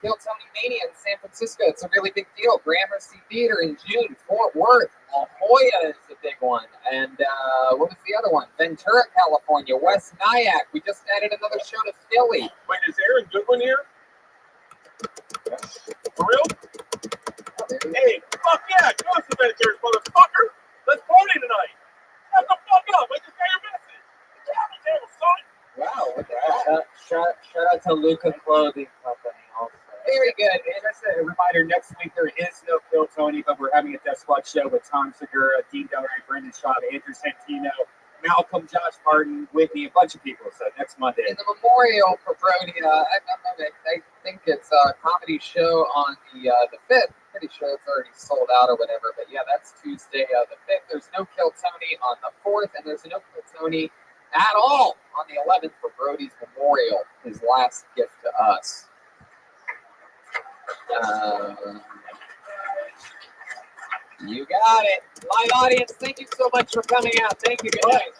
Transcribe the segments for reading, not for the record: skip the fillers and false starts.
Kill Tony Mania in San Francisco. It's a really big deal. Gramercy Theater in June. Fort Worth. La Jolla is the big one. And what was the other one? Ventura, California. West Nyack. We just added another show to Philly. Wait, is Aaron Goodwin here? For real? Hey, fuck yeah, go to Ventures, motherfucker! Let's party tonight! Shut the fuck up! I just got your message! Damn, son! Wow, look at that. Shout out to Luca Clothing Company also. Very good. And just a reminder, next week there is no Kill Tony, but we're having a Death Squad show with Tom Segura, Dean Delray, Brendan Shaw, Andrew Santino, Malcolm, Josh Martin, Whitney, a bunch of people. So next Monday. And the memorial for Brody, I think it's a comedy show on the 5th. Pretty sure it's already sold out or whatever. But yeah, that's Tuesday the 5th. There's no Kill Tony on the 4th, and there's no Kill Tony at all on the 11th for Brody's memorial, his last gift to us. You got it. Live audience, thank you so much for coming out. Thank you, guys.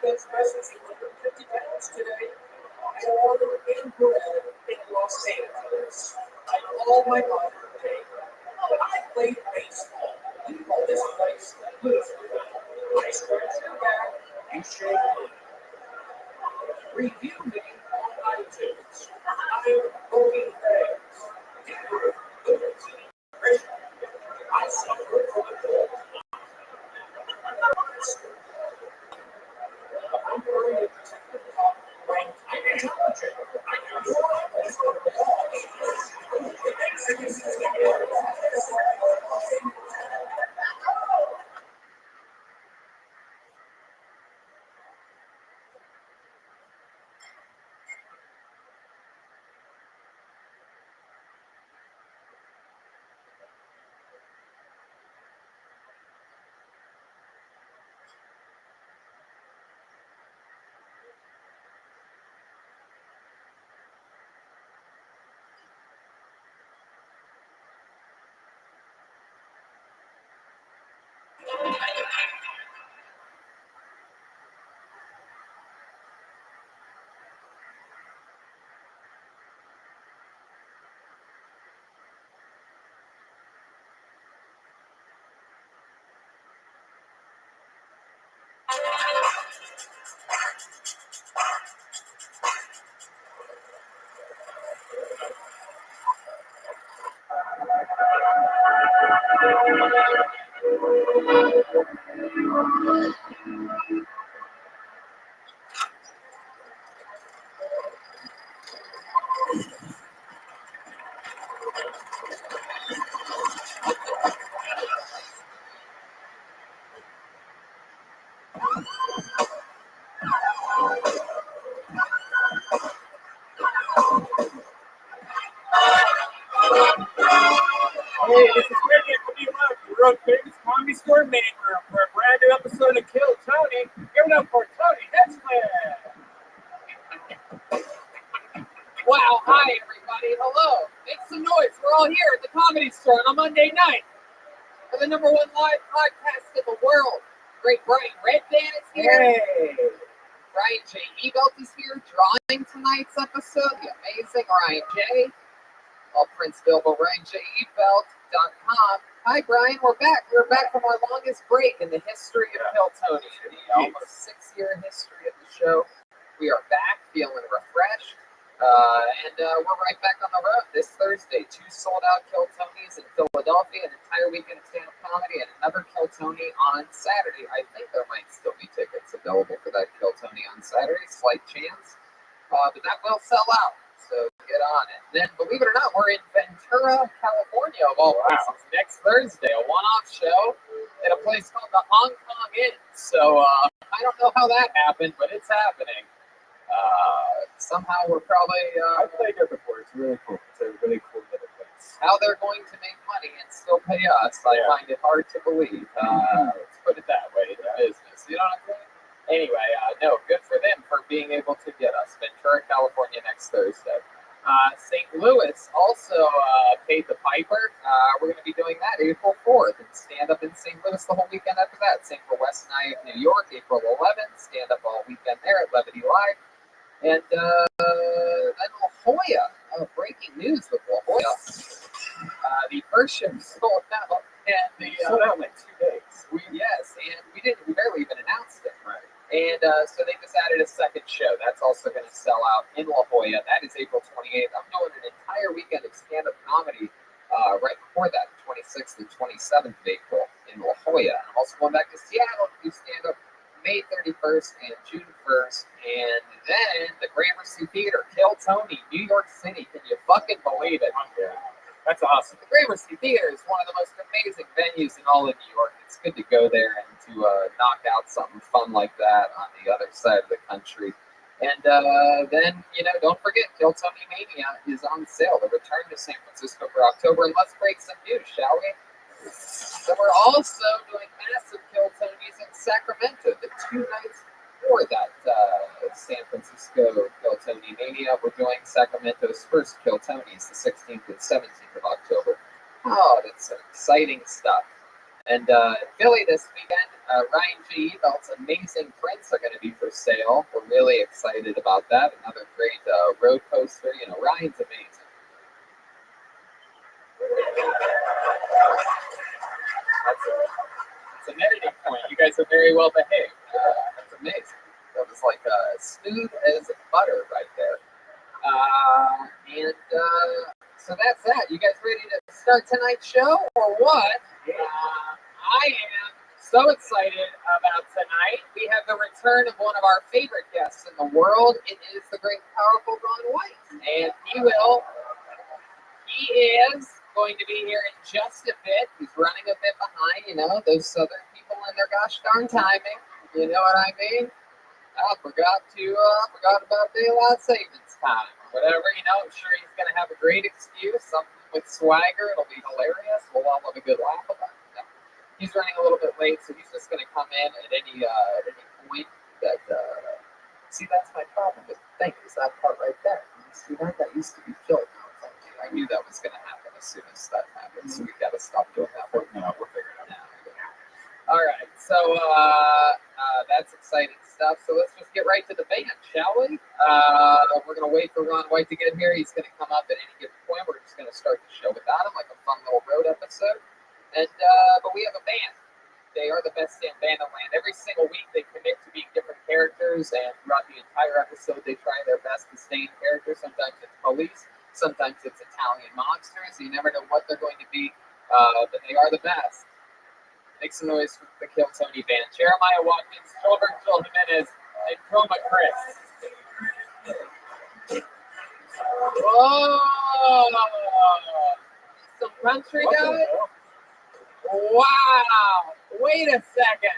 Ben's presence 150 pounds today. I ordered in bread in Los Angeles. I all my life today. When I played baseball, we call this place Louisville. I scratch your back, you shake me. Review me on iTunes. I'm Cody Banks. I suffer from a cold. I'm wearing a protective top right Hey, this is Ricky from the Road Famous Comedy Store main room for a brand new episode of Kill Tony. Give it up for Tony Hetzman. Wow, hi everybody, hello. Make some noise, we're all here at the Comedy Store on a Monday night for the #1 live podcast in the world. Great Brian Redban is here. Hey. Ryan J. Ebelt is here drawing tonight's episode. The amazing Ryan J. All Prince Bilbo, RyanJEbelt.com. Hi Brian, we're back. We're back from our longest break in the history of Kill Tony, the almost 6-year history of the show. We are back, feeling refreshed. And we're right back on the road this Thursday. 2 sold-out Kill Tonys in Philadelphia, an entire weekend of stand-up comedy, and another Kill Tony on Saturday. I think there might still be tickets available for that Kill Tony on Saturday, slight chance. But that will sell out, so get on it. Then, believe it or not, we're in Ventura, California, of all places, next Thursday, a one-off show at a place called the Hong Kong Inn. So I don't know how that happened, but it's happening. Somehow we're probably I played there before. It's really cool. It's a really cool little place. how they're going to make money and still pay us. I find it hard to believe. Let's put it that way. The business, you know what I'm saying? Anyway, no, good for them for being able to get us. Ventura, California, next Thursday. St. Louis also paid the piper. We're going to be doing that April 4th and stand up in St. Louis the whole weekend after that. St. Paul West Night, New York, April 11th. Stand up all weekend there at Levity Live. And then La Jolla. Breaking news with La Jolla. The first show sold out, and Sold out in like 2 days. We barely even announced it. Right. And so they just added a second show. That's also going to sell out in La Jolla. That is April 28th. I'm doing an entire weekend of stand-up comedy right before that, 26th and 27th of April in La Jolla. I'm also going back to Seattle to do stand-up May 31st and June 1st. And then the Gramercy Theater, Kill Tony, New York City. Can you fucking believe it? Yeah. That's awesome. The Gramercy Theater is one of the most amazing venues in all of New York. It's good to go there and to knock out something fun like that on the other side of the country. And then, don't forget, Kill Tony Mania is on sale. The return to San Francisco for October. And let's break some news, shall we? So we're also doing massive Kill Tonys in Sacramento the 2 nights before that San Francisco Kill Tony Mania. We're doing Sacramento's first Kill Tonys the 16th and 17th of October. Oh, that's some exciting stuff. And in Philly this weekend, Ryan G. Evelt's amazing prints are going to be for sale. We're really excited about that. Another great road poster. Ryan's amazing. That's an editing point. You guys are very well behaved. That's amazing. That was like smooth as butter right there. So that's that. You guys ready to start tonight's show or what? I am so excited about tonight. We have the return of one of our favorite guests in the world. It is the great, powerful Ron White. And he is going to be here in just a bit. He's running a bit behind, those Southern people and their gosh darn timing. You know what I mean? I forgot about daylight savings time or whatever. I'm sure he's going to have a great excuse, something with swagger. It'll be hilarious. We'll all have a good laugh about it. He's running a little bit late, so he's just going to come in at any point that. See, that's my problem with things. That part right there. You see that? That used to be filled. I knew that was going to happen as soon as that happened, so we got to stop doing that. We'll figure it out. All right, so that's exciting stuff. So let's just get right to the band, shall we? We're going to wait for Ron White to get here. He's going to come up at any given point. We're just going to start the show without him, like a fun little road episode. And but we have a band. They are the best damn band in the land. Every single week they commit to being different characters, and throughout the entire episode they try their best to stay in character. Sometimes it's police, sometimes it's Italian mobsters. You never know what they're going to be, but they are the best. Make some noise for the Kill Tony band. Jeremiah Watkins, Gilbert Jill Jimenez, and Chroma Chris. Whoa! Some country guys? Wow! Wait a second.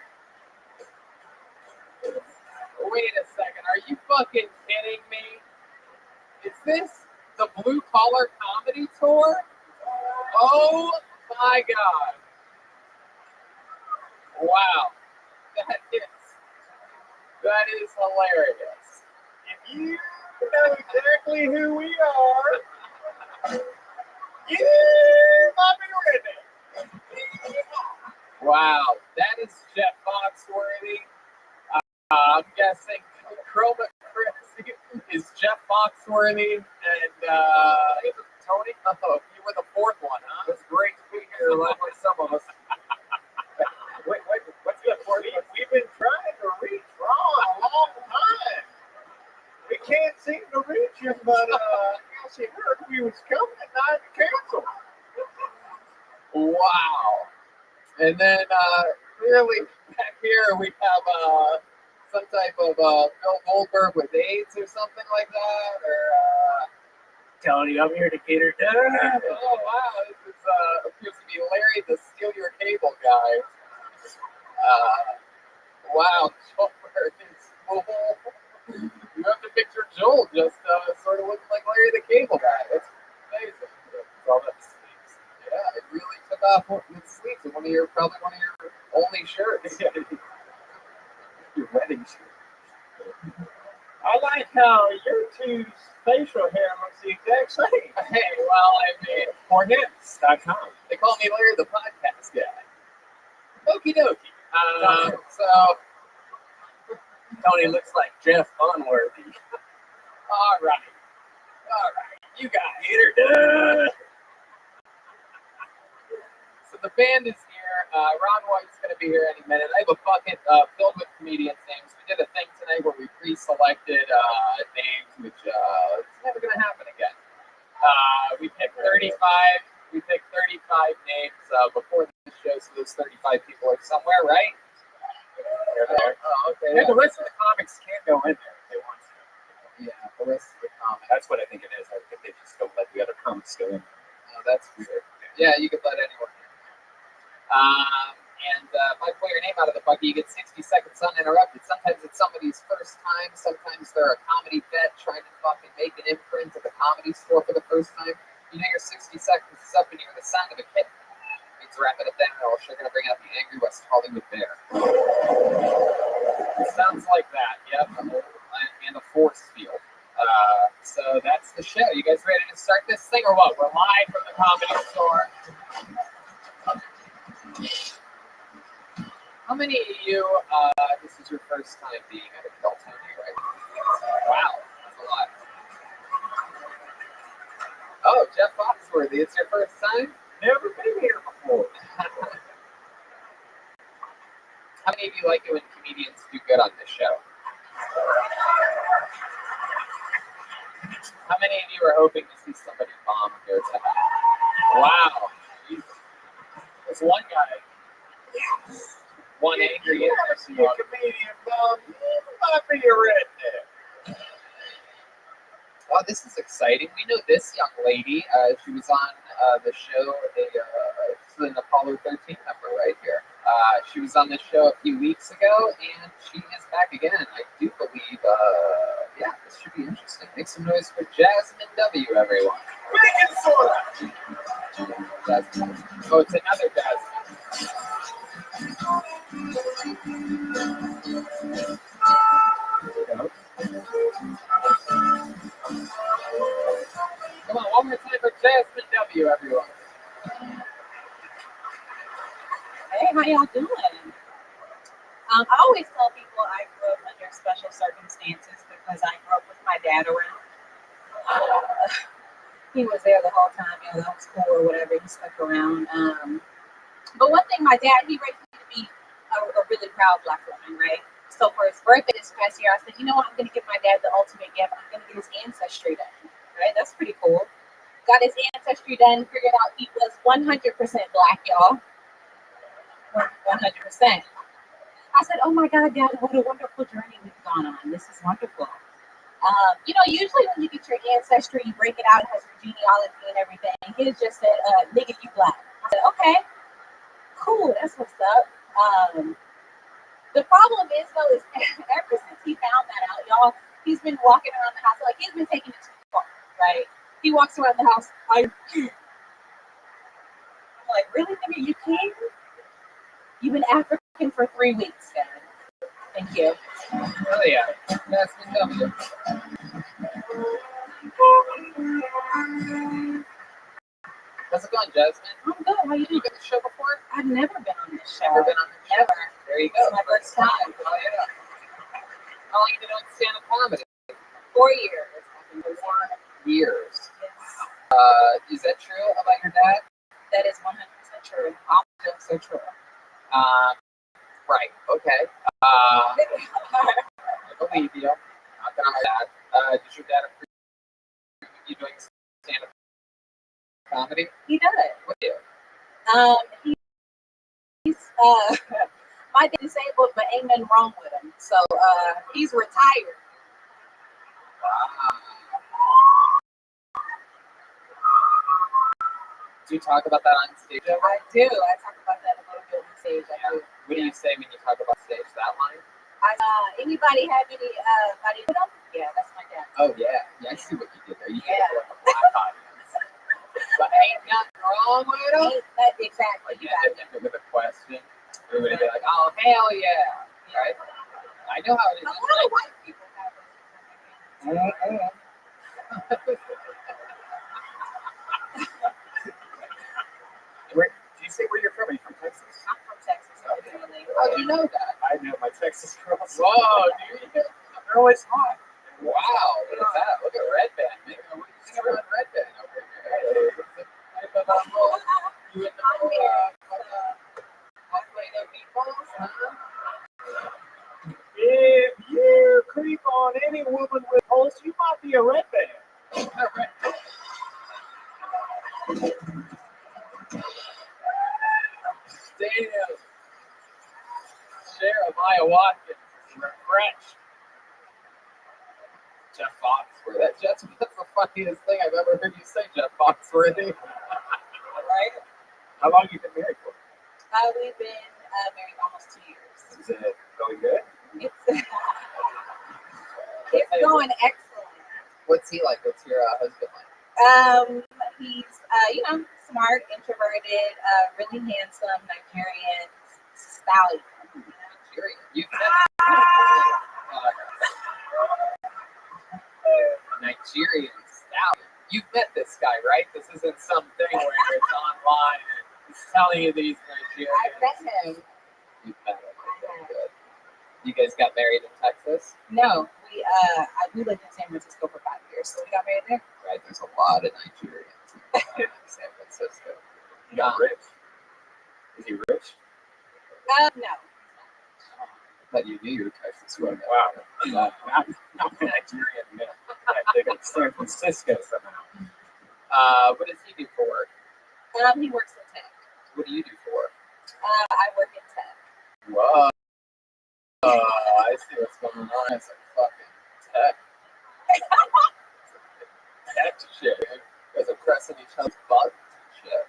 Are you fucking kidding me? Is this the Blue Collar Comedy Tour? Oh my God. Wow. That is hilarious. If you know exactly who we are, you might be ready. Wow, that is Jeff Foxworthy. I'm guessing Chroma Chris is Jeff Foxworthy, and Tony. Oh, you were the fourth one, huh? It's great to be here, along with some of us. Wait, what's the fourth one? We've been trying to reach Ron a long time. We can't seem to reach him, but she heard we was coming and I had to cancel. Wow. And then really back here we have some type of Bill Goldberg with AIDS or something like that, or Tony, I'm here to get her done. oh wow, this is appears to be Larry the Steal Your Cable guy. Wow, Goldberg is full. You have to picture Joel just sort of looking like Larry the Cable Guy. That's amazing. It's all about the sleeves. Yeah, it really took off with sleeves. And probably one of your only shirts. Your wedding shirt. I like how your two's facial hair looks the exact same. Hey, well, I mean, Forhips.com. they call me Larry the Podcast Guy. Okie dokie. So, Tony looks like Jeff Unworthy. all right. You guys are done. So the band is here. Ron White's going to be here any minute. I have a bucket filled with comedians' names. We did a thing tonight where we pre-selected names, which is never going to happen again. We picked 35. We picked 35 names before the show, so those 35 people are somewhere, right? They're there. Oh, okay. And the rest of the comics can't go in there if they want to. Yeah, the rest of the comics. That's what I think it is. I think they just don't let the other comics go in. Oh, that's weird. Yeah, you could let anyone in. If I pull your name out of the bucket, you get 60 seconds uninterrupted. Sometimes it's somebody's first time. Sometimes they're a comedy vet trying to fucking make an imprint at the Comedy Store for the first time. You know your 60 seconds is up and you're the sound of a kitten. Means wrap it up then, or else you're going to bring out the angry West Hollywood bear. It sounds like that, yep. And a force field. So that's the show. You guys ready to start this thing or what? We're live from the Comedy Store. How many of you, this is your first time being at a Keltoni, right? Wow, that's a lot. Oh, Jeff Foxworthy, it's your first time? Never been here before. How many of you like it when comedians do good on this show? How many of you are hoping to see somebody bomb here tonight? Wow. There's one guy. One angry interesting. You're a comedian, Bob. You might be a redneck. Oh, this is exciting. We know this young lady. She was on the show, she's an Apollo 13 member right here. She was on the show a few weeks ago, and she is back again. I do believe, yeah, this should be interesting. Make some noise for Jasmine W., everyone. Make it sort of. Jasmine. Oh, it's another Jasmine. Come on, one more time for Jasmine W., everyone. Hey, how y'all doing? I always tell people I grew up under special circumstances because I grew up with my dad around. He was there the whole time, that was cool or whatever. He stuck around. But one thing, my dad, he raised me to be a really proud Black woman, right? So for his birthday this past year, I said, you know what? I'm going to give my dad the ultimate gift. I'm going to get his ancestry done, right? That's pretty cool. Got his ancestry done, figured out he was 100% Black, y'all. 100%. I said, oh my God, Dad, what a wonderful journey we've gone on. This is wonderful. Usually when you get your ancestry, you break it out, it has your genealogy and everything. His just said, nigga, you Black. I said, okay, cool, that's what's up. The problem is, though, is ever since he found that out, y'all, he's been walking around the house, like he's been taking it too far, right? He walks around the house, I'm like, really, nigga, you can't? You've been African for 3 weeks, Dad. Thank you. Oh, yeah. Jasmine W. How's it going, Jasmine? I'm good. How you You doing? been on the show before? I've never been on this show. Never been on the show? Never. There you go. It's my first time. Oh, yeah. How long have you been doing stand-up comedy? 4 years. 4 years. Yes. Is that true about your dad? That is 100% true. All jokes are true. Right. Okay. I believe you. Not that I'm my dad. Does your dad appreciate you doing stand-up comedy? He does. What do you? He's my dad's disabled, but ain't nothing wrong with him. So he's retired. Wow. Do you talk about that on stage ever? I do. I talk about that a little bit on stage. I do. What do you say when you talk about stage? That line? Anybody have any body with them? Yeah, that's my dad. Oh yeah, I see what you did there. You did Yeah. it like a black audience. But ain't nothing wrong with them. Exactly. Like, You yeah, got it. with a question, we would be like, "Oh hell yeah!" Right? I know how it A is. lot of white people have it. Where, do you say where you're from? Are you from Texas? I'm from Texas originally. How'd you know that? I know my Texas girls. Whoa, dude! They're always hot. Wow, look at that! Look at Red Band. Man. What do you think about Red Band over here? You in the Alfredo meatballs, huh? If you creep on any woman with pulse, you might be a red band. Damn. Sheriff Maya Watkins, refreshed. Jeff Foxworthy. That's the funniest thing I've ever heard you say, Jeff Foxworthy. Right? How long have you been married for? We've been married almost 2 years. Is it going good? It's going excellent. What's he like? What's your husband like? He's smart, introverted, really handsome, Nigerian stallion. Nigerian. You've met Nigerian stallion. You've met this guy, right? This isn't something where it's online and he's telling you that he's Nigerian. I met him. You've met him. Okay, good. You guys got married in Texas? No, we lived in San Francisco for 5 years, so we got married there. Right, there's a lot of Nigerians in San Francisco. You got rich? Is he rich? No. But you knew you were Texas women. Wow. Not Nigerian men. They got San Francisco somehow. What does he do for work? He works in tech. What do you do for work? I work in tech. Whoa. I see what's going on. It's like fucking tech. Tech shit. You guys are pressing each other's butts and shit.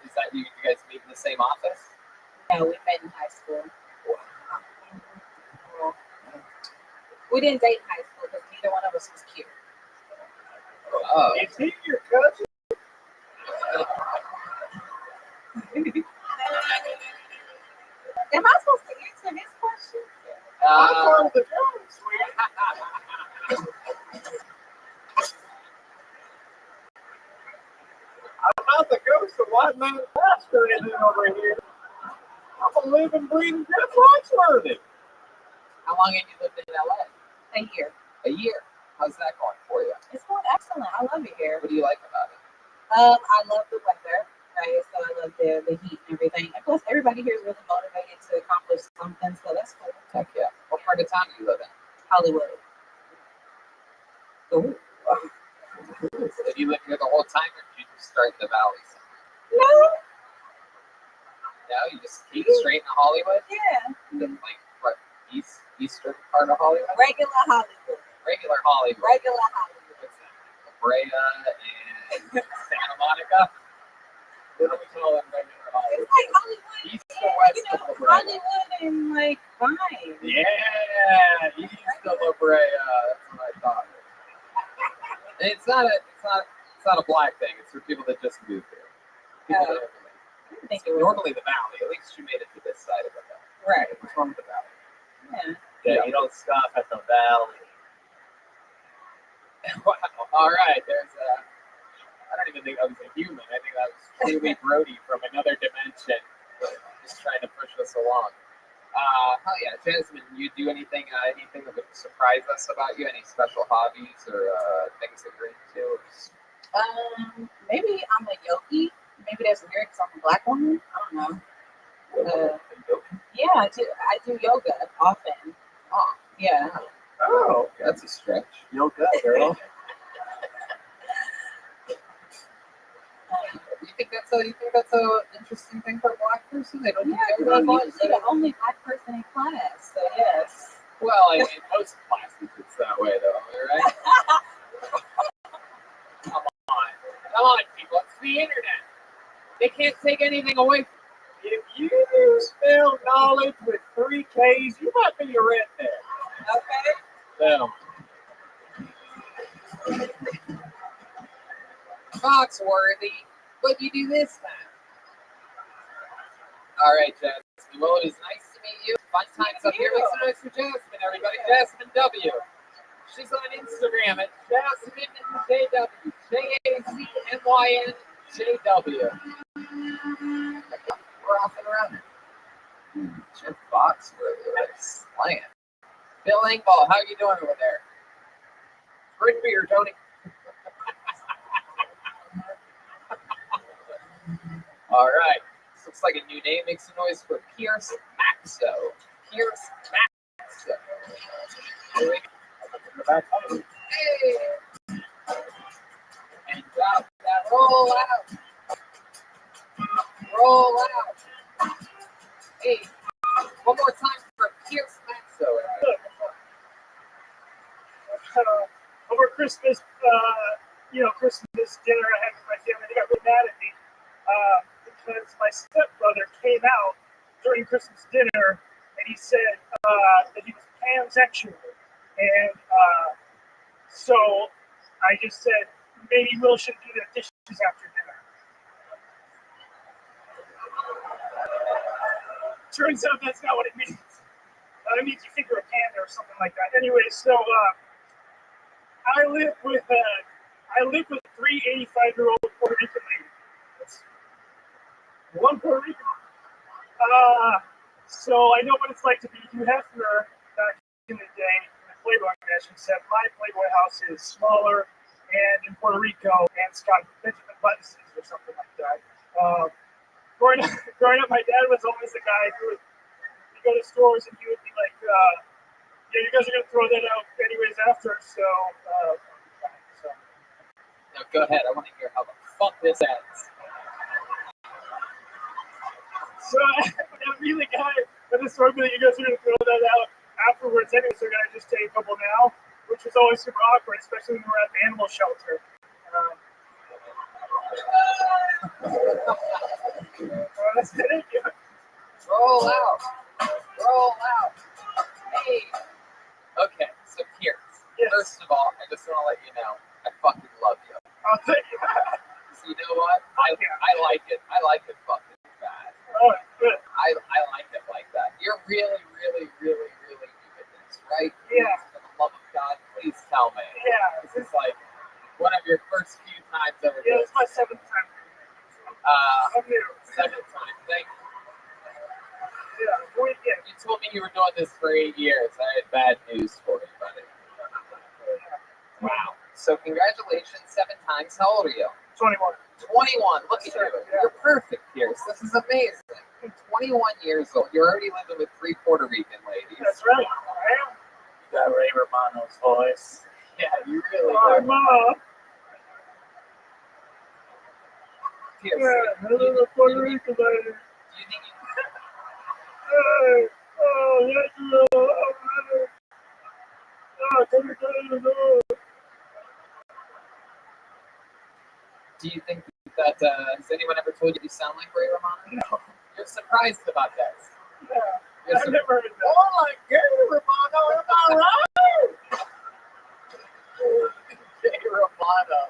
Is that you guys meet in the same office? No, we met in high school. We didn't date in high school because neither one of us was cute. Oh. Is he your cousin? Am I supposed to answer this question? I'm part of the joke, sweetie. I'm not the ghost of white man pastor in over here. I'm a living, breathing Jeff Foxworthy. How long have you lived in LA? A year. A year. How's that going for you? It's going excellent. I love it here. What do you like about it? I love the weather, right? So I love the heat and everything. And plus, everybody here is really motivated to accomplish something, so that's cool. Heck yeah. What part of town do you live in? Hollywood. Ooh. Did you live here the whole time, or did you just start in the valley somewhere? No. No, you just keep straight in Hollywood? Yeah. Then, like, what, eastern part of Hollywood? Regular Hollywood. Regular Hollywood. Regular Hollywood. What's that? La Brea and Santa Monica? What do we call them regular Hollywood? It's like Hollywood. East or west of La Brea? Hollywood and like Vine. Yeah, east of La Brea. That's what I thought. And it's not a black thing. It's for people that just moved here. People that normally the valley. At least you made it to this side of the valley. Right. What's wrong with the valley? Yeah, you don't stop at the valley. Wow. All right. There's I don't even think that was a human. I think that was truly Brody from another dimension, just trying to push us along. Hell yeah, Jasmine. You do anything that would surprise us about you? Any special hobbies or things that you're into? Maybe I'm a yogi. Maybe that's weird because I'm a black woman. I don't know. Yeah, I do yoga often. Oh, Yeah. Oh, that's a stretch. yoga, girl. You think that's a interesting thing for a black person? They don't do Yeah, yoga I'm much? usually the only black person in class, so yes. Well, I mean, most classes it's that way, though. Am I right? Come on, people! It's the internet. They can't take anything away from you. If you spell knowledge with 3 K's, you might be a redneck. Okay. So, Foxworthy, what'd you do this time? All right, Jasmine. Well, it is nice to meet you. Fun times up here. Make some noise for Jasmine, everybody. Jasmine W. She's on Instagram at Jasmine JW. JASMYNJW. We're off and running. Jim Foxworthy, that's slaying. Bill Engvall, how you doing over there? Drink beer, Tony. All right. This looks like a new name. Make some noise for Pierce Maxo. Pierce Maxo. Here we go. Hey. And drop that. Roll out. Roll out. Hey. One more time for Pierce Maxo. Over Christmas, Christmas dinner I had with my family, they got really mad at me because my stepbrother came out during Christmas dinner and he said that he was pansexual. And so I just said, maybe Will should do the dishes after dinner. Turns out that's not what it means. It means you figure a panda or something like that. Anyway, so I live with 3 85-year-old Puerto Rican lady. That's one Puerto Rican. So I know what it's like to be Hugh Hefner back in the day in the Playboy Mansion, except my Playboy house is smaller and in Puerto Rico, and it's got Benjamin Buttons or something like that. Growing up, my dad was always the guy who would go to stores and he would be like, yeah, you guys are going to throw that out anyways after, so. Now go ahead. I want to hear how the fuck this ends. So I'm really guy at the store, but you guys are going to throw that out afterwards anyway, so we're going to just take a couple now, which is always super awkward, especially when we're at the animal shelter. Thank you. Roll out. Roll out. Hey. Okay, so Pierce. Yes. First of all, I just want to let you know, I fucking love you. Oh, thank you. So you know what? I like it. I like it fucking bad. Oh, good. I like it like that. You're really, really, really, really good at this, right? Yeah. For the love of God, please tell me. Yeah. This is like one of your first few times ever. Yeah, it's my 7th time. I'm new. 7th time. Thank you. Yeah, weekend. You told me you were doing this for 8 years. I had bad news for you, buddy. Wow. So congratulations, 7 times. How old are you? 21. 21. Look at you. Yeah. You're perfect, Pierce. This is amazing. 21 years old. You're already living with 3 Puerto Rican ladies. That's right. I am. you got Ray Romano's voice. Yeah, you really Oh, do. Mom. Pierce, Yeah, do you hello, Puerto Rican lady. think you Hey. Oh, yes, hello. Oh, come here. Do you think that, has anyone ever told you you sound like Ray Romano? No. You're surprised about this. Yeah. You're I've never heard that. Oh, like Gary Romano, am I right? Ray Romano.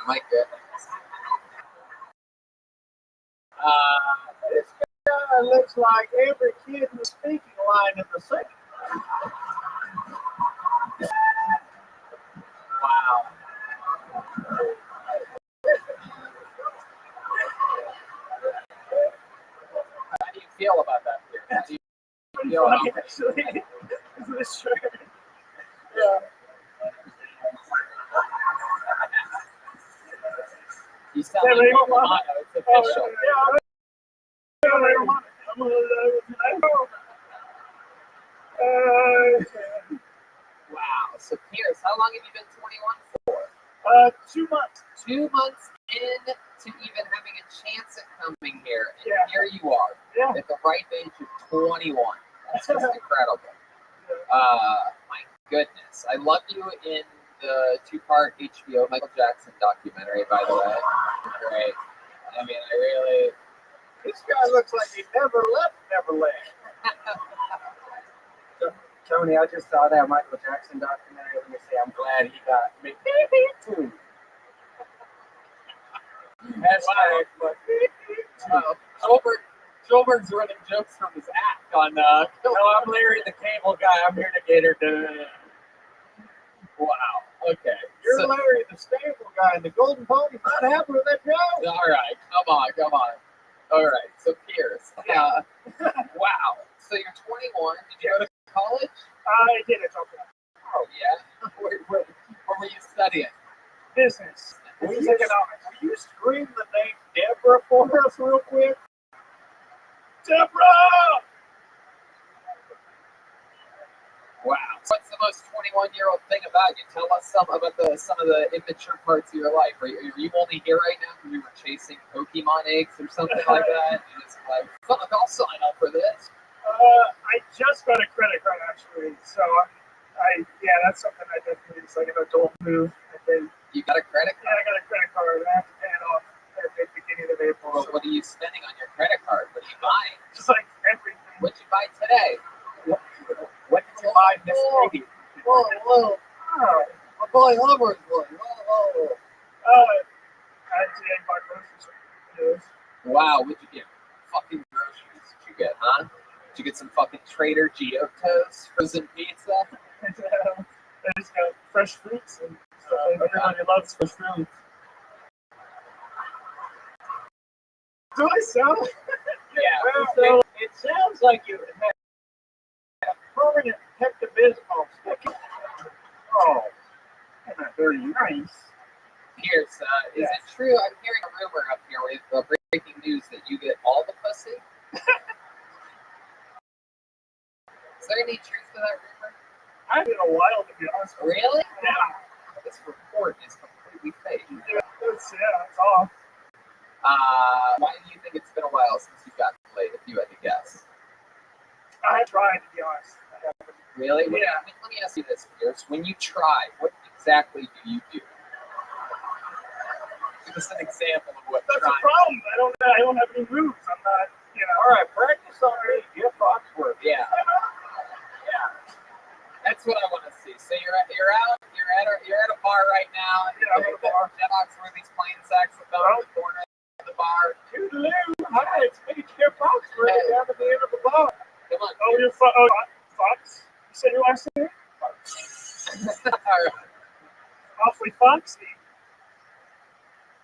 My goodness. This guy looks like every kid in the speaking line in the city. Wow. How do you feel about that, Pierce? How do you Pretty feel funny, about actually. Is this shirt? Yeah. You sound Yeah, like Ray Ray Romano. Romano. It's official. Yeah, Ray Romano. Wow. So, Pierce, how long have you been 21 for? 2 months. 2 months in to even having a chance at coming here. And Yeah. here you are Yeah. at the ripe age of 21. That's just incredible. My goodness. I love you in the two-part HBO Michael Jackson documentary, by the way. Great. I mean, I really. This guy looks like he never left Neverland. Tony, I just saw that Michael Jackson documentary. Let me say, I'm glad he got me too. Wow. Schulberg's running jokes from his act on. No, I'm Larry the Cable Guy. I'm here to get her done. Wow. Okay. You're So- Larry the stable guy, and the Golden Pony's not happy with that joke. All right, come on. All right, so Pierce, wow. So you're 21. Did you go to college? I did it. Okay. Oh yeah. Where were you studying? Business. Will Business you, economics. will you scream the name Deborah for us real quick? Deborah! Wow. What's the most 21-year-old thing about you? Tell us some of the immature parts of your life. Are you only here right now because you were chasing Pokemon eggs or something like that? You just like, fuck, I'll sign up for this. I just got a credit card actually, so that's something I definitely. It's like an adult move. I think. You got a credit Yeah, card? I got a credit card. I have to pay it off at the beginning of April. Well, So what are you spending on your credit card? What are you buying? just like everything. What'd you buy today? What did you buy, Miss Piggy? Whoa. I'm buying Hubbard's one. Whoa. I did buy groceries. Yes. Wow, what'd you get? Fucking groceries did you get, huh? Did you get some fucking Trader Giotto's frozen pizza? And, I just got fresh fruits and stuff. Everybody loves fresh fruits. Do I sound? Yeah. Well, it sounds like you have a permanent Pepto-Bismol stick. Oh, that's not very nice. Pierce, is it true? I'm hearing a rumor up here with breaking news that you get all the pussy. Is there any truth to that rumor? I've been a while to be honest with you. Really? Yeah. This report is completely fake. It's off. Why do you think it's been a while since you got played, if you had to guess? I tried to be honest. I haven't. Really? Yeah. Let me ask you this, Pierce. When you try, what exactly do you do? Give us an example of what That's the trying. problem. I don't have any moves. I'm not. All right, practice on me, Jeff Foxworth. Yeah. That's what I want to see. So you're at a bar right now. Yeah, I'm at a bar. Jeff Foxworthy's playing saxophone in the corner of the bar. Toodaloo. Hi, it's me, Jeff Foxworth, down at the end of the bar. Come on. Oh, you're Fox. You said your last name? All right. Awfully foxy.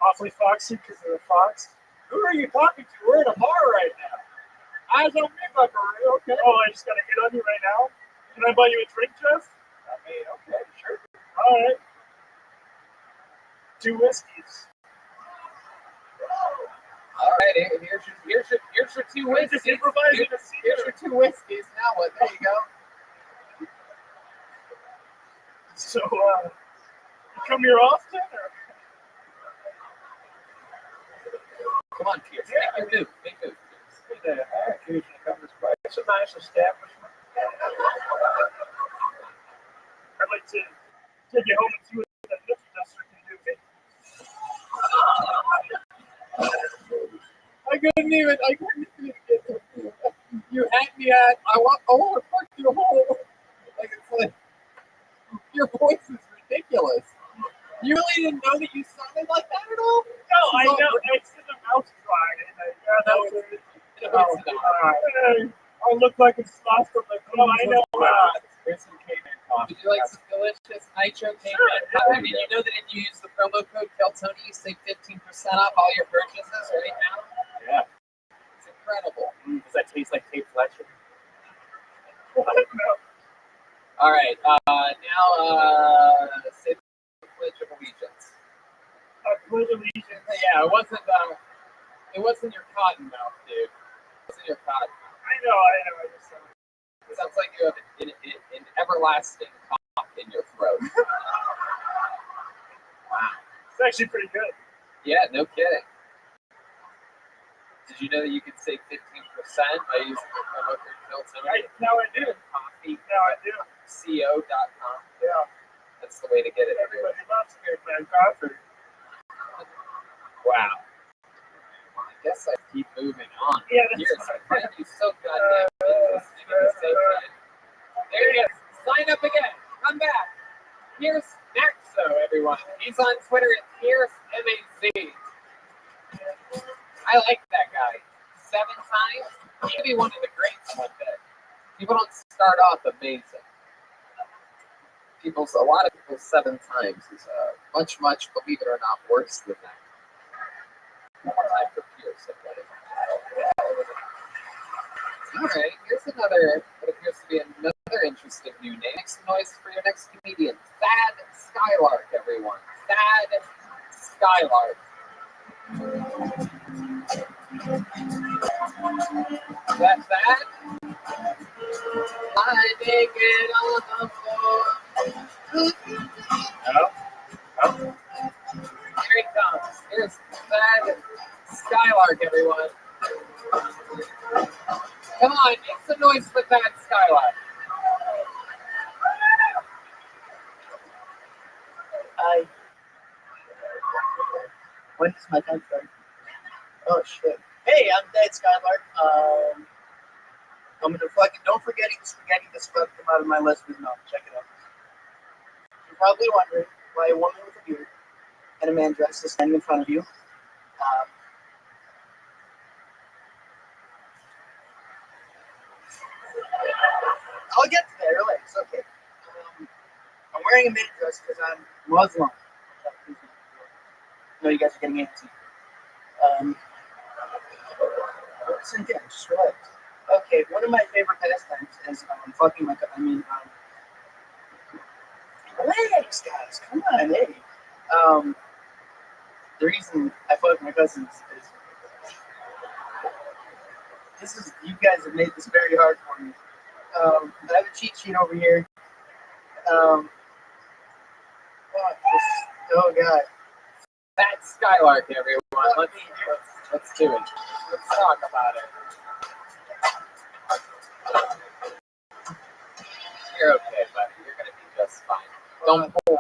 Awfully foxy because of the fox. Who are you talking to? We're at a bar right now. Eyes on me, buckaroo. Okay. Oh, I just got to hit on you right now. Can I buy you a drink, Jeff? I mean, okay, sure. All right. 2 whiskeys. All right. Here's your 2 whiskeys. Just improvising a scene. Here's your 2 whiskeys. Now what? There you go. So, you come here often, or? Come on, Pierce. Yeah. Make your move. I occasionally come this way. It's a nice establishment. I'd like to take you home and see what that nifty duster can do. I couldn't even get to you had me at I want to fuck your hole. Like it's like your voice is ridiculous. You really didn't know that you sounded like that at all? No, I know. It's in the mouse pride. I look like it's lost of my Oh, I know. There's some caveman coffee. Would you like some delicious nitro caveman Sure. coffee? Did you know that if you use the promo code KELTONY, you save 15% off all your purchases right now? Yeah. It's incredible. Does that taste like Kate Fletcher? All right. Now, say the Pledge of Allegiance. Pledge allegiance. Yeah, it wasn't your cotton mouth, dude. It wasn't your cotton mouth. I know. It sounds like you have an everlasting cough in your throat. Wow. It's actually pretty good. Yeah, no kidding. Did you know that you can save 15% by using the promo code KELTONY? Now I do. Coffee. Now I do. CO.com. Yeah. That's the way to get it. Everybody loves Caveman coffee. Wow. Well, I guess I keep moving on. Yeah, that's Here's fine. I find you so goddamn interesting at the same time. There he is. Sign up again. Come back. Here's Maxo, everyone. He's on Twitter at PierceMAZ. I like that guy. 7 times. He could be one of the greats one day. People don't start off amazing. A lot of people 7 times is much, believe it or not, worse than that. One more time for Pierce. All right, here's another, what appears to be another interesting new name. Make some noise for your next comedian. Thad Skylark, everyone. Thad Skylark. Is that Thad? I dig it on the floor. Hello? Oh. Here he comes. Here's Thad Skylark, everyone. Come on, make some noise for Thad Skylark. Hi. When is my time start? Oh shit. Hey, I'm Dad Skylark. I'm gonna don't forget the spaghetti that's about to come out of my lesbian's mouth. Check it out. You're probably wondering why a woman with a beard and a man dressed is standing in front of you. I'll get to that. Relax. Okay. I'm wearing a mini dress because I'm Muslim. No, you guys are getting antsy. Cynthia, just relax. Okay, one of my favorite pastimes is fucking my. Relax, guys. Come on, hey. The reason I fuck my cousins is you guys have made this very hard for me. I have a cheat sheet over here. Oh god. Thad Skylark, everyone. Let's do it. Let's talk about it. You're okay, buddy. You're gonna be just fine. Don't pull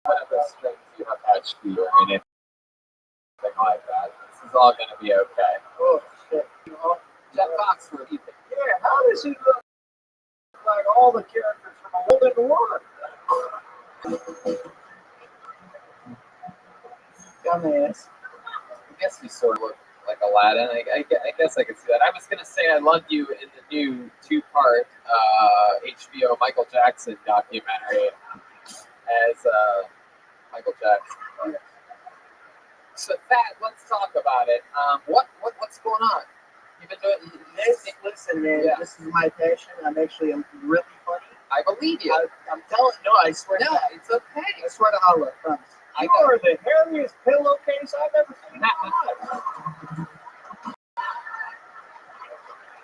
whatever strings you have HP or anything like that. This is all gonna be okay. Oh shit. Jeff Fox repeat it. Yeah, how does he look like all the characters from a World in War? Dumbass. I guess you sort of look like Aladdin. I guess I could see that. I was going to say I loved you in the new 2-part HBO Michael Jackson documentary as Michael Jackson. So Thad, let's talk about it. What's going on? You've been doing this. Listen, man. Yeah. This is my passion. I'm really funny. I believe you. I'm telling. No, I swear. No, it's okay. I swear to Allah. Promise. You are the hairiest pillowcase I've ever seen in my life.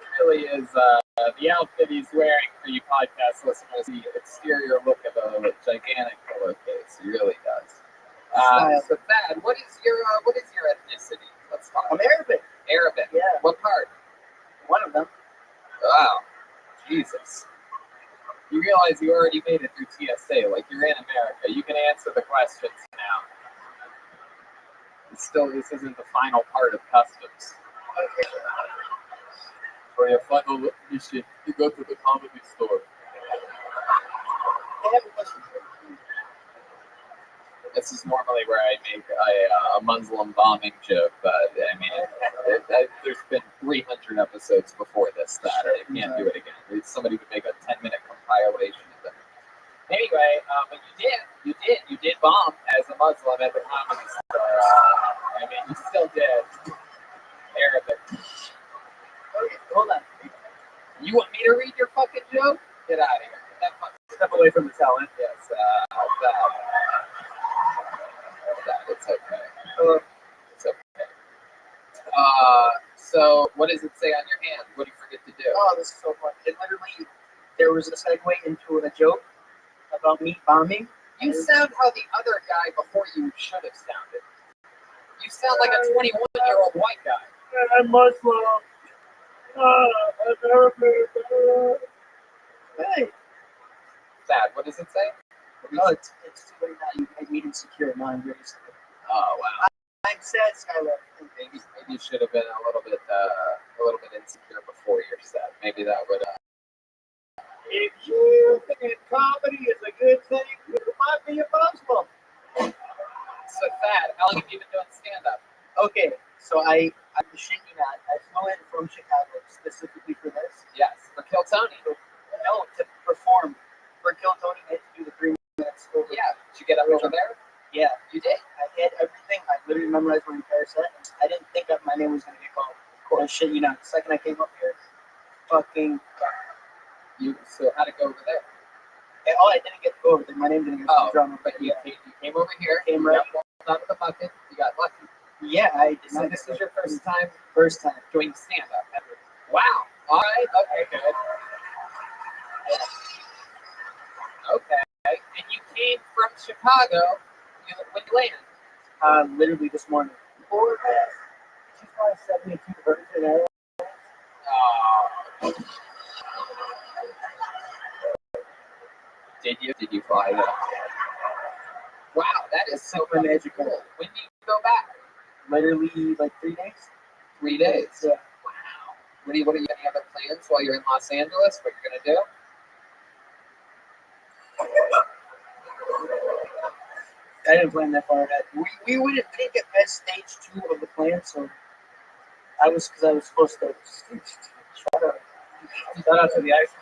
It really is the outfit he's wearing for you podcast listeners. The exterior look of a gigantic pillowcase. He really does. So Thad, what is your ethnicity? Let's talk. I'm Arabic. Arabic. Yeah. What part? One of them. Wow. Jesus. You realize you already made it through TSA, like you're in America. You can answer the questions now. This isn't the final part of customs. Okay. For your final mission, you go to the comedy store. I have a question for you. This is normally where I make a Muslim bombing joke, but I mean, there's been 300 episodes before this that I can't do it again. Somebody would make a 10-minute compilation of it. Anyway, but you did bomb as a Muslim at the comedy store. I mean, you still did. Arabic. Okay, hold on. You want me to read your fucking joke? Get out of here. Get that fucking Step away from the talent. Yes, it's okay. It's okay. So what does it say on your hand? What do you forget to do? Oh, this is so fun. It literally, there was a segue into a joke about me bombing. You sound how the other guy before you should have sounded. You sound like a 21-year-old white guy. I'm Muslim. I'm Arabic. Hey. Thad, what does it say? No, it's too late now. You made me insecure. Now I'm very insecure. Oh wow. I'm sad, Skylar. Maybe you should have been a little bit insecure before you're set. Maybe that would. If you think comedy is a good thing, you might be a Muslim. So Thad, how long have you been doing stand-up? Okay, so I'm shit you not. I flew in from Chicago specifically for this. Yes, for Kill Tony. No, to perform for Kill Tony. I had to do the 3 minutes over. Yeah, did you get up over there? Yeah, You did. I had everything. I literally memorized my entire set. I didn't think that my name was going to get called. Of course, shit you not. The second I came up here, fucking. You so how to go over there? I didn't get to go over there. My name didn't get drawn. But you came over here. Came right out of the bucket. You got lucky. Yeah, I did. So this is your first time First time doing stand-up. Wow. All right. Okay. Good. Okay. And you came from Chicago. When you land? Literally this morning. Or she's probably 72 version. Oh. Did you fly that? Wow, that is super magical. When do you go back? Literally like 3 days. 3 days. Yeah. Wow. What are you any other plans while you're in Los Angeles? What you're gonna do? I didn't plan that far ahead. We didn't get past stage 2 of the plan, so I was supposed to. Shout out to the ice.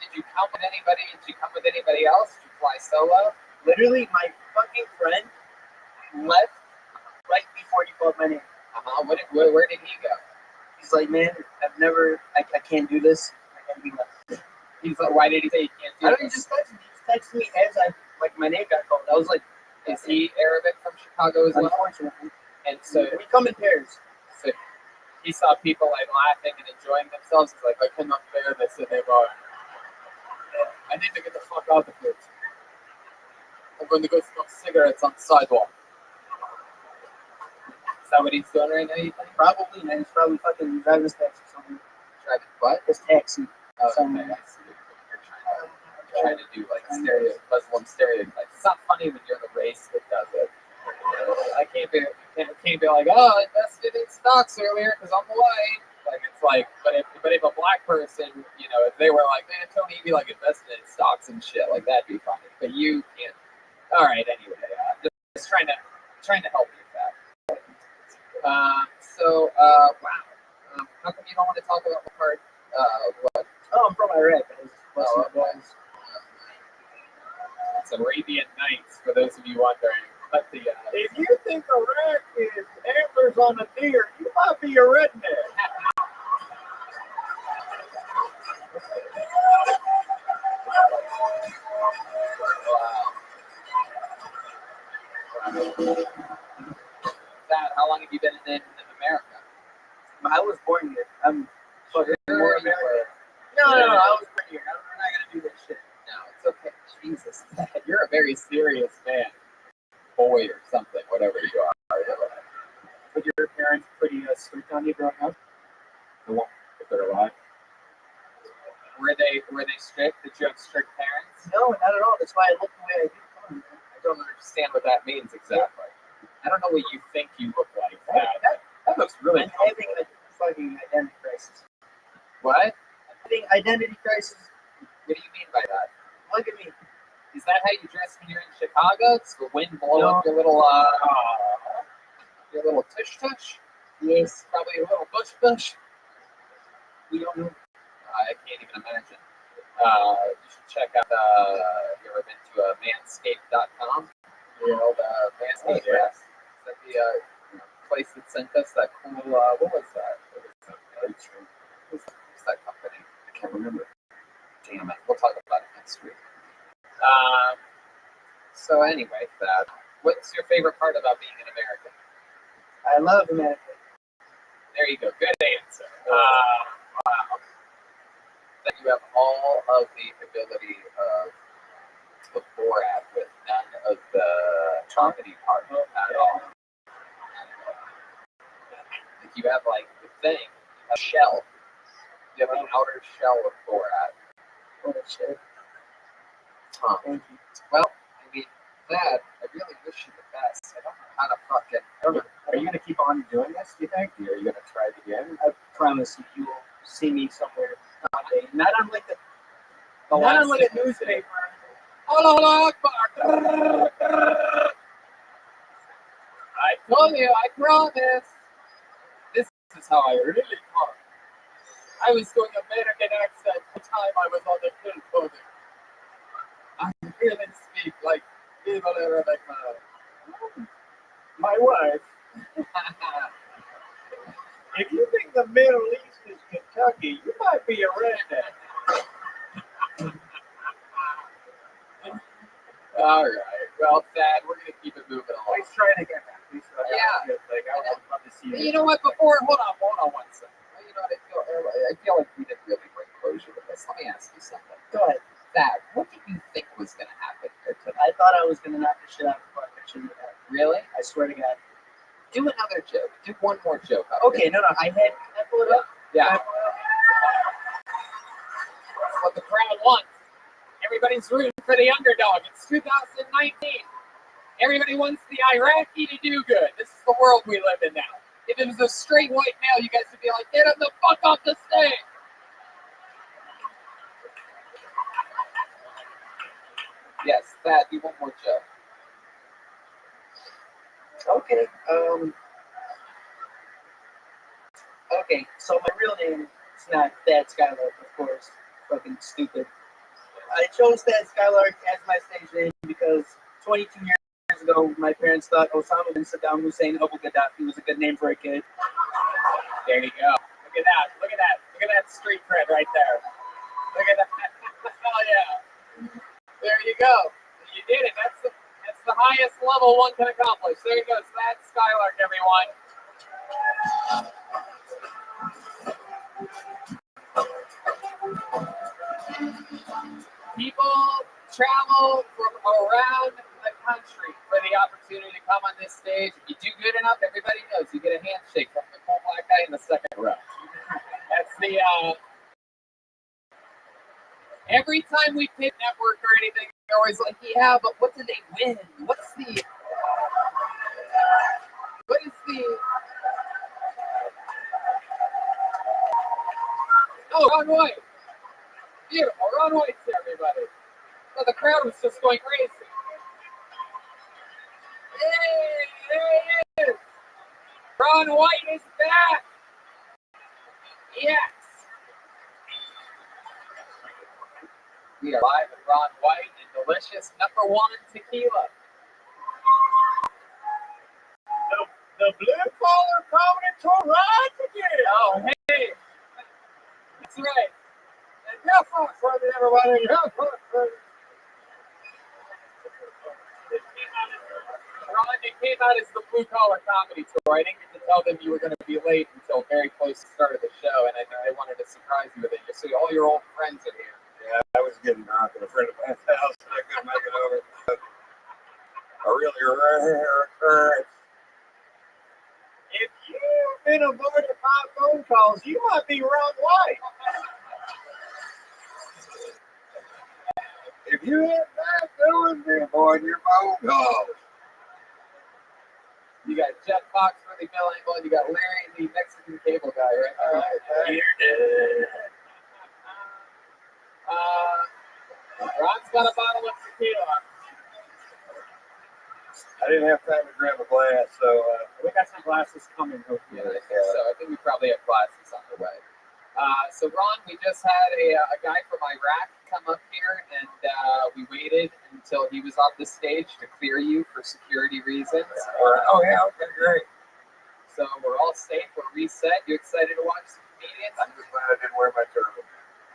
Did you come with anybody? Did you come with anybody else? Did you fly solo? Literally, my fucking friend left right before you called my name. Where did he go? He's like, man, I can't do this. And he left. He's like, why did he say he can't do I this? don't just text me. He just texted me as my name got called. I was like, is he Arabic from Chicago as well? Unfortunately. And so we come in pairs. So he saw people like laughing and enjoying themselves. He's like, I cannot bear this anymore. I need to get the fuck out of here. I'm going to go smoke cigarettes on the sidewalk. Is that what he's doing right now, you think? Probably, man. He's probably fucking driving his taxi or something. Driving what? His taxi. Somewhere. You're trying to do like Muslim stereotypes. It's not funny when you're the race that does it. I can't be like, oh, I invested in stocks earlier because I'm white. Like it's like, but if a black person, if they were like, man, Tony, you be like invested in stocks and shit, like that'd be funny. But you can't. All right, anyway, just trying to help you with that. Wow. How come you don't want to talk about what part? What? Oh, I'm from Iraq. Okay. It's Arabian Nights, for those of you wondering. But if you think Iraq is antlers on a deer, you might be a redneck. Dad, how long have you been in America? I was born here. I'm fucking You're American. No, I was born here. I'm not gonna do this shit. No, it's okay. Jesus, you're a very serious man. Boy or something, whatever you are. But your parents pretty strict on you growing up? If they're alive. Were they strict? Did you have strict parents? No, not at all. That's why I look the way I do. Come on, man. I don't understand what that means exactly. I don't know what you think you look like. That looks really I'm having a fucking identity crisis. What? I'm having identity crisis. What do you mean by that? Look at me. Is that how you dress when you're in Chicago? Does the wind blow up your little tush tush? Yes. Probably a little bush. We don't know. I can't even imagine. You should check out. You ever been to manscaped.com? Manscaped. Yes. Is that the place that sent us that cool? What was that? Who's that company? I can't remember. Damn it. We'll talk about it next week. So anyway, Thad, what's your favorite part about being an American? I love America. There you go. Good answer. Wow. That you have all of the ability of the Borat with none of the comedy part at all. Like you have like the thing, a shell. You have an outer shell of Borat. What a shit. Huh. Thank you. Well, I mean, Dad, I really wish you the best. I don't know how to fucking. I don't know. Are you going to keep on doing this, do you think? Or are you going to try it again? I promise you will see me somewhere one day. Not on like The not last on like a thing you said. newspaper. Allah Akbar. I told you, I promise. This is how I really talk. I was doing American accent the time I was on the kill coding. I really speak like evil Arabic man. My wife, if you think the Middle East is Kentucky, you might be a redneck. All right. Well, Thad, we're going to keep it moving along. Please try it again. Please try it Yeah. again. Like, I would love to see You know what? Hold on one second. You know what? I feel like we didn't really bring closure with this. Let me ask you something. Go ahead. Thad, what did you think was going to happen here tonight? I thought I was gonna knock the shit out of the park. I shouldn't have. Really? I swear to God. Do another joke. Do one more joke. Okay, no. I had. Can I pull it up? Yeah. That's what the crowd wants. Everybody's rooting for the underdog. It's 2019. Everybody wants the Iraqi to do good. This is the world we live in now. If it was a straight white male, you guys would be like, get him the fuck off the stage. Yes, Thad, do one more joke. Okay. Okay. So my real name is not Thad Skylark, of course. Fucking stupid. I chose Thad Skylark as my stage name because 22 years ago, my parents thought Osama bin Saddam Hussein Abu Gaddafi was a good name for a kid. There you go. Look at that. Look at that. Look at that street cred right there. Look at that. Hell yeah. There you go. You did it. That's the highest level one can accomplish. There you go. Thad Skylark, everyone. People travel from around the country for the opportunity to come on this stage. If you do good enough, everybody knows you get a handshake from the cool black guy in the second row. That's the every time we pick network or anything, they're always like, yeah, but what did they win? What is the oh, Ron White. Beautiful. Ron White's there, everybody. So the crowd was just going crazy. Hey, there he is. Ron White is back. Yes. We are live with Ron White and delicious #1 tequila. The blue collar coming to rise again. Oh, hey. That's right. And yes, everybody. Ron, it came out as the Blue Collar Comedy Tour. I didn't get to tell them you were going to be late until very close to the start of the show, and I think they wanted to surprise you with it. So all your old friends are here. Yeah, I was getting drunk at a friend of mine's house, and I couldn't make it over. I really rare. If you've been avoiding 5 phone calls, you might be Ron White. If you ain't back doing me avoiding your phone calls. You got Jeff Foxworthy, Bill Engel, and you got Larry, the Mexican cable guy, right? All right, you're dead. Ron's got a bottle of tequila. I didn't have time to grab a glass, so We got some glasses coming, hopefully. Yeah, so I think we probably have glasses on the way. So Ron, we just had a guy from Iraq come up here, and we waited until he was off the stage to clear you for security reasons. oh yeah, okay, great. So we're all safe. We're reset. You excited to watch some comedians? I'm just glad I didn't wear my turban.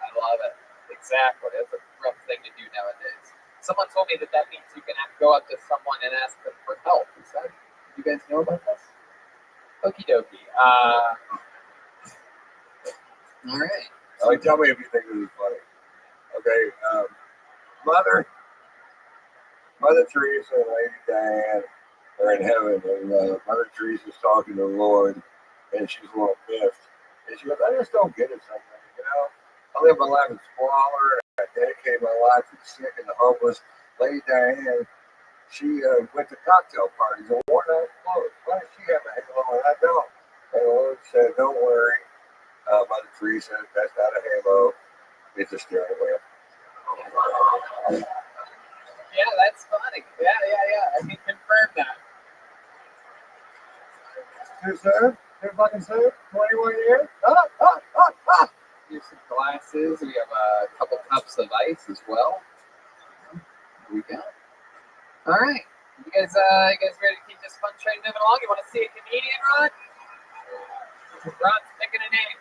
I love it. Exactly. That's a rough thing to do nowadays. Someone told me that means you can go up to someone and ask them for help. Is that? You guys know about this? Okie dokie. All right. Like, tell me if you think this is funny. Okay, Mother Teresa and Lady Diane are in heaven, and Mother Teresa's talking to the Lord, and she's a little miffed. And she goes, I just don't get it sometimes, you know? I live my life in squalor, and I I dedicated my life to the sick and the homeless. Lady Diane, she went to cocktail parties and wore nice clothes. Why does she have a halo and I don't? And the Lord said, don't worry, Mother Teresa, that's not a halo. It's a steering wheel. Yeah, that's funny. Yeah. I can confirm that. Too soon? Too fucking soon? 21 years? Here's some glasses. We have a couple cups of ice as well. Here we go. All right. You guys ready to keep this fun train moving along? You want to see a comedian, Ron? Ron's picking a name.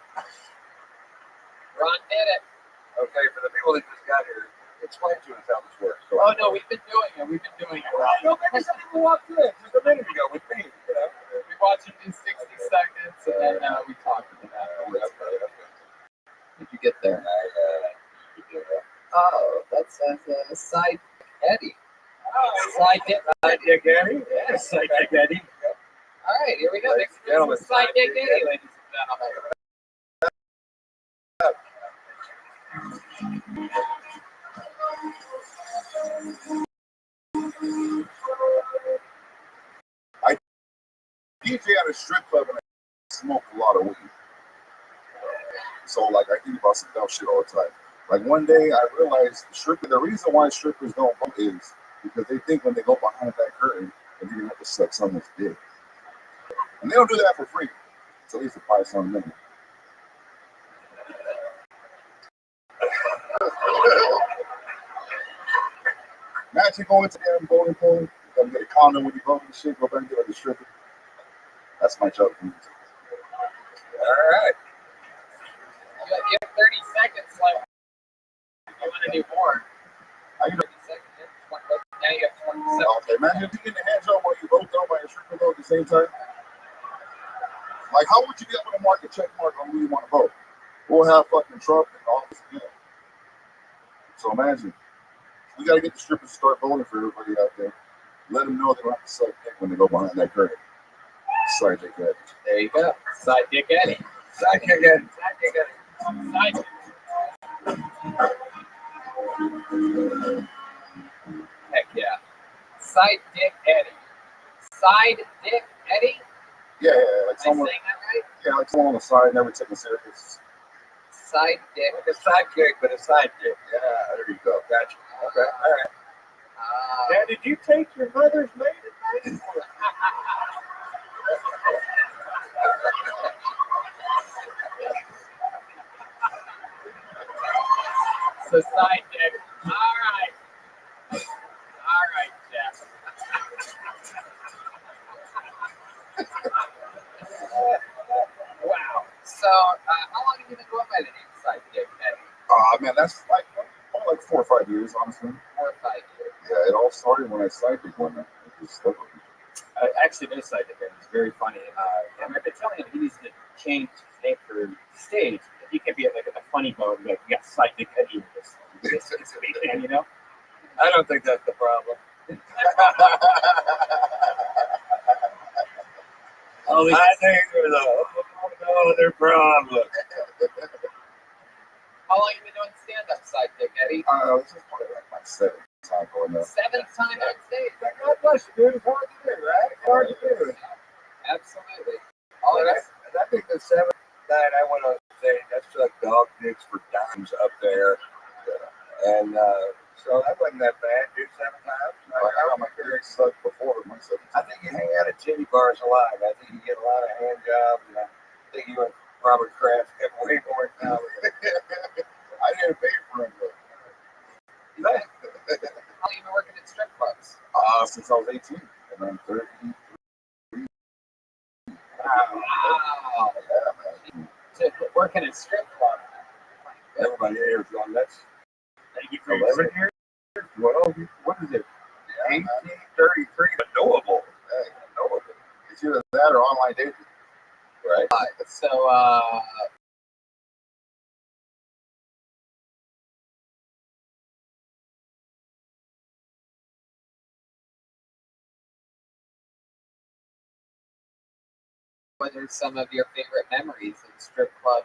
Ron did it. Okay, for the people that just got here, explain to us how this works. So Oh, no, we've been doing it, Ron. no, maybe some people walked in just a minute ago with me. You know? We watch it in 60 seconds, and then we talk to them afterwards. Did you get there? Oh, that's a side Eddie. Side dick Eddie? Yeah, side dick Eddie. All right, here we go. Next gentleman, side dick Eddie, ladies and gentlemen. I DJ at a strip club and I smoke a lot of weed. So like I think about some dumb shit all the time. Like one day I realized the reason why strippers don't vote is because they think when they go behind that curtain that they're gonna have to suck someone's dick. And they don't do that for free. It's at least a price on them. Imagine going to the damn voting poll, you gotta get a condom when you vote and shit, go back and get like a stripper. That's my job. All right. You have 30 seconds left. I want to do more. How you know? 30 seconds. Now you have 20 seconds. Okay, imagine if you get the hand job while you vote though by a stripper though at the same time. Like, how would you be able to mark a check mark on who you want to vote? We'll have fucking Trump in office again. So imagine. We got to get the strippers to start voting for everybody out there. Let them know they don't have to suck dick when they go behind that curtain. Side dick Eddie. There you go. Side dick Eddie. Side dick Eddie. Side dick Eddie. Side dick. Heck yeah. Side dick Eddie. Side dick Eddie? Yeah, like Am I someone. saying that right? Yeah, like someone on the side never taking serious. Side dick. Like a sidekick, but a side dick. Yeah, there you go. Gotcha. Okay, all right. Now, did you take your mother's maiden name? So side dick. All right. All right, Jeff. Wow. So, how long have you been going by the name Side Dick Eddie? Man, that's like 4 or 5 years, honestly. 4 or 5 years. Yeah, it all started when I sidekicked one night. It just stuck with me. Actually, this side of him is very funny. And I've been telling him he needs to change his name for stage. He can be like in a funny mode, like you got Psychic Eddie in this weekend, you know? I don't think that's the problem. I think there's no other problem. How long have you been doing stand-up, Side Dick Eddie? This is probably like my 7th time going up. 7th time on stage. God bless you, dude. It's hard to do, right? It's hard to do. Absolutely. I think the 7th night I went on stage, I sucked dog dicks for dimes up there. And so that wasn't that bad, dude, 7 times. I got my dick sucked before my 7th. I think you hang out at titty bars a lot. I think you get a lot of hand jobs. And I think you and Robert Kraft get way more time. I didn't pay for it, but. How long have you been working at strip clubs? Since I was 18, and I'm 30. Wow. Yeah, man. To working at strip club. Everybody here is on that. Thank you for 11 years. Well, what is it? 1833, knowable. Hey, knowable. It's either that or online dating, right? So, what are some of your favorite memories of strip club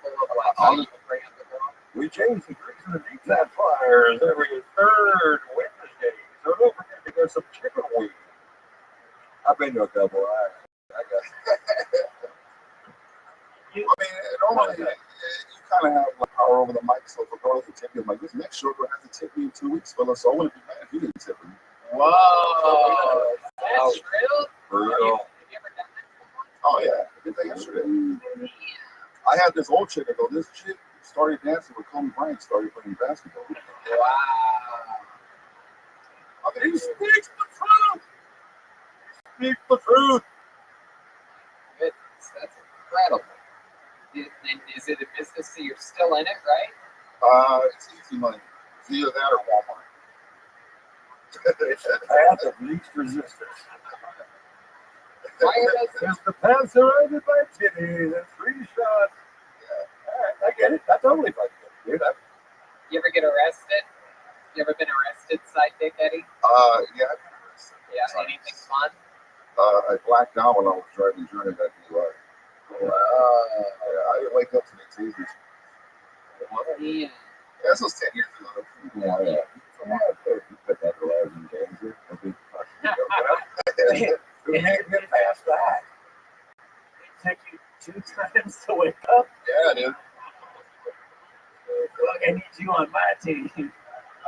full of like how you brand the girl. We changed the drinks and the decaf flyers every third Wednesday. So don't forget to get some chicken wings. I've been to a couple. I got. I mean, normally you kind of have like power over the mic, so if a girl doesn't tip you, I'm like, this next show girl has to tip me in 2 weeks, fella. So I wouldn't be mad if you didn't tip me. Whoa, that's real. For real. Have you ever done that before? Oh yeah, I did that yesterday. I had this old chick. I go, this chick started dancing with Kobe Bryant, started playing basketball. Wow. I mean, he speaks the truth. Speak the truth. Goodness, that's incredible. And is it a business that you're still in it, right? It's easy money. It's either that or Walmart. It's the path of least resistance. Why are those? It's the path surrounded by titties and free shots. Yeah, all right, I get it. I totally fucking get it, dude. You ever get arrested? You ever been arrested, Sidekick Eddie? Yeah, I've been arrested. Yeah, anything fun? I blacked out when I was driving during that DUI. I didn't wake up to the tasers. Yeah. This was 10 years ago. Yeah. You put that alive in danger. We can't get past that. It took you 2 times to wake up. Yeah, dude. Look, I need you on my team.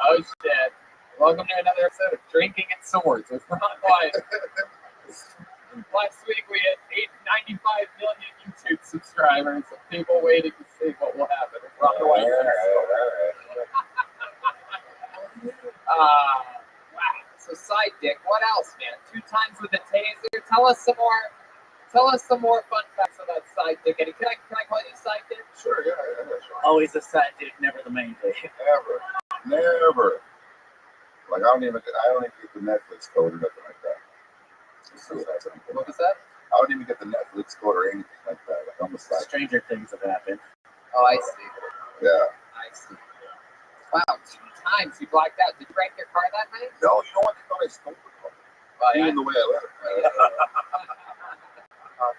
Oh shit. Welcome to another episode of Drinking and Swords with Ron White. Last week we had 95 million YouTube subscribers and people waiting to see what will happen with Ron White. Wow. So side dick, what else, man? 2 times with a taser. Tell us some more fun facts about side dick. Eddie, can I call you side dick? Sure, yeah, sure. Always a side dick, never the main dick. Never. Like I don't even get the Netflix code or nothing like that. What was that? I don't even get the Netflix code or anything like that. Like I'm a side. Stranger things have happened. Oh, I see. Yeah. I see. Wow, 2 times you blacked out. Did you wreck your car that night? No, you know what? They thought I stole the car. Oh, yeah. Even the way I left.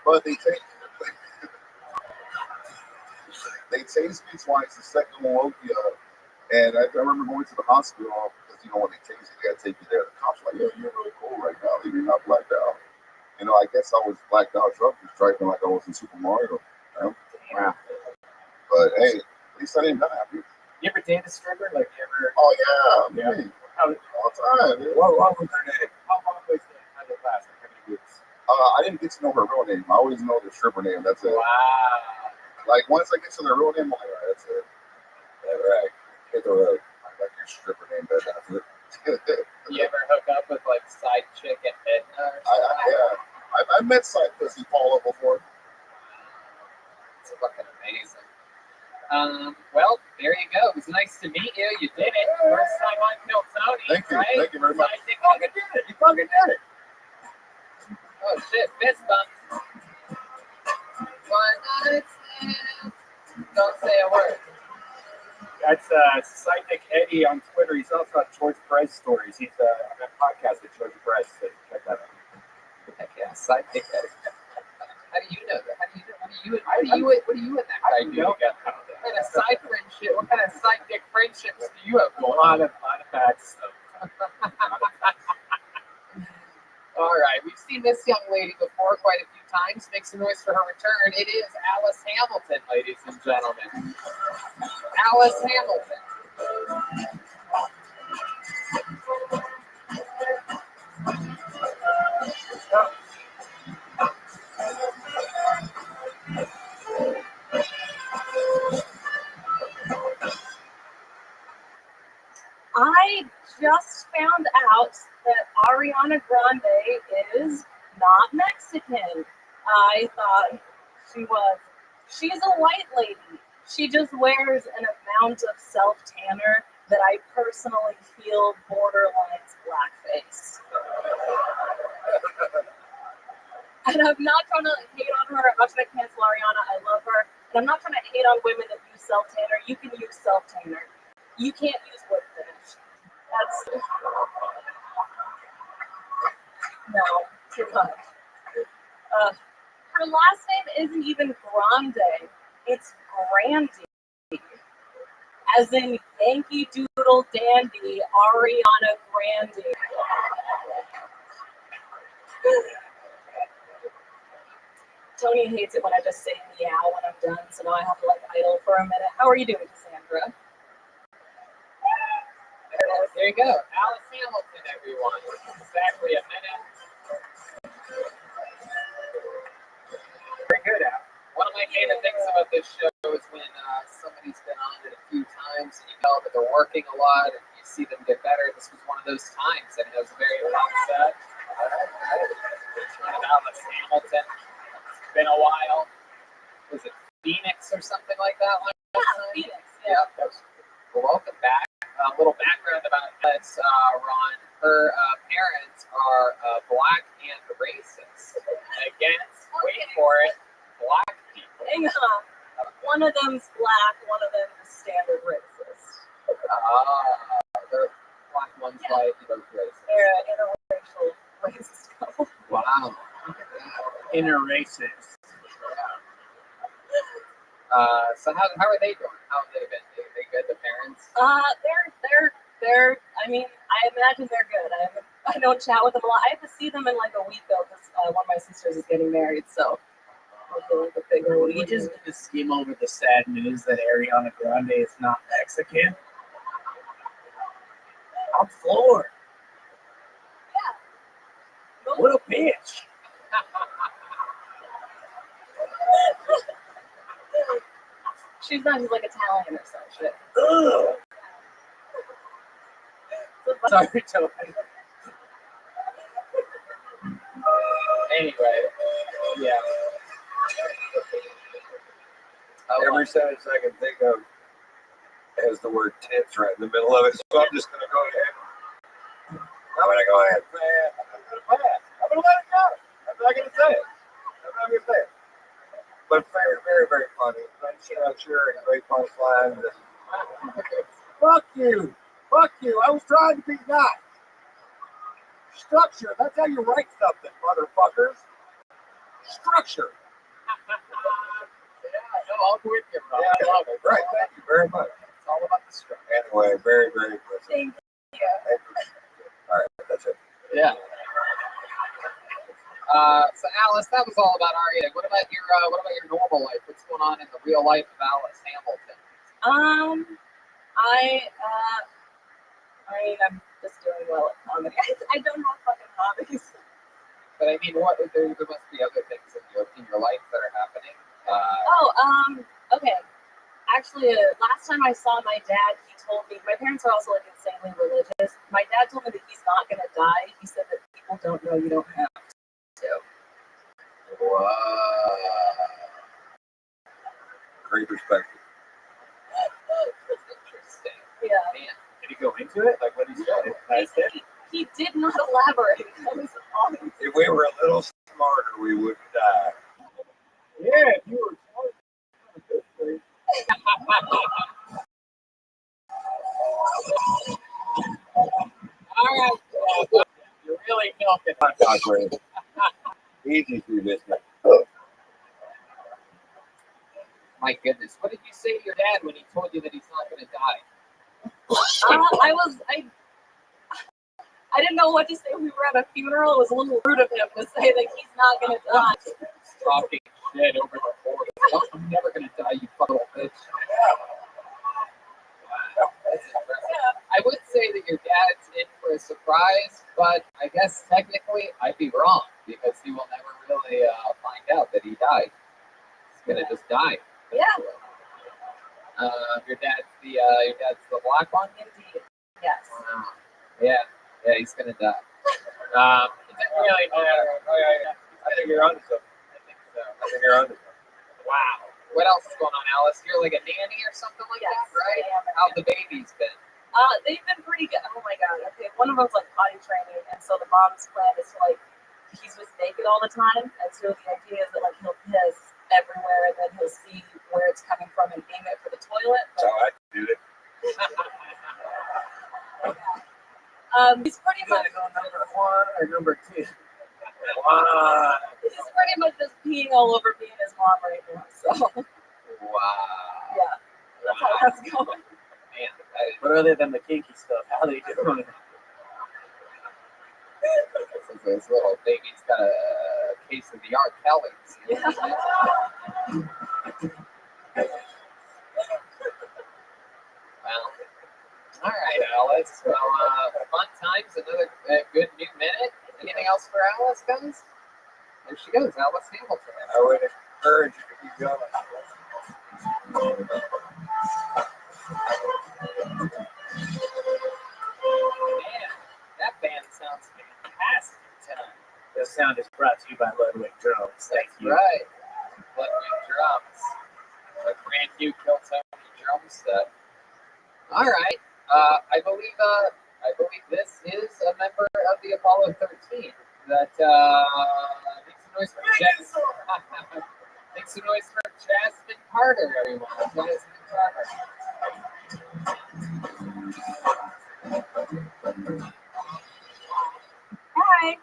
But they tased me twice. The second one woke me up. And I remember going to the hospital because, you know, when they tase you, they got to take you there. The cops were like, yo, you're real cool right now. You're not blacked out. You know, I guess I was blacked out drunk, just driving like I was in Super Mario. You know? Wow. But hey, at least I didn't die. Dude. You ever date a stripper? Like, you ever? Oh, yeah. Yeah. All the time. Dude. What was her name? How long was it? How did it last? How many weeks? I didn't get to know her real name. I always know the stripper name. That's it. Wow. Like, once I get to the real name, I'm like, all right, that's it. All right. Hit the road. Like your stripper name, that's it. You ever hook up with like side chick at Edna or something? Yeah. I met side pussy Paula before. It's fucking amazing. Well, there you go. It was nice to meet you. You did it. First time on Kill Tony. Thank you. Right? Thank you very much. You fucking did it. You fucking did it. Oh shit, fist bump. One night stand. Don't say a word. That's Sidekick Eddie on Twitter. He's also got George Perez stories. He's on that podcast with George Perez. So check that out. Heck yeah, Sidekick Eddie. How do you know that? How do you know? What do you and that guy do together? What kind of side friendship? What kind of sidekick friendships do you have A going lot on? of bad stuff. All right, we've seen this young lady before quite a few times. Make some noise for her return. It is Alice Hamilton, ladies and gentlemen. Alice Hamilton. I just found out that Ariana Grande is not Mexican. I thought she was. She's a white lady. She just wears an amount of self-tanner that I personally feel borderlines blackface. And I'm not trying to hate on her. I'm not trying to cancel Ariana. I love her. And I'm not trying to hate on women that use self-tanner. You can use self-tanner. You can't use wood finish. That's no, too much. Her last name isn't even Grande. It's Grandy. As in Yankee Doodle Dandy, Ariana Grande. Tony hates it when I just say meow when I'm done, so now I have to like idle for a minute. How are you doing, Cassandra? There you go. Alice Hamilton, everyone. Exactly a minute. Very good, Al. One of my favorite things about this show is when somebody's been on it a few times and you know that they're working a lot and you see them get better. This was one of those times, and it was a very fun set. Alice Hamilton. It's been a while. Was it Phoenix or something like that? Phoenix. Yeah. Well, welcome back. A little background about this, Ron. Her parents are black and racist. Against, wait for it, black people. Hang on. One of them's black, one of them is standard racist. The black one's like both racist. They're an interracial racist couple. Wow. Interracist. So how are they doing? How have they been? They good, the parents? They're. I mean, I imagine they're good. I don't chat with them a lot. I have to see them in like a week though, because one of my sisters is getting married, so I'll do like a big old. We just need to skim over the sad news that Ariana Grande is not Mexican. I'm floored. Yeah. What a bitch. She's not. She's like Italian or some shit. Ugh. Sorry, Tony. Anyway, yeah. Every sentence I can think of has the word tits right in the middle of it, so I'm just going to go ahead. I'm going to go ahead, man. I'm going to pass. I'm going to let it go. I'm not going to say it. I'm not going to say it. But very, very, very funny. Great structure and great punchlines. Fuck you. Fuck you. I was trying to be nice. Structure. That's how you write something, motherfuckers. Structure. I'm with you, bro. Yeah, I love it. Right. Thank you very much. It's all about the structure. Anyway, very, very impressive. Thank you. All right, that's it. Yeah. So Alice, that was all about Aria. What about your normal life? What's going on in the real life of Alice Hamilton? I mean, I'm just doing well at comedy. I don't have fucking hobbies. But I mean, there must be other things in your life that are happening. Okay. Actually, last time I saw my dad, he told me, my parents are also like insanely religious. My dad told me that he's not going to die. He said that people don't know you don't have to. Wow. Great perspective. Interesting. Yeah. Man. Did he go into it? Like what he said? He did not elaborate. That was awesome. If we were a little smarter, we wouldn't die. Yeah, if you were smart. All right. You're really milking. God, great. Easy through this. My goodness. What did you say to your dad when he told you that he's not going to die? I didn't know what to say. We were at a funeral. It was a little rude of him to say that he's not going to die. Talking shit over the board. I'm never going to die, you fucking bitch. Wow. That's impressive. I would say that your dad's in for a surprise, but I guess technically I'd be wrong because he will never really find out that he died. He's going to just die. Yeah. Your dad's the black one? Indeed. Yes. Wow. Yeah, he's gonna die. It didn't really matter. I think you're onto something. I think so. Wow. What else is going on, Alice? You're like a nanny or something like that, right? I am. How the babies been? They've been pretty good. Oh my god. Okay, one of them's like potty training, and so the mom's plan is to like he's just naked all the time, and so the idea is that like he'll piss everywhere, and then he'll see where it's coming from and aim it for the toilet. That's how I do it. He's pretty much Number 1 or number 2? He's pretty much just peeing all over me and his mom right now. So Wow. That's how that's going. Man, But other than the kinky stuff, how they doing? this little baby's got a case of the R. Kelly's. Yeah. Well, all right, Alice. Well, fun times. Another good new minute. Anything else for Alice, guys? There she goes, Alice Hamilton. I would encourage you to keep going. Man, that band sounds fantastic tonight. This sound is brought to you by Ludwig Drums. Thank That's you. right. Ludwig Drums. A brand new Kill Tony drum set. All right. I believe this is a member of the Apollo 13 that makes a noise for Jasmine. Makes a noise for Jasmine Carter, everyone. Jasmine Carter. Hi.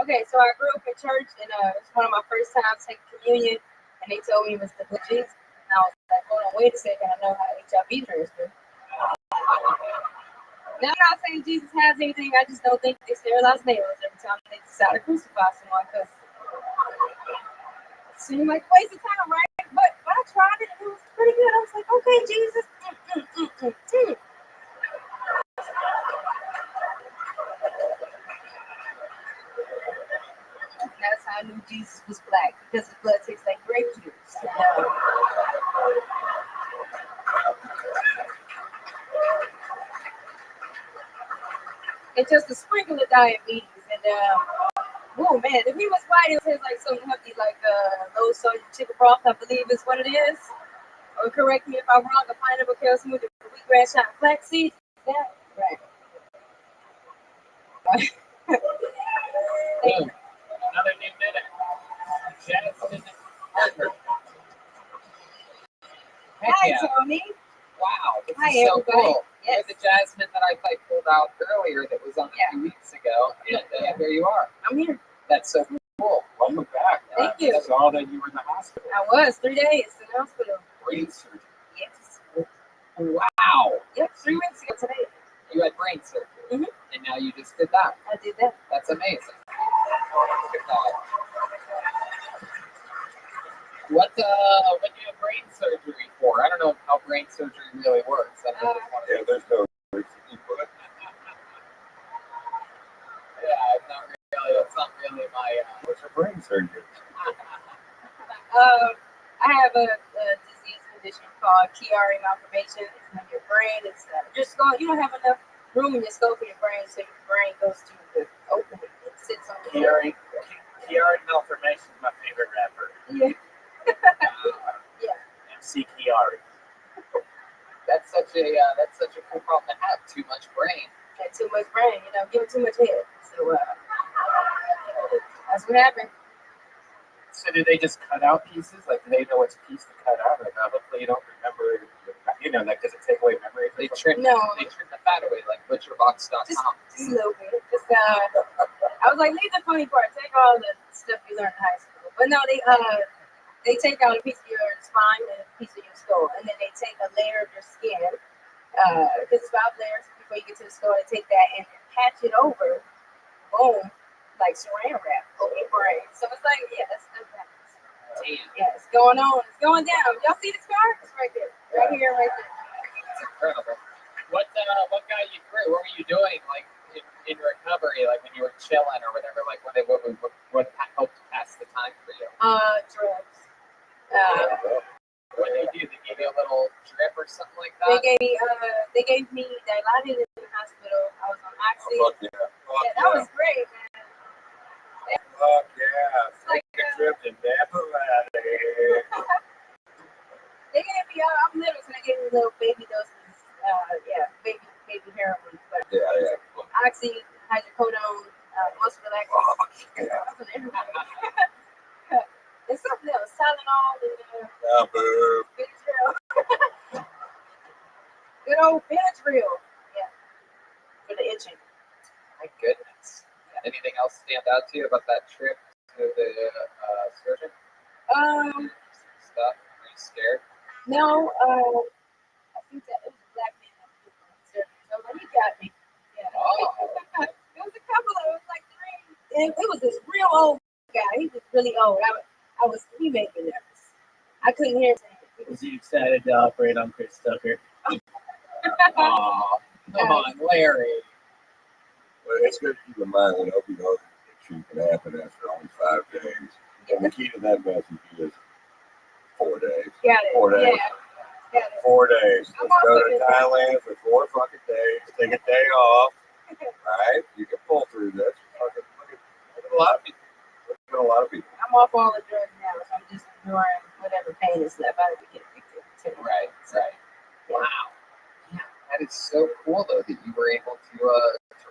Okay, so I grew up in church, and it's one of my first times taking communion, and they told me it was the blood of Jesus. And I was like, hold on, wait a second, I know how HIV transfers. Now, I'm not saying Jesus has anything, I just don't think they sterilize nails every time they decide to crucify someone, because it seemed like a waste of time, right? But I tried it, and it was pretty good. I was like, okay, Jesus. That's how I knew Jesus was black, because his blood tastes like grape juice. And just a sprinkle of diabetes. And oh man, if he was white, it was like something healthy, like low sodium chicken broth, I believe is what it is. Or correct me if I'm wrong, a pineapple kale smoothie with wheatgrass shot flaxseed. That right. Boom. Another new minute. Jasmine Carter. Heck Hi, yeah. Tony. Wow, this Hi, is so everybody. cool. Yes. You're the Jasmine that I pulled out earlier that was on a few weeks ago, and here you are. I'm here. That's so cool. Welcome back. Thank you. I saw that you were in the hospital. I was 3 days in the hospital. Brain surgery. Yes. Wow. Yep, 3 weeks ago today. You had brain surgery, Mhm. and now you just did that. I did that. That's amazing. Look at that. What do you have brain surgery for? I don't know how brain surgery really works. I don't know Yeah, there's no reason you put it. Yeah, it's not really. That's not really my. What's your brain surgery? I have a disease condition called Chiari malformation. It's in your brain. It's just going. You don't have enough room in your skull for your brain, so your brain goes to the opening. It sits on the Chiari malformation is my favorite rapper. Yeah. MC Chiari. That's such a cool problem to have. Too much brain. Had too much brain, give it too much head. So that's what happened. So do they just cut out pieces? Like, do they know which piece to cut out? Like, hopefully you don't remember, like, does it take away memory? They trim No. They trim the fat away like butcherbox.com. Just a little bit. I was like, leave the funny part. Take all the stuff you learned in high school. But no, they take out a piece of your spine and a piece of your skull, and then they take a layer of your skin. Because it's 5 layers before you get to the skull. They take that and patch it over. Boom. Like saran wrap over your brain. So it's like, yeah, that's happens. Damn. Yeah, it's going on. It's going down. Y'all see the scar? It's right there. Right here, right there. It's incredible. What got you through? What were you doing like in recovery, like when you were chilling or whatever? Like what helped pass the time for you? Drugs. What did they do? They gave you a little drip or something like that? They gave me Dilaudid in the hospital. I was on Oxy. Fuck yeah. Yeah, that was great, man. Fuck yeah. Like, Take a trip to Napa Valley. they gave me, I'm little, so they gave me little baby doses. Baby heroin. But Yeah. Oxy, hydrocodone, muscle relaxant. Fuck yeah. It's something else. Tylenol and Boo. Benadryl. Good old Benadryl. Yeah. For the itching. My goodness. Anything else stand out to you about that trip to the surgeon? Stuff? Are you scared? No, think that it was a black man that was doing my surgery. So when he got me, yeah. Oh. It was a couple of, it was like three. And it was this real old guy. He was really old. He made me nervous. I couldn't hear him. Was he excited to operate on Chris Tucker? Aw, come on, Larry. But it's good to keep in mind that opioid addiction can happen after only 5 days. And the key to that message is 4 days. Got it. 4 days. Yeah. Got it. 4 days. I'm Let's go also to good. Thailand for 4 fucking days. Take a day off. Right? You can pull through this. Look at a lot of people. Look at a lot of people. I'm off all the drugs now, so I'm just ignoring whatever pain is left. I have to get addicted to it. Right. Wow. Yeah, that is so cool though that you were able to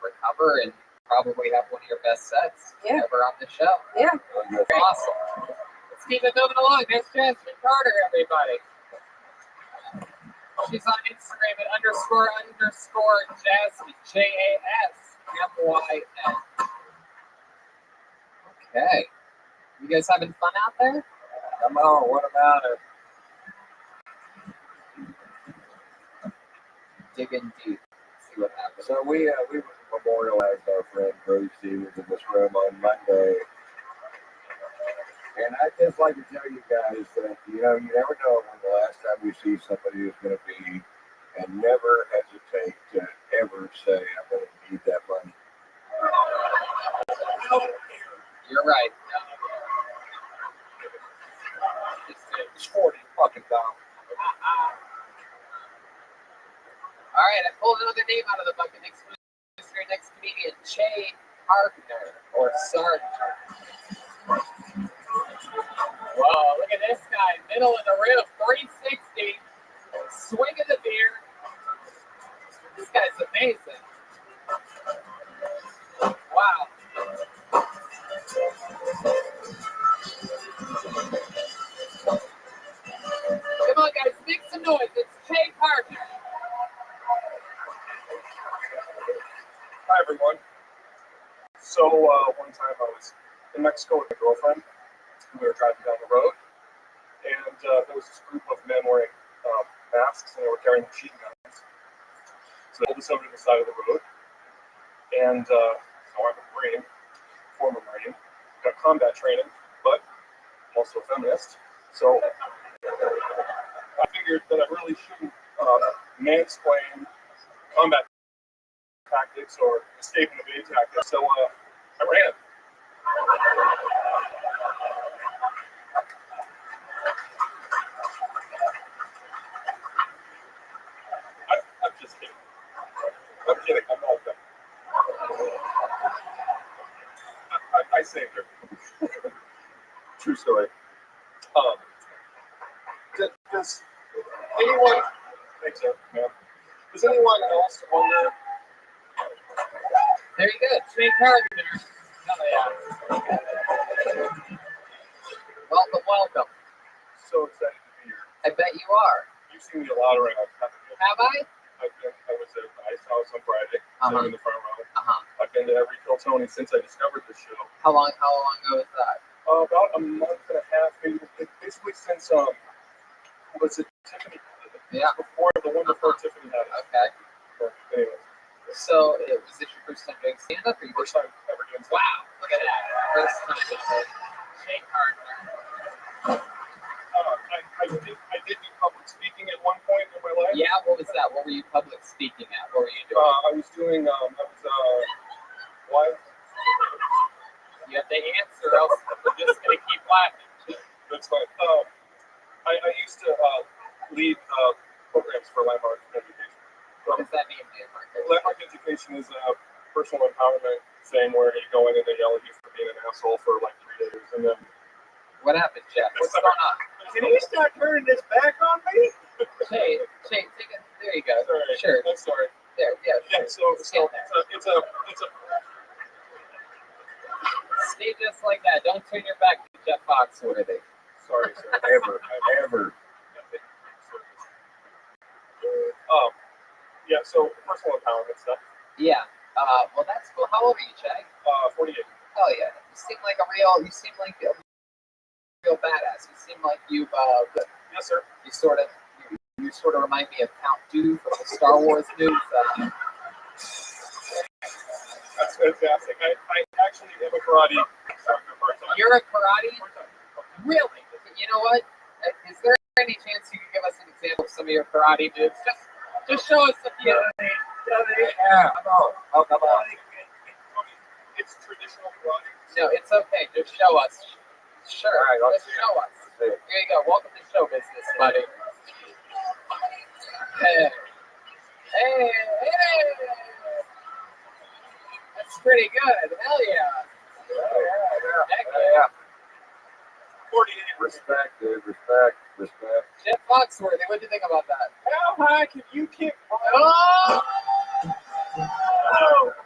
recover and probably have one of your best sets ever on the show. Yeah. Awesome. Let's keep it moving along. There's Jasmine Carter, everybody. She's on Instagram at __ Jasmine, JASMYN. Okay. You guys having fun out there? Come on, what about it? Digging deep. See what happens. So we memorialized our friend Bruce. He was in this room on Monday. And I'd just like to tell you guys that, you never know when the last time you see somebody is going to be, and never hesitate to ever say, I'm going to need that money. You're right. It's 40 fucking dollars. All right, I pulled another name out of the bucket. Next comedian, Che Hartner, or Sargent. Whoa, look at this guy, middle of the roof, 360, swing of the beer. This guy's amazing. Wow. Come on, guys, make some noise. It's Che Hartner. Hi, everyone. So, one time I was in Mexico with my girlfriend. We were driving down the road, and there was this group of men wearing masks, and they were carrying machine guns. So they pulled us over to the side of the road, and so I'm a Marine, former Marine, got combat training, but I'm also a feminist. So I figured that I really shouldn't mansplain combat tactics or escape and evade tactics. So I ran. I'm just kidding. I'm kidding. I'm all done. I saved her. True story. Does anyone? Thanks, sir. Ma'am. Does anyone else wonder? There you go, Che Hartner. Oh, yeah. Welcome. So excited to be here. I bet you are. You've seen me a lot around. Have I? I was at Ice House on Friday, sitting in the front row. I've been to every Phil Tony since I discovered this show. How long ago was that? About a month and a half, maybe. Basically since was it Tiffany? Yeah. The one before Tiffany had it. Okay. But anyways, So, was this your first time doing stand-up? Or first time ever doing stand-up. Wow, look at that. First time doing Che Hartner. I did do public speaking at one point in my life. Yeah, what was that? What were you public speaking at? What were you doing? I was doing, what? You have to answer, else we're just going to keep laughing. That's fine. I used to lead programs for Landmark Education. What does that mean, Landmark? Landmark Education is a personal empowerment thing where you go in and they yell at you for being an asshole for like 3 days, and then. What happened, Jeff? What's going on? Can you start turning this back on me? Che, take it. There you go. Sorry. Sure. I'm sorry. There, yeah. Yeah. So it's a. Stay just like that. Don't turn your back to Jeff Foxworthy. Sorry, sir. Ever. Yeah. So personal empowerment stuff. Yeah. Well, that's cool. How old are you, Che? 48. Hell yeah. You seem like a real badass. You seem like you've, Yes, sir. you sort of, you You sort of remind me of Count Dooku from the Star Wars news. That's fantastic. I actually am a karate instructor part-time. You're a karate? Really? You know what? Is there any chance you could give us an example of some of your karate moves? Just show us a few. Yeah, come on. Oh, come on. It's traditional karate. No, it's okay. Just show us. Sure. All right, let's just show us. see. Here you go. Welcome to show business, buddy. Hey. Hey. That's pretty good. Hell yeah. Heck yeah. 48. Respect, dude. Respect. Jeff Foxworthy, what do you think about that? How high can you kick? Oh!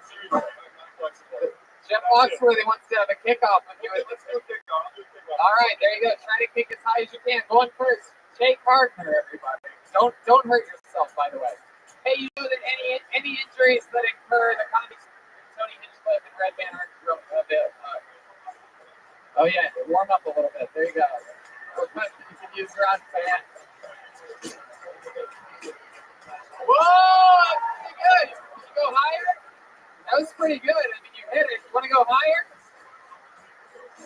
Seriously, I'm not flexible. Jeff Foxworthy wants to have a kickoff with you. Let's do a kickoff. All right, there you go. Try to kick as high as you can. Going first. Jake Gardner, everybody. Don't hurt yourself, by the way. Hey, you know that any injuries that occur, the comics, Tony Hinchcliffe and Red Banner a bit. Oh yeah, warm up a little bit. There you go. You can use your own fan. Whoa, that's pretty good. Can you go higher? That was pretty good. I mean, you hit it. You want to go higher?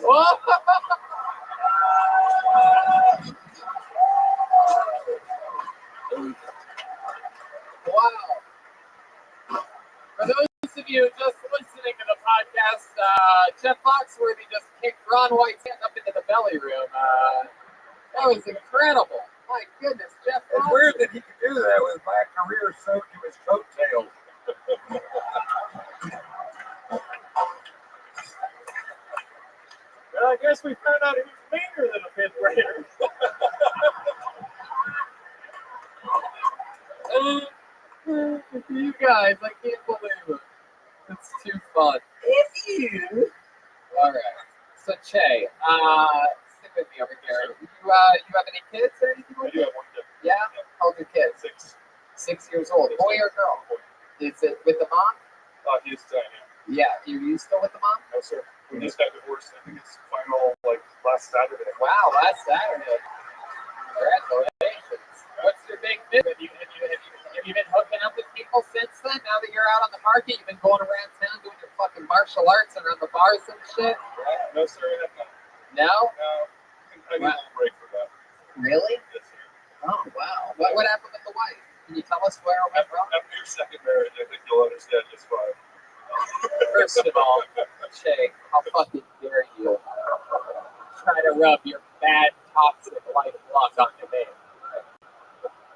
Whoa! Wow. For those of you just listening to the podcast, Jeff Foxworthy just kicked Ron White's hand up into the belly room. That was incredible. My goodness, Jeff It's Foxworthy. weird that he could do that with my career sewed to his coattails. Well, I guess we found out he was meaner than a fifth grader. You guys, I can't believe it. It's too fun. All right. So Che, stick with me over here. You have any kids or anything I like do that? have one kid. Yeah. How old are your kids? 6. 6 years old. Boy or girl? Is it with the mom? He's tiny. Yeah. You still with the mom? No, sir. We just got divorced. I think it's final, last Saturday. Wow, last Saturday. Congratulations. What's your big bit? Have you been hooking up with people since then? Now that you're out on the market, you've been going around town doing your fucking martial arts and around the bars and shit? No, sir. I have not. No? No. I need a little break for that. Really? Yes, sir. Oh, wow. What happened with the wife? Can you tell us where it went wrong? After your second marriage, I think you'll understand just fine. First of all, Shay, how fucking dare you try to rub your bad, toxic life luck onto me?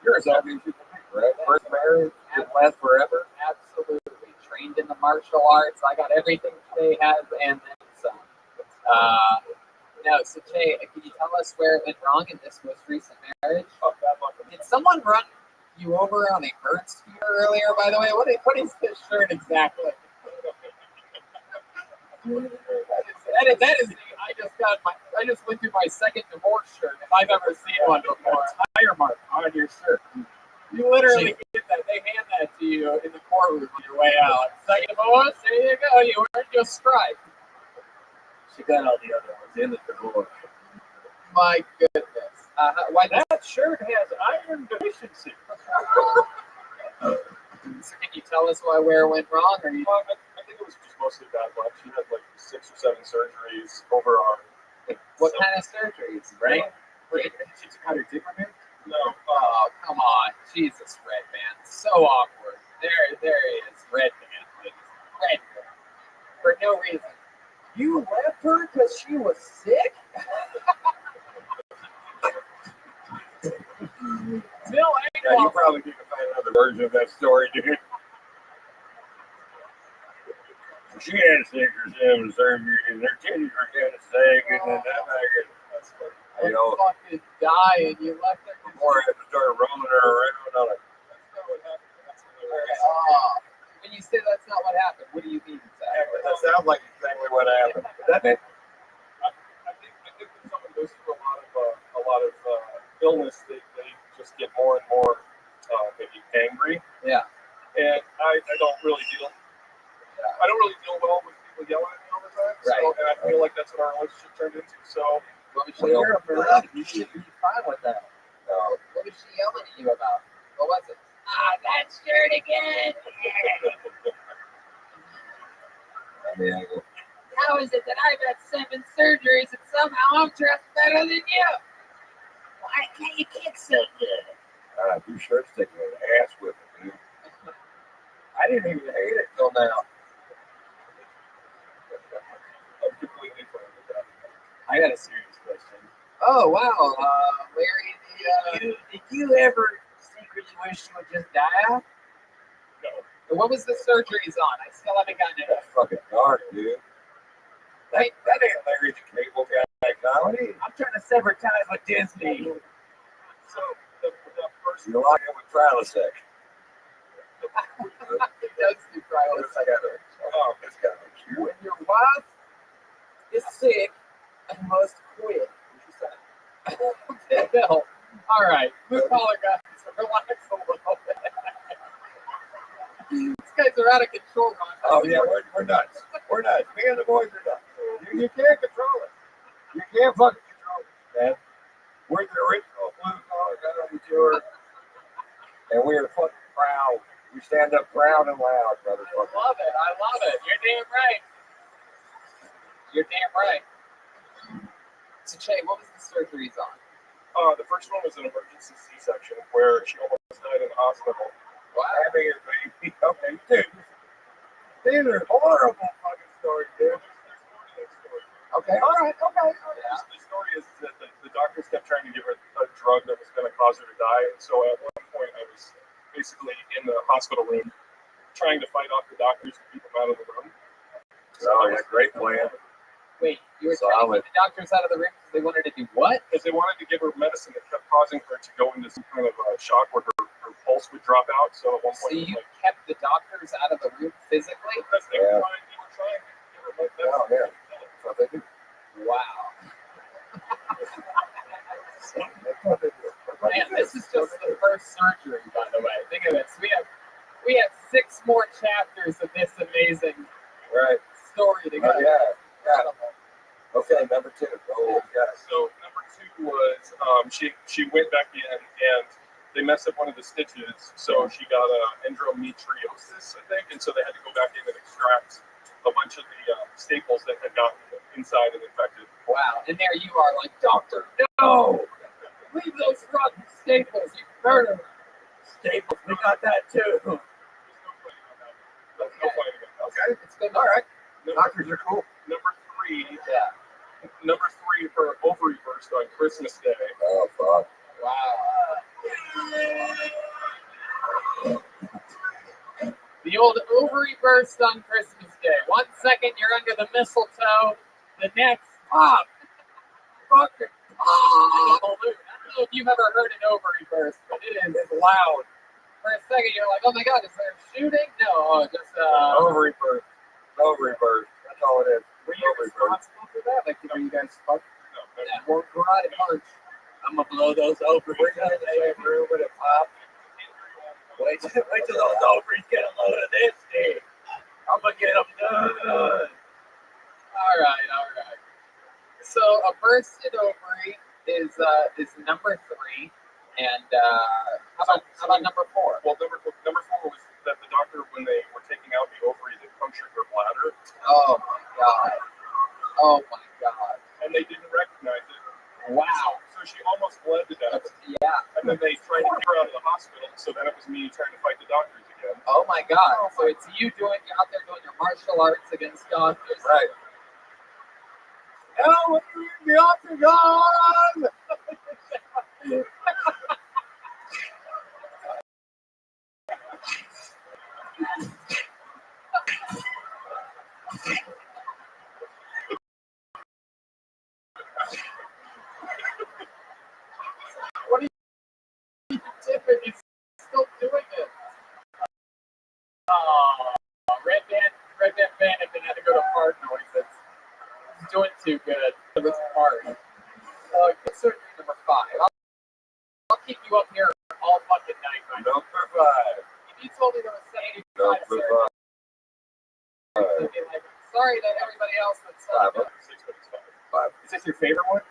You're a Southeast people, right? First marriage, it lasts forever. Absolutely. Trained in the martial arts. I got everything Shay has and then some. No, so Shay, can you tell us where it went wrong in this most recent marriage? Oh, bad luck. Did someone run you over on a bird scooter earlier, by the way? What is this shirt exactly? That is. I just went through my second divorce shirt. If I've ever seen one before, tire mark on your shirt. You literally get that. They hand that to you in the courtroom on your way out. Second divorce, there you go. You earned your stripe. She got all the other ones in the divorce. My goodness. Why That shirt has iron deficiency. So can you tell us where it went wrong? Or you? I think it was just mostly bad luck. She had 6 or 7 surgeries over our. What kind of surgeries? Right? She took out her dick removed? No. Oh, come on. Jesus, Redman. So awkward. There he is. Redman. Redman. For no reason. You left her because she was sick? Bill Yeah, you probably need to find another version of that story, dude. She had 6 or 7 surgeries, and her titties were kind of sagging, and you know, fucking die and you left her. before I had to start rolling her around on a. That's not what happened. That's hilarious. When you say that's not what happened, what do you mean? That sounds like exactly what happened. That makes I think when someone goes through a lot of illness, they just get more and more maybe angry. Yeah. And I don't really deal. I don't really deal well with people yelling at me all the time. Right. So, and I feel like that's what our relationship turned into. So You should be fine with that. no. What was she yelling at you about? What was it? That shirt again. Yeah. How is it that I've had 7 surgeries and somehow I'm dressed better than you? Why can't you kick so good? Your shirt's taking an ass whipping, dude. I didn't even hate it till now. I'm completely fine with that. I got a serious question. Oh wow, Larry, Did you ever secretly wish you would just die? No. what was the surgeries on? I still haven't gotten it. That's fucking dark, dude. That ain't Larry the Cable Guy comedy. I'm trying to sever ties with Disney. So the first You're locked in with Prilosec. It does do trials. Oh, it's got me cute. When your wife is sick and must quit. What the hell? All right, blue collar guys, relax a little bit. These guys are out of control, man. Oh yeah, we're nuts. We're nuts. Me and the boys are nuts. You can't control it. You can't fucking control it, man. We're the original blue collar guys tour, and we are fucking proud. We stand up proud and loud, I motherfucker. love it. I love it. You're damn right. You're damn right. So, Che, what was the surgeries on? the first one was an emergency C-section where she almost died in the hospital. Wow, I mean, baby. Okay, dude. These are horrible fucking stories, dude. There's more to that story. Okay, all right, okay. Yeah. The story is that the doctors kept trying to give her a drug that was going to cause her to die. And so at one point, I was basically in the hospital room trying to fight off the doctors and keep them out of the room. Oh, yeah, great plan. Wait, you were trying to get the doctors out of the room because they wanted to do what? Because they wanted to give her medicine that kept causing her to go into some kind of shock where her pulse would drop out. So at one So point, you kept the doctors out of the room physically? because they were trying to give her medicine. Oh, yeah. That's what they do. Wow. That's what they do. Man, this is just the first surgery, by the way. Think of this. We have 6 more chapters of this amazing Right. story to go. Oh, yeah. Okay, number 2. Oh, yeah. So number 2 was she went back in and they messed up one of the stitches, so she got endometriosis, I think, and so they had to go back in and extract a bunch of the staples that had gotten inside and infected. Wow. And there you are, like, doctor, no! Leave those rotten staples, you murderer! Staples, we got that too. There's no fighting it. Okay. It's good. All right. Number, Doctors are cool. number 3, Yeah. number 3, her ovary burst on Christmas Day. Oh, fuck. Wow. The old ovary burst on Christmas Day. 1 second you're under the mistletoe, the next, pop! Fucking pop! Balloon. I don't know if you've ever heard an ovary burst, but it is loud. For a second you're like, oh my god, is there a shooting? No, just Ovary burst. Ovary burst. That's all it is. Were you Ovary burst. responsible for that? Like, you guys fucked? No, Yeah, we're karate punch. I'm gonna blow those ovaries. We're in the same room with a pop. Wait till those ovaries get a load of this thing. I'm gonna get them done. All right. So a bursted ovary is number 3, and how about number 4? Well, number 4 was that the doctor, when they were taking out the ovary, they punctured her bladder, Oh my god! Oh my god! and they didn't recognize it. Wow! So she almost bled to death. Yeah. And then they tried to get her out of the hospital, so then it was me trying to fight the doctors again. Oh my god! So it's you you're out there doing your martial arts against doctors. Right. Hell, when you're in the octagon! What are you doing? He's still doing it. Oh, Red Band had to go to fart noises. He's doing too good for this part. Surgery number 5. I'll keep you up here all fucking night, man. Number 5. If you told me there was 75 Number surgeries, 5. I'd be like, sorry to everybody else that's 5. Is this your favorite one?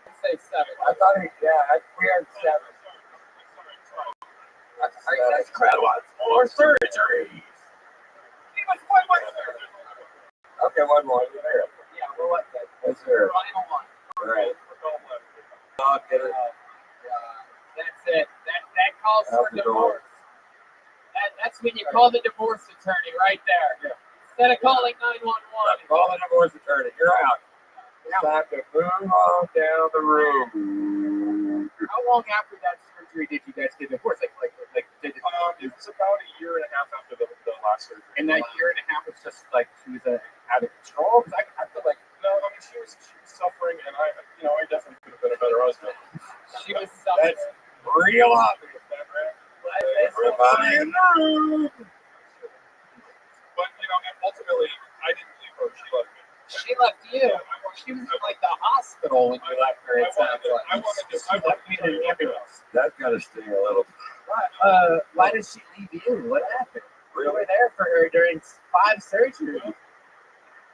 I'd say 7. I thought we had 7. This crowd wants more surgery. He was one more surgery. Okay, one more. There. Yeah, we'll let that. That's there. Final one. All right. I'll get it. That's it. That calls for Out the door. divorce. That's when you call the divorce attorney right there. Yeah. Instead of calling 911. Call the divorce attorney. You're out. It's time to move on down the road. How long after that surgery did you guys get divorced? Like did it, It was about a year and a half after the last surgery. and that year and a half was just like she was out of control? Because I feel like No, I mean she was suffering, and I definitely could have been a better husband. she was suffering. That's real obvious. Everybody in the room. But ultimately, I didn't leave her. She left me. She left you. She was in like the hospital when you left her. It sounds like. I wanted to. She left me in an ambulance. That's got to sting a little. Why did she leave you? What happened? We were there for her during 5 surgeries.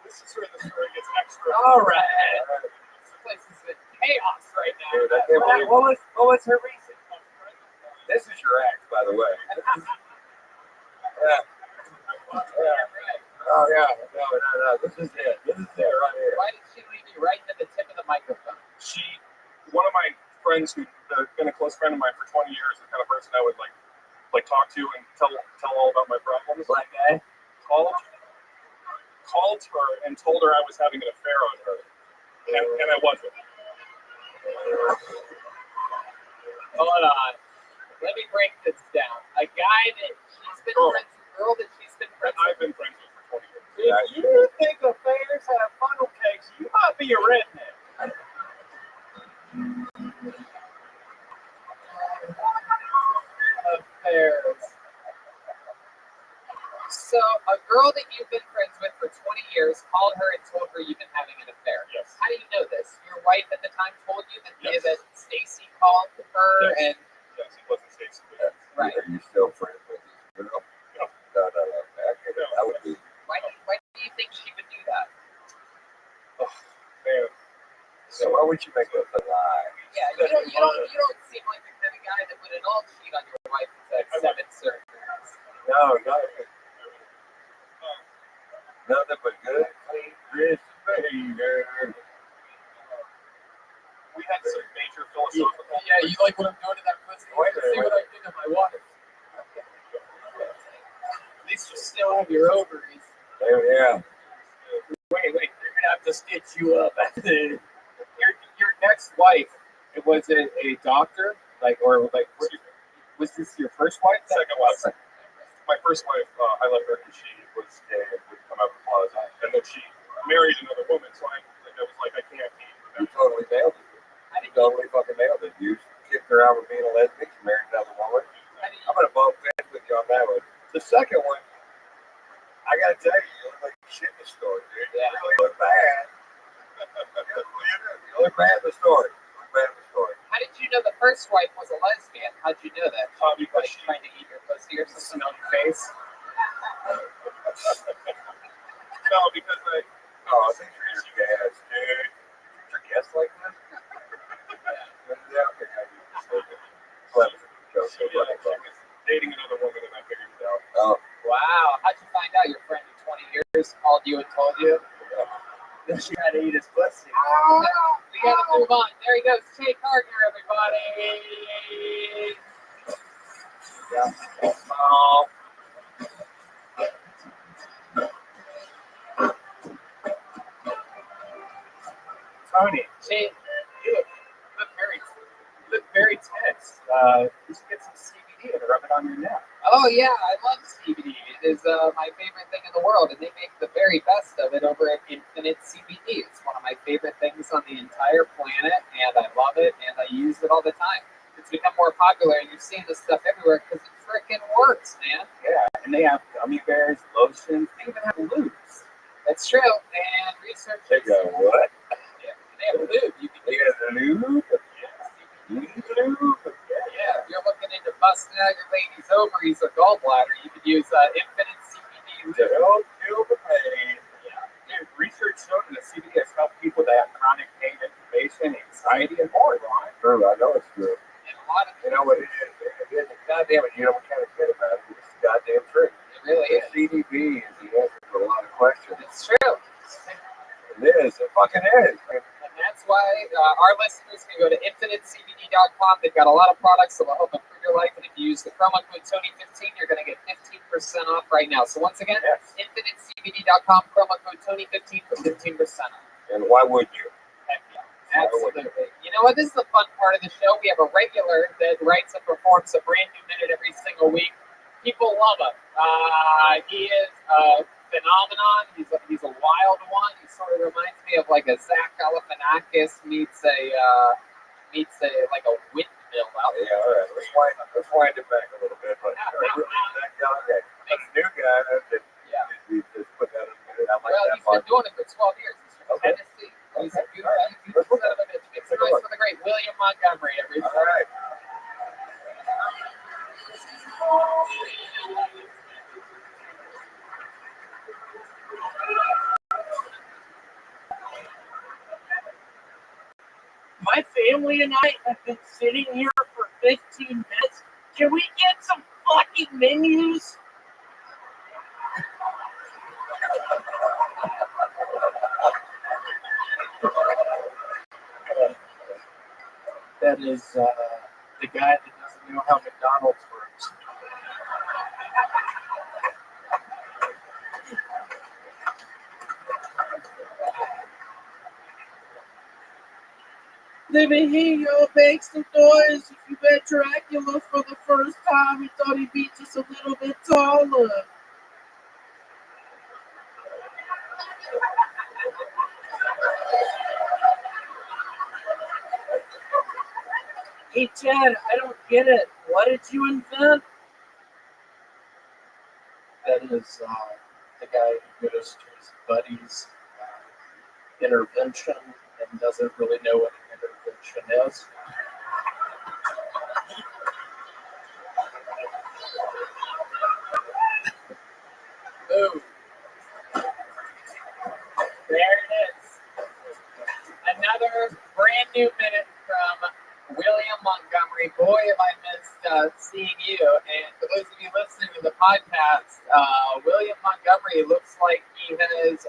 This is where the story gets extra. All right. This place is in chaos right now. Dude, I can't believe What was her reason? this is your act, by the way. Yeah. Oh yeah. No. This is it. This is it right here. Why did she leave you right to the tip of the microphone? One of my friends who's been a close friend of mine for 20 years, the kind of person I would like talk to and tell all about my problems. Black guy? Called her and told her I was having an affair on her, and I wasn't. Hold on. Let me break this down. A guy that she's been friends with, girl that she's been friends with. I've been friends with for 20 years. If you think affairs have funnel cakes, you might be a redneck. Affairs. So, a girl that you've been friends with for 20 years called her and told her you've been having an affair. Yes. How do you know this? Your wife at the time told you that, Yes. that Stacy called her Yes. and. Yes, it wasn't Stacy. But Right. Are you still friends with this girl? No. No. That would be. Why do you think she would do that? Man, So why would you make up a lie? Yeah, you don't seem like the kind of guy that would at all cheat on your wife with 7 surgeries. No. Nothing but good, clean, crisp behavior. we had some major philosophical. Yeah, you like what I'm doing to that pussy? Wait a See minute. what I did to my wife. At least you still have your ovaries. Yeah. Wait, you're gonna have to stitch you up. Your next wife, it was a doctor, was this your first wife? Second wife. My first wife, I left her because she was gay and would come out of the closet, and then she married another woman. So I was like, I can't be. You totally nailed it. You totally fucking nailed it. You kicked her out with being a lesbian. She married another woman. I'm gonna bump fence with you on that one. The second one, I gotta tell you, you look like shit in the story, dude. Yeah. You really look bad. You look bad in the story. How did you know the first wife was a lesbian? How'd you know that? Because Like trying to eat your pussy or something on your face? No, because I think you're gas, dude. You're gas like that? Yeah, okay. Clever. she was dating another woman, and I figured it out. Oh, Wow. How'd you find out your friend in 20 years called you and told you that she had to eat his pussy? We gotta move on. There he goes. Jay Gardner, everybody. yeah. Oh. Tony, Jay, you look very tense. You should get some CBD and rub it on your neck. Oh yeah, I love CBD. It is my favorite thing in the world, and they make the very best of it over at Infinite CBD. It's one of my favorite things on the entire planet, and I love it, and I use it all the time. It's become more popular, and you're seeing this stuff everywhere because it freaking works, man. Yeah, and they have gummy bears, lotions, they even have lubes. That's true, and research. They go, what? Yeah, they have lube. You can They got a lube? Yeah, if you're looking into busting out your lady's ovaries or gallbladder, you could use Infinite CBD. To help kill the pain. Yeah. Dude, research showed that CBD has helped people that have chronic pain, inflammation, anxiety, and more, Ron. True, I know it's true. And a lot of You know what it is? God damn it, you know, we kind of get about it. It's the goddamn truth. It really is. CDB is the answer to a lot of questions. It's true. It is. It fucking is. And that's why our listeners can go to infinitecbd.com. They've got a lot of products that will help improve your life. And if you use the promo code Tony15, you're going to get 15% off right now. So once again, infinitecbd.com, promo code Tony15 for 15% off. And why would you? Heck yeah. Absolutely. You know what? This is the fun part of the show. We have a regular that writes and performs a brand new minute every single week. People love him. He is a phenomenon. He's a wild one. He sort of reminds me of like a Zach Galifianakis meets a like a windmill out there. Yeah, all right. Let's wind it back a little bit. But that guy, the new guy that just put that in a minute. I like well, that he's part. been doing it for 12 years. He's from Tennessee. He's a beautiful son of a bitch. It's nice for the great William Montgomery. All right. My family and I have been sitting here for 15 minutes. Can we get some fucking menus? That is the guy that doesn't know how McDonald's works. Living here makes some noise. If you met Dracula for the first time, he thought he'd be just a little bit taller. Hey, Chad, I don't get it. What did you invent? That is the guy who goes to his buddy's intervention and doesn't really know what an intervention is. Boom. There it is. Another brand new minute from William Montgomery. Boy, have I missed seeing you. And for those of you listening to the podcast, William Montgomery looks like he has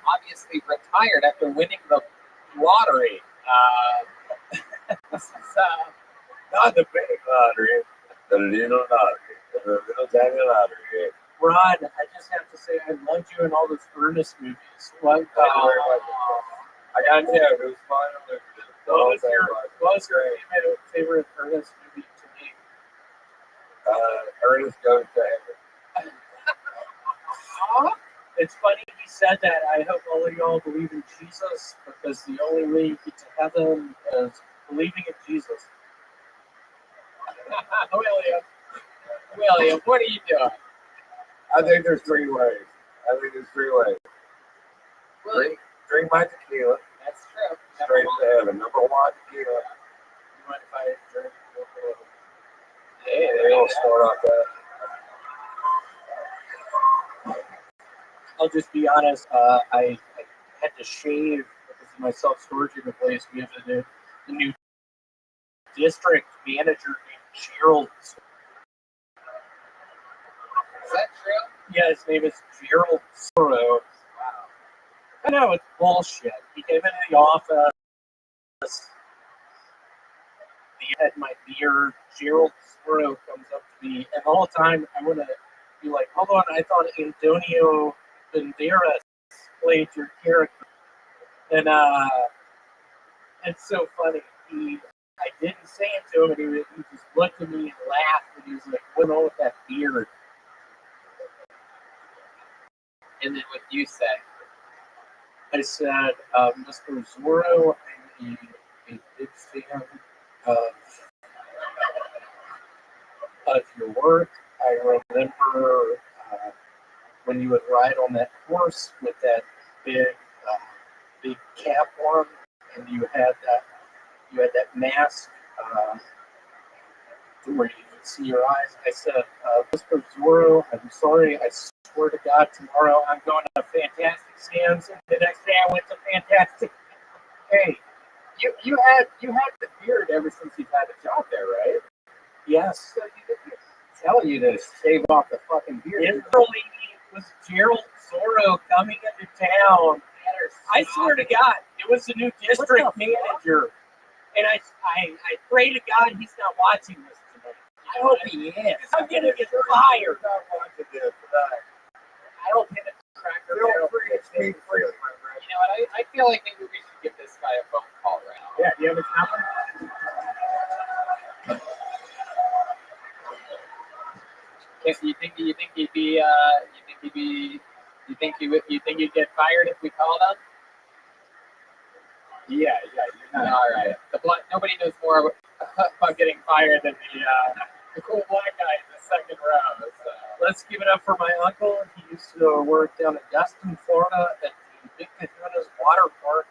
obviously retired after winning the lottery. This is Not the big lottery, the little lottery, the little tiny lottery. Ron, I just have to say, I loved you in all those Ernest movies. What? Thank you very much. I got to tell you, it was fun. What was your favorite Ernest movie to me? Ernest Goes to Heaven. It's funny he said that. I hope all of y'all believe in Jesus, because the only way you get to heaven is believing in Jesus. William, what are you doing? I think there's three ways. Drink my tequila. That's true. Straight to heaven. Number one, tequila. You mind if I drink? Yeah, they don't start off that. I'll just be honest. I had to shave because of my self-storage unit place. We have a new district manager named Gerald. Is that true? Yeah, his name is Gerald Sorrow. I know, it's bullshit. He came into the office. He had my beard. Gerald Sorrow comes up to me, and all the time I'm going to be like, hold on, I thought Antonio Banderas played your character. And it's so funny. I didn't say it to him, and he just looked at me and laughed, and he was like, what's wrong with that beard? And then what you say? I said, Mr. Zorro, I'm a big fan of your work. I remember when you would ride on that horse with that big cap on, and you had that mask where you could see your eyes. I said, Mr. Zorro, I'm sorry. I swear to God, tomorrow I'm going to Fantastic Sam's, and the next day I went to Fantastic. Hey, you had the beard ever since you've had a job there, right? Yes. Telling you to shave off the fucking beard. Literally, it was Gerald Zorro coming into town. I swear to God, it was the new district manager. And I pray to God he's not watching this tonight. I hope he is. I'm going to get fired. I hope him and Cracker Barrel Speak freely, my friend. You know what? I feel like maybe we should give this guy a phone call right now. Yeah, do you have his number? You think you'd get fired if we called him? Yeah, you're not. All right. Nobody knows more about getting fired than the cool black guy in the second round. So. Let's give it up for my uncle. He used to work down in Destin, Florida at the Big Cahuna's water park.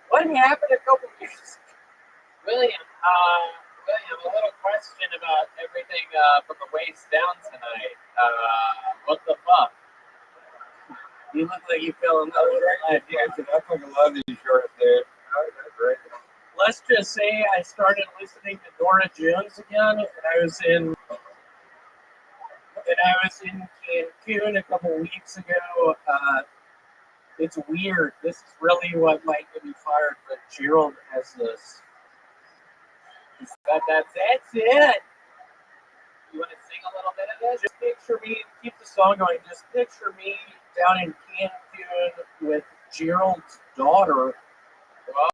What happened a couple years ago? William, a little question about everything from the waist down tonight. What the fuck? You look like you fell in love with life. I fucking love these shorts, dude. That's great. Let's just say I started listening to Nora Jones again, and I was in Cancun a couple weeks ago. It's weird. This is really what might get me fired, but Gerald has this. That's it. You want to sing a little bit of this? Just picture me, keep the song going. Just picture me down in Cancun with Gerald's daughter.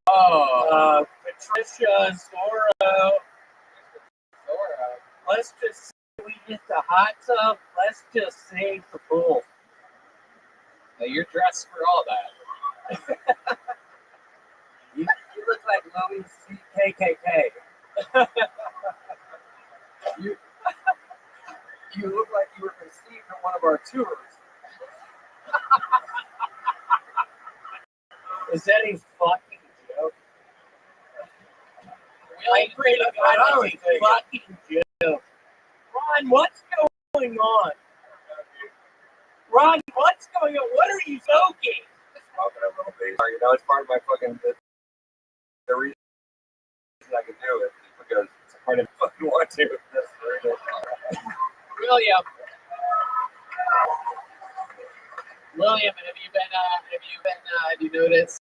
Oh, Patricia Zorro. Let's just say we get the hot tub. Let's just say the pool. now you're dressed for all that. You look like Louis CKKK. You look like you were conceived in one of our tours. Is that a fucking joke? I pray to God it's a fucking joke. Ron, what's going on? Ron, what's going on? What are you smoking? Smoking a little bit. You know, it's part of my fucking. The reason I can do it is because it's part of fucking want to. William, have you noticed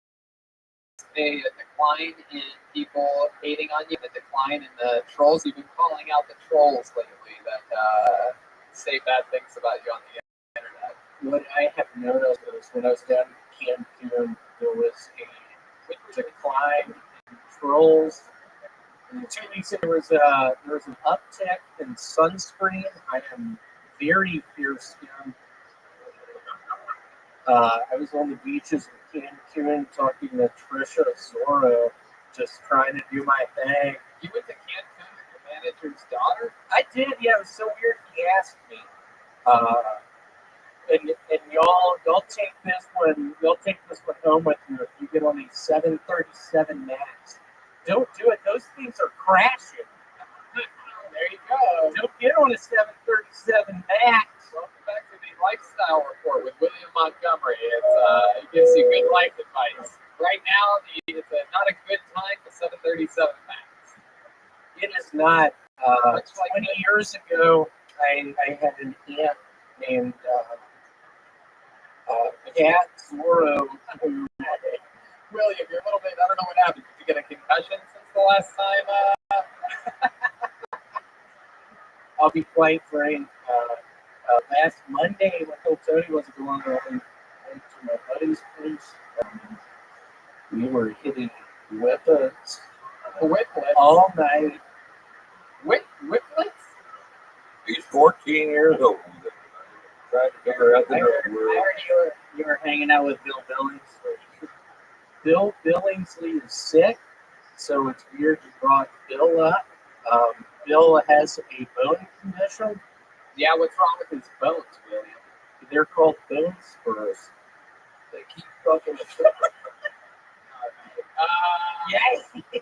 a decline in people hating on you, a decline in the trolls? You've been calling out the trolls lately that say bad things about you on the internet. What I have noticed is when I was down in Cancun, there was a decline in trolls. And 2 weeks ago, there was an uptick in sunscreen. I am very fair-skinned. I was on the beaches in Cancun talking to Trisha Zorro, just trying to do my thing. You went to Cancun with the manager's daughter? I did, yeah. It was so weird he asked me. And y'all take this one home with you if you get on a 737 Max. Don't do it. Those things are crashing. There you go. Don't get on a 737 Max. Welcome back to the Lifestyle Report with William Montgomery. It gives you good life advice. Right now, it's not a good time for 737 Max. It is not. 20 years ago, I had an aunt named Cat Zorro. William, you're a little bit, I don't know what happened. Did you get a concussion since the last time? I'll be quite frank. Last Monday, when Uncle Tony wasn't going on, I went to my buddy's place. We were hitting whippets all night. Whiplets? He's 14 years old. Trying to figure out the I heard you were hanging out with Bill Billingsley. Bill Billingsley is sick, so it's weird you brought Bill up. Bill has a bone condition. Yeah, what's wrong with his bones, William? They're called bone spurs. They keep fucking the shit. Yay!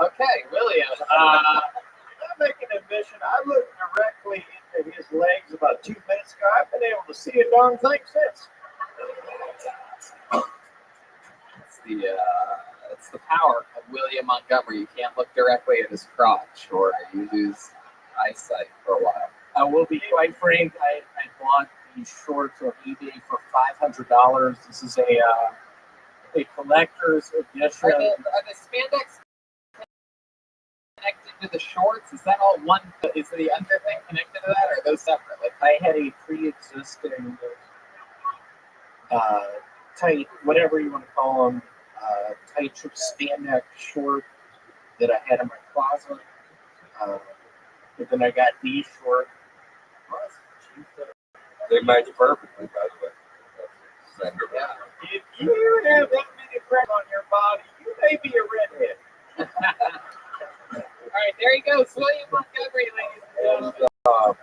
Okay, William. I'm making a admission. I looked directly into his legs about 2 minutes ago. I've been able to see a darn thing since. It's the power of William Montgomery. You can't look directly at his crotch, or you lose eyesight for a while. I will be quite frank. I bought these shorts on eBay for $500. This is a collector's edition. Are the spandex connected to the shorts? Is that all one? Is the under thing connected to that, or are those separate? Like, I had a pre-existing tight, whatever you want to call them, tight spandex short that I had in my closet. But then I got these short. They match perfectly, by the way. yeah. If you have that many cracks on your body, you may be a redhead. All right, there he goes, William Montgomery, ladies and gentlemen.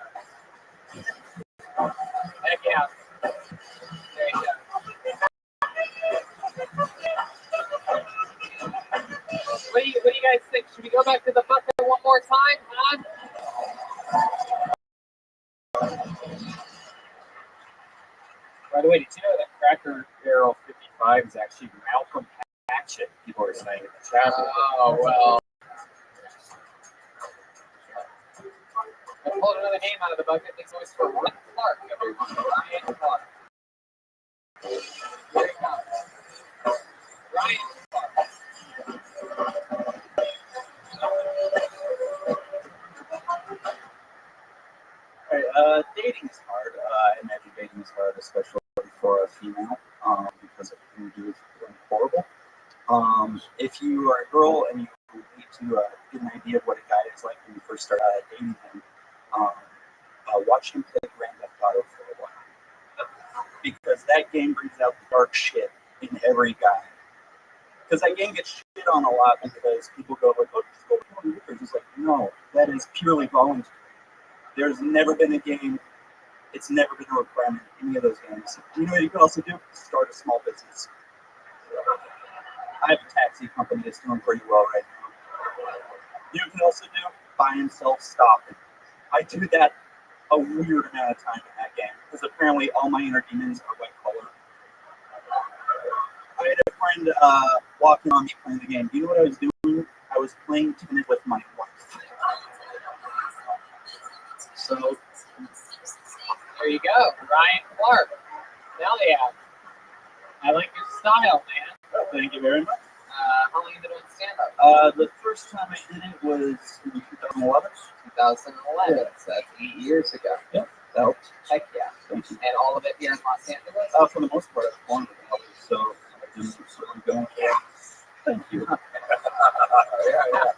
Heck yeah. There you go. What do you guys think? Should we go back to the bucket one more time, huh? By the way, did you know that Cracker Barrel 55 is actually Malcolm Patchett? People are saying in the chat. Oh, well. I pulled another name out of the bucket. It's always for Ryan Clark, everyone. Ryan Clark. Here he comes. Ryan Clark. All right, dating is hard. I imagine dating is hard, especially for a female, because everything we do is horrible. If you are a girl and you need to get an idea of what a guy is like when you first start dating him, watch him play Grand Theft Auto for a while, because that game brings out the dark shit in every guy. Because that game gets shit on a lot because people go like, "Oh, just go kill him." It's just like, no, that is purely voluntary. There's never been a game. It's never been a requirement in any of those games. You know what you can also do? Start a small business. I have a taxi company that's doing pretty well right now. You can also do buy and sell stock. I do that a weird amount of time in that game because apparently all my inner demons are white collar. I had a friend walking on me playing the game. Do you know what I was doing? I was playing tennis with my wife. So there you go, Ryan Clark. Hell yeah. I like your style, man. Oh, thank you very much. How long have you been doing stand-up? The first time I did it was in 2011. 2011, so that's 8 years ago. Yeah, that helped. Heck yeah. Thank you. And all of it here in Los Angeles? For the most part, I was born with it, so I didn't sort of go. Yeah. Thank you. Yeah.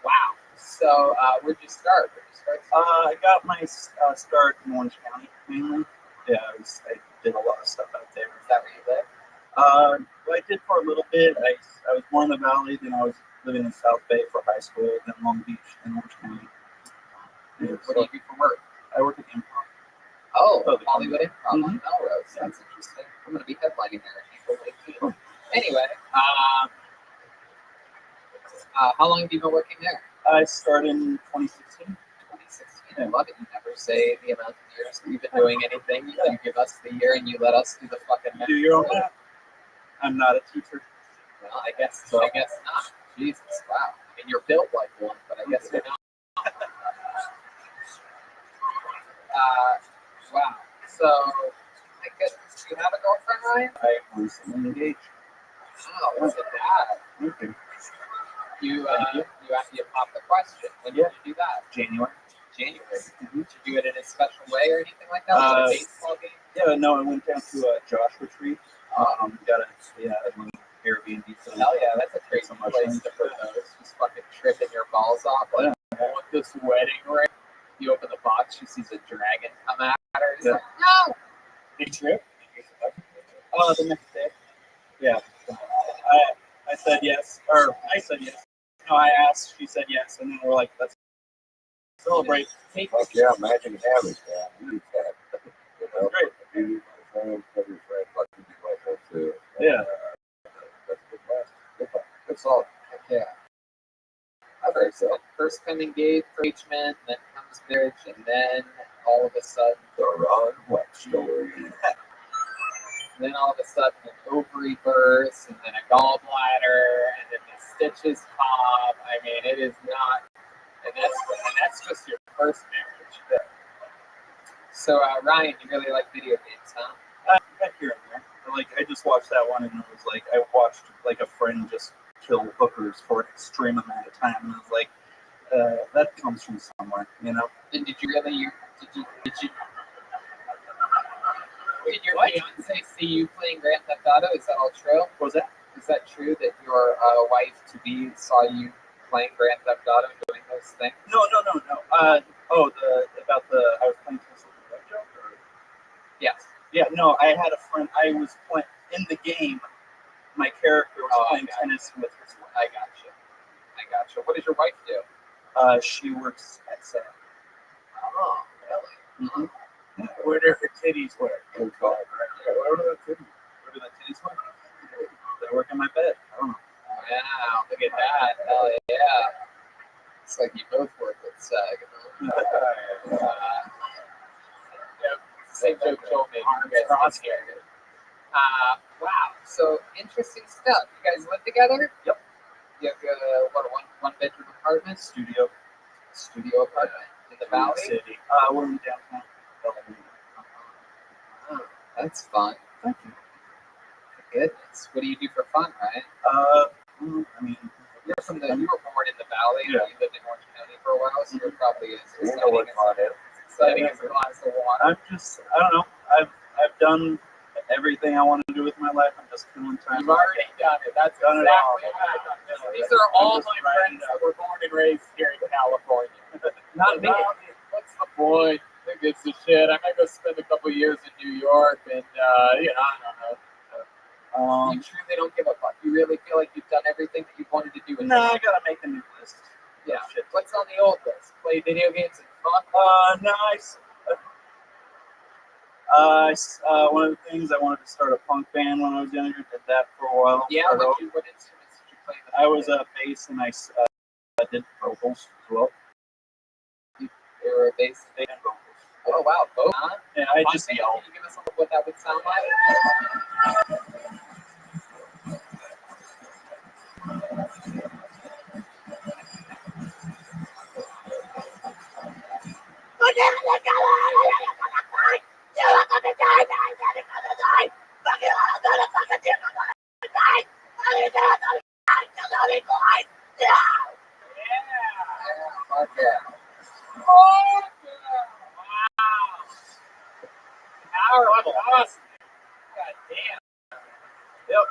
Wow. So, where'd you start? I got my start in Orange County, mainly. Yeah, I did a lot of stuff out there. Is that where you live? Well, I did for a little bit. I was born in the Valley, then I was living in South Bay for high school, then Long Beach and Orange County. Yeah, What do you do for work? I work at Improv. Oh, Hollywood Improv on Mhm. Melrose. That's interesting. I'm going to be headlining there in April 18th. Anyway, how long have you been working there? I started in 2016. 2016. I love it. You never say the amount of years that you've been doing anything. You give us the year and you let us do the fucking math. Do your own math. I'm not a teacher. Well, I guess not. Jesus, wow. I mean, you're built like one, but I guess you're not. Wow. So, I guess, do you have a girlfriend, Ryan? I am recently engaged. Oh, what's it that? Okay. You popped the question. When did you do that? January. January. Did you do it in a special way or anything like that? Like a baseball game? Yeah, no, I went down to a Josh retreat. Got an Airbnb. Hell yeah, that's a crazy place to put those. Just fucking tripping your balls off. Like, I want this wedding ring. You open the box, she sees a dragon come at her. It's like, no! Big trip? The next day. Yeah. I said yes. Or I said yes. No, I asked, she said yes. And then we're like, let's celebrate. Fuck yeah, imagine having that. You need that. You know? Great. You, my friends, every friend, fucking be like that too. Yeah. That's good. Good song. Yeah. First come engaged, engagement, then comes marriage, and then all of a sudden, The Ron What story? And then all of a sudden an ovary bursts, and then a gallbladder, and then the stitches pop. I mean, it is not, and that's just your first marriage. So Ryan, you really like video games, huh? Back here and there. Like I just watched that one, and it was like I watched like a friend just kill hookers for an extreme amount of time, and I was like, that comes from somewhere, you know. And did your fiance see you playing Grand Theft Auto? Is that all true? What was that? Is that true that your wife to be saw you playing Grand Theft Auto and doing those things? No. About the I was playing tennis with the joke, or Yes. yeah, no, I had a friend. I was playing in the game. My character was playing tennis with his wife. I gotcha. What does your wife do? She works at SAP. Oh, really? Mm-hmm. Where do her titties work? Where do the Titties work? They work in my bed. I don't know. Wow, look at that. Hell yeah. It's like you both work with SAG. Same joke Joel made. You guys here. Wow. So interesting stuff. You guys live together? Yep. You have one bedroom apartment? Studio Apartment in the valley? City. We're in downtown. Oh, that's fun. Thank you. Goodness. What do you do for fun, Ryan? I mean, you were born in the valley. Yeah. You lived in Orange County for a while, so you're probably as You know what fun is. exciting as a glass of water. I don't know. I've done everything I want to do with my life. I'm just killing time. You've already done it. That's Done it exactly all. what I've done. These are all my friends that were born and raised here in California. Not me. What's the point? Who gives a shit? I might go spend a couple years in New York, and I don't know. You truly don't give a fuck. You really feel like you've done everything that you wanted to do. No, I gotta make a new list. Yeah. Shit. What's on the old list? Play video games and fuck? No, one of the things I wanted to start a punk band when I was younger. Did that for a while. Yeah. What instruments did you play? I was a bass, and I did vocals as well. You were a bass and vocals. Oh wow, both. Huh? Yeah, I just yelled. Can you give us what that would sound like? Awesome. God damn. Yep.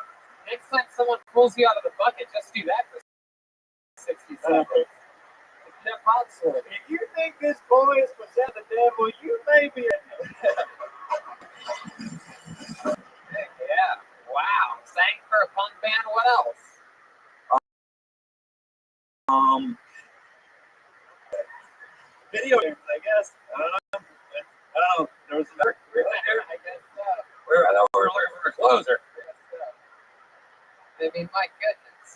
Next time someone pulls you out of the bucket, just do that for 60 seconds. Jeff Rothschild. If you think this boy is possessed of the devil, you may be. Yeah. Wow. Sang for a punk band. What else? Video games, I guess. I don't know. There was another. I guess so. We're looking for a closer. I mean, my goodness.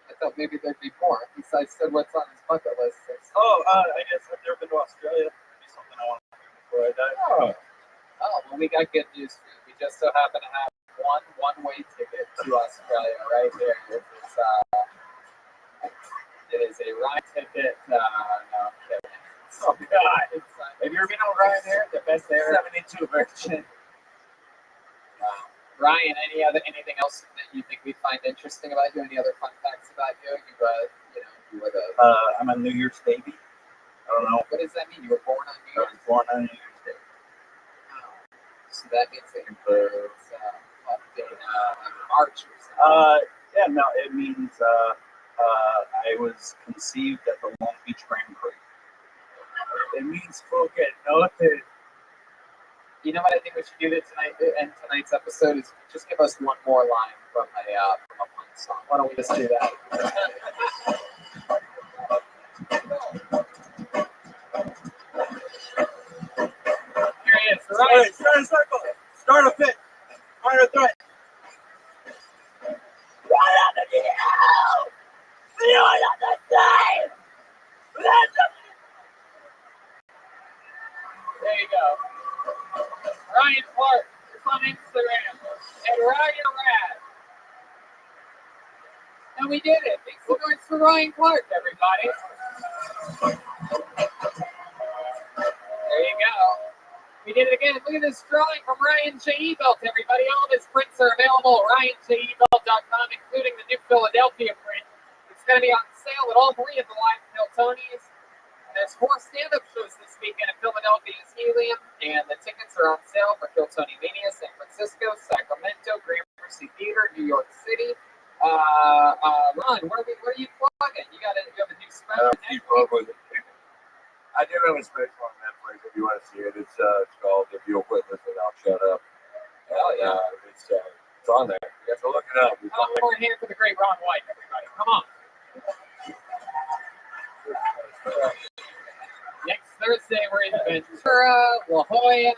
I thought maybe there'd be more. Besides what's on his bucket list. I guess I've never been to Australia. Maybe something I want to do before I die. Oh, well, we got good news for you. We just so happen to have one-way ticket to Australia right there. It is a ride ticket. No, I'm kidding. Oh, God. Have you ever been on Ryanair? The best air? 72 version. Ryan, anything else that you think we find interesting about you? Any other fun facts about you? You were the. I'm a New Year's baby. I don't know. What does that mean? You were born on New I Year's? was born on New Year's Day. So that means that your birth's in March or something. Yeah, no, it means I was conceived at the Long Beach Grand Prix. It means fucking nothing. You know what I think we should do tonight's episode is just give us one more line from a punk song. Why don't we just do that? Here he is. Right. Start a circle. Start a fit. Find a threat. What happened to you? You are not the same. There you go. Ryan Clark. It's on Instagram. And Ryan Rad. And we did it. Big supports for Ryan Clark, everybody. There you go. We did it again. Look at this drawing from Ryan J. Ebelt, everybody. All of his prints are available at RyanJEbelt.com, including the new Philadelphia print. It's going to be on sale at all three of the live Hiltoni's. There's 4 stand-up shows this weekend at Philadelphia's Helium, and the tickets are on sale for Hiltoni Mania, San Francisco, Sacramento, Gramercy Theater, New York City. Ron, what are you plugging? You have a new special. I do have a special on Netflix if you want to see it. It's called If You'll Quit Listening, I'll Shut Up. It's on there. You have to look it up. One more hand for the great Ron White, everybody. Come on. Next Thursday, we're in Ventura, La Jolla, at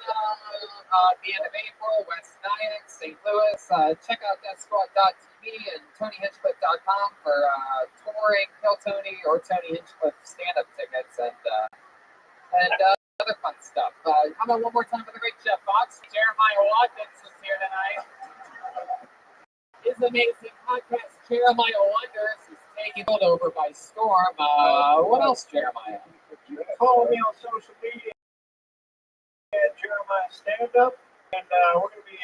the end of April, West Nyack, St. Louis. Check out DeathSquad.tv and TonyHinchcliffe.com for touring Hiltoni or Tony Hinchcliffe stand-up tickets and other fun stuff. How about one more time for the great Jeff Fox? Jeremiah Watkins is here tonight. His amazing podcast, Jeremiah Wonders, is taking it over by storm. What else, Jeremiah? You can follow me on social media at Jeremiah Stand Up, and we're going to be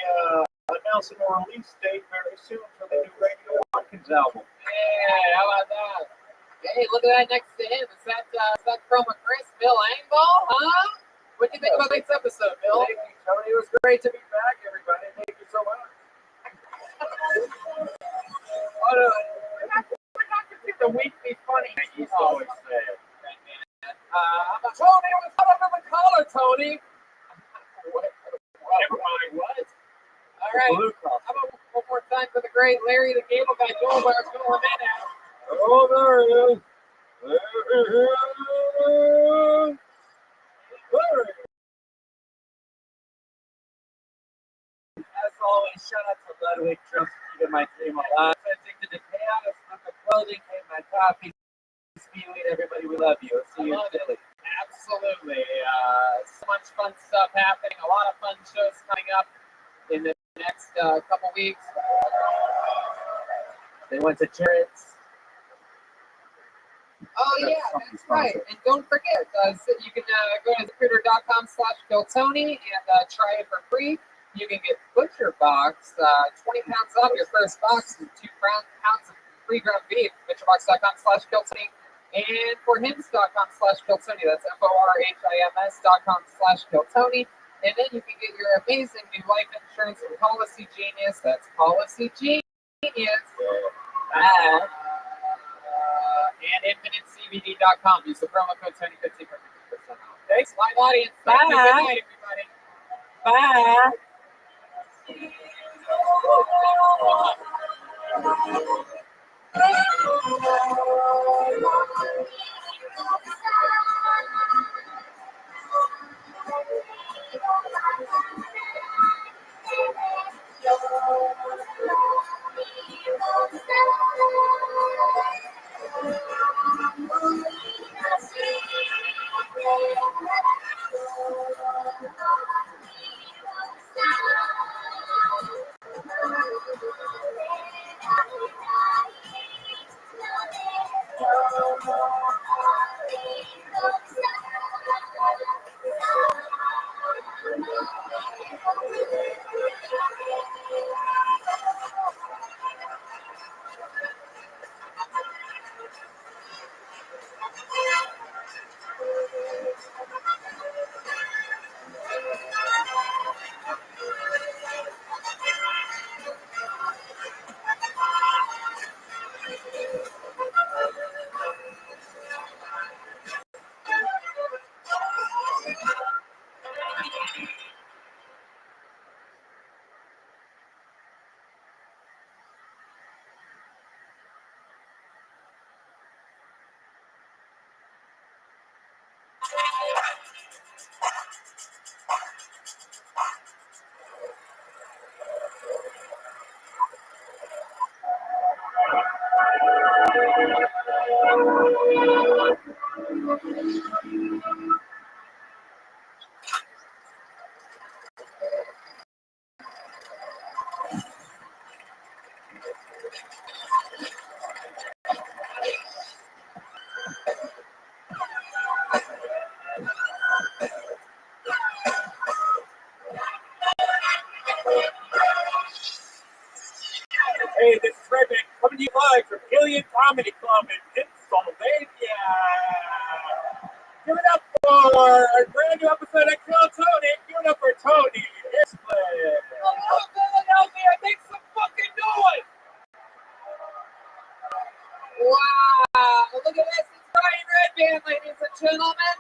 announcing a release date very soon for the new Radio Watkins album. Yeah, how about that? Hey, look at that next to him. Is that Chroma Chris, Bill Engvall, huh? What do you think about this episode, Bill? Thank you, Tony. It was great to be back, everybody. Thank you so much. We're not going to do the weekly funny. You always say it. Tony, what's up under the collar, Tony? Never mind, what? All right. How about one more time for the great Larry the Cable Guy, Joel Jimenez? Oh, there it is. Larry. As always, shout out to Ludwig Trump for keeping my dream alive. Addicted to chaos, from the clothing, and my coffee. Speedway, everybody, we love you. See you in Philly. Absolutely. So much fun stuff happening. A lot of fun shows coming up in the next couple weeks. They went to Jarrett's. Oh, yeah, that's right. And don't forget, you can go to ZipRecruiter.com/Hiltoni and try it for free. You can get Butcher Box, 20 pounds off your first box, and 2 pounds of free ground beef. ButcherBox.com/Hiltoni. And for hims.com/Hiltoni, that's FORHIMS.com/Hiltoni. And then you can get your amazing new life insurance from Policy Genius. That's Policy Genius. And InfiniteCBD.com. Use the promo code Tony15 for 50% off. Thanks, live audience. Bye. Good night, everybody. Bye. live from Hillian Comedy Club in Pennsylvania. Give it up for a brand new episode of Kill Tony. Give it up for Tony Island. Hello, Philadelphia. Make some fucking noise. Wow. Look at this. It's Brian Redband, ladies and gentlemen.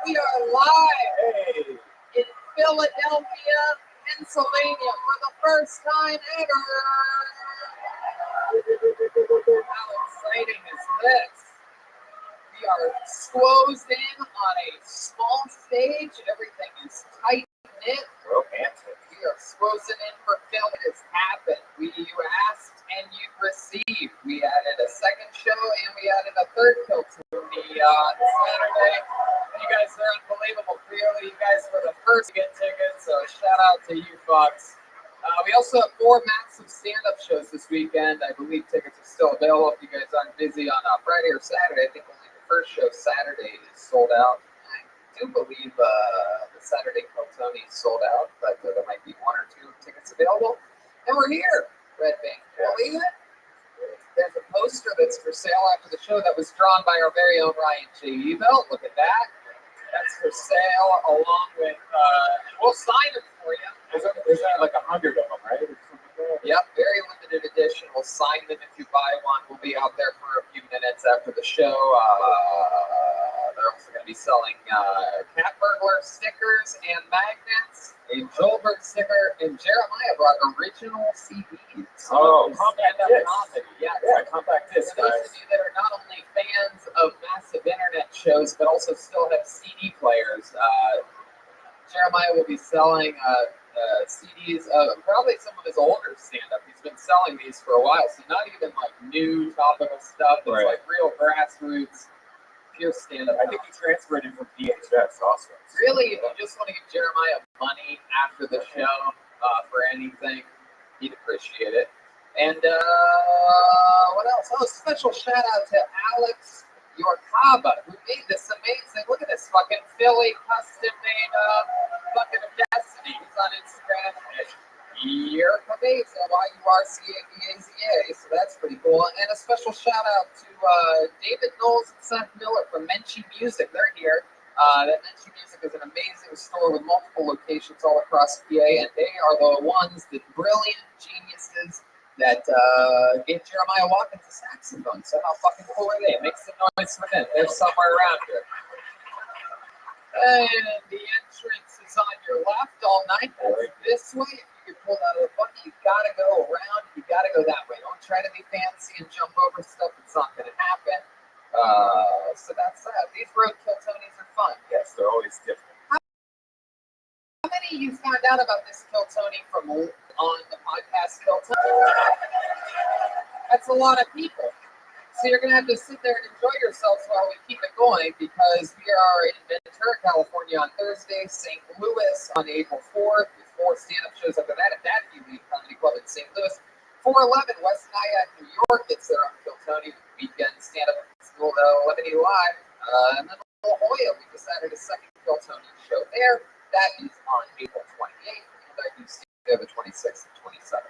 We are live in Philadelphia, Pennsylvania for the first time ever. How exciting is this? We are squozed in on a small stage. Everything is tight knit. Romantic. We are squozed in for film. It has happened. You asked and you received. We added a second show and we added a third film to the Saturday. You guys are unbelievable. Clearly, you guys were the first to get tickets, so shout out to you fucks. We also have 4 massive stand-up shows this weekend. I believe tickets are still available if you guys aren't busy on Friday or Saturday. I think only the first show Saturday is sold out. I do believe the Saturday Tony is sold out, but there might be 1 or 2 tickets available. And we're here, Red Bank. Believe it? There's a poster that's for sale after the show that was drawn by our very own Ryan J. Ebelt. Look at that. That's for sale along with, we'll sign it for you. There's like 100 of them, right? Yep, very limited edition. We'll sign them if you buy one. We'll be out there for a few minutes after the show. They're also going to be selling cat burglar stickers and magnets, a Joelberg sticker, and Jeremiah brought original CDs. Oh, compact disc. Yes. Yeah, compact disc. For those of you that are not only fans of massive internet shows, but also still have CD players, Jeremiah will be selling CDs of probably some of his older stand-up. He's been selling these for a while, so not even like new topical stuff. It's like real grassroots, pure stand-up. I think he transferred it from VHS also. Really, if you just want to give Jeremiah money after the show for anything, he'd appreciate it. And what else? Oh, special shout out to Alex Yorkaba, who made this amazing. Look at this fucking Philly custom made bucket of destiny. He's on Instagram at Yorkabeza, YURCABAZA. So that's pretty cool. And a special shout out to David Knowles and Seth Miller from Menchie Music. They're here. That Menchie Music is an amazing store with multiple locations all across PA, and they are the ones, the brilliant geniuses that gave Jeremiah Watkins a saxophone. So how fucking cool are they? Make some noise for them. They're somewhere around here. And the entrance is on your left all night. That's this way. If you get pulled out of the bucket, you gotta go around. You gotta go that way. Don't try to be fancy and jump over stuff. It's not gonna happen. So that's that. These roadkill Tonys are fun. Yes, they're always different. How many of you found out about this Kill Tony from on the podcast Kill Tony? That's a lot of people. So you're going to have to sit there and enjoy yourselves while we keep it going, because we are in Ventura, California on Thursday, St. Louis on April 4th, with 4 stand-up shows after that at that Elite Comedy Club in St. Louis. 411 West Nyack, New York gets their own Kill Tony weekend stand-up school, Lemonade Live. And then La Jolla, we decided a second Kill Tony show there. That is on April 28th, and I do see the 26th and 27th.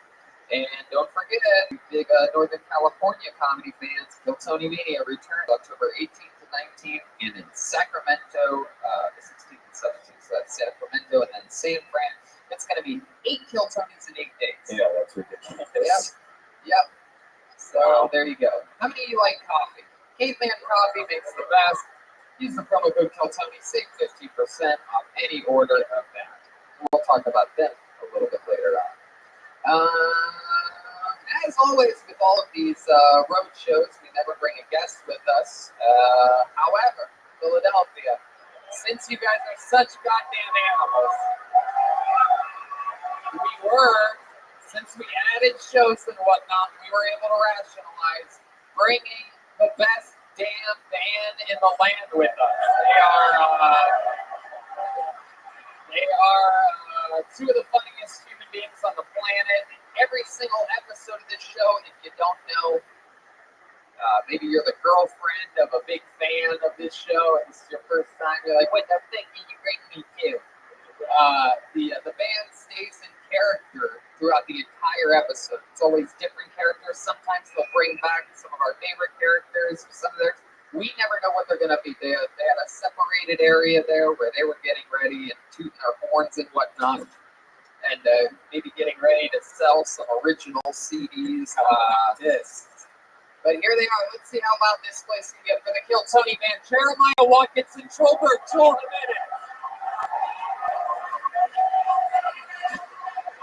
And don't forget, big Northern California comedy fans, Kill Tony Mania returns October 18th to 19th, and in Sacramento, the 16th and 17th. So that's Sacramento, and then San Fran. It's going to be 8 Kill Tonys in 8 days. Yeah, that's ridiculous. Yep. So there you go. How many of you like coffee? Caveman Coffee makes the best. Use the promo code KillTony, save 50% off any order of that. We'll talk about them a little bit later on. As always, with all of these road shows, we never bring a guest with us. However, Philadelphia, since you guys are such goddamn animals, since we added shows and whatnot, we were able to rationalize bringing the best damn band in the land with us. They are 2 of the funniest human beings on the planet. Every single episode of this show, if you don't know, maybe you're the girlfriend of a big fan of this show, and this is your first time, you're like, what the thing, you great me too. The band stays in character throughout the entire episode. It's always different characters. Sometimes they'll bring back some of our favorite characters. Some of theirs, we never know what they're going to be. They had a separated area there where they were getting ready and tooting their horns and whatnot, and maybe getting ready to sell some original CDs. But here they are. Let's see how loud this place can get for the kill. Tony Van Jeremiah Watkins and Joelberg Joel Bennett.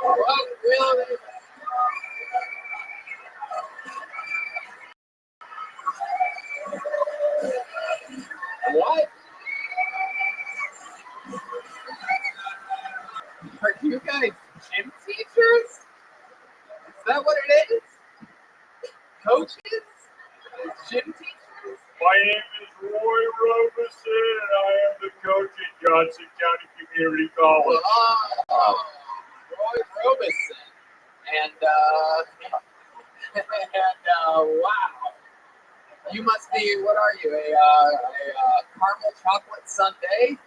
What, really? What? Are you guys gym teachers? Is that what it is? Coaches? Gym teachers? My name is Roy Robeson, and I am the coach at Johnson County Community College. Oh, Roy Robeson. And wow. You must be, what are you, a caramel chocolate sundae?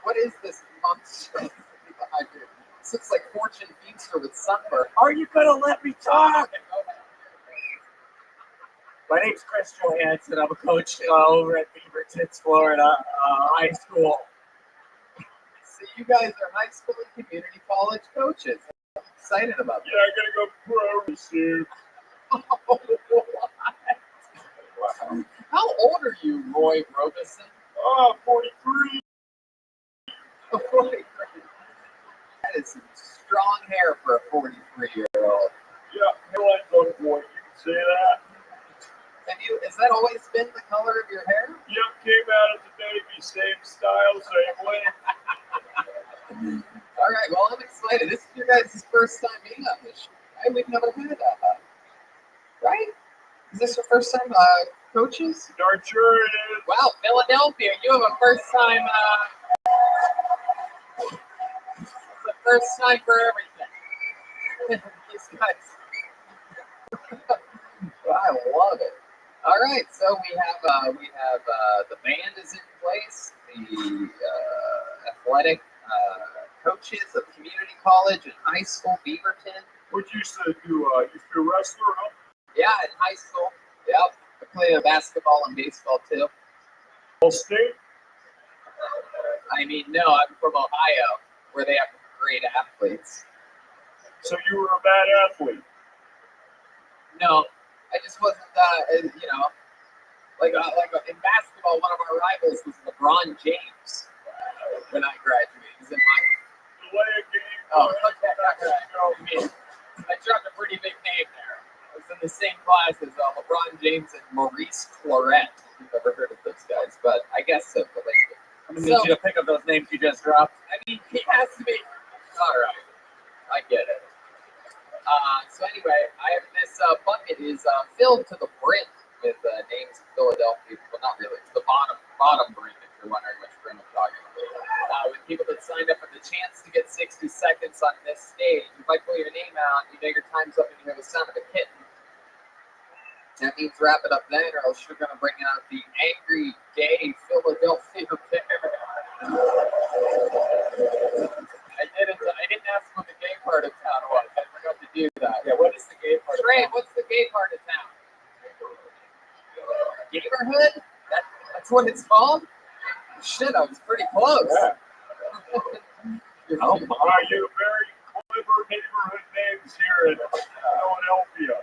What is this monster behind you? This looks like Fortune Feaster with sunburn. Are you gonna let me talk? My name's Chris Johansson. I'm a coach over at Beaverton, Florida High School. So you guys are high school and community college coaches. I'm excited about that. Yeah, I gotta go pro soon. Wow. How old are you, Roy Robeson? 43. 43. That is some strong hair for a 43-year-old. Yeah, hairline's on point. You can say that. Has that always been the color of your hair? Yeah, came out as a baby, same style, same way. All right, well, I'm excited. This is your guys' first time being on this show, right? We've never had that, right? Is this your first time coaches? Darn sure it is. Wow, Philadelphia, you have a first time. It's the first time for everything. These guys. I love it. All right, so we have the band is in place. The athletic coaches of community college and high school, Beaverton. What you used to do? You used to be a wrestler, huh? Yeah, in high school. Yep. I play basketball and baseball too. All state? I mean, no, I'm from Ohio, where they have great athletes. So you were a bad athlete? No, I just wasn't, like in basketball, one of our rivals was LeBron James when I graduated. He's in my. Delay a game. Oh, okay. I mean, I dropped a pretty big name there. I was in the same class as LeBron James and Maurice Claret. If you've ever heard of those guys, but I guess so. I'm gonna need you to pick up those names you just dropped. I mean, he has to be. All right, I get it. So anyway, I have this bucket is filled to the brim with names of Philadelphia. Well, not really. It's the bottom brim, if you're wondering which brim I'm talking about. With people that signed up for the chance to get 60 seconds on this stage. If I pull your name out, you know your time's up and you hear the sound of a kitten. That means wrap it up then, or else you're going to bring out the angry, gay Philadelphia bear. I didn't ask what the gay part of town was. I forgot to do that. Yeah, what is the gay part? Trey, what's the gay part of town? Neighborhood? That's what it's called? Shit, I was pretty close. Yeah. Oh, You very clever neighborhood names here in Philadelphia.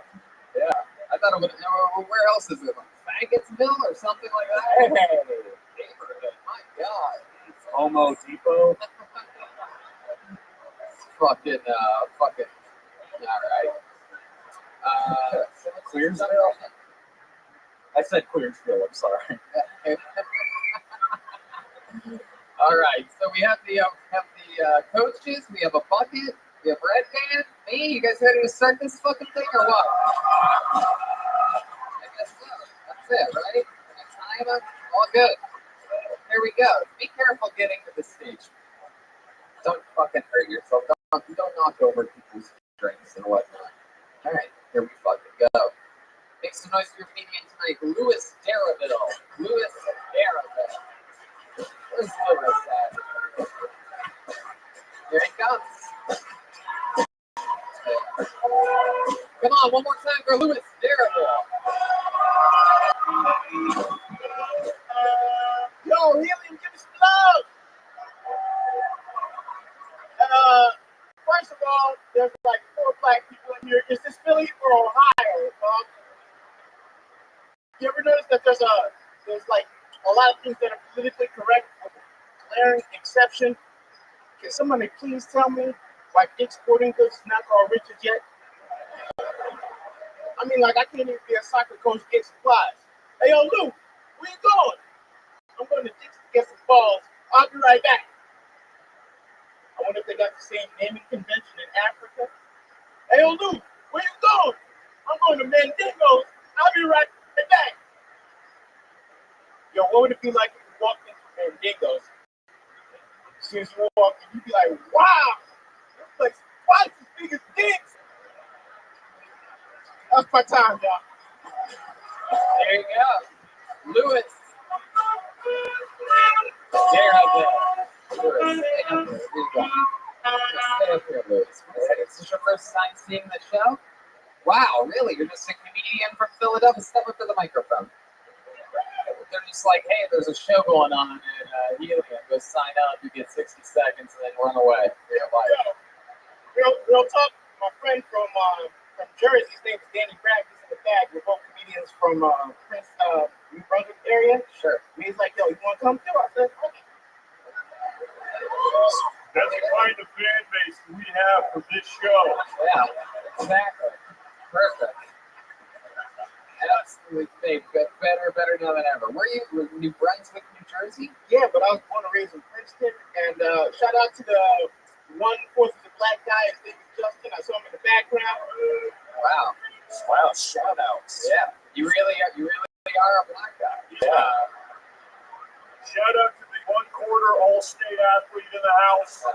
yeah. I thought it would know where else is it? Like Faggotsville or something like that? Hey, Neighborhood. My God. Homo Depot. Fucking. All right. Clearsville? I said Clearsville, I'm sorry. All right, so we have the coaches, we have a bucket, we have Red Band. Me, you guys ready to start this fucking thing or what? I guess so. That's it, right? Time up, all good. Here we go. Be careful getting to the stage. Don't fucking hurt yourself. Don't knock over people's drinks and whatnot. All right, here we fucking go. Make some noise for your comedian tonight, Louis Darraville. Louis Darraville. Where's Louis at? Here he comes. for Louis Darrell. Yo, Helium, give us some love. First of all, there's like 4 black people in here. Is this Philly or Ohio? You ever notice that there's like a lot of things that are politically correct with a glaring exception? Can somebody please tell me why Dick's Sporting Goods is not called Richards yet? I mean, like, I can't even be a soccer coach get supplies. Hey, yo, Lou, where you going? I'm going to Dick's to get some balls. I'll be right back. I wonder if they got the same naming convention in Africa. Hey, yo, Lou, where you going? I'm going to Mandingo's. I'll be right back. Yo, what would it be like if you walked into Mandingo's? As soon as you walk in, you'd be like, wow, this place is twice as big as Dick's. That's my time, y'all. There you go. Louis. There you go. Stay up here, Louis. Is this your first time seeing the show? Wow, really? You're just a comedian from Philadelphia? Step up to the microphone. They're just like, hey, there's a show going on at Helium. Go sign up. You get 60 seconds and then run away. Real talk. My friend from Jersey, his name is Danny Bragg. He's in the bag. We're both comedians from Prince, New Brunswick area. Sure. And he's like, yo, you want to come too? I said, okay. That's the kind of fan base we have for this show. Yeah, exactly. Perfect. Absolutely. Better now than ever. Were you New Brunswick, New Jersey? Yeah, but I was born and raised in Princeton. And shout out to the 1/4 of the black guy. His name is Justin. I saw him in the background. Wow. Wow, shout outs. Yeah. You really are a black guy. Yeah. Shout out to the 1/4 all-state athlete in the house.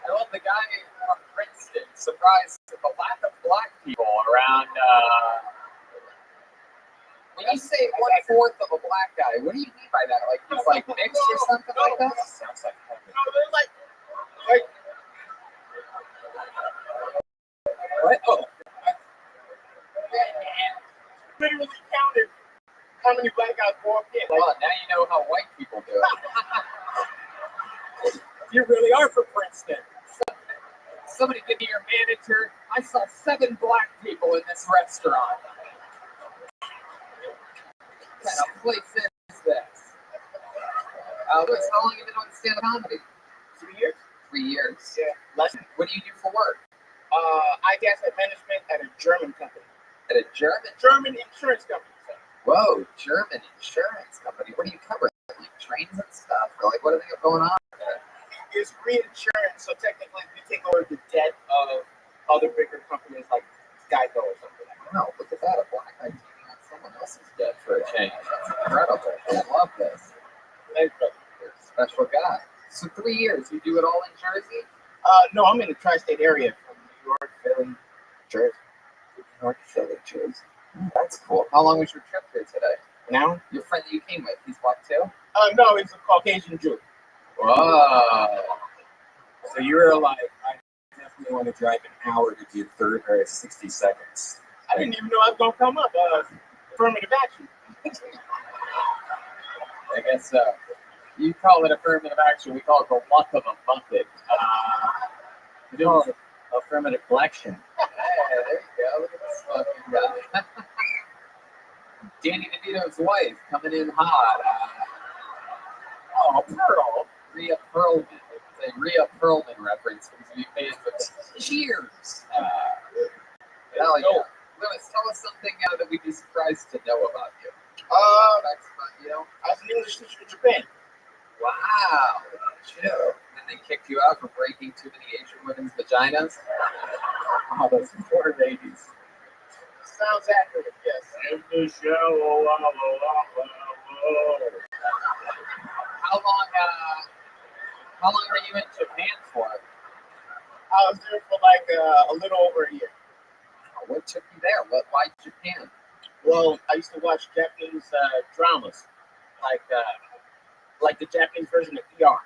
I love the guy from Princeton. Surprised at the lack of black people around. When you say 1/4 of a black guy, what do you mean by that? Like he's like mixed or something like that? Sounds like heaven. No, they're like What? Oh. literally counted how many black guys walk in. Like, Well, now you know how white people do it. you really are from Princeton. Somebody give me your manager. I saw 7 black people in this restaurant. What kind of place is this? Louis, how long have you been on stand-up comedy? 3 years? 3 years. Yeah. Less. What do you do for work? I guess at management at a German company. At a German Insurance company. Whoa, German insurance company. What do you cover? Like trains and stuff? Or like what do they have going on there? It's reinsurance, so technically we take over the debt of other bigger companies like Geico or something like that. Wow, look at that. A black guy taking on someone else's debt for a change. That's incredible. I love this. Thanks, brother. You're a special guy. So 3 years, you do it all in Jersey? No, I'm in the tri-state area from New York, Philly, Jersey. New York, Philly, Jersey. That's cool. How long was your trip here today? Now? Your friend that you came with, he's black too? No, it's a Caucasian Jew. Whoa. So you were like, I definitely want to drive an hour to do 60 seconds. I didn't even know I was going to come up. Affirmative action. I guess so. You call it affirmative action. We call it the luck of a bucket. We call it affirmative flexion. Hey, there you go. Look at this fucking guy. Danny DeVito's wife coming in hot. Pearl. Rhea Perlman. It's a Rhea Perlman reference for you fans of Cheers. Hell yeah. Louis, tell us something that we'd be surprised to know about you. Facts about you. I was an English teacher in Japan. Wow. Chill. And they kicked you out for breaking too many Asian women's vaginas? Oh, those poor ladies. Sounds accurate, yes. In the shallow, How long were you in Japan for? I was there for like a little over a year. What took you there? Why Japan? Well, I used to watch Japanese dramas, like the Japanese version of ER.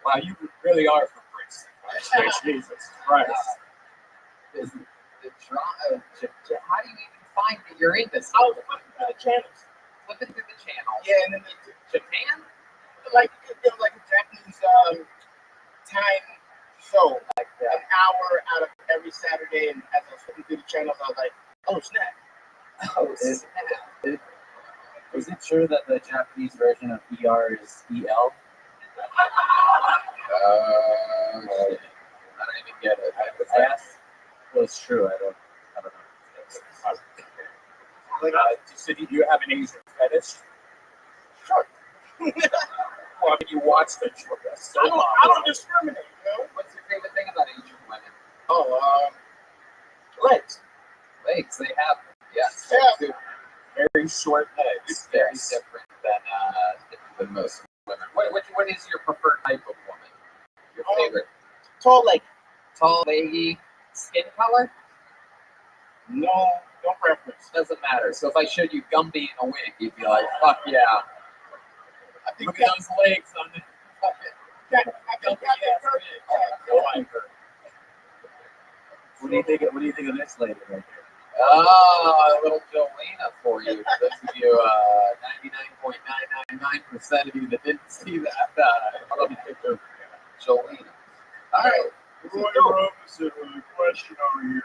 Wow, you really are from Princeton. Jesus Christ. How do you even find that you're into this? I was flipping through the channels. Flipping through the channels. Yeah, and then Japan? like it was like a Japanese time show, like an hour out of every Saturday. And as I was flipping through the channels, I was like, oh snap! Oh snap! Is it true that the Japanese version of ER is EL? I don't even get it. I asked. Well, it's true. I don't know. So do you have an Asian fetish? Sure. Well, I mean, you watch the I don't discriminate. You know? What's your favorite thing about Asian women? Oh, legs. Legs. They have them. Yes. Yeah. very short legs. It's very different than most women. What is your preferred type of woman? Your favorite? Tall leg. Tall, leggy, skin color? No preference. Doesn't matter. So if I showed you Gumby in a wig, you'd be like, fuck yeah. I think Look at those legs on the I think What do you think? What do you think of this lady right here? Oh, a little Jolena for you. Those of you, 99.999% of you that didn't see that, let me take the Jolena. All right. Roy Robinson with a question over here.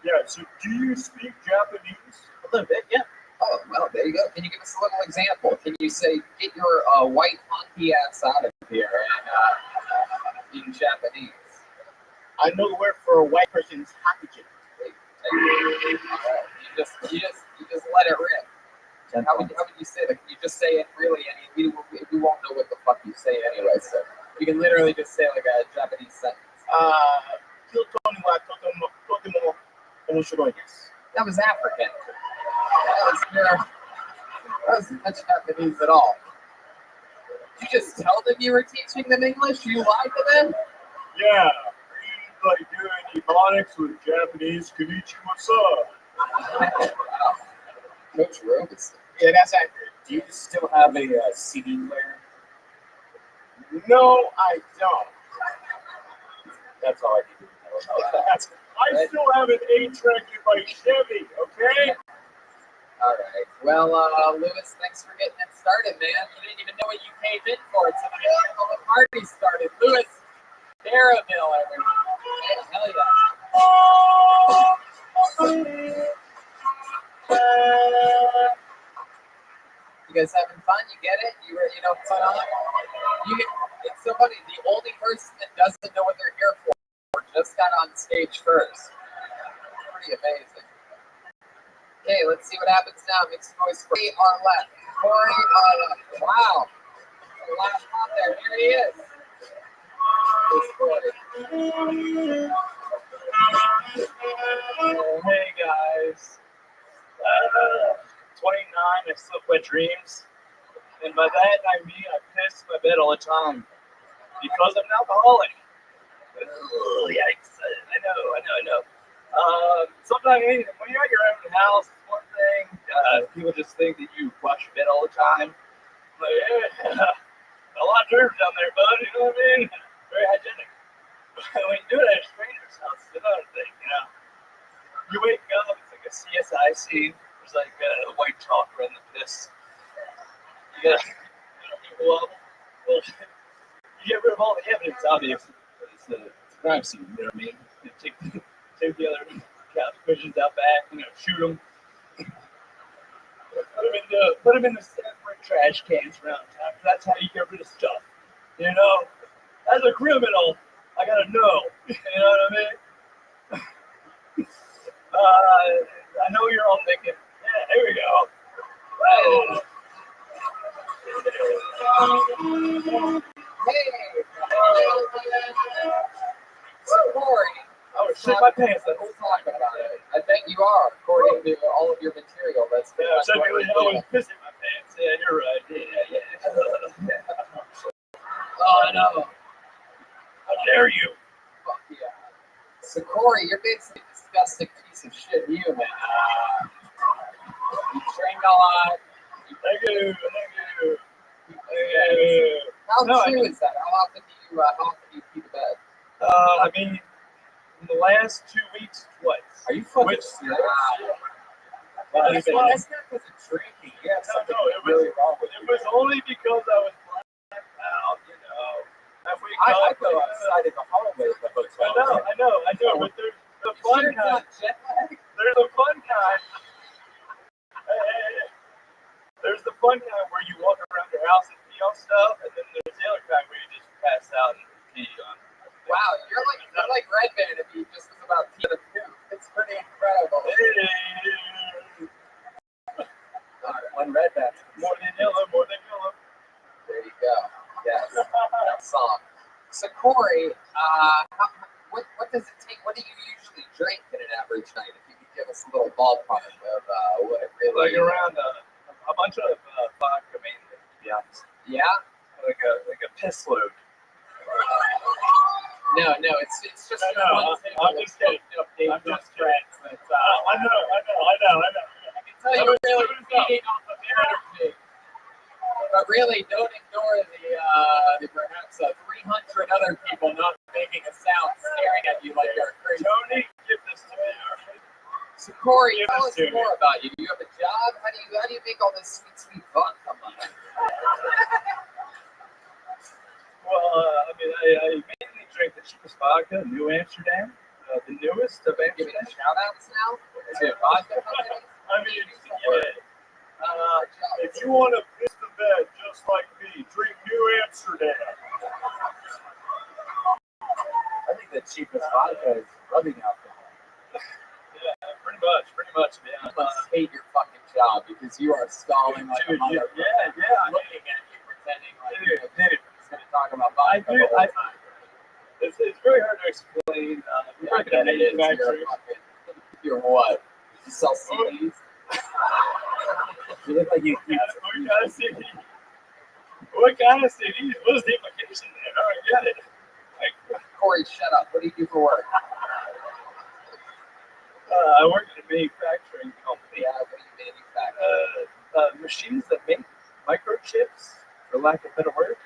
Yeah, so do you speak Japanese? a little bit, yeah. Oh, well, there you go. Can you give us a little example? Can you say, get your white honky ass out of here in Japanese? I know the word for a white person is hakujin. You just let it rip. How would you say that? Can you just say it really? I mean, we won't know what the fuck you say anyway, so you can literally just say like a Japanese sentence. That was African. That was not Japanese at all. Did you just tell them you were teaching them English? You lied to them? Yeah. Anybody doing ebonics with Japanese konnichiwa-san? Coach Robinson. Yeah, that's accurate. Do you still have a CD player? No, I don't. That's all I need to know. I still have an 8-track by Chevy, okay? All right. Well, Lewis, thanks for getting it started, man. You didn't even know what you came in for tonight until the party started. Lewis, Caramel, everyone. Hell yeah. You guys having fun? You get it? You know, fun on? It's so funny. The only person that doesn't know what they're here for just got on stage first. Pretty amazing. Okay, let's see what happens now. Mixed noise for our left. Corey, our left. Wow. The last one there. Here he is. Oh, hey guys. 29, I still have wet dreams. And by that I mean I piss my bed all the time. Because I'm an alcoholic. Oh, yikes. I know. Sometimes when you're at your own house, it's one thing. People just think that you wash your bed all the time. Like, yeah, a lot of germs down there, bud. You know what I mean? Very hygienic. But when you do it at a stranger's house, it's another thing, you know. You wake up, it's like a CSI scene. There's like a white chalk around the piss. You gotta well, you get rid of all the evidence, obviously. It's a crime scene, you know what I mean? You take the other couch cushions out back, shoot them. Put them in the separate trash cans around town. That's how you get rid of stuff. You know? As a criminal, I gotta know. You know what I mean? I know you're all thinking, yeah, here we go. Hey! So, Corey. Oh, shit my pants. We'll talk about it. I bet you are, according to all of your material. That's yeah, technically I was pissing my pants. Yeah, you're right. Yeah. Oh, I know. How dare you? Fuck yeah. So, Corey, you're basically a disgusting piece of shit human. You trained a lot. Thank you. How true is that? How often do you pee the bed? I mean, in the last 2 weeks, twice. Are you fucking Which- serious? Well, That's it not was- because of drinking. You have something it really wrong with It you. was only because I was blacked out, you know. Halfway I up, go outside in the hallway of the hotel. I know. But there's the fun Sure, it's kind. not jet lag. There's the fun kind. Hey. There's the fun kind where you walk around your house and pee on stuff, and then there's the other kind where you just pass out and pee on. Wow, you're like Red Band if you just was about tea and poop. It's pretty incredible. One Red Band. More than yellow. There you go. Yes, that song. So Corey, what does it take? What do you usually drink in an average night? If you could give us a little ballpark of what it really Like around a bunch of vodka mainly, to be honest. Yeah. Like a piss load. No, it's just No, I'm just kidding. I'm just friends. I know. I can tell you're really feeding off of energy. But really, don't ignore the perhaps 300 other people not making a sound staring at you like you're crazy. Tony, give this to me. So Corey, Give tell this us to me. more about you. Do you have a job? How do you make all this sweet vodka money? Well, I mainly drink the cheapest vodka, New Amsterdam, the newest of Giving Amsterdam. shout outs now? Is it vodka company? I mean, yeah. If you want to piss the bed just like me, drink New Amsterdam. I think the cheapest vodka is rubbing alcohol. Yeah, pretty much, to be You honest. must hate your fucking job because you are stalling like a Dude, mother. yeah. I'm looking at you pretending like Dude. you're just going to talk about vodka the whole time. It's very hard to explain. Yeah, I bet it is. You're what? You sell CDs? You look like you. What kind of CDs? What is the implication there? I don't get it. Like, Corey, shut up. What do you do for work? I work at a manufacturing company. Yeah, what do you manufacture? Machines that make microchips, for lack of better word.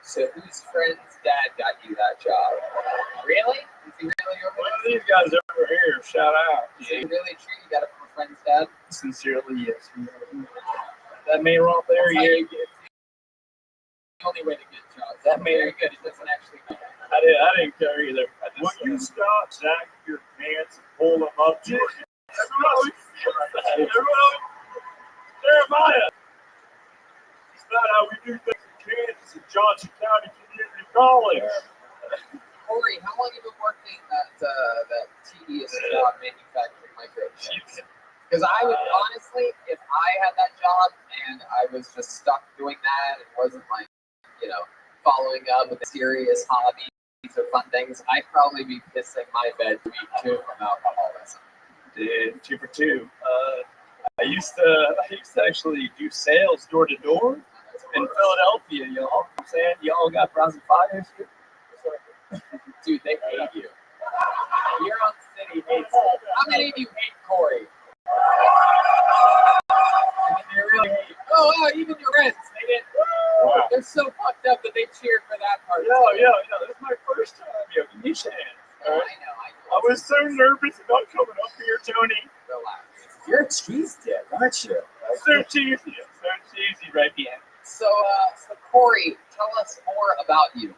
So whose friend's dad got you that job? Really? Is he really over One of there? these guys over here, shout out. Is it really true you got it from a friend's dad? Sincerely, yes. That man right there, That's how yeah. you get- it's the only way to get jobs. That very good. It doesn't actually matter. I didn't care either. Will you stop sagging your pants and pull them up? Jeremiah! It's not how we do things in Kansas at Johnson County Community College. Corey, how long have you been working that tedious job manufacturing microchips? Because I would honestly, if I had that job and I was just stuck doing that and wasn't like, following up with serious hobbies or fun things, I'd probably be pissing my bed week 2 from alcoholism. Dude, 2 for 2. I used to actually do sales door to door in Philadelphia, y'all. I'm saying y'all got browsing fires here. Dude, they hate you. Your own city hates you. How many of you hate Corey? I mean, they really hate you. Oh, wow, even your friends. Wow. They're so fucked up that they cheered for that part. Yo, this is my first time. Yo, give me a chance. I know. I was so nervous about coming up here, Tony. Relax. You're a cheese dick, aren't you? So cheesy right here. So Corey, tell us more about you.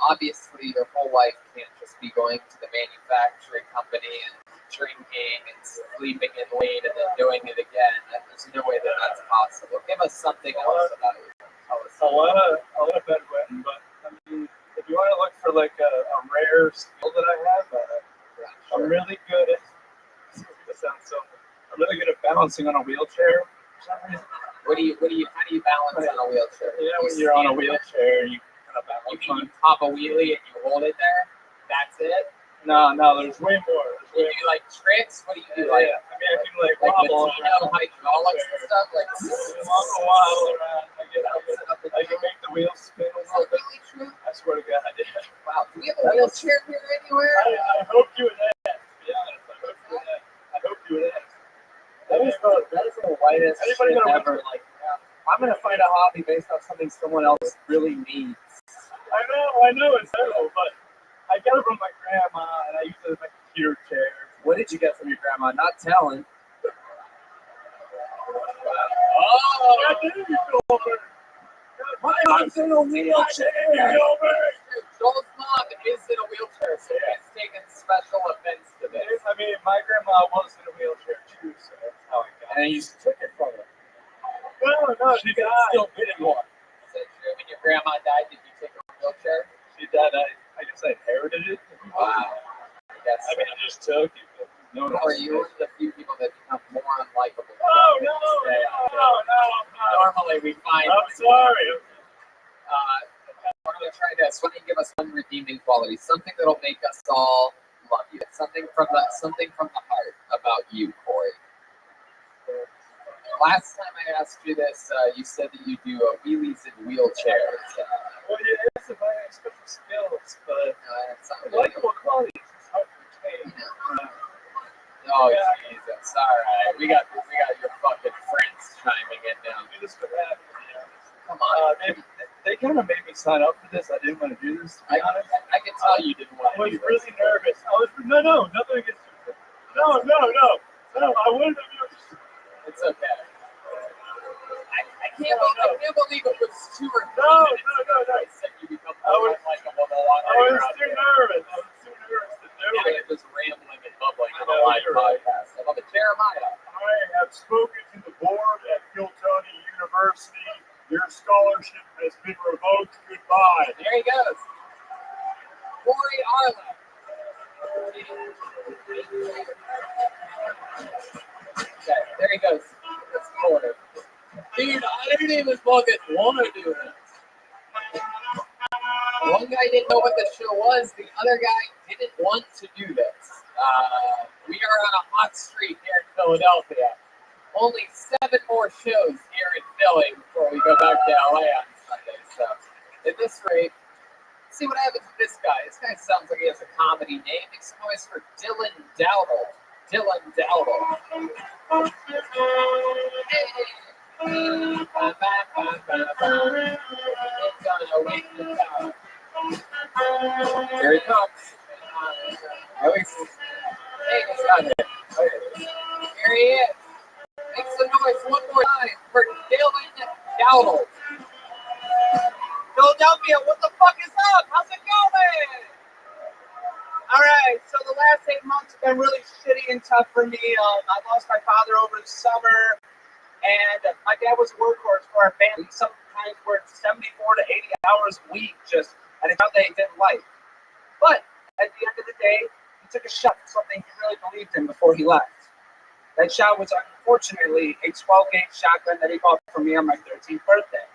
Obviously your whole life can't just be going to the manufacturing company and drinking and sleeping in late and then doing it again. There's no way that that's possible. Give us something else about you. Tell us A lot of bedwetting, but I mean, if you want to look for like a rare skill that I have, I'm really good at. This sounds so. I'm really good at balancing on a wheelchair. For some reason. how do you balance on a wheelchair? Yeah, when you're on a wheelchair, you kind of balance. You mean you pop a wheelie and you hold it there? That's it? No, there's way more. You do like tricks? What do you do? Like, I mean, I can like like wobble Latino hydraulics and stuff? Like, waddle around. I can make the wheels spin. is that really true? I swear to God, yeah. Wow. Do we have a wheelchair here anywhere? I hope you would ask. To be honest, I hope you would ask. That is the whitest Anybody shit gonna ever. Like, I'm gonna find a hobby based on something someone else really needs. I know it's terrible, but I got it from my grandma, and I use it as my computer chair. What did you get from your grandma? Not telling. Oh, God damn you, Gilbert. My mom's in a wheelchair. Joel's mom is in a wheelchair, so he's taking special offense to this. I mean, my grandma was in a wheelchair too, so that's how I got it. And you took it from her. No, She still fitting one. Is that true? When your grandma died, did you take a wheelchair? She died. I guess I inherited it. Wow. I guess. I mean, I just took it. But no, Or you were the few people that become more unlikable. No. Normally we find. I'm sorry. We're going to try this. Why don't you give us one redeeming quality? Something that'll make us all love you. Something from the heart about you, Corey. Last time I asked you this, you said that you do wheelies in wheelchairs. Well, you asked if I had special skills, but It's not really likable qualities is hard to attain. Oh, Jesus. All right. We got your fucking friends chiming in now. Do this for that. Come on. They kind of made me sign up for this. I didn't want to do this, to be honest. I can tell you didn't want I to was do this. really nervous. No, nothing against you. No, I wanted to be. It's okay. I can't believe it was 2 or 3 No. minutes. I said you become I more was- unlikable the I longer was too nervous. to do Now it. you're just rambling and bubbling on I a know, live you're right. podcast. I love it. Jeremiah. I have spoken to the board at Giltoni University. Your scholarship has been revoked. Goodbye. There he goes. Corey Arlen. Okay, there he goes. That's Corey. Dude, I didn't even fucking want to do this. One guy didn't know what the show was. The other guy didn't want to do this. We are on a hot streak here in Philadelphia. Only 7 more shows here in Philly before we go back to LA on Sunday. So, at this rate, see what happens with this guy. This guy sounds like he has a comedy name. Makes some noise for Dylan Dowdle. Dylan Dowdle. Hey. It's gonna wake the tower. Here he comes. Hey, what's got it? Okay. Here he is. Make some noise one more time for Dylan Dowdle. Philadelphia, what the fuck is up? How's it going? All right, so the last 8 months have been really shitty and tough for me. I lost my father over the summer, and my dad was a workhorse for our family. Sometimes worked 74 to 80 hours a week just at a job that he didn't like. But at the end of the day, he took a shot at something he really believed in before he left. That shot was unfortunately a 12-gauge shotgun that he bought for me on my 13th birthday.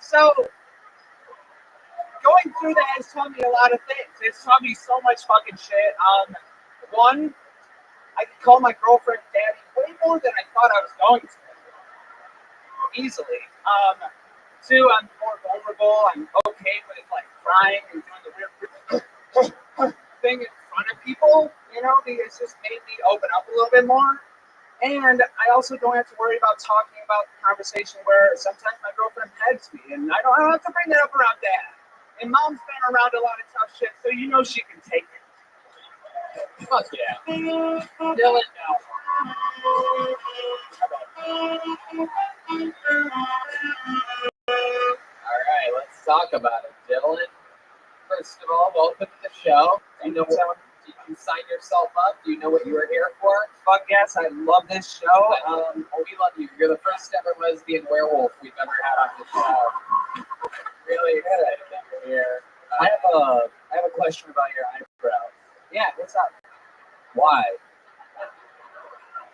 So going through that has taught me a lot of things. It's taught me so much fucking shit. One, I can call my girlfriend daddy way more than I thought I was going to. Easily. Two, I'm more vulnerable. I'm okay with like crying and doing the weird thing in front of people, you know, because it's just made me open up a little bit more. And I also don't have to worry about talking about the conversation where sometimes my girlfriend pegs me, and I don't have to bring that up around dad. And mom's been around a lot of tough shit, so you know she can take it. Fuck yeah. Dylan Dowdle. All right, let's talk about it, Dylan. First of all, welcome to the show. Did you sign yourself up? Do you know what you were here for? Fuck yes, I love this show. We love you. You're the first ever lesbian werewolf we've ever had on the show. Really excited that you're here. I have a question about your eyebrows. Yeah, what's up? Why?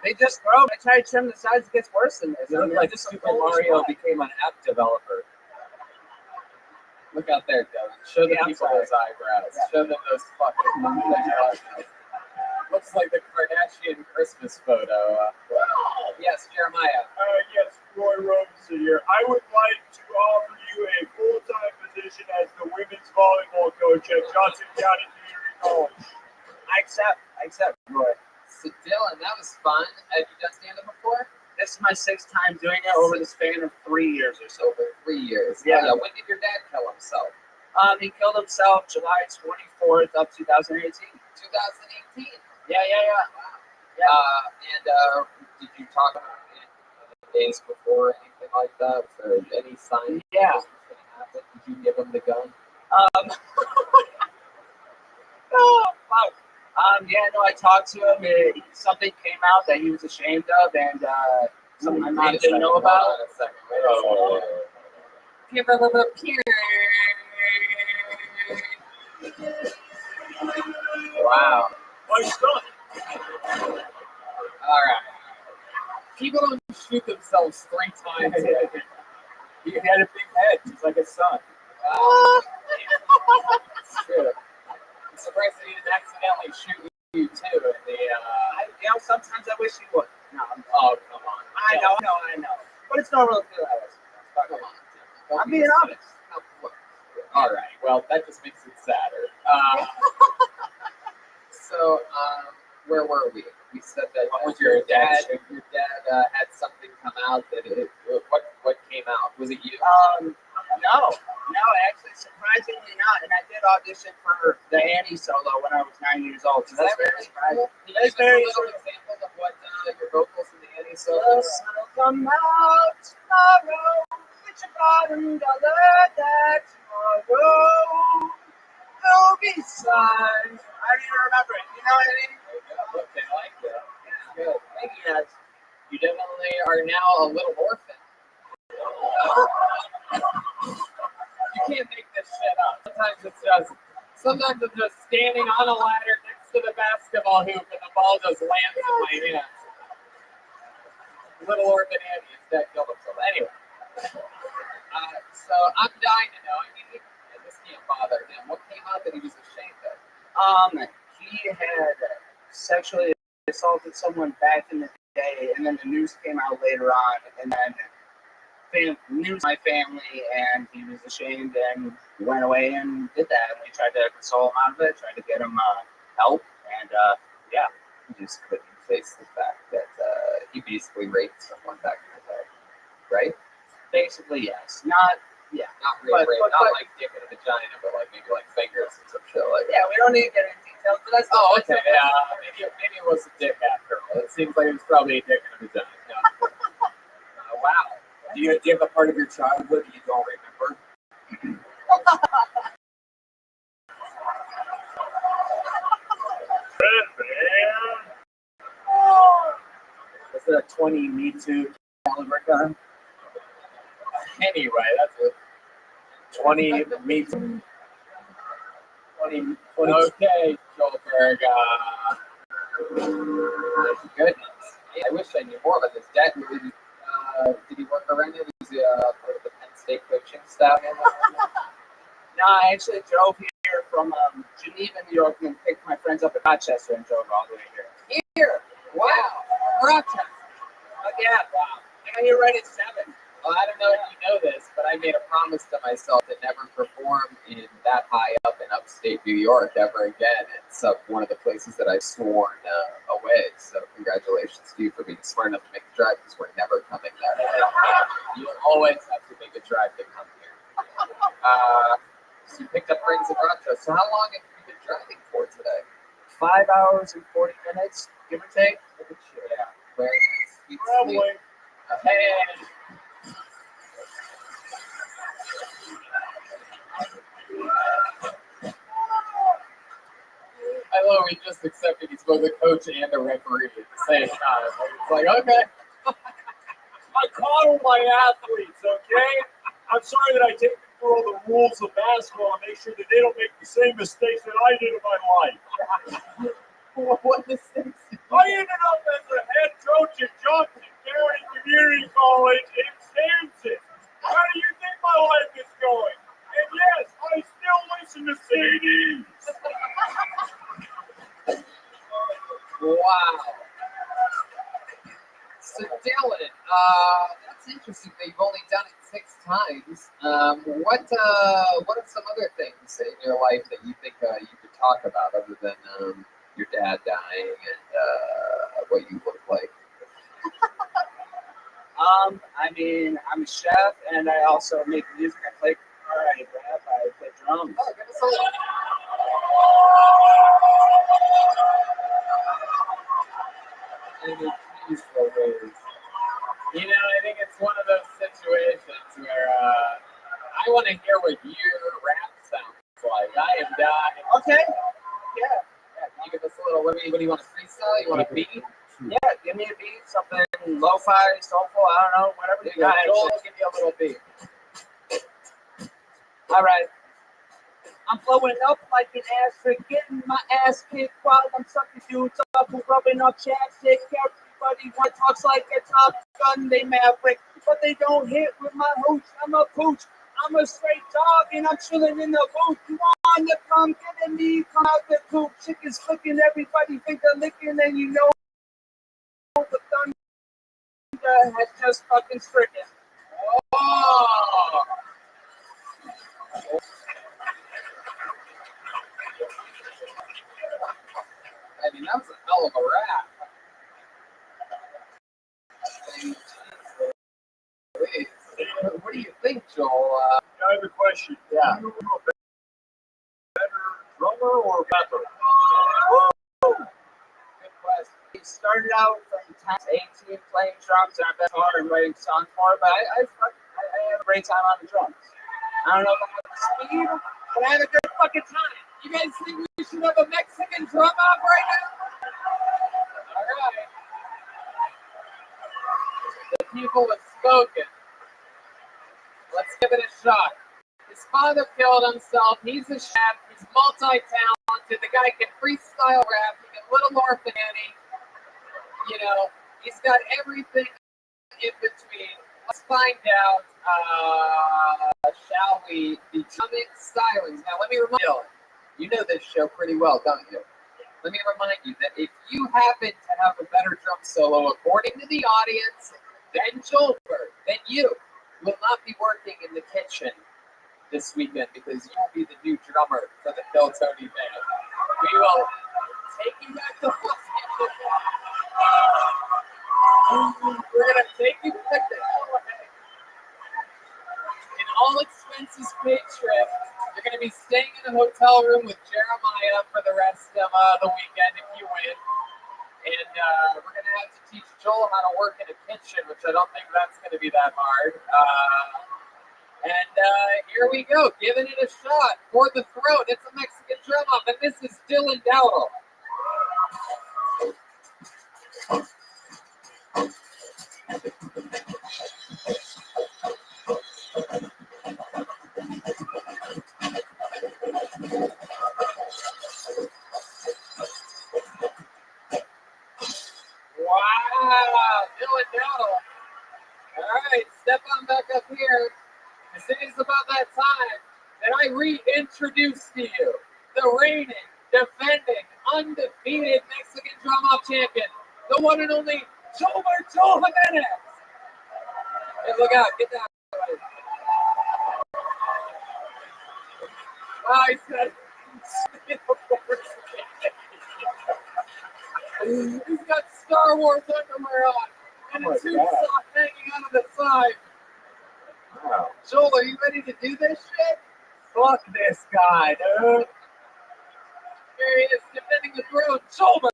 They just grow. I try to trim the sides, it gets worse than this. You look like Super Mario became an app developer. Look out there, Dylan. Show the people those eyebrows. Yeah. Show them those fucking eyebrows. Looks like the Kardashian Christmas photo. Yes, Jeremiah. Yes, Roy Robinson here. I would like to offer you a full-time position as the women's volleyball coach at Johnson County Community College. I accept, Roy. So, Dylan, that was fun. Have you done stand-up before? This is my 6th time doing it over the span of 3 years or so. Over 3 years. Yeah. When did your dad kill himself? He killed himself July 24th of 2018. 2018. Yeah. And did you talk about it days before or anything like that? Or any sign? Yeah. This was going to happen? Did you give him the gun? No, I talked to him. Something came out that he was ashamed of, and something my mom didn't know about. Hold on a second. Wait a second. Give him a peer. Wow. My son. All right. People don't shoot themselves 3 times. He had a big head, just like his son. Wow. It's true. I'm surprised that he didn't accidentally shoot you too. Sometimes I wish he would. No, Oh, come on. I know. But it's not really good. Come on. I'm being honest. All right. Well, that just makes it sadder. So, where were we? We said that your dad had something come out that what came out? Was it you? No, actually, surprisingly not. And I did audition for the Annie solo when I was 9 years old. So that's very surprising. That's very little examples of what your vocals in the Annie solo. I'll come out tomorrow with your bottom dollar that tomorrow will be signed. I don't even remember it. You know what I mean? Okay, I like that. Yeah, good. Thank you guys. You definitely are now a little orphan. You can't make this shit up. Sometimes it's just standing on a ladder next to the basketball hoop and the ball just lands in my hands. Little orphan Andy instead killed himself. Anyway. So I'm dying to know. I mean, this can't bother him. What came out that he was ashamed of? He had sexually assaulted someone back in the day, and then the news came out later on, and then news my family, and he was ashamed and went away and did that. And we tried to console him out of it, tried to get him help, and yeah. He just couldn't face the fact that he basically raped someone back in the day, right? Basically, yes. Not Not rape, not like dick in a vagina, but like maybe like fingers and some shit like that. Yeah, we don't need to get into details, but that's okay. Yeah, maybe it was a dick after all. It seems like it was probably a dick in a vagina. Yeah. Wow. Do you have a part of your childhood that you don't remember? Is it a 20 Me Too caliber gun? Anyway, that's it. 20 Me Too. 20. Okay, Goldberg. Goodness. I wish I knew more about this. Dad, did he work around you? Was he part of the Penn State coaching staff? No, I actually drove here from Geneva, New York, and picked my friends up at Rochester and drove all the way here. Here? Wow. Rochester. Yeah, wow. I got here right at 7. Well, I don't know if you know this, but I made a promise to myself to never perform in that high up in upstate New York ever again. It's one of the places that I've sworn away. So congratulations to you for being smart enough to make the drive, because we're never coming that way. You'll always have to make a drive to come here. So you picked up friends in Rochester. So how long have you been driving for today? 5 hours and 40 minutes, give or take. Look at you. Yeah. Very nice. Sweet sleep. Hey. I love he just accepted he's both a coach and a referee at the same time. It's like, okay. I coddle my athletes, okay? I'm sorry that I take them through all the rules of basketball and make sure that they don't make the same mistakes that I did in my life. What mistakes? I ended up as a head coach at Johnson County Community College in Kansas. How do you think my life is going? And yes, I still listen to CDs. Wow. So Dylan, that's interesting that you've only done it 6 times. What are some other things in your life that you think you could talk about other than your dad dying and what you look like? I mean, I'm a chef, and I also make music. I play guitar, I rap, I play drums. Oh, give us a little. Any peaceful ways. You know, I think it's one of those situations where I want to hear what your rap sounds like. I am dying. Okay. Yeah. Can you give us a little, what do you want to freestyle? You want a beat? Yeah, give me a beat, something lo-fi, soulful, I don't know, whatever you got. Joel will give you a little beat. All right. I'm blowing up like an asterisk, getting my ass kicked while I'm sucking dudes up and rubbing up chapstick. Everybody talks like a Top Gun, they maverick, but they don't hit with my hooch. I'm a pooch. I'm a straight dog and I'm chilling in the booth. You want to come get me? Come out the coop. Chickens flicking, everybody think they're licking, and you know the thunder has just fucking stricken. Oh! I mean, that was a hell of a rap. What do you think, Joel? I have a question. Yeah. Are you a better drummer or rapper? Good question. He started out from 10 to 18 playing drums, and I've been hard and writing songs for it, but I had a great time on the drums. I don't know if I have the speed, but I had a good fucking time. You guys think we should have a Mexican drum off right now? All right. The people have spoken. Let's give it a shot. His father killed himself. He's a chef. He's multi-talented. The guy can freestyle rap. He can Little Orphan Annie. You know, he's got everything in between. Let's find out, shall we, the Atomic Sirens. Now, let me remind you, you know this show pretty well, don't you? Let me remind you that if you happen to have a better drum solo, according to the audience, than Joelberg, then you will not be working in the kitchen this weekend because you will be the new drummer for the Phil Tony Band. We will take you back to Washington. We're going to take you back to LA. An all expenses paid trip. You're going to be staying in a hotel room with Jeremiah for the rest of the weekend if you win. And we're going to have to teach Joel how to work in a kitchen, which I don't think that's going to be that hard. And here we go, giving it a shot for the throat. It's a Mexican drum up, and this is Dylan Dowdle. Wow, Dylan Dowdle. All right, step on back up here. It is about that time that I reintroduce to you the reigning, defending, undefeated Mexican drum-off champion, the one and only Joel Jimenez. Hey, look out, get that way. Oh, he said, he's got Star Wars underwear on and a tube sock hanging out of the side. Wow. Joel, are you ready to do this shit? Fuck this guy, dude. Here he is defending the throne, Joel.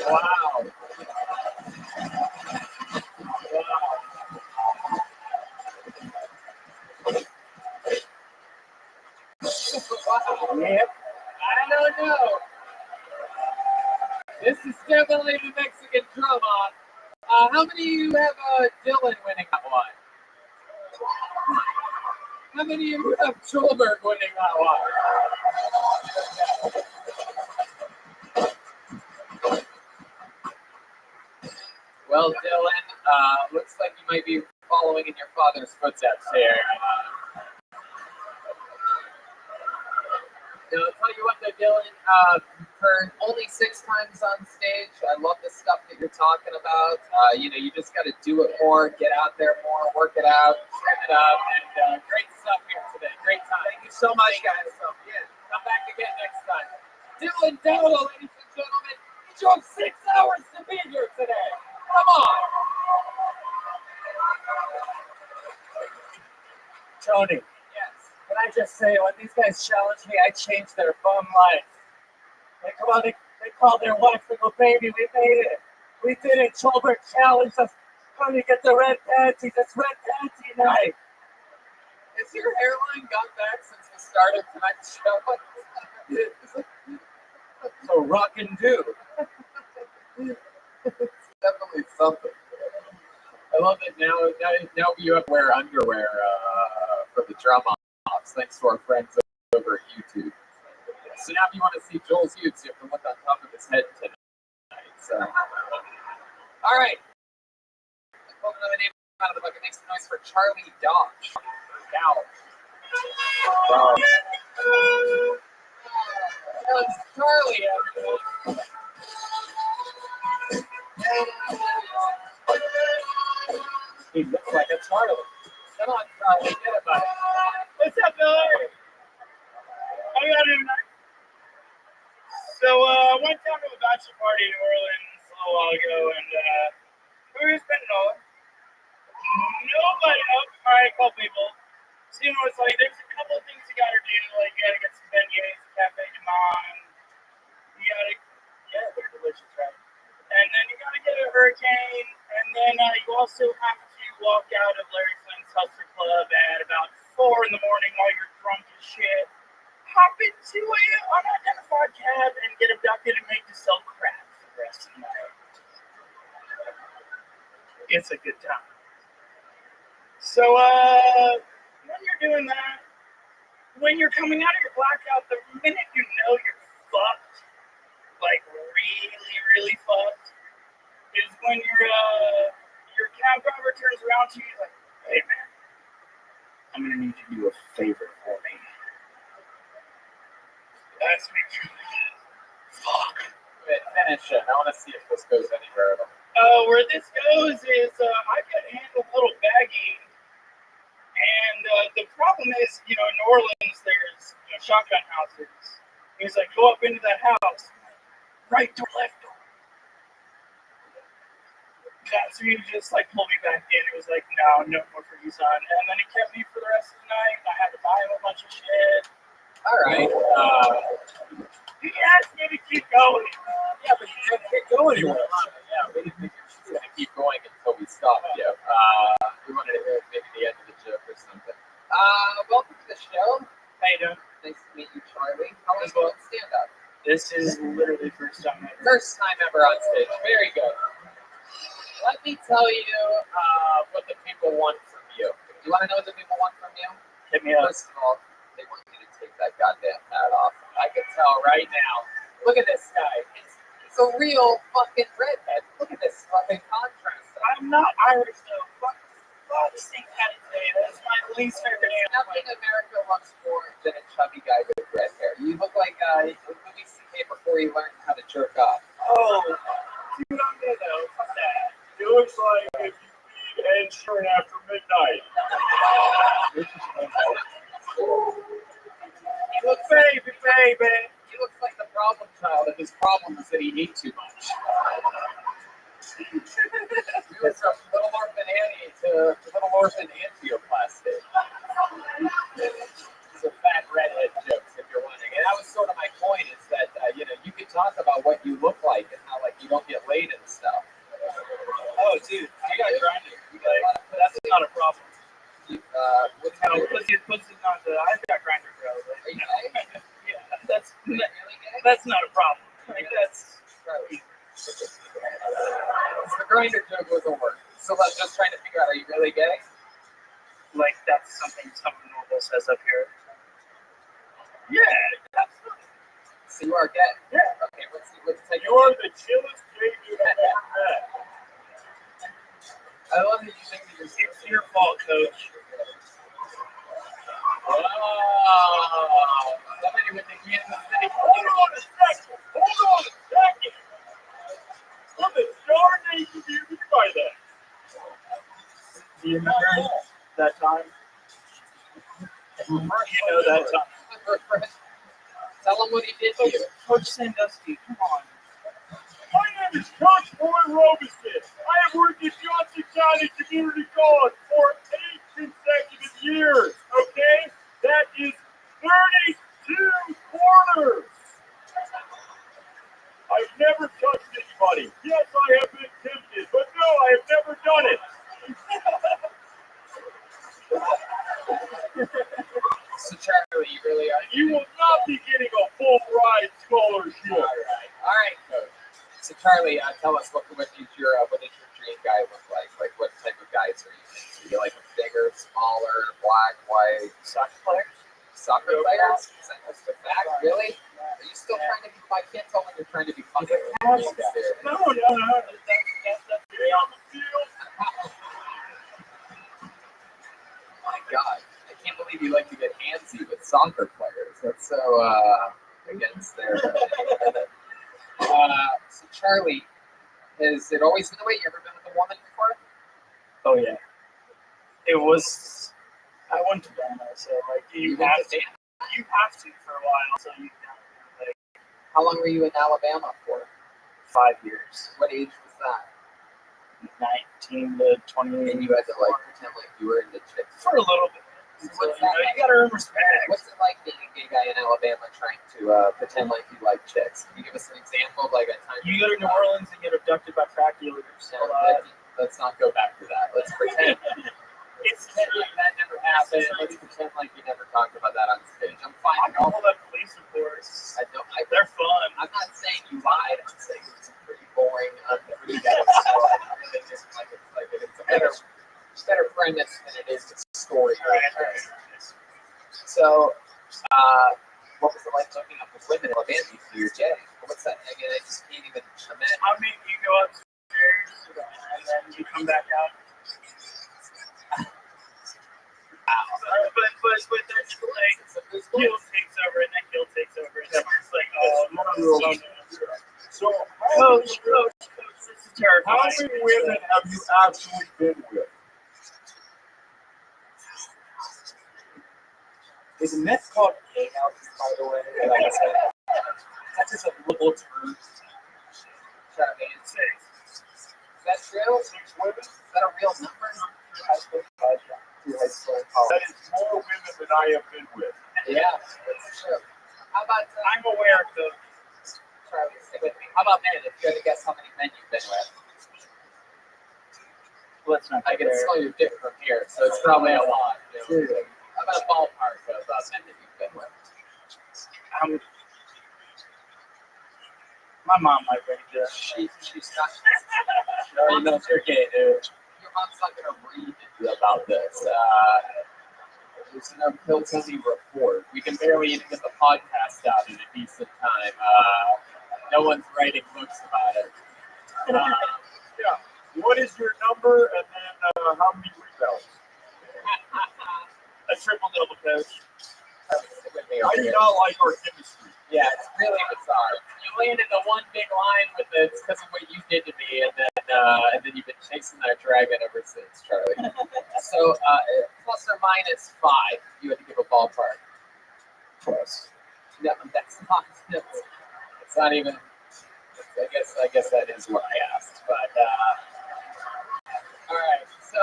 Wow. Yep. I don't know. This is definitely the Mexican drum off. How many of you have Dylan winning that one? How many of you have Joelberg winning that one? Well, Dylan, looks like you might be following in your father's footsteps here. Now, I'll tell you what, though, Dylan, heard only 6 times on stage. I love the stuff that you're talking about. You just got to do it more, get out there more, work it out, trim it up, and great stuff here today. Great time. Thank you so much, guys. So, yeah, come back again next time. Dylan Dowdle, ladies and gentlemen, he drove 6 hours to be here today. Come on. Tony. Yes. Can I just say, when these guys challenged me, I changed their bum life. They called their wife little baby. We made it. We did it. Tolbert challenged us. Come to get the red panties. It's red panty night. Has your hairline gone back since we started tonight's show? So rock and do. It's definitely something. I love it now you have to wear underwear for the drum offs, thanks to our friends over at YouTube. So now if you want to see Joel's Utes, you have to look on top of his head tonight. So. All right. Let's pull another name out of the bucket. Make some noise for Charlie Dodge. Wow. That's Charlie, everyone. He looks like a Charlie. Come on, Charlie, get it, buddy. What's up, Billy? How you doing tonight? So, I went down to a bachelor party in New Orleans a little while ago, and who are you spending all? Nobody. Oh, all right, a couple people. So, it's like there's a couple of things you gotta do. Like, you gotta get some beignets, Cafe du Monde. You gotta, yeah, they're delicious, right? And then you gotta get a hurricane, and then you also have to walk out of Larry Flynn's Hustler Club at about 4 in the morning while you're drunk as shit. Hop into an unidentified cab and get abducted and made to sell crack for the rest of the night. It's a good time. So, when you're doing that, when you're coming out of your blackout, the minute you know you're fucked, like really, really fucked, is when your cab driver turns around to you like, hey man, I'm gonna need you to do a favor for me. That's me. Fuck. Wait, finish it. I want to see if this goes anywhere. Where this goes is I get handled a little baggy, and the problem is, in New Orleans there's shotgun houses. He's like, go up into that house, right door, left door. So he just pulled me back in. It was like, no more for you, son. And then he kept me for the rest of the night. I had to buy him a bunch of shit. All right. He asked me to keep going. Yeah, but you didn't get going. Yeah, we didn't think you were going to keep going until we stopped you. We wanted to hear maybe the end of the joke or something. Welcome to the show. How you doing? Nice to meet you, Charlie. How was doing stand-up? This is literally first time ever. First time ever on stage. Very good. Let me tell you what the people want from you. You want to know what the people want from you? Hit me up. First of all, they want you to take that goddamn hat off. I can tell right now. Look at this guy. It's a real fucking redhead. Look at this fucking contrast. I'm not Irish though. Fuck St. Patty's Day. That's my least favorite animal. Nothing America loves more than a chubby guy with red hair. You look like Louis C.K. before he learned how to jerk off. Oh, dude, I'm good though. Fuck that. It looks like if you feed Ed Sheeran after midnight. He looks baby. He looks like the problem child, and his problem is that he ate too much. He was from Little Orphan Annie to Little Orphan Angioplasty. These are fat redhead jokes, if you're wondering. And that was sort of my point, is that you can talk about what you look like and how you don't get laid and stuff. Oh, dude, I got grinded. That's not a problem. Pussy's not the. I've got grinder, bro. Are you gay? Yeah, that's Really gay? that's not a problem. That's. The grinder joke wasn't working. So I was just trying to figure out, are you really gay? That's something someone normal says up here. Yeah, absolutely. So you are gay? Yeah. Okay, let's take You're the chillest baby you've ever met. I love that you think that It's your fault, Coach. Oh, somebody with the Kansas City. Hold on a second. Hold you buy that. Do you remember that time? You know that time. Tell him what he did to you. Coach Sandusky, come on. My name is Coach Boy Robinson. I have worked at Johnson County Community College for 8 consecutive years. Okay? That is 32 quarters. I've never touched anybody. Yes, I have been tempted, but no, I have never done it. So Charlie, you really are. You will not be getting a full ride scholarship. All right, Coach. So Charlie, tell us what is your dream guy look like? Like what type of guys are you into? You like a bigger, smaller, black, white? Soccer players? Soccer players? Is that just a fact? Really? Are you still trying to be? My kid told me you're trying to be funny. No. That's get on the field. My God, I can't believe you like to get handsy with soccer players. That's so against their. So Charlie, has it always been the way? You ever been with a woman before? Oh yeah. It was. I went to Dana, so like you have to for a while. So you like. How long were you in Alabama for? 5 years. What age was that? 19 to 28. And you had to like pretend like you were into chicks for a little bit. So, you gotta earn respect. What's it like being a gay guy in Alabama trying to pretend like you like chicks? Can you give us an example of like a time you go to New Orleans and get abducted by crack dealers? Let's not go back to that. Let's pretend. It's pretend like that never happened. Let's pretend like you never talked about that on stage. I'm fine. I can hold up police reports. They're fun. I'm not saying you lied. I'm saying it was a pretty boring, unpretty story. It's a better premise than it is a story. Right. So, what was it like looking up with women in Alabama for your day? What's that? I mean, I just can't even imagine. I mean, you go upstairs and then you come back out. But that's like guilt takes over and that guilt takes over and it's like, no. So, Coach, this is terrible. How many women have you actually been with? There's a myth called gay houses, by the way. Like I said, that's just a liberal term. Is that true? 6 women? Is that a real number? That is more women than I have been with. Yeah, that's true. How about I'm aware of those. Charlie, stay with me. How about men? If you had to guess how many men you've been with, Let's not. I can smell your dick from here, so it's probably a lot. You know? How about a ballpark of men that you've been with? My mom might break this. She's not. She already knows you're gay, dude. Your mom's not gonna read about this. There's no Hilltony report. We can barely even get the podcast out in a decent time. No one's writing books about it. Yeah. What is your number and then how many rebounds? A triple-double, coach. I do not like our chemistry. Yeah, it's really bizarre. You landed the one big line with it because of what you did to me, and then you've been chasing that dragon ever since, Charlie. So, plus or minus 5, you had to give a ballpark. Plus. No, that's not. It's not even. I guess that is what I asked, but all right. So,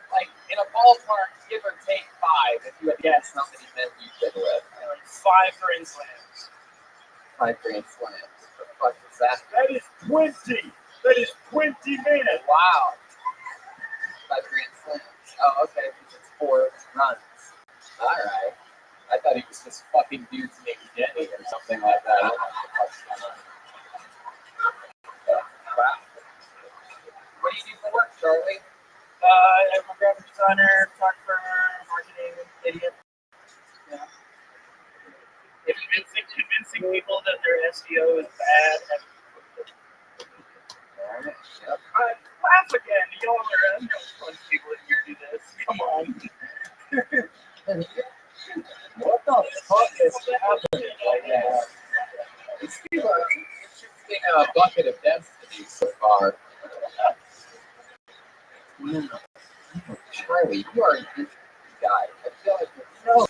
like in a ballpark, give or take 5, if you had guessed how many men you've been with. 5 grand slams. 5 grand slams. What the fuck is that? That is 20. That is 20 men. Wow. 5 grand slams. Oh, okay. It's 4 runs. All right. I thought he was just fucking dudes named Denny or something like that. I don't know what the fuck's going on. Wow. What do you do for work, Charlie? I'm a graphic designer, photographer, marketing idiot. Yeah. Convincing people that their SEO is bad. Yep. Laugh again. You don't want to bunch of people in here do this. Come on. What the fuck is happening right now? These people are interesting bucket of destiny so far. No. Charlie, you are an interesting guy. I feel like you're so.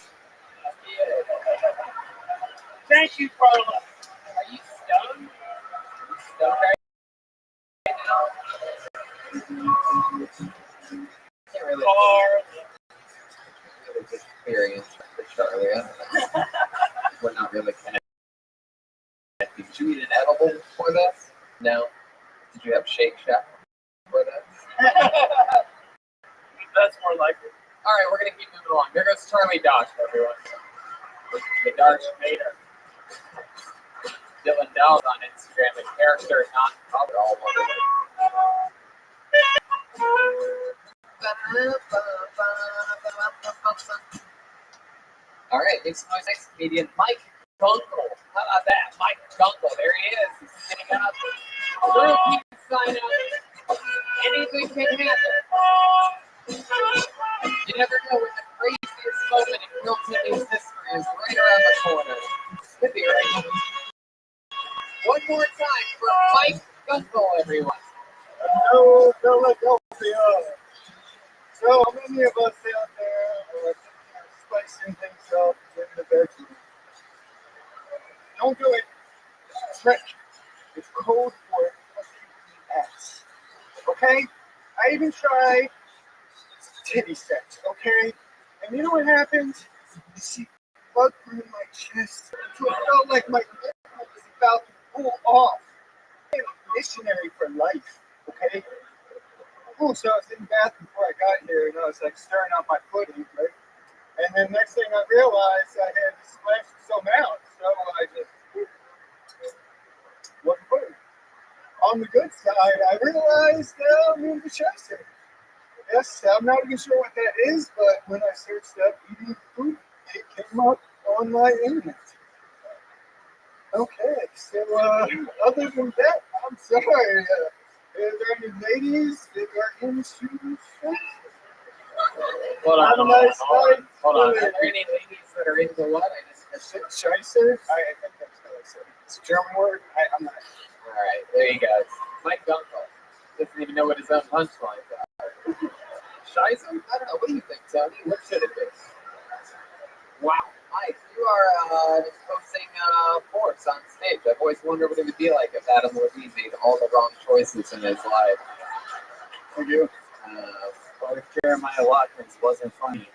Thank you, Carla. Are you stoned? Are you stoned right now? Can't really experience for Charlie. I don't know. We're not really connected. Did you eat an edible before this? No. Did you have Shake Shack before this? That's more likely. All right, we're gonna keep moving along. There goes Charlie Dodge, everyone. The Dodge Mater. Dylan Dowd on Instagram, a character not covered all over it. All right, next comedian Mike Dunkel. How about that? Mike Dunkel, there he is. He's sitting up. Little people sign up. Anything can happen. You never know when the craziest moment in Real TV's history is right around the corner. Could be right. One more time for Mike Dunkel, everyone. No, Philadelphia. So many of us out there are spicing things up in the bedroom. Don't do it. Trick. It's code for ass. Okay? I even tried titty sex, okay? And you know what happens? You see blood through my chest. It felt like my neck was about to pull off. I'm a missionary for life, okay? Oh, so I was in the bathroom before I got here, and I was like stirring up my pudding, right? And then next thing I realized I had splashed some out, so I just wasn't pudding. On the good side, I realized I'm in the chest. Yes, I'm not even sure what that is, but when I searched up eating food, it came up on my internet. Okay, so other than that, I'm sorry. Is there any ladies that are into sex? Hold on. Have a nice night. Hold on. Are there any ladies that are into what? Scheisser? I think that's what I said. It's a German word. I'm not. All right, there you go. Mike Dunkel doesn't even know what his own punchlines are. Scheisser? I don't know. What do you think, Tony? What should it be? Wow. Mike, you are posting force on stage. I've always wondered what it would be like if Adam Levine made all the wrong choices in his life. For you? What if Jeremiah Watkins wasn't funny?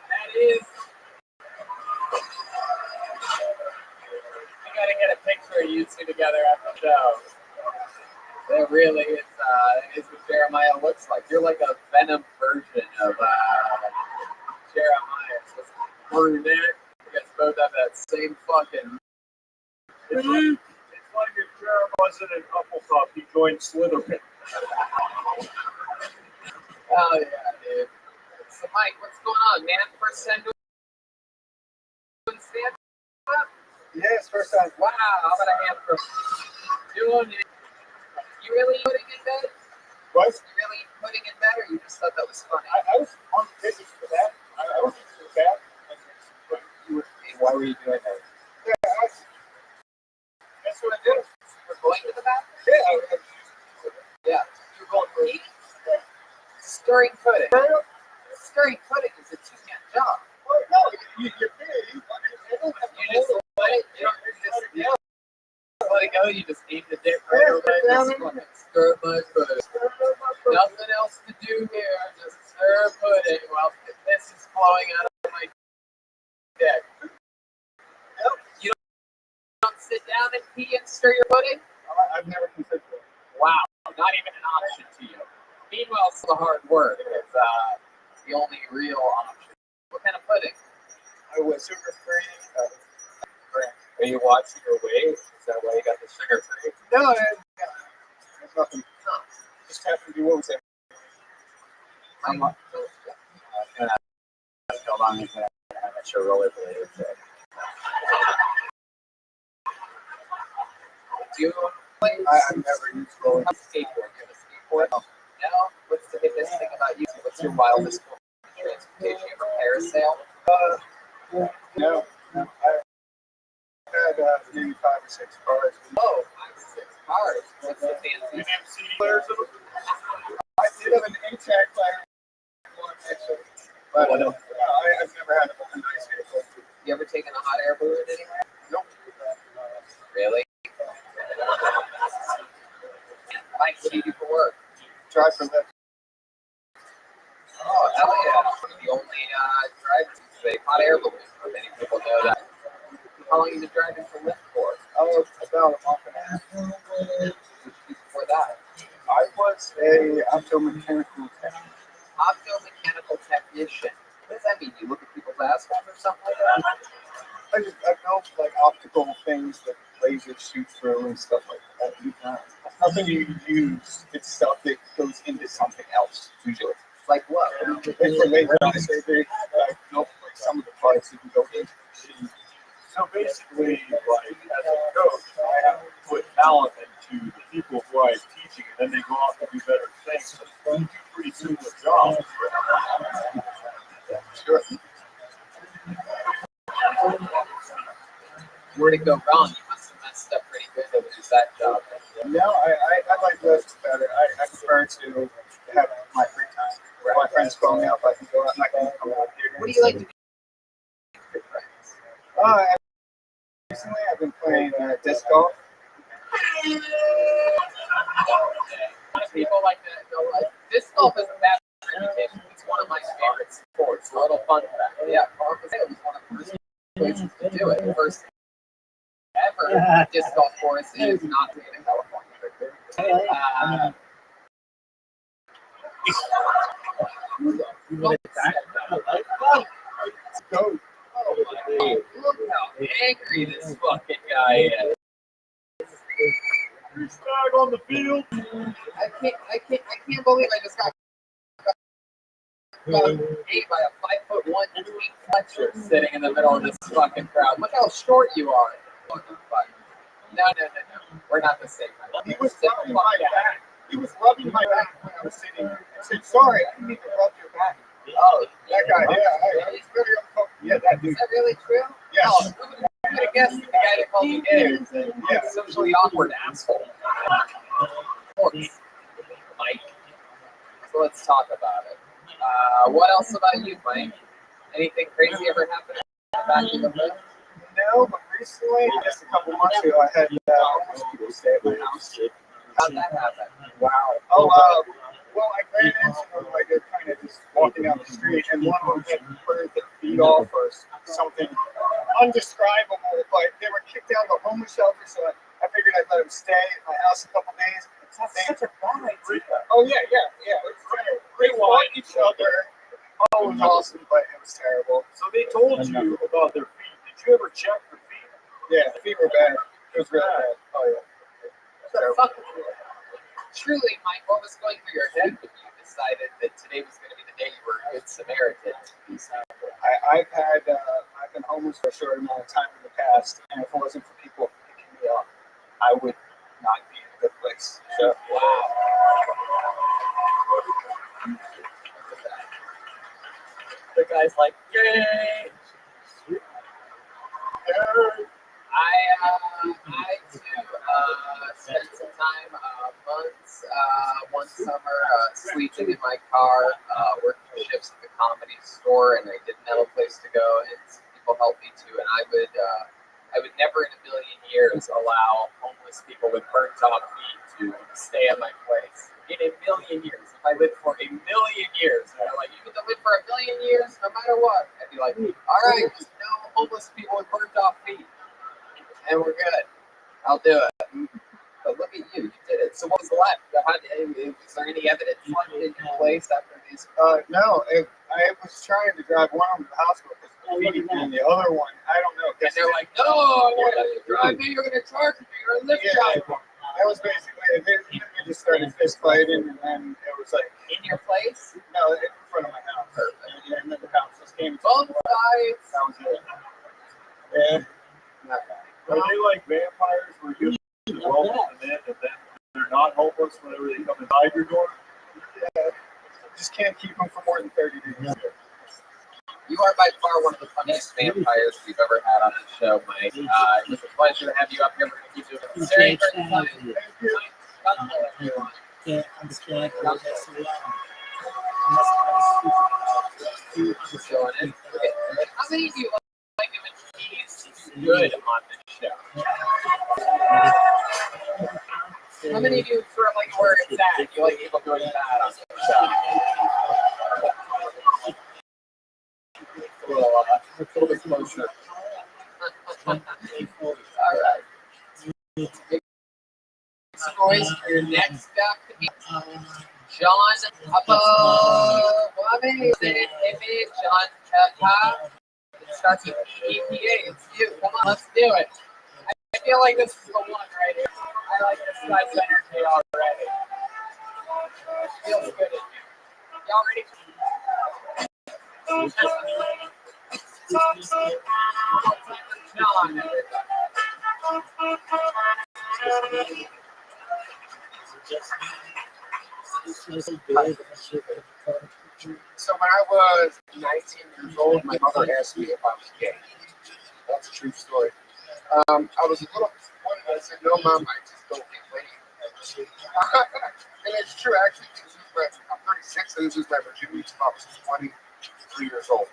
That is. We gotta get a picture of you two together after the show. That really is. That is what Jeremiah looks like. You're like a Venom version of Jeremiah. Just brunette. You guys both have that same fucking. It's like if Jared wasn't in Hufflepuff, he joined Slytherin. Oh yeah, dude. So Mike, what's going on, man? First time doing stand up? Yes, first time. Wow, how about a hand for doing it? You really putting in bed? What? You really putting in bed, or you just thought that was funny? I was on business for that. I was for that. Why were you doing that? Yeah, that's what I did. You were going to the bathroom? Yeah. Yeah. You were going for eating? Stirring pudding. Stirring pudding is a two-man job. Well, no, you pay. You just let it. You don't just let it go. You just eat the dick right away. Just fucking stir my pudding. Nothing else to do here. Just stir pudding while the piss is flowing out of my dick. You don't sit down and pee and stir your pudding? I've never considered it. Wow, not even an option to you. Meanwhile, it's the hard work. It's the only real option. What kind of pudding? I was sugar free. Are you watching your weight? Is that why you got the sugar free? No, there's nothing. Just happened to be what was it? I'm not. Hold on, I'm not sure rollerbladers. Do you I've never used roller. have skateboard? You have a skateboard? No. What's the biggest thing about you? What's your wildest form of transportation? You ever parasail? No. I had maybe 5 or 6 cars. Oh, 5 or 6 cars. What's the fancy? CD players of them? I did have an Intech player one actually, but I've never had a nice vehicle. You ever taken a hot air balloon anywhere? Nope. Really? Mike, what do you do for work? Drive for Lyft. Oh, hell yeah. The only drive today, hot air balloon. Many people know that. How long have you been driving for Lyft for? Oh, about a month and a half. Before that? I was a optomechanical technician. Optomechanical technician. What does that mean? You look at people's assholes or something like that? I built like optical things that lasers shoot through and stuff like that. Nothing you use. It's stuff that goes into something else usually. Like what? It's for laser eye surgery. I built like some of the parts that can go into the machine. So basically, like as a coach, I have to put talent into the people who I'm teaching, and then they go off and do better things. So they do pretty similar jobs. Sure. Where'd it go wrong? You must have messed up pretty good with that job. No, I like Lyft better. I prefer to have my free time. Where my friends call me up, I can go out and I can come out here. What do you like to do with your friends? Recently, I've been playing disc golf. People like that go like, disc golf is a bad reputation. It's one of my favorite sports. A little fun fact. Yeah, it was one of the first places to do it. The first ever disc golf course is not in California. Go. Oh my God. Look how angry this fucking guy is. Flag on the field. I can't believe I just got ate by a 5'1" tweet Fletcher sitting in the middle of this fucking crowd. Look how short you are. No. We're not the same. He was rubbing my back. He was rubbing my back when I was sitting. I said, "Sorry, I didn't mean to rub your back." Oh, that guy. Yeah, I was very uncomfortable. Yeah, that dude. Is that really true? Yes. Oh, I'm gonna guess the guy that called me gay is a socially awkward asshole. Of course, Mike. So let's talk about it. What else about you, Mike? Anything crazy ever happened back in the day? No, but recently, just a couple months ago, I had homeless people stay at my house. How'd that happen? Wow. Well, I ran into them like they're kind of just walking down the street, and one of them had burned their feet off or something undescribable. But they were kicked out of the homeless shelter, so I figured I'd let them stay at my house a couple days. That's such a bad idea. Oh yeah. They fought each other. Oh, it was awesome, but it was terrible. So they told you about their feet. Did you ever check their feet? Yeah, the feet were bad. It was really bad. Oh yeah. Truly, Mike, what was going through your head when you decided that today was going to be the day you were a good Samaritan? I've been homeless for a short amount of time in the past, and if it wasn't for people picking me up, I would not be in a good place. So, the guy's like, yay! I too spent some time, months, one summer, sleeping in my car, working shifts at the comedy store, and I didn't have a place to go, and some people helped me too, and I would never in a million years allow homeless people with burnt off feet to stay at my place. In a million years. If I lived for a million years, and they're like, you can live for a million years no matter what. I'd be like, all right, just no homeless people with burnt off feet. And we're good. I'll do it. But look at you. You did it. So what was left? Is there any evidence left in your place after these? No. I was trying to drive one of them to the hospital because of the feet, and the other one, I don't know. And they're like, no, you're going to drive me. You're going to charge me. You're a Lyft driver. That was basically it. We just started fist fighting, and then it was like in your place? No, in front of my house. And then the cops just came. Both sides. That was it. Yeah. Are they like vampires where you welcome them in, and then they're not homeless whenever they come inside your door? Yeah. Just can't keep them for more than 30 days. You You are by far one of the funniest vampires we've ever had on the show, Mike. It was a pleasure to have you up here. We're going to keep doing it. Very great time. Thank you. Everyone. Can't understand how that's so long. Going in. Okay. How many of you like him and he's good on this show? How many of you sort of like where it's at? You like people doing that on the show? A little bit closer. All right. Choice for your next step to be John Image John Kapa. It starts with EPA. It's you. Come on, let's do it. I feel like this is the one right here. I like this guy's energy already. Feels good in here. Y'all ready? John, So when I was 19 years old, my mother asked me if I was gay. That's a true story. I was a little disappointed. I said, "No, Mom, I just don't get laid." And it's true, actually. I'm 36, and this is my virginity since I was 23 years old.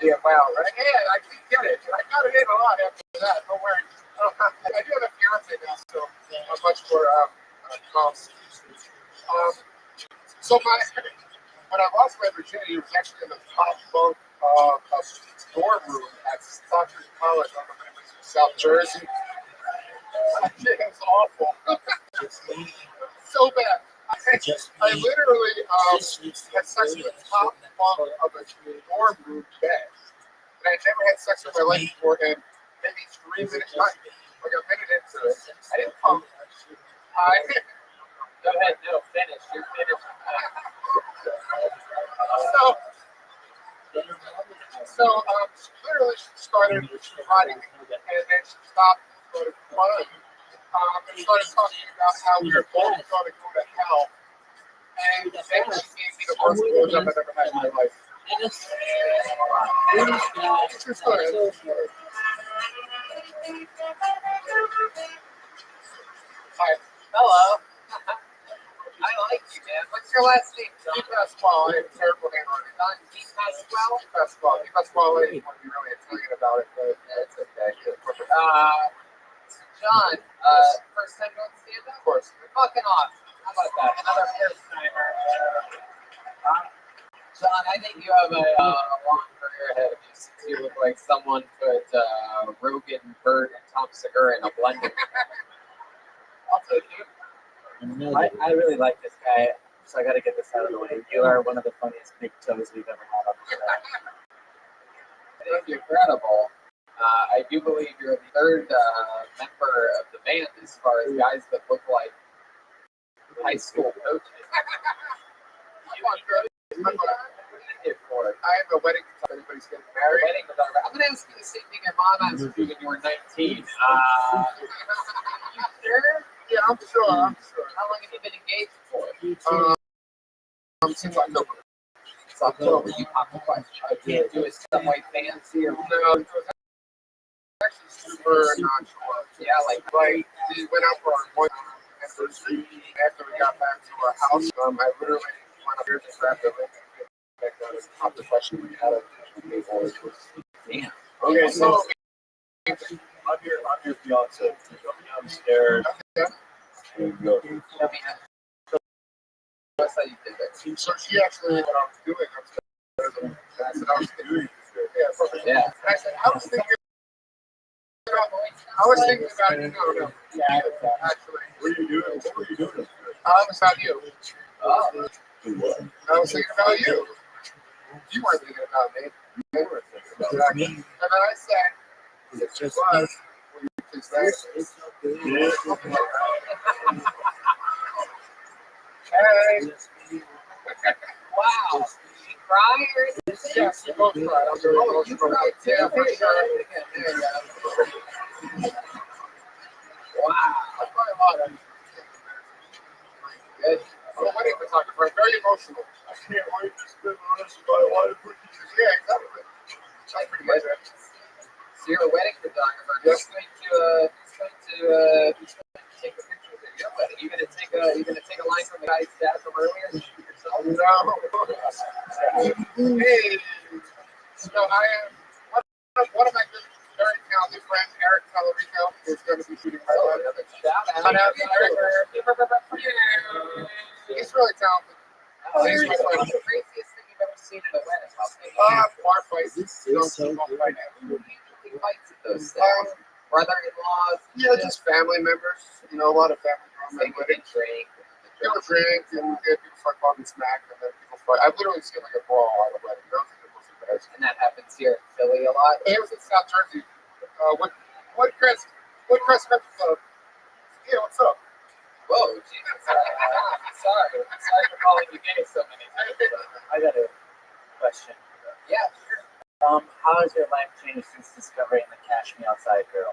Yeah, wow, right? Yeah, I did get it. I got it in a lot after that. Don't worry. I do have a fiance now, so I'm much more calm. So when I lost my virginity, it was actually in the top bunk of a dorm room at Stockton College on the South Jersey. It was awful. So bad. I literally had sex with the top bunk of a dorm room bed. And I'd never had sex with my life before, and maybe 3 minutes, like a minute into it, I didn't come. go ahead. No, finish. You're finished. So literally she started writing, and then she stopped and started crying. And started talking about how we were both going to go to hell. And then she gave me the worst blowjob I've ever had in my life. True story. Hi. Hello. I like you, man. What's your last name? Keep Pasquale. I have terrible handwriting. Keith Pasquale? Pasquale. Keep Pasquale. I want to be really Italian about it, but it's okay. John, first time doing stand-up? Of course. Fucking awesome. How about that? Another first timer. John, I think you have a long career ahead of you since you look like someone put Rogan, Bert, and Tom Segura in a blender. I'll take you. I really like this guy, so I got to get this out of the way. You are one of the funniest big toes we've ever had on the show. It's incredible. I do believe you're the third member of the band as far as guys that look like high school coaches. You want to I have a wedding if anybody's getting married. I'm going to ask you the same thing your mom asked you when you were 19. You sure? Yeah, I'm sure. How long have you been engaged for? Since October. It's October. You popped the question. Do you do it some way fancy or no? It was actually super nonchalant. Yeah, like we went out for our one anniversary. After we got back to our house, I literally went up here to grab the link and popped the question we had. Damn. Okay, so I'm your fiance. You got me downstairs. okay. There you go. That's how you did that. So she actually knew what I was doing upstairs. And I said, I was doing it. Yeah, perfect. Yeah. And I said, I was thinking about it. No. Yeah, actually. What are you doing? What were you doing? I was about you. Oh. Do what? I was thinking about you. You weren't thinking about me. You were thinking about Exactly. And then I said, it just was. Yeah. Hey. Wow. She cried or Yes, we both cried. I'm very you emotional. cried too? Yeah, for sure. Wow. I cry a lot. Good. I'm a wedding photographer. I'm very emotional. I can't wait to spend the rest of my life with you. Yeah, exactly. That's pretty good. So you're a wedding photographer. Yes. Who's going to take a picture of your wedding? You gonna take a line from the guy's dad from earlier and shoot yourself? No. Hey, so I am one of my very talented friends, Eric Talarico, is going to be shooting my wedding. Shout out to Eric. He's really talented. Seriously, what's the craziest thing you've ever seen at a wedding? Bar fights. Don't keep on fighting. Who usually fights at those things? Brother-in-laws? Yeah, just family members. You know, a lot of family They members. would drink. They would drink and people start talking smack and then people fight. I've literally seen like a brawl at a wedding. Those are the most embarrassing. And that happens here in Philly a lot. It was in South Jersey. What Country Club? Yeah, what's up? Whoa, Jesus. Sorry for calling you gay so many times. I got a question. Yeah, sure. How has your life changed since discovering the Cash Me Outside girl?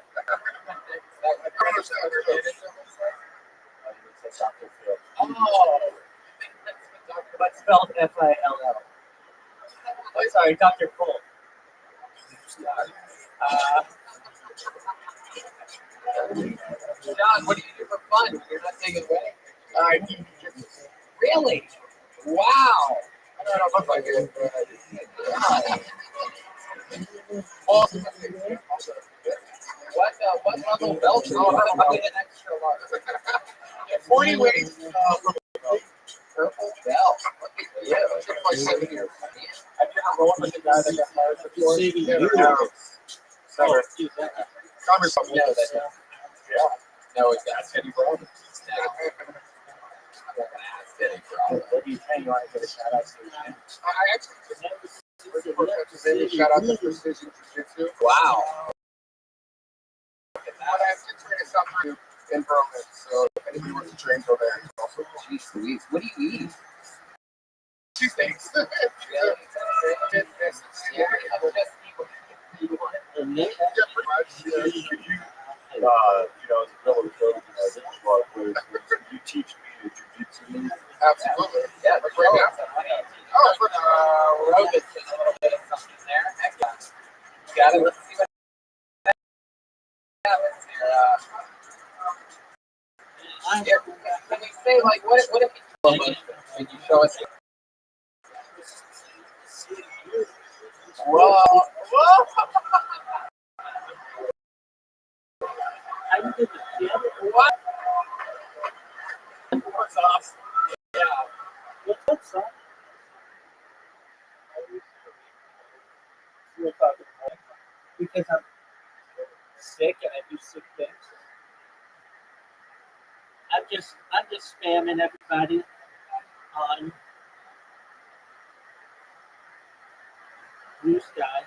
Dr. Phil. Oh, But spelled F-I-L-L. Oh, sorry, Dr. Cole. John, what do you do for fun? You're not taking away? I do jiu-jitsu. Really? Wow. I don't look like it, but I do. Also, What level belt? Oh, I'm an extra large. 40 weights. Purple belt. Look at you. It's been like 7 years. Have you ever rolled with the guy that got fired before? Summer. No, that don't. No, it's not Eddie Brown. I'm not gonna ask Eddie Brown. What do you think? You want to give a shout out to him? I actually just shout out to Precision Jiu-Jitsu. Wow. But I'm training something in Berlin, so if anybody wants to train, go there. Also, Jeez Louise, what do you eat? two things. Yeah, pretty much. You know, as a fellow coach, there's a lot of players. You teach me the jiu-jitsu. Absolutely. Yeah, but right now. Oh, for Robinson, a little bit of something there. Heck yeah. You got it. Let's see what happens here. Can you say, like, what if you when you show us? Whoa. What? What's awesome? Yeah. What's up? Because I'm sick and I do sick things. I'm just spamming everybody on Blue Sky,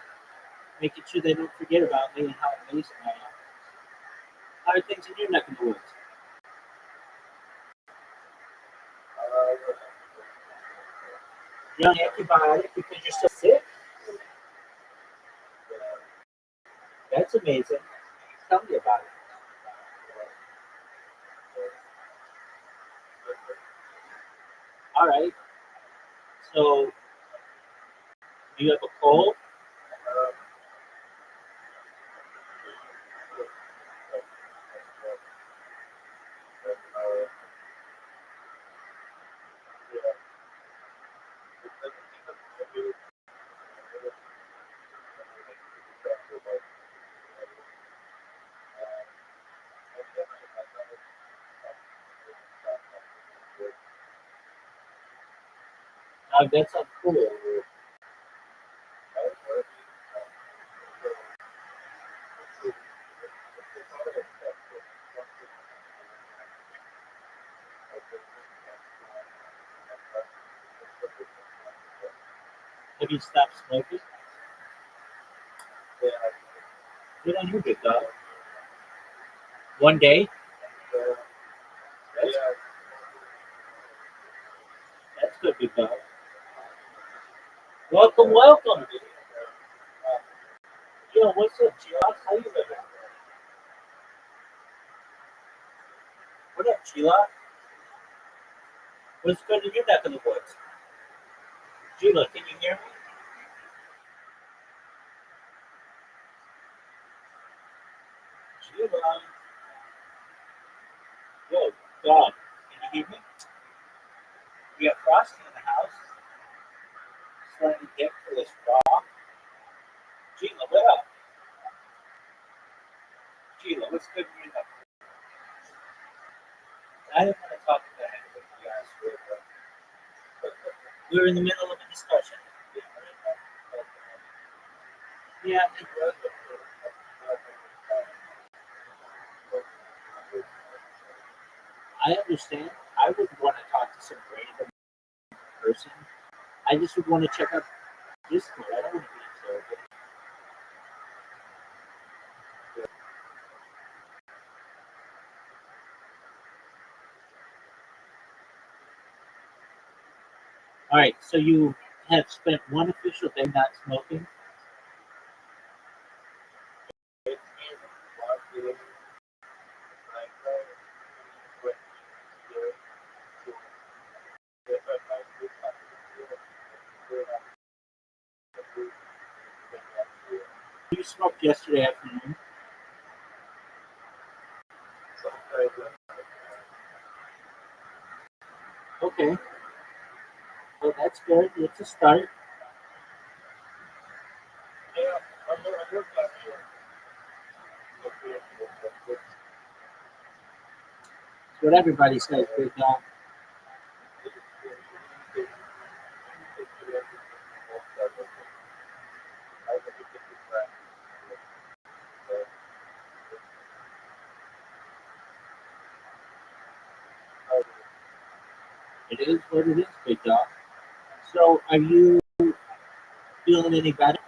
making sure they don't forget about me and how amazing I am. How are things in your neck of the woods? You're on antibiotic because you're so sick? That's amazing. Tell me about it. All right. So, do you have a cold? That's uncool. Have you stopped smoking? Good on you, big dog. One day? That's good, big dog. Welcome. Yo, what's up, Chila? How you living? What up, Chila? What's good in your neck of the woods? Chila, can you hear me? Sheila. Yo, dog. Can you hear me? We got Frosty in the house. Starting to get to this dog. Sheila, what up? Sheila, what's good news up? I didn't want to talk to that with you guys. We were in the middle of a discussion. Yeah. I understand. I would want to talk to some random person. I just would want to check out Discord. I don't want to be interrogated. All right, so you have spent one official day not smoking. You smoked yesterday afternoon. Okay. Well, that's good. It's a start. It's what everybody says, big dog. It is what it is, big dog. So, are you feeling any better?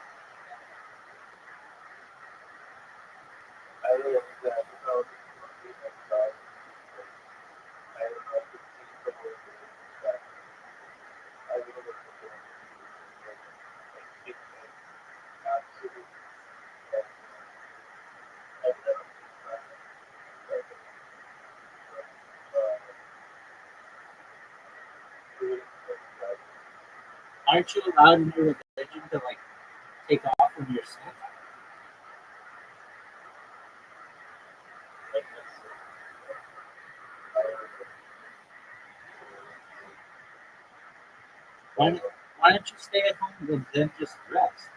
Aren't you allowed in your religion to like take off when you're sick? Why don't you stay at home and then just rest?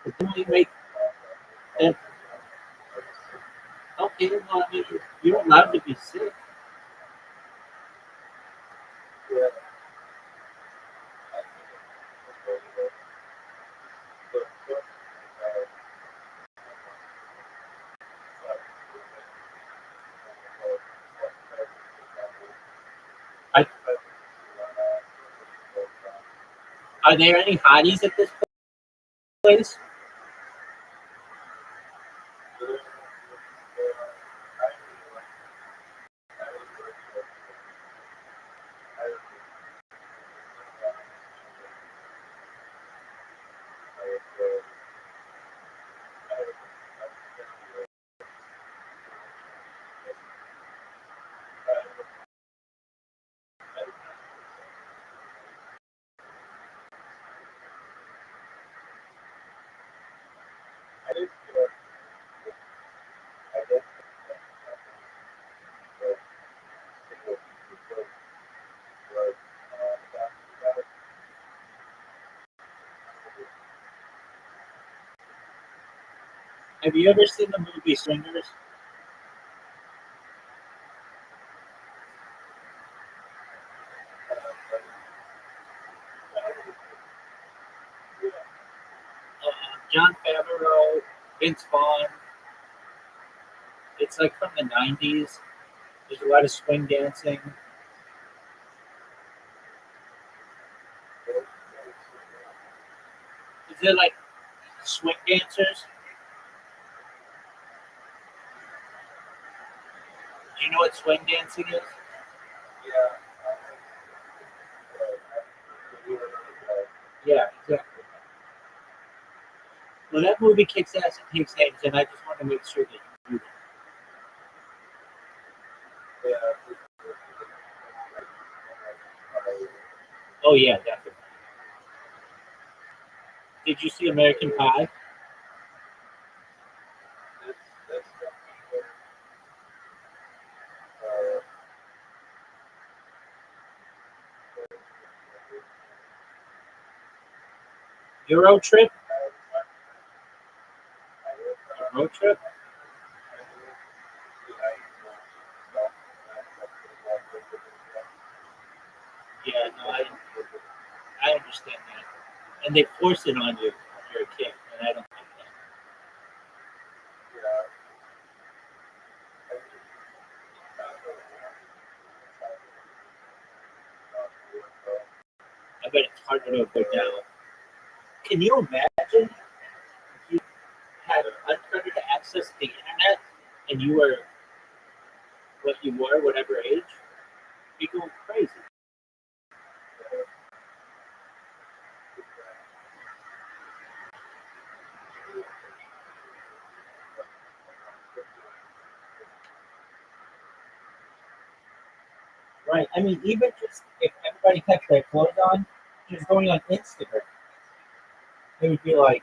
But then you make that. Okay, well, I mean, you're allowed to be sick. Are there any hotties at this place? Have you ever seen the movie Swingers? John Favreau, Vince Vaughn. It's like from the 90s. There's a lot of swing dancing. Is it like swing dancers? Do you know what swing dancing is? Yeah, exactly. Well, that movie kicks ass and takes names, and I just want to make sure that you do that. Oh yeah, definitely. Did you see American Pie? That's Euro Trip? Road Trip? Yeah, no, I understand that. And they force it on you when you're a kid, and I don't like that. I bet it's harder to avoid now. Can you imagine if you had unfettered access to the internet and you were what you were, whatever age? You'd go crazy. Right. I mean, even just if everybody kept their clothes on, just going on Instagram, it would be like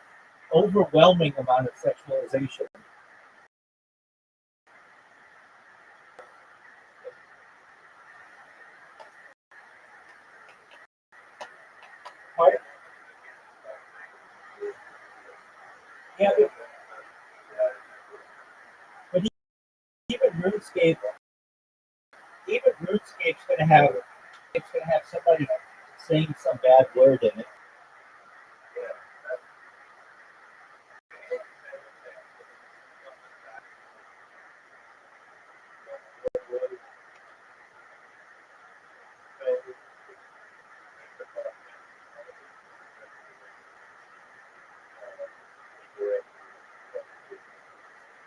overwhelming amount of sexualization. Part, yeah, but even RuneScape's gonna have somebody saying some bad word in it.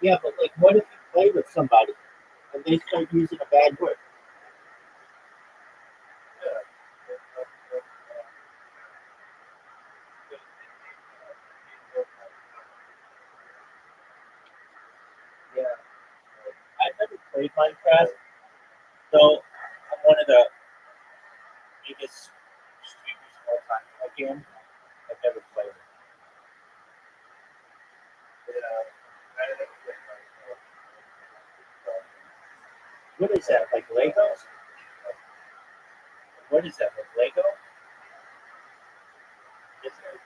Yeah, but like, what if you play with somebody and they start using a bad word? Yeah, I've never played Minecraft, though I'm one of the biggest streamers of all time. Again, I've never played it. What is that? Like Legos? What is that? Like Lego? Is it,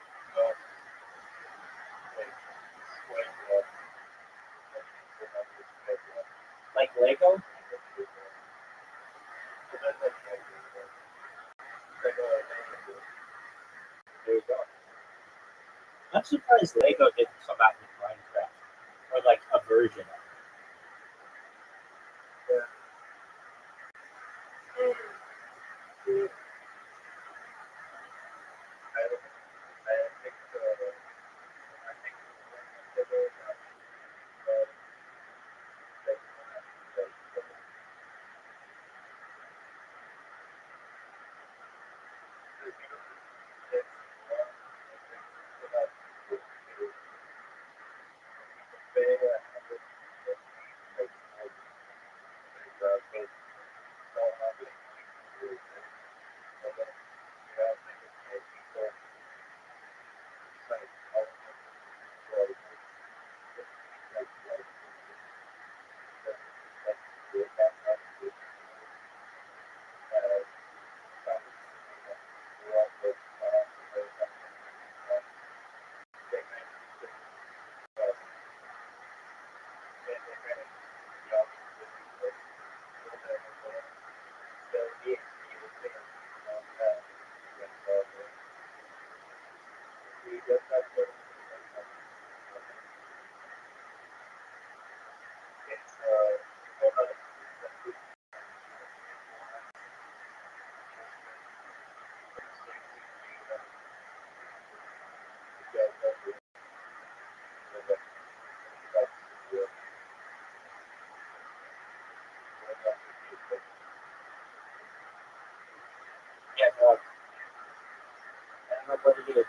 like Lego? There you go. I'm surprised Lego didn't come out with Minecraft or like a version of it. Yeah, no, I don't know what it is.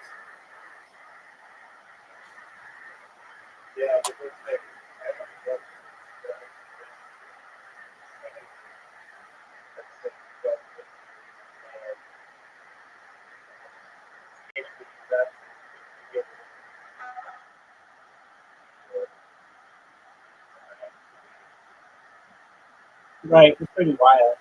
Right, it's pretty wild.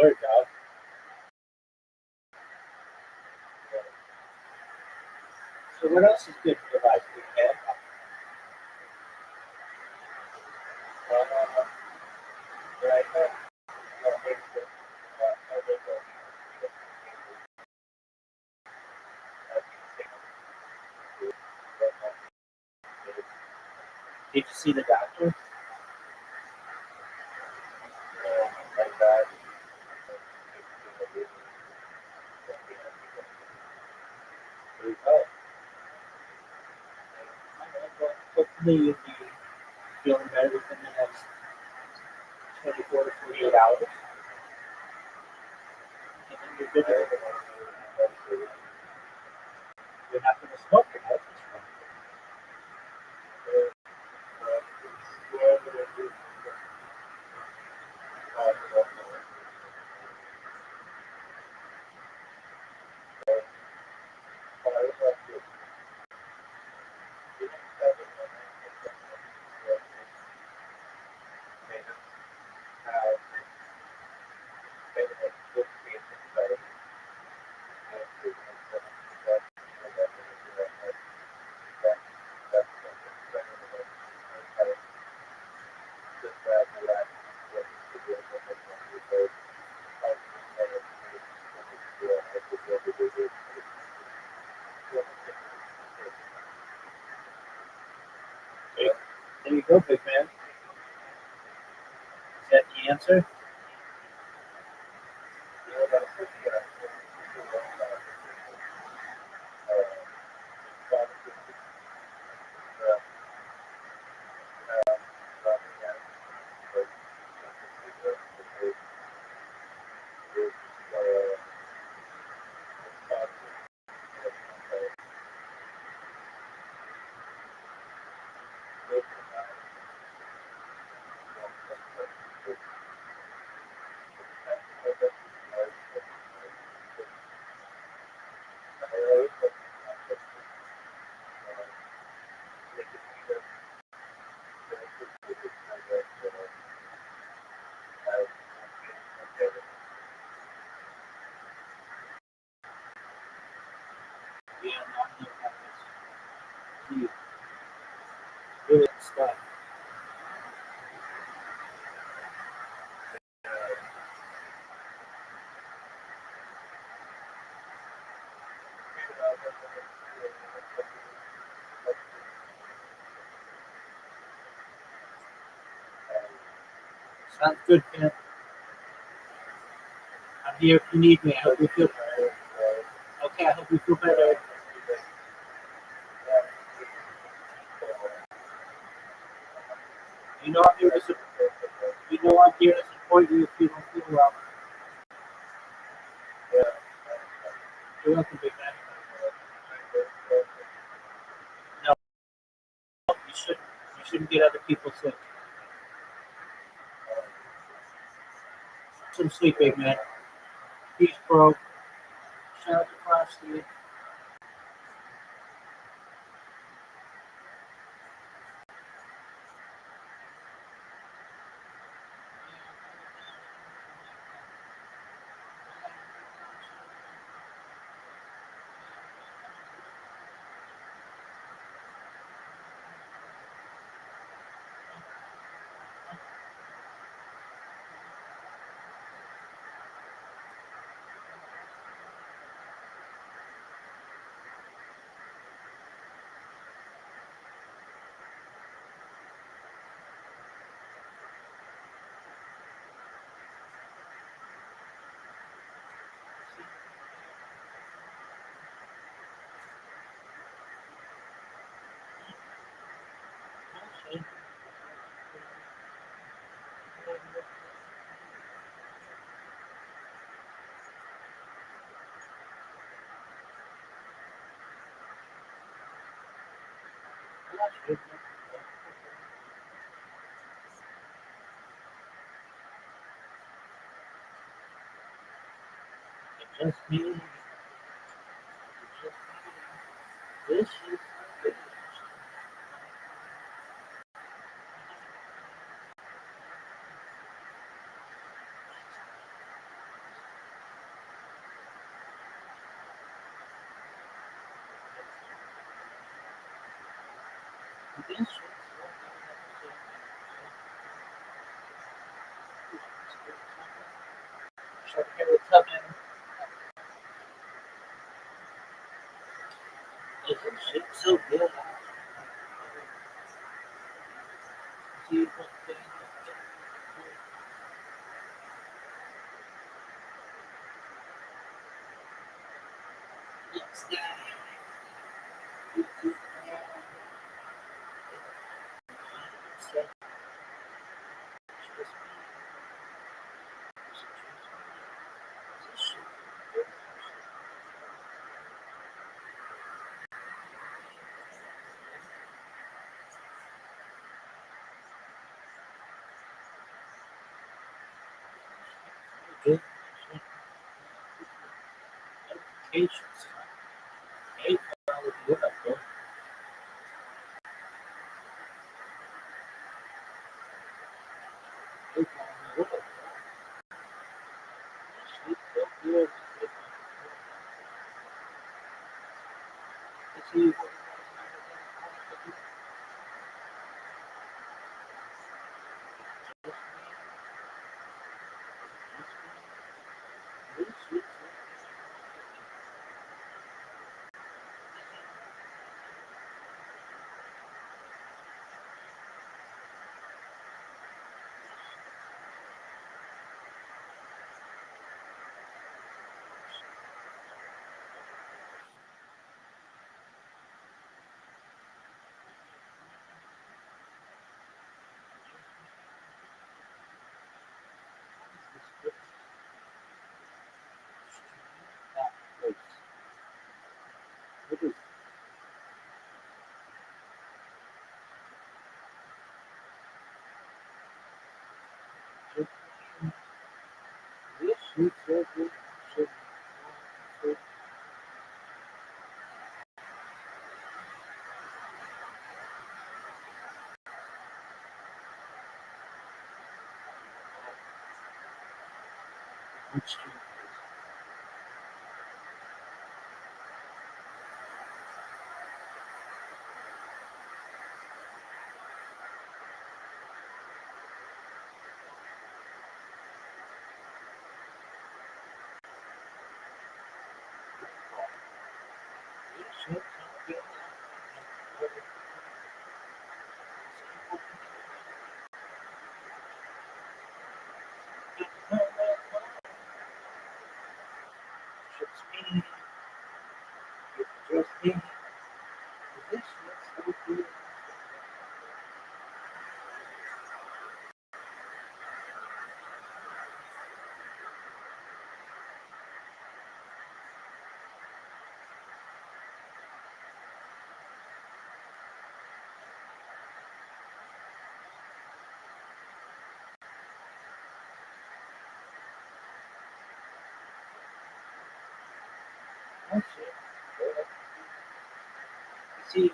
Word, dog. So what else is good for the life, man? Did you see the doctor? There you go. Hopefully you'll be feeling better within the next 24 to 48 hours. And then you're good to go. You're not going to smoke it, right? There you go, big man. Is that the answer? Really stuff. Sounds good, man. I'm here if you need me. I hope you feel better. Okay, I hope you feel better. You know I'm here to support. You know I'm here to support you if you don't feel well. You're welcome, big man. No, you shouldn't. You shouldn't get other people sick. Some sleep, big man. Peace, bro. Shout out to Frosty. Just me. This is this. Try to get it up in. Isn't shit so good? See what thing. Yes, good. Notifications. Hey, what up, bro? Hey, what up? Sleep so good. Let's see. What is this? This so good. So which See,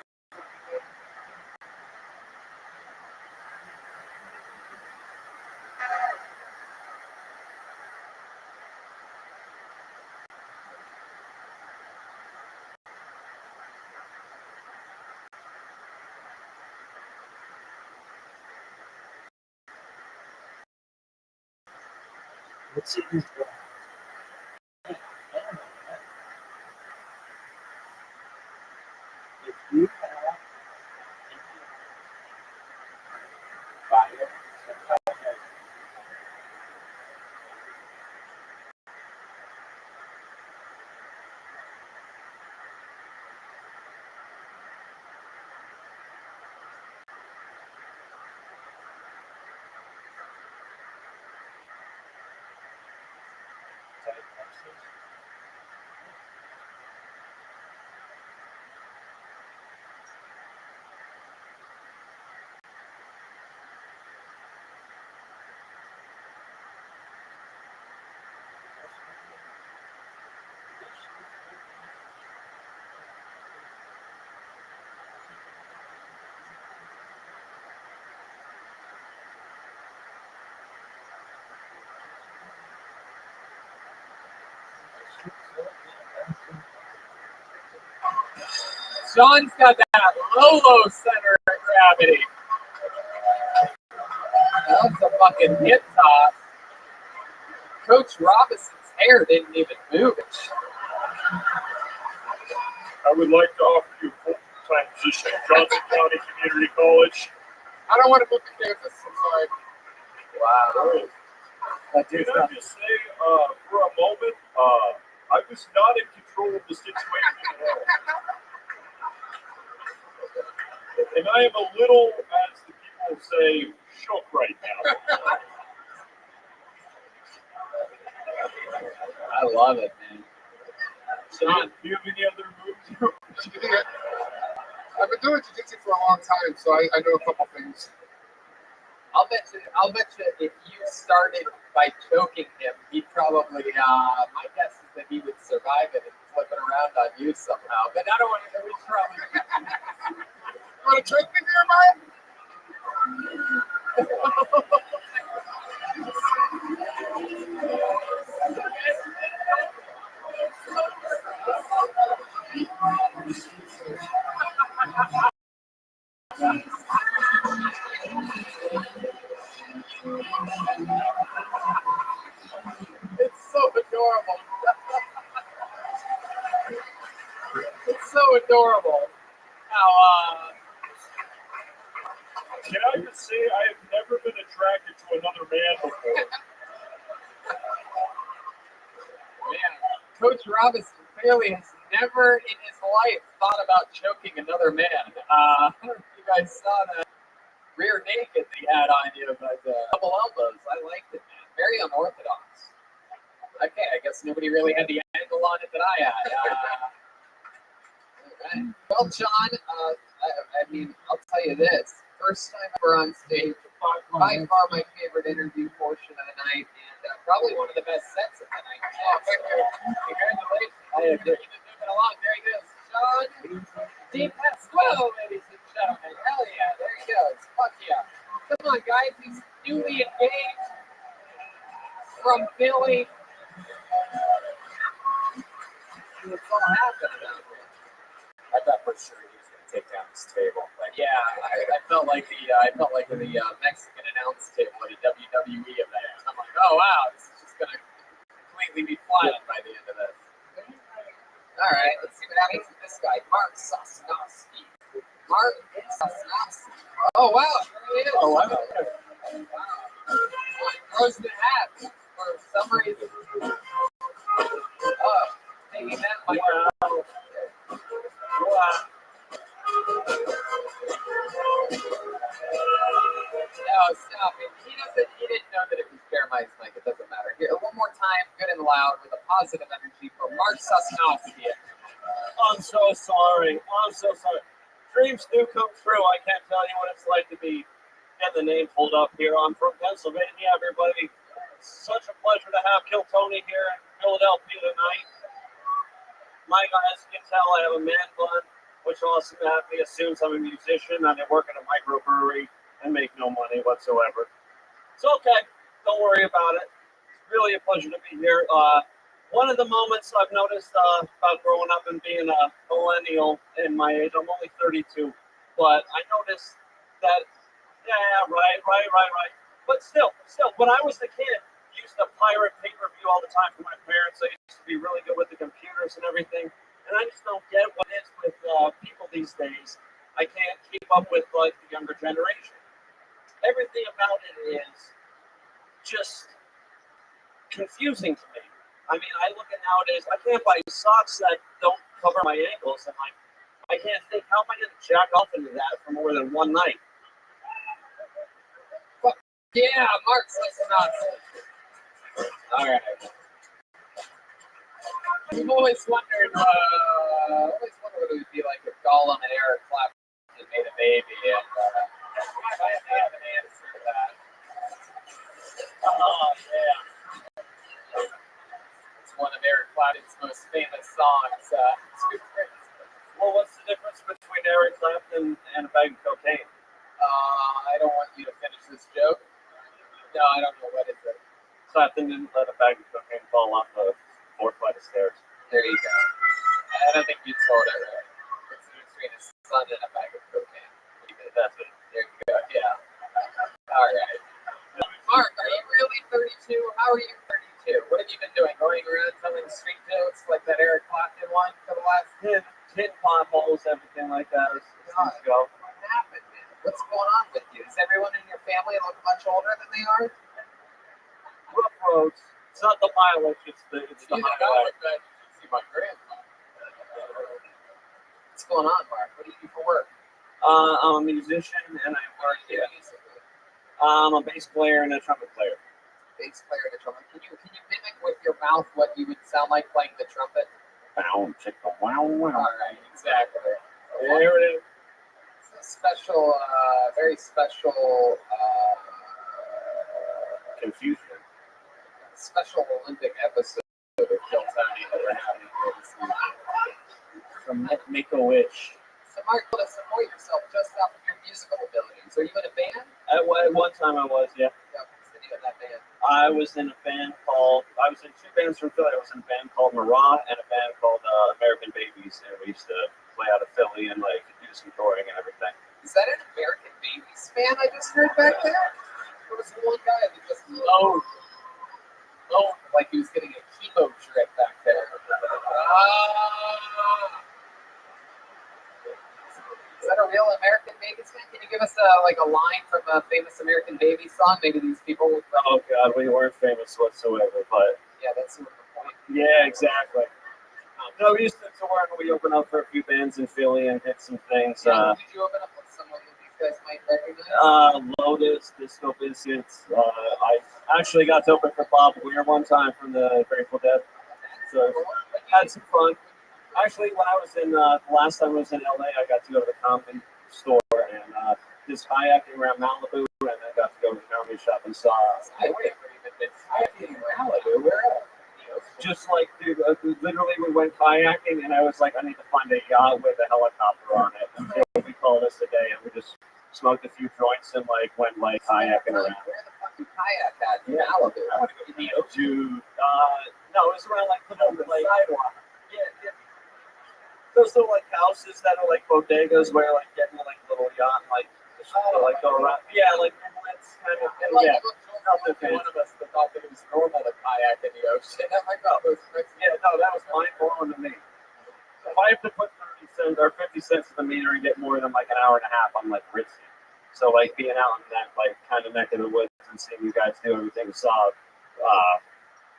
let's see this. If you have fire, Sean's got that low center of gravity. That's a fucking hip toss. Coach Robinson's hair didn't even move it. I would like to offer you a full-time position at Johnson County Community College. I don't want to move to campus. I'm sorry. Wow. That Can dude's I not. just say, for a moment, I was not in control of the situation at all. And I am a little, as the people say, shook right now. I love it, man. Sean, do you have any other moves? I've been doing jiu-jitsu for a long time, so I know a couple things. I'll bet you if you started by choking him, he'd probably, my guess is that he would survive it and flip it around on you somehow. But I don't want to, we probably. You want to choke me, Jeremiah? It's so adorable. It's so adorable. How, Can I just say, I have never been attracted to another man before. man, Coach Robinson clearly has never in his life thought about choking another man. I don't know if you guys saw that rear naked that he had on you, but double elbows. I liked it, man. Very unorthodox. Okay, I guess nobody really had the angle on it that I had. All right. Well, John, I mean, I'll tell you this. First time ever on stage, by far my favorite interview portion of the night, and probably one of the best sets of the night. Oh, thank you. Congratulations. You've been moving along. There he goes. John D. Pasquale, ladies and gentlemen. Hell yeah, there he goes. Fuck yeah. Come on, guys. He's newly engaged from Philly. What's all happening out there? I thought for sure he was going to take down this table. Like, Yeah, I felt like the Mexican announce table at a WWE event. I'm like, oh wow, this is just gonna completely be flattened by the end of this. All right, let's see what happens with this guy, Mark Sosnowski. Mark Sosnowski. Oh, wow. Here he is. Oh, wow. Throws the hat for some reason. Oh, taking that mic. Wow. No, stop it. He didn't know that it was Jeremiah's mic. It doesn't matter. Here, one more time, good and loud, with a positive energy for Mark Sosnowski. I'm so sorry. I'm so sorry. Dreams do come true. I can't tell you what it's like to be getting the name pulled up here. I'm from Pennsylvania, everybody. Such a pleasure to have Kill Tony here in Philadelphia tonight. My guys can tell I have a man bun, which also happily assumes I'm a musician and I work at a microbrewery and make no money whatsoever. It's okay. Don't worry about it. It's really a pleasure to be here. One of the moments I've noticed about growing up and being a millennial in my age, I'm only 32, but I noticed that, right. But still, when I was a kid, I used to pirate pay-per-view all the time for my parents. I used to be really good with the computers and everything, and I just don't get what it is with people these days. I can't keep up with like the younger generation. Everything about it is just confusing to me. I mean, I look at nowadays, I can't buy socks that don't cover my ankles, and like, I can't think, how am I going to jack off into that for more than one night? Yeah, Mark Sosnowski. All right. I've always wondered what it would be like if Gollum and Eric Clapton made a baby, and I have an answer to that. Oh, yeah. It's one of Eric Clapton's most famous songs. Well, what's the difference between Eric Clapton and a bag of cocaine? I don't want you to finish this joke. No, I don't know. What is it? Clapton didn't let a bag of cocaine fall off the 4th flight of stairs. There you go. I don't think you told it right. It's between a son and a bag of cocaine. That's it. There you go. Yeah. All right. Mark, are you really 32? How are you 32? What have you been doing? Going around telling street jokes like that Eric Clapton one for the last Hit potholes, everything like that. God, Go. what happened, man? What's going on with you? Does everyone in your family look much older than they are? Rough roads. It's not the mileage, it's the highway. See my grandpa. What's going on, Mark? What do you do for work? I'm a musician and I work here. I'm a bass player and a trumpet player. Bass player and a trumpet. Can you mimic with your mouth what you would sound like playing the trumpet? Bow, chicka, wow, wow. All right, exactly. There it is. It's a special, very special, Confusion. special Olympic episode of Kill Tony that we're having here this evening. From Make-A-Wish. So, Mark, let us support yourself just off of your musical abilities. Are you in a band? At one time I was, yeah. Yeah, what's the name of that band? I was in two bands from Philly. I was in a band called Marah and a band called American Babies, and we used to play out of Philly and like do some touring and everything. Is that an American Babies fan I just heard back there? There was one guy that just moaned like he was getting a chemo drip back there. Is that a real American Babies fan? Can you give us a line from a famous American Babies song? Maybe these people would. Oh God, we weren't famous whatsoever, but yeah, that's sort of the point. Yeah, exactly. No, we used to tour and we opened up for a few bands in Philly and hit some things. Did you open up with someone that these guys might recognize? Lotus, Disco Biscuits. I actually got to open for Bob Weir one time from the Grateful Dead. So had some fun. Actually, when I was the last time I was in LA, I got to go to the comedy store and just kayaking around Malibu, and I got to go to the comedy shop and saw. Kayaking around Malibu? Where else? Just like, dude, literally we went kayaking, and I was like, I need to find a yacht with a helicopter on it. And so we called us a day, and we just smoked a few joints and like went like kayaking around. Where the fuck you kayak at? In Malibu? I want to go to the ocean. Dude, no, it was around like the sidewalk. Yeah. Those little like houses that are like bodegas where like getting like a little yacht and like just like go around. Yeah, like it's kind of yeah. One of us that thought that it was normal to kayak in the ocean. I'm like, oh, yeah, no, that was mind blowing to me. If I have to put 30 cents or 50 cents to the meter and get more than like an hour and a half, I'm like ritzy. So like being out in that like kind of neck of the woods and seeing you guys do everything we saw,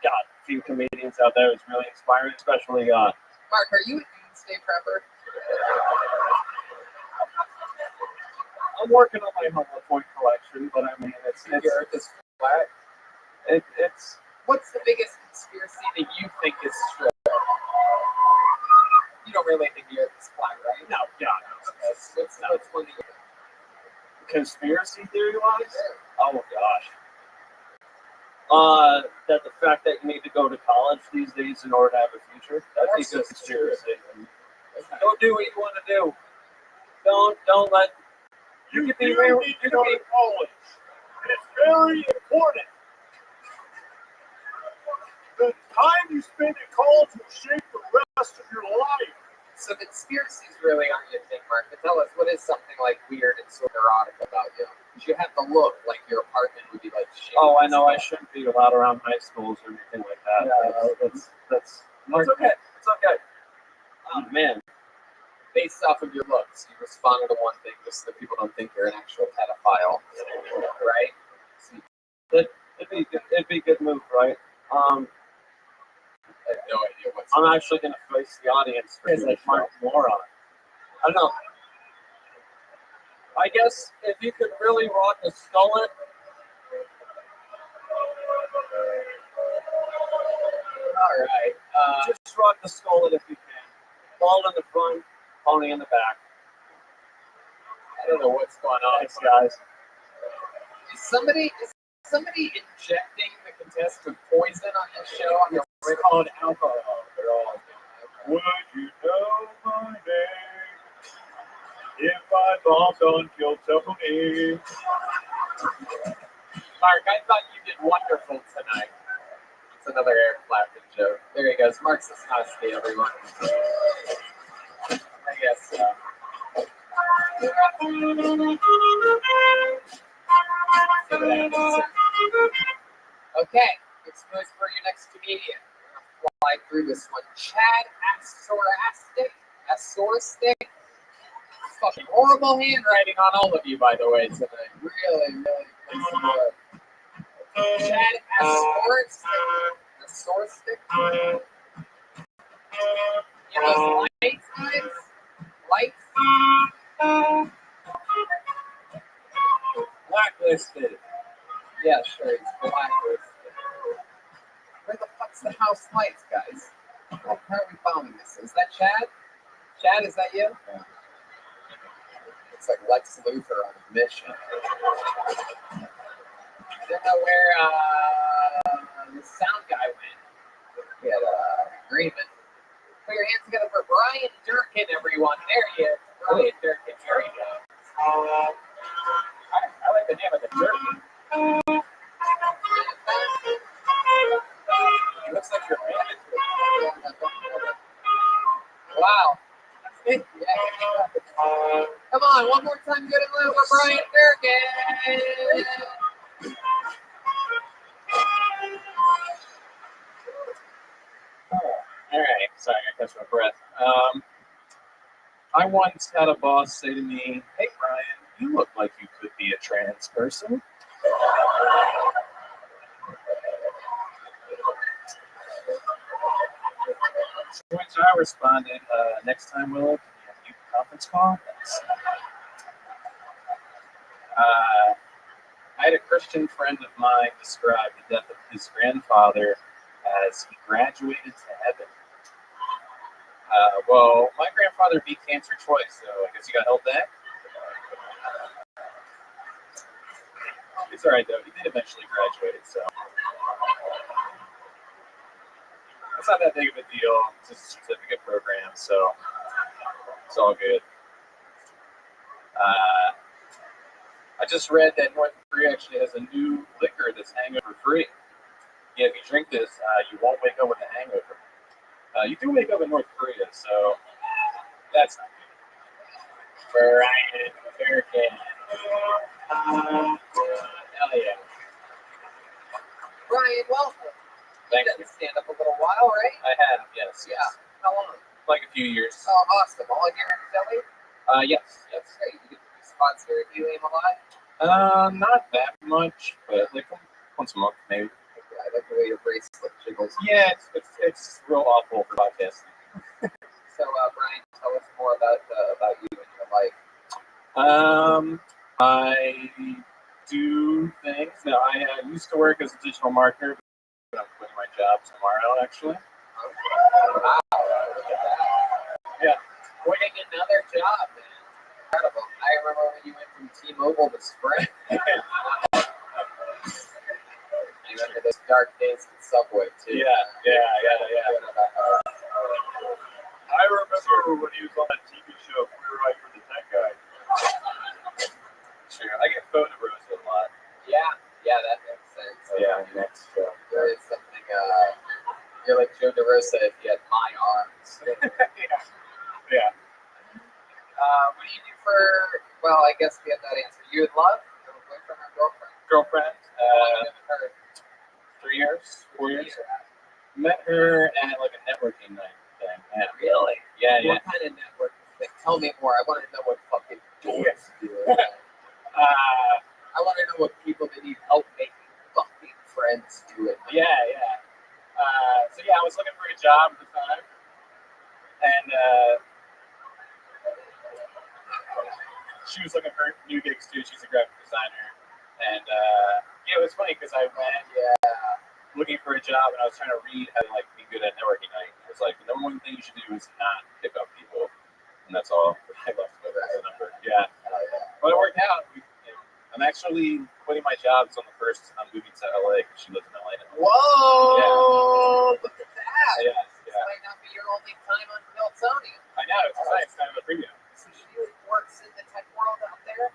got a few comedians out there. It's really inspiring, especially Mark, are you a doomsday prepper? I'm working on my Humble Point collection, but I mean it's The earth is flat. it's What's the biggest conspiracy that you think is true? You don't really think the earth is flat, right? no, yeah, What's one that you conspiracy theory wise. Oh gosh. That the fact that you need to go to college these days in order to have a future. That's a good conspiracy. Don't do what you want to do. Don't let. You need to go to college. It's very important. The time you spend in college will shape the rest of your life. So conspiracies really aren't your thing, Mark. But tell us, what is something like weird and sort of erotic about you? Because you have the look like your apartment would be like shit. Oh, I know. I shouldn't be allowed around high schools or anything like that. Yeah, That's it's okay. It's okay. Oh man. Based off of your looks, you responded to one thing just so that people don't think you're an actual pedophile, right? It'd be a good move, right? I have no idea what's. I'm actually going to face the audience for like my moron. I don't know. I guess if you could really rock a skullet. All right. Just rock the skullet if you can. Ball in the front, pony in the back. I don't know what's going on. Thanks, guys. Is somebody injecting the contestant poison on this show? It's called alcohol. They're all. Would you know my name if I bombed on Kill Tony? Mark, I thought you did wonderful tonight. It's another Eric Clapton joke. There he goes. Mark's a Snosky, everyone. I guess so. Okay, it's noise for your next comedian. We're gonna fly through this one. Chad Asoristic. Fucking horrible handwriting on all of you, by the way, tonight. Really, really. Chad Asoristic. You know, lights, guys? Lights? Blacklisted. Yeah, sure, it's blacklisted. Where the fuck's the house lights, guys? How are we following this? Is that Chad? Chad, is that you? Yeah. It's like Lex Luthor on a mission. I don't know where the sound guy went. We had an agreement. Put your hands together for Brian Durkin, everyone. There he is. Brian Durkin. There you go. I like the name of the Durkin. He looks like your manager. Wow. That's it. Yeah. Come on, one more time, good and loud for Brian Durkin. All right, sorry, I catch my breath. I once had a boss say to me, "Hey, Brian, you look like you could be a trans person." To which I responded, "Next time, Willow, can you have a new conference call?" I had a Christian friend of mine describe the death of his grandfather as he graduated to heaven. Well, my grandfather beat cancer twice, so I guess he got held back. It's all right, though. He did eventually graduate, so it's not that big of a deal. It's just a certificate program, so it's all good. I just read that North Korea actually has a new liquor that's hangover free. Yeah, if you drink this, you won't wake up with a hangover. You do wake up in North Korea, so that's not good. Brian Durkin. Hell yeah. Brian, welcome. Thank You you. got to stand up a little while, right? I have, yes. Yeah. How long? like a few years. Oh, awesome. All here in Philly? Yes. Great. You get to be sponsored. Do you aim a lot? Not that much, but like once a month maybe. Yeah, I like the way your bracelet jiggles. Yeah, it's real awful for podcasting. So, Brian, tell us more about you and your life. I do things. Now, I used to work as a digital marketer, but I'm quitting my job tomorrow, actually. Wow, look at that. Yeah. Quitting another job, man. Incredible. I remember when you went from T-Mobile to Sprint. You remember those dark days in Subway, too. Yeah. I remember when he was on that TV show, Free Ride for the Tech Guy. Sure. I get phone numbers a lot. Yeah, that makes sense. Yeah. Next show. There is something, you're like Joe DeRosa if you had my arms. Yeah. What do you do for, well, I guess we have that answer. You in love? You have a boyfriend or girlfriend? Girlfriend. With her? 3 years, 4 years. Met her at like a networking night thing. Yeah. Really? Yeah. What kind of networking thing? Tell me more. I want to know what fucking doors do. I want to know what people that need help making fucking friends do it. Yeah. So I was looking for a job at the time, and she was looking for new gigs too. She's a graphic designer, and it was funny because I went looking for a job, and I was trying to read how to like be good at networking night. It's like the number one thing you should do is not pick up people, and that's all I left with as a number. Yeah, but it worked out. I'm actually quitting my job. It's on the first. I'm moving to LA because she lives in LA now. Whoa! Look at that. Yeah. This might not be your only time on Miltonian. I know. It's exciting. It's kind of a preview. So she works in the tech world out there?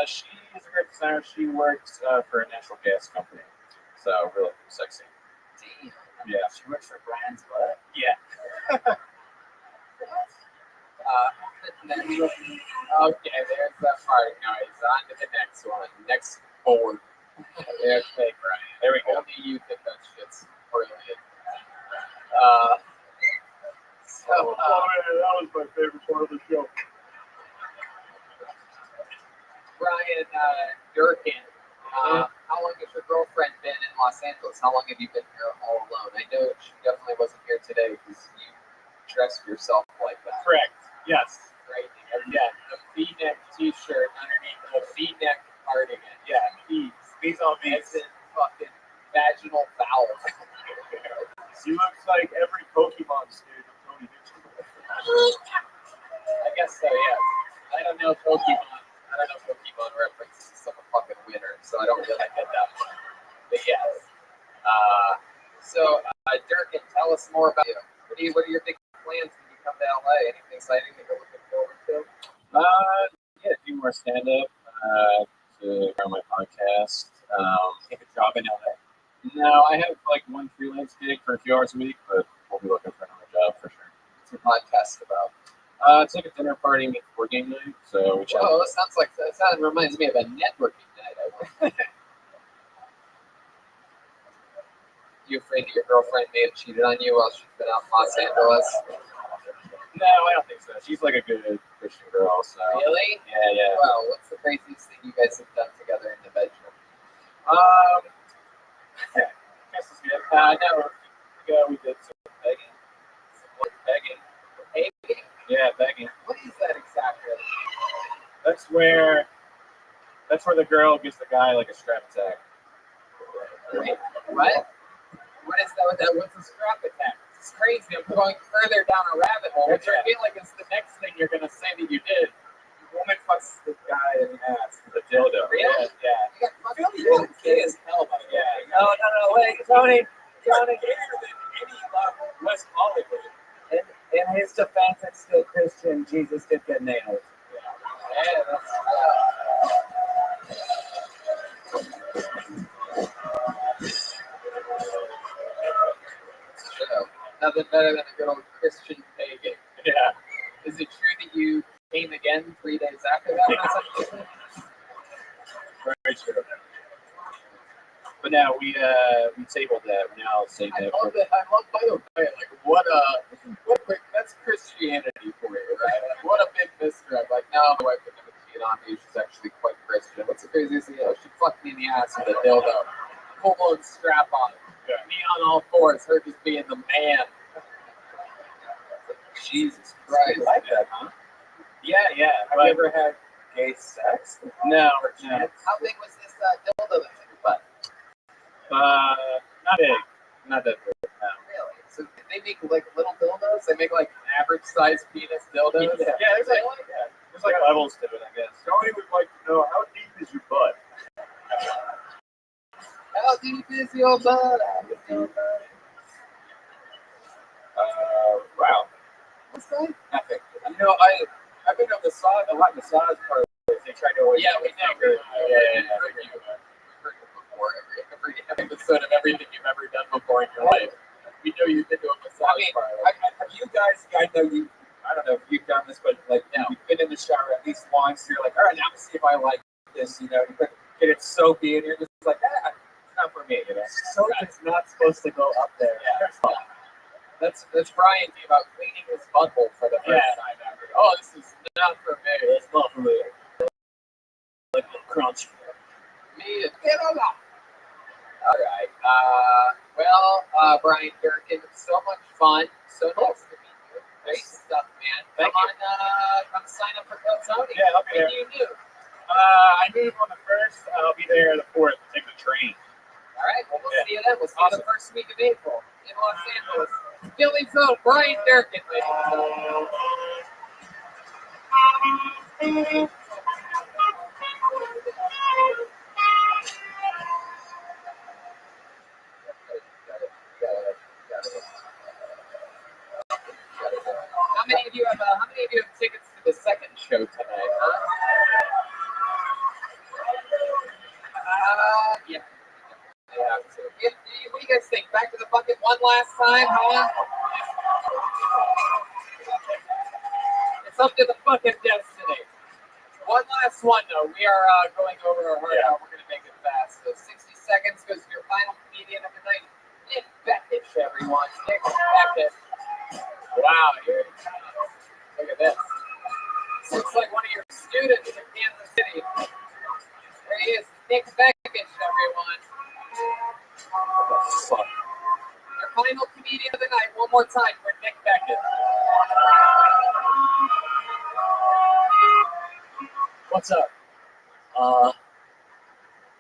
She is a great designer. She works for a natural gas company. So really sexy. Damn. Yeah. She works for Brian's butt? Yeah. Okay, there's that part. Noise. On to the next one. Next board. There's Big Brian. There we go. Only you think that shit's brilliant. Man, that was my favorite part of the show. Brian Durkin, how long has your girlfriend been in Los Angeles? How long have you been here all alone? I know she definitely wasn't here today because you dressed yourself like that. Correct. Yes. Right. Yeah, a V-neck T-shirt underneath a V-neck cardigan. Yeah. These all As in fucking vaginal valve. She looks like every Pokemon stage of Tony Dixon. I guess so, yes. I don't know Pokemon references. I'm a fucking winner, so I don't really get that one. But yes. Durkin, tell us more about you. What are your big plans when you come to LA? Anything exciting that you're looking forward to? Do more stand-up to run my podcast. Take a job in LA. No, I have like one freelance gig for a few hours a week, but we'll be looking for another job for sure. What's your podcast about? It's like a dinner party meets board game night. So which That reminds me of a networking night. You afraid that your girlfriend may have cheated on you while she's been out in Los Angeles? No, I don't think so. She's like a good Christian girl. So Really? Yeah. Well, what's the craziest thing you guys have done together in the bedroom? Guess it's good. No, we did some begging. Begging? Yeah, begging. What is that exactly? That's where the girl gives the guy like a strap attack. Wait, what? What is that? What's a strap attack? It's crazy. I'm going further down a rabbit hole, which I feel like is the next thing you're going to say that you did. The woman fucks the guy in the ass with a dildo. Really? Yeah. I feel like you're gay as hell, by the way. No, wait, Tony. Gayer than any West Hollywood. In his defense, it's still Christian. Jesus did get nailed. Yeah, that's true. Nothing better than a good old Christian pagan. Yeah. Is it true that you came again 3 days after that? Very true. But now we tabled that. We're now saying I that. love it. I love, by the way, like what that's Christianity for you, right? Like what a big mystery. I'm like, no, my wife would never cheat on me. She's actually quite Christian. What's the craziest thing? She fucked me in the ass with a dildo, full blown strap on, me on all fours, her just being the man. Jesus Christ! You like that, huh? Yeah. Have you ever had gay sex? No. How big was this dildo that's in your butt? Not big. Not that big. No. Really? So they make like little dildos? They make like average sized penis dildos? Yeah, there's like levels to it, I guess. Tony would like to know, how deep is your butt? How deep is your butt? Wow. What's that? Epic. You know, I've been on the massage part. They try to always. Yeah, we know. Yeah. We've heard you before. Every episode of everything you've ever done before in your life. We know you've been to a massage parlor. Have you guys? I know you. I don't know if you've done this, but like, you've been in the shower at least once. You're like, all right, now let's see if I like this. You know, you get it soapy, and you're just like, it's not for me. You know, Soap is not supposed to go up there. Yeah. That's Brian talking about cleaning his butthole for the first time ever. Oh, this is not for me. It's not for me. Like the crunch. Me, get on up. All right. Brian Durkin, so much fun. So nice to meet you. Great stuff, man. Come sign up for Coach Tony. Yeah, I'll be there. You knew. I move on the 1st. I'll be there the 4th. Take the train. All right. Well, we'll see you then. We'll see you the first week of April in Los Angeles. Philly Zone, Brian Durkin, ladies and gentlemen. How many of you have tickets to the second show tonight? Huh? Yeah. Yeah. What do you guys think? Back to the bucket one last time, huh? It's up to the fucking destiny. One last one, though. We are going over our heart out. We're going to make it fast. So 60 seconds goes to your final comedian of the night. Nick Beckett, everyone. Nick Beckett. Wow, look at this. This looks like one of your students in Kansas City. There he is, Nick Beckett, everyone. Your final comedian of the night, one more time for Nick Beckett. What's up?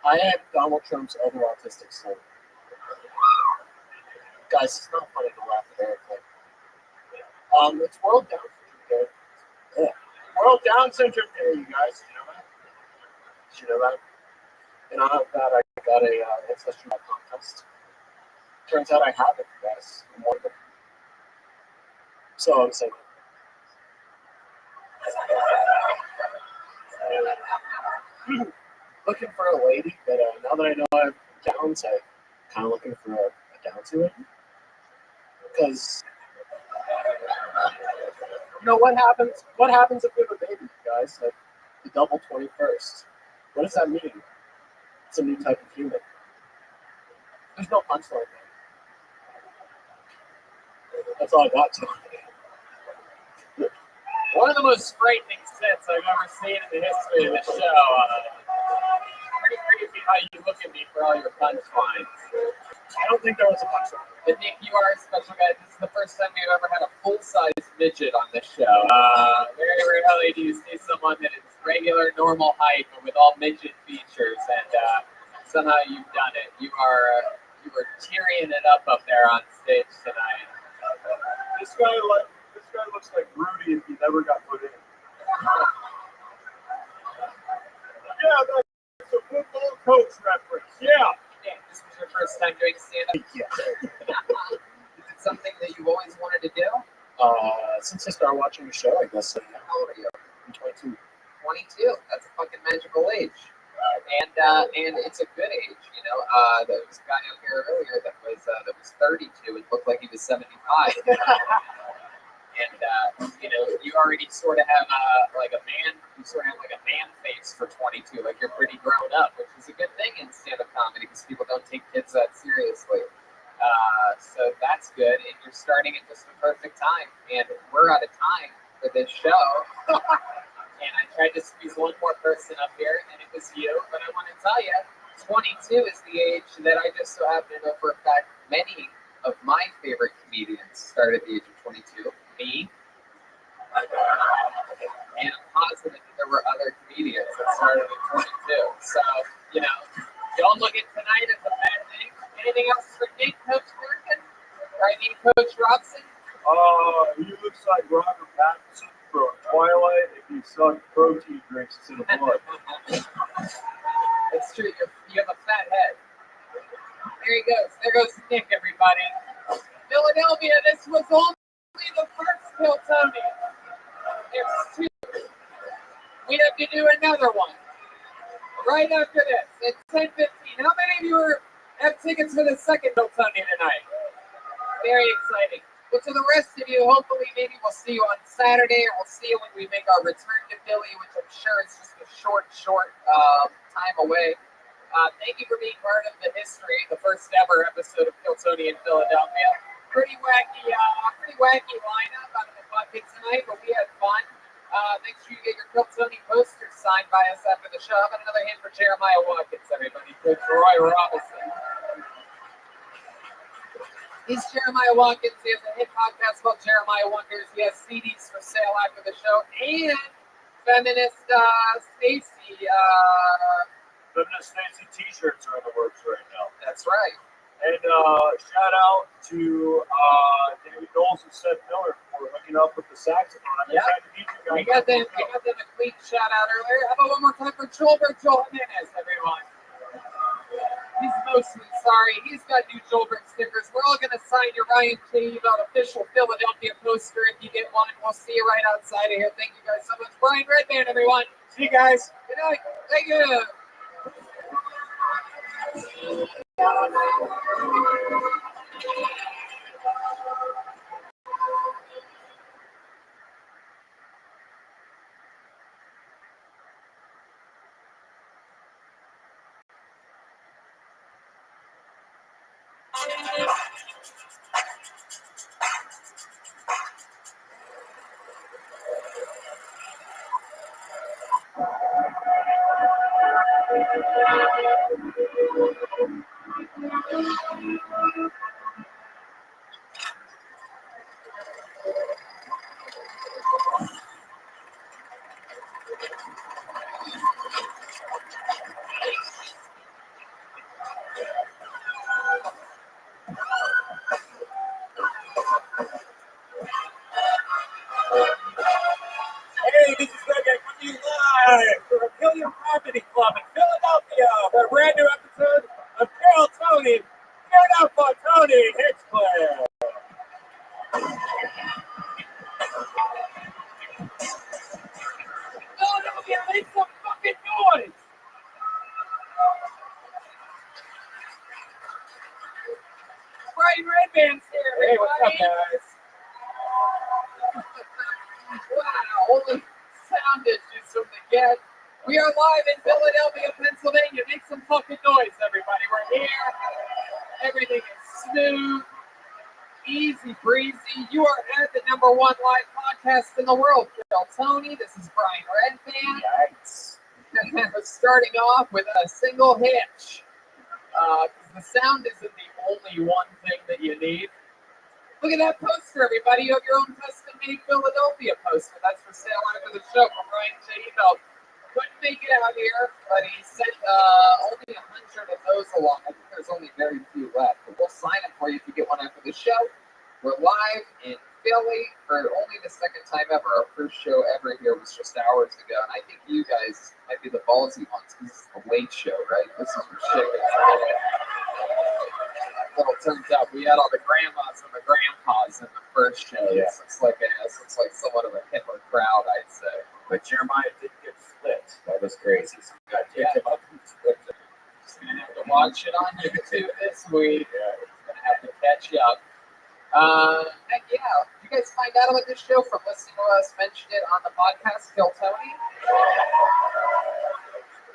I am Donald Trump's other autistic son. Guys, it's not funny to laugh at anything. It's World Down Syndrome Day. Yeah. World Down Syndrome Day, you guys. You know that? Did you know that? And out of that, I got a ancestry contest. Turns out I have it, guys. I'm one of them. So I'm saying. Looking for a lady, but now that I know I have Downs, I'm kind of looking for a Down syndrome. Because, you know, what happens if we have a baby, guys? Like the double 21st. What does that mean? It's a new type of human. There's no punchline there. That's all I got to. One of the most frightening sets I've ever seen in the history of the show. Pretty crazy how you look at me for all your punchlines. I don't think there was a punchline. But Nick, you are a special guy. This is the first time we've ever had a full-size midget on this show. Very rarely do you see someone that is regular, normal height, but with all midget features. And somehow you've done it. You were tearing it up there on stage tonight. This guy looks like Rudy if he never got put in. Yeah, that's a football coach reference. Yeah. This was your first time doing stand-up? Yeah. Is it something that you've always wanted to do? Since I started watching the show, I guess. How old are you? I'm 22. 22. That's a fucking magical age. And it's a good age, you know. There was a guy out here earlier that was 32 and looked like he was 75. And you already sort of have like a man face for 22, like you're pretty grown up, which is a good thing in stand-up comedy because people don't take kids that seriously. So that's good, and you're starting at just the perfect time. And we're out of time for this show. And I tried to squeeze one more person up here, and it was you. But I want to tell you, 22 is the age that I just so happen to know for a fact many of my favorite comedians started at the age of 22. Me. And I'm positive that there were other comedians that started at 22. So, don't look at tonight as a bad thing. Anything else for Nick, Coach Durkin? Or I mean, Coach Robson? He looks like Robert Pattinson from Twilight if he sucked protein drinks instead of blood. It's true. You have a fat head. There he goes. There goes Nick, everybody. Philadelphia, this was only the first Hiltonian. There's two. We have to do another one right after this at 10:15. How many of you have tickets for the second Hiltonian tonight? Very exciting. But to the rest of you, hopefully maybe we'll see you on Saturday, or we'll see you when we make our return to Philly, which I'm sure is just a short time away. Thank you for being part of the history, the first ever episode of Hiltonian Philadelphia. Pretty wacky lineup out of the bucket tonight, but we had fun. Make sure you get your Hiltonian posters signed by us after the show. How about another hand for Jeremiah Watkins, everybody? Coach Roy Robinson. He's Jeremiah Watkins. He has a hit podcast called Jeremiah Wonders. He has CDs for sale after the show. And Feminist Stacy. Feminist Stacy t-shirts are in the works right now. That's right. And shout out to David Knowles and Seth Miller for hooking up with the saxophone. I'm excited to meet you guys. We got them a quick shout out earlier. How about one more time for Joel Jimenez, everyone? He's mostly sorry. He's got new Joelberg stickers. We're all going to sign your Ryan J. Ebelt official Philadelphia poster if you get one. We'll see you right outside of here. Thank you guys so much. Brian Redband, everyone. See you guys. Good night. Thank you. Hey, this is Rabbi coming live from the Killian Comedy Club in Philadelphia for a brand new episode of Carol Tony. Turn up for Tony Hinchcliffe. Philadelphia, make some fucking noise! Brian Redband's here, everybody. Hey, what's up, guys? Wow, only sound issues from the get. We are live in Philadelphia, Pennsylvania. Make some fucking noise, everybody. We're here. Everything is smooth, easy breezy. You are at the #1 live podcast in the world. Phil Tony, this is Brian Redband. Yikes. We're starting off with a single hitch. The sound isn't the only one thing that you need. Look at that poster, everybody. You have your own custom-made Philadelphia poster. That's for sale after the show from Ryan J. Ebelt. Couldn't make it out here, but he sent only 100 of those along. I think there's only very few left, but we'll sign them for you if you get one after the show. We're live in Philly for only the second time ever. Our first show ever here was just hours ago, and I think you guys might be the ballsy ones because this is the late show, right? This is ridiculous. Little turns out we had all the grandmas and the grandpas in the first show. Yeah. This looks like somewhat of a Hitler crowd, I'd say. But Jeremiah didn't get flipped. That was crazy. So we got to take him up and flip him. Just gonna have to watch it on YouTube this week. Yeah. Gonna have to catch you up. Heck yeah, You guys find out about this show from listening to us mention it on the podcast, Kill Tony?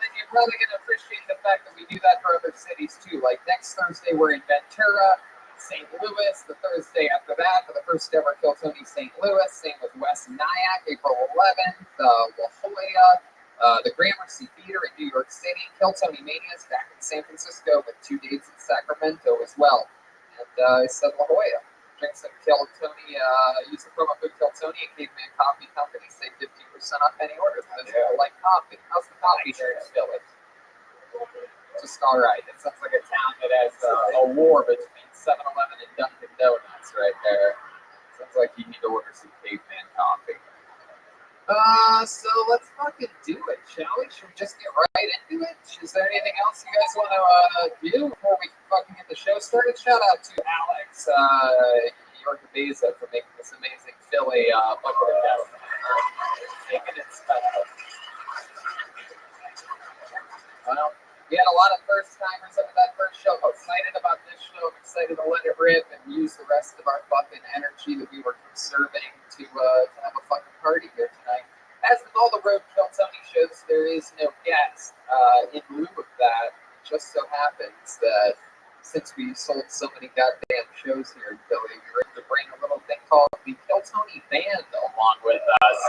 Then you're probably going to appreciate the fact that we do that for other cities too. Like next Thursday, we're in Ventura, St. Louis. The Thursday after that, for the first ever Kill Tony St. Louis. Same with West Nyack, April 11th. La Jolla, the Gramercy Theater in New York City. Kill Tony Mania's back in San Francisco with 2 dates in Sacramento as well. And I said La Jolla. Drink some Kill Tony. Use the promo code Kill Tony at Caveman Coffee Company. Save 15% off any order. Those people like coffee. How's the coffee here in Philly? Just all right. It sounds like a town that has a war between 7-Eleven and Dunkin' Donuts right there. Sounds like you need to order some Caveman Coffee. So let's fucking do it, shall we? Should we just get right into it? Is there anything else you guys want to do before we fucking get the show started? Shout out to Alex Yorkabeza for making this amazing Philly bucket of death. Making it special. Well, we had a lot of first timers up at that first show. I'm excited about this show. I'm excited to let it rip and use the rest of our fucking energy that we were conserving to have a fucking party here tonight. As with all the Road Kill Tony shows, there is no guest. In lieu of that, it just so happens that since we sold so many goddamn shows here in Philly, we were able to bring a little thing called the Kill Tony Band along with us.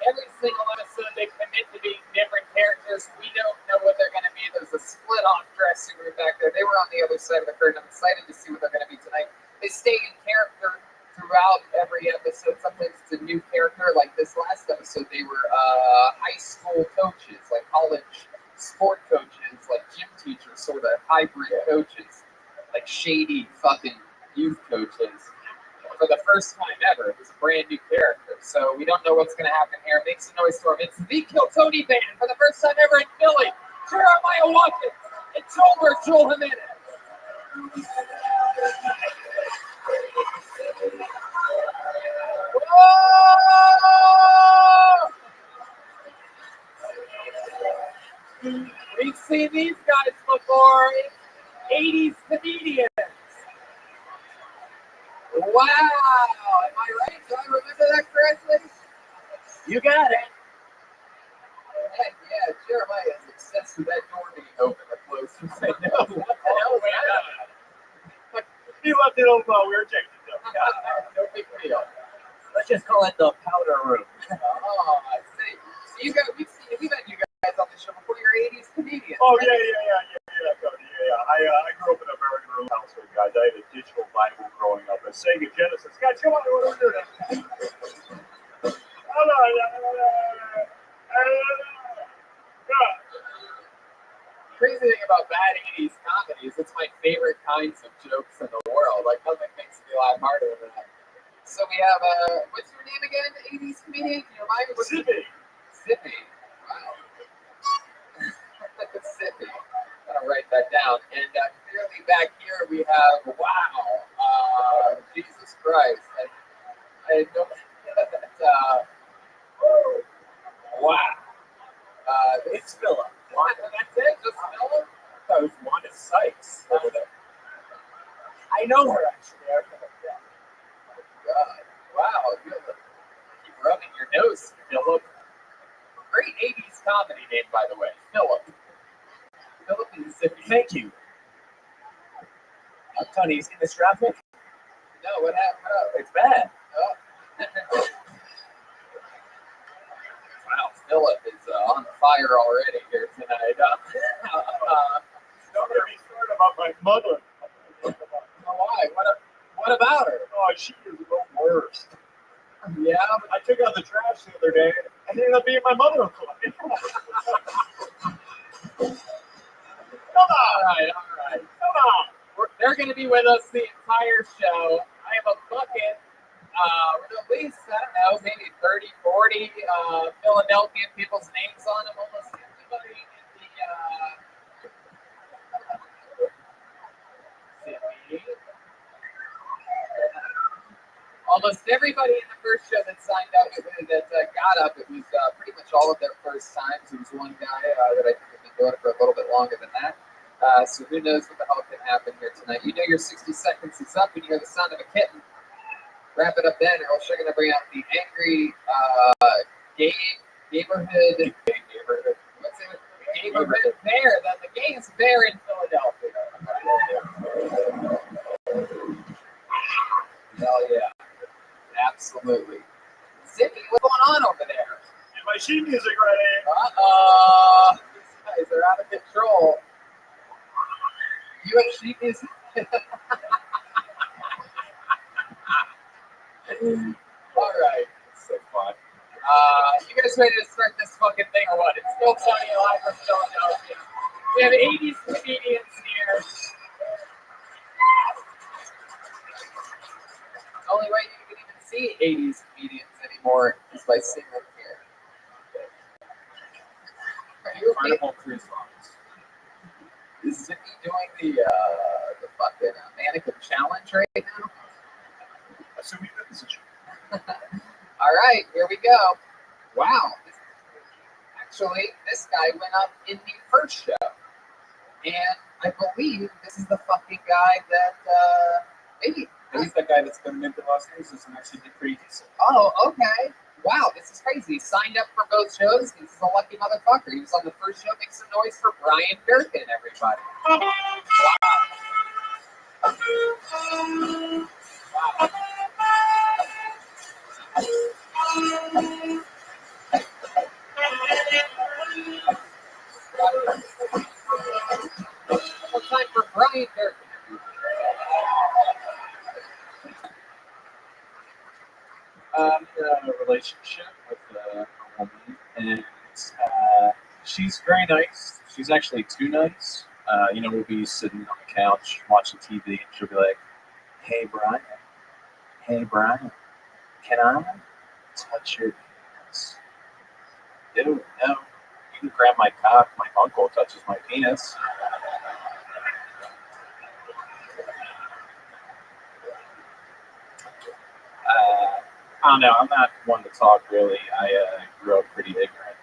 Every single episode, they commit to being different characters. We don't know what they're going to be. There's a split-off dressing room back there. They were on the other side of the curtain. I'm excited to see what they're going to be tonight. They stay in character throughout every episode. Sometimes it's a new character. Like this last episode, they were high school coaches, like college sport coaches, like gym teachers, sort of hybrid coaches, like shady fucking youth coaches. For the first time ever, it was a brand new character. So we don't know what's going to happen here. Make some noise for him. It's the Kill Tony Band for the first time ever in Philly. Jeremiah Watkins and Joel Jimenez. We've seen these guys before. 80s comedians. Wow. Am I right? Do I remember that correctly? You got it. Heck yeah, Jeremiah is obsessed with that door being open or closed. I know. What the hell was that? He left it open while we were checking it out. No big deal. Let's just call it the powder room. Oh, I see. So we've had you guys on the show before. You're 80s comedians. Oh, right? yeah, Cody. Yeah. I grew up in a very rural household, guys. I had a digital Bible growing up, a Sega Genesis. Guys, come on, what are we doing? Crazy thing about bad 80s comedies, it's my favorite kinds of jokes in the world. Like, nothing makes me laugh harder than that. So we have, what's your name again, 80s comedian? Can you remind me? Sippy. Wow. Sippy. I'm going to write that down. And clearly back here we have, wow, Jesus Christ. I don't that, wow. It's Philip. That's it? Just Philip? That was Wanda Sykes over there. I know her, actually. God. Wow. You keep rubbing your nose, Philip. Great 80s comedy name, by the way. Philip. Philip and Zippy. Thank you. Tony, is in this traffic? No, what happened? Oh, It's bad. oh. Wow, Philip is on fire already here tonight. Don't get me started about my mother. Why? What about her? Oh, she is the worst. Yeah, I took out the trash the other day, and it ended up being my mother-in-law. all right. Come on. They're going to be with us the entire show. I have a bucket with at least, I don't know, maybe 30, 40 Philadelphia people's names on them. Almost everybody in the almost everybody in the first show that signed up, that got up, it was pretty much all of their first times. There was one guy that I think has been doing it for a little bit longer than that. So who knows what the hell can happen here tonight. You know your 60 seconds is up and you hear the sound of a kitten. Wrap it up then, or else you're going to bring out the angry neighborhood. What's it? Neighborhood bear. The gayest bear in Philadelphia. Hell yeah. Absolutely. Zippy, what's going on over there? Get my sheet music ready. Uh-oh. These guys are out of control. You have sheet music? All right. It's so fun. You guys ready to start this fucking thing or what? It's still Tony live from Philadelphia. We have 80s comedians here. The only way you can even see 80s comedians anymore is by seeing them here. Are you okay? Carnival Cruise Lines. Is Zippy doing the fucking mannequin challenge right now? Assuming that this is true. All right, here we go. Wow. Actually, this guy went up in the first show. And I believe this is the fucking guy that, maybe. He's that guy that's been in the Los Angeles and actually did pretty decent. Oh, okay. Wow, this is crazy. He signed up for both shows. He's a lucky motherfucker. He was on the first show. Make some noise for Brian Durkin, everybody. Wow. Wow. One time for Brian Durkin. I'm in a relationship with a woman, and she's very nice. She's actually too nice. We'll be sitting on the couch watching TV, and she'll be like, "Hey, Brian. Hey, Brian. Can I touch your penis?" Dude, no. You can grab my cock. My uncle touches my penis. I don't know. I'm not one to talk really. I grew up pretty ignorant.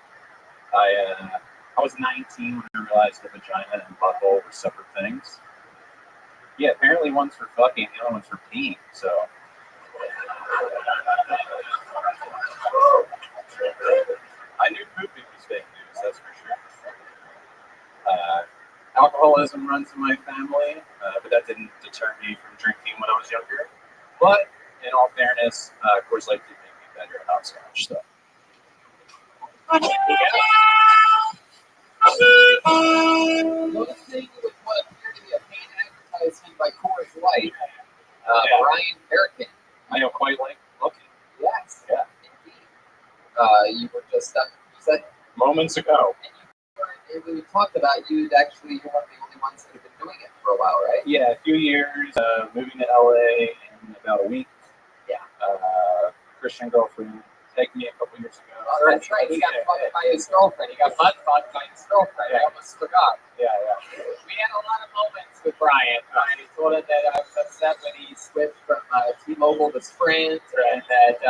I was 19 when I realized the vagina and butthole were separate things. Yeah, apparently one's for fucking, the other one's for peeing. So. I knew pooping was fake news, that's for sure. Alcoholism runs in my family, but that didn't deter me from drinking when I was younger. But in all fairness, Coors Light did make me better at hopscotch stuff. Closing with what appeared to be a paid advertisement by Coors Light. Brian Durkin. I know, quite like looking. Yes. Yeah. Indeed. You were just you said moments ago. And we talked about you're one of the only ones that have been doing it for a while, right? Yeah, a few years. Moving to LA in about a week. Yeah. Christian girlfriend taking me a couple years ago. Oh, that's right. He got fucked by his girlfriend. He got butt fucked by his girlfriend. I almost forgot. Yeah. We had a lot of moments with Brian. He told us that I was upset when he switched from T-Mobile to Sprint, and that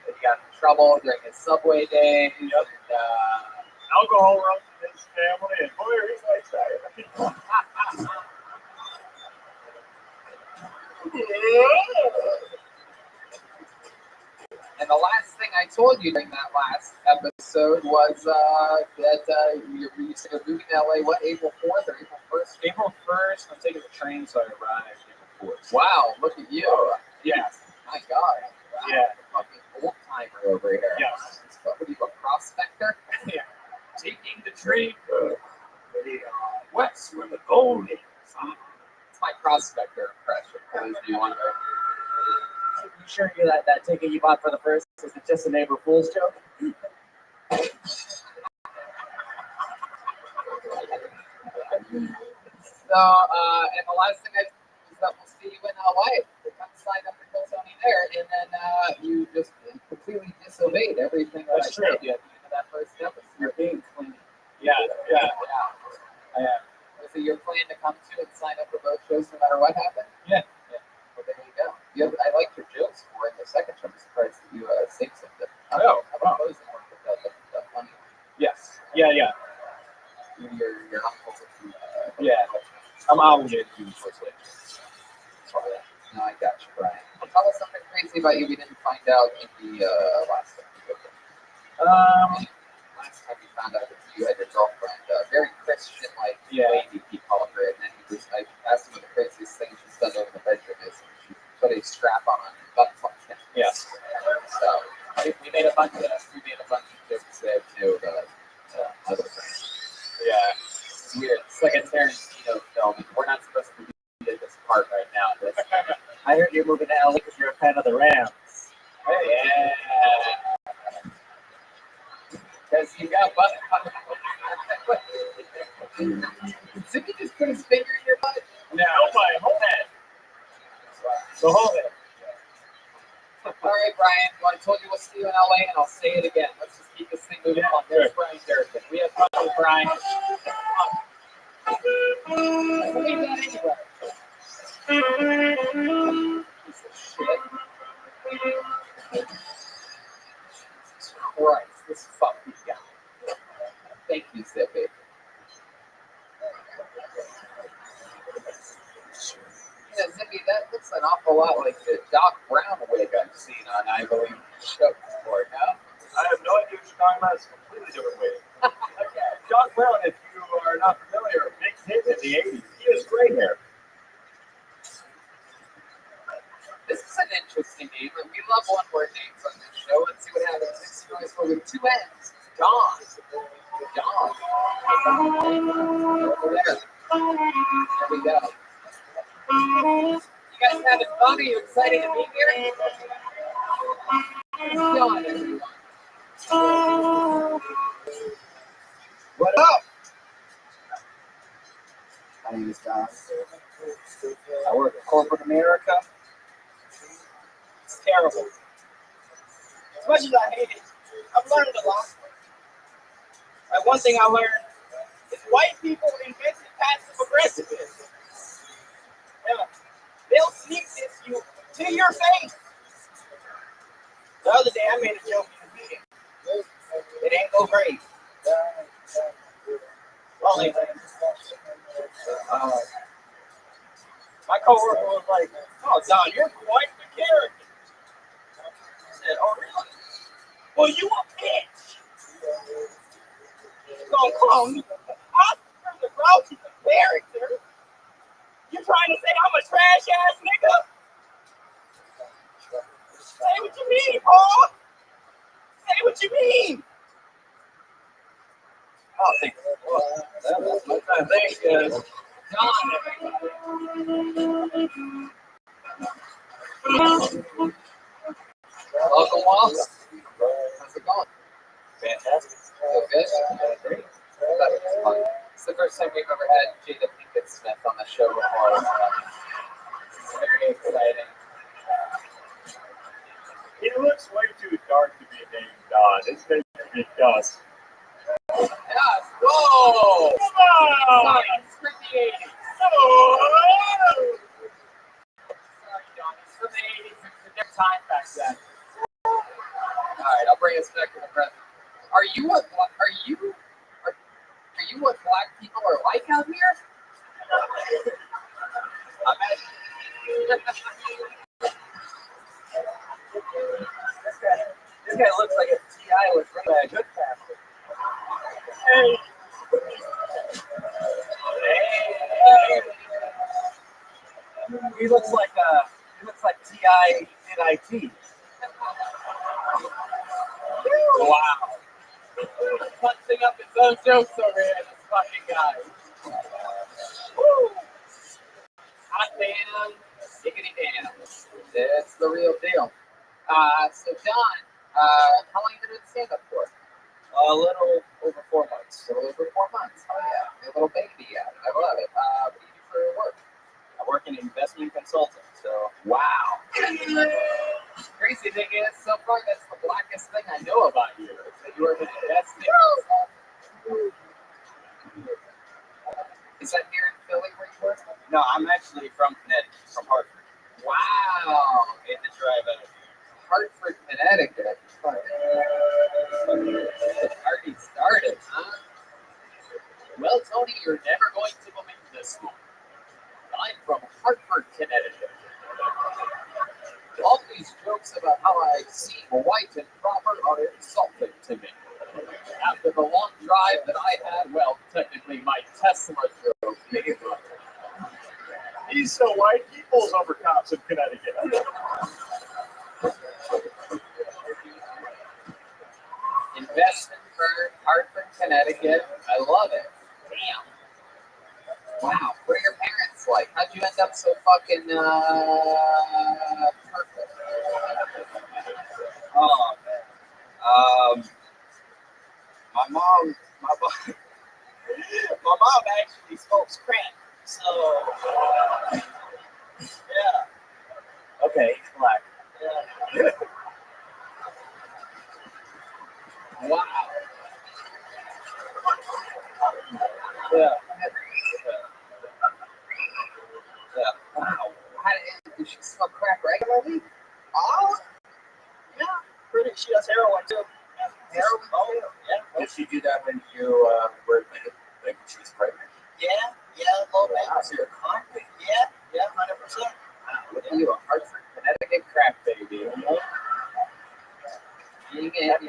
he got in trouble during his Subway days. Yep. And, alcohol runs in his family, and boy, he's like that. And the last thing I told you during that last episode was that you said you're moving to LA, what, April 4th or April 1st? April 1st, I'm taking the train, so I arrived April 4th. Wow, look at you. Yes. My God. Wow. Yeah. Fucking old timer over here. Yes. What are you, a prospector? Yeah. Taking the train West where the gold is. It's my prospector impression. For those of you wondering. You sure that ticket you bought for the first is it just an April Fool's joke? So, and the last thing I is that we'll see you in LA. Come sign up for Tony there, and then you just completely disobeyed everything that I told you at the end of that first episode. You're being clean. Yeah. Was it your plan to come to and sign up for both shows no matter what happened? Yeah. Well, there you go. I liked your jokes for in the second show. I'm surprised that you sing something. Oh, wow. The funny one. Yes. Yeah. Your uncle's Yeah. obligated to do the first lecture. No, I got you, Brian. Well, tell us something crazy about you we didn't find out in the last time. Last time we found out that you had your girlfriend, very Christian-like lady, he called her, and then I asked him what the craziest thing she's done over in the bedroom is, and she put a strap on her butt plug. Yes. So we made a bunch of jokes there too about other things. Yeah. It's weird. It's like a Tarantino film, and we're not supposed to be in this part right now. But I heard you're moving to LA because you're a fan of the Rams. yeah. Because you got butt. Zippy just put his finger in your butt? No, my whole head. The whole head. All right, Brian. Well, I told you we'll see you in LA, and I'll say it again. Let's just keep this thing moving on. There's Brian Durkin. We have fun with Brian. Believe that anyway. Piece of shit. Jesus Christ, this fucking guy. Thank you, Zippy. Yeah, Zippy, that looks an awful lot like the Doc Brown wig I've seen on, I believe, the show before, no? I have no idea what you're talking about. It's a completely different way. John Brown, if you are not familiar, big hit in the 80s. He has gray hair. This is an interesting name, and we love one-word names on this show. Let's see what happens next. You always go with two N's. Don. Over there. There we go. You guys having fun? Are you excited to be here? Here's Don, everyone. What up? My name is Don. I work at corporate America. It's terrible. As much as I hate it, I've learned a lot. One thing I learned is white people invented passive aggressiveness. Yeah. They'll sneak this you to your face. The other day I made a joke in a meeting. It ain't no great. Well, my coworker was like, "Oh, Don, you're quite the character." I said, "Oh, really? Well, you a bitch. You're gonna call me the grouchy character? You trying to say I'm a trash ass nigga? Say what you mean, Paul. Say what you mean." Oh, thank you. That's my time. Thanks, guys. Welcome, Walls. How's it going? Fantastic. Feel good? Great. It's the first time we've ever had Jada Pinkett Smith on the show before. It's very exciting. He looks way too dark to be named Don. His name should be Gus. Yes, whoa! Come on! Sorry, it's from the 80s. Oh! Sorry, John, it's from the 80s. It's a different time back then. Alright, I'll bring us back to the present. Are you what black people are like out here? This guy looks like a T.I. was from a good family. Hey! He looks like T.I. in IT. Wow. Punching up his own jokes over here, this fucking guy. Woo! Hot damn, diggity damn. It's the real deal. So John, how long have you been doing stand-up for? A little over 4 months. A little over 4 months. Oh yeah, a little baby at it. I love it. What do you do for work? I work in investment consulting. So wow. Crazy thing is, so far that's the blackest thing I know about you. Is that you are an investment consultant. Is that here in Philly where you work? no, I'm actually from Connecticut, from Hartford. Wow. Hate to drive out. Hartford, Connecticut. Already started, huh? Well, Tony, you're never going to believe this one. Connecticut. All these jokes about how I seem white and proper are insulting to me. After the long drive that I had, well, technically my Tesla drove me. He's so white, he pulls over cops in Connecticut. Investment firm, Hartford, Connecticut. I love it. Damn. Wow. What are your parents like? How'd you end up so fucking perfect? Oh man. My mom actually smokes crack. So yeah. Okay, he's black. Yeah. Wow. Yeah. Wow. Did she smoke crack regularly? Oh, Yeah. Pretty. She does heroin too. heroin. Oh yeah. Did she do that when you were like she was pregnant? Yeah. A little bit. So you're confident. Yeah. 100%. Wow, look at you, a Hartford, Connecticut crack baby. Being in, And I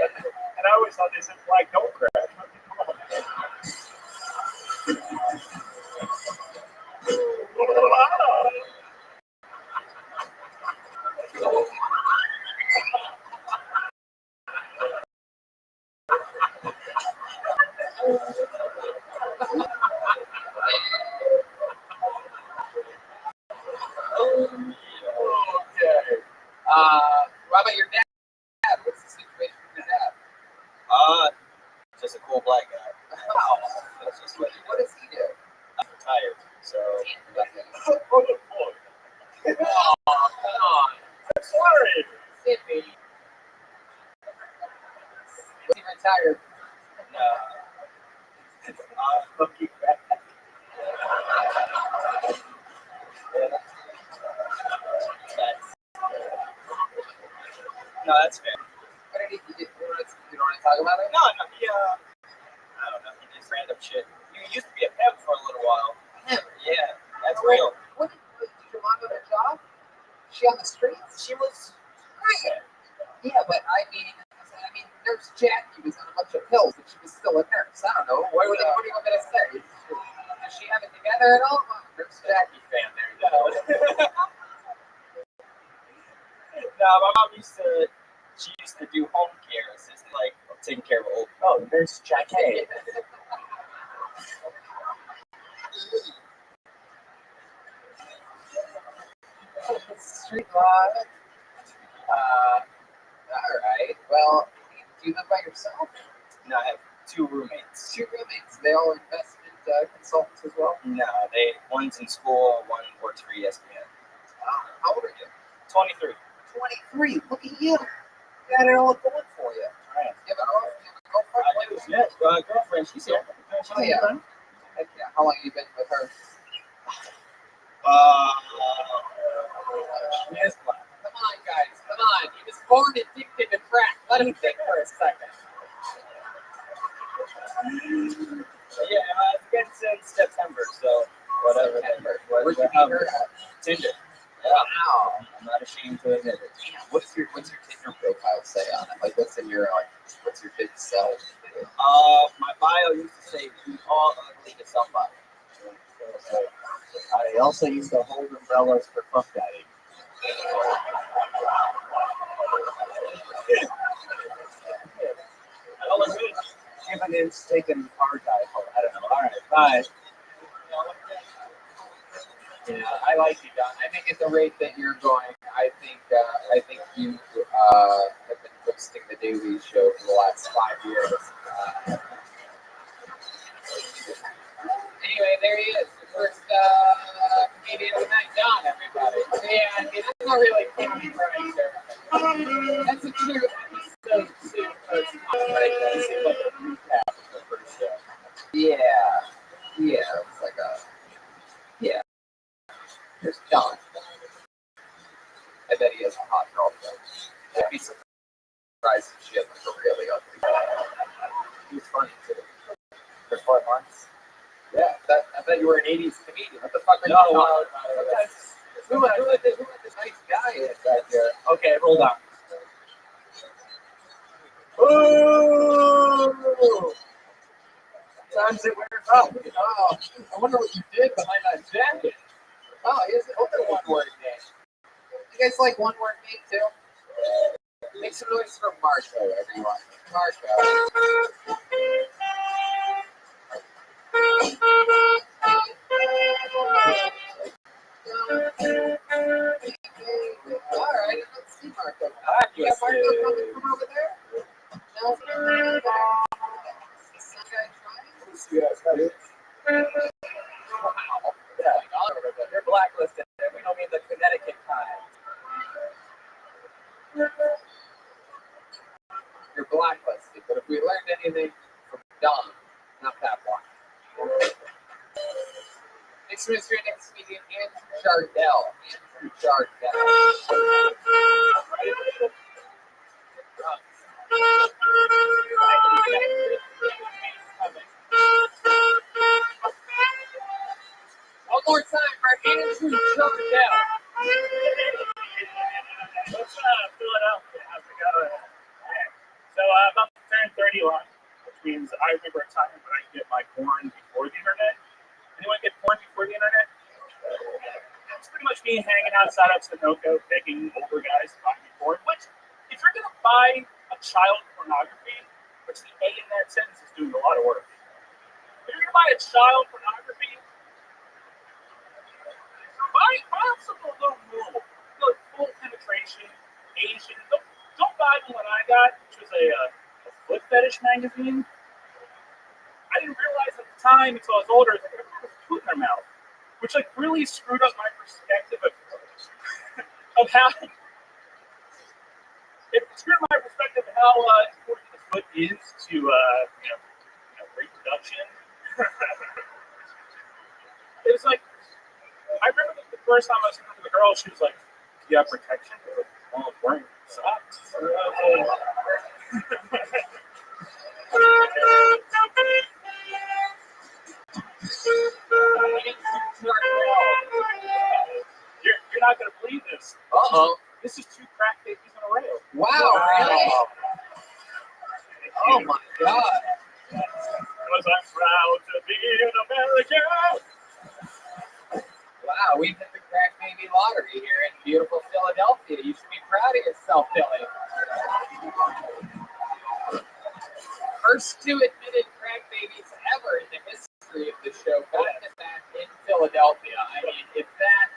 always thought they said black don't crack. Okay. What about your dad? What's the situation with your dad? Just a cool black guy. Wow. That's just what What does he do? I'm retired. So Oh, boy. Oh, come on. I'm sorry. Sippy. Was he retired? looking back. No, that's fair. What did he do? You don't want to talk about it? No, I don't know. He did random shit. He used to be a pimp for a little while. Him? Yeah, that's real. What did your mom have a job? Is she on the streets? She was. Yeah, but I mean, Nurse Jackie was on a bunch of pills, but she was still a nurse. I don't know. What do you want me to say? Does she have it together at all? I'm a Nurse Jackie fan there, you know. No, my mom used to do home care assistant, like taking care of old. Oh, Nurse Jackie. Street life. All right. Well, do you live by yourself? No, I have two roommates. Two roommates. They all investment consultants as well. No, one's in school, one works for ESPN. How old are you? 23. 23. Look at you. You got it all going for you. Right. You have a girlfriend? Yeah, girlfriend, she's here. Oh, yeah. Heck yeah. How long have you been with her? She is black. Come on, guys. Come on. He was born addicted to crack. Let him think for a second. Yeah, it's been since September, so whatever. Where'd you meet her at? Tinder. Yeah. Wow. I'm not ashamed to admit it. Damn. What's your Tinder profile say on it? Like, what's your big self? My bio used to say, "We all ugly to somebody." I also used to hold umbrellas for puff daddy. Given it's taken our dive. I don't know. All right, bye. Yeah, I like you, Don. I think at the rate that you're going, I think you have been hosting the Daily Show for the last 5 years. Anyway, there he is, the first comedian of the night, Don. Everybody. Yeah, it's not really funny, right? That's the truth. So soon, first time, right? This is like a recap of the first show. Yeah, it's like yeah. Here's Don. I bet he has a hot girlfriend. I'd be surprised if she has like a really ugly. He's funny too. For 4 months. Yeah, I bet you were an '80s comedian. What the fuck are you talking about? Who this nice guy is right there? Okay, hold on. Ooh! Sometimes it wears out. Oh, I wonder what you did behind that jacket. Oh, here's another one-word name. You guys like one-word name too? Make some noise for Marco, everyone. Marco. All right, let's see Marco. You got Marco coming from over there? No. Some guy trying? Wow. Yeah, you're blacklisted. We don't mean the Connecticut kind. You're blacklisted. But if we learned anything from Don, not that one. Next minister, next comedian, Andrew Jardell. Andrew Jardell. One more time for Andrew Jardell. What's Philadelphia? How's it going? Okay. So I'm about to turn 31, which means I remember a time when I could get my porn before the internet. Anyone get porn before the internet? It's pretty much me hanging outside of Sunoco, begging older guys to buy me porn, which, if you're going to buy a child pornography, which the A in that sentence is doing a lot of work. If you're going to buy a child pornography, buy something a little more, like full penetration, Asian. Don't buy the one I got, which was a foot fetish magazine. I didn't realize at the time until I was older that everyone was food in their mouth, which like really screwed up my perspective of how important the foot is to reproduction. It was like I remember the first time I was with a girl, she was like, "Do you have protection?" I was like, "Well, I'm wearing socks." You're not going to believe this. Uh-oh. This is 2 crack babies in a row. Wow, really? Oh my God. Because I'm proud to be an American. Wow, we hit the crack baby lottery here in beautiful Philadelphia. You should be proud of yourself, Billy. First 2 admitted crack babies ever in the history of the show got back in Philadelphia. I mean, if that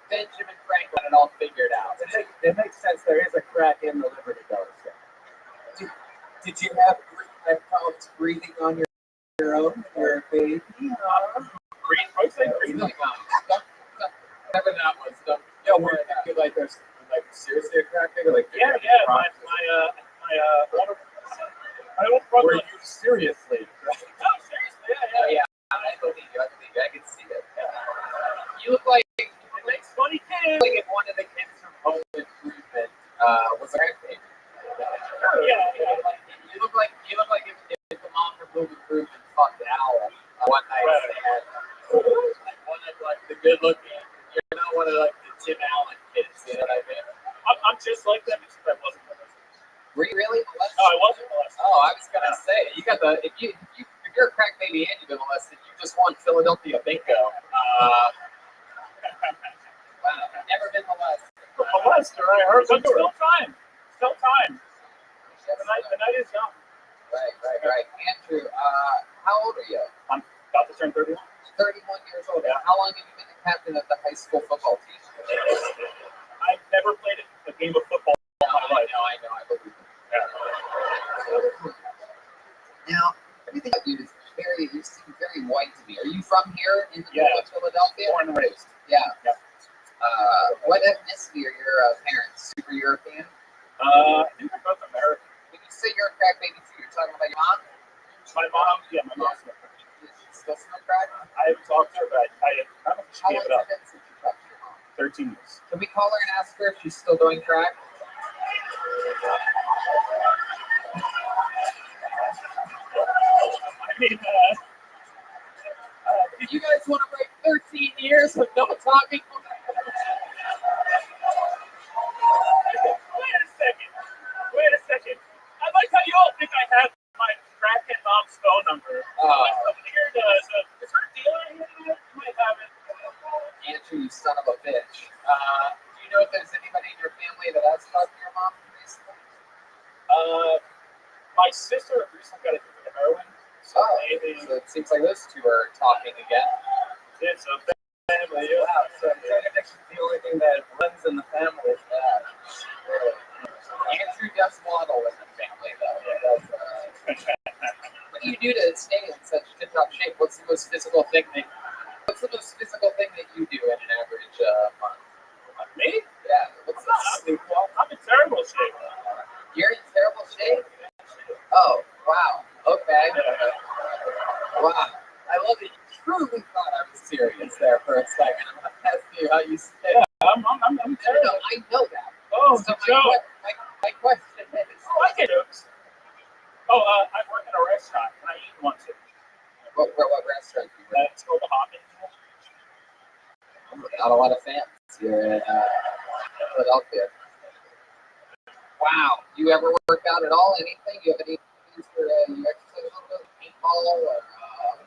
Benjamin Franklin had it all figured out. It makes sense. There is a crack in the Liberty Bell. Did you have problems breathing on your own? Your baby? Whatever that was. Yeah, where like there's like seriously a crack baby? Like Yeah. My old brother. were you seriously? No, seriously, yeah. I believe you. I can see it. You look like Makes funny kids. if one of the kids from Home Improvement was a crack baby. Yeah. You look like if the mom from Home Improvement fucked Al one night stand. Like one of like the good looking. You're not one of like the Tim Allen kids. You know what I mean? I'm just like them, except I wasn't molested. Were you really molested? No, I wasn't molested. Oh, I was gonna say you got the if you're a crack baby and you've been molested, you just won Philadelphia bingo. Wow, never been molested. Molester, I heard. But still time. The night is young. Right. Andrew, how old are you? I'm about to turn 31. 31 years old. How long have you been the captain of the high school football team? I've never played a game of football in my life. I know. I believe it. Now, everything about you is you seem very white to me. Are you from here in the middle of Philadelphia? Born and raised. Yeah. Yep. What ethnicity are your parents? Super European? I think they're both American. When you say you're a crack baby too, you're talking about your mom? My mom's American. Is she still smoke crack? I haven't talked to her, but I don't know if she How gave long it has up. it been since you talked to your mom? 13 years. Can we call her and ask her if she's still doing crack? I mean, If you guys want to write 13 years of no talking, My sister recently got addicted to heroin. So maybe So it seems like those two are talking again. it's a family. Wow, so drug addiction is the only thing that runs in the family. Andrew does waddle in the family, though. He does, what do you do to stay in such tip-top shape? What's the most physical thing that you do in an average month? Me? Yeah. What's the I'm in terrible shape. You're in terrible shape? Oh, wow. Okay. Wow. I love that you truly thought I was serious there for a second. I'm going to ask you how you stay. I'm No, terrible. I know that. Oh, So Joe. my question is, I get jokes. Oh, I work in a restaurant. And I eat once a week. what restaurant do you work It's called the Hopping. at? Not a lot of fans here in Philadelphia. Wow. You ever work out at all? Anything? You have any things for you exercise a little bit? Paintball or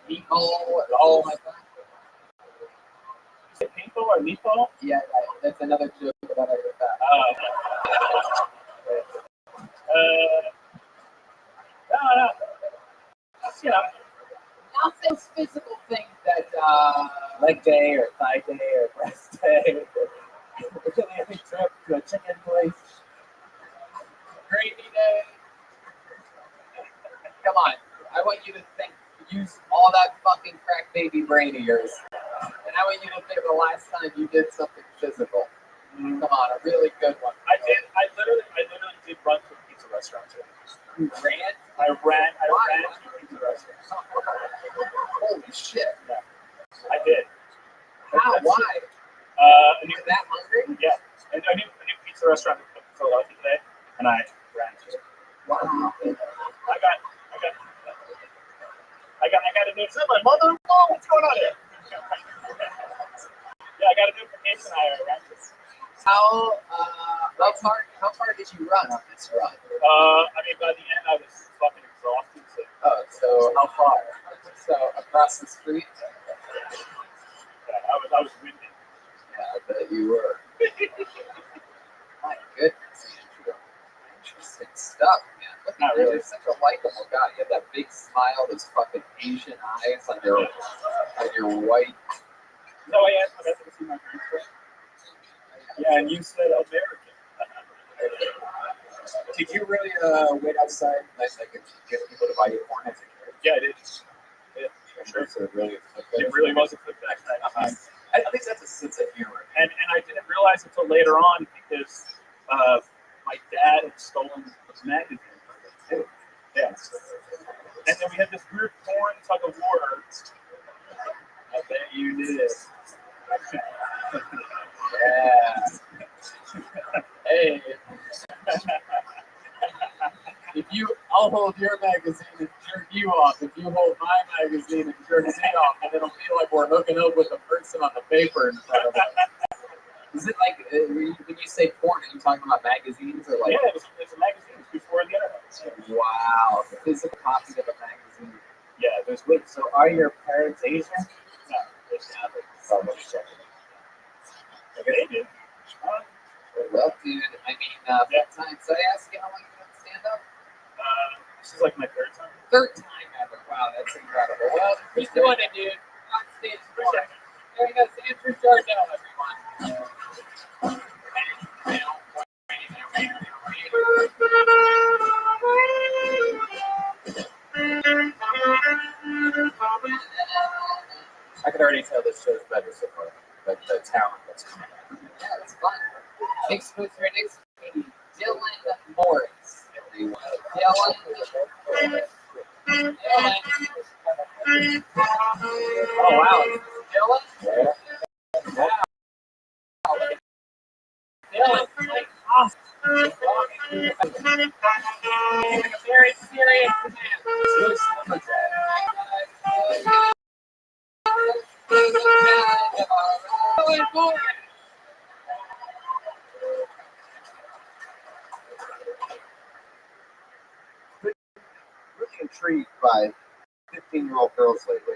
meatball or all like that? Is it paintball or meatball? Yeah, that's another joke about every fat. No. You know, Nothing physical thing that Leg day or thigh day or breast day. We're taking a big trip to a chicken place. gravy day. Come on. I want you to use all that fucking crack baby brain of yours. And I want you to think the last time you did something physical. Come on, a really good one. I literally did run to a pizza restaurant today. You ran? I ran to a pizza restaurant. Holy shit. Yeah, I did. How? Why? You You're that hungry? Yeah, and a new pizza restaurant in Philadelphia today, and I ran to it. Wow. I got a new my mother-in-law. What's going on here? Yeah, I got a notification. I ran to it. How far did you run on this run? I mean, by the end, I was fucking exhausted. So how far? So across the street? Yeah, I was windy. Yeah, I bet you were. My goodness, Andrew. Interesting stuff, man. Look at you. You're such a likable guy. You have that big smile, those fucking Asian eyes on your white. So I asked my to see my parents first. Yeah, and you said American. Did you really wait outside like get people to buy you corn as a kid? Yeah, I did. Yeah, sure. So it really was a good fact. At least that's a sense of humor. And I didn't realize until later on because my dad had stolen this magazine too. Yeah. And then we had this weird porn tug of war. I bet you did. Yeah. Hey. I'll hold your magazine and jerk you off. If you hold my magazine and jerk me off, and it'll feel like we're hooking up with the person on the paper in front of us. Is it like when you say porn? Are you talking about magazines or like? Yeah, it's a magazine before the internet. Wow, the physical copy of a magazine. Yeah, there's Wait, so are your parents Asian? no, there's nothing. Oh, let's check it. Maybe. Well, dude, I mean, that time. So I asked you how long you been stand up? This is like my third time. Third time ever. Wow, that's incredible. Well, keep doing it, dude. On stage more. There he goes, Andrew Jardell, everyone. I can already tell this show's better so far. Like the talent that's coming out. Yeah, it's fun. Big smooth for next meeting. Dylan Morris, everyone. Dylan. Oh, wow. Dylan? Yeah. Wow. Dylan, awesome. He's a very serious man. Really slim Dylan Morris. Really intrigued by 15-year-old girls lately.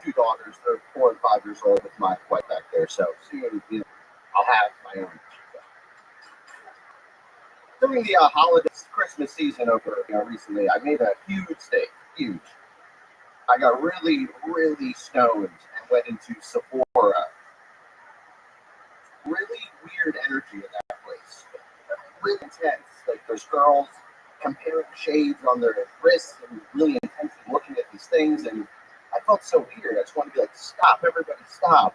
two daughters. They're 4 and 5 years old with my wife back there. So soon, I'll have my own. During the holidays, Christmas season over recently, I made a huge mistake. Huge. I got really, really stoned and went into Sephora. Really weird energy in that place. Really intense. Like there's girls comparing shades on their wrists and really intensely looking at these things, and I felt so weird. I just wanted to be like, stop, everybody, stop.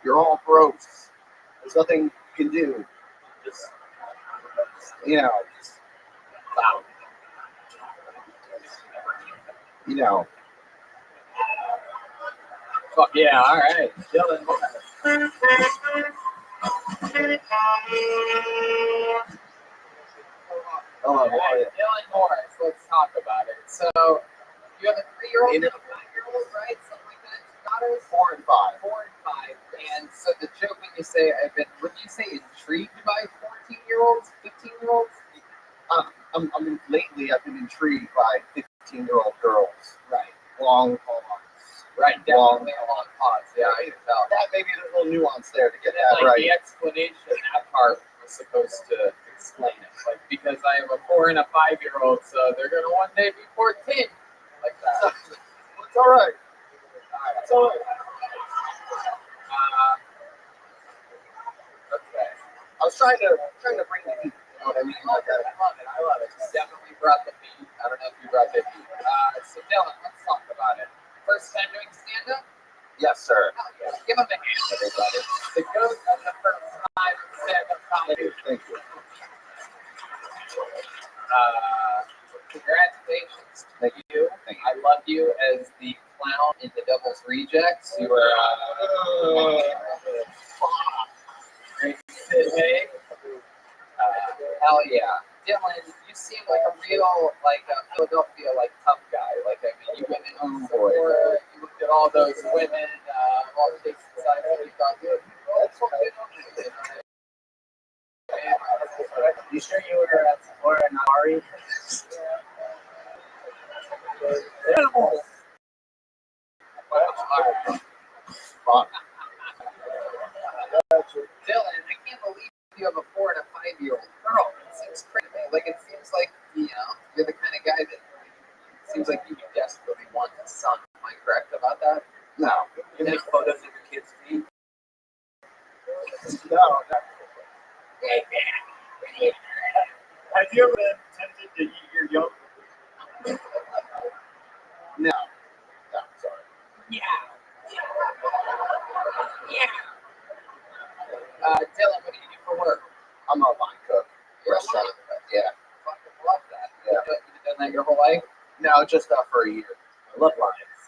You're all gross. There's nothing you can do. Just stop. Fuck yeah, all right. Dylan. Hello, Dylan Morris, let's talk about it. So, you have a 3-year-old and a 5-year-old, right? Something like that. Daughters? 4 and 5. 4 and 5. And so the joke when you say, would you say intrigued by 14-year-olds, 15-year-olds? Lately, I've been intrigued by 15-year-old girls. Right. Long pause. Right, definitely a long pause. Yeah, I can tell. That maybe there's a little nuance there to get And that like right. the explanation, that part was supposed to explain it. Like, because I have a 4 and a 5-year-old, so they're going to one day be 14. Like that. It's all right. It's all right. Okay. I was trying to bring the heat. You know what I mean? I love it. You definitely brought the beat. I don't know if you brought the beat. So Dylan, let's talk about it. First time doing stand-up? Yes, sir. Oh, yeah. Give him a hand, everybody. The ghost of the first time stand-up comedy. Thank you. Congratulations to you. Thank you. I love you as the clown in The Devil's Rejects. You were great today. Hell yeah. Dylan, you seem like a real, Philadelphia, tough guy. I mean, you went in Sephora, you looked at all those women, all the chicks inside, and you thought, dude, that's what they don't do. You sure you were at Sephora and not Ari? Dylan, I can't believe you have a 4 and a 5-year-old girl. It seems crazy. It seems like, you're the kind of guy that seems like you desperately want a son. Am I correct about that? No. You make photos of your kids' feet? No. Have you ever been tempted to eat your young? No. No, sorry. Dylan, what do you do for work? I'm a line cook. You're a Restaurant. line cook. Yeah. Fucking love that. Yeah. You've done that your whole life? No, just for a year. I love lions.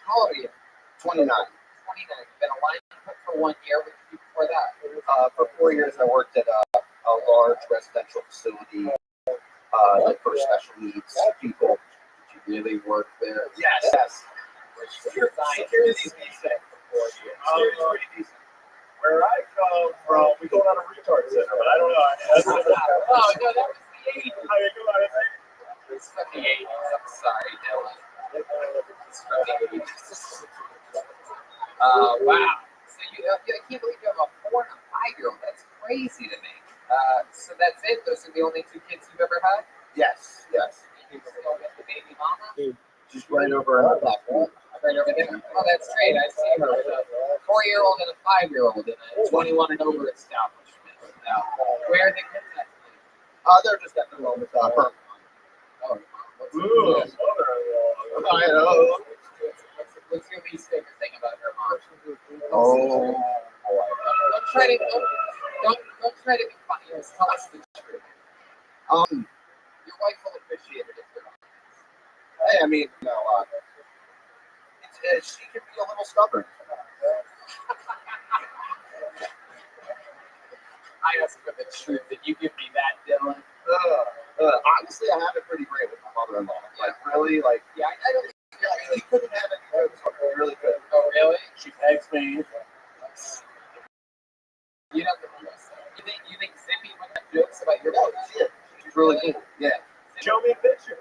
How old are you? 29. 29. You've been a line cook for 1 year. What did you do before that? For 4 years, I worked at a large residential facility for special needs people. Did you really work there? Yes. Yes. Security's decent for 4 years. Security's pretty decent. Where I come from, we call that a retard center, but I don't know. That's Oh, no, that was the 80s. how you go about it. It's from the 80s. I'm sorry, Dylan. It's from the 80s. Wow. So I can't believe you have a 4 and a 5-year-old. That's crazy to me. So that's it? Those are the only 2 kids you've ever had? Yes. Yes. You still with the baby mama? Just right over on that wall. Right over there. Oh, that's great. I see her with a 4-year-old and a 5-year-old in a 21 and over establishment. Now, where are the kids at? They're just at the moment. Her. Oh, Ooh, what's your least favorite thing about her mom? Oh. Don't try to be funny. Just tell us the truth. Your wife will appreciate it if you're honest. Hey, I mean, she can be a little stubborn. I ask for the truth, and you give me that, Dylan. Honestly, I have it pretty great with my mother-in-law. Really, Yeah, I don't you couldn't have any jokes. You really could. Oh, really? She pegs me. You don't you think Zippy would have jokes about your wife? She's really cool. Yeah. Show me a picture.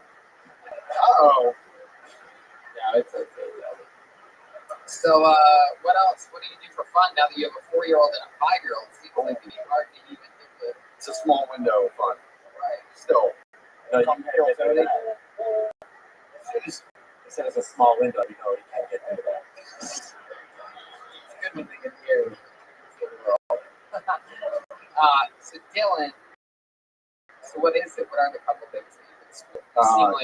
Uh-oh. So, what else? What do you do for fun now that you have a 4-year-old and a 5-year-old? It seems like it'd be hard to even do it. It's a small window of fun. Right. Still. No, you can't do that. As soon as he said it's a small window, you know he can't get into that. It's good when they can hear. So Dylan, so what is it? What are the couple things that you can spend? You seem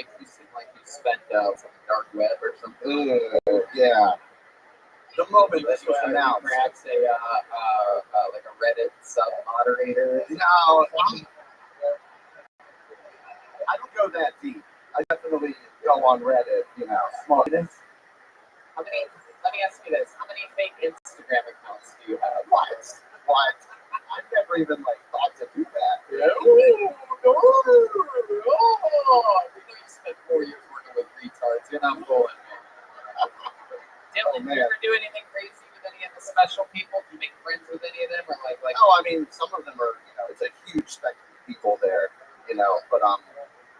like you spent some dark web or something. Yeah. The moment this was announced. Perhaps like a Reddit sub moderator. No, I don't go that deep. I definitely go on Reddit, small. Let me ask you this. How many fake Instagram accounts do you have? What? I've never even thought to do that. We know you spent 4 years working with retards. You're not fooling me. Dylan, do you ever do anything crazy with any of the special people? Do you make friends with any of them, or like? No, I mean some of them are. It's a huge spectrum of people there. But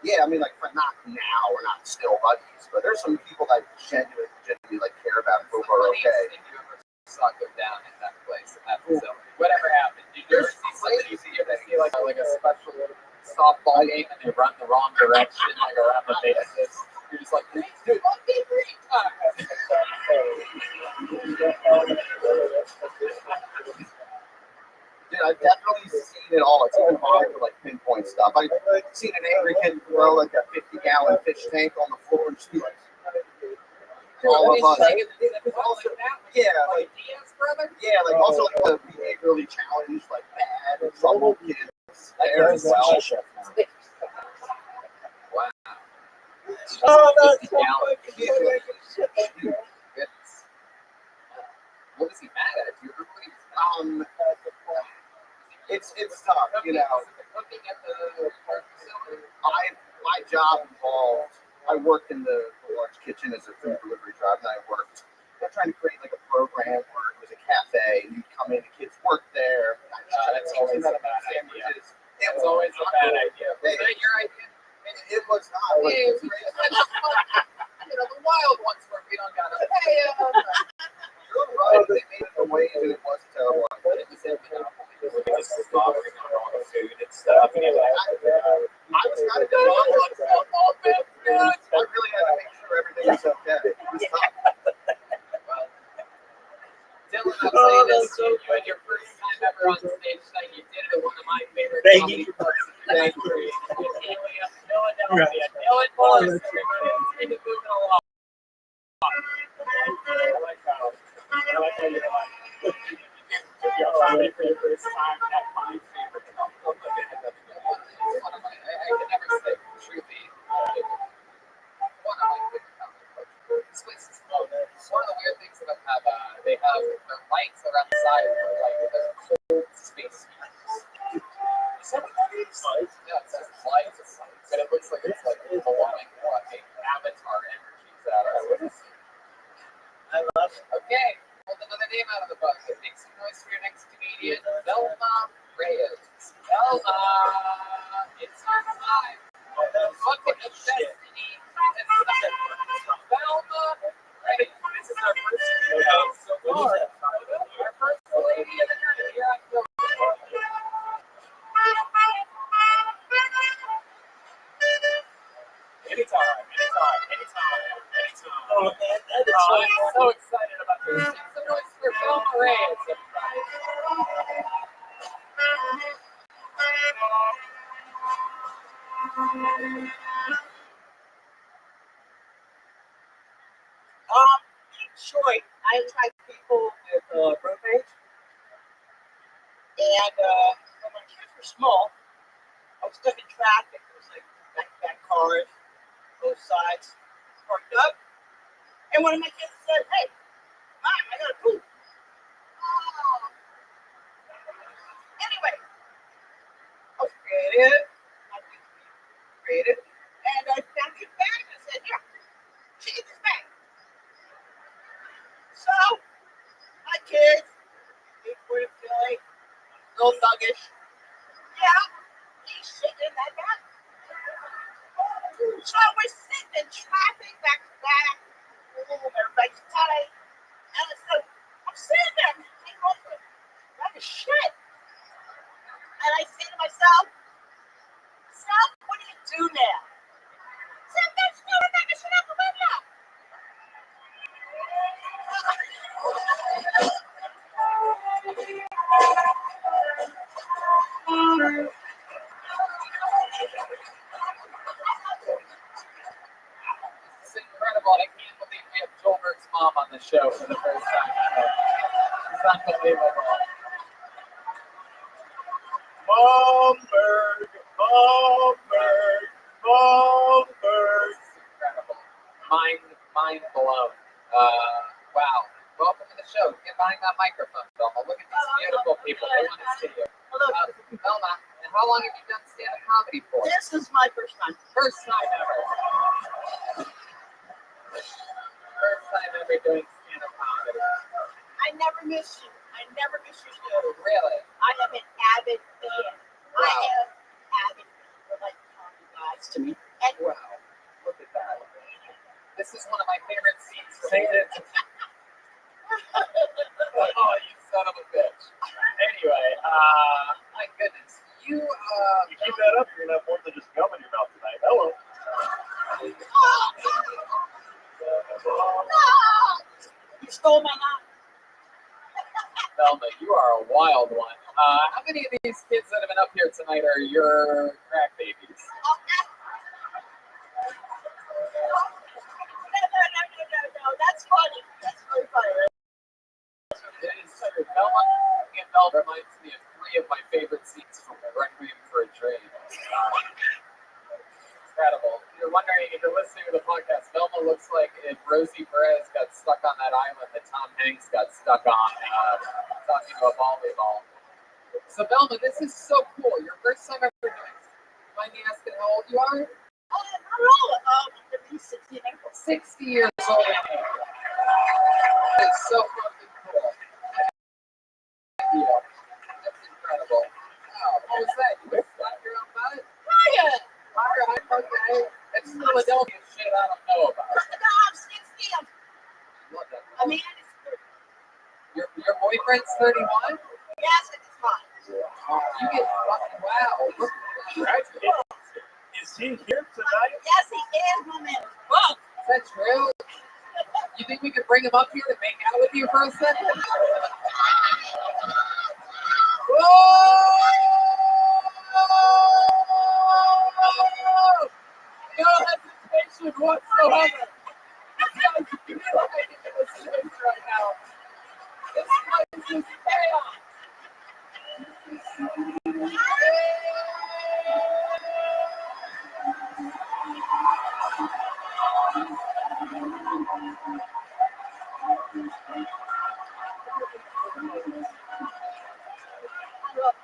yeah, I mean for not now, we're not still buddies, but there's some people that genuinely care about who are okay. Thing you ever saw go down in that place, in that facility? Whatever happened? Did you ever see somebody? Did you ever see like a special softball game and they run the wrong direction, around the bases? You're just like, dude, one game retard. Dude, I've definitely seen it all. It's even hard to pinpoint stuff. I've seen an angry kid throw a 50-gallon fish tank on the floor and just be like, all of us. Also the behaviorally challenged, bad, trouble kids there as well. Wow. Oh, that's What was he mad at? Do you remember what he was mad at? It's tough, Cooking at the park facility. My job involved. I worked in the large kitchen as a food delivery driver, and I worked. They're trying to create a program where it was a cafe, and you'd come in, the kids work there. That's always a bad idea. It was always a bad idea. Was that your idea? It was not. Hey, the wild ones where we don't gotta pay them. You're right. They made it a wage, and it was terrible. But it was just bothering on all the food and I stuff. was kind of good. I really had to make sure everything was okay. It was tough. Dylan, I'll say this to you. You had your first time ever on stage tonight. You did it at one of my favorite comedy parts. Thank you. Dylan Morris, everybody. Let's keep it moving along. I like how you comedy for your first time. That's my favorite comedy. I can never say truly. One of my favorite comedy parts. This place is one of the weird things about they have their lights around the side of their cold space heaters. Is that what that is? Yeah, it says lights, but it looks like it's blowing avatar energies out of it. I love it. Okay, hold another name out of the bucket. Make some noise for your next comedian, Velma Reyes. Velma, it's your time. Bucket of destiny. Velma Reyes. This is our first comedian so far. Our first lady of the night here on Velma. Anytime. Oh, man, that is I'm so excited about this. Make some noise for Velma Reyes. Detroit, I attract people with road rage. And when my kids were small, I was stuck in traffic. It was back cars, both sides, parked up. And one of my kids said, "Hey, Mom, I gotta poop." Oh. Anyway, I was creative. And I found his bag and I said, "Here, change his bag." So, my kids, they were feeling a little thuggish. Yeah, he's sitting in that bag. So we're sitting in traffic back to back. Everybody's tight. And I all, I can't believe we have Joelberg's mom on the show for the first time. It's unbelievable. Momberg. Incredible. Mind blown. Wow. Welcome to the show. Get behind that microphone, Velma. Look at these beautiful people. They want to see you. Velma, how long have you done stand-up comedy for? This is my first time. First time ever. First time ever doing stand-up comedy. I never miss you. I never miss your show. Really? I am an avid fan. Wow. I am avid fan. You're like comedy guys to me. And Wow. Look at that. This is one of my favorite scenes. Say it. Oh, you son of a bitch. Anyway, my goodness. You keep that up, you're gonna have more than just gum in your mouth tonight. Hello. you stole my line. Velma, you are a wild one. How many of these kids that have been up here tonight are your crack babies? No. That's funny. That's really funny. It is true. Velma and Bell reminds me of three of my favorite scenes from the Requiem for a Dream. Incredible. If you're wondering, if you're listening to the podcast, Velma looks like if Rosie Perez got stuck on that island that Tom Hanks got stuck on talking to a volleyball. So Velma, this is so cool. Your first time ever doing it. Mind me asking how old you are? Oh, not at all. I'm going to be 60 in April. 60 years old. That is so fucking cool. Yeah. That's incredible. Wow, what was that? You just slapped your own butt? Ryan! Alright, okay. It's Philadelphia shit I don't know about. No, I'm 60. Love that. I mean, it's 30. Your boyfriend's 31? Yes, it's fine. You get fucking wow. Look at that. Is he here tonight? Yes, he is, my man. Whoa. Is that true? You think we could bring him up here to make out with you for a second? Whoa! No hesitation whatsoever. This guy's right into the space right now. This place is chaos.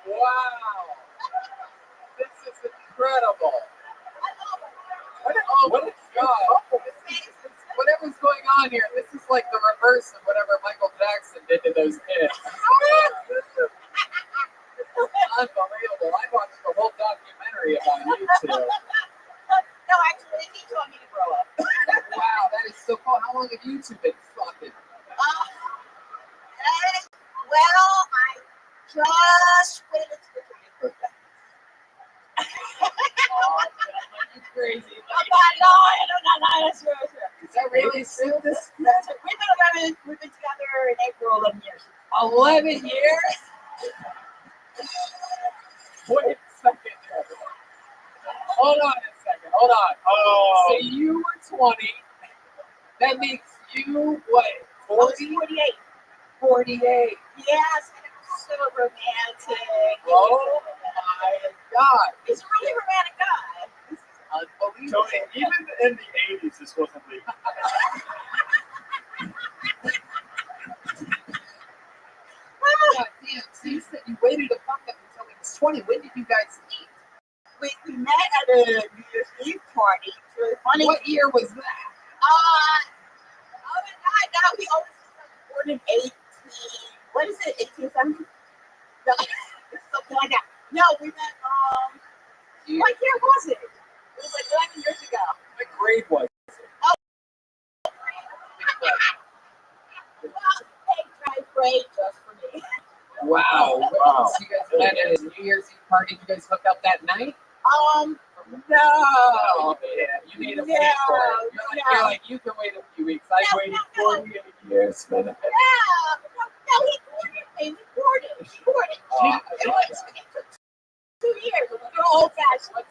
Wow. This is incredible. Oh my God. Whatever's going on here, this is like the reverse of whatever Michael Jackson did to those kids. Unbelievable. I watched the whole documentary about you two. No, actually, he told me to grow up. Wow, that is so cool. How long have you two been fucking? Well, I just waited to the 21st. Oh, you crazy. I'm not lying. I swear. Is that really true? We've been together in April 11 years. 11 years? Wait a second. Hold on a second. Hold on. Oh. So you were 20. That makes you what? 40? 48. 48. Yes, and it was so romantic. Oh my God. He's a really romantic guy. This is unbelievable. Tony, even in the 80s, this wasn't legal. God damn, so you said you waited to fuck up until he was 20. When did you guys meet? We met at a New Year's Eve party. It's really funny. What year was that? Oh my God, now he always born in 18. What is it? 1870? No, something like that. No, we met. What year was it? It was like 11 years ago. What grade was it? Great, just for me. Wow. Wow. So you guys met at a New Year's Eve party. You guys hooked up that night? No. Oh, yeah. You made a wait for it. You're like, you can wait a few weeks. I waited 48 years for that. No, he courted. He courted. Oh, It was 2 years. It was an old fashioned. What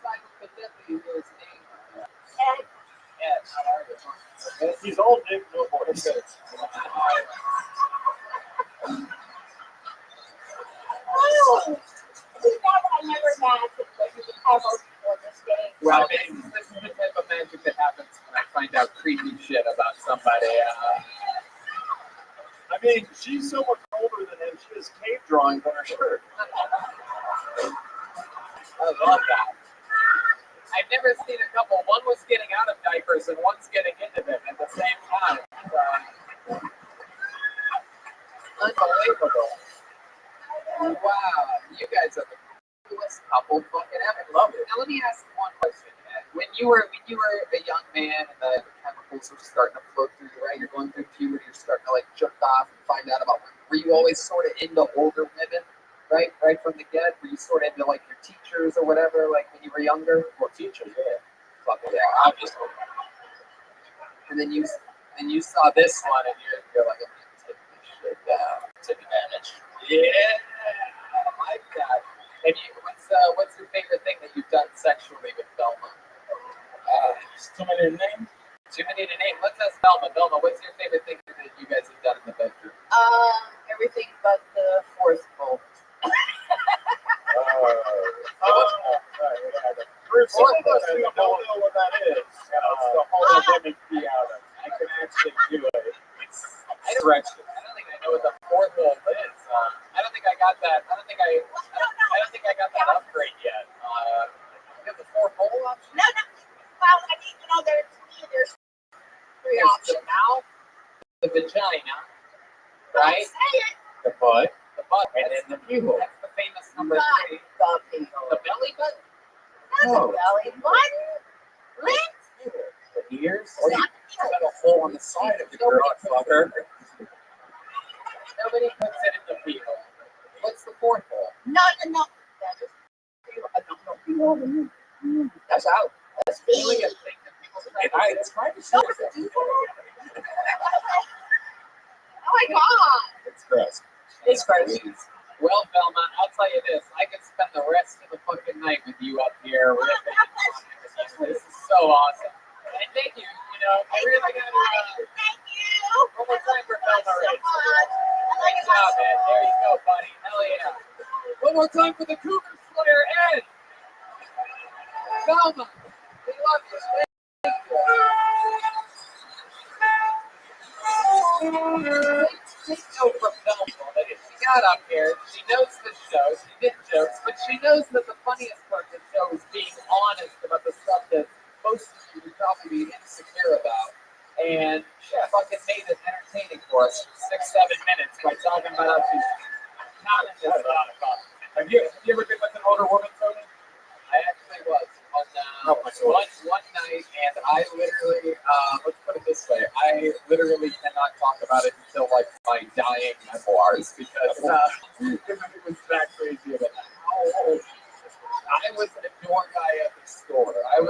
side of the deadly is yours name? And He's all big, no voice. I never imagined that you could have those people in this game. Well, this is the type of magic that happens when I find out creepy shit about somebody. I mean, she's so much older than him. She has cave drawings on her shirt. I love that. I've never seen a couple. One was getting out of diapers and one's getting into them at the same time. Unbelievable. Wow, you guys are the coolest couple fucking ever. Love it. Now let me ask you one question. When you were a young man and the chemicals were starting to flow through you, right? You're going through puberty, you're starting to like jerk off and find out about women. Were you always sort of into older women? Right from the get, were you sort of into like your teachers or whatever, like when you were younger? Well, teachers, yeah. Fuck yeah, obviously. And then you saw this one, and you're like, I'm gonna take this shit down, take advantage. Yeah, I like that. And what's your favorite thing that you've done sexually with Velma? Too many to name? Too many to name. Let's ask Velma. Velma, what's your favorite thing that you guys have done in the bedroom? Everything but the fourth bolt. For some of us who don't know what that is, the whole gimmick be out of. I can actually do it. It's stretched. I don't think I know what the fourth bolt is. I don't think I got that. I don't think I got that upgrade yet. You have the fourth bolt option? No. Well, I mean, there's three There's options. the mouth, the vagina, right? Say it. The butt, And then the pupil. That's the famous number Not 3. the people. The belly button? That's a belly button. What? The ears? It's not the Got people. a hole on the side of the fucker. Nobody puts it in the pupil. What's the fourth hole? No. That's out. That's Really me. a thing that people say. it's trying to No, say but do that. Oh my god. it's gross. It's gross. Well, Velma, I'll tell you this. I could spend the rest of the fucking night with you up here. This is so awesome. And thank you. You know, I really got to Thank you. one more time for Velma. So Right? much. Great job, man. There you go, buddy. Hell yeah. One more time for the Cougar Slayer, Ed. Velma, we love you. Thank you. Take note from Velma that if she got up here, she knows the show, she did jokes, but she knows that the funniest part of the show is being honest about the stuff that most of you would probably be insecure about. And she fucking made it entertaining for us for 6-7 minutes by talking about how she's not in this stuff. Have you ever been with an older woman, Tony? I actually was one night, and I literally, let's put it this way, I literally cannot talk about it until like my dying memoirs because it was that crazy of a night. I was a door guy at the store. I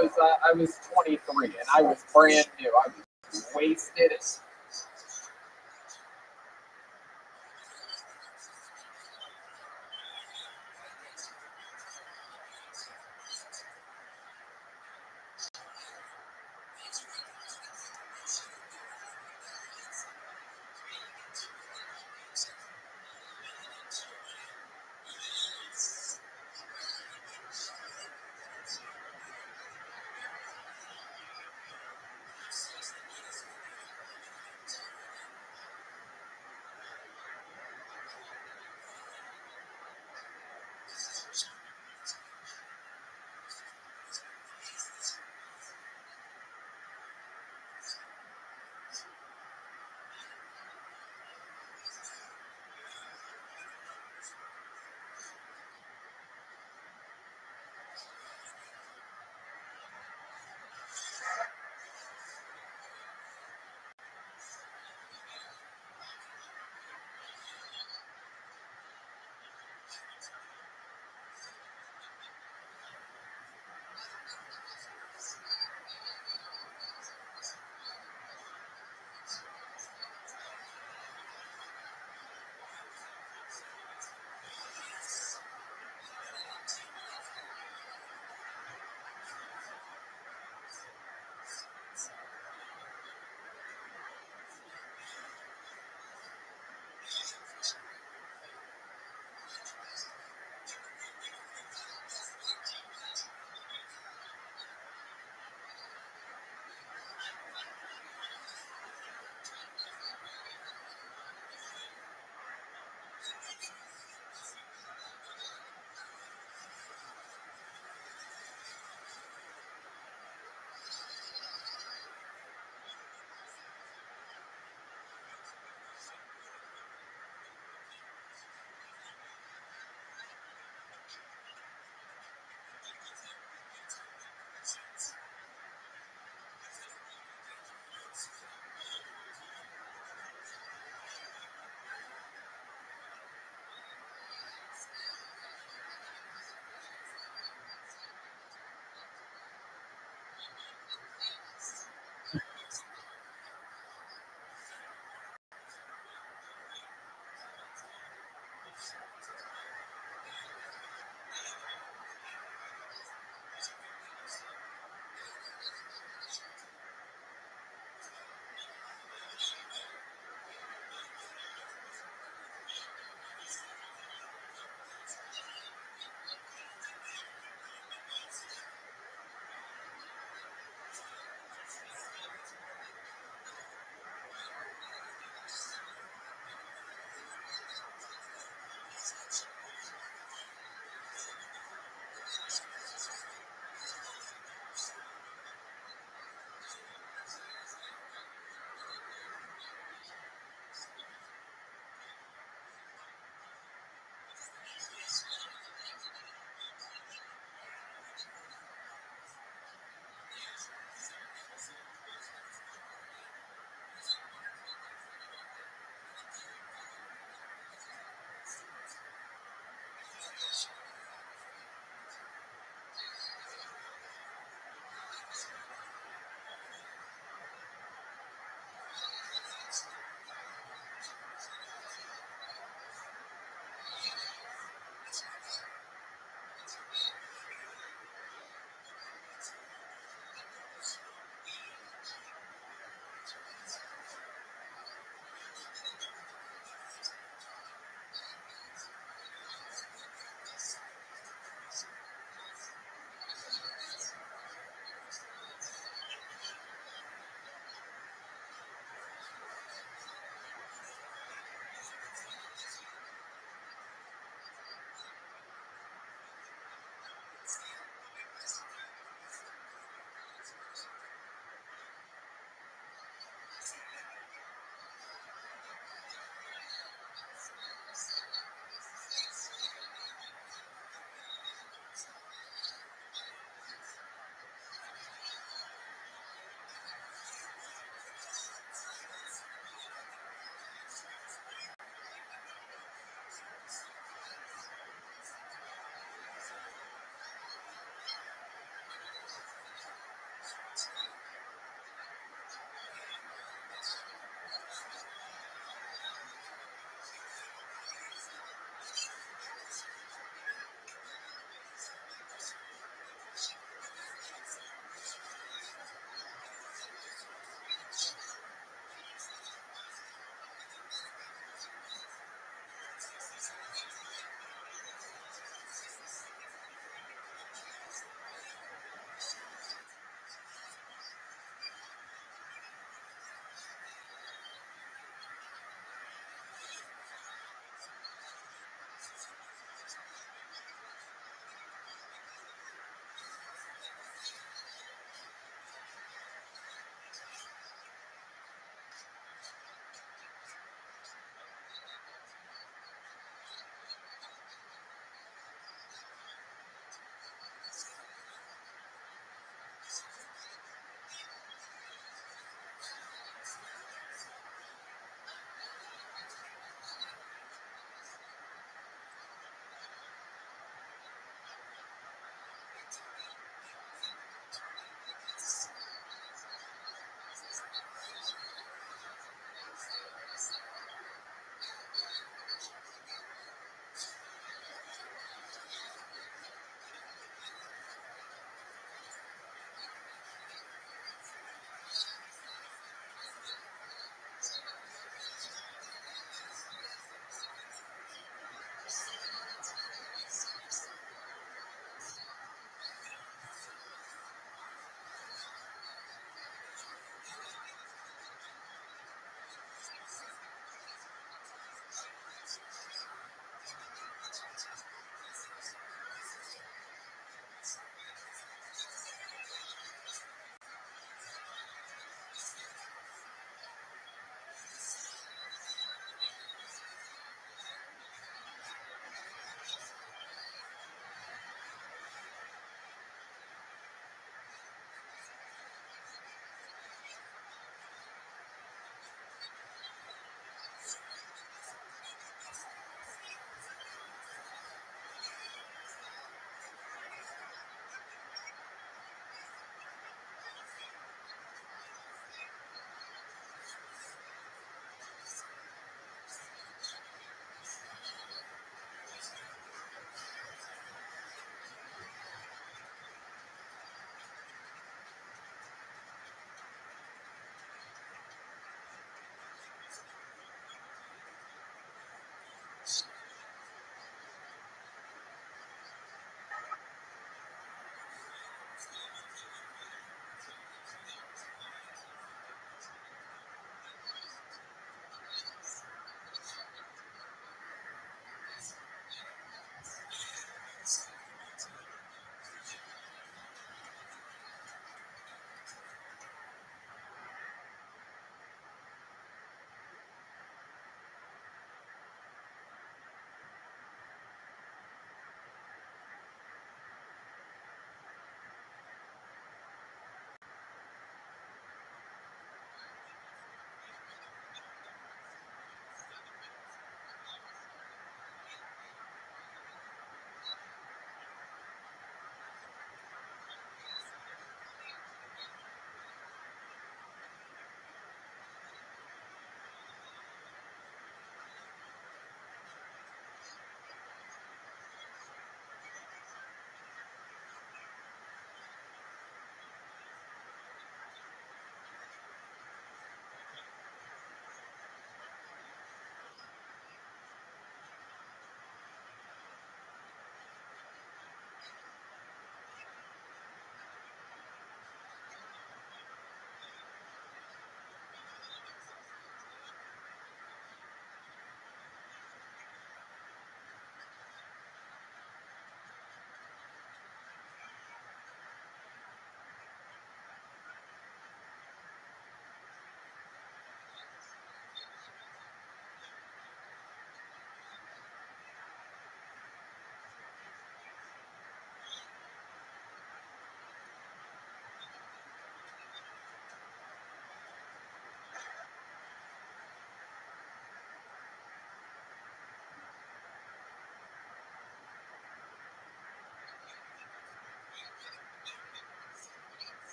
was 23, and I was brand new. I was wasted.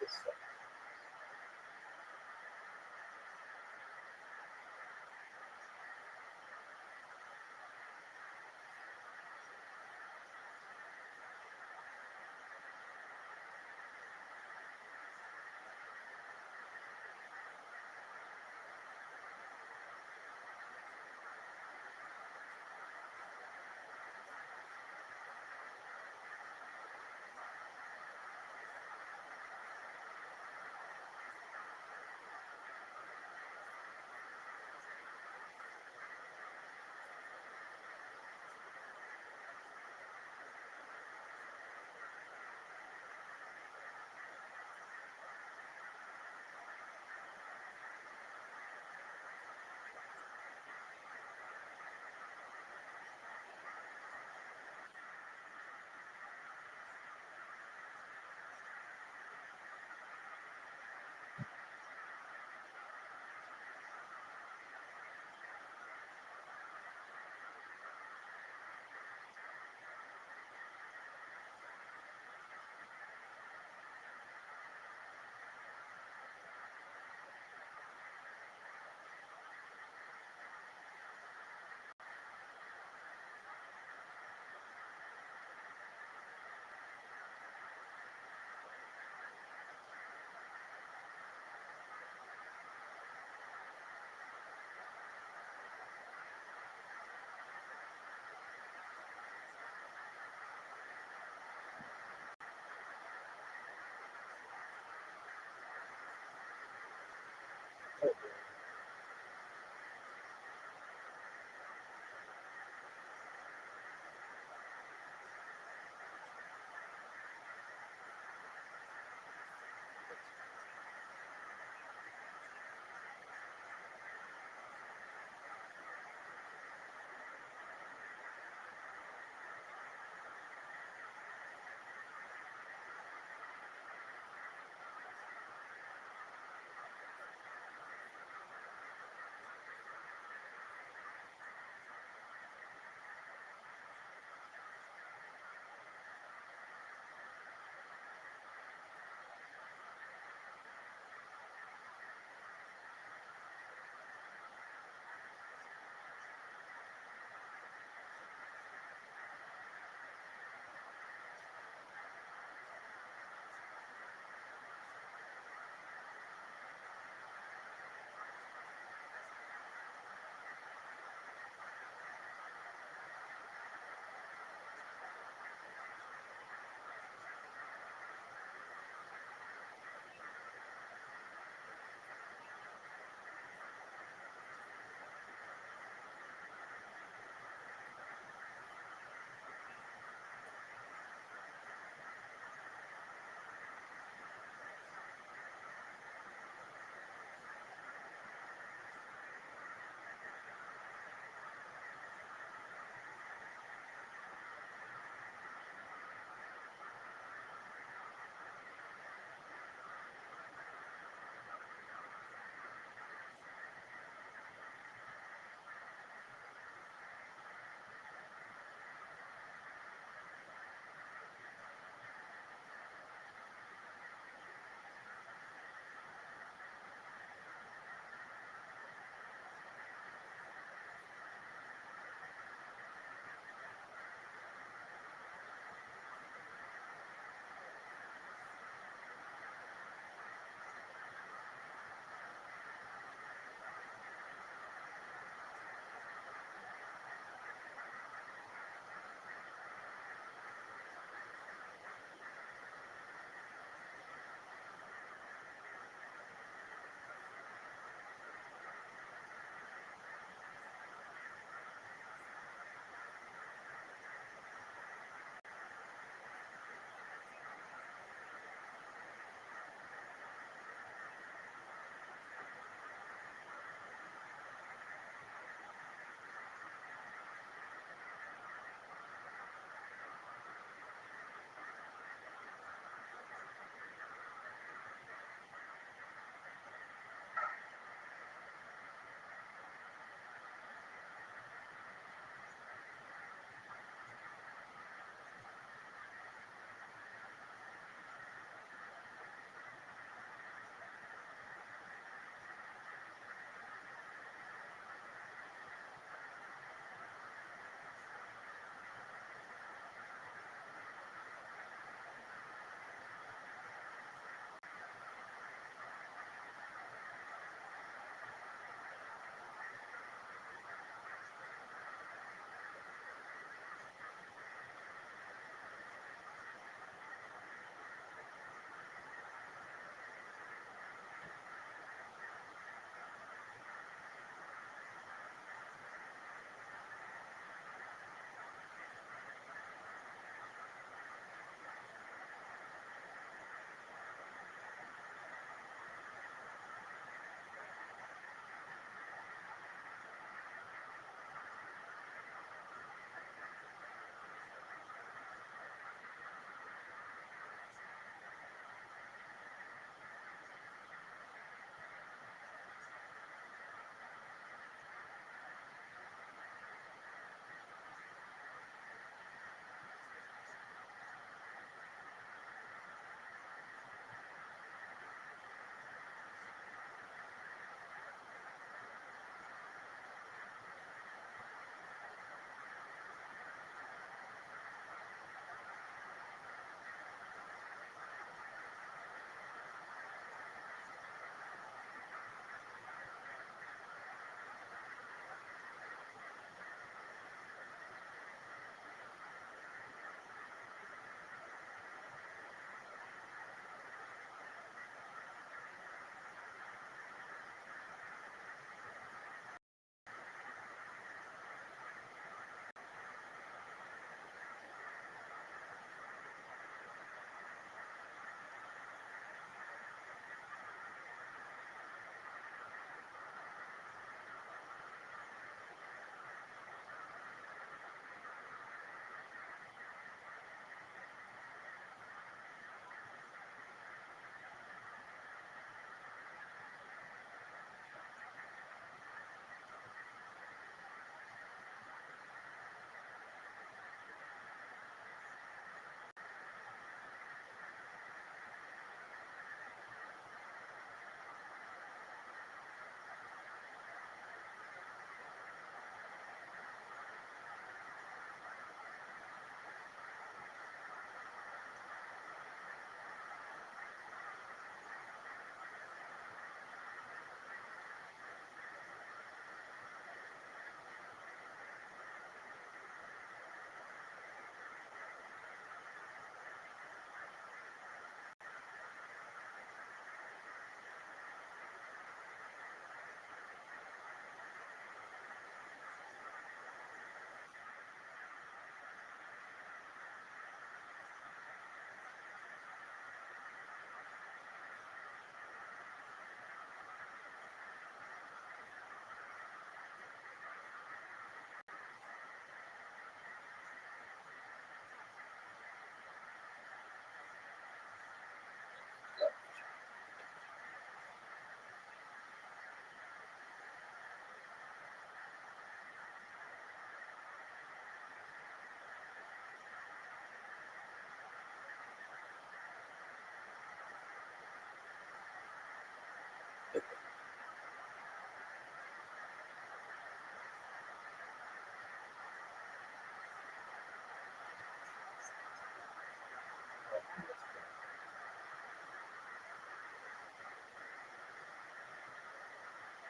this stuff.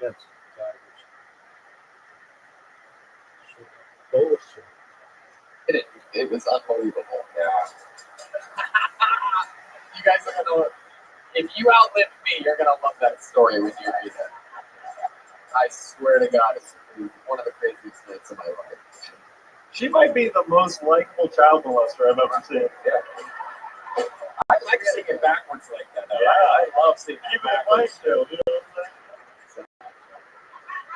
That's garbage. Bullshit. It was unbelievable. Yeah. You guys are gonna. If you outlive me, you're gonna love that story when you read it. I swear to God, it's one of the craziest nights of my life. She might be the most likable child molester I've ever seen. Yeah. I like seeing it backwards like that. Though. Yeah, I love seeing it Keep it backwards. still. You know what I'm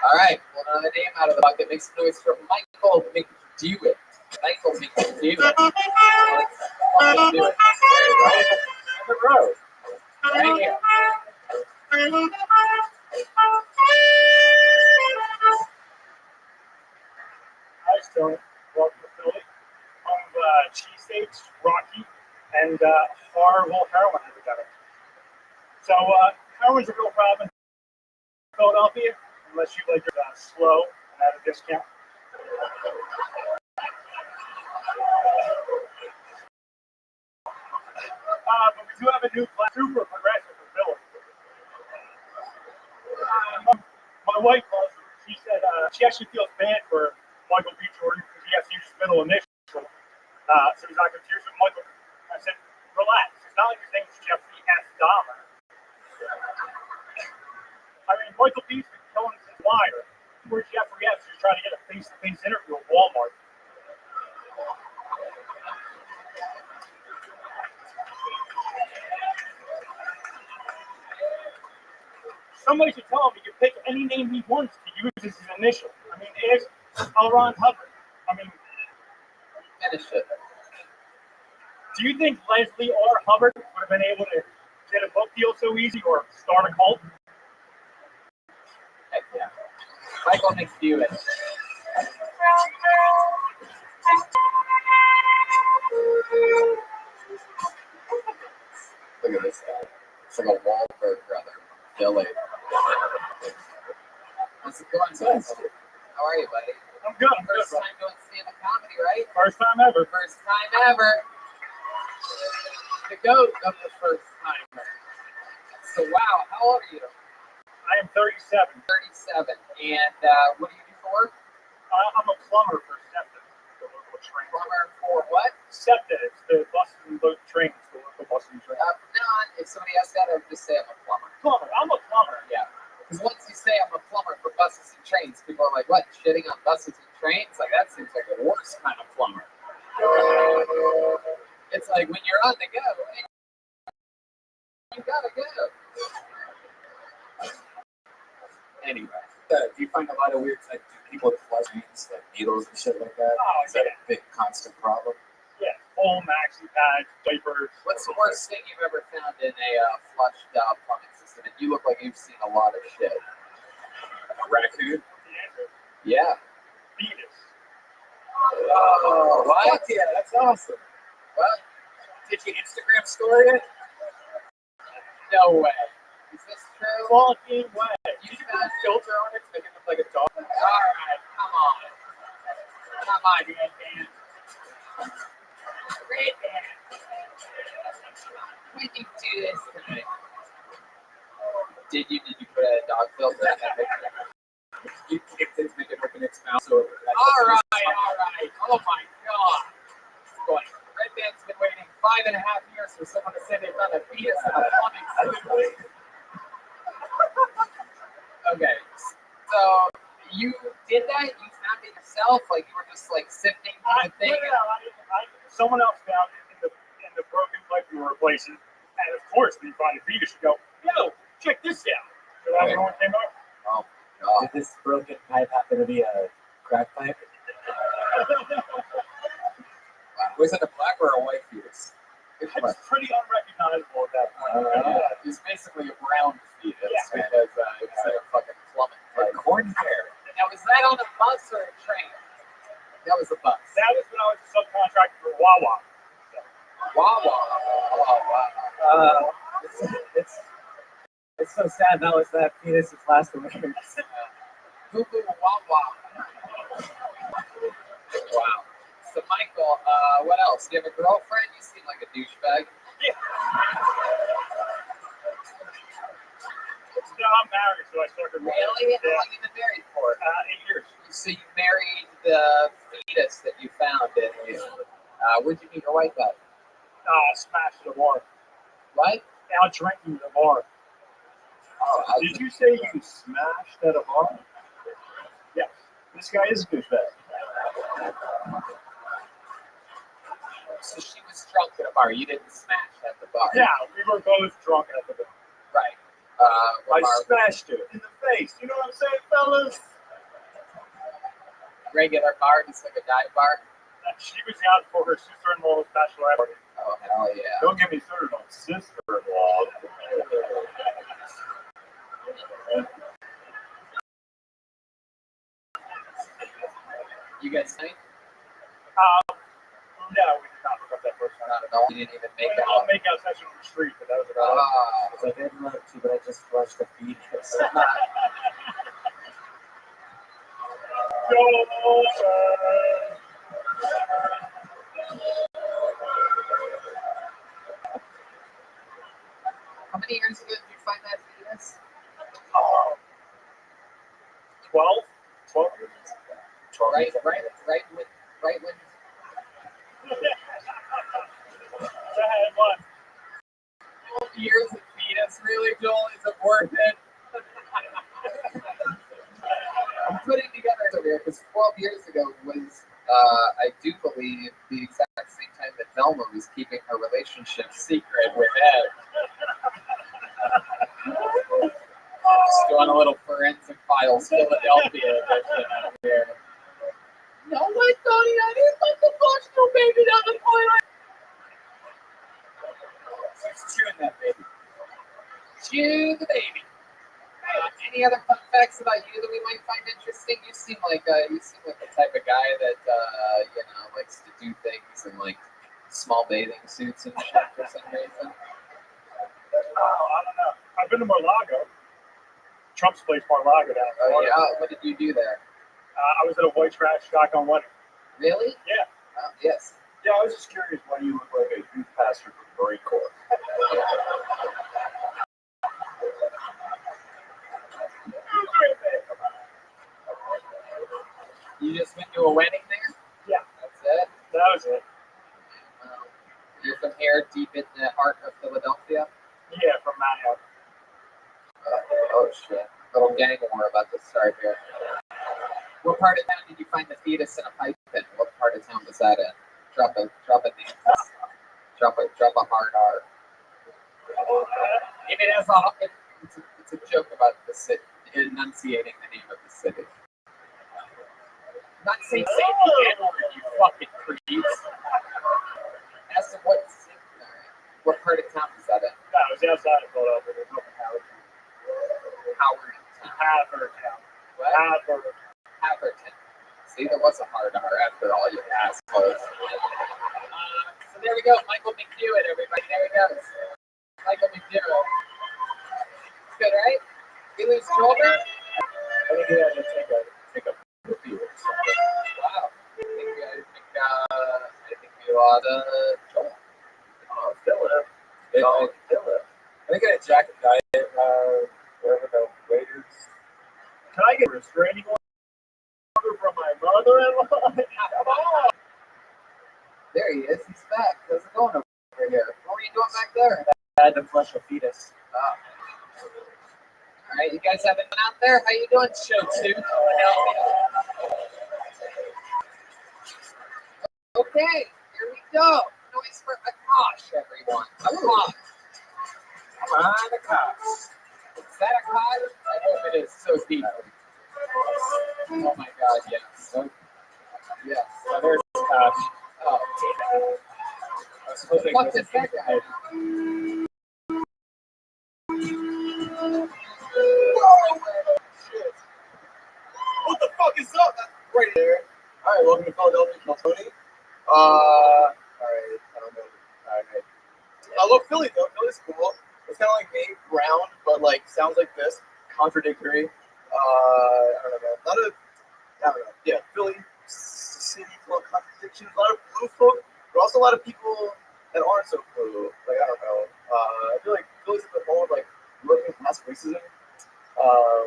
All right, pull another name out of the bucket. Make some noise for Michael McDewitt. Michael McDewitt. Let's fucking do it. Right on the road. Right here. Hi, Stone. Welcome to Philly. Home of cheesesteaks, Rocky, and horrible heroin epidemic. So, heroin's a real problem in Philadelphia, unless you like it slow and at a discount. But we do have a new class, super progressive for Philly. My wife calls her. She said she actually feels bad for Michael B. Jordan because he has to use his middle initial. So he's not confused with Michael. I said, relax. It's not like his name is Jeffrey F. Dahmer. I mean, Michael B.'s been killing since Wire. Where's Jeffrey F. Who's trying to get a face-to-face interview at Walmart? Somebody should tell him he can pick any name he wants to use as his initial. I mean, there's L. Hubbard. I mean, Finish it. do you think Leslie R. Hubbard would have been able to get a book deal so easy or start a cult? Heck yeah. Michael McDewitt. Look at this guy. It's like a Wahlberg brother. Billy. How's it going, guys? How are you, buddy? I'm good. I'm First good. time doing stand-up comedy, right? First time ever. First time ever. The goat of the first timer. So, wow, how old are you? I am 37. 37. And what do you do for work? I'm a plumber for SEPTA, the local train. Plumber for what? SEPTA, it's the buses and the trains, the local buses and trains. No, if somebody asks that, I would just say I'm a plumber. Plumber. I'm a plumber. Yeah. Because once you say I'm a plumber for buses and trains, people are like, what, shitting on buses and trains? Like, that seems like the worst kind of plumber. It's like when you're on the go, you gotta go. Anyway, do you find a lot of weird, like, do people with flushings, like needles and shit like that? Oh, Is that a big constant problem? Yeah, full maxi pads, diapers. What's the worst thing you've ever found in a flushed plumbing system? And you look like you've seen a lot of shit. A raccoon? Yeah. Fetus. Oh, what? Yeah, that's awesome. What? Did you Instagram story it? No way. Is this true? Fucking way. You put a filter on it to make it look like a dog? Alright, come on. Come on, Red Band. Red Band. We can do this tonight. Did you put a dog filter in that picture? You kicked it to make it look in its mouth. So alright. Oh my god. Going. Red Band's been waiting 5.5 years for someone to say they found a fetus in a plumbing system. Okay, so you did that? You found it yourself? Like you were just like sifting through the thing? Someone else found it in the broken pipe we were replacing. And of course, when you find a fetus, you go, yo, check this out. So that's when one came over. Oh, God. Did this broken pipe happen to be a crack pipe? Was it a black or a white fetus? It's pretty unrecognizable at that point. It's basically a brown fetus Yeah. because it's like a fucking plumbing pipe. Corn hair. Now, was that on a bus or a train? That was a bus. That was when I was a subcontractor for Wawa. Wawa. Oh, wow. It's so sad that was that fetus's last words. Boo boo Wawa. Wow. So, Michael, what else? Do you have a girlfriend? You seem like a douchebag. Yeah. No, I'm married, so I started. Really? How long have you been married for? 8 years. So you married the fetus that you found, didn't you? Where'd you meet your wife at? Smashed at a bar. What? Out drinking at a bar. Oh, Did you say you smashed at a bar? Yes. This guy is a douchebag. so she was drunk at a bar. You didn't smash at the bar. Yeah, we were both drunk at the bar. Right. I What bar? smashed it in the face. You know what I'm saying, fellas? Regular bar, just like a dive bar. She was out for her sister-in-law's bachelorette party. Oh hell yeah! Don't get me started on sister-in-law. You guys think? No, we did not hook up that first time. Not at all. You didn't even make We did out. a make out session on the street, but that was about it. I didn't love to, but I just flushed the fetus. How many years ago did you find that fetus? 12? 12 years? Right when. Go ahead, what? 12 years of fetus, really, Joel? Is it worth it? I'm putting together over here because 12 years ago was, I do believe, the exact same time that Velma was keeping her relationship secret with Ed. Just doing a little forensic files, Philadelphia edition out here. No, my Tony, I didn't let the flush no baby down the toilet. She's chewing that baby. Chew the baby. Any other fun facts about you that we might find interesting? You seem like the type of guy that likes to do things in like small bathing suits and shit for some reason. I don't know. I've been to Mar-a-Lago. Trump's place, Mar-a-Lago down in Oh Florida. yeah, what did you do there? I was at a white trash shotgun wedding. Really? Yeah. Yes. Yeah, I was just curious why you look like a youth pastor from the Marine Corps. You just went to a wedding there? Yeah. That's it? That was it. You're from here, deep in the heart of Philadelphia? Yeah, from Manhattan. Oh shit. Little gang war about to start here. What part of town did you find the fetus in a pipe in? What part of town was that in? Drop a name. Drop a hard R. If it has it's a joke about the city, enunciating the name of the city. I'm not saying say the N-word, you fucking creeps. As to what part of town was that in? No, it was outside of Philadelphia. There's no Havertown. What? Haverton. See, there was a hard R after all, you assholes. So there we go, Michael McDewitt, everybody. There he goes. Michael McDewitt. It's good, right? He lose shoulder? I think he had to take a poopy or something. Wow. I think we lost Joel. Oh, Philip. Philip. I think I had Jack and Diet, wherever the waiters. Can I get a restraining order from my mother-in-law? Come on. There he is. He's back. How's it going over here? What were you doing back there? I had to flush a fetus. Oh. All right, you guys having fun out there? How you doing, show 2? Okay, here we go. Noise for Akash, everyone. Akash. Come on, Akash. Is that Akash? I hope it is. So deep. Oh my God, yes. So, yes. So there's Akash. Oh, damn. I was hoping what is that guy? What the fuck is up? That's right there. All right, welcome to Philadelphia, Tony. All right, I don't know. All right. I love Philly though. Philly's cool. It's kind of like me, brown, but like sounds like this, contradictory. I don't know. I don't know. Yeah, Philly city full of contradictions. A lot of blue folk, but also a lot of people that aren't so blue. Like I don't know. I feel like Philly's at the moment like working class racism.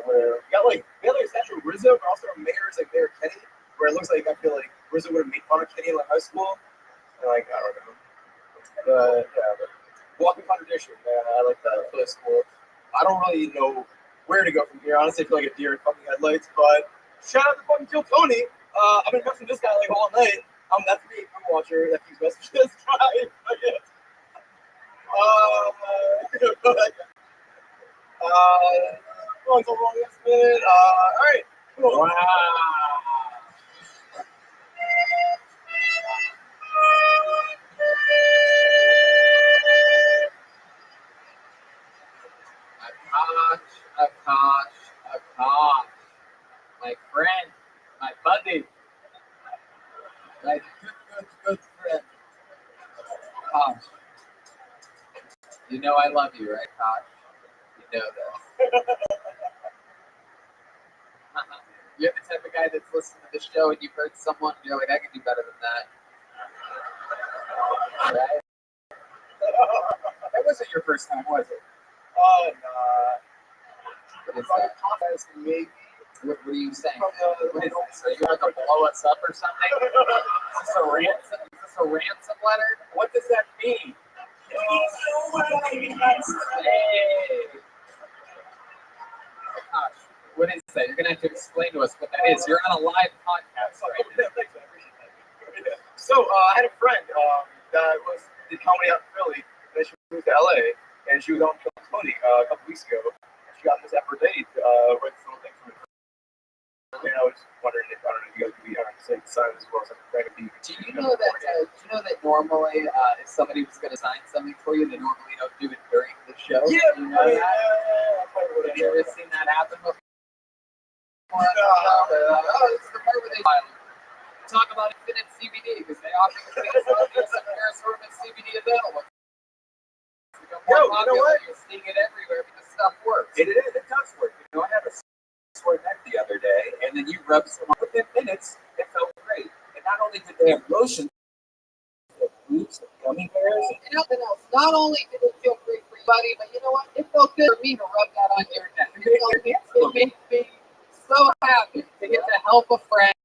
where we got like a statue of Rizzo, but also our mayor's like Mayor Kenny, where it looks like I feel like Rizzo would have made fun of Kenny in like high school. And like I don't know. But yeah, but walking contradiction, man. I like that. I feel like school. I don't really know where to go from here. Honestly, I feel like a deer in fucking headlights. But shout out to fucking Kill Tony. I've been messaging this guy like all night. That's me, I'm a watcher that keeps messaging this guy. Going so long this minute. All right. Cool. Wow. Akash. My friend, my buddy, my good friend. Akash. You know I love you, right, Akash? You know that. You're the type of guy that's listening to the show and you've heard someone and you're like, I can do better than that. Right? That wasn't your first time, was it? Oh, no. What is that? Maybe. What are you saying? What is this? Are you about to blow us up or something? Is this a ransom letter? What does that mean? Hey. Gosh, what is that? You're gonna have to explain to us what that is. You're on a live podcast right now. So I had a friend that did comedy out in Philly, and then she moved to LA, and she was on Kill Tony a couple weeks ago. She got this at her date with this little thing from me. And I was wondering if you guys could be on the same side as well. So Do you know that normally if somebody was going to sign something for you, they normally don't do it during the show? Yeah, you know that? Have you ever seen that happen before? No. This is the part where they talk about infinite CBD because they offer you some assortment CBD available. Yo, you know what? You're seeing it everywhere because stuff works. It does work. You know, I had a sore neck the other day, and then you rubbed some on within minutes. It felt great. And not only did they have lotion, they had boots and gummy bears and nothing else. Not only did it feel great for your body, but you know what? It felt good for me to rub that on your neck. It made me so happy to get to help a friend,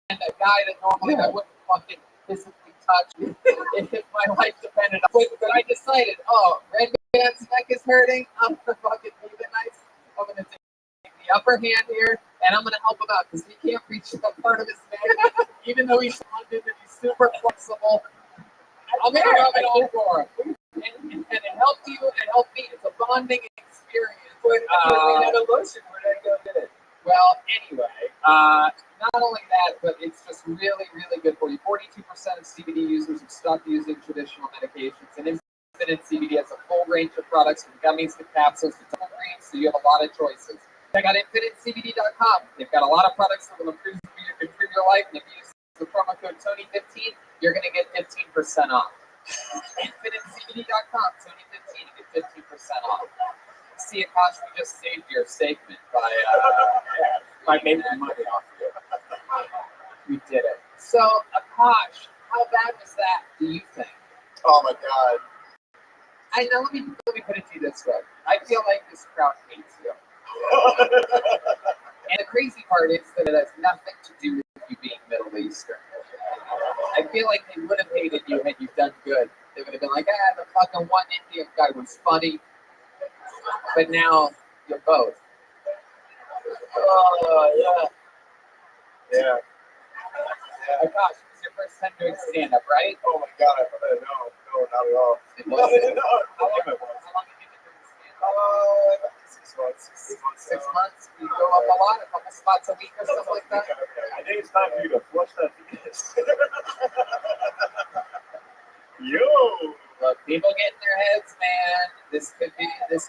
a guy that normally I wouldn't fucking physically touch if my life depended on it. But I decided, Red Man's neck is hurting. I'm gonna fucking leave it nice. I'm gonna take the upper hand here, and I'm gonna help him out because he can't reach that part of his neck, even though he's London and he's super flexible. I'm gonna rub it all for him, and it helped you and helped me. It's a bonding experience. We had a lotion. Where did I go get it? Well, anyway, not only that, but it's just really, really good for you. 42% of CBD users have stopped using traditional medications, and Infinite CBD has a full range of products from gummies to capsules to total greens, so you have a lot of choices. Check out InfiniteCBD.com. They've got a lot of products that will improve your life, and if you use the promo code Tony15, you're going to get 15% off. InfiniteCBD.com, Tony15, to get 15% off. See, Akash, we just saved your segment by making money off of you. We did it. So, Akash, how bad was that, do you think? Oh my god. Let me put it to you this way. I feel like this crowd hates you. And the crazy part is that it has nothing to do with you being Middle Eastern. I feel like they would have hated you had you done good. They would have been like, the fucking one Indian guy was funny. But now you're both. Oh, yeah. Oh gosh, it was your first time doing stand-up, right? Oh my god, no, not at all. It wasn't. How long have you been doing stand-up? 6 months. 6 months? You go up a lot, a couple spots a week or something like that? I think it's time for you to flush that penis. Yo! Look, people get in their heads, man. This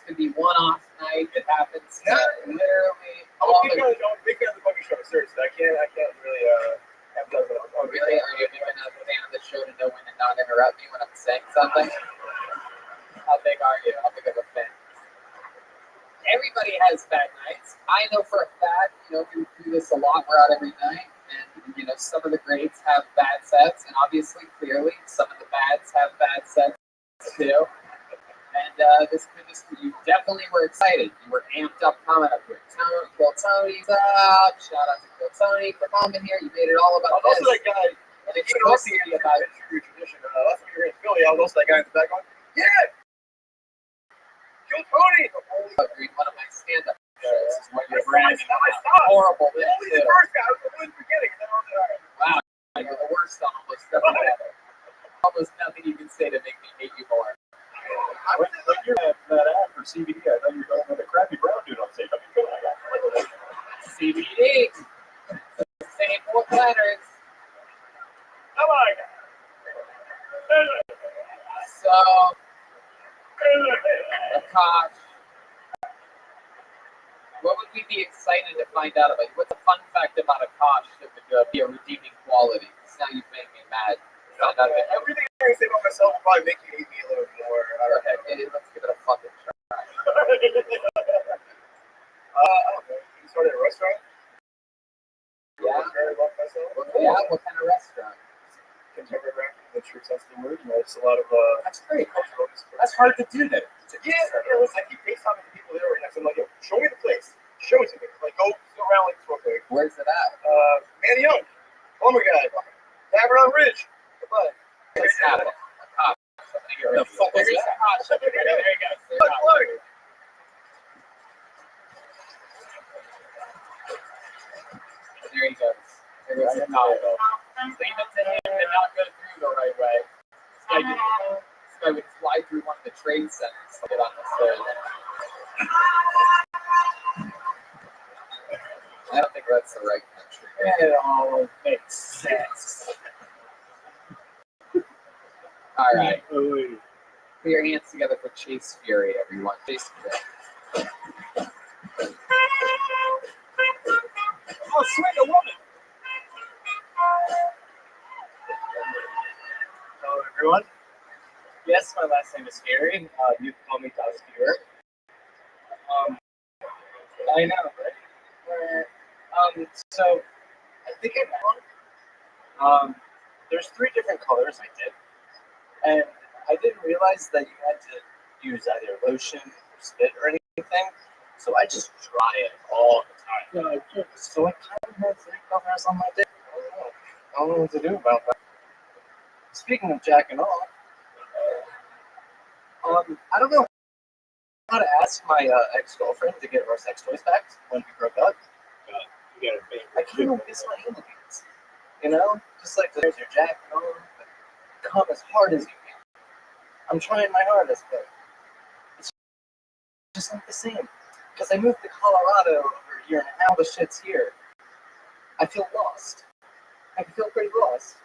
could be one-off night. It happens literally all the time. I'm a big fan of the fucking show. Seriously, I can't really have done it. Oh, really? Are you even a fan of the show to know when to not interrupt me when I'm saying something? How big are you? How big of a fan? Everybody has bad nights. I know for a fact, we do this a lot. We're out every night. And, some of the greats have bad sets. And obviously, clearly, some of the bads have bad sets, too. And you definitely were excited. You were amped up coming up here. Tony's up. Shout out to Tony for coming here. You made it all about Also, this. that guy. And it's You know, supposed to be about your tradition. Last time you were in Philly, I was also that guy in the back going, "Yeah, kill Tony." one of my stand-up shows. Is what you're I branding saw. about. Horrible. Only the first guy. I was the one beginning. Wow, you're the worst on almost everything. Almost nothing you can say to make me hate you more. When you're that ad for CBD, I thought you were going with a crappy brown dude on stage. I mean, come on. CBD. Same 4 letters. Come on. So, Akash, what would we be excited to find out about you? What's a fun fact about Akash that would be a redeeming quality? Because now you've made me mad. Everything I say about myself will probably make you hate me a little more. Okay, let's give it a fucking try. I don't know. You started a restaurant? Yeah. Very love myself. Yeah, what kind of restaurant? Contemporary rap, in the true sense of the word. You know, it's a lot of That's great. cultural. That's hard to do that. Yeah, I keep FaceTiming the people there right next. I'm like, yo, show me the place. Show it to me. Like, go around like this real quick. Where's it at? Manny Young, plumber guy, Tavern Ridge. Goodbye. What's happening? The fuck is that? There you go. Look. There he goes. There goes the combo. Leave it to him to not go through the right way. This guy would fly through one of the trade centers to get on the stage. I don't think that's the right country. It all makes sense. All right. Put your hands together for Chase Fury, everyone. Chase Fury. Oh, sweet, a woman. Hello, everyone. Yes, my last name is Fury. You can call me Dust Fury. I know, right? So I think I'm wrong. There's 3 different colors I did, and I didn't realize that you had to use either lotion or spit or anything. So I just dry it all the time. So I kind of had 3 colors on my dick. I don't know what to do about that. Speaking of jacking off, I don't know how to ask my ex-girlfriend to get our sex toys back when we broke up. I kind of miss my aliens. You know? Just like there's your jacket on, but come as hard as you can. I'm trying my hardest, but it's just not the same. Because I moved to Colorado over a year and now the shit's here. I feel lost. I feel pretty lost.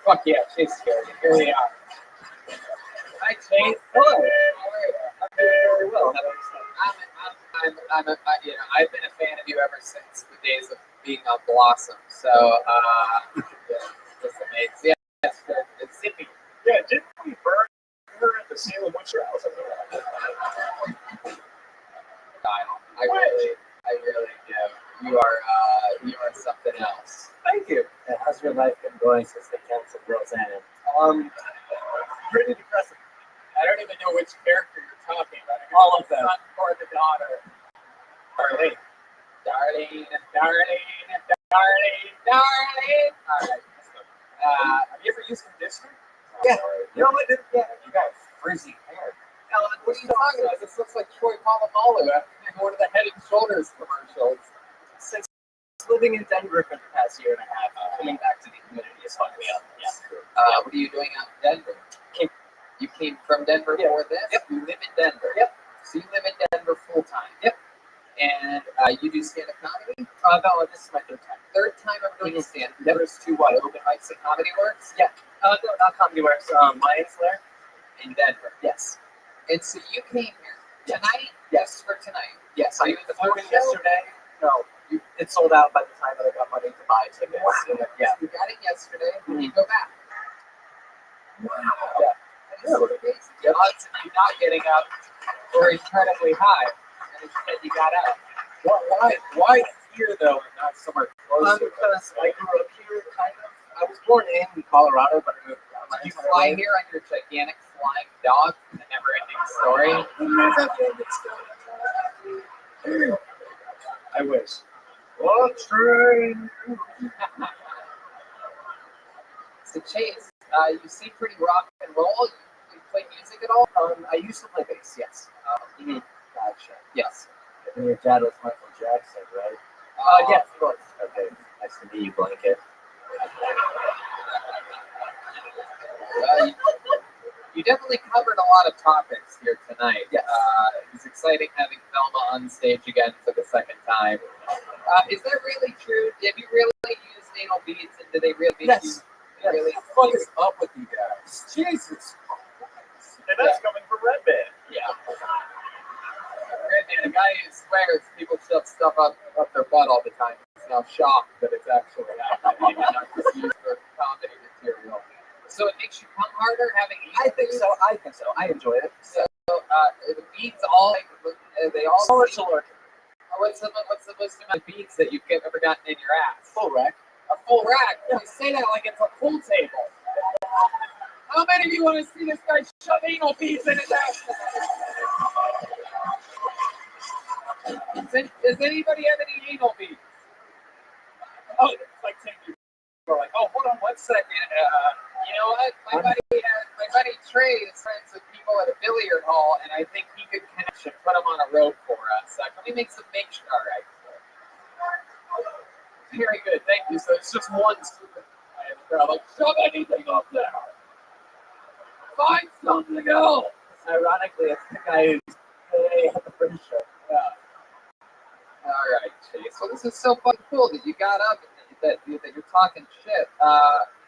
Fuck yeah, Chase Fury. Here we are. Hi, Chase. Hello. How are you? I'm doing very well. How about yourself? I've been a fan of you ever since the days of being on Blossom. So, it's amazing. Yeah, it's zippy. Yeah, didn't we burn her at the Salem Witch House? I really do. You are something else. Thank you. And how's your life been going since they canceled Roseanne? Pretty depressing. I don't even know which character you're talking about. All of them. Son or the daughter. Darlene. All right. Have you ever used conditioner? Yeah. You know what? Yeah. You got frizzy hair. What are you talking about? This looks like Troy Polamalu after one of the Head and Shoulders commercials. Since living in Denver for the past year and a half, coming back to the community has fucked me up. Yeah. What are you doing out in Denver? You came from Denver for this? Yep. You live in Denver? Yep. So you live in Denver full time? Yep. And you do stand-up comedy? No, this is my 3rd time. 3rd time I'm doing stand-up. Denver's to what? Open mics and Comedy Works? Yeah. No, not Comedy Works. Lions Lair. In Denver? Yes. And so you came here tonight? Yes. For tonight? Yes. Are you at the first show? yesterday? No. It sold out by the time that I got money to buy tickets. Wow. Yeah. You got it yesterday. When you go back? Wow. Yeah. The odds of you not getting up were incredibly high, and instead you got out. Why here though, and not somewhere closer? Because I grew up here, kind of. I was born in Colorado, but I moved around. You fly here on your gigantic flying dog, the never-ending story. I wish. What's train? So Chase, you seem pretty rock and roll. You play music at all? I used to play bass, yes. Gotcha. Yes. And your dad was Michael Jackson, right? Yes, of course. Okay. Nice to meet you, Blanket. You definitely covered a lot of topics here tonight. Yes. It was exciting having Velma on stage again for the second time. Is that really true? Have you really used anal beads, and do they really make you? Yes. Really? What the fuck is up with you guys? Jesus. And that's coming from Red Band. Yeah. Redman, a guy who swears people shove stuff up their butt all the time. He's now shocked that it's actually happening and not just used for comedy material. So it makes you come harder having. I think so. I enjoy it. So the beads all they all. What's the What's the most amount of beads that you've ever gotten in your ass? full rack? A full rack. You say that like it's a pool table. How many of you want to see this guy shove anal beads in his ass? Does anybody have any anal beads? Oh, it's like 10 people are like, oh, hold on 1 second. You know what? My buddy Trey is friends with people at a billiard hall, and I think he could put them on a rope for us. Can we make some makeshift? All right. Very good, thank you. So it's just one stupid guy in the crowd, like, shove anything up there. Find something else. Ironically, it's the guy who's at the British show. Yeah. All right, Chase. So this is so fucking cool that you got up and that you're talking shit.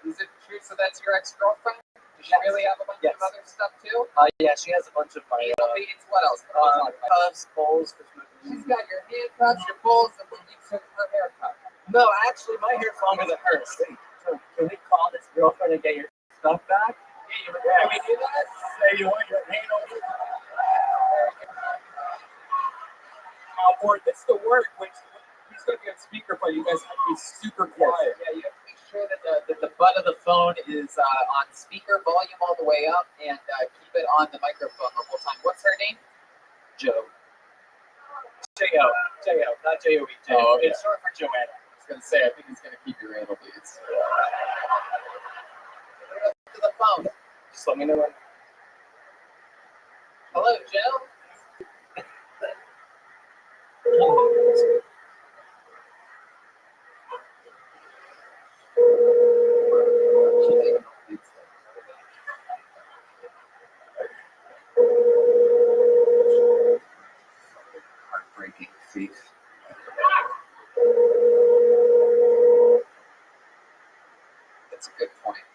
Is it true? So that's your ex-girlfriend? Does she really have a bunch of other stuff too? Yeah, she has a bunch of my Anal beads. What else? cuffs, bowls. She's got your handcuffs, your bowls, and when you took her haircut. No, actually, my hair's longer than hers. So can we call this girlfriend and get your stuff back? Can we do that? Say you want your anal. Or this to work, which he's going to be on speakerphone. You guys have to be super quiet. Yeah, you have to make sure that the butt of the phone is on speaker volume all the way up, and keep it on the microphone the whole time. What's her name? Joe. J-O, not J-O-E. Oh, okay. It's short for Joanna. I was going to say, I think he's going to keep your anal beads. To the phone. Just let me know when. Hello, Joe. Heartbreaking thief. That's a good point.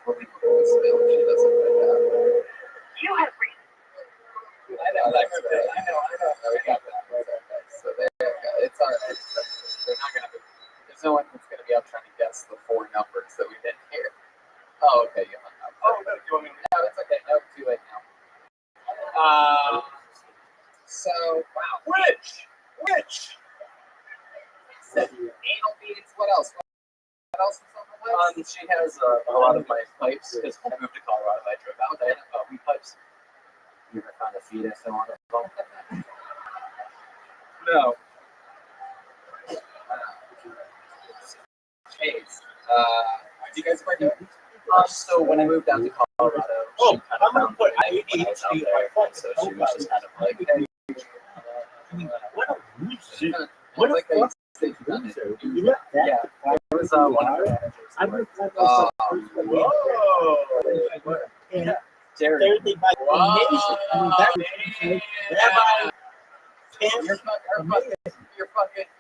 We'll leave a voicemail if she doesn't pick up. You have reached. I know. We got that. Okay. So there you go. It's all right. They're not going to be. There's no one that's going to be out trying to guess the 4 numbers that we didn't hear. Oh, okay. You hung up. Oh, no, you want me to? No, it's okay. No, too late now. So, wow. Which? Anal beads. What else? What else is on the list? She has a lot of my pipes because when I moved to Colorado, I drove out there. Weed pipes. You ever found a fetus in one of them? No. Chase. Do you guys ever do? So when I moved out to Colorado, she kind of found put my pipes out there, so she was just kind of like, hey, What a loser. What What a fucking loser. You left that. yeah, it was one of the managers. I would have thought Whoa. and Jerry. everything by nation. I mean, that was Rabbi. Your fucking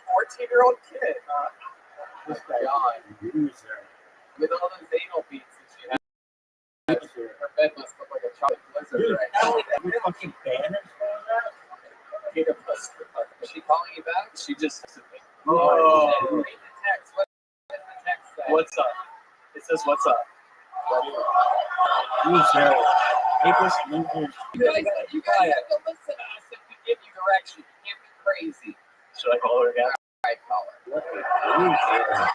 14-year-old kid, huh? This guy, God. loser. With all those anal beats that she had, her bed must look like a chocolate blizzard Dude, right not now. only that, your fucking banners going up. Is she calling you back? She just texted me. Oh. Read the text. What does the text say? What's up? It says, what's up? Loser. Papers, losers. You guys have to listen to us if we give you direction. You can't be crazy. Should I call her again? All right, call her. What a loser.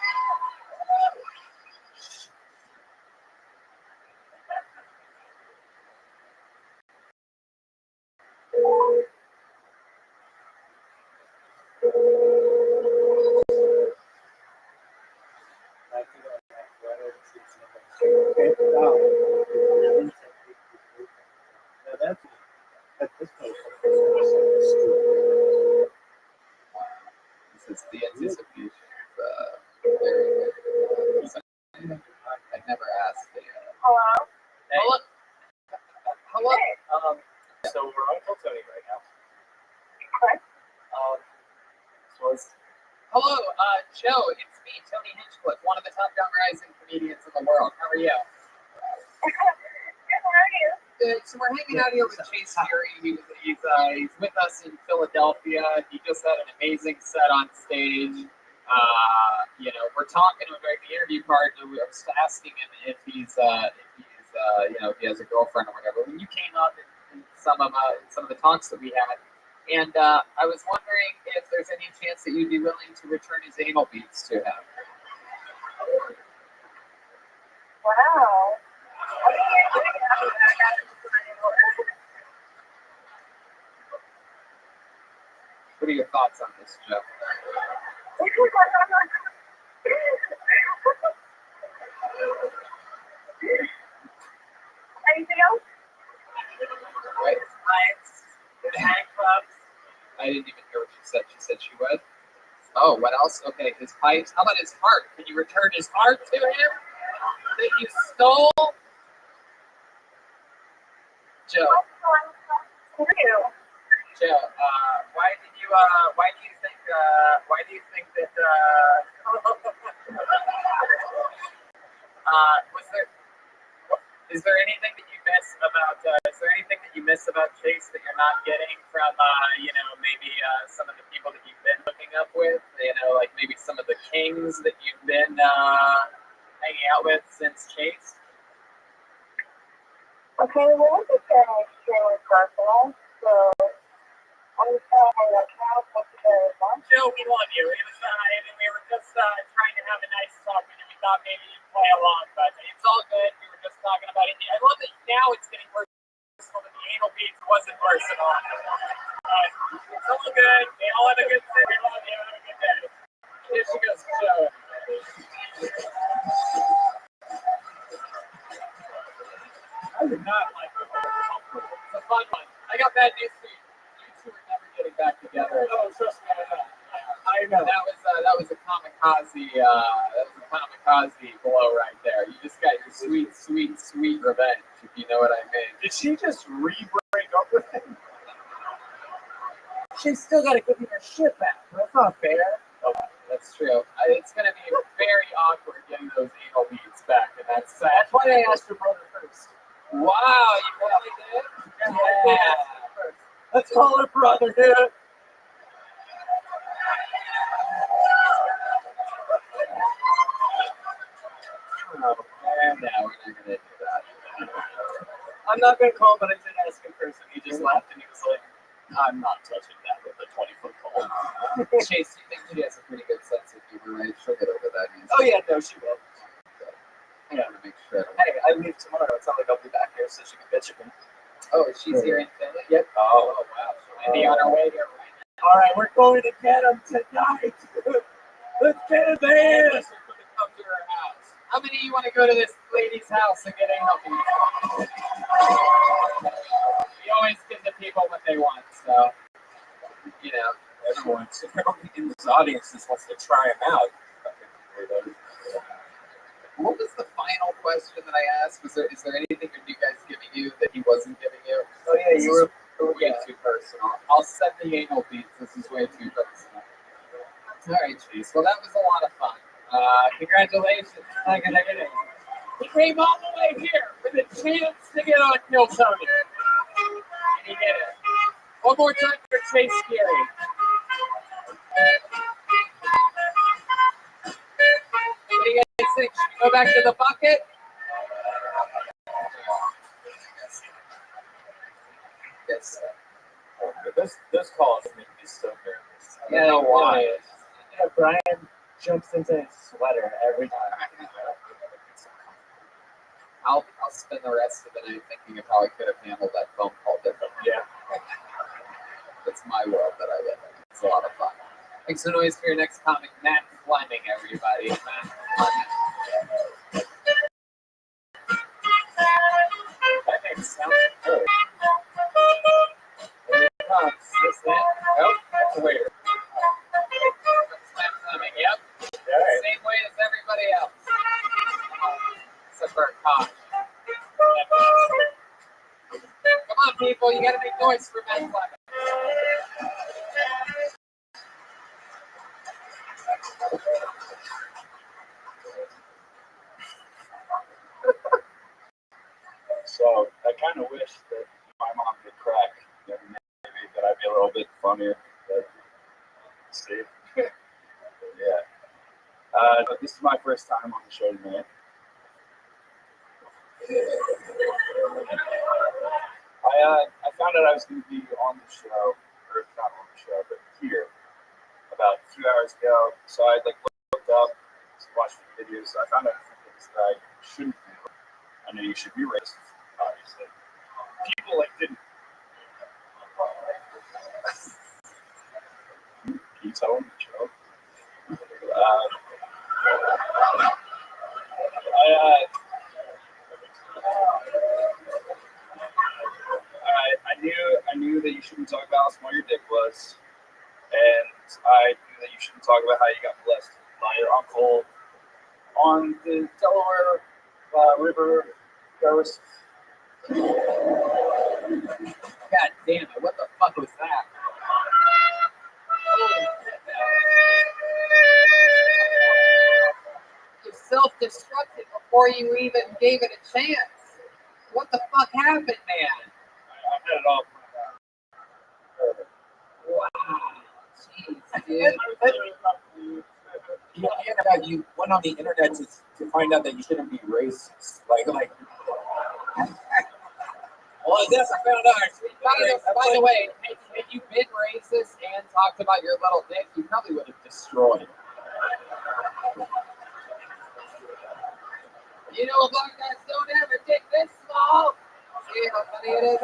The anticipation is very exciting. I'd never asked the. Hello? Hello. Hello. So we're on Uncle Tony right now. Okay. Hello, Joe. It's me, Tony Hinchcliffe, one of the top young rising comedians in the world. How are you? Good, how are you? Good. So we're hanging out here with Chase Fury. He's with us in Philadelphia. He just had an amazing set on stage. We're talking about the interview part. We were asking him if he has a girlfriend or whatever. When you came up in some of the talks that we had, and I was wondering if there's any chance that you'd be willing to return his anal beads to him. Wow. What are your thoughts on this, Joe? Anything else? Right. Handcuffs. I didn't even hear what she said. She said she would. Oh, what else? Okay, his pipes. How about his heart? Can you return his heart to him that you stole? Joe. Joe, why do you think that is there anything that you miss about Chase that you're not getting from maybe some of the people that you've been hooking up with, like maybe some of the kings that you've been hanging out with since Chase? Okay, well, this is extremely personal, so I'm just going to hang up now. Thank you very much. Joe, we love you. We were just trying to have a nice talk, and we thought maybe you'd play along, but it's all good. We were just talking about it. I love that now it's getting personal, but the anal beads wasn't personal. It's all good. We all have a good day. We love you. Have a good day. Here she goes, Joe. I did not like the whole. It's a fun one. I got bad news for you. You two are never getting back together. Oh, trust me, I know. That was a kamikaze. That was a kamikaze blow right there. You just got your sweet, sweet, sweet revenge, if you know what I mean. Did she just re-break up with him? She's still got to give you her shit back. That's not fair. Oh, that's true. It's going to be very awkward getting those anal beads back, and that's why I asked your brother first. Wow, you really did? Yeah. Let's call her brotherhood. Oh, and now we're not going to do that. I'm not going to call him, but I did ask him first, and he just laughed, and he was like, I'm not touching that with a 20-foot pole. Chase, you think she has a pretty good sense of humor, right? She'll get over that easily. Oh, yeah, no, she will. I want to make sure. Hey, I leave tomorrow. It's not like I'll be back here, so she can bitch at me. Oh, she's here in Philly? Yep. Oh, wow. She'll be on her way here right now. All right, we're going to get him tonight. Let's get him there. Come to her house. How many of you want to go to this lady's house and get anal beads? You always give the people what they want, so, Everyone in this audience just wants to try him out. What was the final question that I asked? Is there anything that you guys giving you that he wasn't giving you? Oh, yeah, you were way too personal. I'll send the anal beads. This is way too personal. All right, Chase. Well, that was a lot of fun. Congratulations. He came all the way here with a chance to get on Kill Tony. And he did it. One more time for Chase Fury. What do you guys think? Should we go back to the bucket? Yes. This call is making me so nervous. Yeah, I don't know why. Yeah, Brian jumps into his sweater every time. I'll spend the rest of the night thinking of how I could have handled that phone call differently. Yeah. It's my world that I live in. It's a lot of fun. Make some noise for your next comic, Matt Fleming, everybody. Matt Fleming. That name sounds good. Here it comes. Is this it? Nope, that's a waiter. people. You gotta make noise for Matt Clemens. So I kind of wish that my mom could crack, maybe that I'd be a little bit funnier. But see, yeah. This is my first time on the show tonight. I found out I was going to be on the show, or not on the show, but here about 2 hours ago. So I looked up, watched the videos. So I found out things that I shouldn't do. I know you should be racist, obviously. People didn't. Can you tell them the joke? I knew that you shouldn't talk about how small your dick was, and I knew that you shouldn't talk about how you got molested by your uncle on the Delaware River coast. God damn it! What the fuck was that? You self-destructed before you even gave it a chance. What the fuck happened, man? I had it all. Wow. Jeez, dude. You went on the internet to find out that you shouldn't be racist. Well, I guess I found out. By the way, had you been racist and talked about your little dick, you probably would have destroyed. You know, black guys don't have a dick this small. See how funny it is?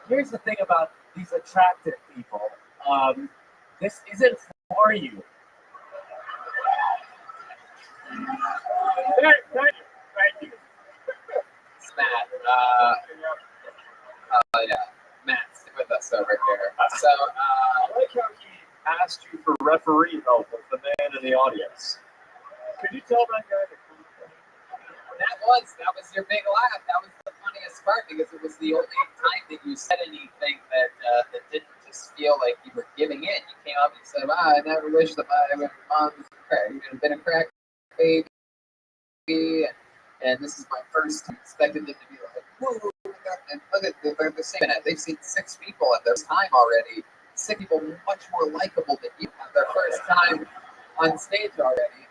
Here's the thing about these attractive people. This isn't for you. Thank you. Matt, yeah, Matt, stick with us over here. So, I like how he asked you for referee help with the man in the audience. Could you tell that guy to that was your big laugh. That was the funniest part because it was the only time that you said anything that didn't just feel like you were giving in. You came up and said, I never wish that my mom had been a crack baby. And this is my first time. Expected them to be like, whoa, and look at they're the same. They've seen 6 people at their time already. 6 people much more likable than you have their first time on stage already.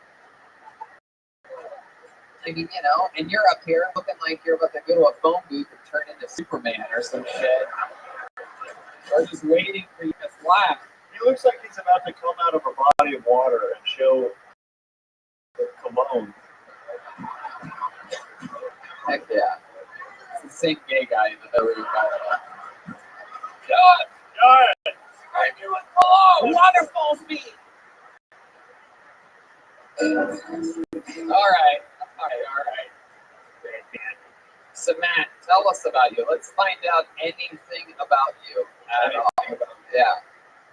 I mean, you know, and you're up here looking like you're about to go to a phone booth and turn into Superman or some shit. Or just waiting for you to laugh. He looks like he's about to come out of a body of water and show the cologne. Heck yeah. It's the same gay guy in the room. God! I'm doing cologne! Waterfall speed! All right. So Matt, tell us about you. Let's find out anything about you at all. Yeah.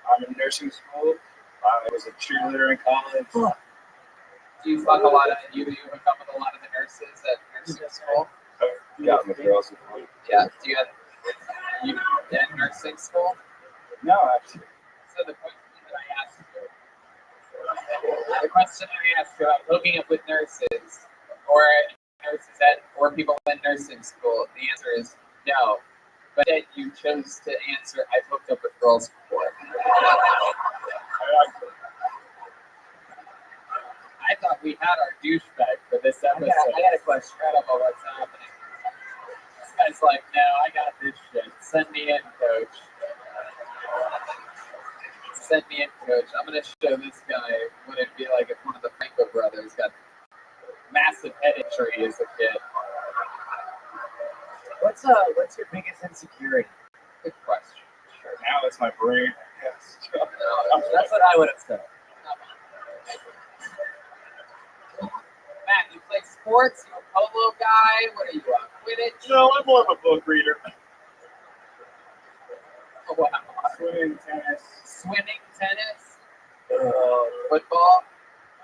I'm in nursing school. I was a cheerleader in college. Do you fuck a lot of? You hook up with a lot of the nurses at nursing school? I've gotten with girls before. Yeah. Do you at nursing school? No, actually. So the question I asked you about hooking up with nurses or people in nursing school, the answer is no. But then you chose to answer, I've hooked up with girls before. I thought we had our douchebag for this episode. I got a question. Incredible what's happening. This guy's like, no, I got this shit. Send me in, coach. Send me in, coach. I'm going to show this guy what it'd be like if one of the Franco brothers got massive head injury as a kid. What's your biggest insecurity? Good question. Sure. Now it's my brain. Yes. That's what I would have said. Matt, you play sports? You a polo guy? What are you, Quidditch? No, I'm more of a book reader. Oh, wow. Swimming, tennis. Swimming, tennis, football.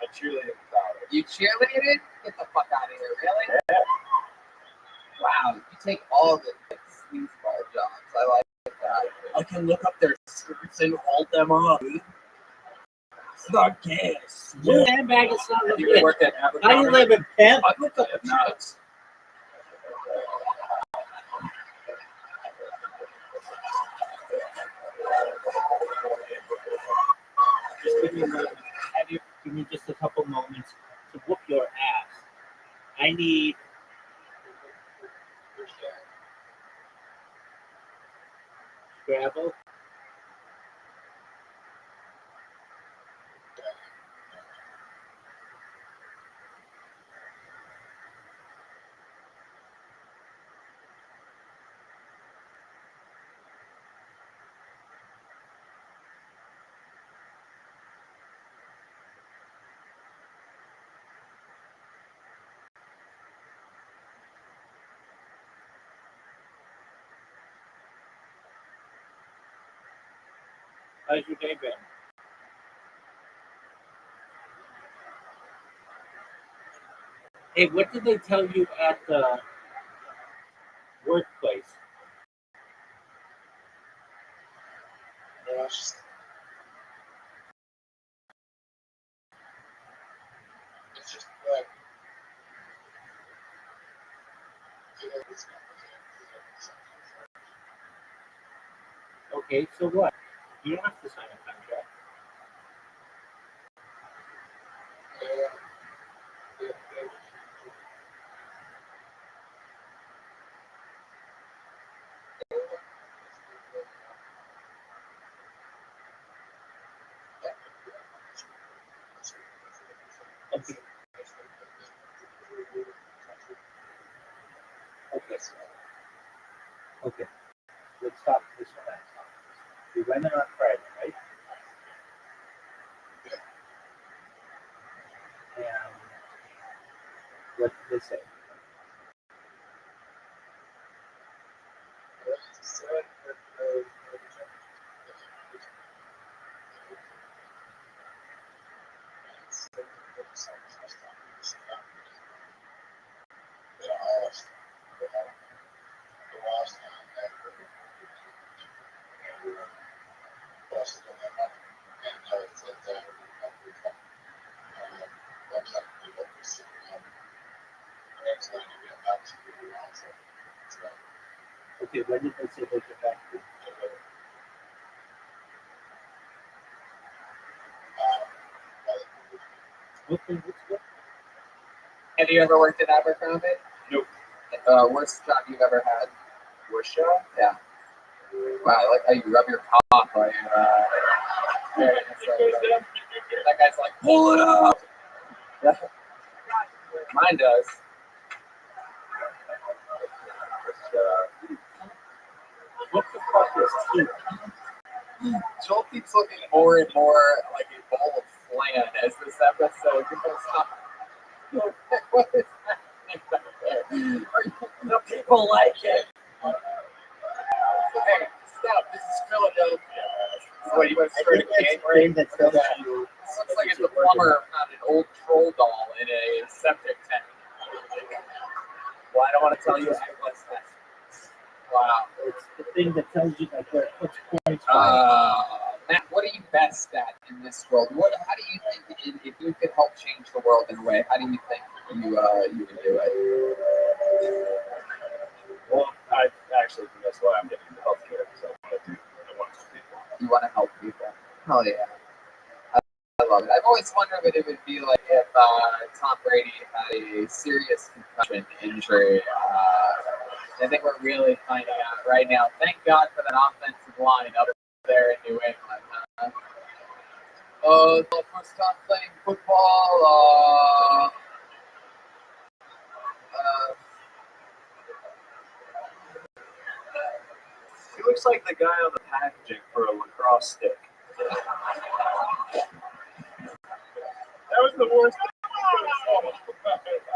I cheerleaded in college. You cheerleaded? Get the fuck out of here, really? Yeah. Wow, you take all the police ball jobs. I like that. I can look up their skirts and hold them up. Suck gas. Your handbag is not You legit. work at How do you Abercrombie? live in Pimp? I looked up at nuts. Just give me a moment. Give me just a couple moments to whoop your ass. I need Scrabble. How's your day been? Hey, what did they tell you at the workplace? It's just like, Okay, so what? You don't have to sign a contract. Okay. Okay. Okay. Let's stop this one. We went in on Friday, right? And what did they say? Okay, when did they say they get back to you? Okay, that's good. Have you ever worked at Abercrombie? Nope. Worst job you've ever had? Worst job? Yeah. Wow, I like how you rub your cock while you're that guy's like, pull it up! Mine does. What the fuck is tea? Joel keeps looking more and more like a bowl of flan as this episode goes on. What is happening? The people like it. Hey, stop. This is Philadelphia. So what, you went I straight think to that's gang the thing rape? that tells you. This looks like if the plumber found an old troll doll in a septic tank. Well, I don't want to tell you what's that. Wow. It's the thing that tells you like where it puts points by. Matt, what are you best at in this world? How do you think if you could help change the world in a way? How do you think you can do it? Well, I actually think that's why I'm getting into healthcare, because I want to help people. You want to help people? Hell yeah. I love it. I've always wondered what it would be like if Tom Brady had a serious concussion injury. I think we're really finding out right now. Thank God for that offensive line up there in New England. Dolphins stop playing football. He looks like the guy on the packaging for a lacrosse stick. That was the worst thing I could have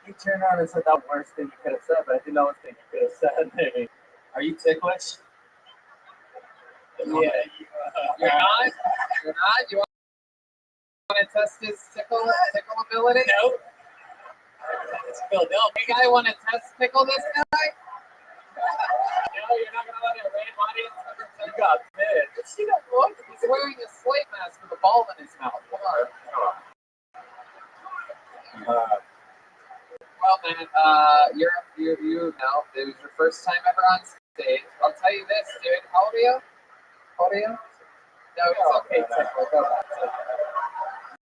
He turned around and said that was the worst thing you could have said, but I didn't know what thing you could have said. Maybe. Are you ticklish? Yeah. You're not? You're not? You want to test his tickle ability? No. It's Philadelphia. You guys want to test tickle this guy? No, you're not going to let a random audience member You got bit. You see that look? He's wearing a slave mask with a ball in his mouth. Come on. Well, man, you know, it was your first time ever on stage. I'll tell you this, dude. How old are you? No, it's okay, Tickle. Go back.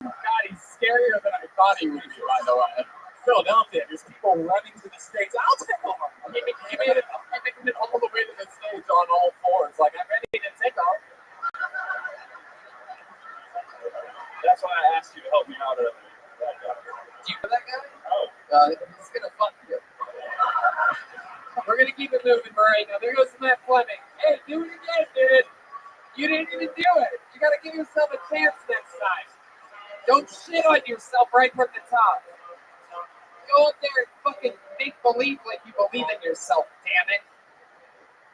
God, he's scarier than I thought he would be, by the way. Philadelphia, there's people running to the stage. I'll tickle him. He made it all the way to the stage on all fours. Like, I'm ready to tickle. That's why I asked you to help me out earlier. Do you know that guy? Oh. He's gonna fuck you. We're gonna keep it moving right now. There goes Matt Fleming. Hey, do it again, dude. You didn't even do it. You gotta give yourself a chance next time. Don't shit on yourself right from the top. Go up there and fucking make believe like you believe in yourself, damn it.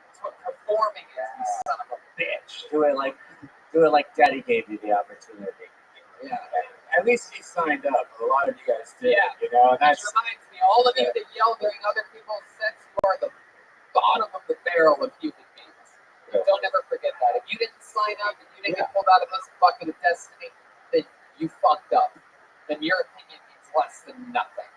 That's what performing is, you son of a bitch. Do it like Daddy gave you the opportunity. Yeah. At least he signed up. A lot of you guys did. Yeah. You know, and That that's reminds me, all of you that yell during other people's sets, you are the bottom of the barrel of human beings. Don't ever forget that. If you didn't sign up and you didn't get pulled out of this bucket of destiny, then you fucked up. Then your opinion means less than nothing.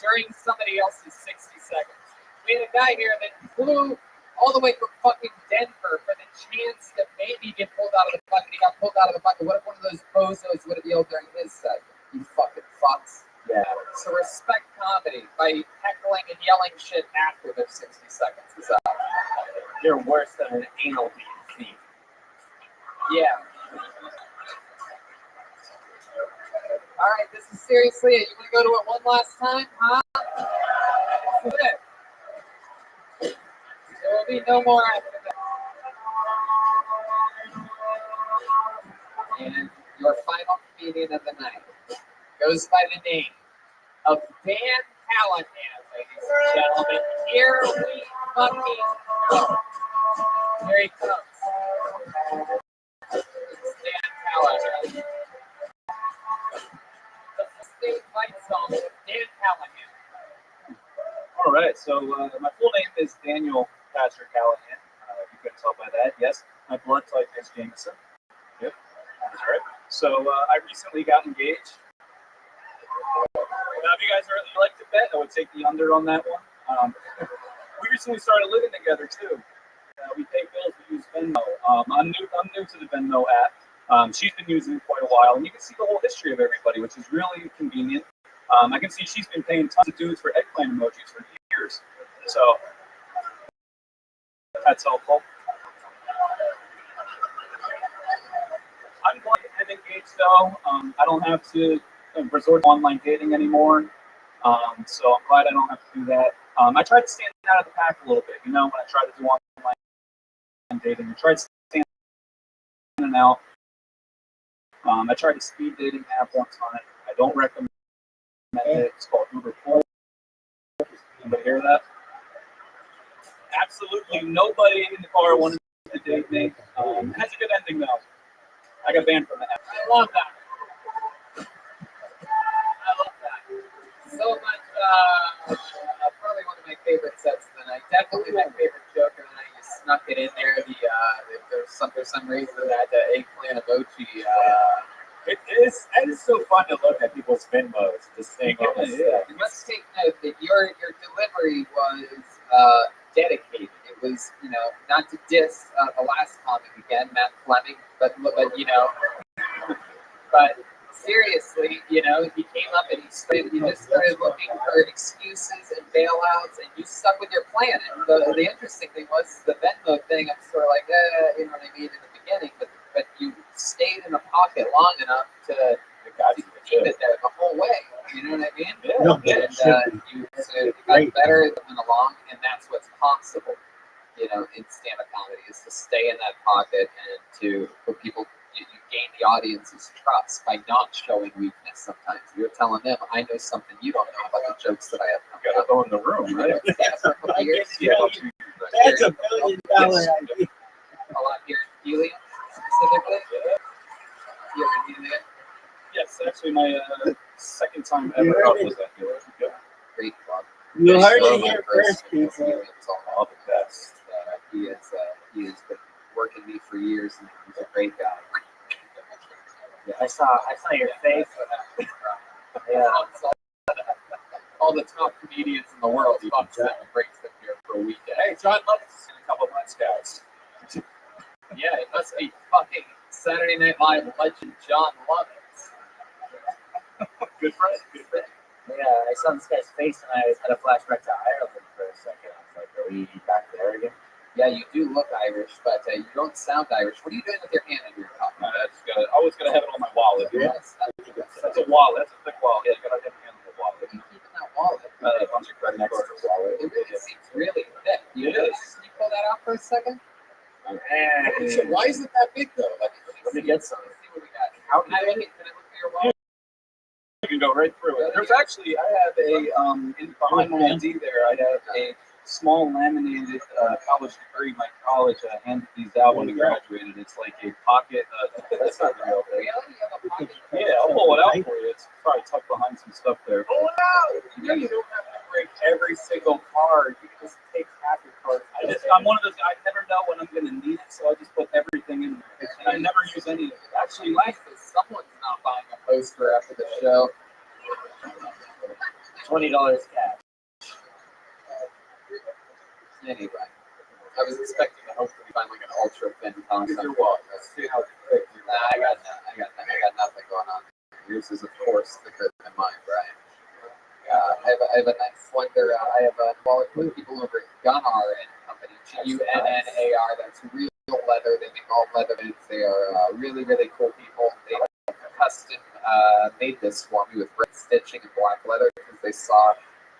During somebody else's 60 seconds. We had a guy here that flew all the way from fucking Denver for the chance to maybe get pulled out of the bucket. He got pulled out of the bucket. What if one of those bozos would have yelled during his set? You fucking fucks. Yeah. So respect comedy by heckling and yelling shit after their 60 seconds is up. You're worse than an anal thief. Yeah. All right, this is seriously it. You want to go to it one last time, huh? This is it. There will be no more after that. And your final comedian of the night goes by the name of Dan Callahan, ladies and gentlemen. Here we fucking go. Here he comes. It's Dan Callahan. State Light Song with Dan Callahan. All right, so my full name is Daniel Patrick Callahan. You couldn't tell by that. Yes, my blood type is Jameson. Yep, that's right. So I recently got engaged. Now, if you guys like to bet, I would take the under on that one. We recently started living together too. We pay bills. We use Venmo. I'm new to the Venmo app. She's been using it quite a while, and you can see the whole history of everybody, which is really convenient. I can see she's been paying tons of dudes for eggplant emojis for years, so that's helpful. I'm glad I'm engaged though. I don't have to resort to online dating anymore, so I'm glad I don't have to do that. I tried to stand out of the pack a little bit, you know, when I tried to do online dating. I tried standing out. I tried a speed dating app one time. I don't recommend it. It's called Uber Pool. Anybody hear that? Absolutely nobody in the car wanted to date me. It has a good ending though. I got banned from the app. I love that. So much. Probably one of my favorite sets of the night. Definitely my favorite joke of the night. You snuck it in there. For some reason that eggplant emoji. it is so fun to look at people's Venmos, just saying all this stuff. You must take note that your delivery was dedicated. It was, you know, not to diss the last comic again, Matt Fleming, but you know, but seriously, you know, he came up and he just started looking for excuses and bailouts, and you stuck with your plan. And the interesting thing was the Venmo thing. I'm sort of like, you know what I mean, in the beginning, but you stayed in the pocket long enough to keep it there the whole way. You know what I mean? Yeah. And you got better as it went along, and that's what's possible, you know, in stand-up comedy, is to stay in that pocket and for people. You gain the audience's trust by not showing weakness sometimes. You're telling them, I know something you don't know about the jokes that I have You gotta go in the room, right? Yeah, for a couple of years. That's $1 billion idea. A lot here in Helium, specifically. You ever need actually my second time ever. How was that? Great club. You heard So it my here first first, people. experience on all the best. He has been working me for years, and he's a great guy. Yeah. I saw your face. Yeah. All the top comedians in the world, he fucks them and brings them here for a weekend. Hey, John Lovitz and a couple of months, guys. Yeah, it must be fucking Saturday Night Live legend John Lovitz. Good friend. Good friend. Yeah, I saw this guy's face and I had a flashback to Ireland for a second. I was like, are we back there again? Yeah, you do look Irish, but you don't sound Irish. What are you doing with your hand in your cup? Always gotta have it on my wallet. Yes, That's a wallet. That's a thick wallet. Yeah, you gotta have your hand on the wallet. What are you keeping that wallet? A bunch of credit cards. It really seems really thick. It is. Can you pull that out for a second? Hey. So why is it that big though? Like, Let me get some. Let's see what we got. How can I look at your wallet? You can go right through it. There's actually, I have behind my ID there, I have a small laminated college degree. My college handed these out when we graduated. It's like a pocket. That's not real. Really? You have a pocket? Yeah, I'll pull it out for you. It's probably tucked behind some stuff there. Pull it out! You know you don't have to break every single card. You can just take half your card. I'm one of those guys, I never know when I'm going to need it, so I just put everything in there. And I never use any of it. Actually, nice that someone's not buying a poster after the show. $20 cash. Anyway, I was expecting to hopefully find like an ultra thin concept. Your wallet. Let's see how thick you Nah, I got nothing going on. Yours is of course thicker than mine, Brian. I have a nice slender. I have a wallet with people over at Gunnar and Company, G-U-N-N-A-R. That's real leather. They make all leather bits. They are really, really cool people. They custom made this for me with red stitching and black leather because they saw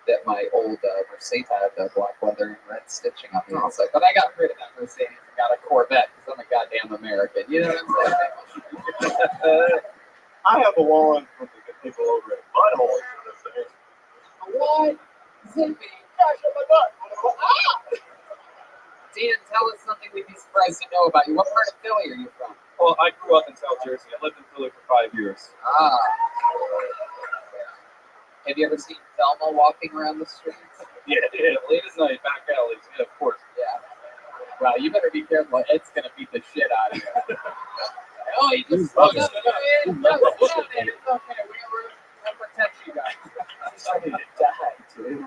that my old Mercedes had the black leather and red stitching on the outside. But I got rid of that Mercedes and got a Corvette because I'm a goddamn American. You know what I'm saying? I have a wallet with the people over at Butthole. What? Zippy. Gosh, oh my God. Ah! Dan, tell us something we'd be surprised to know about you. What part of Philly are you from? Well, I grew up in South Jersey. I lived in Philly for 5 years. Ah. Have you ever seen Thelma walking around the streets? Yeah, late at night, back alleys. Yeah, of course. Yeah. Well, you better be careful. It's going to beat the shit out of you. Oh, he just spoke up. It's okay. We'll protect you guys. He's ready to die, dude.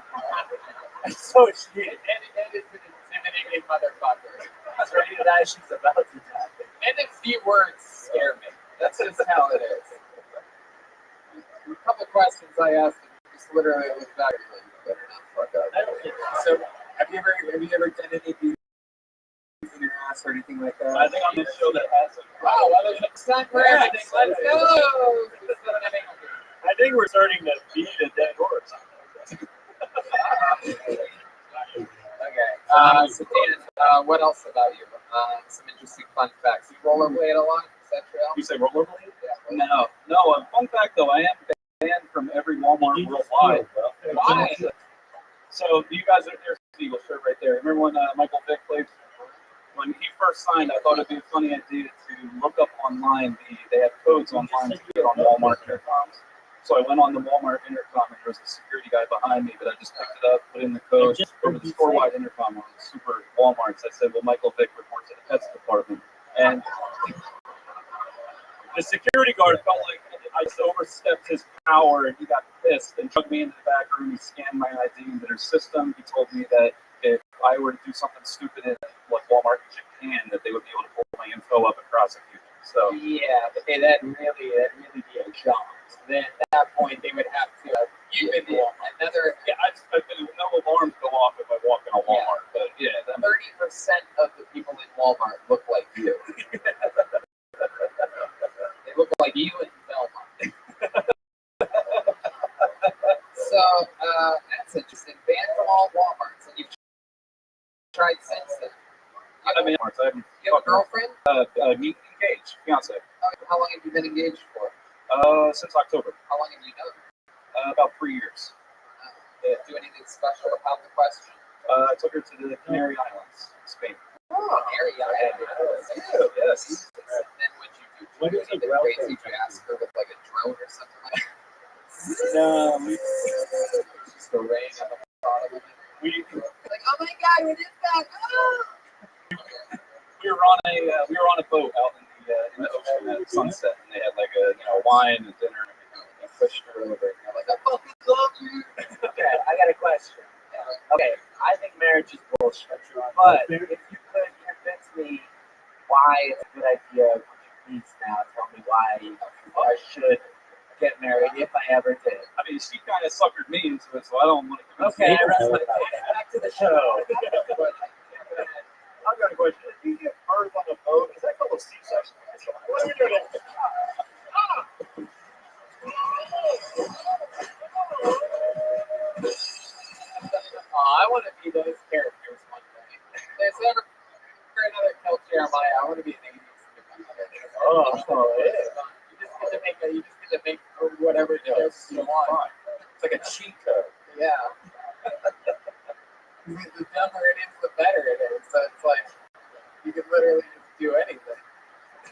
So she is. And it's an intimidating motherfucker. She's ready to die. She's about to die. And a few words scare me. That's just how it is. A couple questions I asked him, just literally look back and like, you better not fuck up. So, have you ever done any of these in your ass or anything like that? I think I'm going to show that has it. Wow, well, there's time for everything. Let's go. I think we're starting to beat a dead horse. Okay. So Dan, what else about you? Some interesting fun facts. You rollerblade a lot? Is that true? You say rollerblade? Yeah. No. Fun fact though, I am banned from every Walmart worldwide. Why? So you guys are there's the Eagle shirt right there. Remember when Michael Vick played? When he first signed, I thought it'd be a funny idea to look up online. They have codes online to get on Walmart intercoms. So I went on the Walmart intercom and there was a security guy behind me, but I just picked it up, put in the code over the store-wide intercom on the super Walmarts. I said, well, Michael Vick reports to the pets department. And the security guard felt like I overstepped his power and he got pissed and took me into the back room. He scanned my ID into their system. He told me that if I were to do something stupid in Walmart in Japan, that they would be able to pull my info up and prosecute me. So yeah, but that'd really be a jump. Then at that point they would have to even another. Yeah, no alarms go off if I walk in a Walmart. But yeah, 30% of the people in Walmart look like you. They look like you in Belmont. So that's interesting. Banned from all Walmarts, and you've tried since then. You have a girlfriend? Engaged, fiance. How long have you been engaged for? Since October. How long have you known? About 3 years. Do anything special about the question? I took her to the Canary Islands, Spain. Oh, Canary Islands. Yes. And then what you do? Anything crazy? Did you ask her with like a drone or something Just the rain on the bottom of it. Like, oh my God, what is that? Oh! We were on a boat out in the ocean at sunset, and they had like a wine and dinner and everything. And I pushed her over, and they're like, I fucking love you. Okay, I got a question. Okay, I think marriage is bullshit. But if you could convince me why it's a good idea, would you please now tell me why I should get married if I ever did? I mean, she kind of suckered me into it, so I don't want to convince Okay, you. rest my case. Back to the show. I've got a question. If you get birth on a boat, is that called a C-section? What are you doing? I want to be those characters one day. There's never another Kill Jeremiah. I want to be an 80s. Oh, yeah. You just get to make whatever character you want. It's like a cheat code. Yeah. The dumber it is, the better it is. So it's like you can literally just do anything.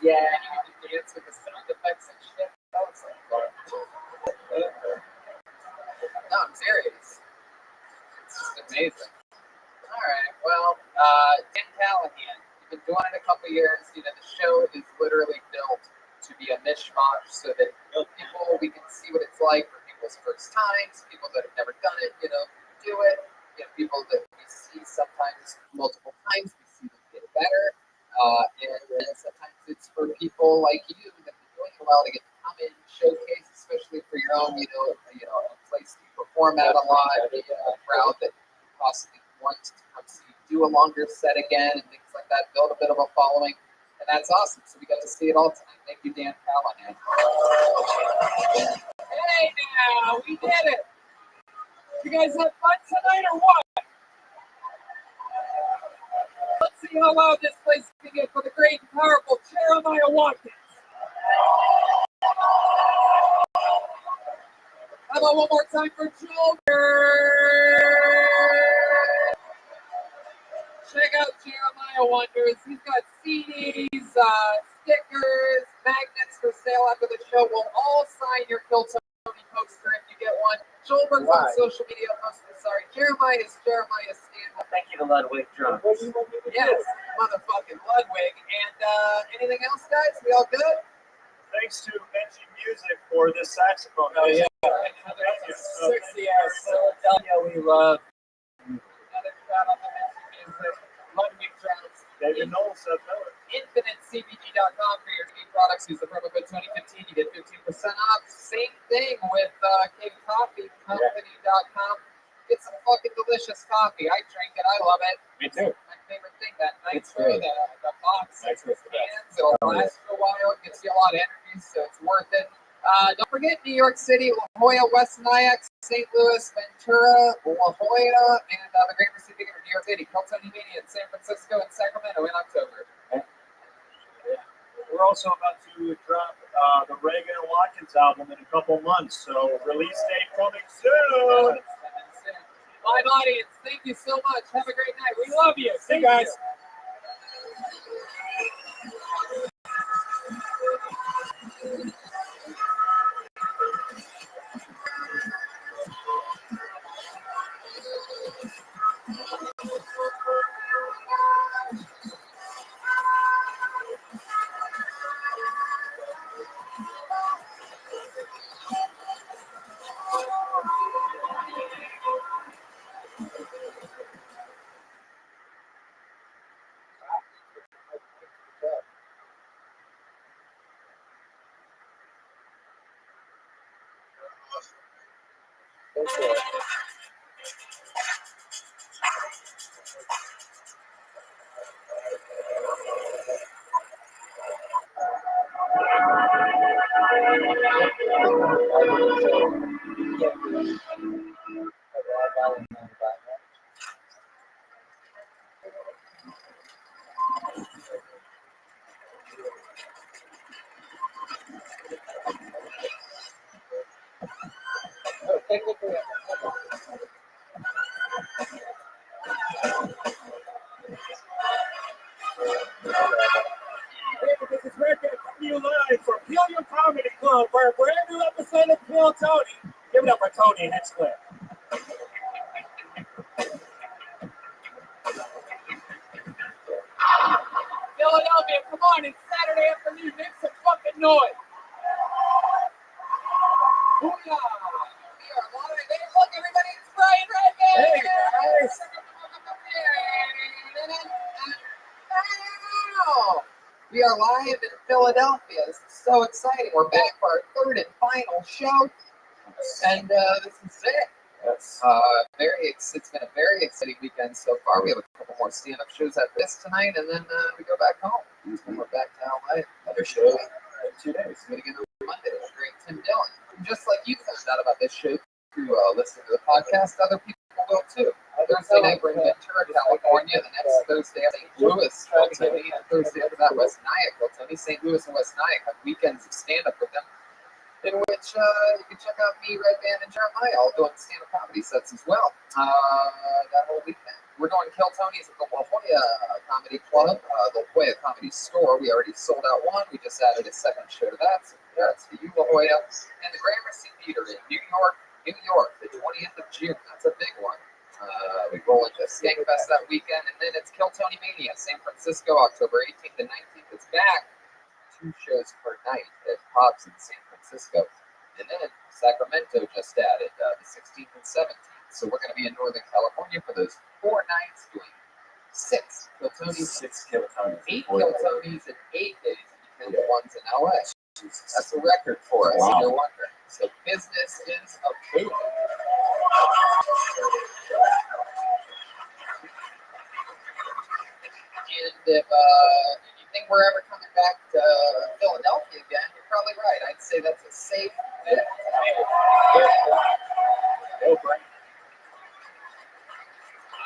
Yeah. And you can dance with the sound effects and shit. That was like fun. No, I'm serious. It's just amazing. All right. Well, Dan Callahan, you've been doing it a couple years. The show is literally built to be a mishmash so that we can see what it's like for people's first times, people that have never done it, do it. People that we see sometimes multiple times, we see them get better. And sometimes it's for people like you that have been doing it a while to get to come in, showcase, especially for your own, a place you perform at a lot, a crowd that possibly wants to come see you do a longer set again and things like that, build a bit of a following. And that's awesome. So we got to see it all tonight. Thank you, Dan Callahan. Hey now, we did it. You guys have fun tonight or what? Let's see how loud this place can get for the great and powerful Jeremiah Watkins. How about one more time for Joker? Check out Jeremiah Wonders. He's got CDs, stickers, magnets for sale after the show. We'll all sign your Kill Tony poster if you get one. Joelberg's on social media poster. Sorry, Jeremiah is Jeremiah stand-up. Thank you to Ludwig Drums. Yes, motherfucking Ludwig. And anything else, guys? We all good? Thanks to Benji Music for this saxophone. Oh, yeah. Sexy ass Philadelphia we love. Another shout out to Benji Music. Ludwig Drums. David Knowles said no. InfiniteCBD.com for your key products. Use the promo code 2015. You get 15% off. Same thing with CaveCoffeeCompany.com. Get some fucking delicious coffee. I drink it. I love it. Me too. My favorite thing. That It's nitro, great. the box, Nitro's the best. cans. It'll last for a while. It gives you a lot of energy, so it's worth it. Don't forget New York City, La Jolla, West Nyack, St. Louis, Ventura, La Jolla, and the Great Pacific of New York City. Kill Tony Mania in San Francisco and Sacramento in October. We're also about to drop the Reagan and Watkins album in a couple months, so release date coming soon. Live audience, thank you so much. Have a great night. We love you. See you guys. This is Rick coming to you live from Helium Comedy Club, where for every episode of Kill Tony, Tony Hinchcliffe. Philadelphia, come on, it's Saturday afternoon, make some fucking noise. Booyah! We are live. Hey, look, everybody, it's Brian Rabbi. Hey, guys. We are live in Philadelphia. This is so exciting. We're back for our third and final show. And this is it. Yes. It's been a very exciting weekend so far. We have a couple more stand-up shows after this tonight, and then we go back home. And we're back to LA. Another show in 2 days. We're going to get on Monday with great Tim Dillon. And just like you found out about this show through listening to the podcast, other people will too. Thursday night we're in Ventura, California. The next Thursday, St. Louis, Philly, and Thursday after that, West Nyack, Philly. St. Louis and West Nyack have weekends of stand-up with them, in which you can check out me, Red Band, and Jeremiah all doing stand-up comedy sets as well. That whole weekend. We're doing Kill Tony's at the La Jolla Comedy Club, the La Jolla Comedy Store. We already sold out one. We just added a second show to that. So congrats to you, La Jolla. And the Gramercy Theater in New York, the 20th of June. That's a big one. We roll into Skankfest that weekend, and then it's Kill Tony Mania, San Francisco, October 18th and 19th. It's back. 2 shows per night at Pops in San Francisco. And then Sacramento just added the 16th and 17th. So we're going to be in Northern California for those 4 nights doing 6 Kill Tonys, 6 Kill Tonys. 8 Kill Tonys in 8 days, and the ones in LA. That's a record for us. Wow. No wonder. So business is a boom. And if you think we're ever coming back to Philadelphia again, you're probably right. I'd say that's a safe bet.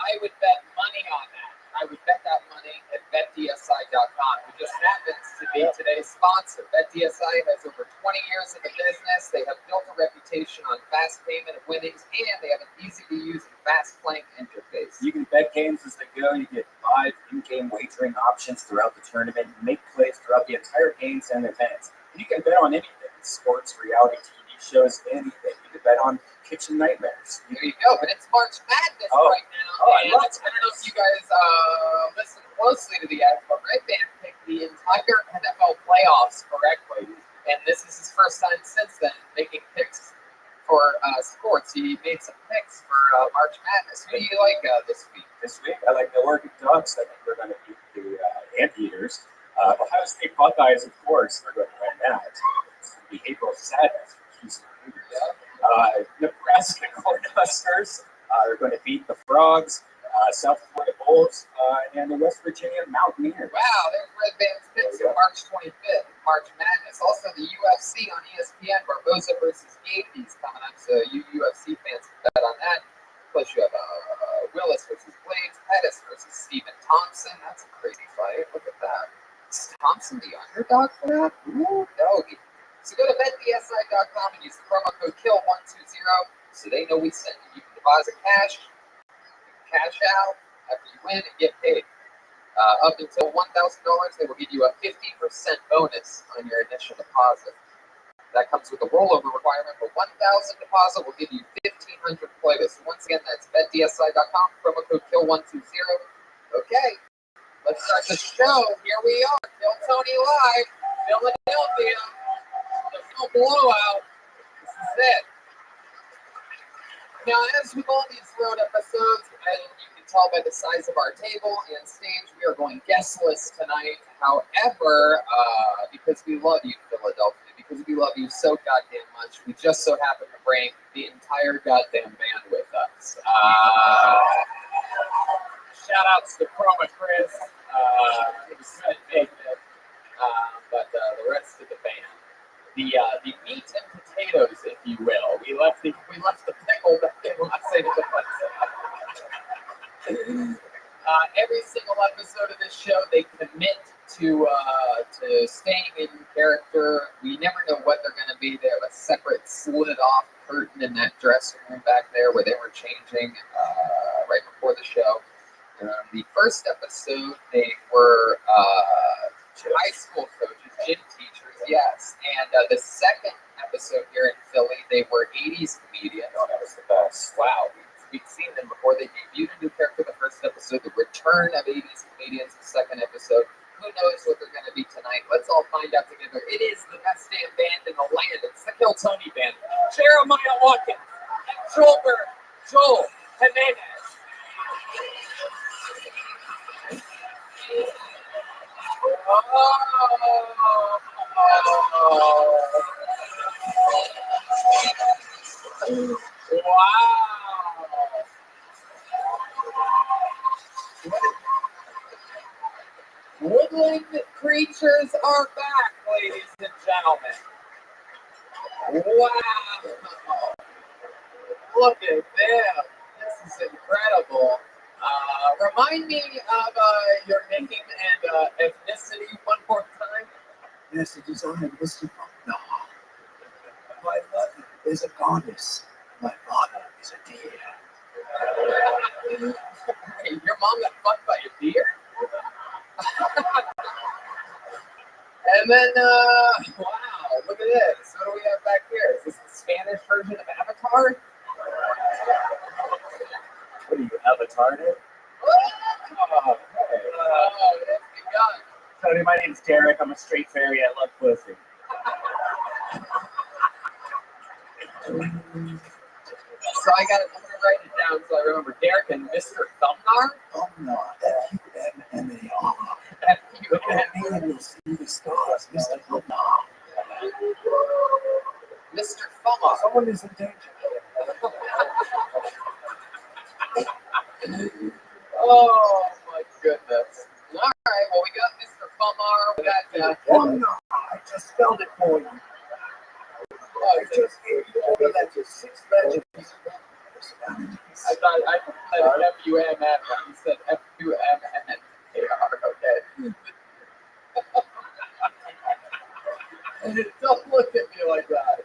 I would bet money on that. I would bet that money at betdsi.com, who just happens to be today's sponsor. BetDSI has over 20 years in the business. They have built a reputation on fast payment of winnings, and they have an easy-to-use and fast-playing interface. You can bet games as they go. You get 5 in-game wagering options throughout the tournament. Make plays throughout the entire games and events. And you can bet on anything: sports, reality TV shows, anything. You can bet on kitchen nightmares. There you go. But it's March Madness right now. I love it. I don't know if you guys listen closely to the ads, but Red Band picked the entire NFL playoffs correctly. And this is his first time since then making picks for sports. He made some picks for March Madness. Who do you like this week? This week, I like the Oregon Ducks. I think we're going to beat the Anteaters. Ohio State Buckeyes, of course, are going to win that. It's going to be April sadness for Houston Cougars. Nebraska Cornhuskers are going to beat the Frogs. South Florida Bulls and the West Virginia Mountaineers. Wow, there's Red Band's picks on March 25th, March Madness. Also, the UFC on ESPN, Barboza versus Gaethje coming up, so you UFC fans can bet on that. Plus, you have Willis versus Blades, Pettis versus Stephen Thompson. That's a crazy fight. Look at that. Is Thompson the underdog for that? Ooh, doggy. So go to betdsi.com and use the promo code KILL120 so they know we sent you. You can deposit cash out after you win and get paid. Up until $1,000, they will give you a 50% bonus on your initial deposit. That comes with a rollover requirement, but $1,000 deposit will give you 1,500 play this. Once again, that's betdsi.com, promo code KILL120. Okay, let's start the show. Here we are, Kill Tony Live, Philadelphia. The full blowout. This is it. Now, as with all these road episodes, and you can tell by the size of our table and stage, we are going guestless tonight. However, because we love you, Philadelphia, because we love you so goddamn much, we just so happen to bring the entire goddamn band with us. Shout outs to Chroma Chris. It was good, but the rest of the band. The meat and potatoes, if you will. We left the pickle back in Los Angeles. Every single episode of this show, they commit to staying in character. We never know what they're going to be. They have a separate slid-off curtain in that dressing room back there where they were changing right before the show. The first episode, they were high school coaches, gym teachers, yes. And the second episode here in Philly. They were 80s comedians. Oh, that was the best. Wow. We'd seen them before they debuted a new character the first episode, the return of 80s comedians the second episode. Who knows what they're going to be tonight? Let's all find out together. It is the best damn band in the land. It's the Kill Tony Band. Jeremiah Watkins and Joel Jimenez. Wow. Woodland creatures are back, ladies and gentlemen. Wow. Look at them. This is incredible. Remind me of your name and ethnicity one more time. Yes, it is I, Mr. Faulkner. My mother is a goddess. My father is a deer. Hey, your mom got fucked by a deer? And then, wow, look at this. What do we have back here? Is this the Spanish version of Avatar? What are you, Avatar? Oh, hey. Oh, that's begun. Tony, my name's Derek. I'm a straight fairy. I love pussy. So I'm gonna write it down so I remember. Derek and Mr. Thumbnar? Thumbnar. F-U-M-M-A-R. Look F-U-M. at me and you'll see the stars, Mr. Thumbnar. Mr. Thumbnar. Someone is in danger. Oh my goodness. Alright, well we got Mr. Thumbnar, we got Thumbnar. I just spelled it for you. I just gave you all the letters, 6 letters. I thought I said F-U-M-M, you said F-U-M-N-A-R, okay. Don't look at me like that.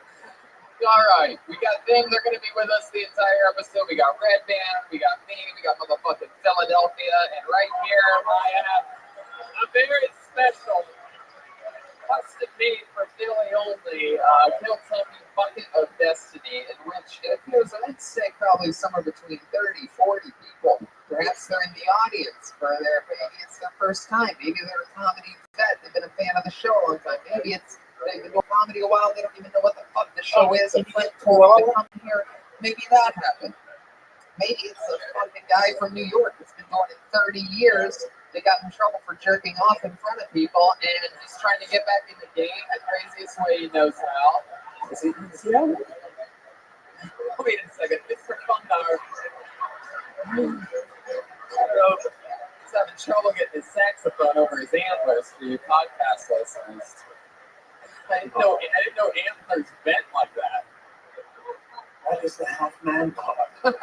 Alright, we got them, they're going to be with us the entire episode. We got Red Band, we got me, we got motherfucking Philadelphia, and right here I have a very special, custom made for Philly only, Kill Tony Bucket of Destiny, in which it appears, I'd say probably somewhere between 30, 40 people. Perhaps they're in the audience for maybe it's their first time. Maybe they're a comedy vet, they've been a fan of the show a long time. Maybe they've been doing comedy a while, they don't even know what the fuck the show is. A friend told them to come here. Maybe that happened. Maybe it's a fucking guy from New York that's been doing it 30 years. They got in trouble for jerking off in front of people, and he's trying to get back in the game the craziest way he knows how. Is he? Yeah. Wait a second, Mr. Thumbnar. He's having trouble getting his saxophone over his antlers for you podcast listeners. I didn't know antlers bent like that. That is the half-man part.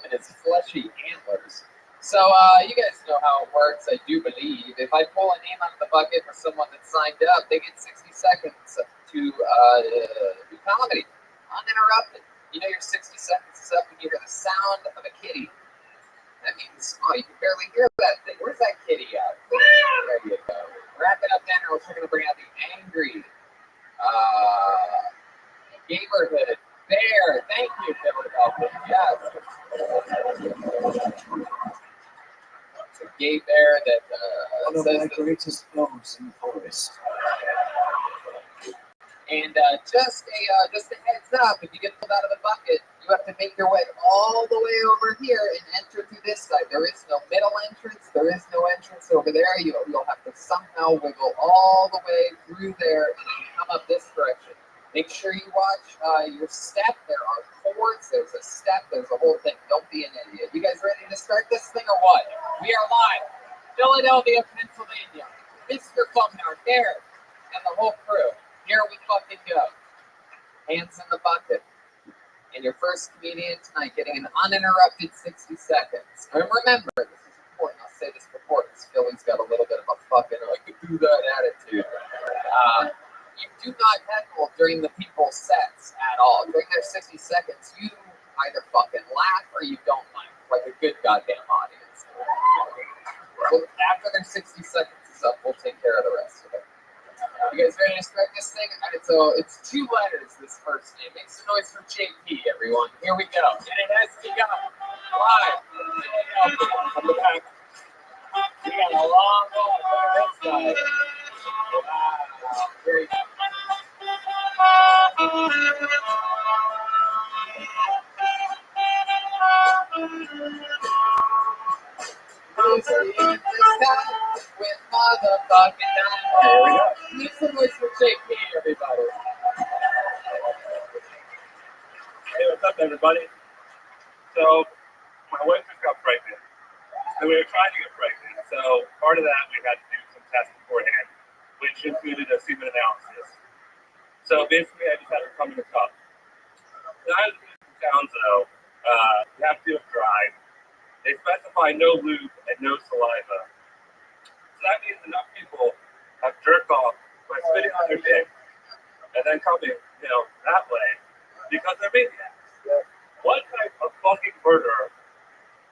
And his fleshy antlers. So, you guys know how it works, I do believe. If I pull a name out of the bucket for someone that's signed up, they get 60 seconds to do comedy, uninterrupted. You know your 60 seconds is up when you hear the sound of a kitty. That means, you can barely hear that thing. Where's that kitty at? There you go. Wrap it up then, or we're going to bring out the angry neighborhood bear. Thank you, Philadelphia. Yes. It's a gay bear that one of says my greatest foes in the forest. And just a heads up, if you get pulled out of the bucket, you have to make your way all the way over here and enter through this side. There is no middle entrance. There is no entrance over there. You'll have to somehow wiggle all the way through there and then come up this direction. Make sure you watch your step. There are cords. There's a step. There's a whole thing. Don't be an idiot. You guys ready to start this thing or what? We are live. Philadelphia, Pennsylvania. Mr. Thumbnar, Derek, and the whole crew. Here we fucking go. Hands in the bucket. And your first comedian tonight getting an uninterrupted 60 seconds. And remember, this is important. I'll say this before because Philly's got a little bit of a fucking I could do that attitude. You do not heckle during the people's sets at all. During their 60 seconds, you either fucking laugh or you don't laugh, like a good goddamn audience. After their 60 seconds is up, we'll take care of the rest of it. You You guys ready to start this thing? All right, so it's 2 letters, this first name. Make some noise for JP, everyone. Here we go. And it has to go live from the back. We got a long ball for this guy. Wow. Very good. With motherfucking diamonds. There we go. Make some noise for JP, everybody. Hey, what's up, everybody? So, my wife just got pregnant, and we were trying to get pregnant. So, part of that, we had to do some tests beforehand, which included a semen analysis. So, basically, I just had her come in a cup. So, I was doing some sounds, though. You have to do it dry. They specify no lube and no saliva. So, that means enough people have jerked off by spitting on their dick and then coming, that way because they're maniacs. What type of fucking murderer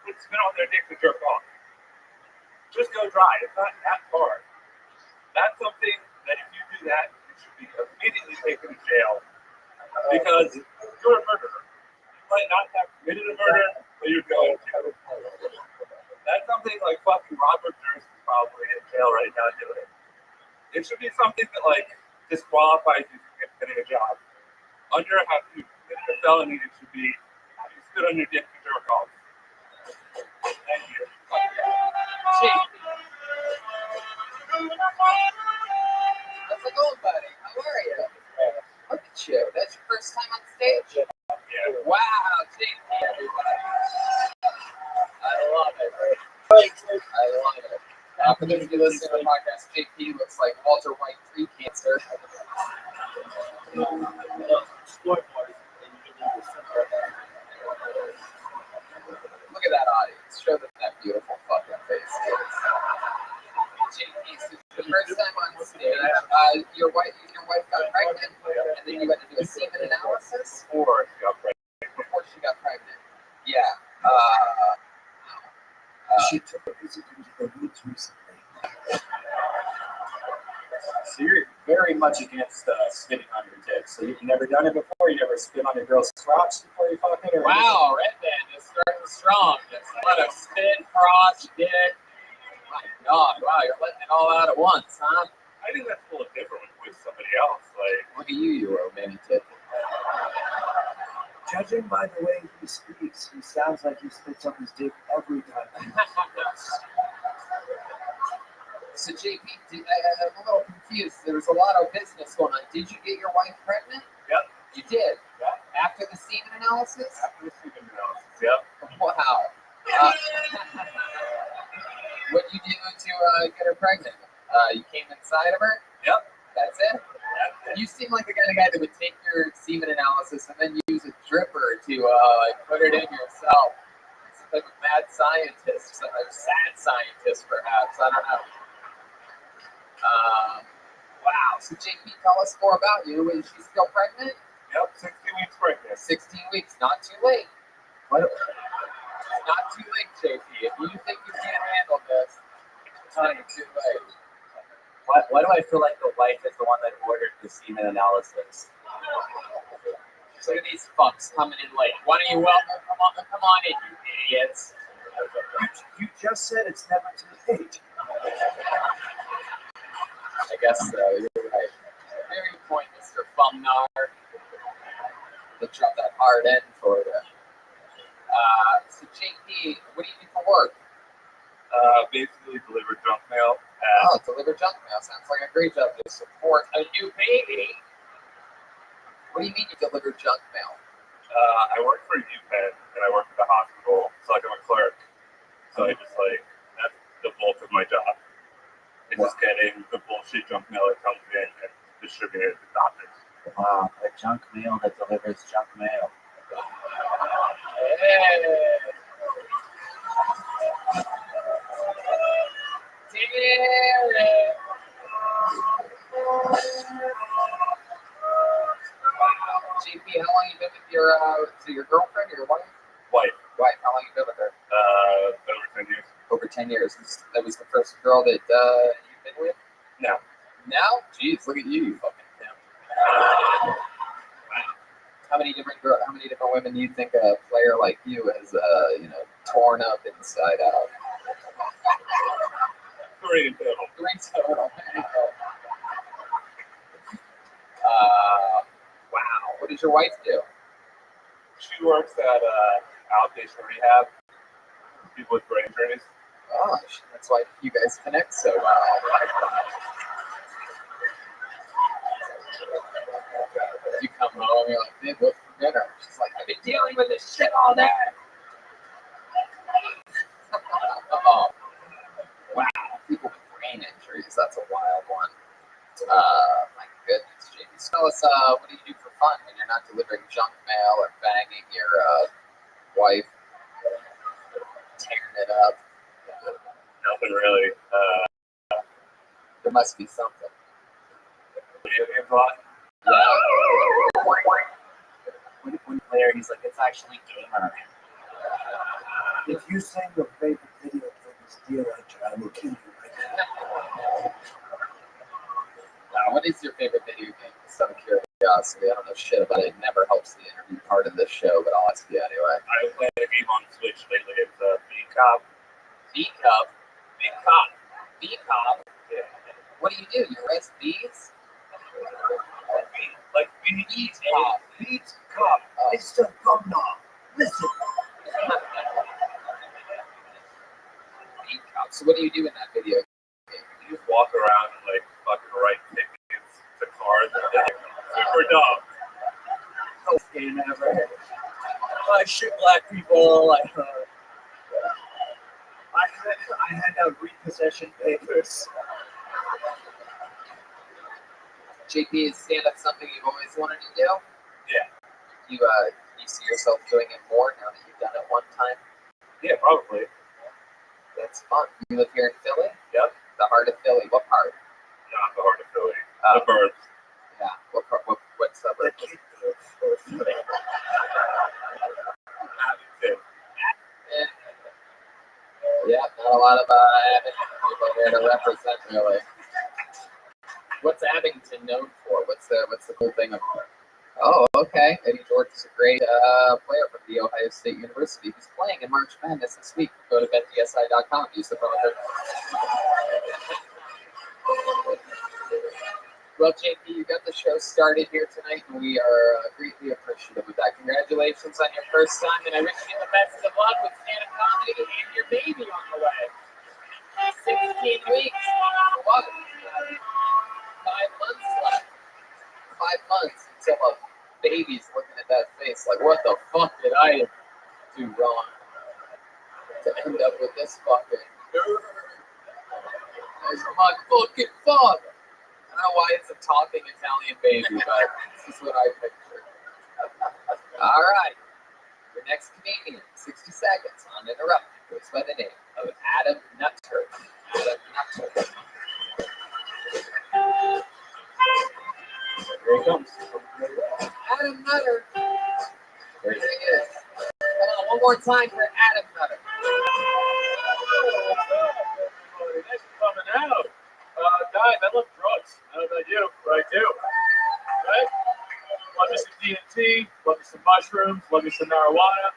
would spit on their dick to jerk off? Just go dry. It's not that hard. That's something that if you do that, you should be immediately taken to jail because you're a murderer. You might not have committed a murder, but you're going to. That's something like fucking Robert Durst is probably in jail right now doing. It should be something that disqualifies you from getting a job. Under how to commit a felony, it should be how you spit on your dick to jerk off. Thank you. How's it going, buddy? How are you? Look at you. That's your first time on stage? Yeah. Wow, JP, everybody. I love it. I love it. For those of you listening to the podcast, JP looks like Walter White pre-cancer. Look at that audience. Show them that beautiful fucking face. JP, the first time on stage, your wife got pregnant, and then you had to do a semen analysis? Before she got pregnant. Before she got pregnant. Yeah. She took a visit into the woods recently. So you're very much against spitting on your dick. So you've never done it before? You never spit on your girl's crotch before you fucking? Or Wow, Red Band is starting strong. Just let us spit, crotch, dick. My God, wow, you're letting it all out at once, huh? I think that's a little different with somebody else. Look at you romantic. Judging by the way he speaks, he sounds like he spits on his dick every time. So JP, I'm a little confused. There was a lot of business going on. Did you get your wife pregnant? Yep. You did? Yep. After the semen analysis? After the semen analysis, yep. Wow. What did you do to get her pregnant? You came inside of her? Yep. That's it? You seem like the kind of guy that would take your semen analysis and then use a dripper to put it in yourself. Some type of mad scientist, some type of sad scientist, perhaps. I don't know. Wow. So JP, tell us more about you. Is she still pregnant? Yep. 16 weeks pregnant. 16 weeks. Not too late. Not too late, JP. If you think you can't handle this, it's not too late. Why do I feel like the wife is the one that ordered the semen analysis? So look at these fucks coming in late. Why don't you welcome? Come on in, you idiots. You just said it's never too late. I guess so. You're right. Very good point, Mr. Bumnar. They dropped that hard end for you. So JP, what do you do for work? Basically deliver junk mail. Deliver junk mail. Sounds like a great job to support a new baby. What do you mean you deliver junk mail? I work for UPenn and I work at the hospital, so I'm a clerk. So I just that's the bulk of my job. It's just getting the bullshit junk mail that comes in and distributing it to doctors. Wow, a junk mail that delivers junk mail. Hey. JP, how long you been with your girlfriend or your wife? Wife. How long you been with her? Over 10 years. Over 10 years. That was the first girl that you've been with? No. now? Jeez, look at you, you fucking pimp. Wow. How many different women do you think a player like you has, torn up inside out? 3 in total. 3 total. Wow. What does your wife do? She works at outpatient rehab. People with brain injuries. Oh, that's why you guys connect so well. You come home, you're like, babe, what's for dinner? She's like, I've been dealing with this shit all day. Oh, wow. People with brain injuries, that's a wild one. My goodness, JP. So tell us, what do you do for fun when you're not delivering junk mail or banging your wife, tearing it up? Nothing really. There must be something. Video games a lot. When player, he's like, it's actually gamer. If you say your favorite video game is Deal Edge, I will kill you right now. What is your favorite video game? Just out of curiosity. I don't know shit about it. It never helps the interview part of this show, but I'll ask you anyway. I've been playing a game on Switch lately. It's B-Cop. B-Cop? B-Cop. B-Cop? Yeah. What do? You arrest bees? Like bees cop. Beats Cop. It's the governor. Listen. B-Cop. So what do you do in that video game? You just walk around and like fucking write tickets to cars and things. Super dumb. Best game ever. I shoot black people. I hand out repossession papers. JP, is stand-up something you've always wanted to do? Yeah. You see yourself doing it more now that you've done it one time? Yeah, probably. That's fun. You live here in Philly? Yep. The heart of Philly. What part? Not the heart of Philly. The birds. Yeah. What part? What suburb? Yeah, not a lot of people here to represent, really. What's Abington known for? What's the cool thing about it? Oh, okay. Eddie George is a great player from the Ohio State University. He's playing in March Madness this week. Go to betdsi.com. Use the promo code. Well, JP, you got the show started here tonight, and we are greatly appreciative of that. Congratulations on your first son, and I wish you the best of luck with stand-up comedy and your baby on the way. 16 weeks. What? 5 months left. 5 months until a baby's looking at that face like, what the fuck did I do wrong to end up with this fucking nerd? That's my fucking father. I don't know why it's a talking Italian baby, but this is what I picture. All right. Your next comedian, 60 seconds, uninterrupted, goes by the name of Adam Nutter. Adam Nutter. Here he comes. Adam Nutter. There he is. Come on, one more time for Adam Nutter. Thanks for coming out. Guys, I love drugs. I don't know about you, but I do. Right? Love me some DMT, love me some mushrooms, love me some marijuana.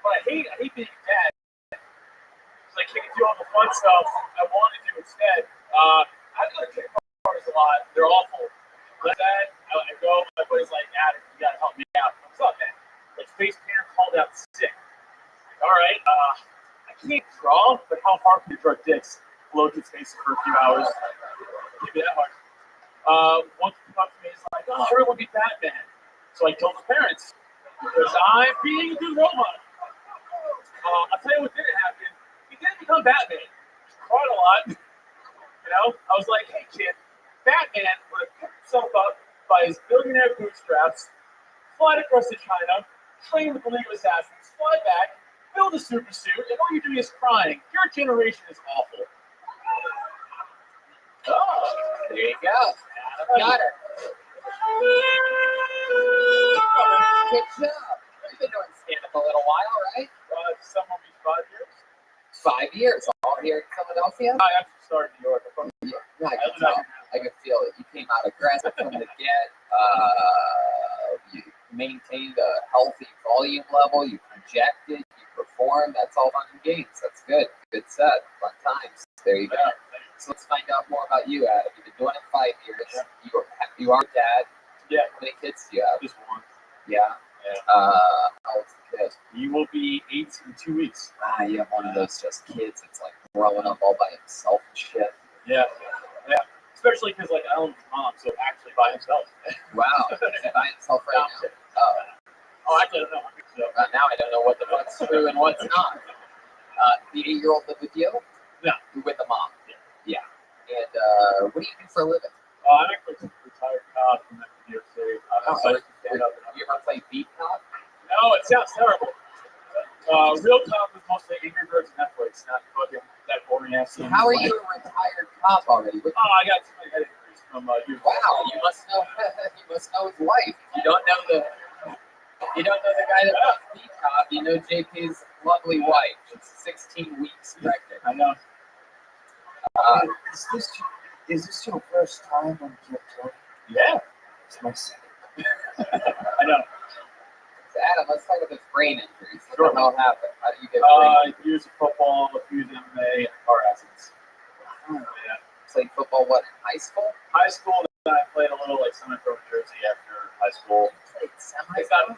But I hate being a dad. It's like, can't do all the fun stuff I want to do instead. I go to kick bars a lot. They're awful. Like that, I go, my buddy's like, Adam, you gotta help me out. What's up, man? Like, face painter called out sick. All right, I can't draw, but how hard can you draw dicks? Blow his face for a few hours. Give me that hard. One came up to me, he's like, oh, everyone be Batman. So I told the parents, because I'm being a good role model. I'll tell you what didn't happen. He didn't become Batman. He cried a lot. You know, I was like, hey, kid, Batman would have picked himself up by his billionaire bootstraps, fly across to China, train with the League of Assassins, fly back, build a super suit, and all you're doing is crying. Your generation is awful. Oh, there you go. Adam Nutter. Good job. You've been doing stand-up a little while, right? Somewhere be 5 years. 5 years, all here in Philadelphia? I actually started in New York. Yeah, I I can live tell. out here now. I could feel it. You came out aggressive from the get. You maintained a healthy volume level. You projected. You performed. That's all fun and games. That's good. Good set. Fun times. There you go. So let's find out more about you, Adam. You've been doing it 5 years. You are dad. Yeah. How many kids do you have? Just one. Yeah. How old's the kid? He will be 8 in 2 weeks. You have one of those just kids. It's like growing up all by himself and shit. Yeah. Especially because I don't have his mom, so actually by himself. Wow. Is he by himself right now? Actually, I don't know. So, Now I don't know what the fuck's true and what's not. The 8-year-old live with you? No. You're with the mom? Yeah. And what do you do for a living? I'm actually a retired cop from New York City. You ever play beat cop? No, it sounds terrible. Real cop is mostly Angry Birds and Netflix, not fucking that boring ass. So how are you a retired cop already? I got too many head injuries from you. Wow, you must know. You must know his wife. You don't know the guy that plays beat cop. You know JP's lovely wife. She's 16 weeks pregnant. I know. Is this your first time on Kyoto? Yeah. It's my second. I know. So Adam, let's talk about this brain injuries. Sure. What the hell happened? How do you get brain injuries? Years of football, a few MMA, and car accidents. Yeah. Yeah. Played football, what, in high school? High school, then I played a little semi-pro in Jersey after high school. Played semi-pro?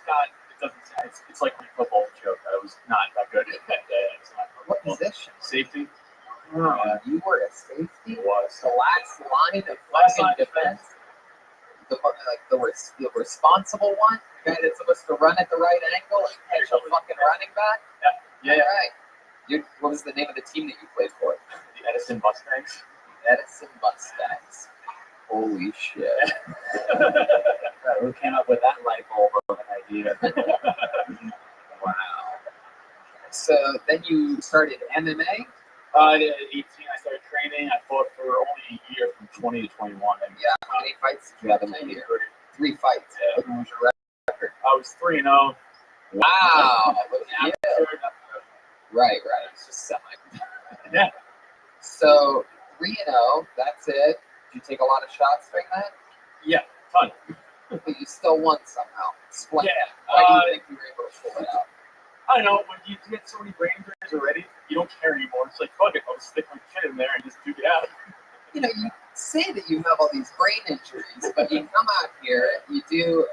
It's like a football joke. I was not that good at that. What position? Safety. You were a safety? Was. The last line of fucking defense? The responsible one? The guy that's supposed to run at the right angle and catch a fucking running back? Yeah. All right. What was the name of the team that you played for? The Edison Mustangs. Edison Mustangs. Holy shit. Who came up with that light bulb of an idea? Wow. So then you started MMA? At 18, I started training. I fought for only a year from 20 to 21. And Yeah. How many fights did you have in that year? 3 fights. Yeah. What was your record? I was 3-0. Wow. Yeah. Right. It's just semi. Yeah. So 3-0, that's it. Did you take a lot of shots during that? Yeah, ton. But you still won somehow. Explain Yeah. that. Why do you think you were able to pull it out? I don't know. When you get so many brain injuries already, you don't care anymore. It's like, fuck it, I'll just stick my shit in there and just duke it out. You say that you have all these brain injuries, but you come out here, you do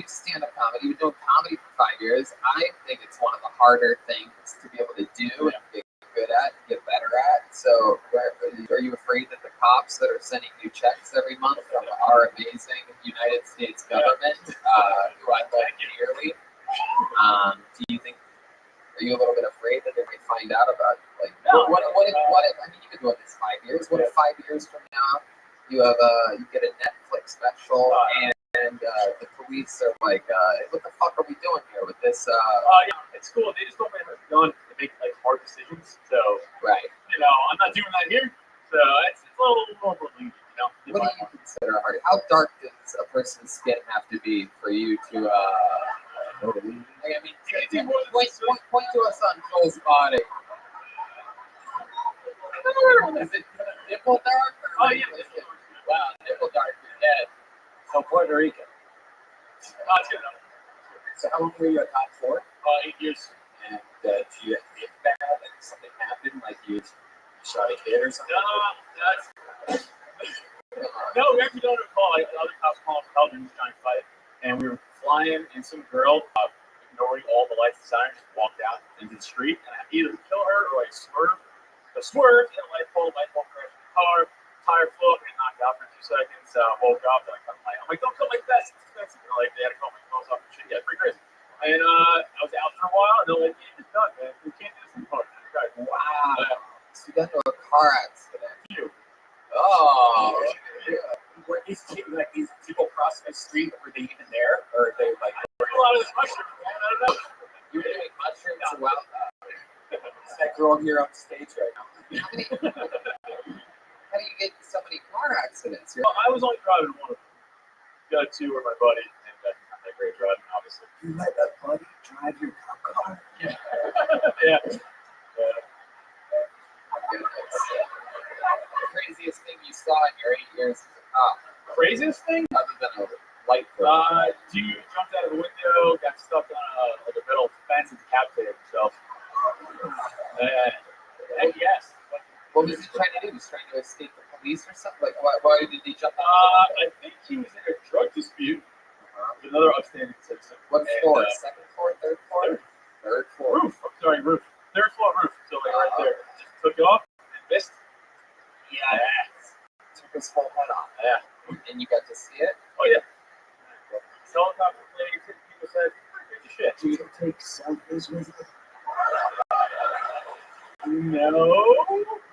stand-up comedy. You've been doing comedy for 5 years. I think it's one of the harder things to be able to do and get good at, get better at. So are you afraid that the cops that are sending you checks every month from our amazing United States government, who I love dearly, do you think, are you a little bit afraid that they might find out about, like, what if, I mean, you've been doing this 5 years. What if 5 years from now you get a Netflix special and the police are like, what the fuck are we doing here with this? Yeah, it's cool. They just don't make it done to make like hard decisions. So, Right. I'm not doing that here. So it's a little more lenient, What do you consider hard? How dark does a person's skin have to be for you to, point to us on Joel's body. Is it nipple dark? Oh, yeah. Wow, nipple dark, you're dead. So Puerto Rico. It's good enough. So how long were you a cop for? 8 years. And did you get bad? Like something happened? Like you shot a kid or something? No, we actually don't recall. Like, other cops called in this giant fight, and we were flying, and some girl, ignoring all the lights and sirens, just walked out into the street, and I had either kill her or I swerved. The swerve, hit a light pole crashed in the car, tire flew up, and knocked out for 2 seconds. Woke up, and I cut my. I'm like, don't cut my vest, it's expensive. They're like, they had to cut my clothes off and shit. Yeah, pretty crazy. And I was out for a while, and they're like, yeah, it's done, man. We can't do this anymore. Wow. So you got into a car accident. Oh. Were these people crossing the street? Were they even there, or they like? A lot of this mushrooms, man. I don't know. You were doing mushrooms while It's that girl here on stage right now. how do you get so many car accidents? Well, I was only driving one of them. The other two were my buddy, and that's not that great driving, obviously. You let that buddy drive your cop car? Yeah. The craziest thing you saw in your 8 years as a cop? Craziest thing? Other than a light Dude jumped out of the window, got stuck on a metal fence and decapitated himself. And yes. What was he trying to do? He was trying to escape the police or something? Like, why did he jump out? I think he was in a drug dispute with another upstanding citizen. What floor? Second floor? Third floor? Third floor. Roof. I'm sorry, roof. Third floor roof. So like right there. Just took it off and missed. Yeah. Took his whole head off. Yeah. And you got to see it? Oh yeah. Helicopter planes, people said, crazy shit. Do you take selfies with it? No.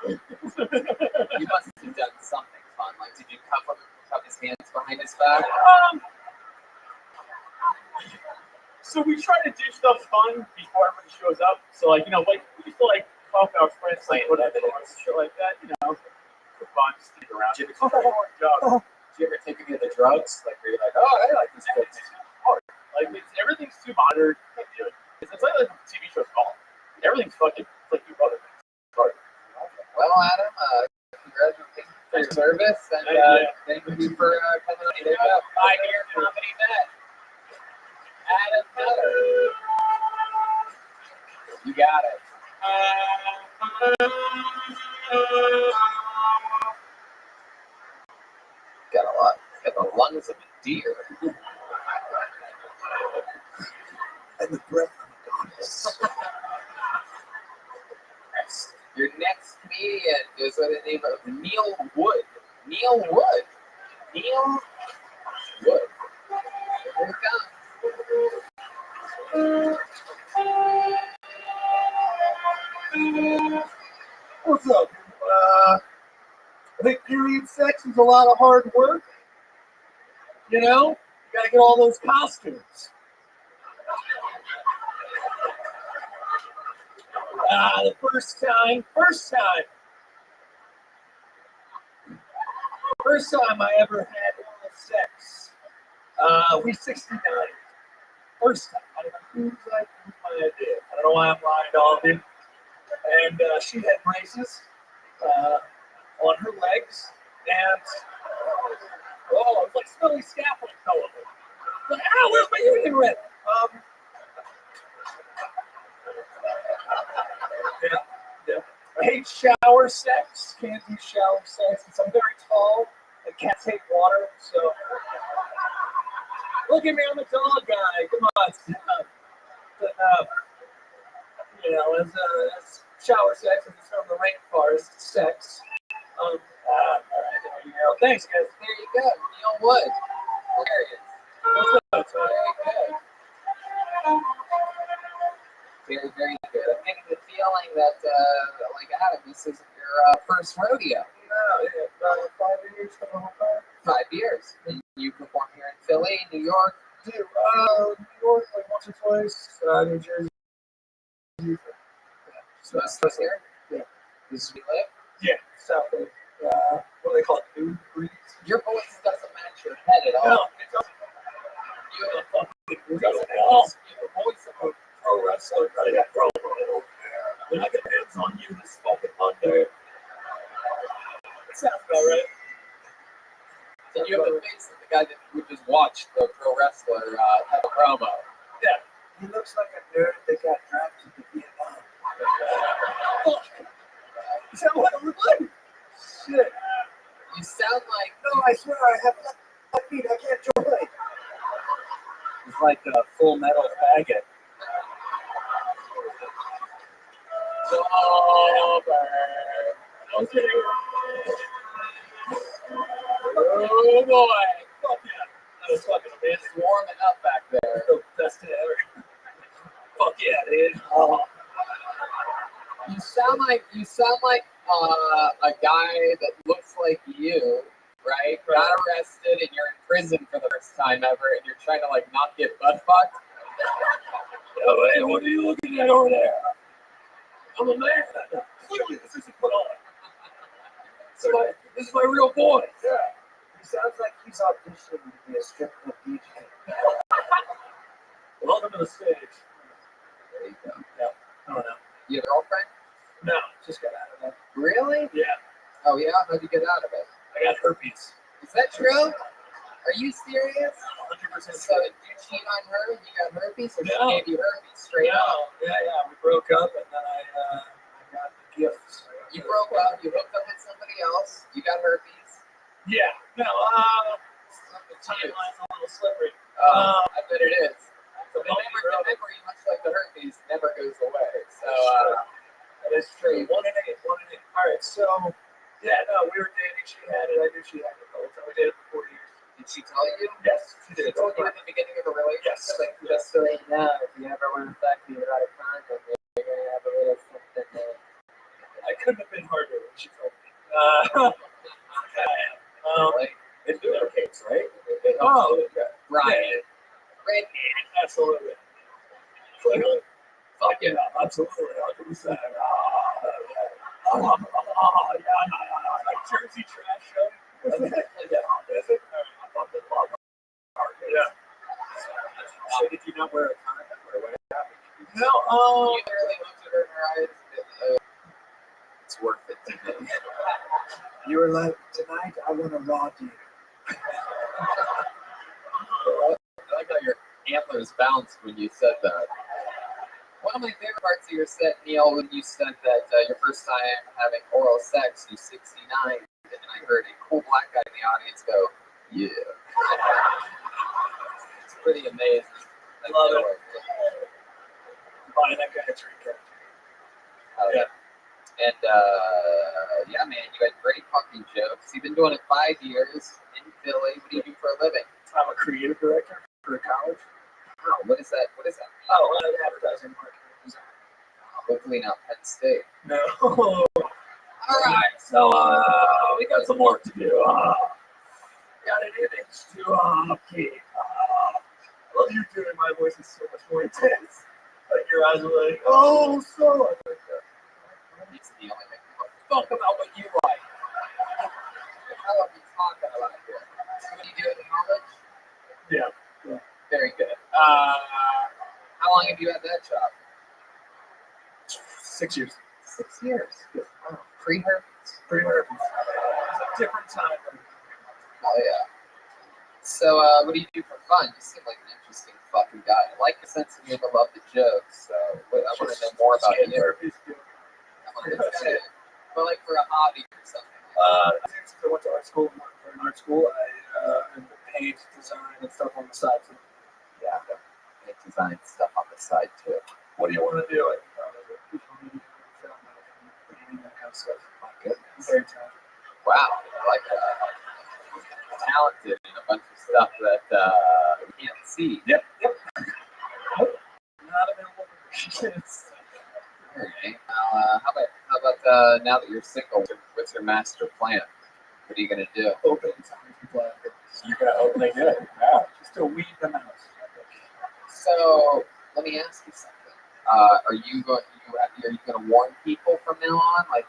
You must have done something fun. Like, did you cuff his hands behind his back? So we try to do stuff fun before everybody shows up. So like, like we used to like cuff our friends, like put evidence, shit like that, for fun, just stick around. Did you ever take any of the drugs? Like, were you like, oh, I like this place? Like, everything's too modern. It's like a TV show's called. Everything's fucking like your brother. Well, Adam, congratulations for your service, and thank you for coming on. There you go, 5-year comedy vet, Adam Miller. You got it. Got a lot. Got the lungs of a deer. And the breath of a goddess. Your next comedian goes by the name of Neil Wood. Neil Wood. Neil Wood. Here it comes. What's up? I think period sex is a lot of hard work. You gotta get all those costumes. The first time I ever had oral sex, we 69. First time. I don't know who's my idea. I don't know why I'm lying to all of you. And she had braces on her legs, and it was like smelly scaffolding color. Like, where's my union rep? Yeah. I hate shower sex. Can't do shower sex because I'm very tall and can't take water. So look at me, I'm a tall guy. Come on, but as shower sex is from the rainforest sex. All right, there you go. Thanks, guys. There you go, Neil Wood. Hilarious. What's up? Very, very good. I'm getting the feeling that, like Adam, this isn't your first rodeo. No, 5 years coming home. 5 years. And you perform here in Philly, New York. New York like once or twice. New Jersey. So this here? Yeah. This is where you live? Yeah, South. What do they call it? New breeze. Your voice doesn't match your head at all. No, it doesn't. You have a fucking It doesn't at all. You have a voice of a Pro wrestler, I got pro. When I get hands on you this fucking Monday. It sounds about right. So you have the face of the guy that would just watch the pro wrestler have a promo. Yeah. He looks like a nerd that got drafted to Vietnam. Fuck. Is that what it was like? Shit. You sound like No, I swear I have left feet. I can't join. It's like a Full Metal faggot. Oh boy. Fuck yeah. That was fucking amazing. It's warming up back there. The best day ever. Fuck yeah, dude. Oh. You sound like a guy that looks like you, right? Got arrested and you're in prison for the first time ever, and you're trying to like not get butt fucked. Oh, hey, what are you looking at over there? I'm a man. Clearly, this isn't put on. This is my real voice. Yeah. He sounds like he's auditioning to be a strip club DJ. Welcome to the stage. There you go. Yeah. I don't know. You have a girlfriend? No, just got out of that. Really? Yeah. Oh yeah? How'd you get out of it? I got herpes. Is that true? Are you serious? 100% So did you cheat on her and you got herpes, or she No. gave you herpes straight up? Yeah. We broke up, and then I got the gifts. You broke up, you hooked up with somebody else, you got herpes. Yeah. No. Something The to you. timeline's a little slippery. I bet it is. The memory, much like the herpes, never goes away. So that is true. 1 in 8. All right. So yeah, no, we were dating. She had it. I knew she had it the whole time. We dated for 4 years. did she tell you? Yes, she She did. told you at the beginning of the relationship? Yes. Like, just so you know, if you ever want to fuck me without a condom, you're going to have a little something there. I couldn't have been harder when she told me. Like, It lubricates, right? oh, Yeah. right. Right. Absolutely. Clearly. Fuck yeah, absolutely. 100%. Like Jersey trash show. Yeah. So did you not wear a condom or what happened? No. You literally looked at her in her eyes and it's worth it to me. You were like, tonight I want to rob you. I like how your antlers bounced when you said that. One of my favorite parts of your set, Neil, when you said that your first time having oral sex, you 69, and I heard a cool black guy in the audience go, yeah. It's pretty amazing. I Love it. it. Buying that guy a drink. Yeah. And yeah, man, you had great fucking jokes. You've been doing it 5 years in Philly. What do you do for a living? I'm a creative director for a college. Oh, what is that? Oh, advertising marketing design. Hopefully not Penn State. No. All right, so we got some work to do. Got an image to keep. I love you doing my voice is so much more intense. Like your eyes are like, oh, so. It's the only thing. Talk about what you like. How are we talking about here? So what do you do in college? Yeah. Very good. How long have you had that job? 6 years. 6 years. Oh, pre-herpes? Pre-herpes. It's a different time. Oh, yeah. So, what do you do for fun? You seem like an interesting fucking guy. I like your sense of humor, love the jokes. So, I want to know more about you. But like for a hobby or something. Since I went to art school, I paint, design, and stuff on the side. So, Yeah, paint, design stuff on the side too. what do you want to do? That kind of stuff. My goodness. Very talented. Wow, I like talented in a bunch of stuff that we can't see. Yep. Not available for kids. All right. Now, how about now that you're single, what's your master plan? What are you gonna do? Open time people out there. You're gonna open it good. Wow. Just to weed them out. So let me ask you something. Are you going to warn people from now on? Like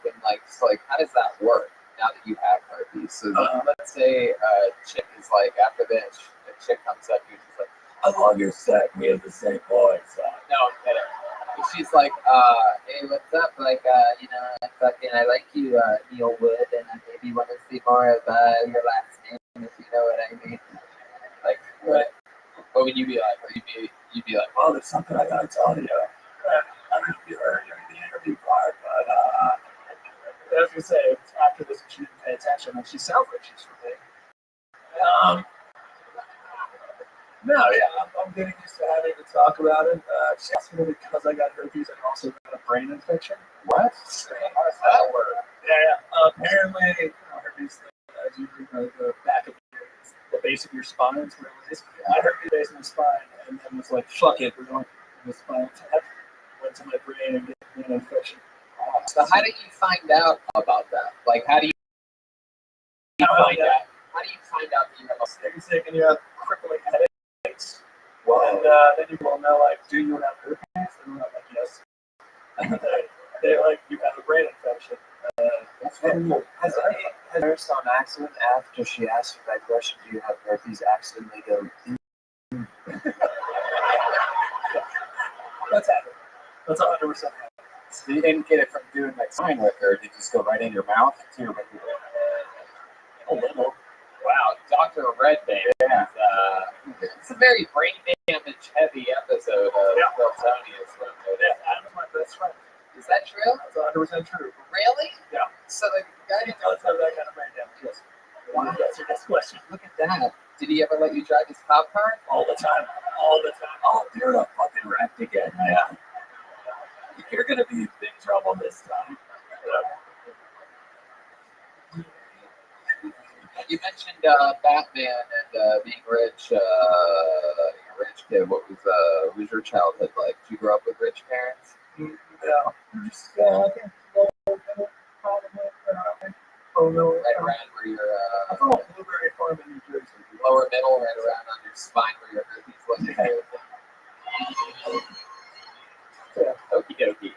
how does that work now that you have herpes? So let's say a chick is like, after this, a chick comes up to you and she's like, I love your set. We have the same voice. no, I'm kidding. And she's like, hey, what's up? Like, I like you, Neil Wood, and I maybe want to see more of your last name, if you know what I mean. Like, what would you be like? Or you'd be like, Well, there's something I gotta tell you. I don't know if you heard during the interview part, but as we say, after this, she didn't pay attention, and she sounds like she's from me. No, yeah, I'm getting used to having to talk about it. She asked me because I got herpes and also got a brain infection. what? How does that work? Yeah. Apparently, herpes, as you know, the back of the base of your spine is where it is. I hurt the base of my spine, and then was like, fuck it, we're going to the spinal tap. Went to my brain and get an infection. So how did you find out about that? Like, how do you find out? How do you find out that you have a Sick and you have crippling headaches. Well, And then you will know, like, do you have herpes? And I'm like, yes. They like, you have a brain infection. Has a nurse on accident, after she asked you that question, do you have herpes, accidentally go, That's happened. That's 100% happened. So you didn't get it from doing like sign with her. Did you just go right in your mouth to your A little. Wow, Dr. Redband. Yeah. It's a very brain damage heavy episode of Deltonius. Yeah, Adam's my best friend. Is that true? That's 100% true. Really? Yeah. So the guy He does have that kind of brain damage. Yes. Want to answer this question? look at that. Did he ever let you drive his cop car? All the time. All the time. Oh, dude, I fucking wrecked again. Yeah. You're going to be in big trouble this time. You mentioned Batman and being rich. You're a rich kid. What was your childhood like? Did you grow up with rich parents? Yeah. Just, I think, Right around where you're I'm from a blueberry farm in New Jersey. lower middle, right around on your spine where your herpes was. Okie dokie.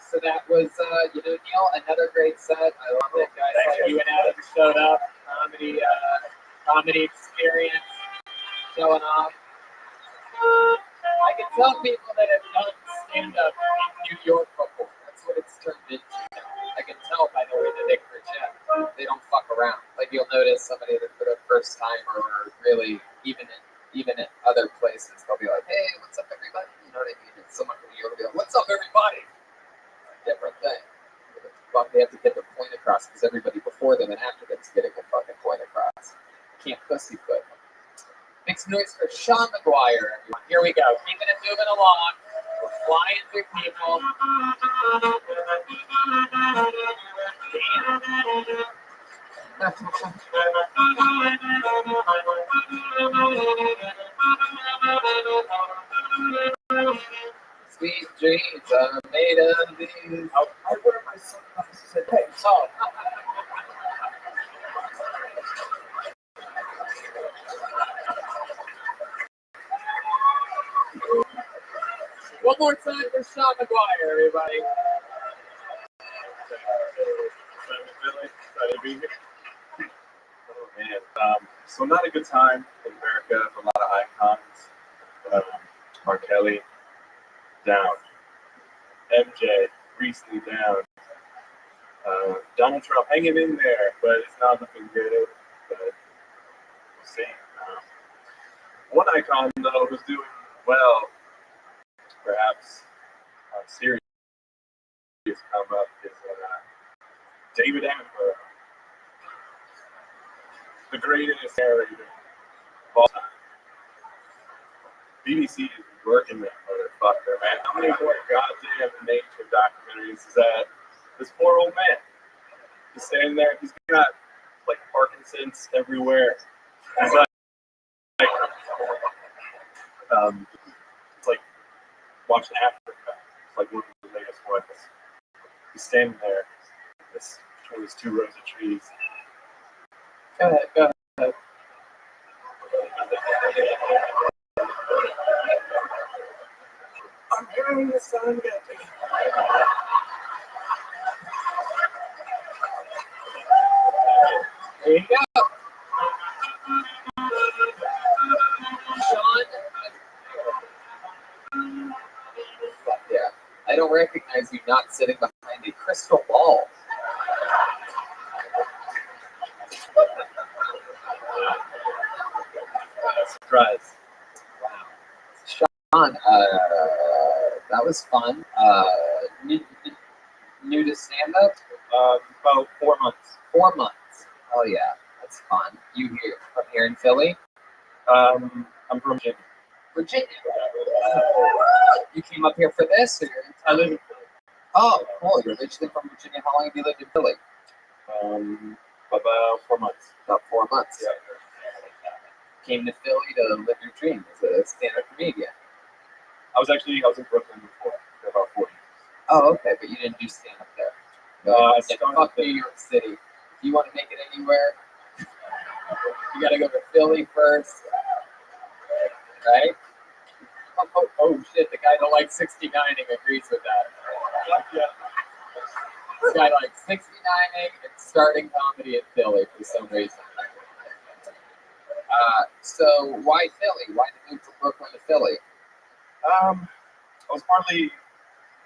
So that was, Neil, another great set. I love it, guys. Like you and Adam showed up. Comedy experience showing off. I can tell people that have done stand-up in New York before. That's what it's turned into now. I can tell by the way that they project. They don't fuck around. Like you'll notice somebody that for the first time or really even at other places, they'll be like, hey, what's up, everybody? You know what I mean? And someone from New York will be like, what's up, everybody? Different thing. But they have to get their point across because everybody before them and after them is getting their fucking point across. Can't pussyfoot. Make some noise for Sean McGuire, everyone. Here we go. Keeping it moving along. We're flying through people. Sweet dreams are made of these. I wear my sunglasses at night. So, one more time for Sean McGuire, everybody. Oh man, so not a good time in America for a lot of icons. R. Kelly, down. MJ, recently down. Donald Trump hanging in there, but it's not looking good. But we'll see. One icon, though, who's doing well, perhaps serious come up, is David Attenborough, the greatest narrator of all time. BBC is working that motherfucker, man. How many more goddamn nature documentaries is that? This poor old man. He's standing there. He's got like Parkinson's everywhere. He's it's like watching Africa. It's like one of the latest ones. He's standing there between these two rows of trees. Go ahead. I'm hearing the sun get me. There you go. Sean. Fuck yeah. I don't recognize you not sitting behind a crystal ball. Surprise. Wow. Sean, that was fun. New to stand-up? About 4 months. 4 months. Oh yeah, that's fun. You from here in Philly? I'm from Virginia. Virginia. You came up here for this, or I live in Philly. Oh, cool. You're originally from Virginia. How long have you lived in Philly? About 4 months. About 4 months. Yeah. Came to Philly to live your dream as a stand-up comedian. I was in Brooklyn before for about 4 years. Oh, okay, but you didn't do stand-up there. I Yeah, started fuck New York City. If you want to make it anywhere, you got to go to Philly first, right? Oh shit, the guy that likes 69ing agrees with that. Yeah. This guy likes 69ing and starting comedy in Philly for some reason. So why Philly? Why the move from Brooklyn to Philly? I was partly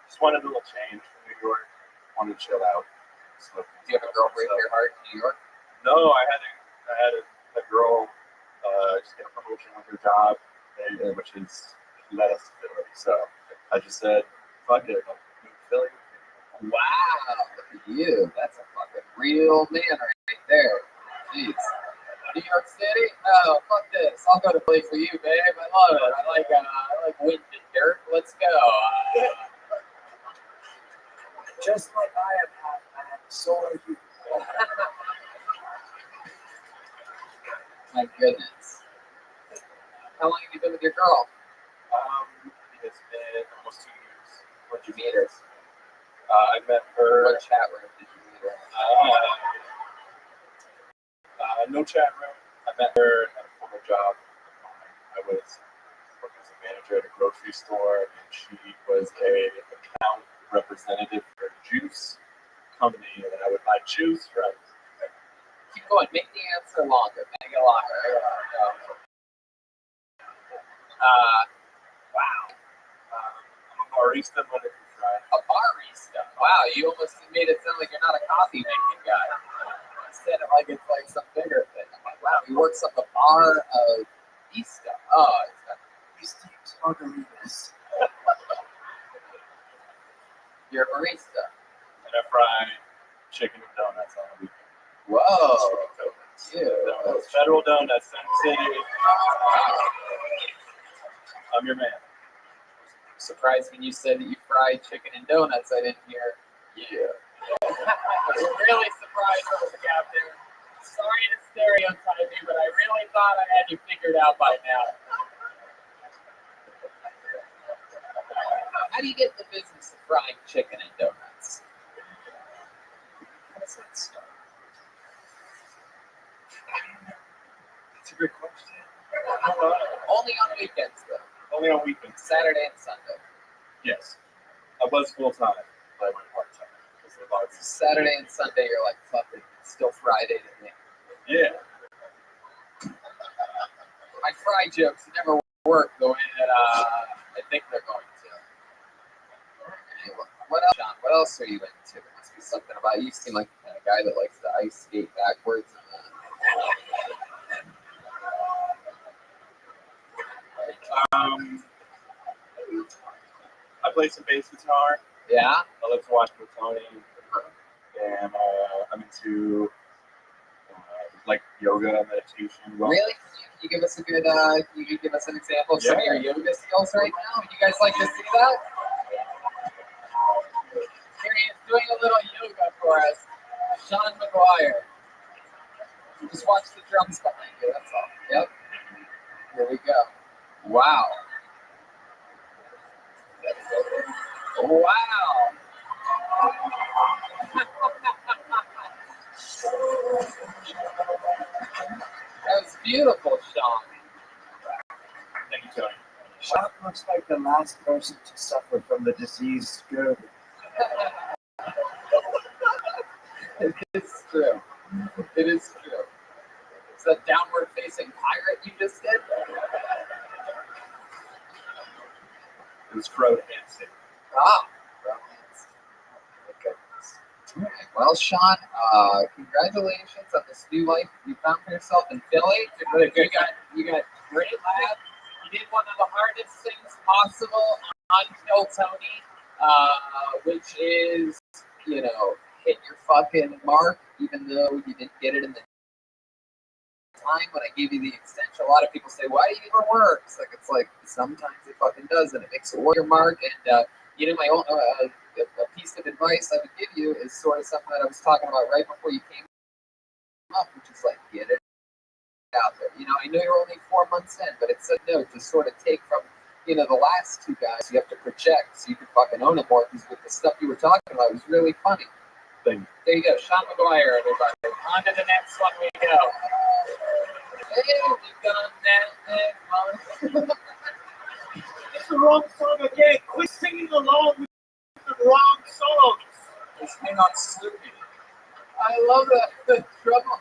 just wanted a little change from New York. Wanted to chill out. So, Do you have a girl break your heart in New York? No, I had a girl just get a promotion with her job, which is led us to Philly. So I just said, fuck it, I'll move to Philly. Wow, look at you. That's a fucking real man right there. Jeez. New York City? Oh, fuck this. I'll go to Philly for you, babe. I love it. I like wind and dirt. Let's go. Just like I have had, man. So are you. My goodness. How long have you been with your girl? It's been almost 2 years. Where'd you meet her? I met her. What chat room did you meet her? No chat room. I met her at a former job. I was working as a manager at a grocery store, and she was a account representative for a juice company, and I would buy juice from. Keep going. Make the answer longer. Make it longer. Wow. I'm a barista Monday through Friday. A barista. Wow, you almost made it sound like you're not a coffee making guy. You said it like it's like some bigger thing. I'm like, wow, he works at the bar of barista. Oh, it's got These teams margaritas. you're a barista. And I fry chicken and donuts on the weekend. Whoa. Donuts. Federal Donuts, Sun City. I'm your man. Surprised when you said that you fried chicken and donuts. I didn't hear. Yeah. I was really surprised there was a gap there. Sorry to stereotype you, but I really thought I had you figured out by now. How do you get in the business of frying chicken and donuts? How does that start? That's a good question. Only on weekends, though. Only on weekends. Saturday and Sunday. Yes. I was full time, but I went part time. Saturday and Sunday, you're like, fuck it, it's still Friday to me. Yeah. My fry jokes never work the way that I think they're going to. Okay, what else, John? What else are you into? There must be something about you. Seem like the kind of guy that likes to ice skate backwards. I play some bass guitar. Yeah? I love to watch Tony, and I'm into like yoga, meditation. Really? Can you give us a good? You could give us an example of some of your yoga skills right now? Would you guys like to see that? Here he is doing a little yoga for us. Sean McGuire. Just watch the drums behind you. That's all. Yep. Here we go. Wow. Wow. That was beautiful, Sean. Thank you, Tony. Sean looks like the last person to suffer from the disease scurvy. It is true. It is true. It's that downward facing pirate you just did? It was crow dancing. Ah, romance. Okay. All right. Well, Sean, congratulations on this new life you found for yourself in Philly. You got great lab. You did one of the hardest things possible on Kill Tony, which is, hit your fucking mark, even though you didn't get it in the time when I gave you the extension. A lot of people say, why do you even work? It's like sometimes it fucking does, and it makes a watermark. And my own a piece of advice I would give you is sort of something that I was talking about right before you came up, which is like, get it out there. I know you're only 4 months in, but it's a note to sort of take from the last two guys. You have to project so you can fucking own it more, because with the stuff you were talking about, it was really funny. Thing. There you go, Sean McGuire, everybody. On to the next one we go. Hey, we've done that. It's the wrong song again. Quit singing along with the wrong songs. Just hang on, Snoopy. I love the trouble.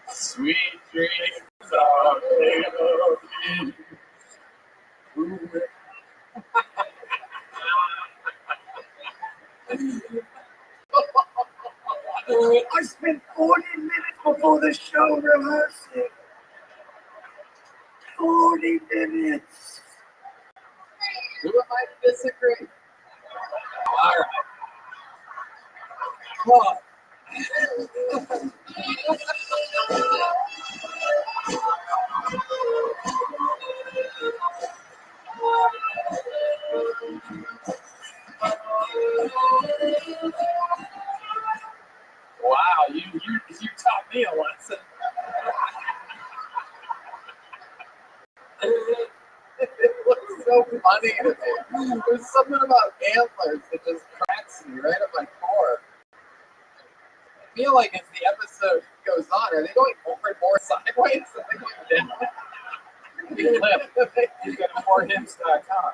Sweet dreams of melody. I spent 40 minutes before the show rehearsing. 40 minutes. Who am I to disagree? All right. Well, wow, you taught me a lesson. It was so funny to me. There's something about antlers that just cracks me right at my core. I feel like as the episode goes on, are they going more and more sideways? Are they going down? You go to morehims.com.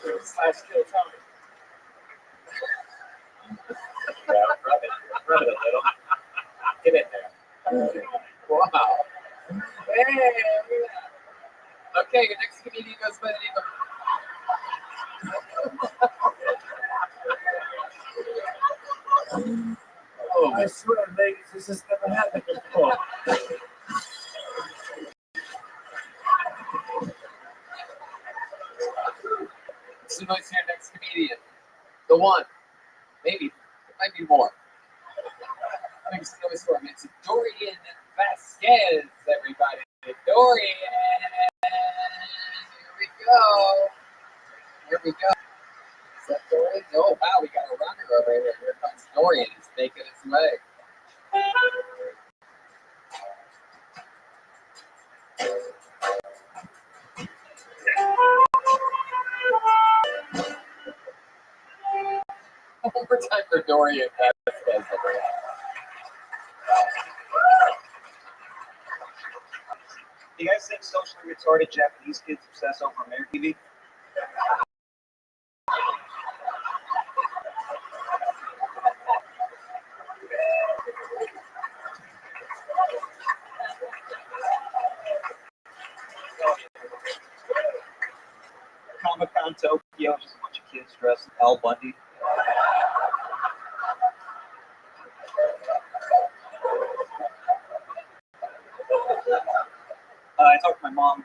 /Kill Tony. Yeah, rub it a little. Get in there. Wow. Hey, look at that. Okay, your next comedian goes by the name of. Oh, I swear, ladies, this has never happened before. so who's your next comedian? The one. Maybe. It might be more. I think it's for him. It's Dorian Vasquez, everybody. Dorian. Here we go. Here we go. Is that Dorian? Oh, wow, we got a runner over here. Here comes Dorian. He's making his way. One more time for Dorian Vasquez. Do you guys think socially retarded Japanese kids obsess over American TV? Comic-Con Tokyo, just a bunch of kids dressed as Al Bundy. I talked to my mom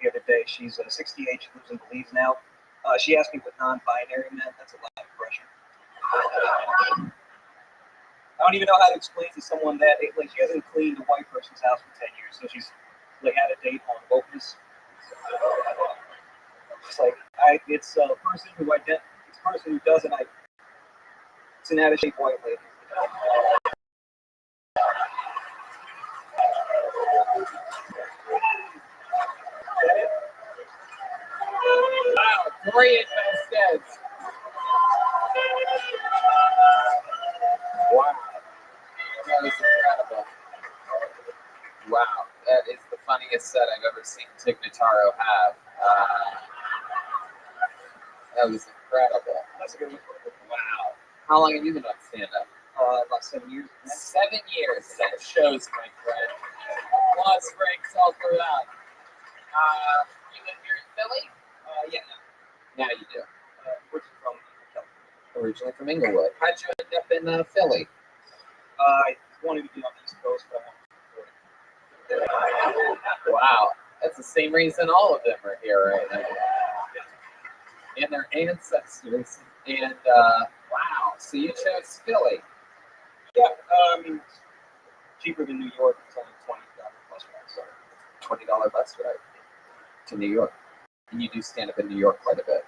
the other day. She's 68. She lives in Belize now. She asked me what non-binary meant. That's a lot of pressure. I don't even know how to explain to someone that like she hasn't cleaned a white person's house for 10 years, so she's like had a date on wokeness. It's like it's a person who doesn't. It's an out of shape white lady. Wow, Dorian Vasquez. Wow. That is incredible. Wow, that is the funniest set I've ever seen Tig Notaro have. That was incredible. That's a good one. Wow. How long have you been on stand-up? About 7 years. 7 years. That shows, my friend. Las Vegas, all through that. You live here in Philly? Yeah. Yeah, you do. Where's you from? Originally from Inglewood. How'd you end up in Philly? I wanted to be on the East Coast, but I wanted to. Wow. That's the same reason all of them are here right now. And their ancestors. And, wow. So you chose Philly. Yeah, I mean, it's cheaper than New York. It's only $20 bus ride. So $20 bus ride to New York. And you do stand up in New York quite a bit.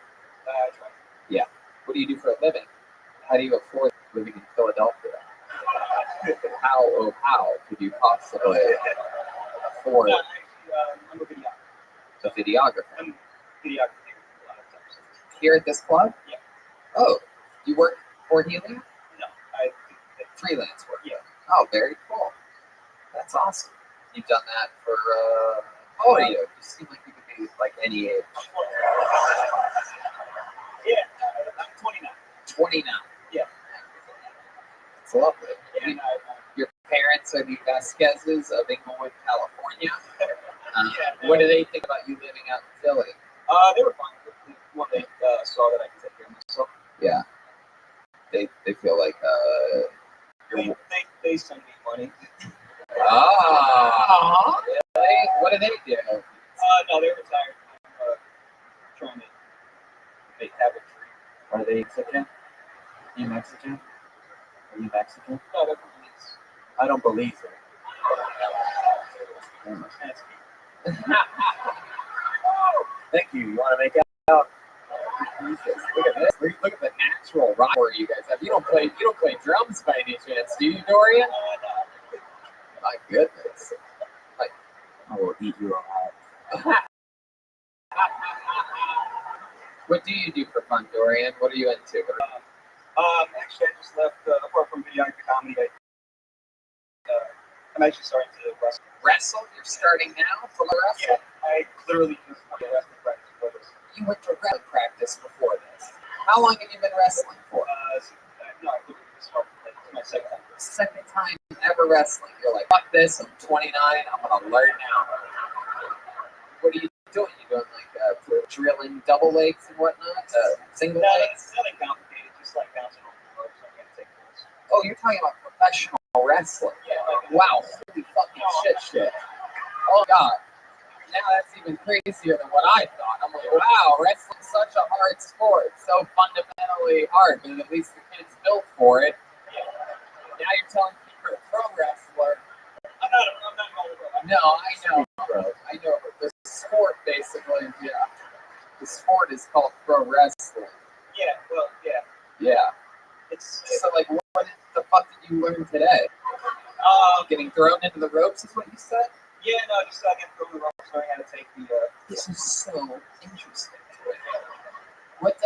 that's right. Yeah. What do you do for a living? How do you afford living in Philadelphia? How could you possibly afford No, actually, I'm a videographer. a videographer? I'm a videographer a lot of times. Here at this club? Yeah. Oh, you work for Helium? No, I Freelance work? Yeah. Oh, very cool. That's awesome. You've done that for, how old are you? You seem like you could be like any age. Yeah, I'm 29. 29. Yeah. It's lovely. And Your parents are the Vasquezes of Inglewood, California. Yeah. What do they think about you living out in Philly? They were fine. When they saw that I could take care of myself. Yeah. They feel like They send me money. Really? What do they do? No, they're retired. Trying to make habit free. Are they Mexican? Are you Mexican? Are you Mexican? No, they're police. I don't believe it. Thank you. You want to make out? Jesus, look at this. Look at the natural rivalry you guys have. You don't play drums by any chance, do you, Dorian? My goodness. I will eat you alive. What do you do for fun, Dorian? What are you into? Actually, I just left. Apart from videography comedy, I'm actually starting to wrestle. Wrestle? You're starting now to wrestle? Yeah, I literally just went to wrestling practice for this. You went to wrestling practice before this. How long have you been wrestling for? No, I literally just started. It's my second time. Second time ever wrestling. You're like, fuck this. I'm 29. I'm gonna learn now. What are you doing? You doing like drilling double legs and whatnot? Single legs? It's nothing complicated. Just like bouncing off the ropes. I'm gonna take those. Oh, you're talking about professional wrestling. Yeah. Wow. Holy fucking shit. Oh god. Now that's even crazier than what I thought. I'm like, wow, wrestling's such a hard sport. So fundamentally hard, but at least the kid's built for it. Now you're telling me you're a pro wrestler. I'm not going to go. No, I know, bro. I know, but the sport basically, yeah. The sport is called pro wrestling. Yeah, well, yeah. Yeah. It's So, like, what the fuck did you learn today? Getting thrown into the ropes is what you said? Yeah, no, just getting through the ropes, learning how to take the. This is so interesting. What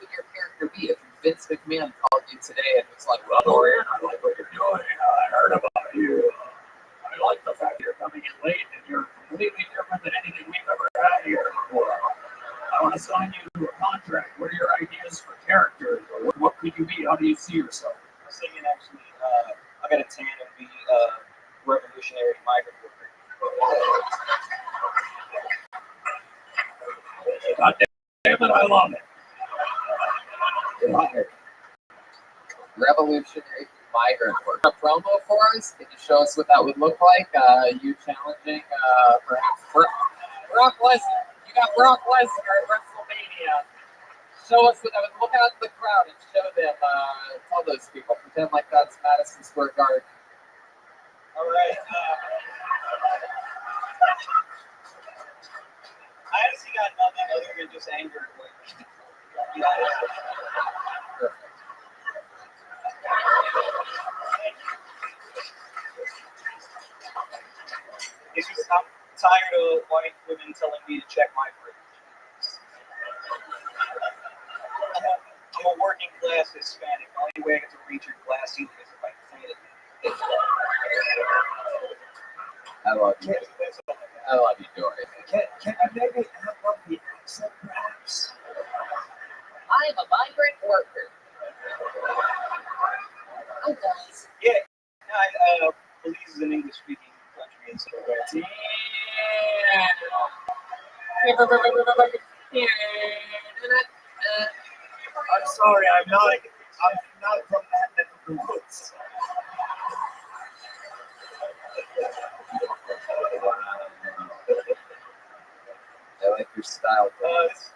would your character be if Vince McMahon called you today and was like, well, Dorian, I like what you're doing. I heard about you. I like the fact you're coming in late and you're completely different than anything we've ever had here before. I want to sign you to a contract. What are your ideas for characters? Or what could you be? How do you see yourself? I was thinking actually, I got a tan and be revolutionary migrant worker. God damn it, I love it. Revolutionary migrant work. A promo for us? Can you show us what that would look like? You challenging perhaps Brock Lesnar. You got Brock Lesnar at WrestleMania. Show us what that would look out at the crowd and show them. Tell those people. Pretend like that's Madison Square Garden. All right. I honestly got nothing other than just anger. It's just I'm tired of white women telling me to check my fridge. I'm a working class Hispanic. The only way I get to reach your glass ceiling is if I clean it. I love you. I love you, Dory. Can you maybe amp up the accent, perhaps? I am a migrant worker. Oh, guys. Yeah. Belize is an English-speaking country in Slovenia. I'm sorry, I'm not from that neck of the woods. I like your style.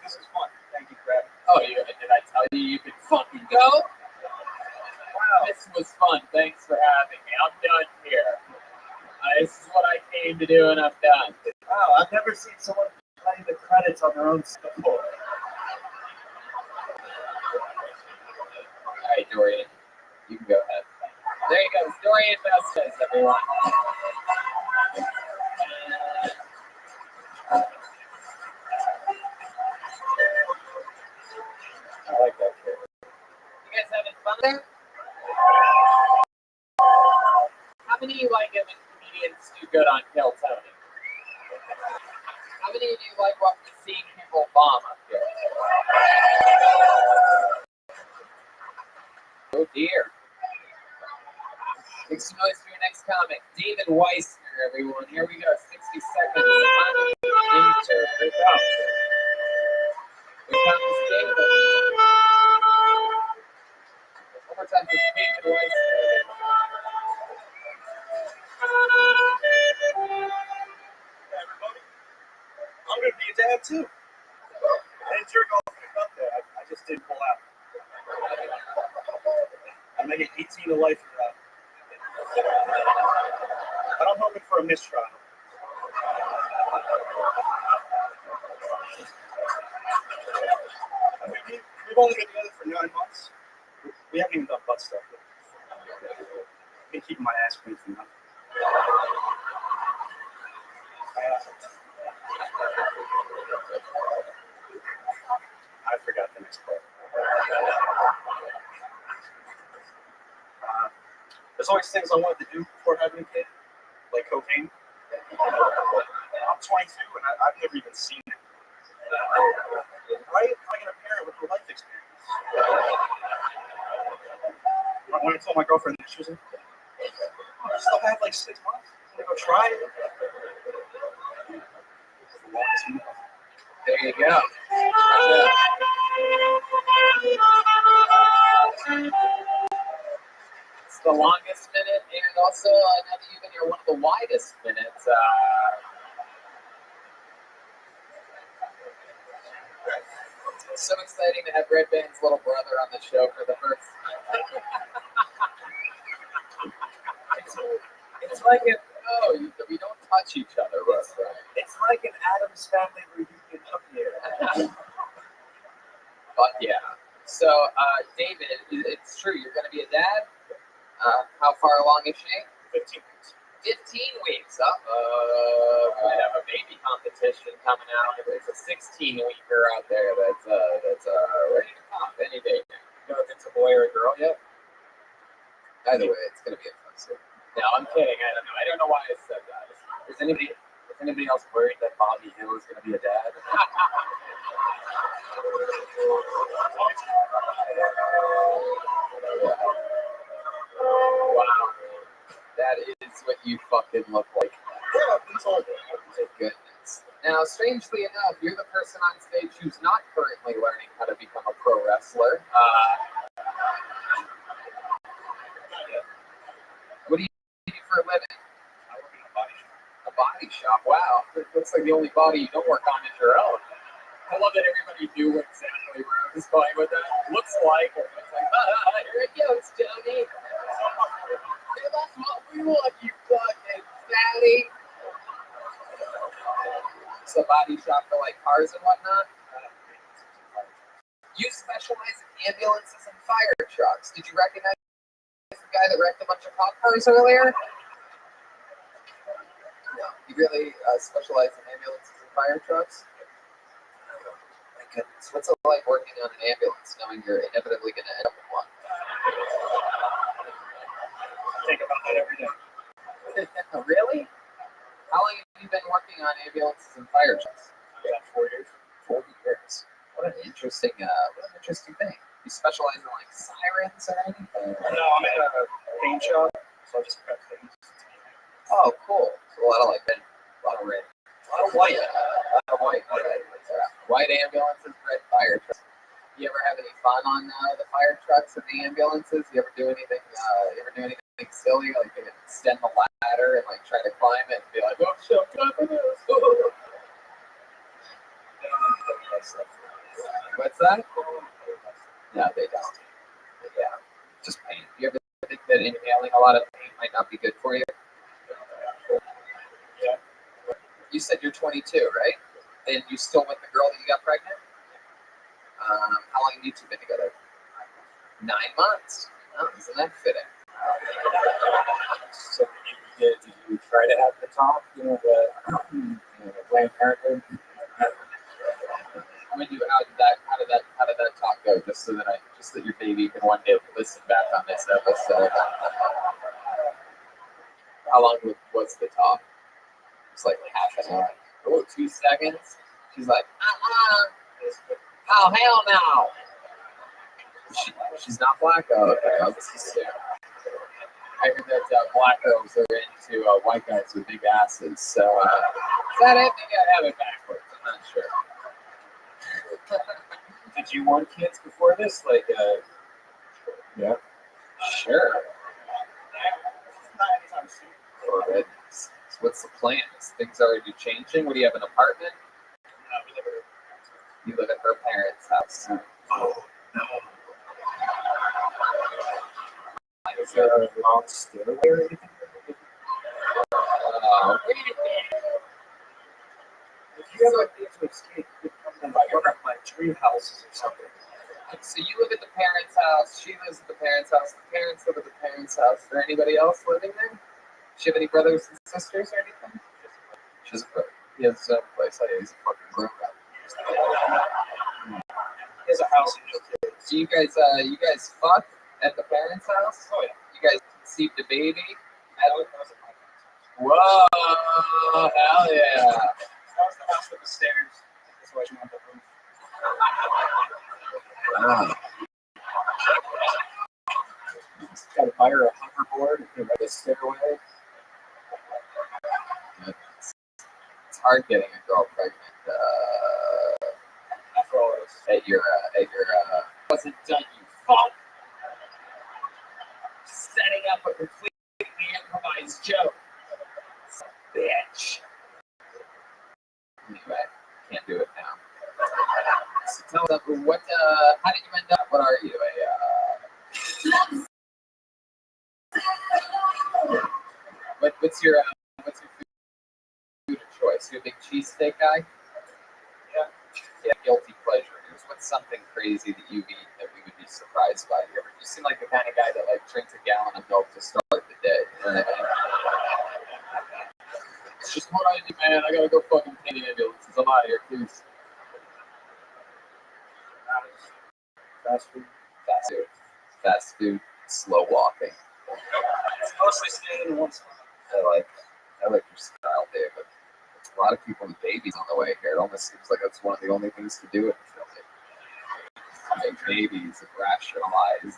This is fun. Thank you, Brad. Oh, did I tell you you could fucking go? Wow, this was fun. Thanks for having me. I'm done here. This is what I came to do, and I'm done. Wow, I've never seen someone play the credits on their own stuff before. All right, Dorian, you can go ahead. There you go, Dorian Vasquez, everyone. I like that kid. You guys having fun there? How many of you like it when comedians do good on Kill Tony? How many of you like seeing people bomb up here? Oh dear. Make some noise for your next comic. David Weissner, everyone. Here we go. 60 seconds. Enter. Here comes David. One more jerk off in a cup there. I just didn't pull out. I'm making 18 to life for that. But I'm hoping for a mistrial. I mean, we've only been together for 9 months. We haven't even done butt stuff yet. I've been keeping my ass clean for nothing. I forgot the next part. There's always things I wanted to do before having a kid, like cocaine. I'm 22 and I've never even seen it. Right? I'm a parent with a life experience. When I told my girlfriend that, she was like, oh, I still have like 6 months. I'm gonna go try it. There you go. It's the longest minute, and also now that you've been here, one of the widest minutes. It's so exciting to have Red Band's little brother on the show for the first time. It's like an We don't touch each other, right? it's like an Addams Family reunion up here. But yeah. So, David, it's true. You're going to be a dad. How far along is she? 15 weeks. 15 weeks. We might have a baby competition coming out. There's a 16-weeker out there that's ready to pop any day. You know if it's a boy or a girl yet? Either way, it's going to be a fun story. No, I'm kidding. I don't know why I said that. Is anybody else worried that Bobby Hill is going to be a dad? Wow. That is what you fucking look like. Yeah, it's all good. My goodness. Now, strangely enough, you're the person on stage who's not currently learning how to become a pro wrestler. What do you do for a living? I work in a body shop. A body shop. Wow. It looks like the only body you don't work on is your own. I love that everybody knew exactly where I was going with that. Looks like, or it's like, here it goes, Johnny. That's what we want, you fucking fatty. It's a body shop for like cars and whatnot. You specialize in ambulances and fire trucks. Did you recognize the guy that wrecked a bunch of cop cars earlier? No, you really specialize in ambulances and fire trucks? My goodness, what's it like working on an ambulance, knowing you're inevitably going to end up in one? Think about that every day. Really? How long have you been working on ambulances and fire trucks? About 4 years. 40 years. What an interesting thing. You specialize in like sirens or anything? No, I'm in a paint shop, so I just prep things. Oh, cool. So a lot of like red, a lot of red, a lot of white, white ambulances, red fire trucks. You ever have any fun on the fire trucks and the ambulances? You ever do anything? Silly, like extend the ladder and like try to climb it and be like, oh shit, I'm for this. What's that? No, they don't. But yeah, just paint. You ever think that inhaling a lot of paint might not be good for you? Yeah. You said you're 22, right? And you still with the girl that you got pregnant? How long have you two been together? 9 months. Oh, isn't that fitting? So did you try to have the talk, the Planned Parenthood? How did that talk go? Just so that your baby can one day listen back on this episode. How long was the talk? It's like half an hour. Oh, 2 seconds. She's like, oh hell no. She's not black. Oh, okay. I was assuming. I heard that black girls are into white guys with big asses. So is that it? You gotta have it backwards. I'm not sure. Did you want kids before this? Yeah. Sure. Not anytime soon. Oh, goodness. So what's the plan? Is things already changing? What do you have, an apartment? We live You live at her parents' house. Oh, no. Is there a long stairway or anything? If you have ideas to escape, you could come in by one of my tree houses or something. So you live at the parents' house. She lives at the parents' house. The parents live at the parents' house. Is there anybody else living there? Does she have any brothers and sisters or anything? She has a brother. He has his own place. Oh, yeah, he's a fucking grown up. He has a house and no kids. So you guys fuck at the parents' house? Oh yeah. You guys conceived a baby? Whoa! Hell yeah! That was the house with the stairs. That's why she wanted the roof. Wow. Just gotta buy her a hoverboard and ride a stairway. It's hard getting a girl pregnant. After all this. At your wasn't done, you fuck. Setting up a completely improvised joke. Bitch. Anyway, can't do it now. So tell us, what? How did you end up? What are you? What's your food of choice? You a big cheesesteak guy? Yeah. Guilty pleasure. What's something crazy that you've eaten that we would be surprised by? You seem like the kind of guy that like drinks a gallon of milk to start the day. You know what I mean? It's just what I do, man. I gotta go fucking pay the ambulances. I'm out of here, please. Fast food. Fast food. Slow walking. It's mostly staying in one spot. I like your style, David. A lot of people with babies on the way here. It almost seems like that's one of the only things to do in Philly. Make babies and rationalize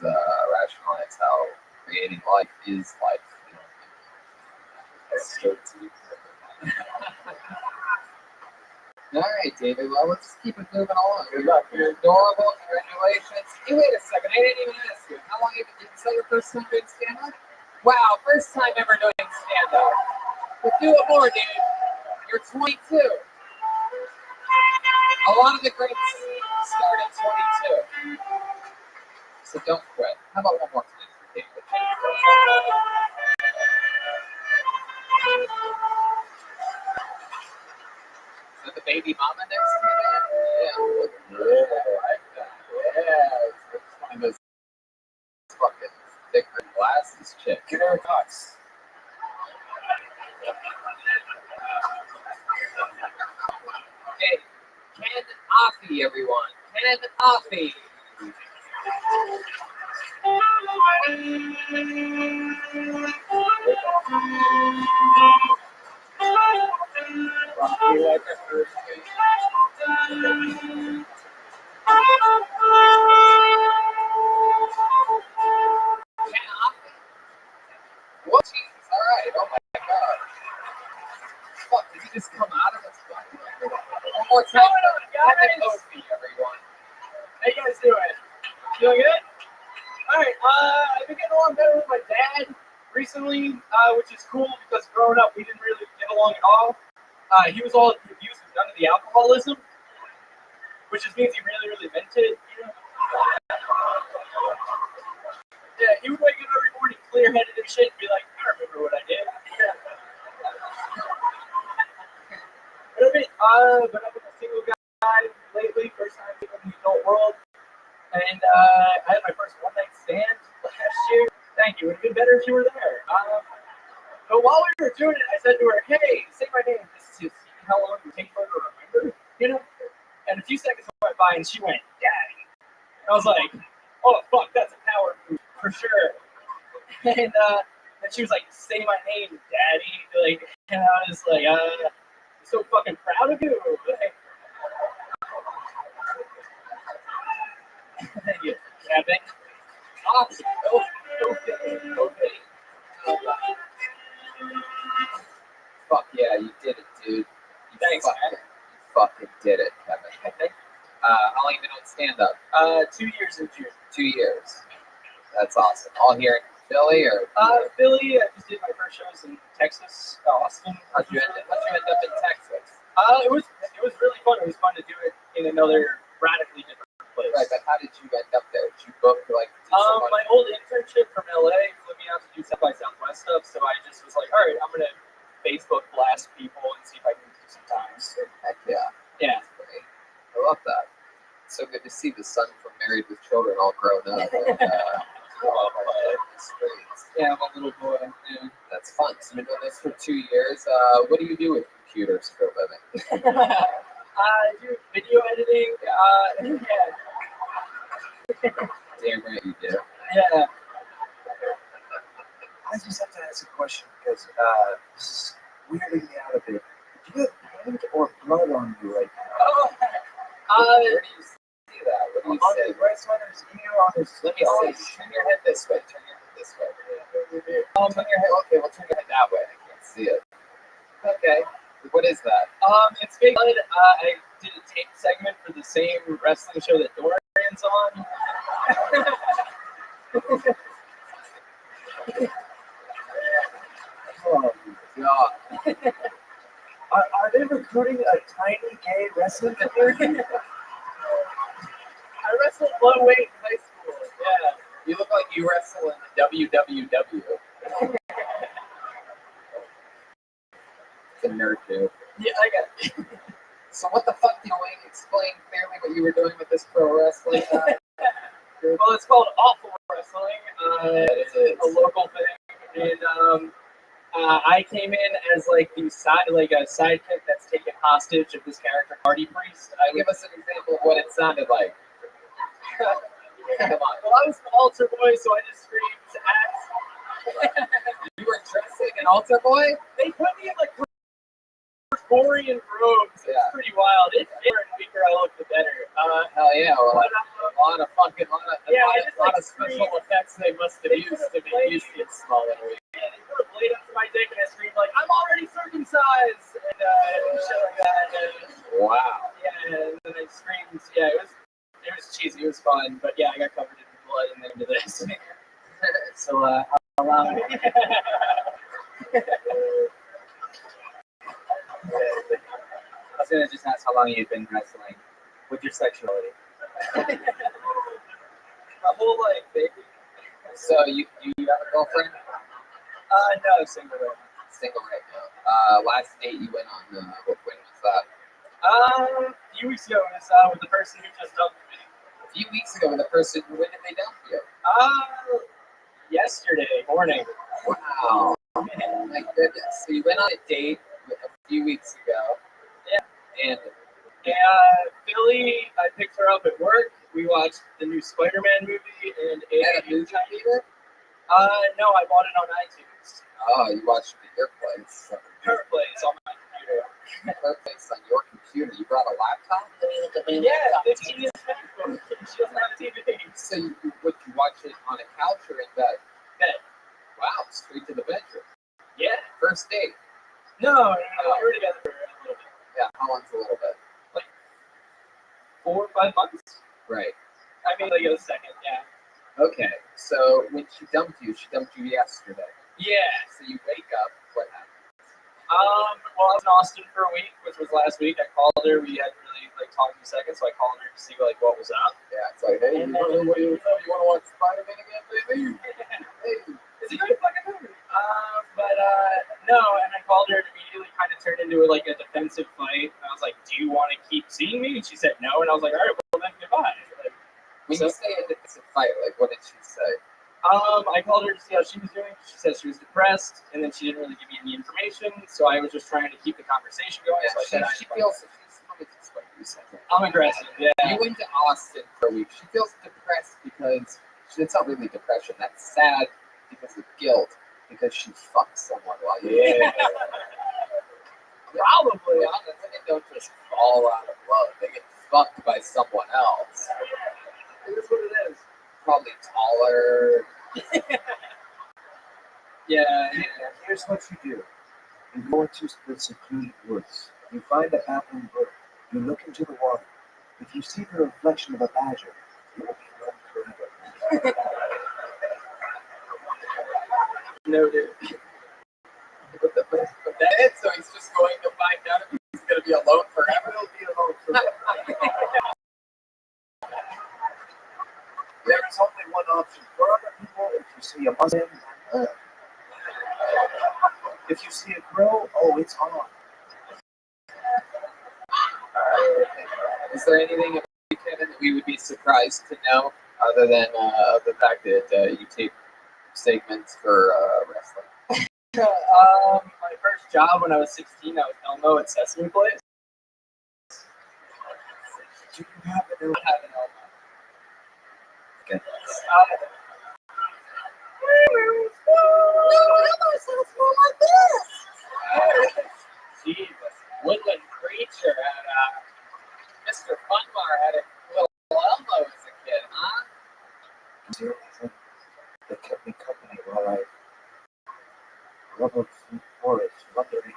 how creating life is life. You know? That's so deep. All right, David. Well, let's keep it moving along. Good luck. You're adorable. Congratulations. Hey, wait a second. I didn't even ask you. How long have you been? Is that your first time doing stand-up? Wow, first time ever doing stand-up. But do it more, dude. You're 22. A lot of the greats start at 22. So don't quit. How about one more time for David? Is that the baby mama next to you there? Yeah. I like that. Yeah. Let's find this fucking thicker glasses chick. Get her nuts. Okay. Ken Offie, everyone. Ken Offie. What? Jesus. All right. Oh my God. Fuck, did he just come out of us? One more time. Kevin Offie, everyone. How you guys doing? Feeling good? Alright, I've been getting along better with my dad recently, which is cool because growing up we didn't really get along at all. He was all abused and none of the alcoholism, which just means he really, really meant it, you know? Yeah, he would wake up every morning clear-headed and shit and be like, I remember what I did. But I've been a single guy lately, first time in the adult world. And I had my first one-night stand last year. Thank you. It would have been better if you were there. But while we were doing it, I said to her, hey, say my name. This is to see how long it would take for her to remember, you know? And a few seconds went by, and she went, Daddy. I was like, oh, fuck, that's a power move, for sure. And she was like, say my name, Daddy. Like, and I was like, I'm so fucking proud of you. Like, thank you, Kevin. Awesome. Okay. Fuck yeah, you did it, dude. Thanks, man. You fucking did it, Kevin. How long have you been on stand-up? 2 years in June. 2 years. That's awesome. All here in Philly, or? Philly. I just did my first shows in Texas, Austin. How'd you end up in Texas? It was it was really fun. It was fun to do it in another radically different place. Right, but how did you end up there? Did you book like? My old internship from LA flew me out to do South by Southwest stuff, so I just was like, all right, I'm gonna Facebook blast people and see if I can do some times. Heck yeah. Yeah. That's great. I love that. It's so good to see the son from Married with Children all grown up. And, it's great. Yeah, I'm a little boy. Yeah. That's fun. So you've been doing this for 2 years. What do you do with computers for a living? I do video editing. Damn right you do. Yeah. I just have to ask a question because this is weirding me out a bit. Do you have paint or blood on you right now? Where do you see that? What do you On say? his right side of his ear, on his. Let me see. Turn your head this way. Turn your head this way. Turn your head. Okay, well turn your head that way. I can't see it. Okay. What is that? It's fake blood. I did a tape segment for the same wrestling show that Dorian's on. Oh God. Are they recruiting a tiny gay wrestling community? I wrestled low weight in high school. Yeah. You look like you wrestle in the WWW. It's a nerd joke. Yeah, I got it. So what the fuck, Wayne? Explain clearly what you were doing with this pro wrestling. Well, it's called Awful Wrestling. It's a local thing, and I came in as like a sidekick that's taken hostage of this character, Party Priest. Give us an example of what it sounded like. Come on. Well, I was an altar boy, so I just screamed ass. You were dressing an altar boy? They put me in like Gregorian robes. It's pretty wild. It's weaker I look, the better. Hell yeah. Well, a lot of special effects they must have used to make you seem small and weak. Yeah, they put a blade up to my dick and I screamed like, I'm already circumcised! And shit like that. Wow. Yeah, and then I screamed. Yeah, it was cheesy. It was fun. But yeah, I got covered in blood and then into this. So, allow me. I was gonna just ask how long you've been wrestling with your sexuality. My whole life, baby. So you have a girlfriend? No, single right now. Single right now. Last date you went on, when was that? A few weeks ago, it was with the person who just dumped me. A few weeks ago with the person, when did they dump you? Yesterday morning. Wow. My goodness. So you went on a date a few weeks ago. Yeah. And Philly, I picked her up at work. We watched the new Spider-Man movie and at a movie theater? No, I bought it on iTunes. Oh, you watched it at your place. Her place on my computer. Her place on your computer. You brought a laptop? Yeah, 15 inch MacBook. She doesn't have a TV. So would you watch it on a couch or in bed? Bed. Wow, straight to the bedroom. Yeah. First date. No. We were together for a little bit. Yeah, how long's a little bit? Like 4 or 5 months. Right. I mean, like a second, yeah. Okay, so when she dumped you yesterday. Yeah. So you wake up, what happened? Well, I was in Austin for a week, which was last week. I called her. We hadn't really talked in a second, so I called her to see what was up. Yeah, it's like, hey, you want to watch Spider-Man again, baby? Hey, it's a great fucking movie. No, and I called her and immediately kind of turned into a defensive fight. And I was like, do you want to keep seeing me? And she said no, and I was like, all right, well then goodbye. When you say a defensive fight, what did she say? I called her to see how she was doing. She said she was depressed, and then she didn't really give me any information. So I was just trying to keep the conversation going. Yeah, so she feels. I'm aggressive. Yeah. You went to Austin for a week. She feels depressed because it's not really depression. That's sad because of guilt because she fucked someone while you. Yeah. Probably. Women don't just fall out of love. They get fucked by someone else. It is what it is. Probably taller. Yeah. Here's what you do. You go into the secluded woods. You find a babbling brook. You look into the water. If you see the reflection of a badger, you will be run forever. Noted. But that's it, so he's just going to find out if he's going to be alone forever. We'll be alone forever. There's only one option for other people. If you see a Muslim, if you see a grill, oh, it's on. Is there anything about you, Kevin, that we would be surprised to know, other than the fact that you tape segments for wrestling? My first job when I was 16, I was Elmo at Sesame Place. Do you have I don't have an Elmo. Okay. Jesus, woodland creature and Mr. Funmar had a little Elmo as a kid, huh? They kept me company while I rubbered through the forest, wondering,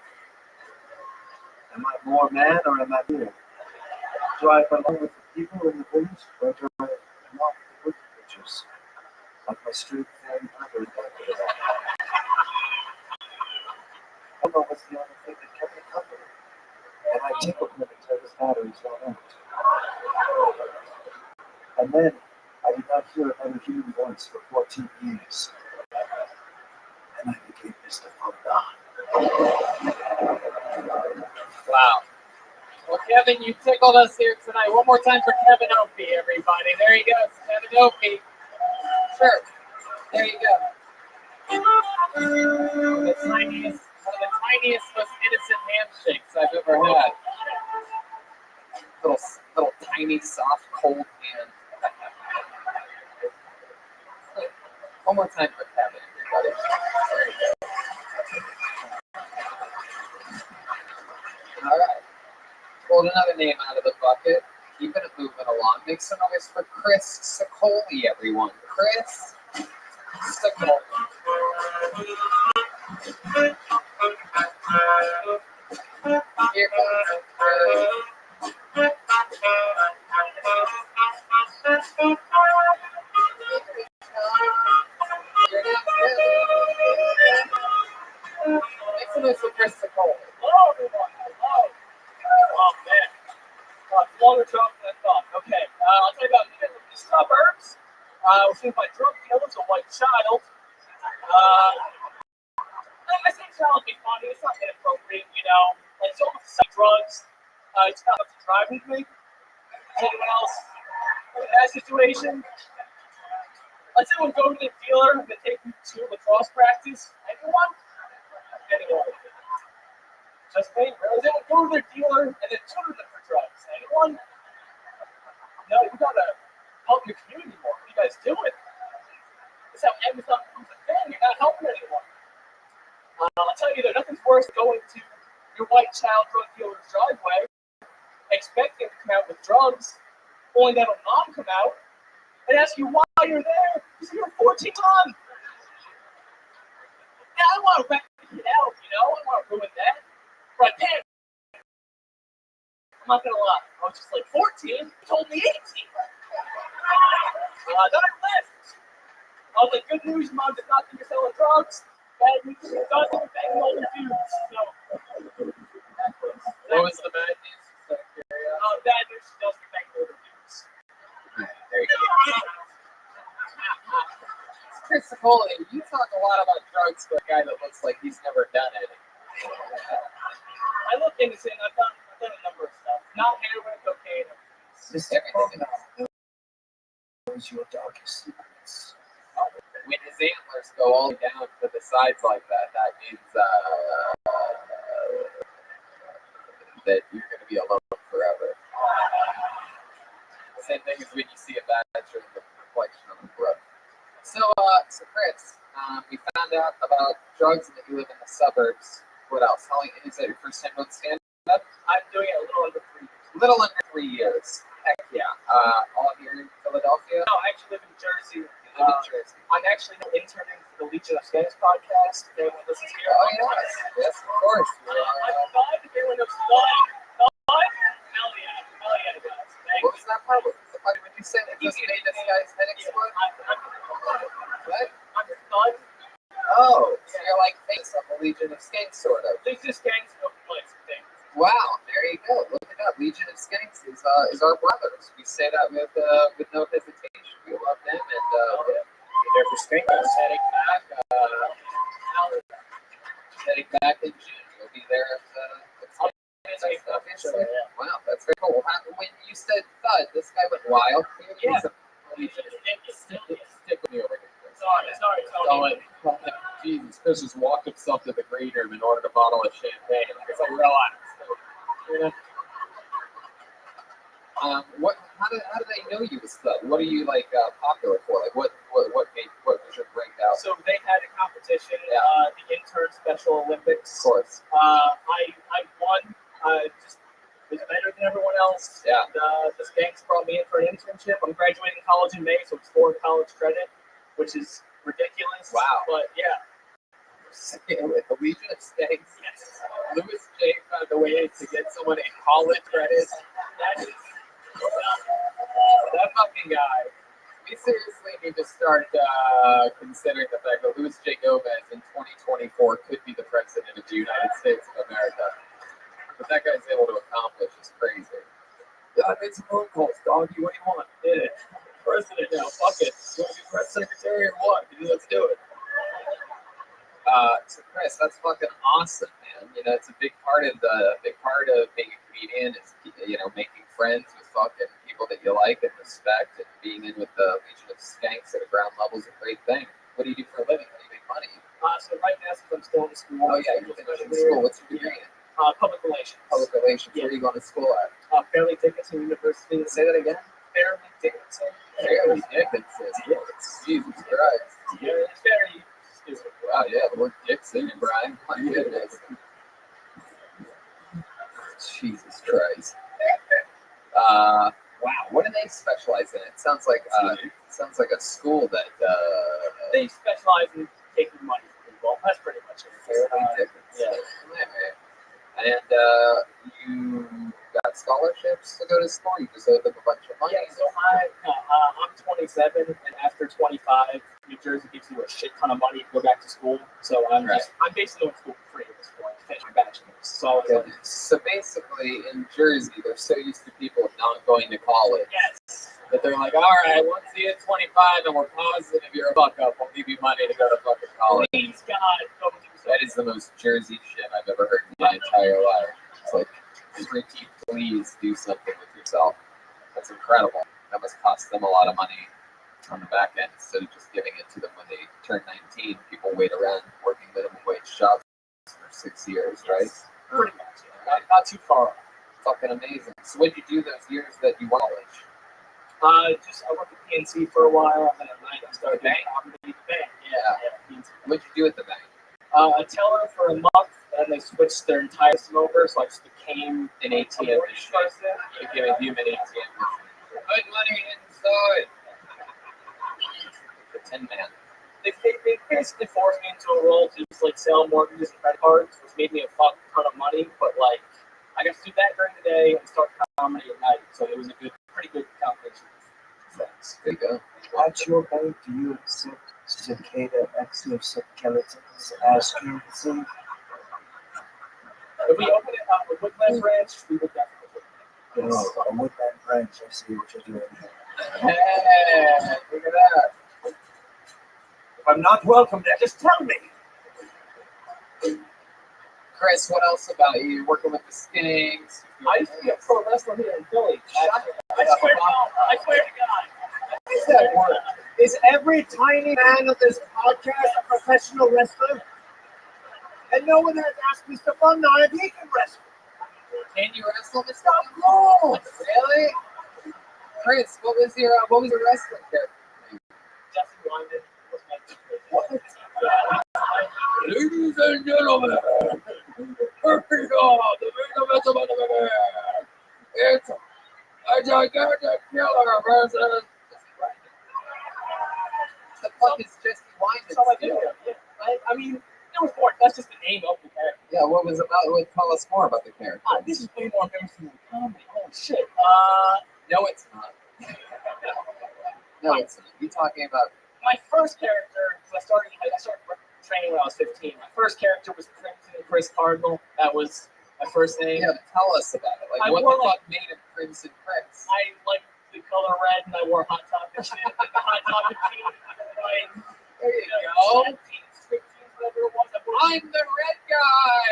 am I more man or am I beer? Do I belong with the people in the village or do I belong with the wood creatures? Like my street friend brother. Elmo was the only thing that kept me company, and I tickled him until his batteries ran out. And then I did not hear another human voice for 14 years. And I became Mr. Fonda. Wow. Well, Kevin, you tickled us here tonight. One more time for Kevin Opie, everybody. There he goes, Kevin Opie. Sure. There you go. One of the tiniest, most innocent handshakes I've ever had. Little tiny, soft, cold hand. One more time for Kevin, everybody. There you go. All right. Pulled another name out of the bucket. Keeping it moving along. Make some noise for Chris Sicoli, everyone. Chris Sicoli. Here comes Make some noise for Chris Sicoli. Hello, everyone. Hello. Oh, man. It's longer talk than I thought. Okay, I'll tell you about living in the suburbs. We're seen by drug dealers, a white child. I say child be funny. It's not inappropriate, you know. Like, it's almost like drugs. It's not up to drive with me. Anyone else in that situation? Let's say we'll go to the dealer and they take you to lacrosse practice. Anyone? Anyone? Just me? Really? They would go to their dealer and then tutor them for drugs. Anyone? No, you gotta help your community more. What are you guys doing? That's how Amazon becomes a thing. You're not helping anyone. I'll tell you, there's nothing's worse than going to your white child drug dealer's driveway, expecting to come out with drugs, only to have a mom come out and ask you why you're there. Because you're 14 on. Yeah, I want to wreck the kid out, you know? I want to ruin that. But man, I'm not gonna lie. I was just like 14. You told me 18. Then I left. I was like, good news, mom did not think you're selling drugs. Bad news, she does think you're banging older dudes. So, what was the bad news? Bad news, she does think banging older dudes. There you go. Chris Sicoli, you talk a lot about drugs for a guy that looks like he's never done it. I look innocent. I've done a number of stuff. Not heroin, cocaine. Mr. Fonda, those your darkest secrets. When his antlers go all the way down to the sides like that, that means that you're going to be alone forever. Same thing as when you see a badger in the reflection of the brook. So Chris, we found out about drugs and that you live in the suburbs. What else? How long is that your first time doing stand-up? I'm doing it a little under 3 years. Little under 3 years. Heck yeah. All here in Philadelphia? No, I actually live in Jersey. You live in Jersey. I'm actually interning for the Legion of Skanks podcast. If anyone listens here. Oh, yes. Yes, of course. I'm fine. If anyone knows fine. Hell yeah. Hell yeah, guys. What was that part? What the fuck did you say that just made this guy's head explode? What? I'm fun. Oh, so you're like face of the Legion of Skanks, sort of. Legion of Skanks, no place things. Wow, there you go. Look it up. Legion of Skanks is our brothers. We say that with no hesitation. We love them, and There for Stinkers. heading back in June. You'll be there at Wow, that's very cool. When you said thud, this guy went wild. Yeah. Stick with me over here. Sorry. Jesus, Chris just walked himself to the green room and ordered a bottle of champagne. It's like, relax. How do they know you as thud? What are you like popular for? Like what was your breakout? So they had a competition, the Intern Special Olympics. Of course. I won. Just was better than everyone else. Yeah. And, the Skanks brought me in for an internship. I'm graduating college in May, so it's 4 college credit, which is ridiculous. Wow. But yeah. With the Legion of Skanks, Yes. Louis J found a way to get someone a college credit. That fucking guy. We seriously need to start considering the fact that Louis J. Gomez in 2024 could be the president of the United States of America. What that guy's able to accomplish is crazy. Yeah, I made some phone calls, dog. What do you want? Did it. President now. Fuck it. You want to be press secretary or what? Let's do it. So Chris, that's fucking awesome, man. You know, it's a big part of being a comedian is making friends with fucking people that you like and respect, and being in with the Legion of Skanks at a ground level is a great thing. What do you do for a living? How do you make money? So right now, since I'm still in school. Oh yeah, you're finishing school. What's your degree in? Public relations. Public relations. Yeah. Where are you going to school at? Fairleigh Dickinson University. Say that again. Fairleigh Dickinson. Fairleigh Dickinson. Jesus Christ. Yeah, it's very stupid. Wow, yeah, the word Dixon and Brian. My goodness. Jesus Christ. Wow, what do they specialize in? It sounds like a school that They specialize in taking money from people. That's pretty much it. Fairleigh Dickinson. Yeah. And you got scholarships to go to school? You just owed them a bunch of money? Yeah, so I'm 27, and after 25, New Jersey gives you a shit ton of money to go back to school. So I'm basically going to school for free at this point to finish my bachelor's. So basically, in Jersey, they're so used to people not going to college. Yes. That they're like, all right, once you hit 25 and we're positive you're a fuck up, we'll give you money to go to fucking college. Please, God, go do something. That is the most Jersey shit I've ever heard in my entire life. It's like, Ricky, please do something with yourself. That's incredible. That must cost them a lot of money on the back end instead of just giving it to them when they turn 19. People wait around working minimum wage jobs for 6 years, right? Pretty much. Yeah. Not too far. Fucking amazing. So what did you do those years that you went to college? I worked at PNC for a while, and then I started bank. Bank. Yeah. What'd you do at the bank? A teller for a month, and they switched their entire system over, so I just became an ATM machine. You became a human ATM machine. Put money inside. The Tin Man. They basically forced me into a role to just like sell mortgages and credit cards, which made me a fuck ton of money. But like, I got to do that during the day and start comedy at night, so it was a pretty good combination. Thanks. There you go. At your bank, do you accept cicada exoskeletons as currency? If we open it up a Woodland branch, we would definitely do it. No, a woodland branch. I see what you're doing. Hey, look at that. If I'm not welcome there, just tell me. Chris, what else about you? You're working with the Skanks. I used to be a pro wrestler here in Philly. I swear to God. How does that work? Is every tiny man of this podcast a professional wrestler? And no one has asked Mr. Fun if he can wrestle. Can you wrestle, Mr. Fun? Really? Chris, what was your wrestling character? Jesse Wyman was my Ladies and gentlemen, here we go, the main event of the day. It's a gigantic killer versus. The fuck is Jesse Wyman? That's all I do. Yeah. I mean, there was more. That's just the name of the character. Yeah, what was about? Tell us more about the character. This is way more embarrassing than comedy. Oh shit. No, it's not. No, it's not. You talking about my first character? I started training when I was 15. My first character was Crimson Chris Cardinal. That was My first name. Yeah, tell us about it. Like, I what wore, the fuck made him Crimson Chris? I like the color red, and I wore Hot Topic shit. Hot Topic jeans. Like, There you go. jeans, whatever it was. I'm the red guy.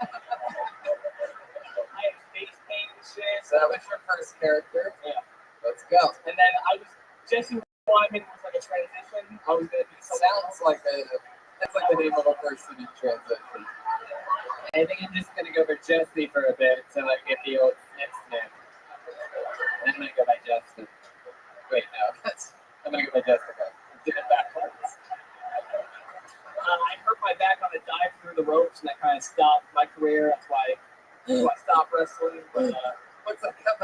I had face paint and shit. So that was your first character? Yeah. Let's go. And then Jesse Wyman was like a transition. I was gonna do Sounds like that's like the name of a person in transition. I think I'm just gonna go for Jesse for a bit until I get the old snip. Then I'm gonna go by Justin. Wait, no, I'm gonna go by Jessica. Did it backwards. I hurt my back on a dive through the ropes, and that kind of stopped my career. That's why I stopped wrestling. But Looks like I'm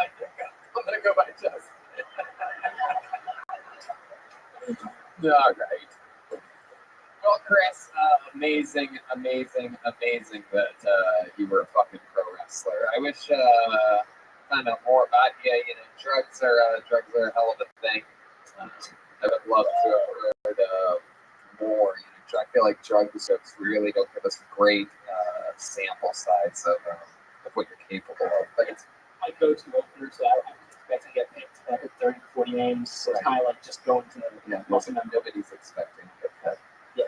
gonna go by Justin. All right. Well, Chris, amazing that you were a fucking pro wrestler. I wish found out more about you. You know, drugs are a hell of a thing. I would love to have heard more. You know, I feel like drugs really don't give us a great sample size of what you're capable of. But it's my go-to opener, so I expect to get picked like at 30, 40 names. So it's kind of like just going to nobody's expecting to get that. Yeah.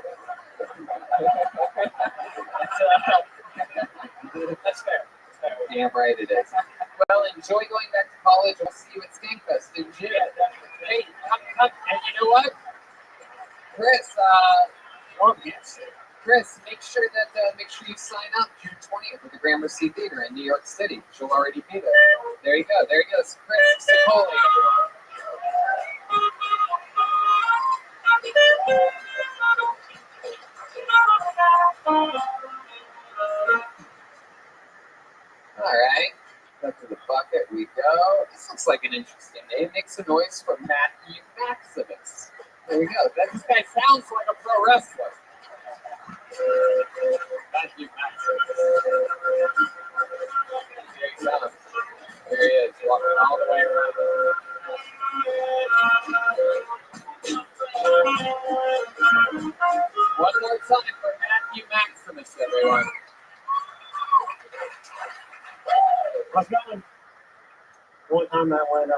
That's fair. Damn right it is. Well, enjoy going back to college. We'll see you at Skankfest in June. Hey, come. And you know what? Chris, Chris, make sure you sign up June 20th at the Gramercy Theater in New York City. She'll already be there. There you go. There he goes. Chris Sicoli, all right. Back to the bucket we go. This looks like an interesting name. Makes a noise for Matthew Maximus. There we go. This guy sounds like a pro wrestler. Matthew Maximus. There he goes. There he is, walking all the way around. One more time for Matthew Maximus, everyone. How's it going? One time I went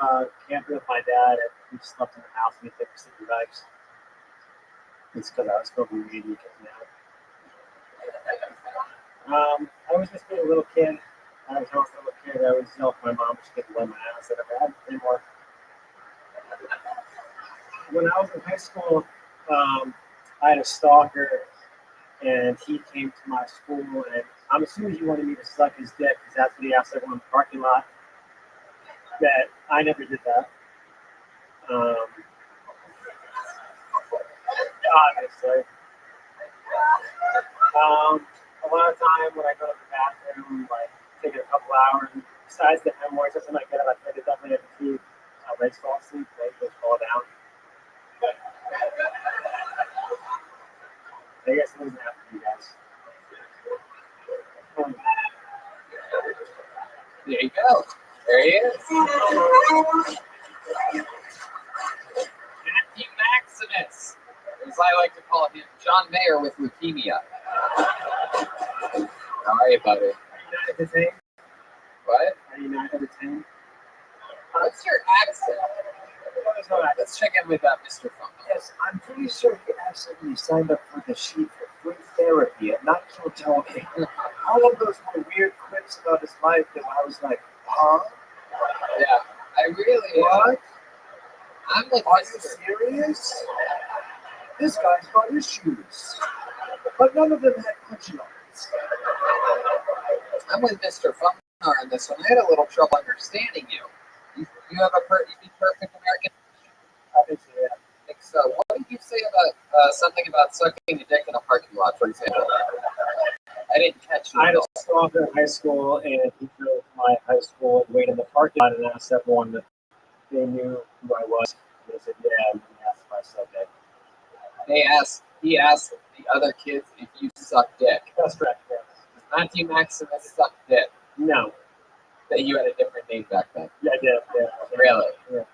camping with my dad and we slept in the house and we took sleeping bags. It's because I was smoking weed and getting out. I was just being a little kid. I was also a little kid. I was yelling at my mom, she couldn't let my ass in her bed anymore. When I was in high school, I had a stalker and he came to my school and I'm assuming he wanted me to suck his dick because that's what he asked everyone in the parking lot. That I never did that. Obviously. A lot of time when I go to the bathroom, like taking a couple hours, besides the hemorrhoids or something like that, I try to definitely have to keep legs fall asleep, legs just fall down. I guess it doesn't have to be guys. There you go. There he is. Matthew Maximus, as I like to call him, John Mayer with leukemia. How are you, buddy? Are you not entertained? What? Are you not entertained? What's your accent? Let's check in with Mr. Funk. Yes, I'm pretty sure he absolutely signed up for the sheet for free therapy and not Kiltony. All of those were weird quips about his life that I was like, huh? Yeah, I really. What? I'm like, are you serious? This guy's got issues. But none of them had punchlines. I'm with Mr. Funknar on this one. I had a little trouble understanding you. You have a perfect American. I think so, yeah. I think so. What did you say about something about sucking a dick in a parking lot, for example? I didn't catch you. I had a stalker in high school, and he drove to my high school and waited in the parking lot and asked everyone if they knew who I was. And they said, yeah, and he asked if I sucked dick. He asked the other kids if you suck dick. That's correct, yes. Matthew Maximus sucked dick. No. That you had a different name back then. Yeah, I did. Yeah. Really? Yeah.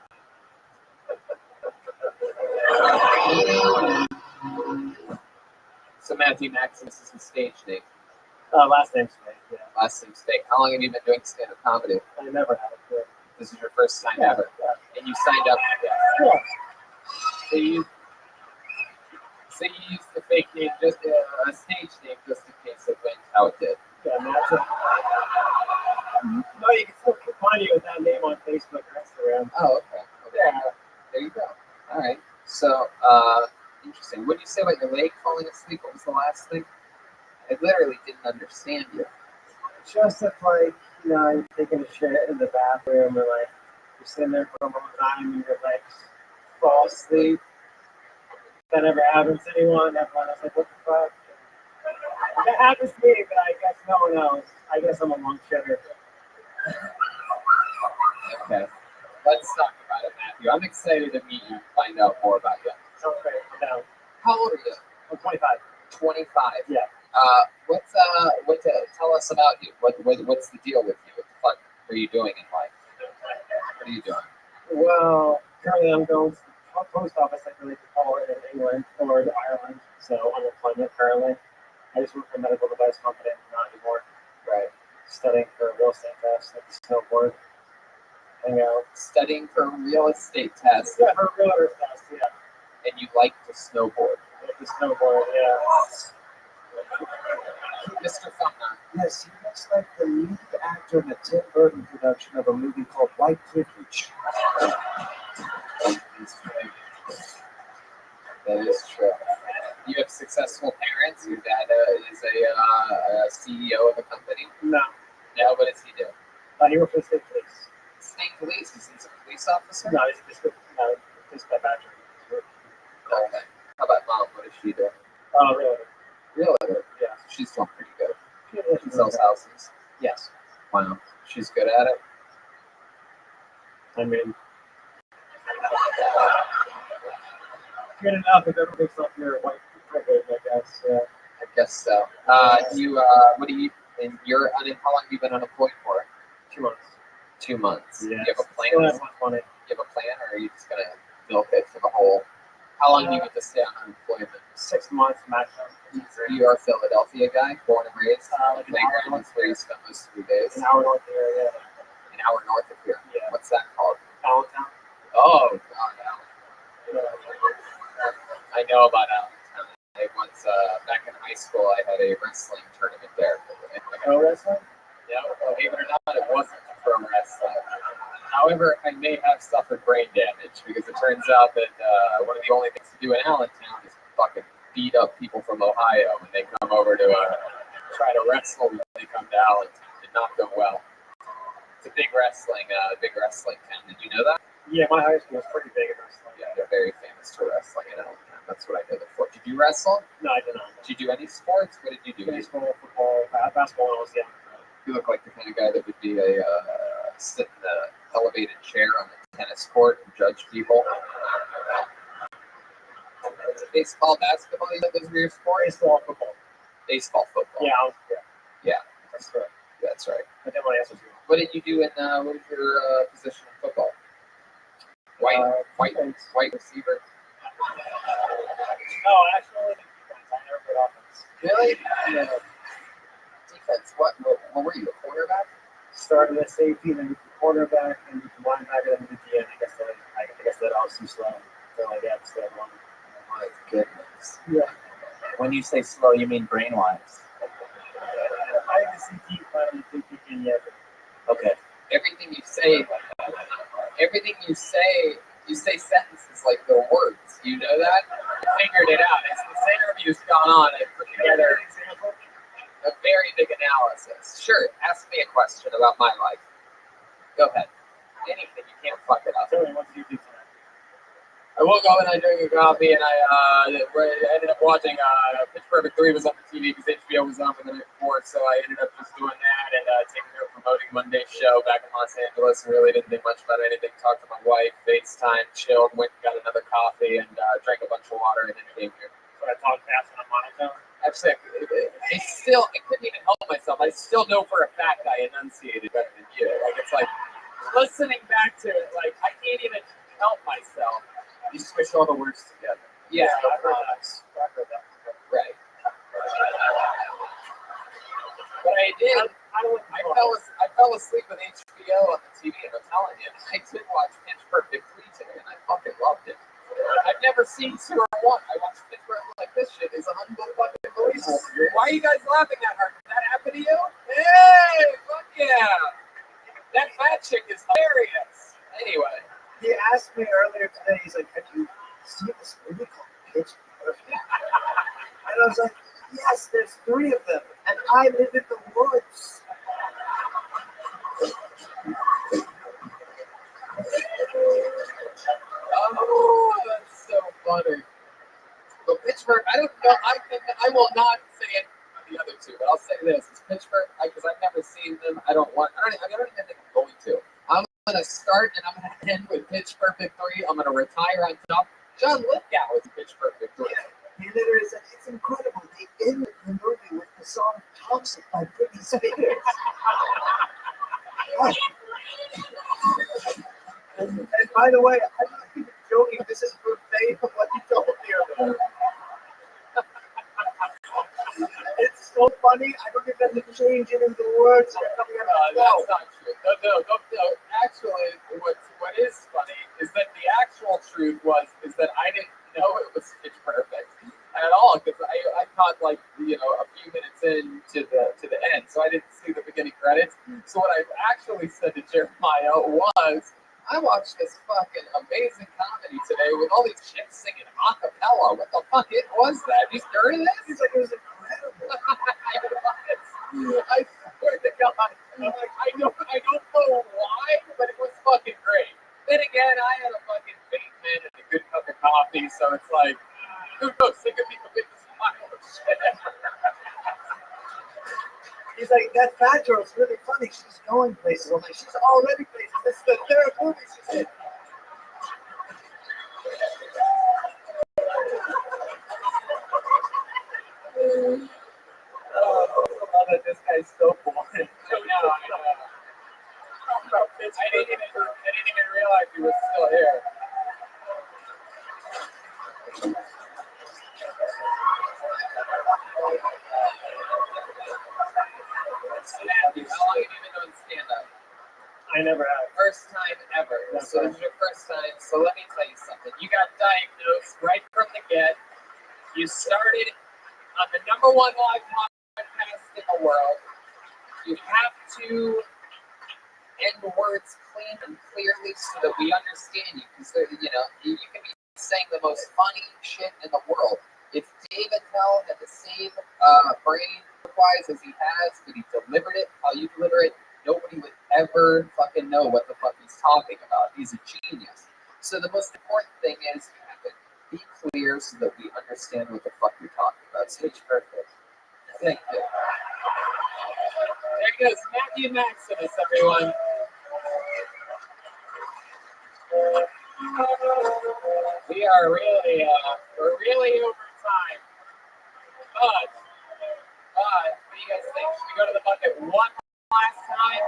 So Matthew Maximus is his stage name. Last name's Fake, yeah. Last name's Fake. How long have you been doing stand-up comedy? I never had it. Yeah. This is your first time Yeah, ever. yeah. And you signed up for this. Yeah. So you used the fake name, just a stage name, just in case it went how it did. Yeah, natural. No, you can still find you with that name on Facebook or Instagram. Oh, okay. Yeah. There you go. All right. So, interesting. What did you say about your leg falling asleep? What was the last thing? I literally didn't understand you. Just if, like, you know, you're taking a shit in the bathroom or, like, you're sitting there for a long time and your legs fall asleep. That never happens to anyone. Everyone else like, what the fuck? That happens to me, but I guess no one else. I guess I'm a long shitter. Okay. Let's talk about it, Matthew. I'm excited to meet you and find out more about you. Sounds great. I'm down. How old are you? I'm 25. 25. Yeah. Tell us about you. What's the deal with you? What the fuck are you doing in life? What are you doing? Well, currently I'm going to the post office, I believe they call it, in England or Ireland. So unemployment currently. I just work for a medical device company, not anymore. Right. Studying for a real estate test, like the snowboard. Hang out. Studying for a real estate test. Yeah, for a real estate test, yeah. And you like to snowboard. Like the snowboard, yeah. Mr. Thumbnut. Yes, he looks like the lead actor in a Tim Burton production of a movie called White Privilege. That is true. You have successful parents. Your dad is a CEO of a company. No. Yeah, what does he do? He works for the state police. State police? Is he a police officer? No, he's a police badger. Okay. How about mom? What does she do? Really? Realtor. Yeah. She's doing pretty good. Yeah, She sells houses. Yes. Wow. She's good at it. I mean, good enough if everyone thinks like you're a white privilege, I guess. Yeah. I guess so. How long have you been unemployed for? 2 months. 2 months. Yeah. Do you have a plan? Still have money. You have a plan, or are you just gonna milk it for the whole? How long do you get to stay on unemployment? 6 months maximum. You are a Philadelphia guy, born and raised. Like an hour Playground is where you spent most of your days. An hour north here, yeah. An hour north of here. Yeah. What's that called? Allentown. Oh, God, Allentown. I know about Allentown. I once, back in high school, I had a wrestling tournament there. Pro wrestling? Yeah, believe it or not, it wasn't pro wrestling. However, I may have suffered brain damage because it turns out that one of the only things to do in Allentown is fucking beat up people from Ohio when they come over to try to wrestle when they come to Allentown. Did not go well. It's a big wrestling town. Did you know that? Yeah, my high school was pretty big at wrestling. Yeah, they're very famous for wrestling in Allentown. That's what I know them for. Did you wrestle? No, I did not. Did you do any sports? What did you do? Baseball, football, basketball, when I was young. You look like the kind of guy that would be sit in an elevated chair on the tennis court and judge people. Baseball, basketball, you think those were your sports? Baseball, football. Baseball, football. Yeah, Yeah, that's correct. that's right. I did my answers. What did you do in, what was your position in football? White receiver? No, actually, defense. I never played offense. Really? Yeah. Defense. What were you, a quarterback? Started at safety, then quarterback, and linebacker, then DN. I guess that I was too slow. So I got to stay one. My goodness. Yeah. When you say slow, you mean brain-wise. I didn't see deep, but I didn't think in yet. Okay. Everything you say, you say sentences like they're words. You know that? I figured it out. As this interview's gone on, I put together a very big analysis. Sure, ask me a question about my life. Go ahead. Anything, you can't fuck it up. Tell me, what did you do tonight? I woke up and I drank a coffee and I ended up watching Pitch Perfect 3 was on the TV because HBO was on for the night before, so I ended up just doing that and taking her promoting Monday's show back in Los Angeles and really didn't think much about anything. Talked to my wife, FaceTime, chilled, went and got another coffee and drank a bunch of water and then came here. So I talked fast on a monotone? Actually, I couldn't even help myself. I still know for a fact I enunciated better than you. Like, it's like, listening back to it, like, I can't even help myself. You switch all the words together. Yeah, I've heard that. right. I did. I fell asleep with HBO on the TV, and I'm telling you, I did watch Pitch Perfect 3 today, and I fucking loved it. I've never seen 2 or 1. I watched Pitch Perfect like this shit is unbelievable. Why are you guys laughing that hard? Did that happen to you? Hey, fuck yeah. That fat chick is hilarious. Anyway. He asked me earlier today, he's like, have you seen this movie called Pitch Perfect? And I was like, yes, there's 3 of them, and I live in the woods. Oh, that's so funny. But Pittsburgh, I don't know. I will not say it on the other 2, but I'll say this: it's Pittsburgh because I've never seen them. I don't even think I'm going to. I'm gonna start and I'm gonna end with Pitch Perfect 3. I'm gonna retire on top. John Lithgow is Pitch Perfect 3. It's incredible. They ended the movie with the song "Toxic" by Britney Spears. And by the way, I'm not even joking. This is verbatim what you told me about. It's so funny. I don't even have to change any of the words that are coming out of my mouth. That's not true. No. Actually, what is funny is that the actual truth is that I didn't know it was Pitch Perfect at all because I caught a few minutes into the end, so I didn't see the beginning credits. So what I actually said to Jeremiah was, I watched this fucking amazing comedy today with all these chicks singing a cappella. What the fuck was that? You heard of this? He's like, it was incredible. I swear to God. I don't know why, but it was fucking great. Then again, I had a fucking bait man and a good cup of coffee, so it's like, who knows? Think of me with this smile of shit. He's like, that fat girl's really funny. She's going places. I'm like, she's already places. This is the 3rd movie she's in. This guy's so boring. I know. I didn't even realize he was still here. How long have you been doing stand-up? I never have. First time ever. So this is your first time. So let me tell you something. You got diagnosed right from the get. You started on the #1 live podcast in the world. You have to end words clean and clearly so that we understand you. Because you can be saying the most funny shit in the world. If Dave Attell had the same brain wise as he has, but he delivered it how you deliver it, nobody would ever fucking know what the fuck he's talking about. He's a genius. So the most important thing is you have to be clear so that we understand what the fuck you're talking about. So it's perfect. Thank you. There goes Matthew Maximus, everyone. We are we're really over time. But what do you guys think? Should we go to the bucket one last time?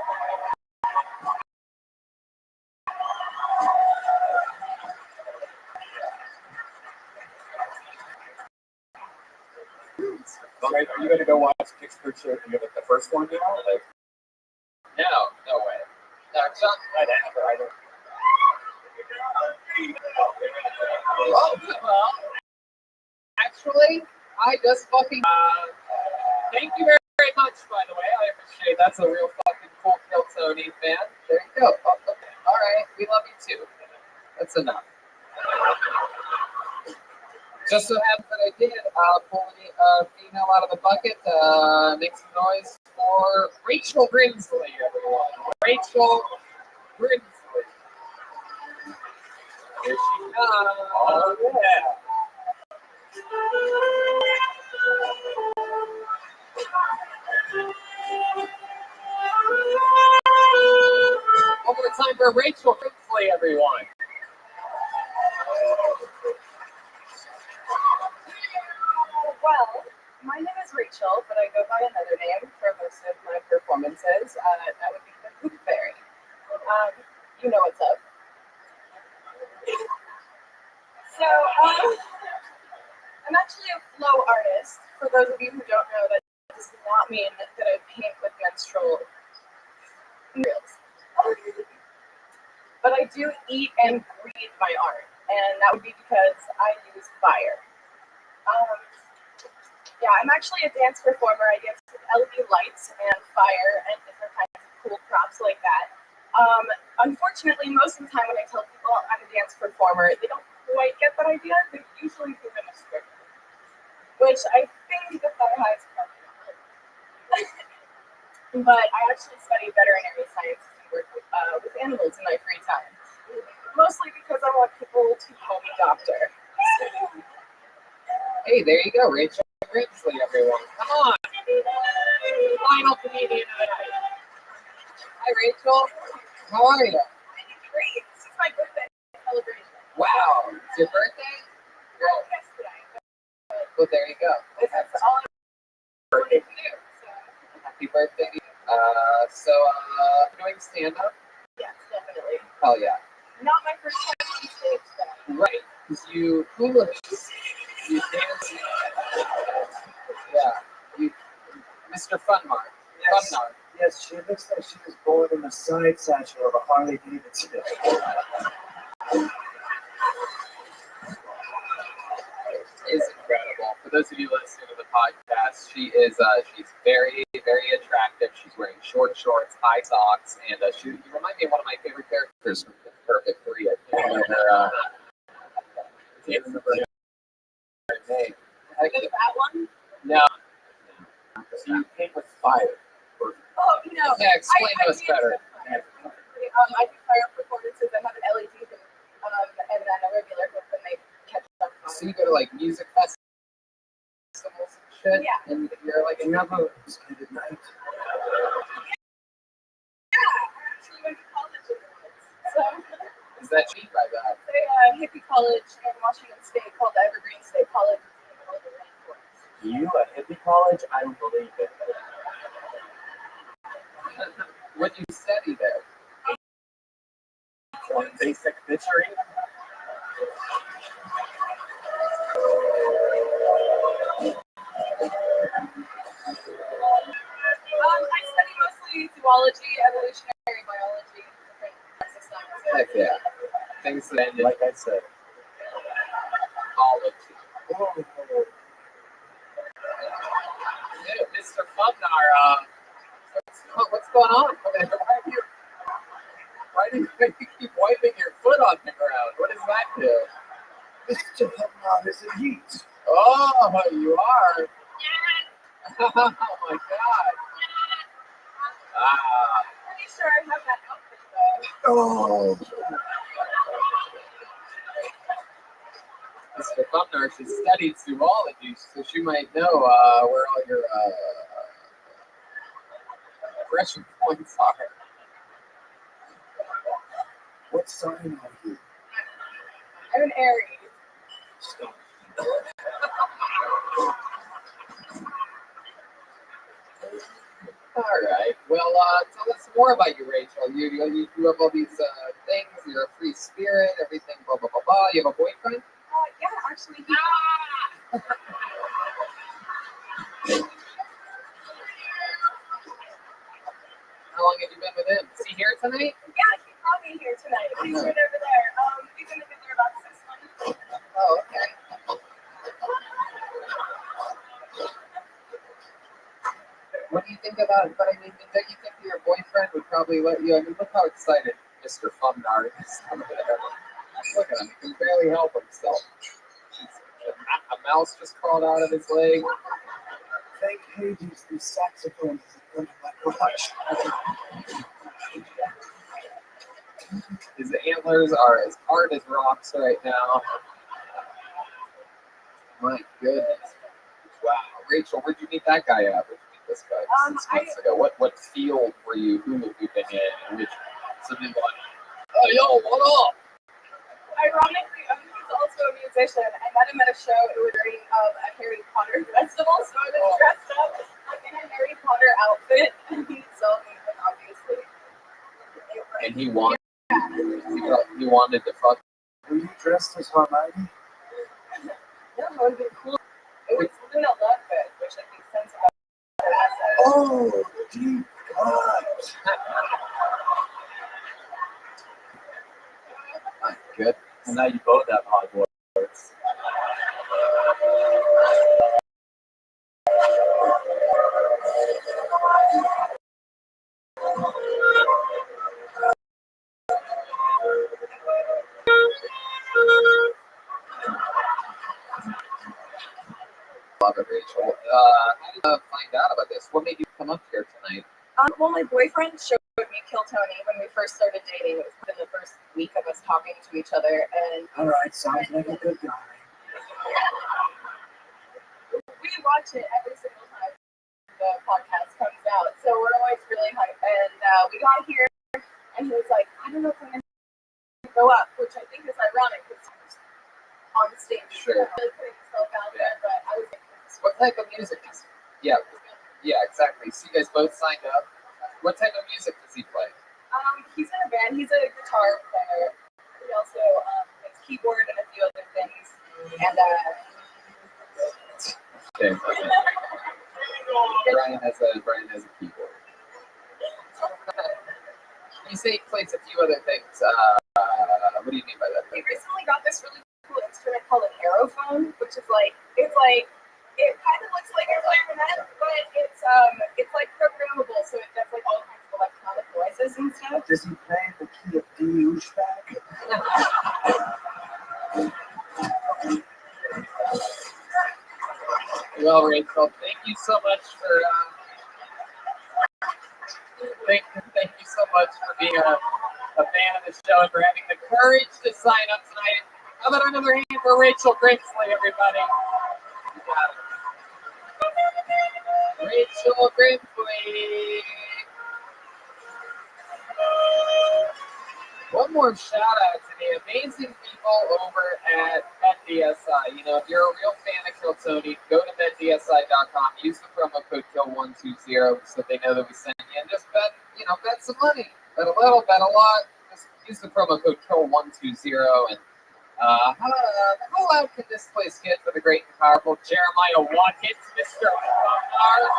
Right, are you going to go watch Pittsburgh the first one now? No way. No, John, I don't. Well, actually, I just fucking. Thank you very much, by the way. I appreciate it. That's a real fucking cool Kill Tony fan. There you go. Oh, okay. All right, we love you too. That's enough. Just so happens that I did pull a female out of the bucket. Make some noise for Rachel Grinsley, everyone. Rachel Grinsley. Here she comes. Oh, yeah. One more time for Rachel Grinsley, everyone. Well, my name is Rachel, but I go by another name for most of my performances. That would be the Poop Fairy. You know what's up. So, I'm actually a flow artist. For those of you who don't know, that does not mean that I paint with menstrual reels. But I do eat and breathe my art, and that would be because I use fire. Yeah, I'm actually a dance performer. I dance with LED lights and fire and different kinds of cool props like that. Unfortunately, most of the time when I tell people I'm a dance performer, they don't quite get that idea. They usually think I'm a stripper, which I think that hides probably. But I actually study veterinary sciences and work with animals in my free time. Mostly because I want people to call me doctor. Hey, there you go, Rachel Ridgely, everyone. Come on. Final comedian of the night. Hi, Rachel. How are you? Great. This is my birthday celebration. Wow. It's your birthday? Well, yesterday. Well, there you go. This is all I'm going to do. Happy birthday. Doing stand-up? Yes, definitely. Hell yeah. Not my first time on stage, though. Right. Because you dance. Yeah. Mr. Funmar. Yes. Funmar. Yes, she looks like she was born in the side satchel of a Harley Davidson. Is incredible. For those of you listening to the podcast, she's very, very attractive. She's wearing short shorts, high socks, and you remind me of one of my favorite characters from The Perfect Three. I can't remember her name. Is it that one? No. So you paint with fire. Oh, no. Yeah, explain to us better. I do fire performances. I have an LED hoop, and then a regular hoop when they catch on fire. So you go to like music festivals and shit? Yeah. And you're like, You have a at night. Yeah, I actually went to college in the woods. So, is that cheap by that? a hippie college in Washington State called the Evergreen State College. You, a hippie college? I don't believe it. What do you study there? Basic bitchery. I study mostly zoology, evolutionary biology, different types of sciences. Heck yeah. Things that ended Like I said. ecology. Hey, Mr. Fumnar, what's going on? Why do you keep wiping your foot on the ground? What does that do? Mr. Hubnod is in heat. Oh, you are? Oh my god. Pretty sure I have that outfit though. Oh. Mr. Fumnar, she studied zoology, so she might know where all your pressure points are. What sign are you? I'm an Aries. Stop. All right. Well, tell us more about you, Rachel. You have all these things. You're a free spirit. Everything. Blah blah blah blah. You have a boyfriend? Yeah, actually. How long have you been with him? Is he here tonight? Yeah, he's probably here tonight. He's right over there. He's gonna be there about 6 months. Oh, okay. What do you think about? But I mean, don't you think your boyfriend would probably let you? I mean, look how excited Mr. Fumnar is. Look at him; he can barely help himself. A mouse just crawled out of his leg. Thank Hades, the saxophone is in front of my garage. His antlers are as hard as rocks right now. My goodness! Wow, Rachel, where'd you meet that guy at? Where'd you meet this guy 6 months ago? What field were you? Who have you been in? Which something like, oh yo, what up? Ironically, he's also a musician. I met him at a show during a Harry Potter festival, so I was dressed up in a Harry Potter outfit, and he saw me, obviously. And he wanted. He wanted to fuck. Were you dressed as Hermione? Yeah, that would be cool. It was Luna Lovegood, which I think sense about Oh, deep cut. Good. And now you both have Hogwarts. Love it, Rachel. How did you find out about this? What made you come up here tonight? Well, my boyfriend showed me Kill Tony when we first started dating. It was within the first week of us talking to each other, and All right, sounds like a good guy. we watch it every single time the podcast comes out. So we're always really hyped. And we got here, and he was like, "I don't know if I'm gonna go up," which I think is ironic because he's on stage. Sure. Really putting himself out there, but I was like, What type of music is Yeah, exactly. So you guys both signed up. What type of music does he play? he's in a band. He's a guitar player. He also plays keyboard and a few other things. And Okay. Brian has a keyboard. You say he plays a few other things. What do you mean by that? he recently got this really cool instrument called an aerophone, which is like it kind of looks like a clarinet, but it's like programmable, so it does like all kinds of electronic noises and stuff. Does he play in the key of D douchebag? Well, Rachel, thank you so much for thank you so much for being a fan of the show and for having the courage to sign up tonight. How about another hand for Rachel Grimsley, everybody? You got it. Rachel Grimsley. One more shout out to the amazing people over at BetDSI. You know, if you're a real fan of Kill Tony, go to BetDSI.com. Use the promo code KILL120 so they know that we sent you. And just bet some money. Bet a little, bet a lot. Just use the promo code KILL120. And how loud can this place get for the great and powerful Jeremiah Watkins, Mr. Omar?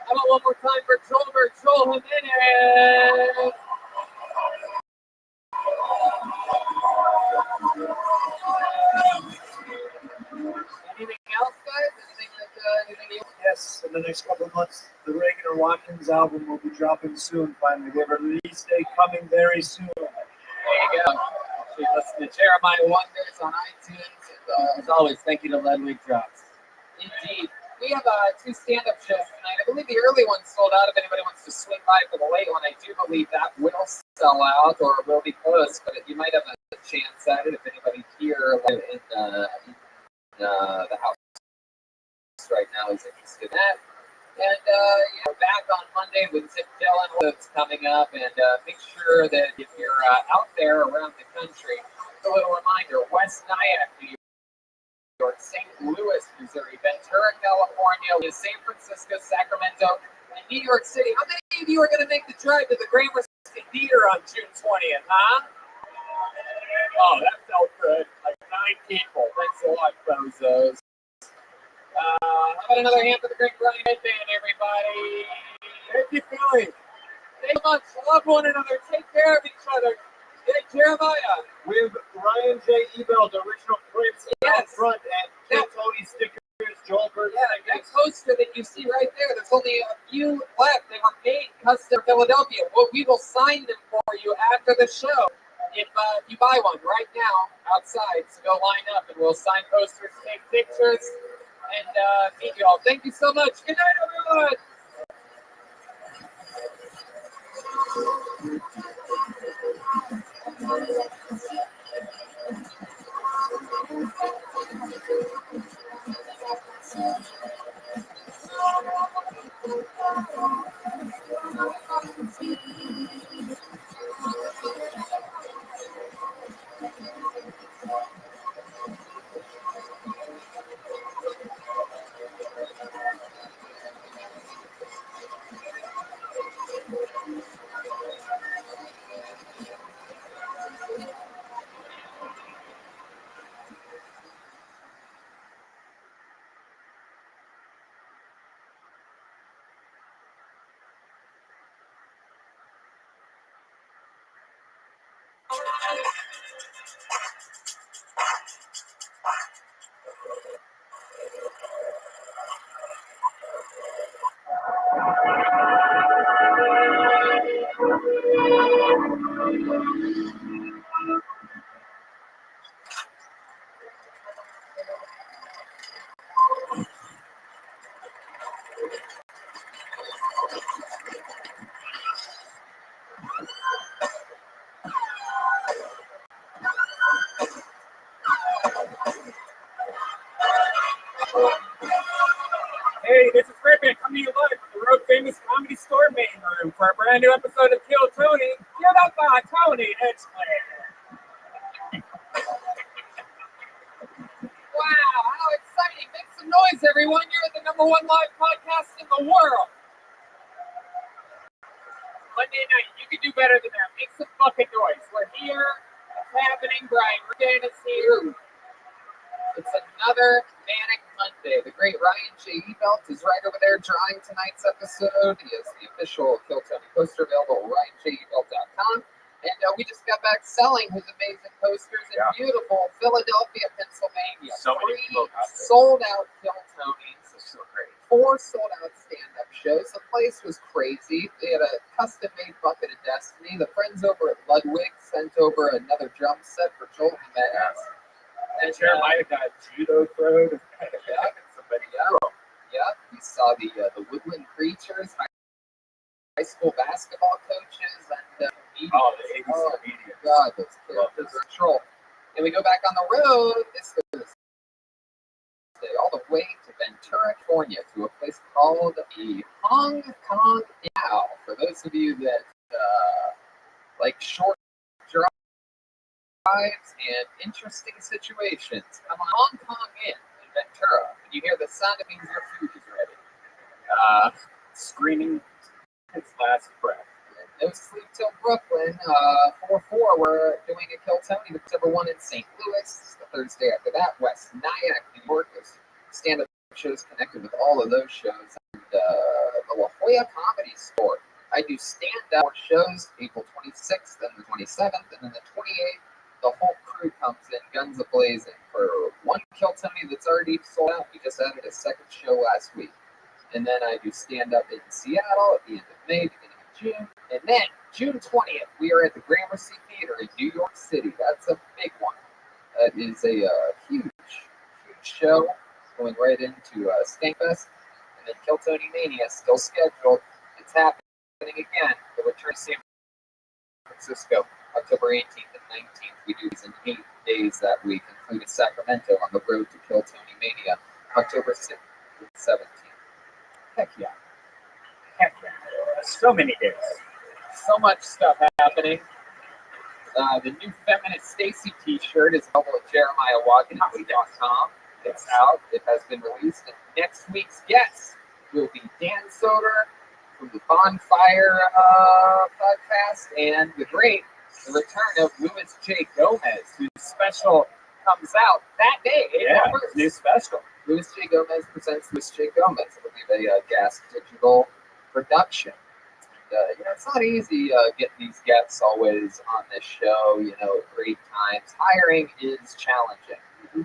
How about one more time for Joel Jimenez? Anything else, guys? Anything else? Yes, in the next couple of months, the Reagan Watkins album will be dropping soon. Finally, they have a release date coming very soon. There you go. You listen to Jeremiah Wonders on iTunes. And, as always, thank you to Ledwig Drops. Indeed. We have 2 stand-up shows tonight. I believe the early one sold out. If anybody wants to swing by for the late one, I do believe that will sell out or will be close. But you might have a chance at it if anybody here in the house right now is interested in that. And back on Monday with Tim Dillon, that's coming up. And make sure that if you're out there around the country, a little reminder: West Nyack, New York, St. Louis, Missouri, Ventura, California, San Francisco, Sacramento, and New York City. How many of you are going to make the drive to the Gramercy Theater on June 20th, huh? Oh, that felt good. Like 9 people. Thanks a lot, bozos. How about another hand for the great Brian Band, everybody? Thank you, Philly. Thank you much. Love one another. Take care of each other. Hey, Jeremiah. With Ryan J. Ebelt, original prints out front, and Kill Tony stickers, Joel Burton. Yeah, that poster that you see right there, there's only a few left. They were made custom Philadelphia. Well, we will sign them for you after the show. If you buy one right now outside, so go line up and we'll sign posters, take pictures, and meet you all. Thank you so much. Good night, everyone. Hey, this is Rabbi coming to you live from the Road Famous Comedy Store main room for a brand new episode of Kill Tony. Get up on Tony, it's clear. Wow, how exciting. Make some noise, everyone. You're the #1 live podcast in the world. Monday night, you can do better than that. Make some fucking noise. We're here. It's happening. Brian Regan is here. It's another Manic Monday. The great Ryan J. Ebelt is right over there drawing tonight's episode. He is the official Kill Tony poster available at RyanJEbelt.com. And we just got back selling his amazing posters in beautiful Philadelphia, Pennsylvania. So many people out there. Sold out Kill Tonys. So great. 4 sold out stand-up shows. The place was crazy. They had a custom-made Bucket of Destiny. The friends over at Ludwig sent over another drum set for Joel Jimenez. And Jeremiah got judo thrown. Somebody else. Yeah, we saw the Woodland Creatures, high school basketball coaches, and the 80s media. God, those characters are troll. And we go back on the road this Thursday, all the way to Ventura, California, to a place called the Hong Kong Inn. For those of you that like short drives and interesting situations, come on Hong Kong Inn in Ventura. When you hear the sound, it means your food is ready. Screaming his last breath. No Sleep Till Brooklyn. 4-4, we're doing a Kill Tony, the #1 in St. Louis. The Thursday after that, West Nyack, New York. There's stand-up shows connected with all of those shows. And the La Jolla Comedy Store. I do stand-up shows April 26th and the 27th, and then the 28th. The whole crew comes in, guns a-blazing, for one Kill Tony that's already sold out. We just added a second show last week. And then I do stand-up in Seattle at the end of May, beginning of June. And then, June 20th, we are at the Gramercy Theater in New York City. That's a big one. That is a huge show, going right into Skankfest. And then Kill Tony Mania, still scheduled. It's happening again. The return to San Francisco, October 18th and 19th. We do these in 8 days that week, including Sacramento on the road to Kill Tony Mania, October 6th and 17th. Heck yeah. Heck yeah. So many days. So much stuff happening. The new Feminist Stacy t-shirt is available at JeremiahWatkins.com. It's out. It has been released. And next week's guest will be Dan Soder from the Bonfire podcast, and the return of Louis J. Gomez, whose special comes out that day. Yeah, new special. Louis J. Gomez presents Louis J. Gomez. It'll be a gas digital production. And, it's not easy getting these guests always on this show, great times. Hiring is challenging.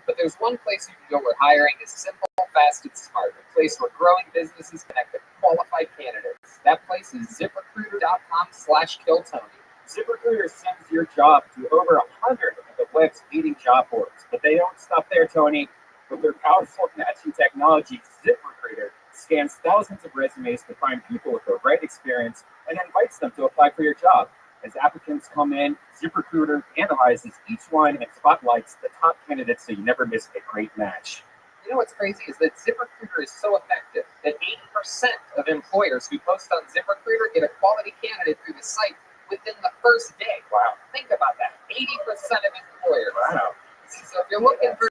But there's one place you can go where hiring is simple, fast, and smart. A place where growing businesses connect with qualified candidates. That place is ZipRecruiter.com/KillTony. ZipRecruiter sends your job to over 100 of the web's leading job boards. But they don't stop there, Tony. With their powerful matching technology, ZipRecruiter scans thousands of resumes to find people with the right experience and invites them to apply for your job. As applicants come in, ZipRecruiter analyzes each one and spotlights the top candidates so you never miss a great match. You know what's crazy is that ZipRecruiter is so effective that 80% of employers who post on ZipRecruiter get a quality candidate through the site within the first day. Wow. Think about that. 80% of employers. Wow. So if you're looking for,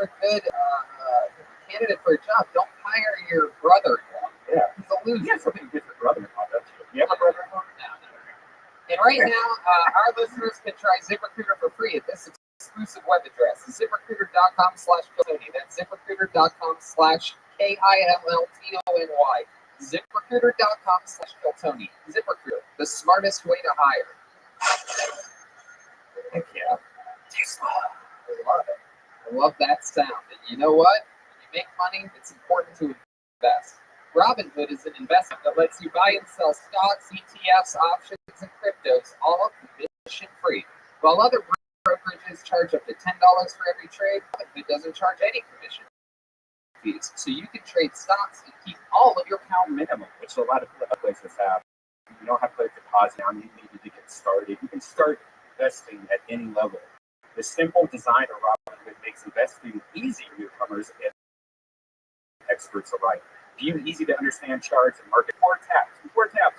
a good candidate for a job, don't hire your brother-in-law. Yeah. He's a loser. You have something good for brother-in-law, don't you? You have a brother-in-law? No. And right now, our listeners can try ZipRecruiter for free at this exclusive web address, ZipRecruiter.com/KillTony. That's ZipRecruiter.com/KILLTONY. ZipRecruiter.com/KillTony. ZipRecruiter, the smartest way to hire. Heck yeah. I love it. I love that sound. And you know what? When you make money, it's important to invest. Robinhood is an investment that lets you buy and sell stocks, ETFs, options, and cryptos, all commission-free. While other brokerages charge up to $10 for every trade, Robinhood doesn't charge any commission fees. So you can trade stocks and keep all of your account minimum, which a lot of places have. You don't have to put a deposit down. You need to get started. You can start investing at any level. The simple design of Robinhood makes investing easy for newcomers and experts alike. View easy to understand charts and market. Before taps, you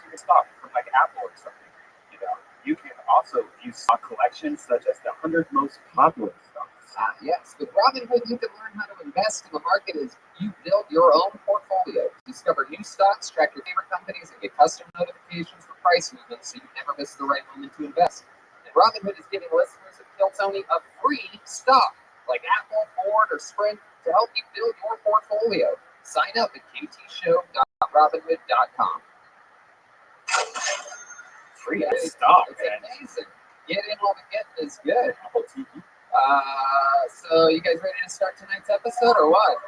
can stop from like Apple or something. You know, you can also view stock collections such as the 100 most popular stocks. Yes, with Robinhood, you can learn how to invest in the market as you build your own portfolio. Discover new stocks, track your favorite companies, and get custom notifications for price movements so you never miss the right moment to invest. And Robinhood is giving listeners of Kill Tony a free stock like Apple, Ford, or Sprint to help you build your portfolio. Sign up at qtshow.robinhood.com. Free stock, it's amazing. Get in while the getting is good. Apple TV. So you guys ready to start tonight's episode or what?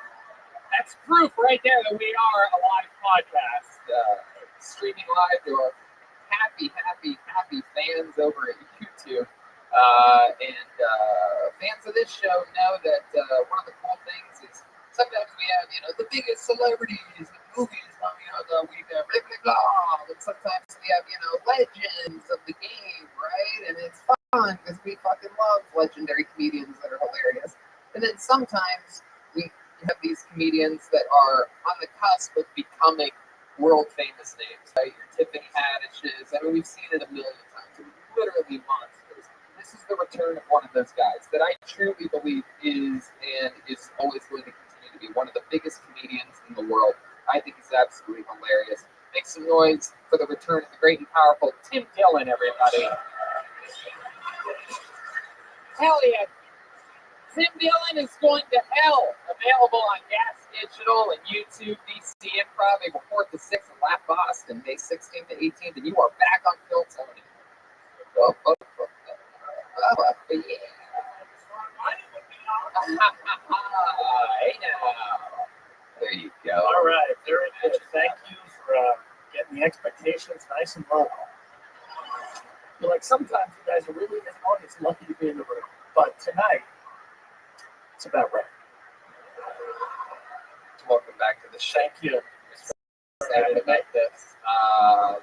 That's proof right there that we are a live podcast. Streaming live to our happy fans over at YouTube. And fans of this show know that one of the cool things is sometimes we have, the biggest celebrities in movies coming out of the week, blah, blah, blah. And sometimes we have, legends of the game, right? And it's fun because we fucking love legendary comedians that are hilarious. And then sometimes we have these comedians that are on the cusp of becoming world famous names, right? Your Tiffany Haddishes. I mean, we've seen it a million times. Literally monsters. This is the return of one of those guys that I truly believe is and is always going to continue to be one of the biggest comedians in the world. I think he's absolutely hilarious. Make some noise for the return of the great and powerful Tim Dillon, everybody. Hell yeah. Tim Dillon is going to hell. Available on Gas Digital and YouTube, DC Improv, April 4th to 6th in Laugh Boston, May 16th to 18th, and you are back on Kill Tony. Oh, yeah. Hey now. There you go. All right, very good. Thank you for getting the expectations nice and low. I feel like sometimes you guys are really it's lucky to be in the room, but tonight it's about right. Welcome back to the show. Thank you. Like this.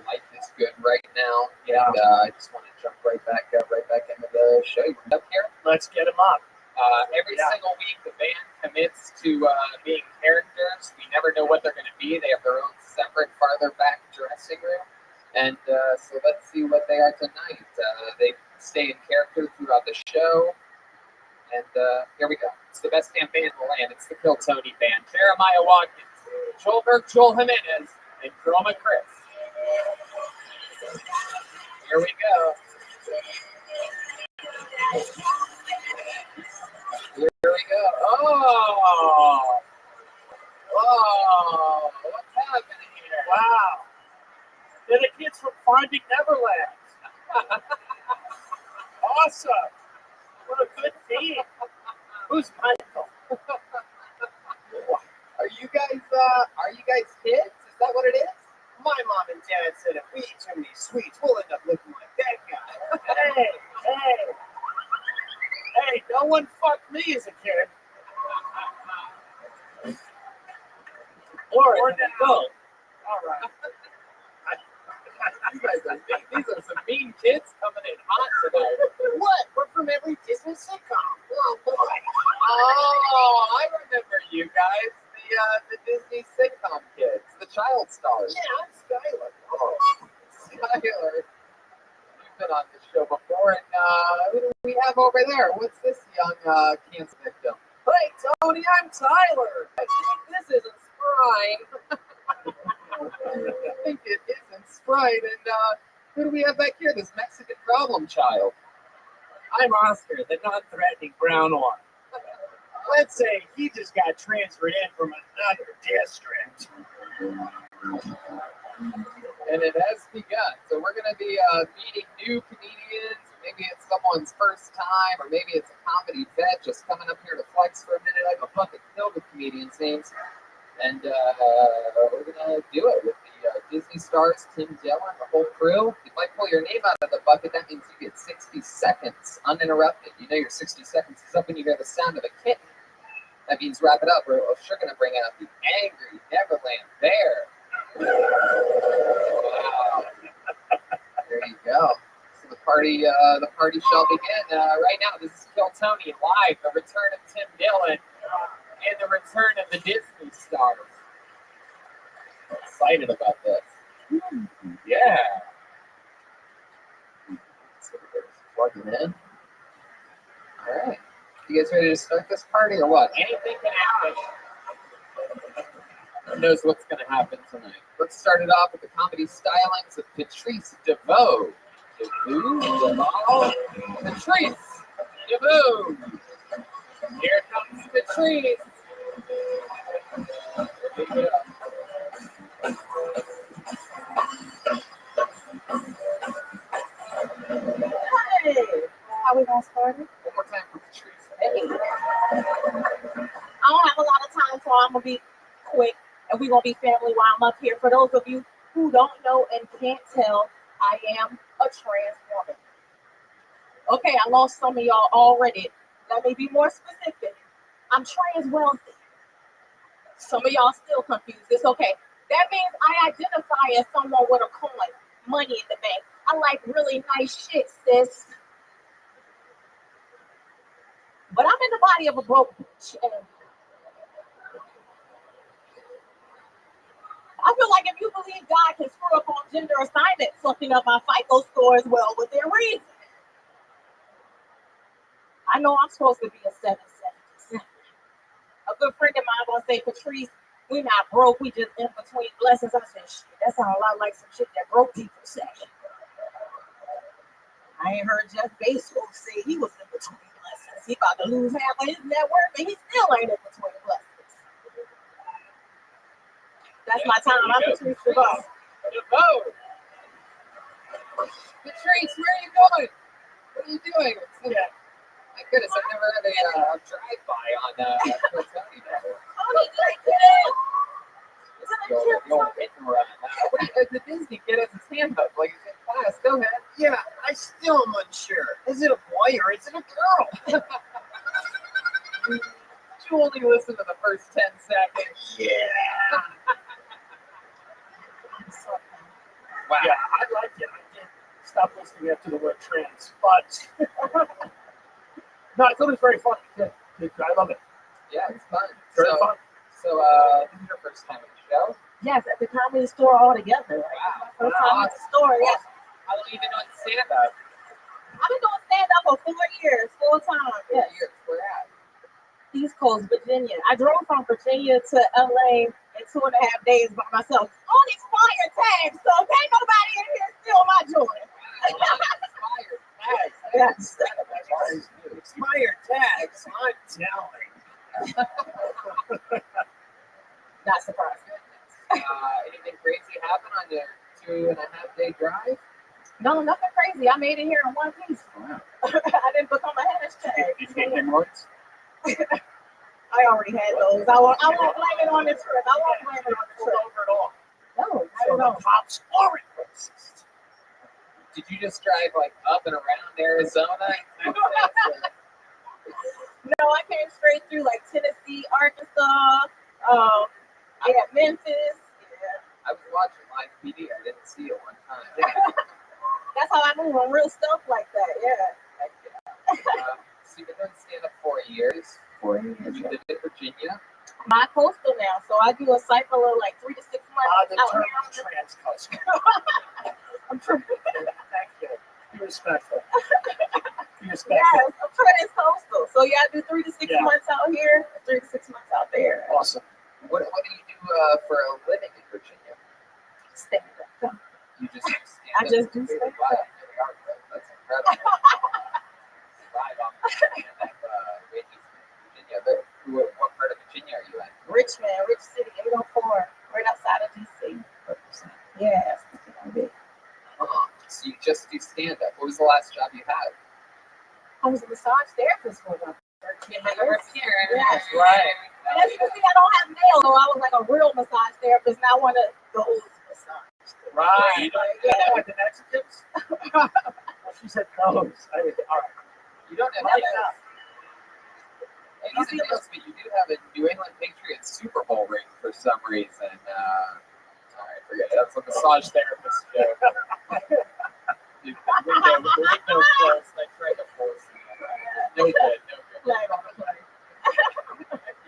Life is good right now. Yeah. And I just want to jump right back into the show. You up here? Let's get them up. Every single week, the band commits to being characters. We never know what they're going to be. They have their own separate, farther back dressing room. And so let's see what they are tonight. They stay in character throughout the show. And here we go. It's the best campaign in the land. It's the Kill Tony Band. Jeremiah Watkins, Joel Jimenez, and Chroma Chris. Here we go. Here we go. Oh, what's happening here? Wow. They're the kids from Finding Neverland. Awesome. What a good team. Who's Michael? Are you guys kids? Is that what it is? My mom and dad said if we eat too many sweets, we'll end up looking like that guy. Hey, no one fucked me as a kid. Or an adult. All right. These are some mean kids coming in hot tonight. What? We're from every Disney sitcom. Oh, boy. Oh, I remember you guys. The Disney sitcom kids. The child stars. Yeah, I'm Skylar. Oh, Skylar. You've been on this show before. And who do we have over there? What's this young cancer victim? Hey, Tony, I'm Tyler. I think this isn't Sprite. I think it isn't Sprite. And who do we have back here? This Mexican problem child. I'm Oscar, the non-threatening brown one. Let's say he just got transferred in from another district. And it has begun. So we're going to be meeting new comedians. Maybe it's someone's first time, or maybe it's a comedy vet just coming up here to flex for a minute. I have a bucket filled with comedians' names. And we're gonna do it with the Disney stars, Tim Dillon, the whole crew. If I pull your name out of the bucket, that means you get 60 seconds uninterrupted. You know your 60 seconds is up when you hear the sound of a kitten. That means wrap it up. We're sure gonna bring out the angry Neverland bear. Wow. There you go. So the party shall begin right now. This is Kill Tony live. The return of Tim Dillon and the return of the Disney stars. I'm excited about this. Yeah. So plug it in. All right. You guys ready to start this party or what? Anything can happen. Who knows what's going to happen tonight? Let's start it off with the comedy stylings of Patrice DeVoe. Patrice DeVoe. Here comes Patrice. Here we go. Hey, how we gonna start it? One more time for Patrice. Hey. I don't have a lot of time, so I'm gonna be quick, and we're gonna be family while I'm up here. For those of you who don't know and can't tell, I am a trans woman. Okay, I lost some of y'all already. Let me be more specific. I'm trans wealthy. Some of y'all still confused. It's okay. That means I identify as someone with a coin, money in the bank. I like really nice shit, sis. But I'm in the body of a broke bitch. And I feel like if you believe God can screw up on gender assignment, fucking up my FICO score as well within reason. I know I'm supposed to be a 777. A good friend of mine gonna say, Patrice, we not broke, we just in between blessings. I said, shit, that sounds a lot like some shit that broke people say. I ain't heard Jeff Bezos say he was in between blessings. He about to lose half of his net worth, and he still ain't in between blessings. That's my time. I'm Patrice DeVoe. DeVoe. Patrice, where are you going? What are you doing? Yeah. My goodness, I've never had a drive-by on Tony before. Oh, good. You'll hit and run. What did the Disney get us his hand up like he's in class? Go ahead. Yeah, I still am unsure. Is it a boy or is it a girl? You only listen to the first 10 seconds. Yeah. Wow. Yeah, I like it. I can't stop listening after the word trans, but no, I thought it was very fun. Yeah, I love it. Yeah, it's fun. Very fun. So, this is your first time at the show? Yes, at the Comedy Store altogether. Wow. First time at the store, yes. How long have you been doing stand-up? I've been doing stand-up for 4 years, full time. Yes. Where at? East Coast, Virginia. I drove from Virginia to LA in 2.5 days by myself on expired tags, so can't nobody in here steal my joy. Expired tags. Yes. Expired tags. I'm telling. Not surprised. Anything crazy happen on your 2.5-day drive? No, nothing crazy. I made it here in one piece. Wow. I didn't become a hashtag. You take hemorrhoids? I already had those. I won't blame it on the trip. I won't blame it on the trip. Over it all. No, I So don't know. the cops are racist. Did you just drive like up and around Arizona? No, I came straight through like Tennessee, Arkansas, Memphis. Yeah. I was watching live PD. I didn't see it one time. That's how I move on real stuff like that. Yeah. Heck yeah. So you've been doing stand-up 4 years. 4 years. You did it in Virginia. My coastal now, so I do a cycle of like 3 to 6 months The out term here. trans customer. I'm trying. Thank you. Be respectful. Be respectful. Yes, I'm trans coastal. So yeah, I do 3 to 6 Yeah. months out here, 3 to 6 months out there. Awesome. What do you do for a living in Virginia? Stand up. You just do I stand-up? just do stand up. Wow, that's incredible. Live on stand-up wages in Virginia. What part of Virginia are you in? Richmond, Rich City, 804, right outside of DC. Yes. So you just do stand-up. What was the last job you had? I was a massage therapist for about 13 years. Yes, Yes. right. And as you can see, I don't have nails, so I was like a real massage therapist, not one of those massage therapists. Right. You don't Yeah. have that with the Mexicans? Well, she said those. All right. You don't have Like those. that. You don't have those, but you do have a New England Patriots Super Bowl ring for some reason. All right, forget it. That's a massage therapist joke. The window closed. I tried to force it. No good.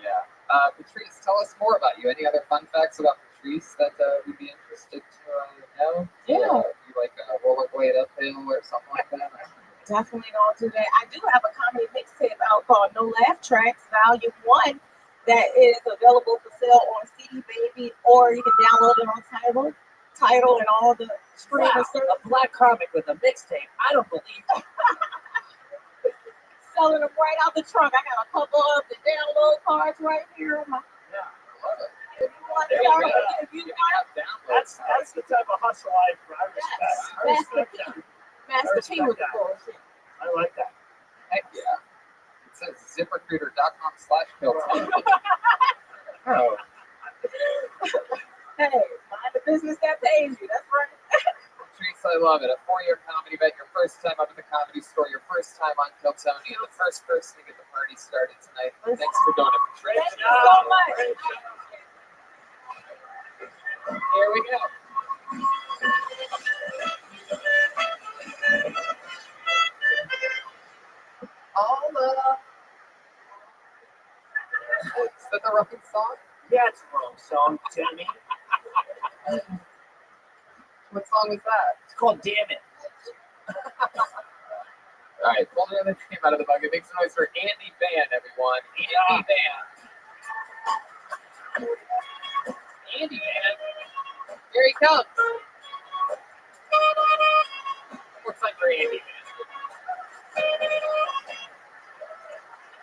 Yeah. Patrice, tell us more about you. Any other fun facts about Patrice that we'd be interested to know? Yeah. You like a rollerblade uphill or something like that? Definitely don't do that. I do have a comedy mixtape out called No Laugh Tracks Volume 1 that is available for sale on CD Baby, or you can download it on Tidal and all the streaming services. A black comic with a mixtape. I don't believe it. Selling them right out the trunk. I got a couple of the download cards right here. Yeah, I love it. If you want There you go. if you want That's the type of hustle I respect. Master P with the bullshit. I like that. Heck yeah. It says ZipRecruiter.com/Hilton. Oh. Hey, mind the business that pays you. That's right. Patrice, I love it. A 4-year comedy bet, your first time up at the Comedy Store, your first time on Kiltony, and the first person to get the party started tonight. Thanks for doing it, Patrice. Thank you so much. Here we go. Is that the wrong song? Yeah, it's the wrong song, Timmy. What song is that? It's called Damn It. All right, pull the other team out of the bucket. Make some noise for Andy Van, everyone. Andy Van. Andy Van. Here he comes. Looks like for Andy Van.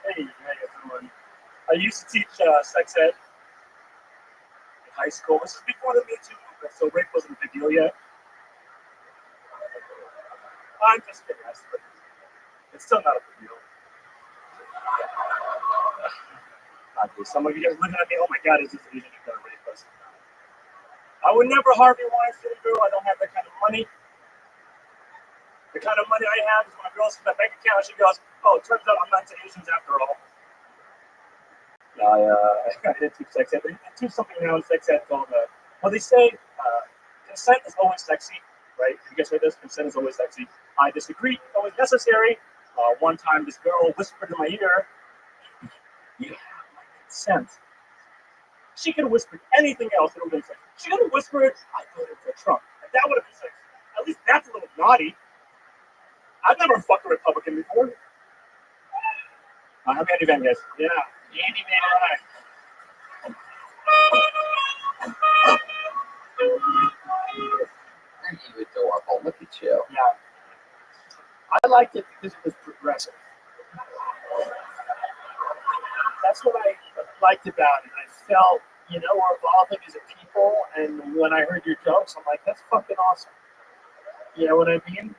Hey, how you doing? I used to teach sex ed in high school. This is before the Me Too movement, so rape wasn't a big deal yet. I'm just kidding, but it's still not a big deal. Obviously, some of you guys looking at me, oh my God, is this Asian guy rapist? I would never Harvey Weinstein a girl. I don't have that kind of money. The kind of money I have is when a girl sees my bank account, she goes, oh, it turns out I'm not into Asians after all. I didn't teach sex ed. I teach something now in sex ed called, well, they say consent is always sexy, right? You guys heard this? Consent is always sexy. I disagree. Always necessary. One time, this girl whispered in my ear, "Yeah, my consent." She could have whispered anything else. It would have been sexy. She could have whispered, "I put it in the trunk," and that would have been sexy. At least that's a little naughty. I've never fucked a Republican before. I'm Andy Van, guys. Yeah, Andy Van, all right. Aren't you adorable? Look at you. Yeah. I liked it because it was progressive. That's what I liked about it. I felt, we're evolving as a people, and when I heard your jokes, I'm like, that's fucking awesome. You know what I mean?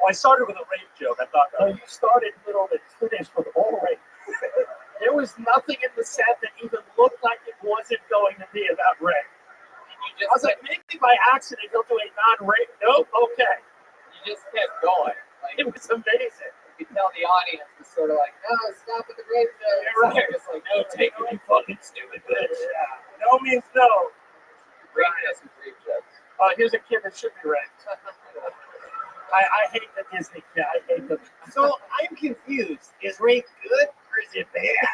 I started with a rape joke. I thought, oh, you started little and finished with all rape. There was nothing in the set that even looked like it wasn't going to be about rape. I was like, maybe by accident he'll do a non-rape. Nope, okay. You just kept going. Like, It was amazing. you could tell the audience was sort of like, no, stop with the rape joke. You're right. They're just like, no, take it, you fucking stupid bitch. Yeah. No means no. Rape jokes with rape jokes. Here's a kid that should be raped. I hate the Disney kid. I hate them. So I'm confused. Is rape good or is it bad?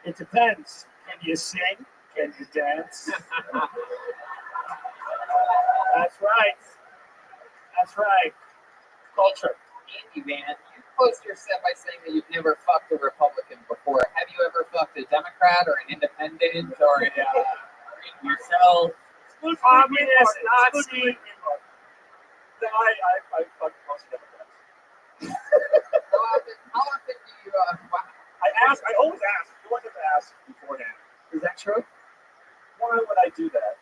It depends. Can you sing? Can you dance? That's right. That's right. Culture. Andy Van, you closed your set by saying that you've never fucked a Republican before. Have you ever fucked a Democrat or an independent or yourself? Communist, Nazi. No, I fucked most Democrats. How often do you, I always ask. You want to ask beforehand. is that true? Why would I do that?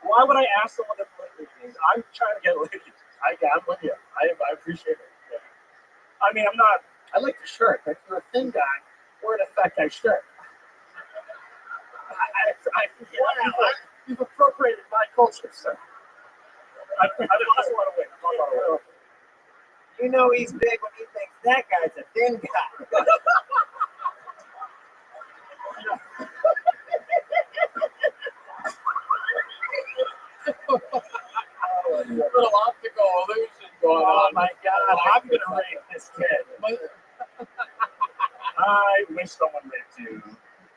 Why would I ask someone to play with me? I'm trying to get ladies. I'm with you. I appreciate it. Yeah. I mean, I like the shirt. If you're a thin guy, wear an effect I shirt. culture, sir. I've lost a lot of weight. You know he's big when he thinks that guy's a thin guy. Little optical illusion going Oh on. my God, I'm gonna rape this kid. I wish someone raped you.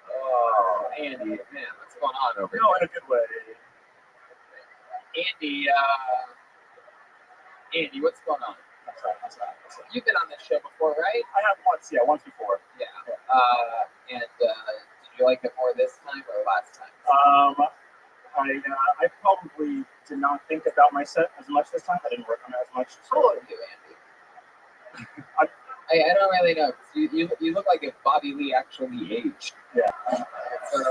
Oh, Andy, man, what's going on over No, here? in a good way. Andy, what's going on? That's right. You've been on this show before, right? I have once before. Yeah. And did you like it more this time or last time? I probably did not think about my set as much this time. I didn't work on it as much. How old are you, Andy? I don't really know. You look like if Bobby Lee actually aged. Yeah. So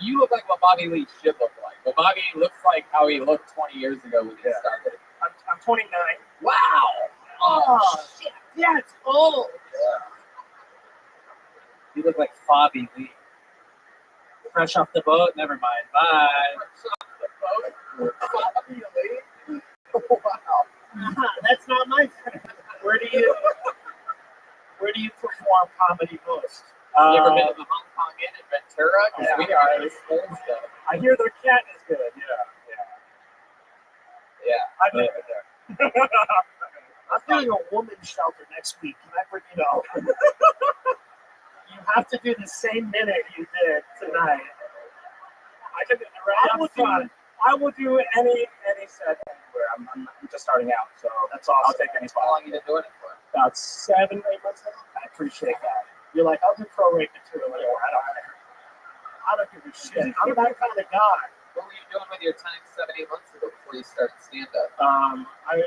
you look like what Bobby Lee should look like. But Bobby looks like how he looked 20 years ago when he started. I'm 29. Wow. Oh shit. Yeah, it's old. You look like Bobby Lee. Fresh off the boat. Never mind. Bye. Bobby Lee. Wow. That's not my friend. Where do you perform comedy most? You ever been to the Hong Kong Inn in Ventura? Because we are this Thursday. I hear their cat is good. Yeah. I've been there. I'm doing a woman's shelter next week. Can I bring it up? You have to do the same minute you did tonight. I will do any set anywhere. I'm just starting out, so That's awesome. I'll take any spot. How long you been doing it for? About 7-8 months now. I appreciate that. You're like, I'll do prorate material. I don't give a shit. I'm that kind of guy. What were you doing with your time 7-8 months ago before you started stand-up? I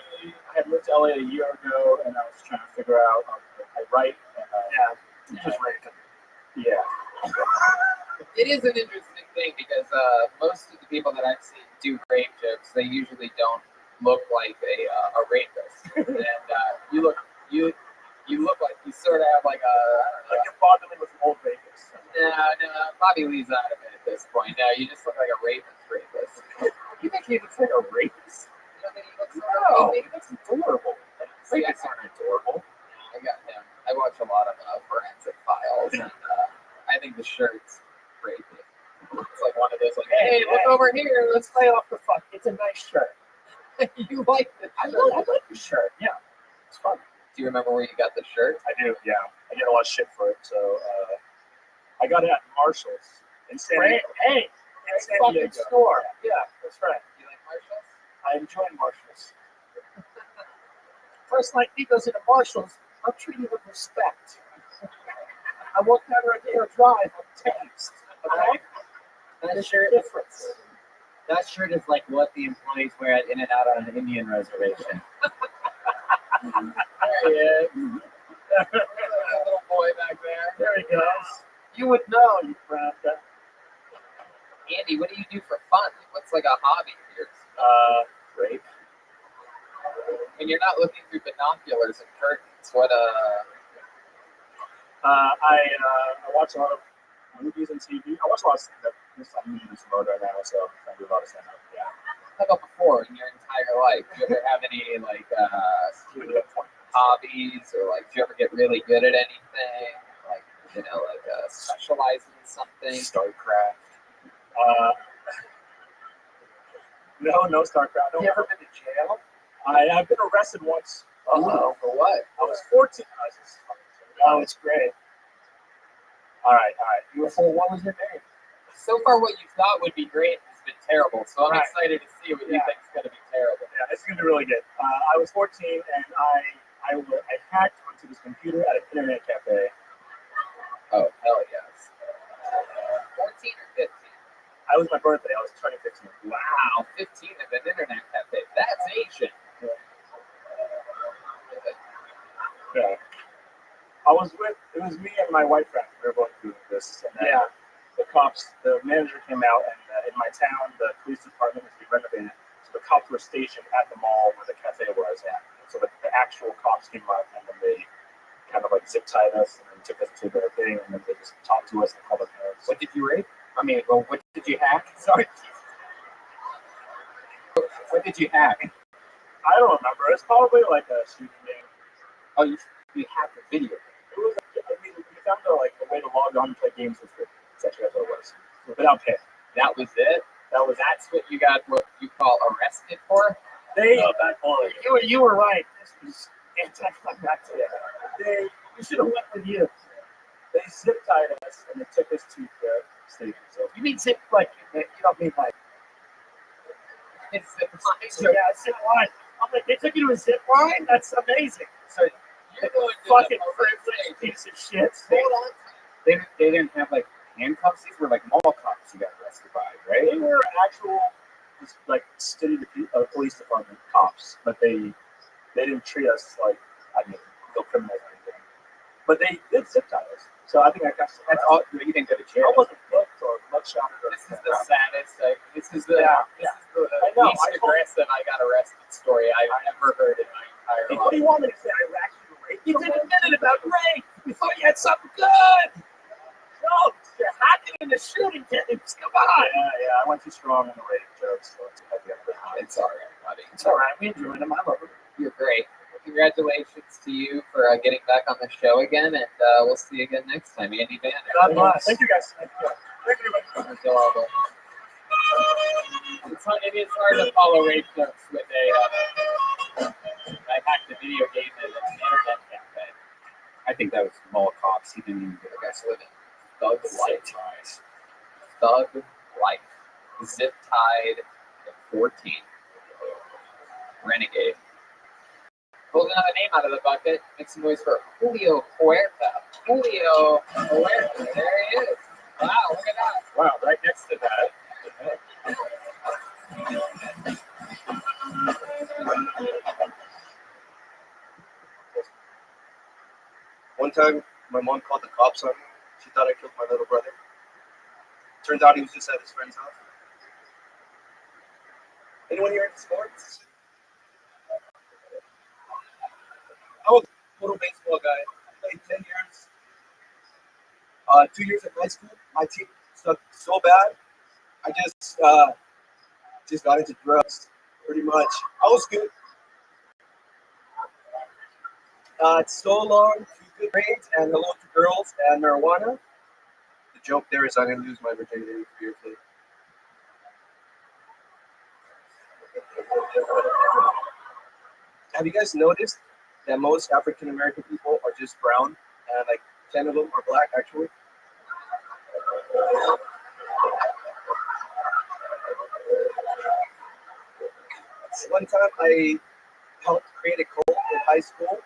had moved to LA a year ago, and I was trying to figure out. I write. And, Just raping. Yeah. It is an interesting thing because most of the people that I've seen do rape jokes, they usually don't look like a rapist. And you look like you sort of have like a, I don't know. Like you're bothering with old rapists. No, Bobby Lee's out of it at this point. No, you just look like a rapist. You think he looks like a rapist? You don't think he looks No, like a rapist? that's adorable. Rapists aren't adorable. I got him. I watch a lot of Forensic Files, and I think the shirt's rapey. It's like one of those, like, hey, look over here. Let's play off the fuck. It's a nice shirt. You like the I shirt? like the shirt. Yeah, it's fun. Do you remember where you got the shirt? I do, yeah. I get a lot of shit for it, so I got it at Marshall's in San Diego. Hey, it's a fucking store. Yeah, that's right. You like Marshalls? I enjoy Marshalls. First night he goes into Marshalls, I'll treat you with respect. I walk down Rodeo Drive on text. Okay? That shirt Difference. That shirt is like what the employees wear at In-N-Out on an Indian reservation. There he is. Little boy back there. There he goes. You would know, you brat. Andy, what do you do for fun? What's like a hobby of yours? Rape. When you're not looking through binoculars and curtains, what I watch a lot of movies and TV. I watch a lot of stand-up. I'm in this mode right now, so I do a lot of stand-up. Yeah. how about before in your entire life? Do you ever have any like hobbies, or like do you ever get really good at anything? Like specialize in something? StarCraft. No StarCraft. You ever been to jail? I've been arrested once. Uh-oh. For what? I was 14. Oh, it's great. All right. Beautiful. What was your name? So far, what you thought would be great has been terrible. So I'm Right. excited to see what you think is going to be terrible. Yeah, this is gonna be really good. I was 14 and I hacked onto this computer at an internet cafe. Oh, hell yes. 14 or 15? It was my birthday. I was turning 15. Wow, 15 at an internet cafe. That's Asian. Yeah. It was me and my white friend. We were both doing this. And then the manager came out, and in my town, the police department was being renovated. So the cops were stationed at the mall where the cafe was at. So the actual cops came up, and then they kind of like zip tied us and then took us to their thing, and then they just talked to us and called our parents. What did you rape? I mean, well, what did you hack? Sorry. What did you have? I don't remember. It's probably like a shooting game. Oh, you have the video. It was. I mean, we found a way to log on and play games with it. Essentially, that's what it was. Without pay. That was it. That's what you got. What you call arrested for? You were right. This was anticlimactic. We should have went with you. They zip tied us and they took us to the stadium. So you mean zip like you don't mean like It's zip line. yeah, zip line. I'm like they took you to a zip line. That's amazing. So you're going to Fucking the privileged piece of shit. Hold on. They didn't have like handcuffs. These were like mall cops you got arrested by, right? They were actual like city police department cops, but they didn't treat us like no criminals or anything. But they did zip tie us. So I think I got some. That's all. You didn't go to jail. I wasn't booked or mugshot. This is the saddest. This is the I know. least aggressive I got arrested story I've ever heard in my entire life. What do you want me to say? Iraqi rape? You didn't admit it about rape. We thought you had something good. No, you're hacking into shooting games. Come on. Yeah. I went too strong on the rape jokes. So It's all right, buddy. It's all right. We enjoyed them. I love them. You're great. Congratulations to you for getting back on the show again, and we'll see you again next time. Andy Banner. God bless. Thank you, guys. Thank you. Adorable. It's hard to follow rape jokes with I hacked the video game at an internet cafe. I think that was mall cops. He didn't even get a guess living. Thug life. Thug life. Zip tied at 14. Renegade. Pulled another name out of the bucket. Make some noise for Julio Huerta. Julio Huerta. There he is. Wow, look at that. Wow, right next to that. One time, my mom called the cops on me. She thought I killed my little brother. Turns out he was just at his friend's house. Anyone here into sports? I was a little baseball guy. I played 10 years. 2 years in high school. My team sucked so bad. I just got into drugs, pretty much. I was good. It's so long, 2 good grades, and hello to girls and marijuana. The joke there is I'm going to lose my virginity 3 years later. Have you guys noticed that most African American people are just brown and like 10 of them are black actually? One time I helped create a cult in high school,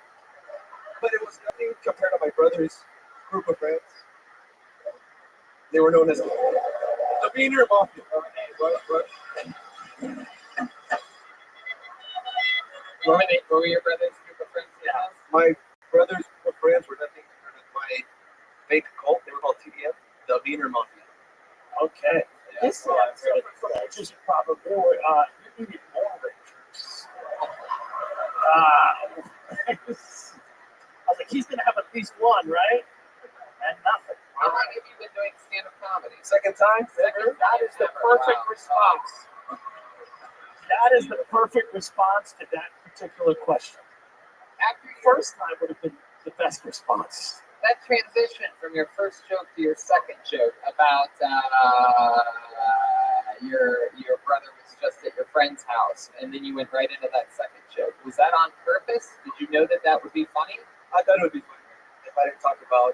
but it was nothing compared to my brother's group of friends. They were known as the Wiener Mafia. What were your brother's group of friends? Yeah. My brother's group of friends were nothing compared to my fake cult. They were called TDM, the Wiener Mafia. Okay. This is Rangers are probably you need more Rangers. I was like, he's gonna have at least one, right? And nothing. How long have you been doing stand-up comedy? Second time? That is the perfect response. That is the perfect response to that particular question. After your First time would have been the best response. that transition from your first joke to your second joke about your brother was just at your friend's house, and then you went right into that second joke. Was that on purpose? Did you know that would be funny? I thought it would be funny if I didn't talk about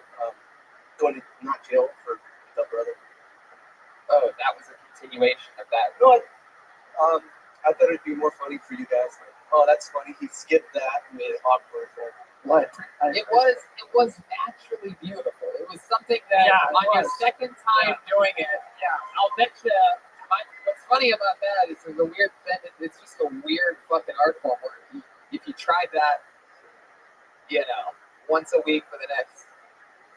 going to not jail for the brother. Oh, that was a continuation of that. No, I thought it'd be more funny for you guys. Like, oh, that's funny. He skipped that and made it awkward. What? It was naturally beautiful. It was something that on your second time doing it, I'll bet you. What's funny about that is there's a weird thing. It's just a weird fucking art form where if you tried that, once a week for the next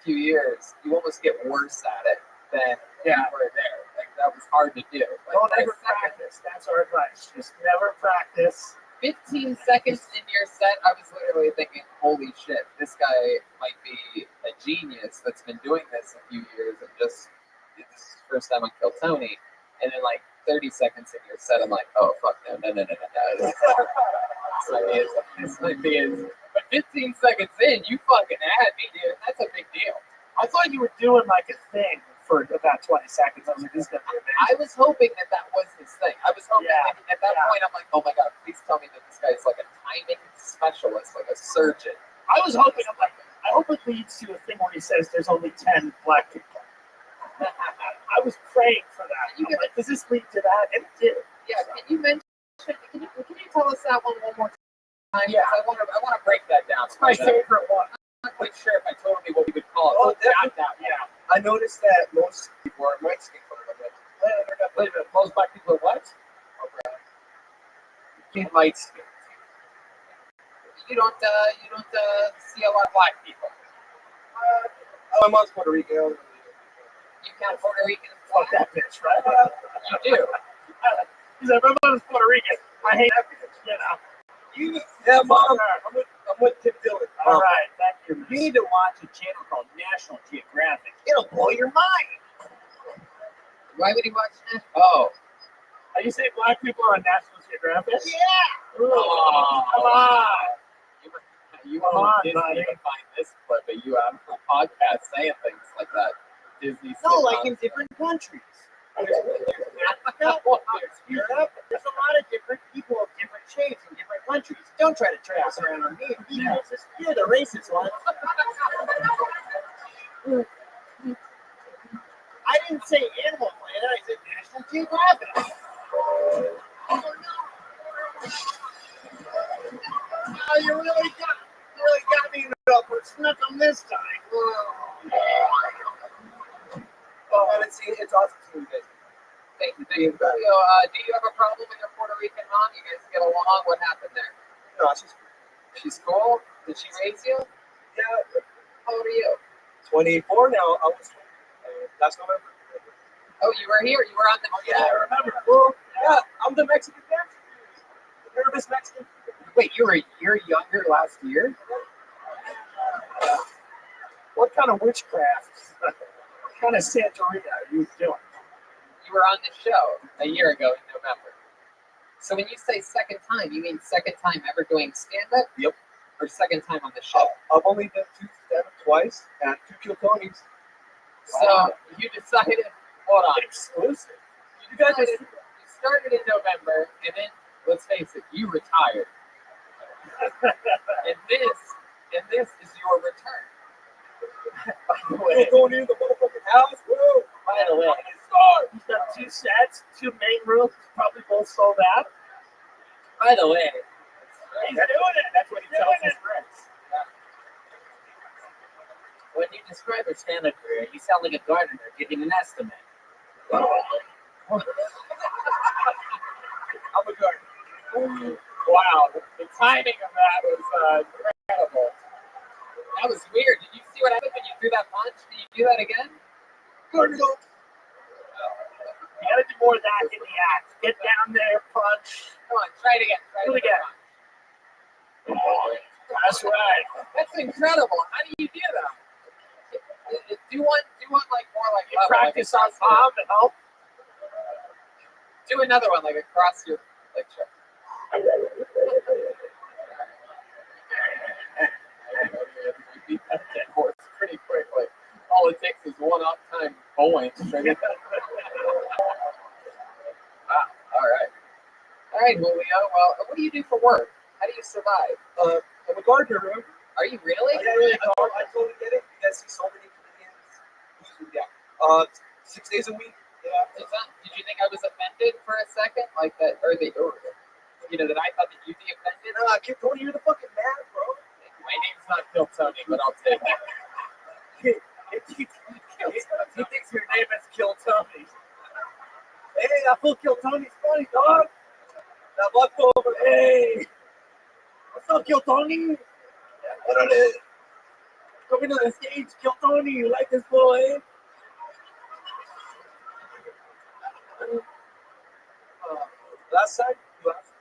few years, you almost get worse at it than you were there. Like that was hard to do. Don't ever practice. That's our advice. Just never practice. 15 seconds in your set, I was literally thinking, holy shit, this guy might be a genius that's been doing this a few years and this is his first time on Kill Tony. And then like 30 seconds in your set, I'm like, oh, fuck, no. This might be his. But 15 seconds in, you fucking had me, dude. That's a big deal. I thought you were doing like a thing for about 20 seconds. I was like, this is going to be amazing. I was hoping that was his thing. I was hoping Yeah. at that point, I'm like, oh my God, please tell me that this guy's like a timing specialist, like a surgeon. I was hoping, I'm like, I hope it leads to a thing where he says there's only 10 black people. I was praying for that. Like, does this lead to that? And it did. Yeah, can you mention, can you tell us that one more time? Yeah. I want to break that down. It's my favorite one. I'm not quite sure if I told me what we would call it. Oh, Got definitely. that. Yeah. I noticed that most people are white skin color. I'm like, Wait a minute. Most black people are what? Kid light skin. You don't see a lot of black people. My mom's Puerto Rican. You count Puerto Rican as Fuck black? that bitch, right? You do. He's like, my mom's Puerto Rican. I hate that bitch, you know. Yeah, Mom. I'm with Tim Dillon. All right, thank you. You need to watch a channel called National Geographic. It'll blow your mind. Why would he watch that? Oh. Are you saying black people are on National Geographic? Yeah. Ooh, come on. You Come own on, Disney buddy. to find this clip, but you have a podcast saying things like that. Disney. No, like in different countries. Europe, there's a lot of different people of different shapes in different countries. Don't try to track us around on me. You're the racist one. I didn't say Animal Planet. I said National Geographic. Oh, you really got me up for snuck on this time. Oh, and it's awesome seeing you guys. Thank you. Do you have a problem with your Puerto Rican mom? You guys get along? What happened there? No, She's cool. Did she raise you? yeah, How old are you? 24 now. I was last November. Oh, you were here. You were on the. Yeah, I remember. Well, yeah, I'm the Mexican dancer. The nervous Mexican. Wait, you were a year younger last year? What kind of witchcraft? What kind of Santeria are you doing? You were on the show a year ago in November. So when you say second time, you mean second time ever doing stand-up? Yep. Or second time on the show? I've only done 2 stand-up twice and 2 Kill Tonys. So you decided, hold on. Exclusive. You started in November, and then, let's face it, you retired. and this is your return. By the way, We're going in the motherfucking house. Woo! by the way, He's got 2 sets, 2 main rooms, probably both sold out. by the way, He's doing it. that's what he tells his friends. When you describe your stand-up career, you sound like a gardener giving an estimate. I'm a gardener. Wow, the timing of that was incredible. That was weird. Did you see what happened when you threw that punch? Did you do that again? Gardener. You gotta do more of that in the act. Get down there, punch. Come on, try it again. Do it again. That's right. That's incredible. How do you do that? Do one like more like You practice on palm and help. Do another one like across your like. You beat that dead horse pretty quickly. All it takes is one off time bowling. Wow. All right, Julio. Well, what do you do for work? How do you survive? I'm a gardener, remember? Are you really? I totally get it. You guys see so many comedians. Yeah. 6 days a week. Yeah. Did you think I was offended for a second? Like that, or that I thought that you'd be offended? Nah, Kid Tony, you're the fucking man, bro. My name's not Phil Tony, but I'll take it. He thinks your name is Kill Tony. Hey, I feel Kill Tony's funny, dog. Now walk over. Hey. What's up, Kill Tony? What it is? Coming to the stage, Kill Tony. You like this boy? Last time you asked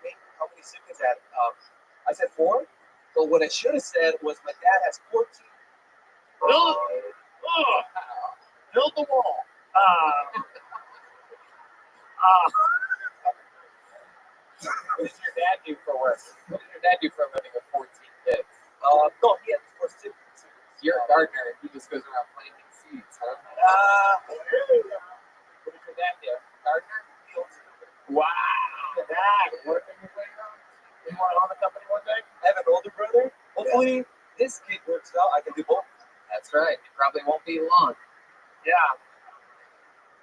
me how many siblings I had. I said 4. But what I should have said was my dad has 14. Build the wall. What does your dad do for work? What does your dad do for a living with 14 kids? No, he has 4 siblings. You're a gardener and he just goes around planting seeds, huh? What does your dad do? Gardener? Wow. Dad, what are you waiting on? You want to own the company one day? I have an older brother. Hopefully, this kid works out. I can do both. That's right. It probably won't be long. Yeah.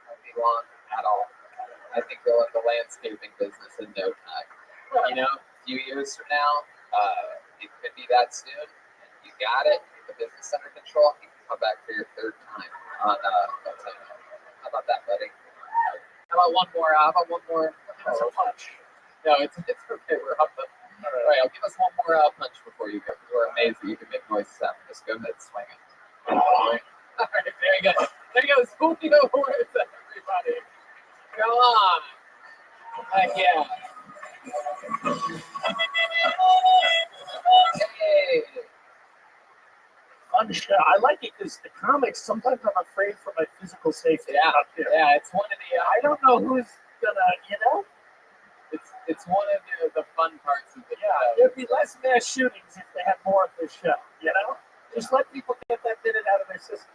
Won't be long at all. I think they'll have the landscaping business in no time. You know, a few years from now, it could be that soon. You got it. Get the business under control. You can come back for your third time on Montana. How about that, buddy? How about one more? That's a punch. No, it's okay. We're up. All right, I'll give us one more punch before you go. We're amazed that you can make noises happen. Just go ahead, swing it. All right, there you go. There you go. Spooky words, everybody. Go on. Heck yeah. Hey. Fun show. I like it because the comics, sometimes I'm afraid for my physical safety. Yeah, it's one of the. I don't know who's gonna, It's one of the fun parts of the show. There'd be less mass shootings if they had more of this show, Just let people get that minute out of their system.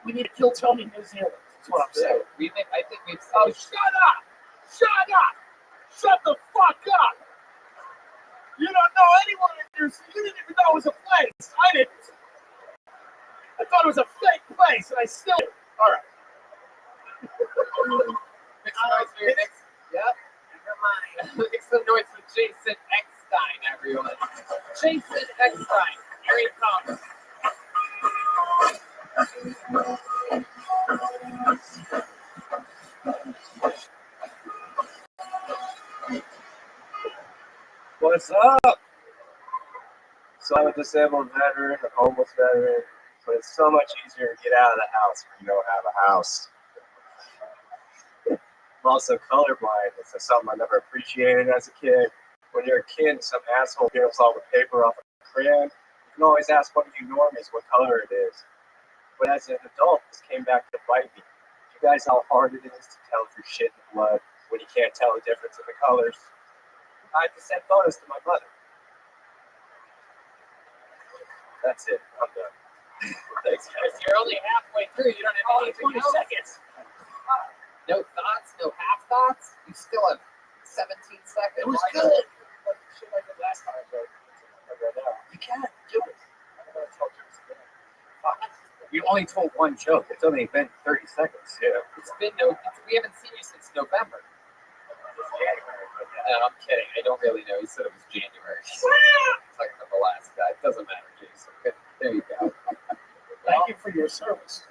We need to kill Tony New Zealand. That's what I'm saying. I think we've. Oh, shut up! Shut up! Shut the fuck up! You don't know anyone in your city. You didn't even know it was a place. I didn't. I thought it was a fake place, and I still. All right. Yep. Never mind. Make some noise for Jason Eckstein, everyone. Jason Eckstein. Here he comes. What's up? So I'm a disabled veteran, a homeless veteran, but it's so much easier to get out of the house when you don't have a house. I'm also colorblind. It's something I never appreciated as a kid. When you're a kid, some asshole peels all the paper off a crayon. You can always ask one of you normies what color it is. But as an adult, this came back to bite me. You guys know how hard it is to tell if you're shit in blood when you can't tell the difference in the colors. I have to send photos to my mother. That's it. I'm done. Thanks, guys. You're only halfway through. You don't have anything 20 else. seconds. No thoughts, no half thoughts. You still have 17 seconds. It was good. Shit like the last time, but right now. You can't do it. You only told one joke. It's only been 30 seconds. Yeah. We haven't seen you since November. No, I'm kidding. I don't really know. He said it was January. It's like the last guy. It doesn't matter, Jason. There you go. Thank you for your service.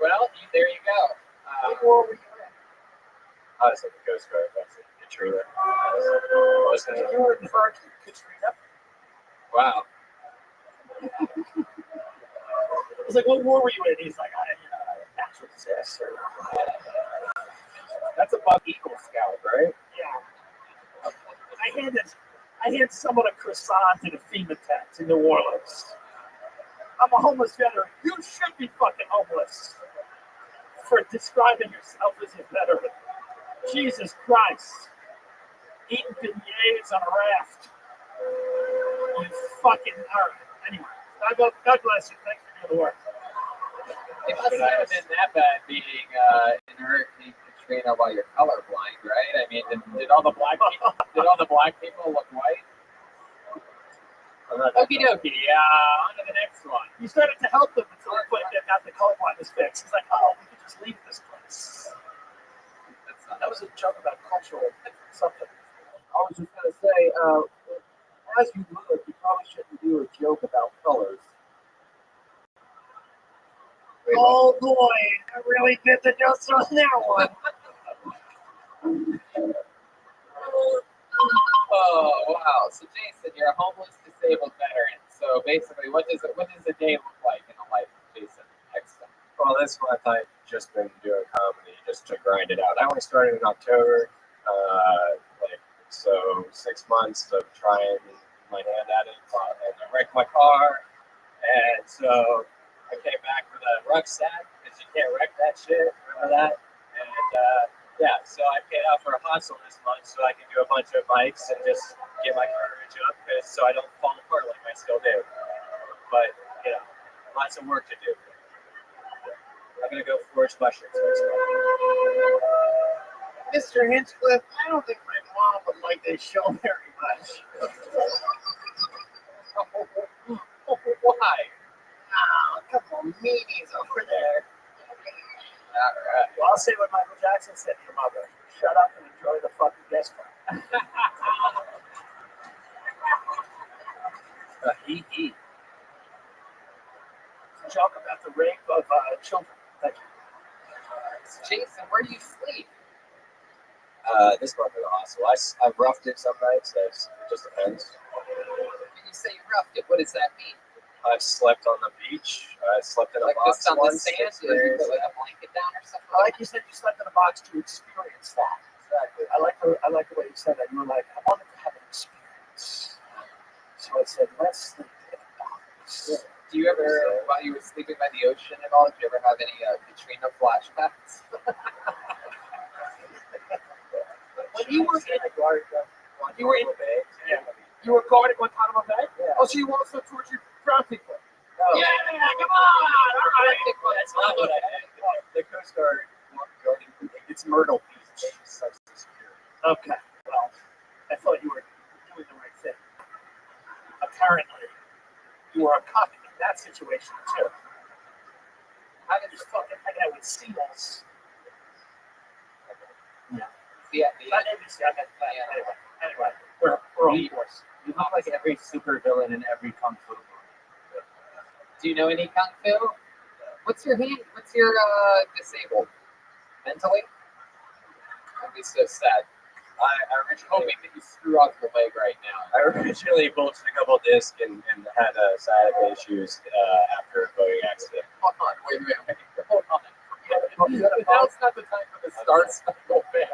Well, there you go. I was like a ghost guard. That's it. Katrina. You were in front of Katrina. Wow. I was like, what war were you in? He's like, natural disaster. That's a Bug Eagle Scout, right? Yeah. I handed someone a croissant in a FEMA tent in New Orleans. I'm a homeless veteran. You should be fucking homeless for describing yourself as a veteran. Jesus Christ. Eating beignets on a raft. You fucking, all right. Anyway, God bless you. Thanks for doing the work. It must not have been that bad being in Hurricane Katrina while you're colorblind, right? I mean, did all the black people look white? Okie dokie. On to the next one. You started to help them until they got the colorblindness fixed. It's like, oh, we could just leave this place. That was a joke about cultural something. I was just going to say, as you look, you probably shouldn't do a joke about colors. Oh boy, I really bit the dust on that one. Oh wow! So Jason, you're a homeless, disabled veteran. So basically, what does a day look like in the life of Jason Eckstein? Well, this month I've just been doing comedy just to grind it out. I only started in October, so 6 months of trying my hand at it, and I wrecked my car, and so I came back with a rucksack because you can't wreck that that shit. Remember that? And yeah, so I paid out for a hostel this month so I can do a bunch of bikes and just get my courage up, so I don't fall apart like I still do. But you know, lots of work to do. I'm gonna go forage mushrooms next month. Mr. Hinchcliffe, I don't think my mom would like this show very much. Why? Oh, a couple of meanies over there. All right. Well, I'll say what Michael Jackson said to your mother. Shut up and enjoy the fucking guest room. He. Joke about the rape of children. Thank you. Jason, where do you sleep? This month in the hostel. I've roughed it some nights. It just depends. When you say you roughed it, what does that mean? I've slept on the beach. I slept in a Like box just on the once. sand? You put like a blanket down or something? I like you said you slept in a box to experience that. Exactly. I like the way you said that. You were like, I wanted to have an experience. So I said, let's sleep in a box. Yeah. Do you ever, while you were sleeping by the ocean at all, did you ever have any Katrina flashbacks? When you were in You were in Bay. Yeah. You were guarding Guantanamo Bay? Yeah. Oh, so you also tortured brown people? Oh. Yeah, come on! All right. That's not what I had. The Coast Guard guarding. It's Myrtle Beach. Such security. Okay, well, I thought you were doing the right thing. Apparently, you were a cock in that situation, too. I was just fucking hanging out with seals. Yeah. Not NBC, I meant anyway, we're on course. You look like every super villain in every kung fu movie. Do you know any kung fu? What's your disabled? Mentally? I'd be so sad. I originally Hoping that you screw off your leg right now. I originally bolted a couple discs and had sciatica issues after a boating accident. Hold on, wait. Hold on. Now it's not the time for the start cycle, man.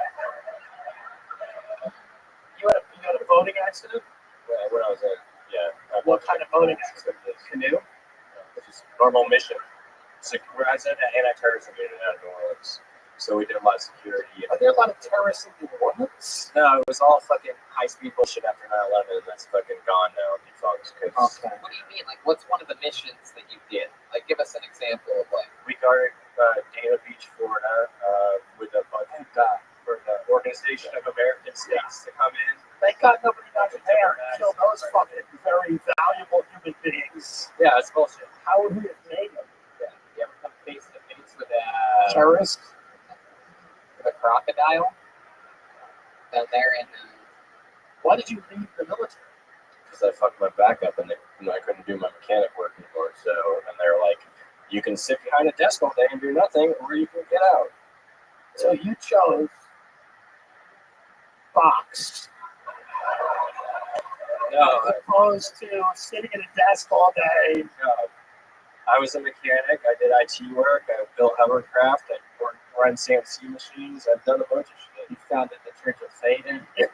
You had a boating accident? When I was in, What kind of boating accident? Canoe? Just normal mission. I was in an anti-terrorism unit out of New Orleans. So we did a lot of security. Are there a lot of terrorists in New Orleans? No, it was all fucking high-speed bullshit after 9/11, and that's fucking gone now. Defunct. Okay. What do you mean? Like, what's one of the missions that you did? Like, give us an example of like. We guarded Dana Beach, Florida, with a bunch for the Organization of American States to come in. Thank God nobody got there and killed those fucking very valuable human beings. Yeah, it's bullshit. How would we have made them? Yeah. You ever come face to face with Terrorists? a crocodile down there in? Why did you leave the military? Because I fucked my back up and I couldn't do my mechanic work anymore. So, and they're like, you can sit behind a desk all day and do nothing, or you can get out. So you chose box No, as opposed to sitting at a desk all day. no. I was a mechanic. I did IT work. I built hovercraft. I run CNC machines. I've done a bunch of shit. You founded the Church of Satan. Yeah.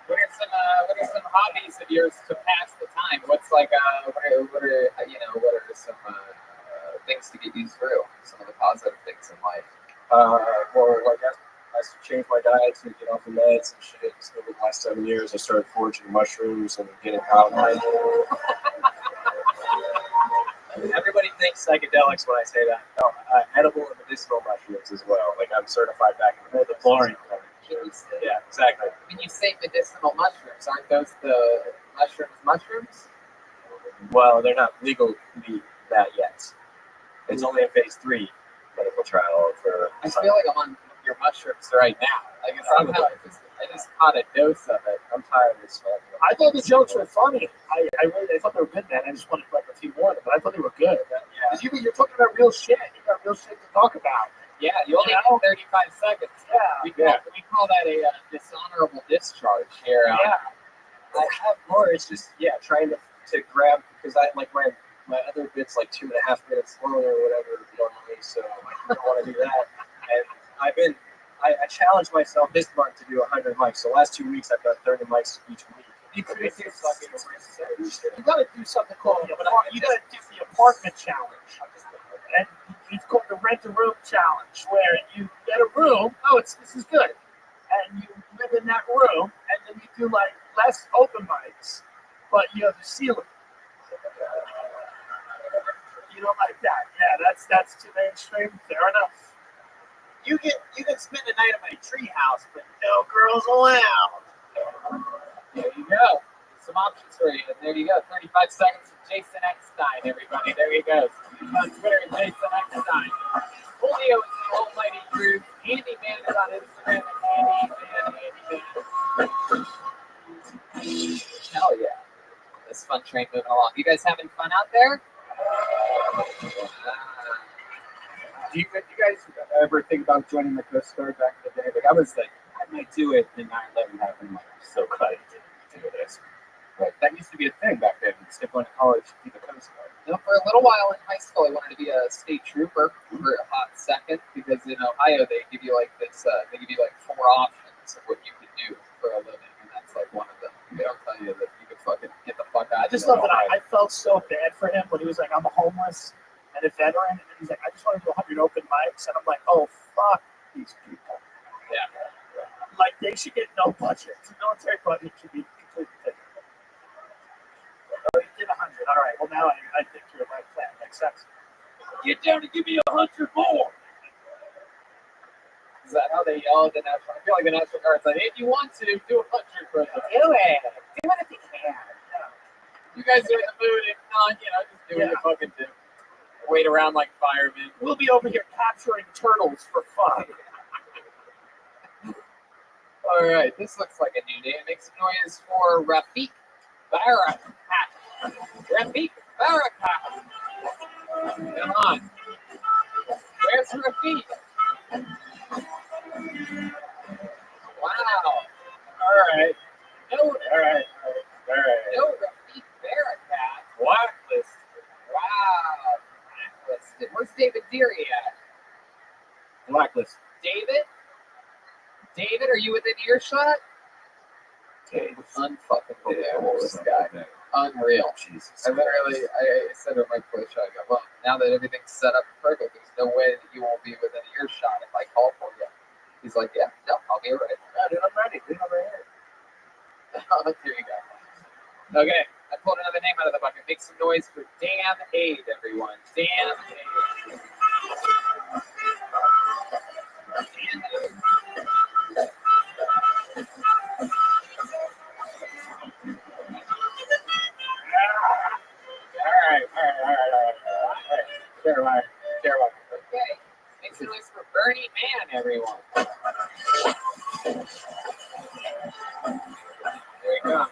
What are some hobbies of yours to pass the time? What's like what are some things to get you through? Some of the positive things in life. Well, like I changed my diet to get off the meds and shit. So over the last 7 years, I started foraging mushrooms and getting out. Everybody thinks psychedelics when I say that. No, edible and medicinal mushrooms as well. Like I'm certified back in the boring. Yeah, exactly. When you say medicinal mushrooms, aren't those the mushrooms? Well, they're not legally that yet. It's only in phase 3 clinical trial for. I feel like I'm on your mushrooms right now. Like somehow I just caught a dose of it. I'm tired of this fucking. I thought the jokes were funny. I thought they were good, man. I just wanted like a few more of them, but I thought they were good. Yeah. You're talking about real shit. You got real shit to talk about. Yeah, you only have 35 seconds. We call that a dishonorable discharge here. Yeah. I have more. It's just trying to grab because I like my other bit's like 2.5 minutes long or whatever normally, so I don't want to do that. And I challenged myself this month to do 100 mics. So last 2 weeks I've done 30 mics each week. You gotta do something called you gotta do the apartment challenge. And it's called the Rent a Room Challenge, where you get a room. Oh, this is good. And you live in that room, and then you do like less open mics, but you have the ceiling. You don't like that? Yeah, that's too mainstream. Fair enough. You can spend the night at my treehouse, but no girls allowed. There you go. Some options for you. And there you go. 35 seconds with Jason Eckstein, everybody. There he goes. On Twitter, Jason Eckstein. Julio is in the almighty group. Andy Man is on Instagram. Andy. Hell yeah. This fun train moving along. You guys having fun out there? Do you guys ever think about joining the Coast Guard back in the day? Like, I was like, I might do it, and 9/11 happened. Like, I'm so glad I didn't do this. But that used to be a thing back then. Instead of going to college, be the Coast Guard. You know, for a little while in high school, I wanted to be a state trooper for a hot second because in Ohio they give you like this. They give you like 4 options of what you could do for a living, and that's like one of them. They don't tell you that you could fucking get the fuck out. I just love that I felt so bad for him when he was like, I'm a homeless and a veteran, and he's like, I just want to do 100 open mics, and I'm like, oh fuck these people. Yeah. Like they should get no budget. The military budget should be completely different. Oh, you did 100. All right. Well, now I think your right plan makes sense. Get down and give me 100 more. Is that how they yell at the National? I feel like the National Guard's like, if you want to, do 100 for us. Do it. Do it if you can. You guys are in the mood. If not, just do what you fucking do. Wait around like firemen. We'll be over here capturing turtles for fun. All right. This looks like a new name. Make some noise for Rafiq Barakat. Rafiq Barakat. Come on. Where's Rafiq? Wow. All right. No. All right. No Rafiq Barakat. Blacklisted. Wow. Blacklisted. Where's David Deary at? Blacklist. David, are you within earshot? Unfucking believable, this guy. Unreal. Jesus. I said to my push, I go, well, now that everything's set up perfect, there's no way that you won't be within earshot if I call for you. He's like, yeah, no, I'll be right. No, dude, I'm ready. Dude, I'm right here. Oh, here you go. Okay, I pulled another name out of the bucket. Make some noise for Damn Aid, everyone. Damn Aid. Damn Aid. All right. Care about it. Okay. Make some noise for Bernie Man, everyone. There you go.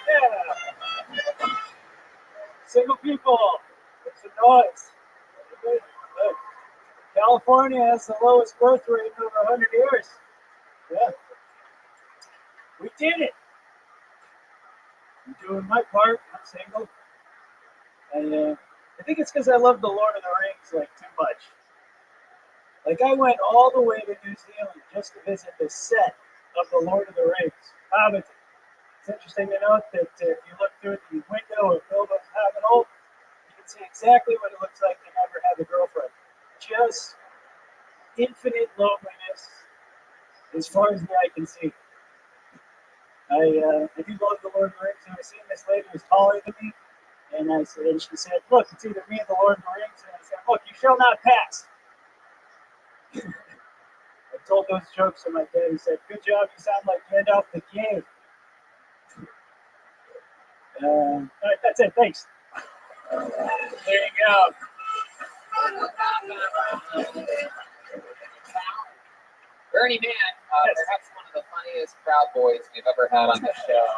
Yeah. Single people, make some noise. Look, California has the lowest growth rate in over 100 years. Yeah. We did it. I'm doing my part. I'm single. And I think it's because I love the Lord of the Rings like too much. Like I went all the way to New Zealand just to visit the set of the Lord of the Rings. Hobbiton. It's interesting to note that if you look through the window of Bilbo's Hobbiton, you can see exactly what it looks like to never have a girlfriend. Just infinite loneliness as far as the eye can see. I do love the Lord of the Rings, and I seen this lady who was taller than me, and she said, look, it's either me and the Lord of the Rings, and I said, look, you shall not pass. I told those jokes to my dad. He said, good job, you sound like Gandalf the King. All right, that's it, thanks. There you go. Bernie Man, Yes. perhaps one of the funniest Proud Boys we've ever had on the show.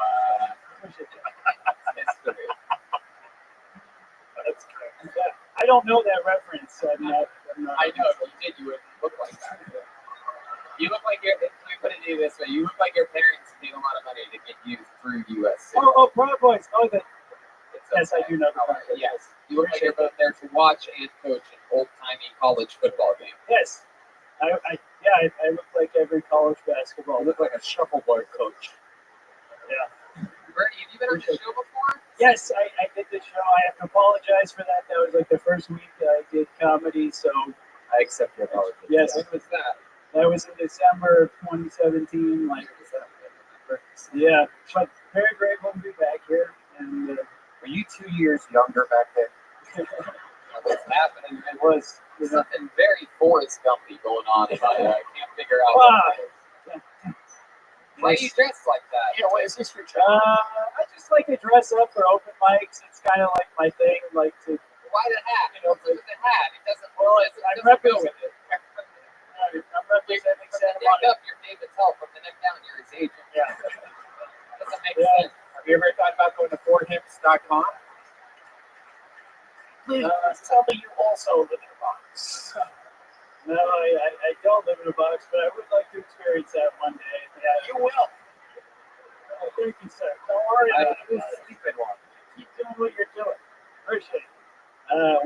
History. That's great. I don't know that reference. I'm not. I know, but you did. You wouldn't look like that. You look like let me put it to you this way. You look like your parents paid a lot of money to get you through USC. Oh, Proud Boys. Oh, yes, I do know. Yes. You look like you're both there to watch and coach an old-timey college football game. Yes. Yeah, I look like every college basketball. You look like a shuffleboard coach. Yeah. Bernie, have you been on the show before? Yes, I did the show. I have to apologize for that. That was like the first week I did comedy, so I accept your apology. yes, When was that? that was in December of 2017. Like, yeah, but very grateful to be back here. And Were you 2 years younger back then? What's happening? it was, There's something very Forrest Gumpy going on. I can't figure out. Wow. Why are you dressed like that? Yeah, what is this your job? I just like to dress up for open mics. It's kind of like my thing. Like to, Why the hat? You know, with the hat, it doesn't. Well, it I'm doesn't go representing. with it. I'm representing From the Santa neck Monica. up, you're David Tell. From the neck down, you're his agent. Yeah. Doesn't make Yeah. sense. Have you ever thought about going to forhips.com? Please tell me you also live in a box. No, I don't live in a box, but I would like to experience that one day. Yeah, You will. oh, thank you, sir. Don't worry about it. Sleep in one. Keep doing what you're doing. Appreciate it.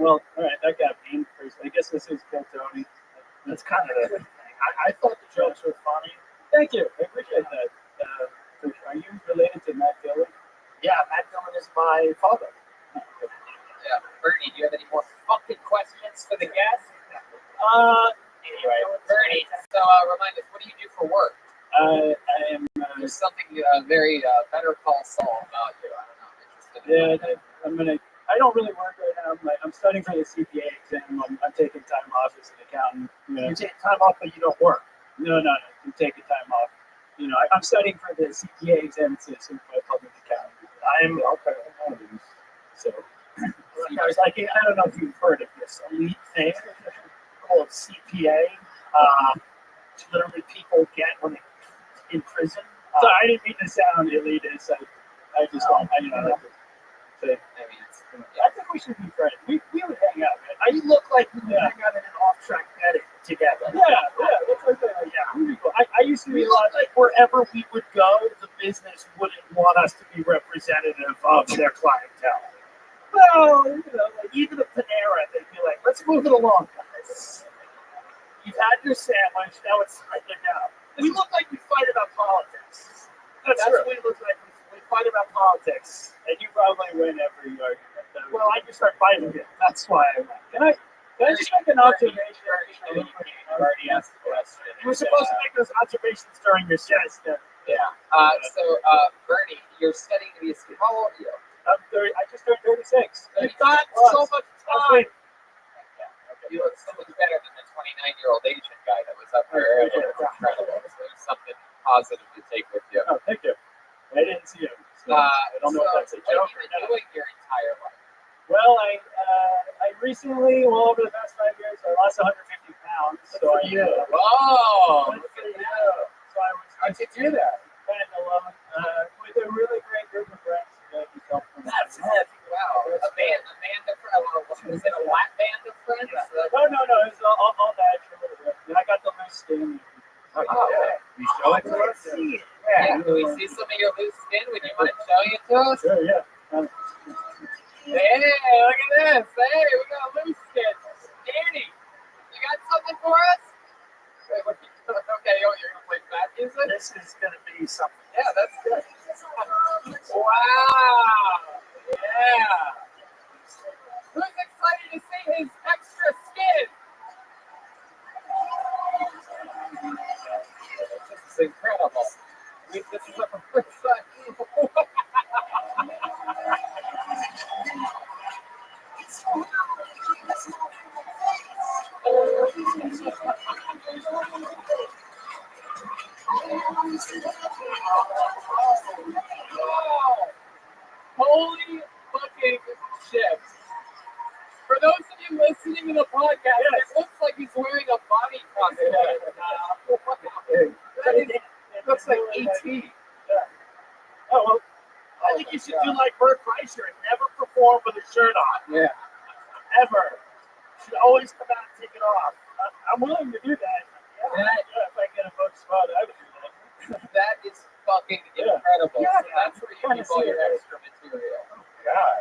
Well, all right, that got mean. I guess this is Kill Tony. That's kind of the thing. I thought the jokes were funny. Thank you. I appreciate that. Are you related to Matt Dillon? Yeah, Matt Dillon is my father. Yeah, Bernie, do you have any more fucking questions for the guests? Anyway, Bernie, so remind us, what do you do for work? I am. There's something very Better Call Saul about you. I don't know. I'm interested in Yeah, I don't really work right now. I'm studying for the CPA exam. I'm taking time off as an accountant. you take time off, but you don't work. No. I'm taking time off. I'm studying for the CPA exam. It's a certified public accountant. I'm okay. So I was like, I don't know if you've heard of this elite thing called CPA. Literally, people get when they in prison. So I didn't mean to sound elitist. I just don't. I like to say. I think we should be friends. We would hang out, man. You look like we would hang out in an off-track betting together. Yeah. That's what I'm saying. Yeah, we'd be cool. I used to We be look like wherever we would go, the business wouldn't want us to be representative of their clientele. well, Like even a Panera, they'd be like, let's move it along, guys. You've had your sandwich, now it's time to go. We look like we fight about politics. That's true. what we look like. We fight about politics. and you probably win every argument. Well, I just start fighting it. That's why I went. Can I just make an observation? You already asked the question. You were supposed to make those observations during your set. Yeah. Bernie, you're studying to be a student. How old are you? I'm 30. I just turned 36. You've got so much time. You look so much better than the 29-year-old Asian guy that was up there. It was incredible. So there's something positive to take with you. Oh, thank you. I didn't see him. So I don't know if that's a joke or what have you not. been doing your entire life? Well, I recently, over the past 5 years, I lost 150 pounds. So for I, you. Oh, Good for you. So I was how'd you do that? kind of alone with a really great group of friends. That's heavy. Wow. A band of friends. Was it a lap band of friends? No. It's all natural. And I got the loose skin. Oh, You show it to us? yeah. Can we see some of your loose skin? Would you mind showing it to us? Sure, yeah. Hey, look at this. Hey, we got loose skin. Danny, you got something for us? Wait, okay, you're going to play fat music? This is going to be something. Yeah, that's good. Wow. Yeah. Who's excited to see his extra skin? This is incredible. This is like a first time. Holy fucking shit. For those of you listening to the podcast, it looks like he's wearing a body costume. That looks like E.T. Oh, well, I think you should do like Bert Kreischer and never perform with a shirt on. Yeah. Ever. You should always come out and take it off. I'm willing to do that. Yeah. If I get a book spot, I would do that. That is fucking incredible. Yeah. So that's where you keep all your extra material. God.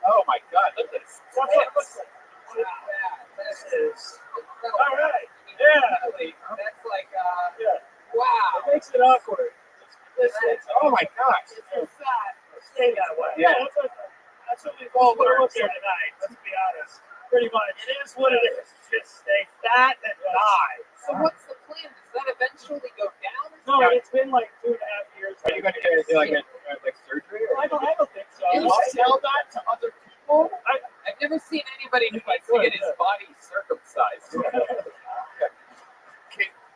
Oh my God. Look at this. That's what it looks like. Wow. This is. incredible. All right. You Yeah. Really? That's like, Yeah. wow. It makes it awkward. Oh my gosh. It's sad. Stay that way. Yeah. That's what we've all learned here tonight. Let's be honest. Pretty much. It is what it is. Just stay fat and die. So what's the plan? Does that eventually go down? No, it's been like 2.5 years. Are you going to get like surgery? Or? I don't think so. You I'll sell see. that to other people? I've never seen anybody who needs to get his body circumcised.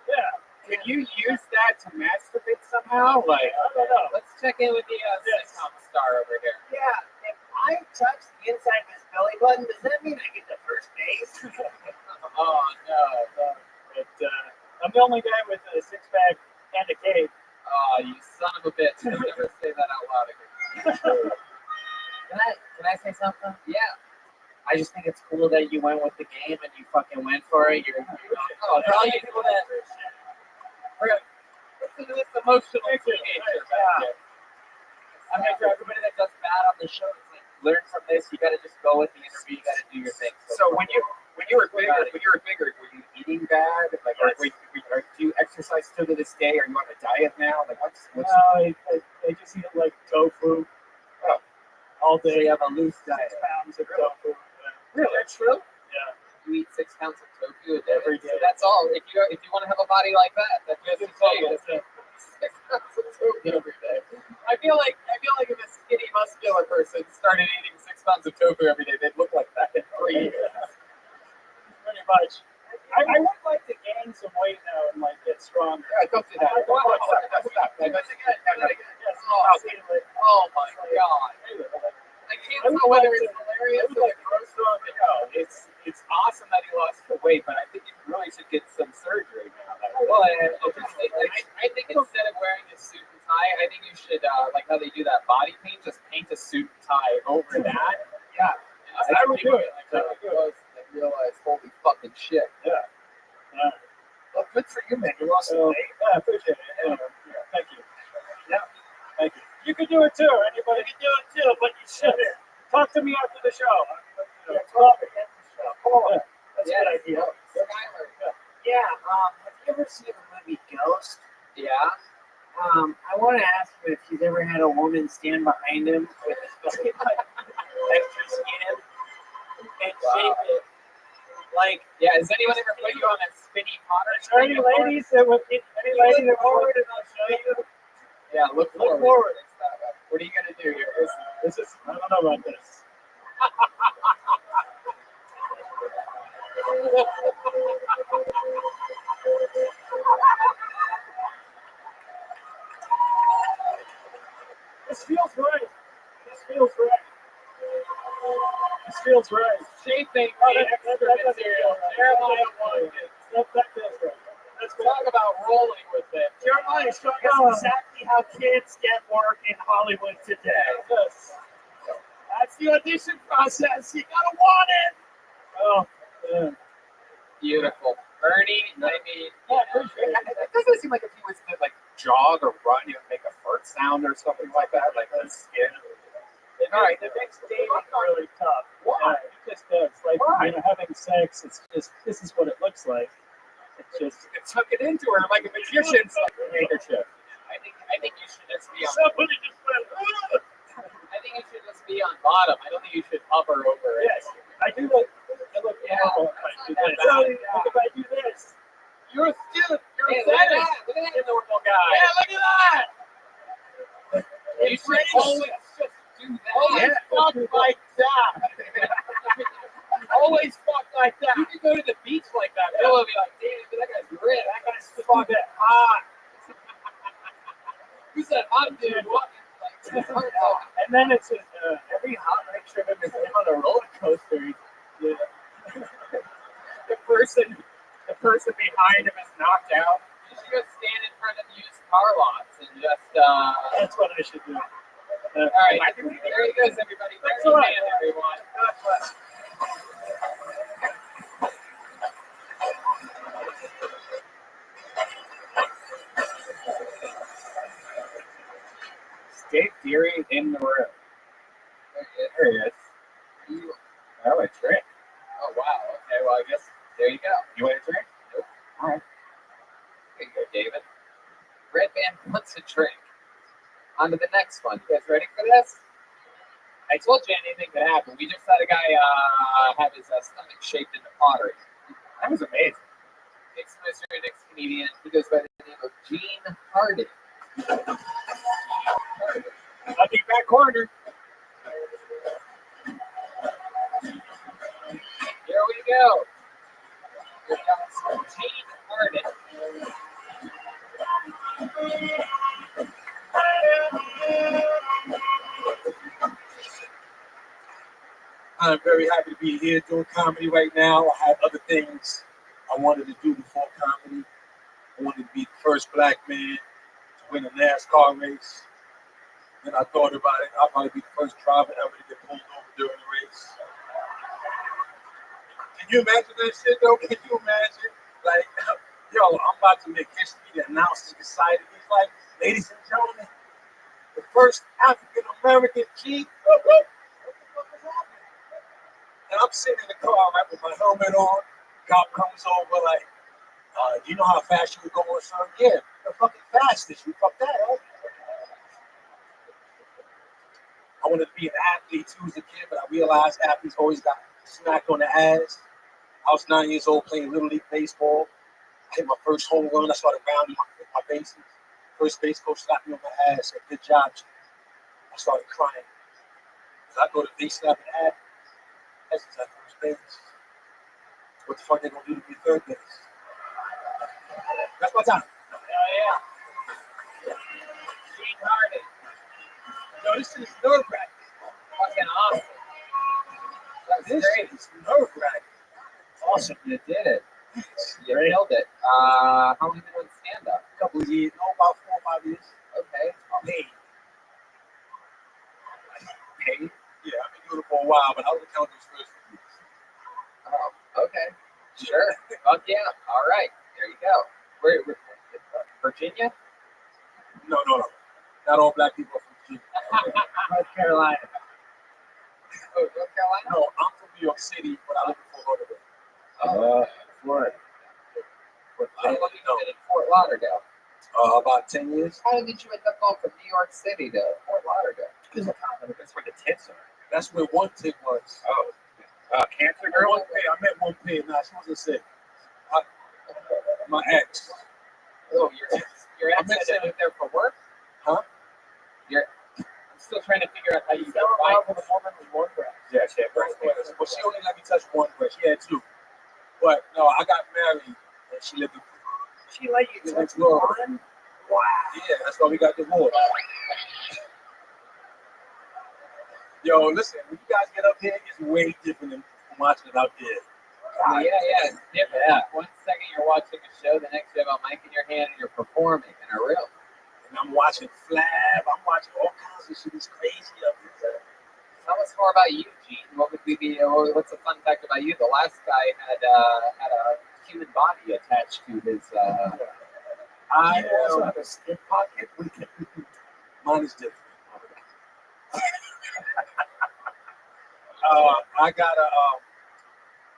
Yeah. Can you use that to masturbate somehow? Like, I don't know. Let's check in with the sitcom star over here. Yeah, if I touch the inside of his belly button, does that mean I get the first base? Oh, no. But I'm the only guy with a six-pack and a cape. Oh, you son of a bitch. I'll never say that out loud again. Can I say something? Yeah. I just think it's cool that you went with the game and you fucking went for it. Oh, for all you people that... Listen to this emotional teenager. I mean, for everybody that does bad on the show, it's like, learn from this. You got to just go with the interview. You got to do your thing. so when you were bigger, were you eating bad? Like, or do you exercise still to this day? Are you on a diet now? Like, what's No, I just eat like tofu. Oh. All So day. you have a loose 6 diet. pounds of tofu. really? That's true? Yeah. You eat 6 pounds of tofu a day. Every day. So that's all. If you want to have a body like that, that's just a thing. That's it. 6 pounds of tofu every day. I feel like if a skinny, muscular person started eating 6 pounds of tofu every day, they'd look like that in 3 years. Pretty much. I would like to gain some weight now and like get stronger. Yeah, don't do that. Stop. Oh my god. I can't tell whether it's hilarious or gross or no. It's awesome that he lost the weight, but I think he really should get some surgery now. Well, I think instead of wearing a suit and tie, I think you should like how they do that body paint, just paint a suit and tie over that. Yeah. I would do it. Like that was I realized, holy fucking shit. Yeah. Well, good for you, man. You lost some weight. Yeah, I appreciate it. Yeah. Thank you. Yeah. Thank you. You can do it too. Anybody can do it too, but you shouldn't. Talk to me after the show. Talk after the show. Come on. That's a good idea. Yeah. Have you ever seen the movie Ghost? Yeah. I want to ask him if he's ever had a woman stand behind him with extra skin and shape it. Like, Yeah, has anyone ever put you on a spinny Potter? Are any ladies that would forward and I'll show you. Yeah, look forward. What are you gonna do here? This is, I don't know about this. This feels right. This feels right. This feels right. Shaping Oh, the that extra material. Jeremiah wanted it. That feels right. Let's talk about rolling with it. Jeremiah is showing us exactly how kids get work in Hollywood today. Yes. That's the audition process. You gotta want it. Oh, yeah. Beautiful. Ernie, I mean, Yeah, appreciate it. It doesn't seem like if he was to like jog or run, he would make a fart sound or something like that, like the skin. All right, it makes dating really tough. Why? Yeah, it just does. Like, Why? you know, having sex, it's just, this is what it looks like. It's just, You took it into her like a magician's handkerchief. I think you should just be on. somebody just went, "Ugh." I think you should just be on bottom. I don't think you should hover over it. Yes, I do look, I look normal if I do this. Like if I do this. You're a student. You're Hey, a look at student. that. Look at that normal guy. Yeah, look at that. You should always just do that. Always fuck like that. Always fuck like that. You could go to the beach like that. Bill will be like, damn, that guy's ripped. That guy's fucking hot. Who's that hot dude walking like his heart out? And then it's Every hot night trip is on a roller coaster. yeah. The person behind him is knocked out. You should just stand in front of used car lots and just, That's what I should do. all right, there he goes, everybody. There's the man, everyone. God bless. Dave Deary in the room. There he is. You, I want a drink. oh, wow. Okay, well, I guess there you go. You want a drink? Nope. All right. Here you go, David. Red Band wants a drink. On to the next one. You guys ready for this? I told you anything could happen. We just had a guy have his stomach shaped into pottery. That was amazing. It's Mr. Nick's comedian. He goes by the name of Gene Harding. Lucky back corner. Here we go. Here comes Gene Harding. I'm very happy to be here doing comedy right now. I had other things I wanted to do before comedy. I wanted to be the first black man to win a NASCAR race. Then I thought about it. I'll probably be the first driver ever to get pulled over during the race. Can you imagine that shit though? Can you imagine? Like, yo, I'm about to make history. The announcer's excited. He's like, ladies and gentlemen, the first African American Jeep. What the fuck is happening? And I'm sitting in the car, right, with my helmet on. Cop comes over, like, do you know how fast you were going, son? Yeah, the fucking fastest. You fuck that up. I wanted to be an athlete too as a kid, but I realized athletes always got smacked on the ass. I was 9 years old playing Little League Baseball. I hit my first home run. I started rounding my bases. First base coach slapped me on my ass, said, good job, Jim. I started crying. I thought if they slapped an ass, that's at first base. What the fuck they gonna do to me third base? That's my time. Yeah. Gene Harding. No, this is nerve-wracking. Fucking awesome. That's great. It's nerve-wracking. Awesome. You did it. You nailed it. How long have you been doing stand-up? A couple of years. No, about 4 or 5 years. Okay. Paid. Paid? Yeah, I've been doing it for a while, but I was counting those first few years. Oh, okay. Sure. Fuck yeah. All right. There you go. Where Virginia? No. Not all black people are from Virginia. North Carolina. Oh, North Carolina? No, I'm from New York City, but I live in Fort Lauderdale. Florida. How long have you been in Fort Lauderdale? About 10 years. How did you end up going from New York City to Fort Lauderdale? Because That's where the tits are. that's where one chick was. Oh. Cancer girl? One pay. I met one pay. Nah, she wasn't sick. My ex. Oh, your ex had to move there for work? Huh? I'm still trying to figure out how you got Out by. with a woman with one breast. Yeah, she had breast cancer. Well, she only let me touch one breast. She had two. But no, I got married and she lived in She let you touch Next door. one? Wow. Yeah, that's why we got divorced. Yo, listen, when you guys get up here, it's way different than watching it out there. Yeah, it's different. Yeah. One second you're watching a show, the next you have a mic in your hand and you're performing in a room. And I'm watching Flab, I'm watching all kinds of shit. It's crazy up here. Tell us more about you, Gene. What's a fun fact about you? The last guy had a human body attached to his. I also have a skin pocket. Mine is different. I got a.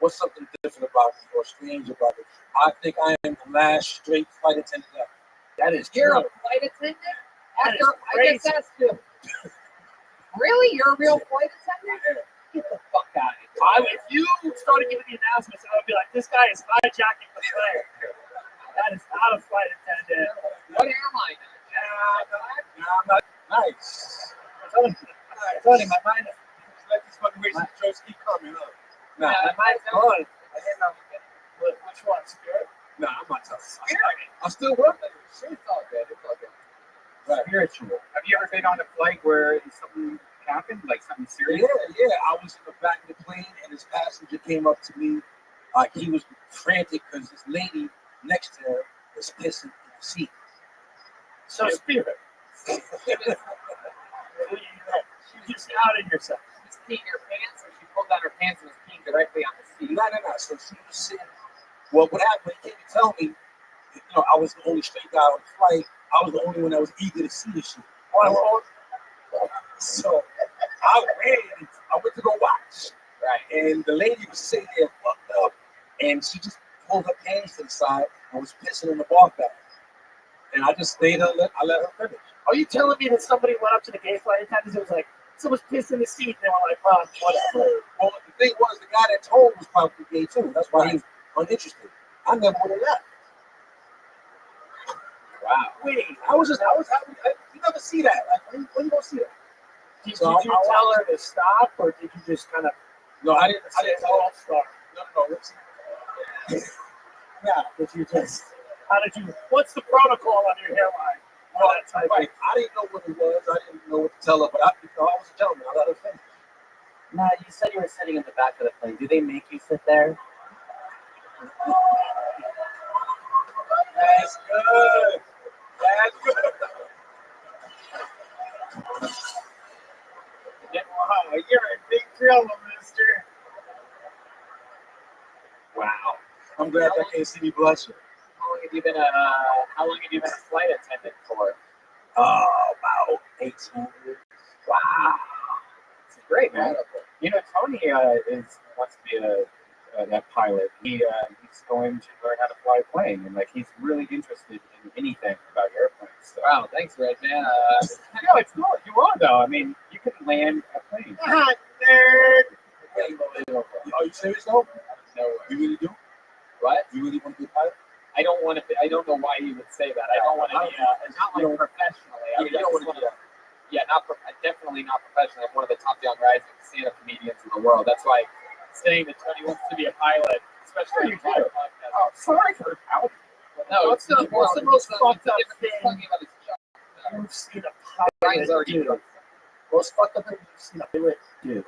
What's something different about me or strange about me? I think I am the last straight flight attendant ever. That is You're true. a flight attendant? That is I just crazy. asked you. Really? You're a real flight attendant? Get the fuck out of here. If you started giving the announcements, I would be like, this guy is hijacking the plane. That is not a flight attendant. What airline? Nah, I'm not nice. I'm telling you, my mind is Let these fucking racist jokes keep coming up. Nah, my mind's gone. Which one? Spirit? nah, I'm not tough. Spirit. I still work. It's all good. It's all good. Right. Spiritual. Have you ever been on a flight where something happened, like something serious? Yeah. I was in the back of the plane, and this passenger came up to me. He was frantic because this lady next to him was pissing in the seat. So spirit. You just outed yourself. She was peeing her pants, or she pulled down her pants and was peeing directly on the seat. No. So she was sitting. Well, what happened? He came to tell me, I was the only straight guy on the flight. I was the only one that was eager to see the shit. So I ran. I went to go watch. Right. And the lady was sitting there fucked up, and she just pulled her pants to the side I was pissing in the bar bag. And I just stayed and I let her finish. Are you telling me that somebody went up to the gay flight attendants and was like, someone's pissed in the seat, and they were like, oh, whatever. Well, the thing was, the guy that told was probably gay too. That's why he was uninterested. I never would have left. Wow. Wait, I was happy. You never see that. Like, when you don't see that? Did you tell her to stop, or did you just kind of? No, I didn't tell her. Start. No. Yeah, did you just? How did you? What's the protocol on your hairline? Well, right. I didn't know what it was. I didn't know what to tell her, but I was a gentleman. I let her finish. Now, you said you were sitting in the back of the plane. Do they make you sit there? That's good. Wow, you're in big trouble, mister. Wow. I'm glad I can't see me blushing. How long have you been a flight attendant for? About 18 years. Wow. It's great, man. You know, Tony wants to be a pilot. He's going to learn how to fly a plane, and like he's really interested in anything about airplanes. So. Wow, thanks, Red Man. No, it's not. You are though. I mean, you can land a plane. Nerd. Are you serious though? No, you really do? What? You really want to be a pilot? I don't want to. I don't know why you would say that. I don't want to be. Not like professionally. I mean, you don't want to be. Definitely not professionally. I'm one of the top young rising stand-up comedians in the world. That's why saying that Tony wants to be a pilot, especially on a podcast. Oh, sorry for the pilot. No, what's the most fucked up thing you've seen a pilot do? Most fucked up thing you've seen a pilot do.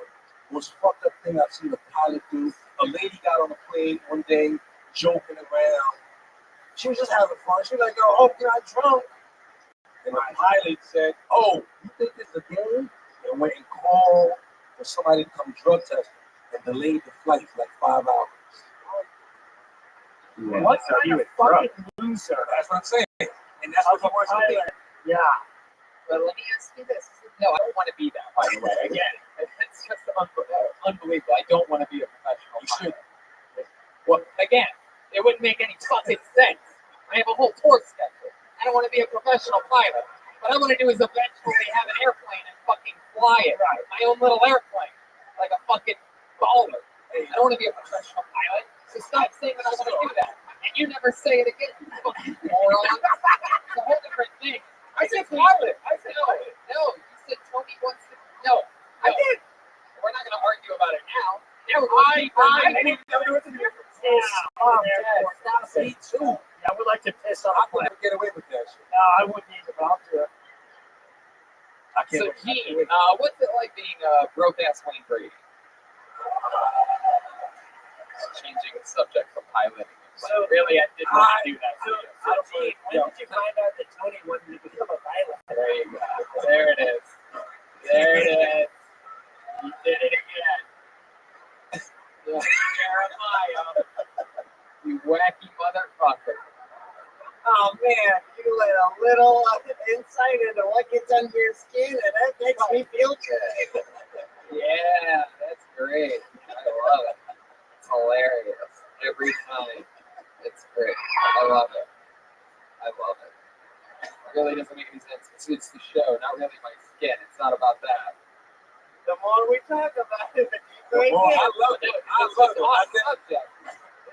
Most fucked up thing I've seen a pilot do. A lady got on a plane one day, joking around. She was just having fun. She was like, "Yo, hope you're not drunk." And the pilot said, "Oh, you think it's a game?" And went and called for somebody to come drug test her and delayed the flight for like 5 hours. Yeah. What kind of fucking loser? That's what I'm saying. And that's what he wants to be. Yeah. But let me ask you this. No, I don't want to be that, by the way. Again, it's just unbelievable. I don't want to be a professional pilot. Well, again, it wouldn't make any fucking sense. I have a whole tour schedule. I don't want to be a professional pilot. What I want to do is eventually have an airplane and fucking fly it. Right. My own little airplane. Like a fucking baller. I don't want to be a professional pilot. So stop saying that I want to do that. And you never say it again. You fucking moron. It's a whole different thing. I said pilot. I said no. No. You said Tony wants to. No. I did. We're not going to argue about it now. Now we're going to didn't know what the difference is. Me too. Yeah, I would like to piss off. I wouldn't get away with that shit. No, I wouldn't even about to. I can't. So, Gene, what's it like being broke-ass Wayne Brady? Changing the subject from piloting. So really, I did not do that. So Gene, when did you find out that Tony wanted to become a pilot? There you go. There it is. There it is. You did it again. Jeremiah, you wacky motherfucker. Oh man, you let a little insight into what gets under your skin, and that makes me feel good. Yeah, that's great. I love it. It's hilarious every time. It's great. I love it. I love it. It really doesn't make any sense. It suits the show, not really my skin. It's not about that. The more we talk about it, the deeper I it love gets. it. I love it. Subject.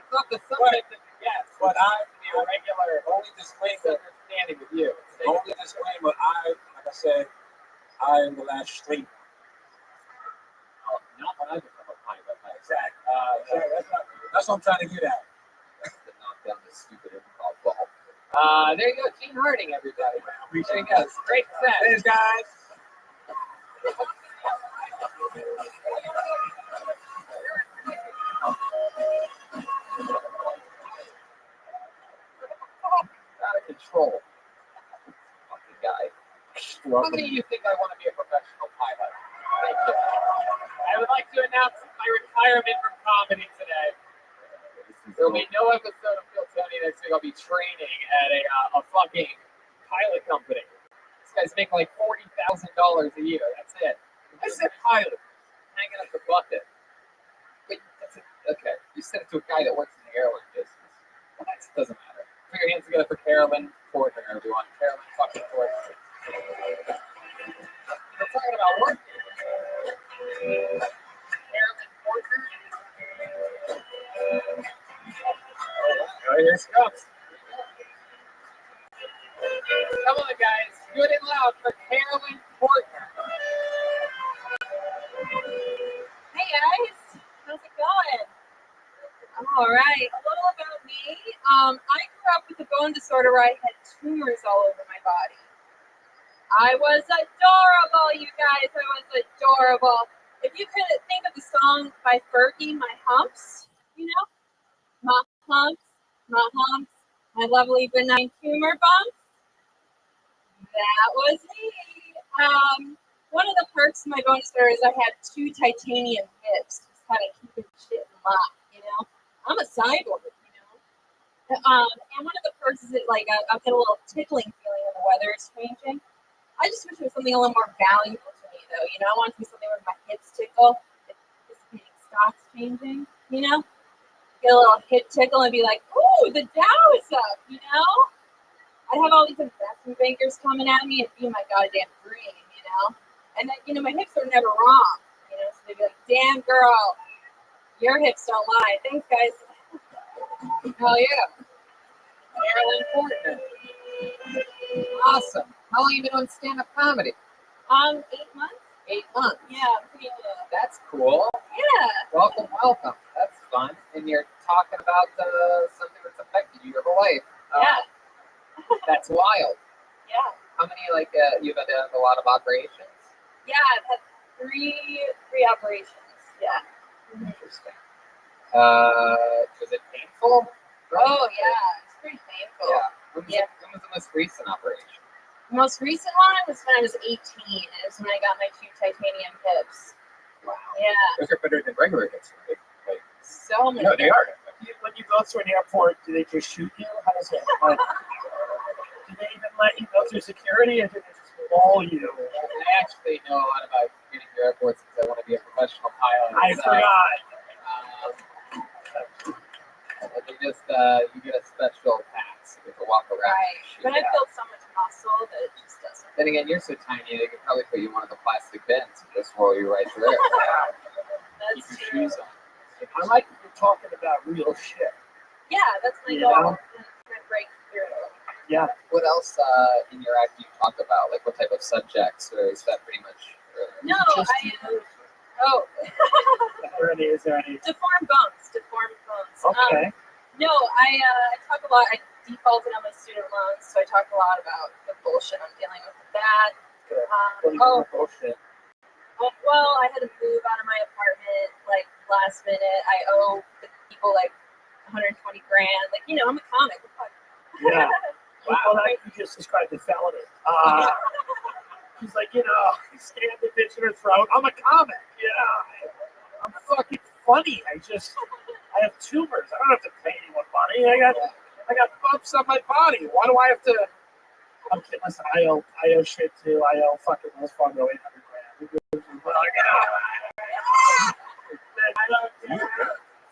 It's not the subject that you guess. But I be a regular only disclaimer. understanding with you. Only disclaimer. Like I said, I am the last straight. Not when I become a pilot. Exactly. That's what I'm trying to get at. To knock down this stupid improv ball. There you go, Gene Harding, everybody. There you go. Great set. Thanks, guys. Out of control. Fucking guy. How many of you think I want to be a professional pilot? Thank you. I would like to announce my retirement from comedy today. There will be no episode of Phil Tony next week. I'll be training at a fucking pilot company. These guys make like $40,000 a year. That's it. I said pilot. Hanging up the bucket. Wait, that's it. Okay. You said it to a guy that works in the airline business. Well, that doesn't matter. Put your hands together for Carolyn Porter, everyone. Carolyn fucking Porter. We're talking about work. Carolyn Porter. Oh, here she comes. Come on, guys. Good and loud for Carolyn Porter. Hey guys, how's it going? All right, a little about me. I grew up with a bone disorder where I had tumors all over my body. I was adorable, you guys. I was adorable. If you could think of the song by Fergie, My Humps, you know? My humps, my lovely benign tumor bumps. That was me. One of the perks of my bone disorder is I had 2 titanium hips, just kind of keeping shit in lock, you know? I'm a cyborg, you know? And one of the perks is that, like, I'll get a little tickling feeling when the weather is changing. I just wish it was something a little more valuable to me, though, you know? I want it to be something where my hips tickle, anticipating stocks changing, you know? Get a little hip tickle and be like, ooh, the Dow is up, you know? I'd have all these investment bankers coming at me and be my goddamn dream, you know? And then, you know, my hips are never wrong, you know? So they'd be like, damn, girl, your hips don't lie. Thanks, guys. Hell yeah. Carolyn Porter. Awesome. How long have you been doing stand-up comedy? 8 months. 8 months. Yeah, pretty good. That's cool. Yeah. Welcome. That's fun. And you're talking about something that's affected you your whole life. Yeah. That's wild. Yeah. How many, you've had a lot of operations? Yeah, I've had three operations. Yeah. Interesting. Was it painful? Oh, yeah. It's pretty painful. Yeah. When was the most recent operation? The most recent one was when I was 18. It was when I got my 2 titanium hips. Wow. Yeah. Those are better than regular hits, right? Like, So many. no, they are. When you go through an airport, do they just shoot you? How does that? Like, do they even let you go through security, or do they just roll you? I actually know a lot about getting through airports because I want to be a professional pilot. I forgot. They just you get a special pass. You get to walk around. Right. But I built so much muscle that it just doesn't. Then again, you're so tiny, they could probably put you in one of the plastic bins and just roll you right through. That's Keep true. your shoes on. I like that you're talking about real shit. Yeah, that's my You goal. know? To break through. Yeah. What else in your act do you talk about? Like what type of subjects, or is that pretty much? No, Just Is there any? Deformed bones. Okay. No, I talk a lot. I defaulted on my student loans, so I talk a lot about the bullshit I'm dealing with that. Bullshit. Well, I had to move out of my apartment like last minute. I owe the people like 120 grand. Like, you know, I'm a comic. Yeah. Wow. Well, you just described the felony. He's like, you know, stand the bitch in her throat. I'm a comic. Yeah. I'm fucking funny. I have tumors. I don't have to pay anyone money. I got bumps on my body. Why do I have to? I'm kidding. Listen, I owe shit too. I owe fucking Wells Fargo 800 grand.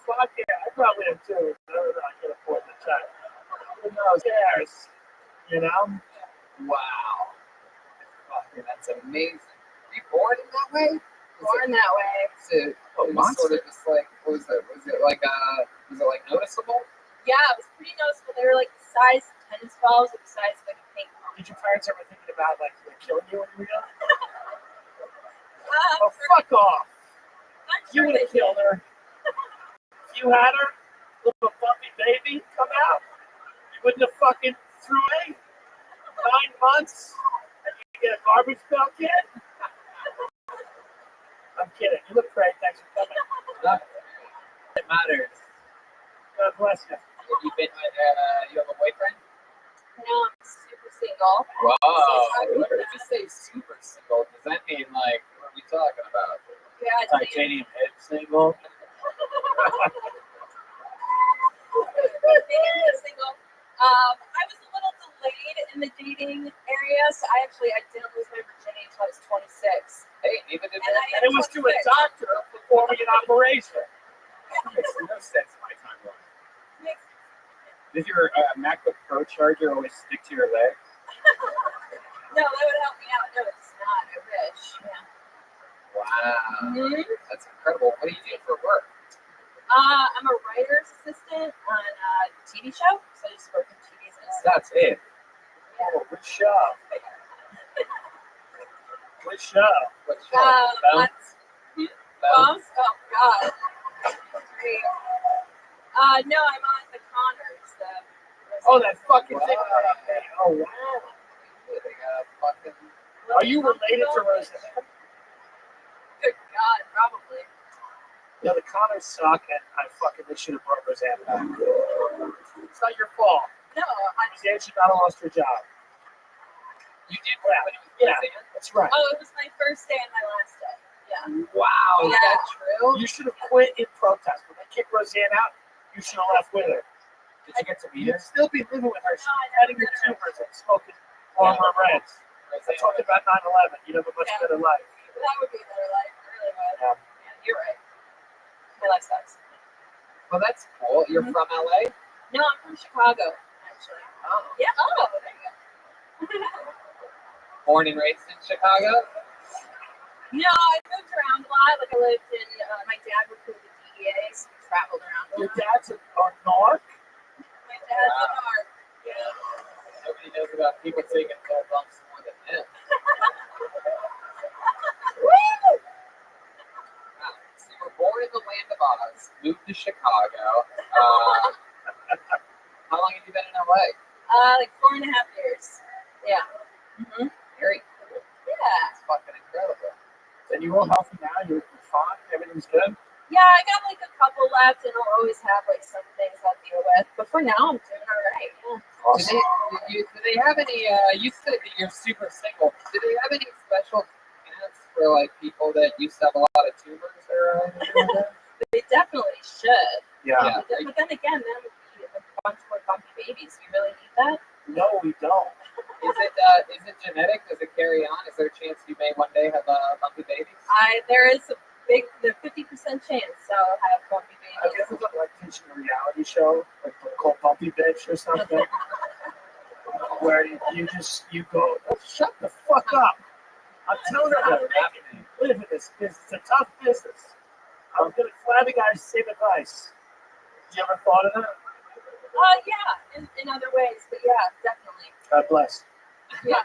Fuck yeah, I probably am too. I don't know. I can afford the check. Who knows? Who cares? You know? Wow. Fucking, that's amazing. Were you born in that way? Born that way. It was sort of just like, what was it? Was it like noticeable? Yeah, it was pretty noticeable. They were like the size of tennis balls or the size of like a ping pong. Did your parents ever thinking about like killing you when you were young? Oh, fuck off. You would have killed her. If you had her, little bumpy baby, come out. You wouldn't have fucking threw a 9 months and you get a garbage pail kid? I'm kidding. You look great. Thanks for coming. It matters. God bless you. Have you been with, you have a boyfriend? No, I'm super single. Wow. What did you say super single? Does that mean like, what are we talking about? Yeah, Titanium head single. Single. I was a little delayed in the dating area, so I didn't lose my virginity until I was 26. Hey, neither did And it was to a doctor performing an operation. That makes no sense in my timeline. Does your MacBook Pro charger always stick to your leg? No, that would help me out. No, it's not. I wish. Yeah. Wow. That's incredible. What do you do for work? I'm a writer's assistant on a TV show, so I just work in TV as an assistant. That's it. Oh, good show. Good show. What show? That's Bombs? Oh God. Great. No, I'm on the Connors. Oh, that fucking thing. Oh, wow. They got a fucking. Are you related to Roseanne? Good God, probably. Yeah, the Connors suck, and they should have brought Roseanne back. It's not your fault. No, Roseanne should not have lost her job. You did what? Yeah, that's right. Oh, it was my first day and my last day. Yeah. Wow, is Yeah. that true? You should have quit in protest. When they kicked Roseanne out, you should have left with her. Did you get to meet her? You'd still be living with her. She'd be cutting your tumors and smoking Marlboro Reds. I'm talking about 9/11. You'd have a much better life. That would be a better life. It really would. Yeah. Yeah, you're right. My life sucks. Well, that's cool. You're from LA? No, I'm from Chicago, actually. Oh. Yeah. Oh, there you go. Born and raised in Chicago? No, I moved around a lot. Like I lived in. My dad worked with the DEA, so we traveled around a Your lot. dad's a narc? My dad's a narc. Yeah. Nobody knows about people taking 12 bumps more than him. Woo! Wow. So you were born in the land of Oz, moved to Chicago. How long have you been in LA? Like 4.5 years. Yeah. Mhm. Very cool. Yeah. It's fucking incredible. And you're all healthy now? You're fine? Everything's good? Yeah, I got like a couple left, and I'll always have like some things I'll deal with. But for now, I'm doing all right. Yeah. Awesome. Do they have any, you said that you're super single. Do they have any special plans for like people that used to have a lot of tumors or anything like that? But they definitely should. Yeah. But then again, that would be a bunch more bumpy babies. We really need that. No, we don't. Is it genetic? Does it carry on? Is there a chance you may one day have bumpy babies? There is a big, the 50% chance I'll have bumpy I babies. guess it's like teaching a reality show, like called Bumpy Bitch or something, where you go, oh, shut the fuck up. I'm telling her how to live in this business. It's a tough business. I'm going to flabby guys same advice. You ever thought of that? Yeah, in other ways, but yeah, definitely. God bless. Yeah.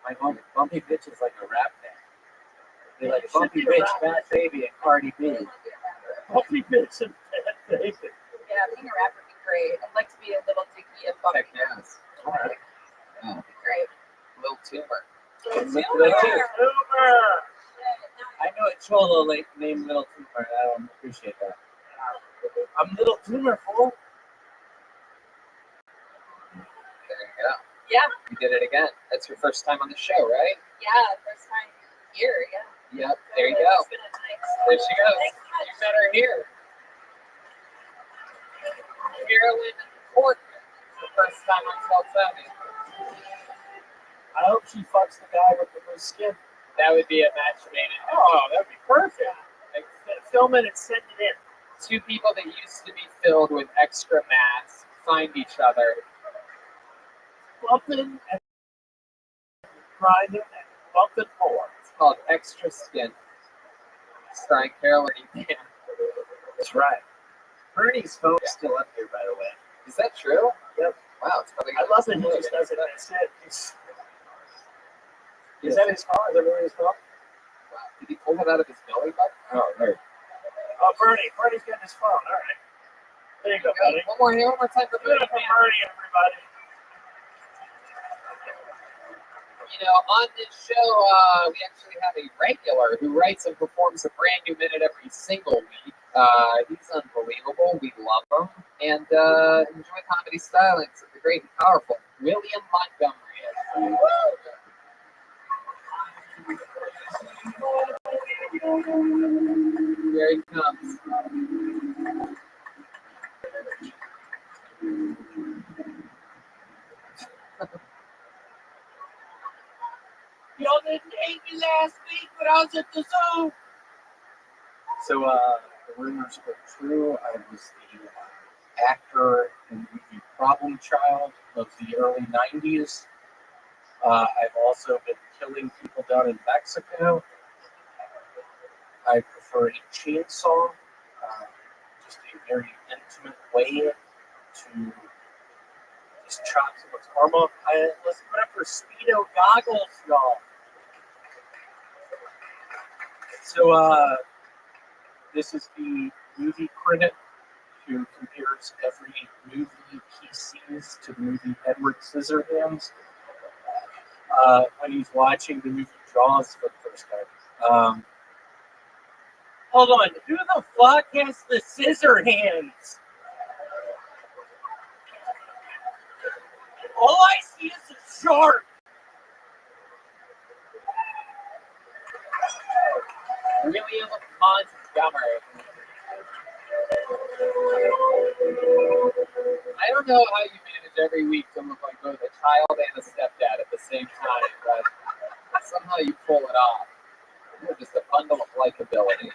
My bumpy bitch is like a rap band. They're like Bumpy Bitch, Bad Baby, and Cardi B. Bumpy Bitch and Bad Baby. Yeah, being a rapper would be great. I'd like to be a little dicky of bumpy. Heck yes. All right. Oh, That'd be great. little tumor. Tumor. I know a cholo named Little Tumor. I don't appreciate that. I'm Little Tumor, fool. There you go. Yeah, You did it again. That's your first time on the show, right? yeah, first time here, yeah. Yep. There you go. It's been nice. There she goes. Thanks so much. You met her here. Carolyn Portman. The first time on Salt Savvy. I hope she fucks the guy with the blue skin. That would be a match made in heaven. Oh, that'd be perfect. Like, film it and send it in. Two people that used to be filled with extra mass find each other. Bumping and grinding and bumping more. It's called Extra Skin. Starring Carolyn Portman. That's right. Bernie's phone's still up here, by the way. Is that true? Yep. Wow, it's probably I love that he just does it. That's it. Is that his phone? Is that really his phone? Wow. Did he pull it out of his belly button? Oh, there. Oh, Bernie. Bernie's getting his phone. All right. There you go, buddy. One more here, one more time for Give it up for Bernie, everybody. You know, on this show, we actually have a regular who writes and performs a brand new minute every single week. He's unbelievable. We love him. And enjoy comedy stylings of the great and powerful William Montgomery. Here he comes. Y'all didn't hate me last week when I was at the zoo. So, the rumors were true. I was the actor in the movie Problem Child of the early 90s. I've also been killing people down in Mexico. I prefer a chainsaw, just a very intimate way to just chop someone's arm off. Let's put up for Speedo goggles, y'all. So, this is the movie critic who compares every movie he sees to the movie Edward Scissorhands when he's watching the movie Jaws for the first time. Hold on, who the fuck has the scissor hands? All I see is a shark. Really is a Montgomery. I don't know how you manage every week to look like both a child and a stepdad at the same time, but somehow you pull it off. You're just a bundle of likability.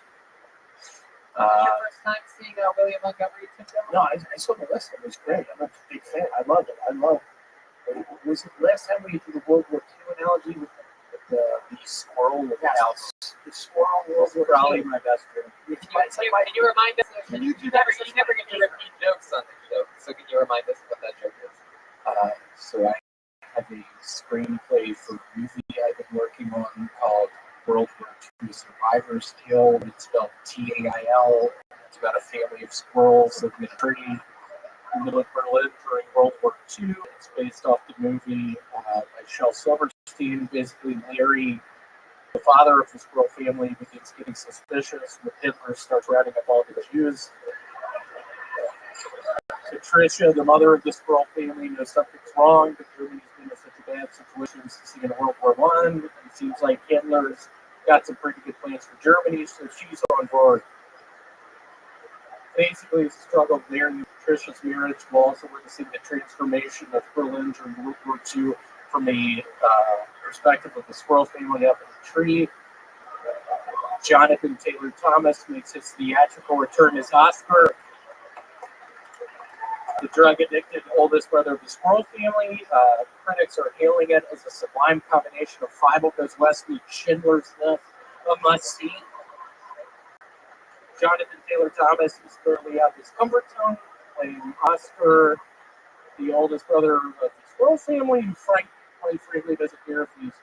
Was it your first time seeing William Montgomery? No, I saw the list. It was great. I'm a big fan. I loved it. Was it the last time we did the World War II analogy with the squirrel? The squirrel was Probably my best friend. Can you remind us? You never get to repeat jokes on the show, so can you remind us what that joke is? So I have a screenplay for a movie I've been working on called World War II Survivor's Tale. It's spelled TAIL. It's about a family of squirrels that lived in the middle of Berlin during World War II. It's based off the movie by Shel Silverstein. Basically, Larry, the father of the squirrel family, begins getting suspicious when Hitler starts rounding up all the Jews. Patricia, the mother of the squirrel family, knows something's wrong, but Germany's been in such a bad situation since the end of World War I. It seems like Hitler's got some pretty good plans for Germany, so she's on board. Basically, it's a struggle of Larry and Patricia's marriage, while also witnessing the transformation of Berlin during World War II from the perspective of the squirrel family up in the tree. Jonathan Taylor Thomas makes his theatrical return as Oscar, the drug-addicted oldest brother of the squirrel family. Critics are hailing it as a sublime combination of Fievel Goes West and Schindler's List, a must-see. Jonathan Taylor Thomas is currently out of his comfort zone, playing Oscar, the oldest brother of the squirrel family, who quite frankly doesn't care if he's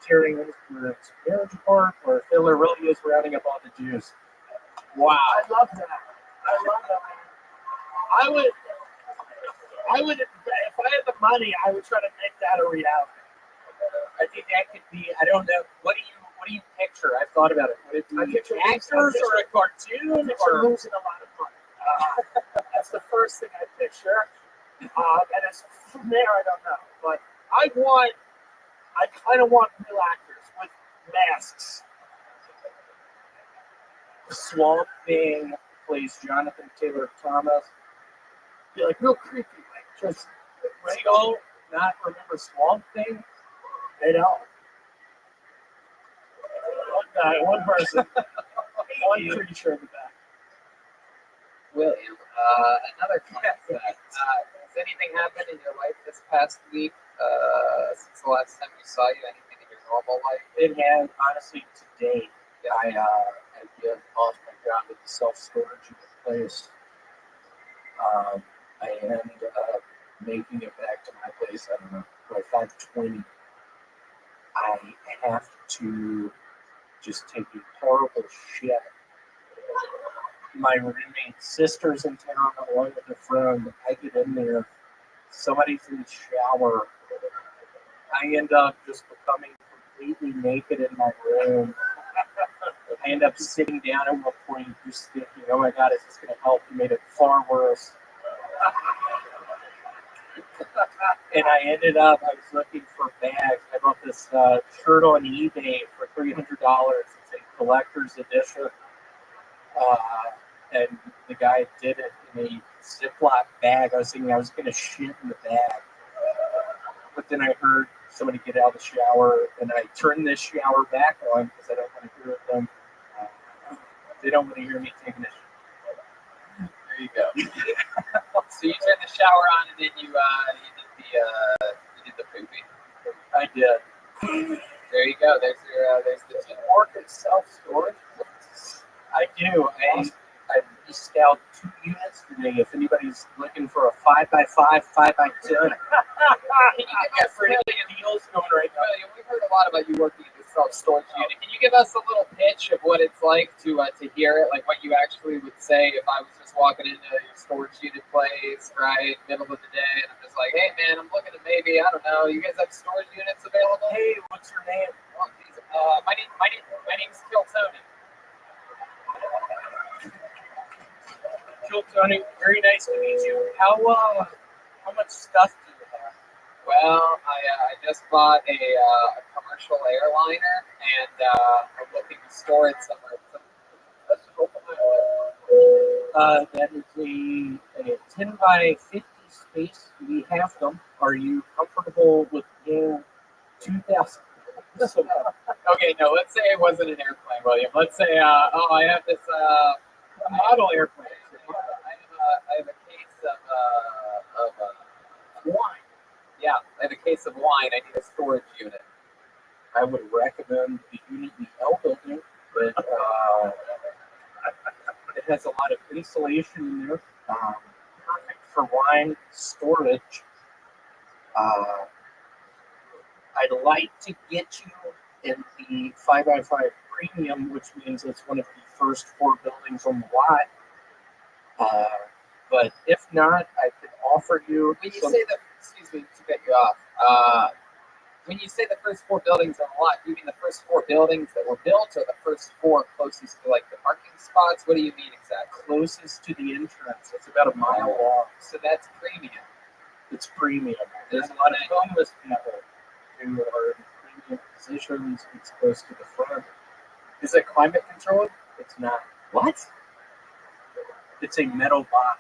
tearing his marriage apart or if Hitler really is rounding up all the Jews. Wow. I love that. I would, if I had the money, I would try to make that a reality. I think that could be. I don't know. What do you picture? I've thought about it. Would it be actors or a cartoon? Or losing a lot of money. That's the first thing I picture. And it's from there, I don't know. But I kind of want real actors with masks. Swamp Thing plays Jonathan Taylor Thomas. Be like real creepy, like just Right? All not remember Swamp Thing? they don't. One guy, one person, one creature in the back. William, another fun fact. Has anything happened in your life this past week since the last time we saw you? Anything in your normal life? It had, honestly, today. I lost my job at the self-storage in the place. I ended up making it back to my place, I don't know, by 5:20. I have to just take a horrible shit. My roommate's sister's in town along with a friend. I get in there, somebody's in the shower. I end up just becoming completely naked in my room. I end up sitting down at one point, just thinking, oh my God, is this going to help? It made it far worse. And I ended up, I was looking for bags. I bought this shirt on eBay for $300. It's a collector's edition. And the guy did it in a Ziploc bag. I was thinking I was going to shit in the bag. But then I heard somebody get out of the shower, and I turned this shower back on because I don't want to hear them They don't want to hear me taking a shit. There you go. So you turned the shower on and then you did the poopy. I did. There you go. There's the Work at self-storage. I do. I leased out 2 units today. If anybody's looking for a 5x5, 5x10. Can you give us pretty deals going right now. William, we've heard a lot about you working at the self-storage unit. Can you give us a little pitch of what it's like to hear it? Like what you actually would say if I was just walking into your storage unit place, right, middle of the day, and I'm just like, hey man, I'm looking at maybe, I don't know, you guys have storage units available? Hey, what's your name? My name's Kill Tony. Kill Tony, very nice to meet you. How much stuff do you have? Well, I just bought a commercial airliner, and I'm looking to store it somewhere. Let's just open my That is a 10 by 50 space. We have them. Are you comfortable with paying 2,000? Okay, no, let's say it wasn't an airplane, William. Let's say, I have this model airplane. I have a case of wine. Yeah, I have a case of wine. I need a storage unit. I would recommend the unit in the L building, but it has a lot of insulation in there. Perfect for wine storage. I'd like to get you in the 5x5 premium, which means it's one of the first 4 buildings on the lot. But if not, I could offer you. When you say excuse me to cut you off. When you say the first 4 buildings on the lot, do you mean the first 4 buildings that were built, or the first 4 closest to like the parking spots? What do you mean exactly? Closest to the entrance. It's about a mile long. So that's premium. It's premium. There's a lot of homeless people who are in premium positions. It's close to the front. Is it climate controlled? It's not. What? It's a metal box.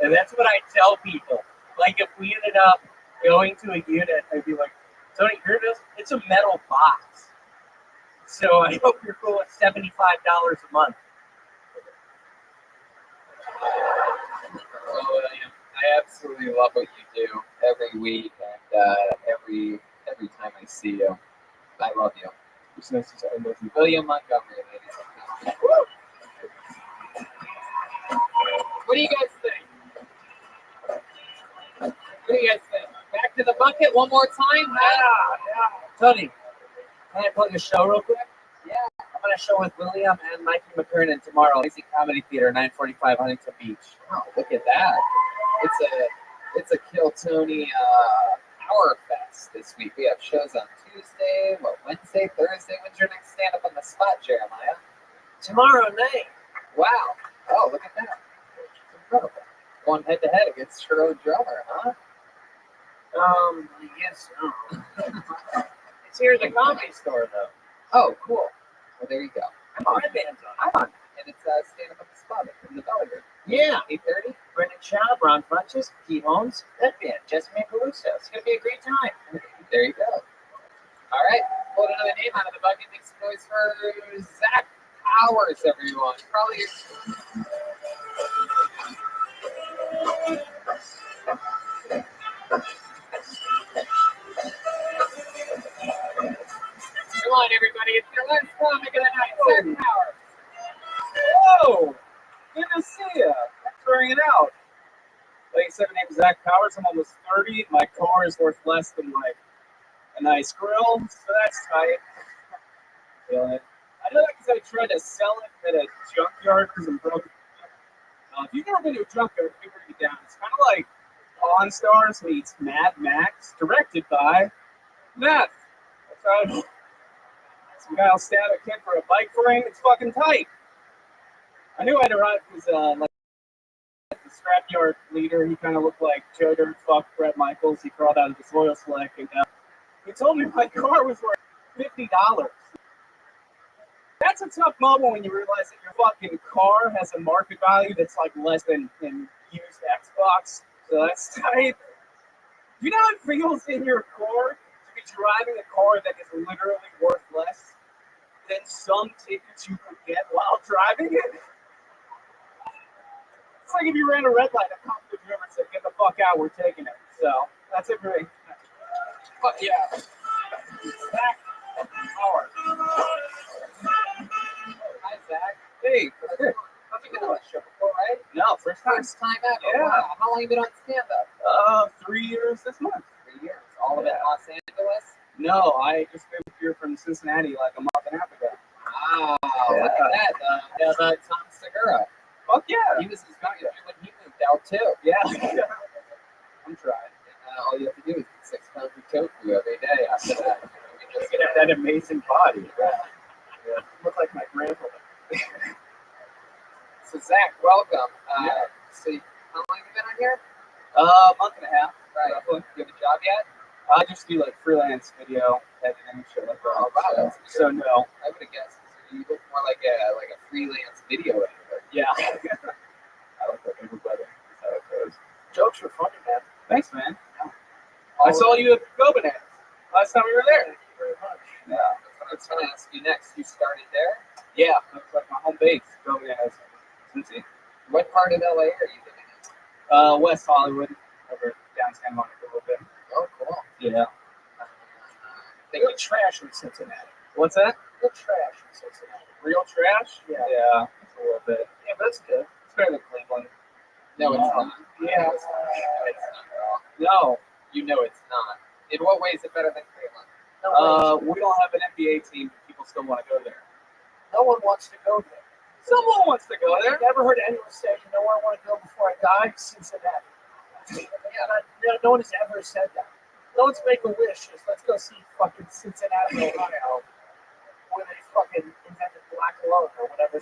And that's what I tell people. Like, if we ended up going to a unit, I'd be like, Tony, hear this? It's a metal box. So I hope you're cool with $75 a month. Well, William, I absolutely love what you do every week and every time I see you. I love you. It's nice to say I love you. William Montgomery, ladies and gentlemen. What do you guys think? What do you guys think? Back to the bucket one more time? Yeah. Tony, can I plug a show real quick? Yeah. I'm going to show with William and Mikey McKernan tomorrow. Lazy Comedy Theater, 945 Huntington Beach. Oh, look at that. It's a Kill Tony Power Fest this week. We have shows on Tuesday, Wednesday, Thursday. When's your next stand-up on the spot, Jeremiah? Tomorrow night. Wow. Oh, look at that. It's incredible. Going head-to-head against your own drummer, huh? I guess so. It's here at the Comedy Store, though. Oh, cool. Well, there you go. My band's on. I'm on. And it's stand-up on the spot in the Belly Room. Yeah. 8:30. Brendan Schaub, Ron Funches, Pete Holmes, that band, Jessica Caruso. It's going to be a great time. There you go. All right. Pulled another name out of the bucket. Make some noise for Zach Powers, everyone. Probably Come on, everybody. It's your last comic of the night, Zach Powers. Whoa! Good to see you. Thanks for hanging out. Like I said, my name is Zach Powers. I'm almost 30. My car is worth less than like a nice grill, so that's tight. Feeling it. I know that because I tried to sell it at a junkyard because I'm broke. If you've never been to a junkyard, let me bring you down. It's kind of like Pawn Stars meets Mad Max, directed by Meth. That's right. Some guy will stab a kid for a bike ring. It's fucking tight. I knew I'd arrived because like the scrapyard leader, he kind of looked like Joe Dirt fuck Brett Michaels. He crawled out of his oil slick, and he told me my car was worth $50. That's a tough moment when you realize that your fucking car has a market value that's like less than used Xbox. So that's tight. You know how it feels in your car to be driving a car that is literally worth less than some tickets you can get while driving it. It's like if you ran a red light, a cop would never said, "Get the fuck out, we're taking it." So that's it for me. Fuck yeah. Zach Howard. Hi, Zach. Hey, How's it going? Have you been on the show before, right? no, first time. First time ever. Yeah. Wow. How long have you been on stand-up? 3 years this month. 3 years. All of it in Los Angeles? No, I just moved here from Cincinnati like a month and a half ago. Wow. Look at that. Tom Segura. Fuck yeah. He was his guy when he moved out, too. Yeah. I'm trying. All you have to do is eat 6 pounds of tofu every day after that. Look at that amazing body. Yeah. Look like my grandmother. So, Zach, welcome. So, how long have you been on here? Month and a half. Right. Do you have a job yet? I just do like freelance video editing and shit like that. Oh, wow. That's So no. I would have guessed you look more like a freelance video editor. Yeah. I look like everybody. That's how it goes. Jokes are funny, man. Thanks, man. I saw you at Copenhagen last time we were there. Thank you very much. Yeah. I was going to ask you next. You started there? Yeah, that's like my home base. Copenhagen, Cincy. What part of LA are you living in? West Hollywood, over down San Monica a little bit. Oh, cool. Yeah. They got trash in Cincinnati. What's that? Good trash in Cincinnati. Real trash? Yeah. Yeah, a little bit. Yeah, but that's good. It's better than Cleveland. No, it's not. Yeah. It's not at all. No. You know it's not. In what way is it better than Cleveland? We don't have an NBA team, but people still want to go there. No one wants to go there. Someone wants to go there. I've never heard anyone say, you know where I want to go before I die? Cincinnati. No one has ever said that. No one's make a wish. Is let's go see fucking Cincinnati, Ohio, where they fucking invented black lung or whatever.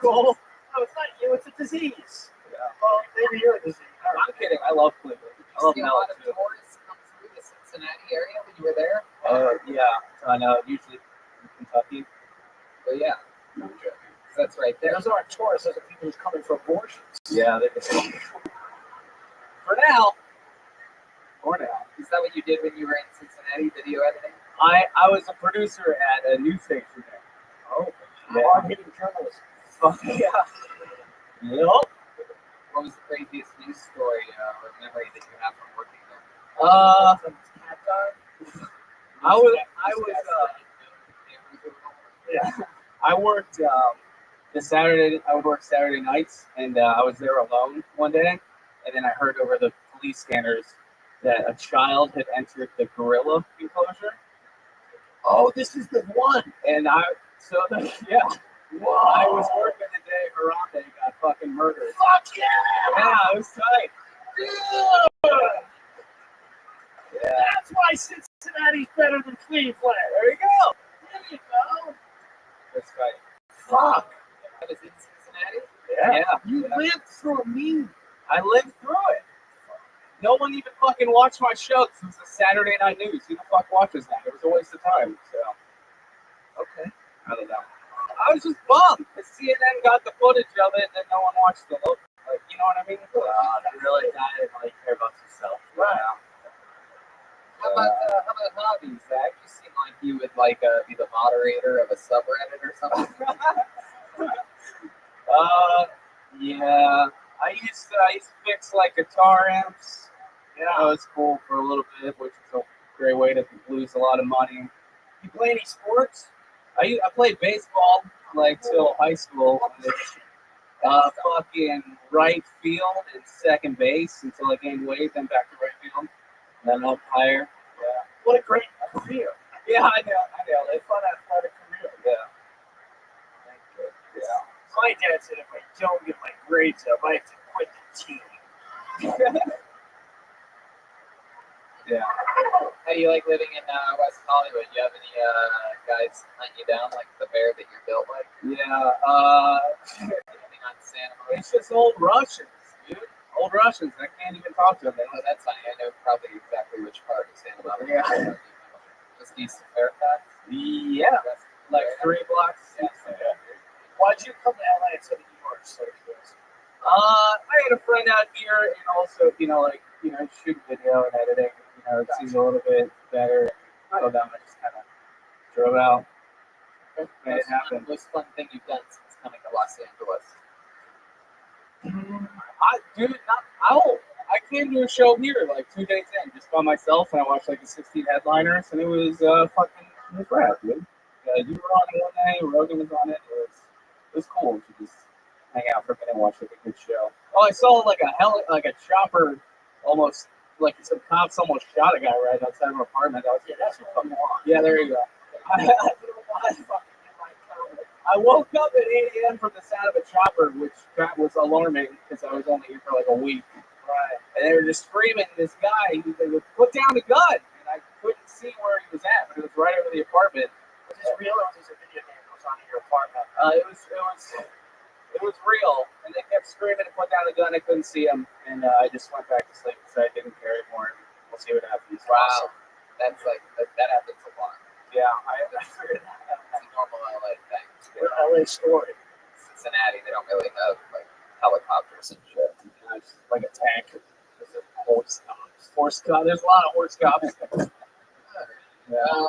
Cool. No, it's not you. It's a disease. Yeah. Well, maybe you're a disease. I'm kidding. I love Cleveland. I love You see a lot of Mel, too. tourists come through the Cincinnati area when you were there? Yeah. I know. Usually in Kentucky. But yeah. That's right there. Those aren't tourists. Those are people who's coming for abortions. Yeah. For now. For now. Is that what you did when you were in Cincinnati, video editing? I was a producer at a news station there. Oh, Yeah. Hard-hitting journalism. Yeah. Yep. what was the craziest news story or memory that you have from working there? I worked I would work Saturday nights, and I was there alone one day, and then I heard over the police scanners that a child had entered the gorilla enclosure. Oh, this is the one. And I was working the day Harambe got fucking murdered. Fuck yeah! Yeah, it was tight. Dude! Yeah. That's why Cincinnati's better than Cleveland. There you go. There you go. That's right. Fuck. I was in Cincinnati. Yeah. You lived through me. I lived through it. No one even fucking watched my show because it was a Saturday night news. Who the fuck watches that? It was a waste of time. So, okay. I don't know. I was just bummed because CNN got the footage of it and no one watched the look. Like, you know what I mean? You really didn't really care about yourself. Right. How about hobbies, Zach? You seem like you would be the moderator of a subreddit or something. Yeah. I used to fix like guitar amps. Yeah, that was cool for a little bit, which is a great way to lose a lot of money. You play any sports? I played baseball till high school. Fucking right field and second base until I gained weight, then back to right field, then umpire. Yeah. What a great career. Yeah, I know. It's fun athletic career. Yeah. Yeah. My dad said if I don't get my grades up, I have to quit the team. Yeah. How do you like living in West Hollywood? You have any guys hunt you down like the bear that you're built like? Yeah. Anything on Santa Maria? It's just old Russians, dude. Old Russians. I can't even talk to them. Oh, that's funny. I know probably exactly which part of Santa Monica. Yeah. Just east of Fairfax? Yeah. Like 3 blocks. Yeah. Why'd you come to LA instead of New York? I had a friend out here, and also, shoot video and editing. It seems a little bit better. So then I just kind of drove out. Made it happen. Most fun thing you've done since coming to Los Angeles? I came to a show here like 2 days in, just by myself, and I watched like the 16 headliners, and it was rad, dude. You were on it one day, Rogan was on it. It was cool to just hang out for a minute and watch like a good show. Oh, I saw like a chopper, almost like some cops almost shot a guy right outside of an apartment. I was like, that's what fucking on. Yeah, there you go. I woke up at 8 a.m. from the sound of a chopper, which was alarming because I was only here for like a week. Right. And they were just screaming. This guy, they would put down the gun, and I couldn't see where he was at, but it was right over the apartment. Was this real or was this a video game that was on in your apartment? It was real, and they kept screaming and put down the gun. I couldn't see him, and I just went back to sleep because I didn't care anymore. We'll see what happens. Wow, that's like that happens a lot. Yeah, I figured that out. It's a normal LA thing. What LA story? Cincinnati, they don't really have like helicopters and shit. It's like a tank. There's a horse cops. There's a lot of horse cops. Yeah.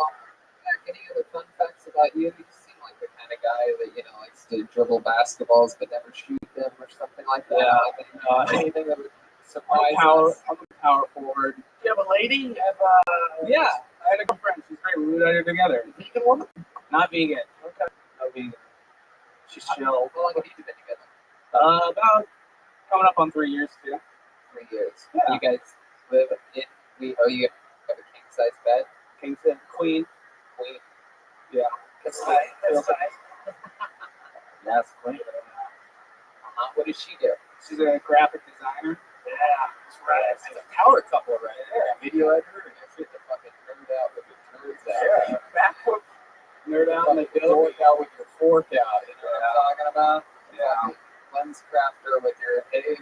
Any other fun facts about you? You seem like the kind of guy that likes to dribble basketballs but never shoot them or something like that. Yeah. Anything that would surprise us? I'm a power forward. You have a lady? You have Yeah, I had a girlfriend. She's great. We were out here together. vegan woman? Not vegan. Okay. Not vegan. She's chill. How long have you been together? About coming up on 3 years too. 3 years. Yeah. You guys live in? You have a king size bed? King said queen. Yeah. That's nice. That's nice. Yes, queen. What does she do? She's a graphic designer. Yeah, that's right. It's a power couple right there. Video editor and shit to fucking nerd out with your turds out. Yeah. Backwood. Nerd out in the Dork out with your fork out. You know what I'm talking about? Yeah. Lens crafter with your hey.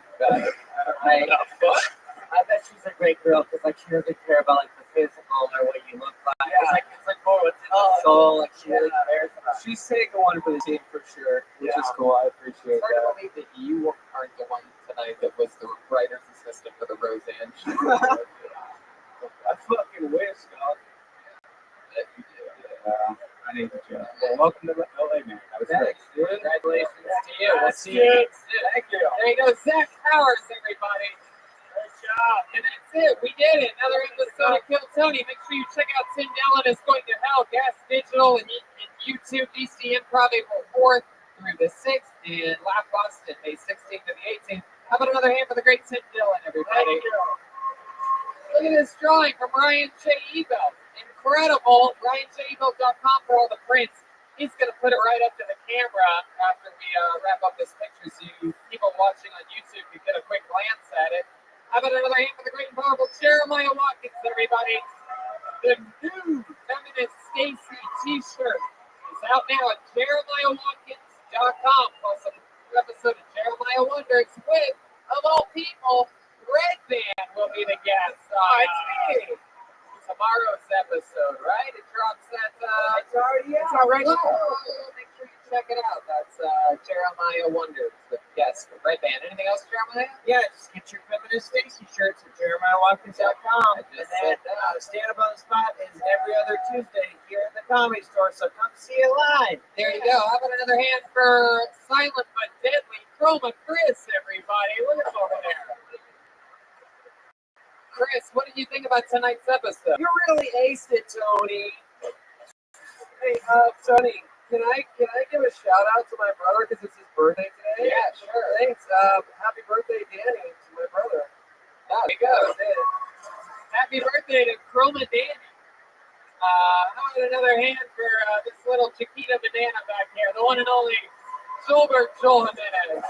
I bet she's a great girl because she doesn't care about the physical or what you look like. Yeah. It's more what's in the soul. She really cares about. She's taking one for the team for sure, which is cool. I appreciate It's hard that. to believe that you aren't the one tonight that was the writer's assistant for the Roseanne show. I fucking wish, dog. That you do. I need to job. Well, welcome to LA, man. That was great. Congratulations to you. We'll That's see you. good. Thank you. There you go, Zach Powers, everybody. Good job. And that's it. We did it. Another episode of Kill Tony. Make sure you check out Tim Dillon is Going to Hell, Gas Digital, and YouTube, DC Improv, April 4th through the 6th, and Laugh Boston, May 16th to the 18th. How about another hand for the great Tim Dillon, everybody? Look at this drawing from Ryan J. Ebelt. Incredible. RyanJebelt.com for all the prints. He's going to put it right up to the camera after we wrap up this picture so you people watching on YouTube can get a quick glance at it. How about another hand for the great and powerful Jeremiah Watkins, everybody? The new feminist Stacy t-shirt is out now at JeremiahWatkins.com. Plus a new episode of Jeremiah Wonders with, of all people, Red Band will be the guest. It's me. Tomorrow's episode, right? It drops at it's already out. It's already out. Make sure you check it out. That's Jeremiah Wonders with guests for Red Band. Anything else, Jeremiah? Yeah, just get your feminist Stacy shirts at JeremiahWatkins.com. I just said that. Stand Up on the Spot is every other Tuesday here in the Comedy Store, so come see it live. There you go. How about another hand for Silent but Deadly Chroma Chris, everybody? Look at him over there. Chris, what did you think about tonight's episode? You really aced it, Tony. Hey, Tony, can I give a shout out to my brother because it's his birthday today? Yeah, sure. Thanks. Happy birthday, Danny, to my brother. There you go. Happy birthday to Chroma Danny. How about another hand for this little Chiquita banana back here, the one and only Gilbert Joel Jimenez.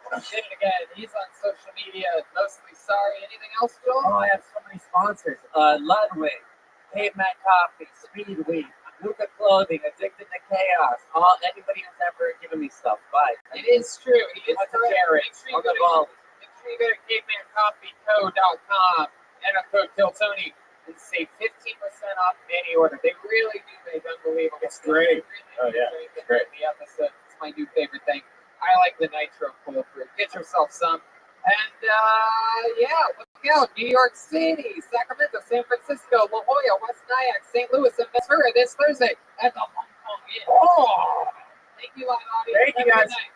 Did it again. He's on social media, mostly sorry. Anything else, Joel? Oh, I have so many sponsors. Ludwig, Caveman Coffee, Speedweed, Luca Clothing, Addicted to Chaos. Anybody who's ever given me stuff. Bye. It is true. He is correct. Jared. Make sure you go to cavemancoffeeco.com, enter code KILLTONY, and save 15% off any order. They really do make unbelievable It's stuff. great. They really do great. The episode. It's my new favorite thing. I like the nitro cold brew. Get yourself some. And look out. New York City, Sacramento, San Francisco, La Jolla, West Nyack, St. Louis, and Ventura this Thursday at the Hong Kong Oh, Thank you, live audience. thank you Have a guys. good night.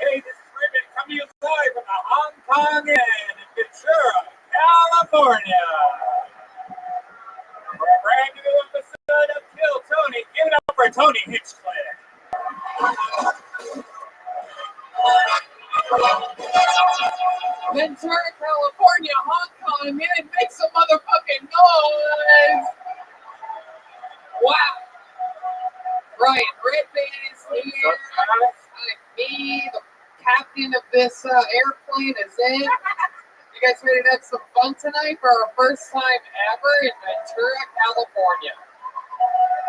Hey, this is Rabbi coming to you live from the Hong Kong Inn in Ventura, California. For a brand new episode of Kill Tony. Give it up for Tony Hinchcliffe. Ventura, California, Hong Kong, man, make some motherfucking noise! Wow! Right, Rabbi is here. Me, the captain of this airplane, is in. You guys ready to have some fun tonight for our first time ever in Ventura, California?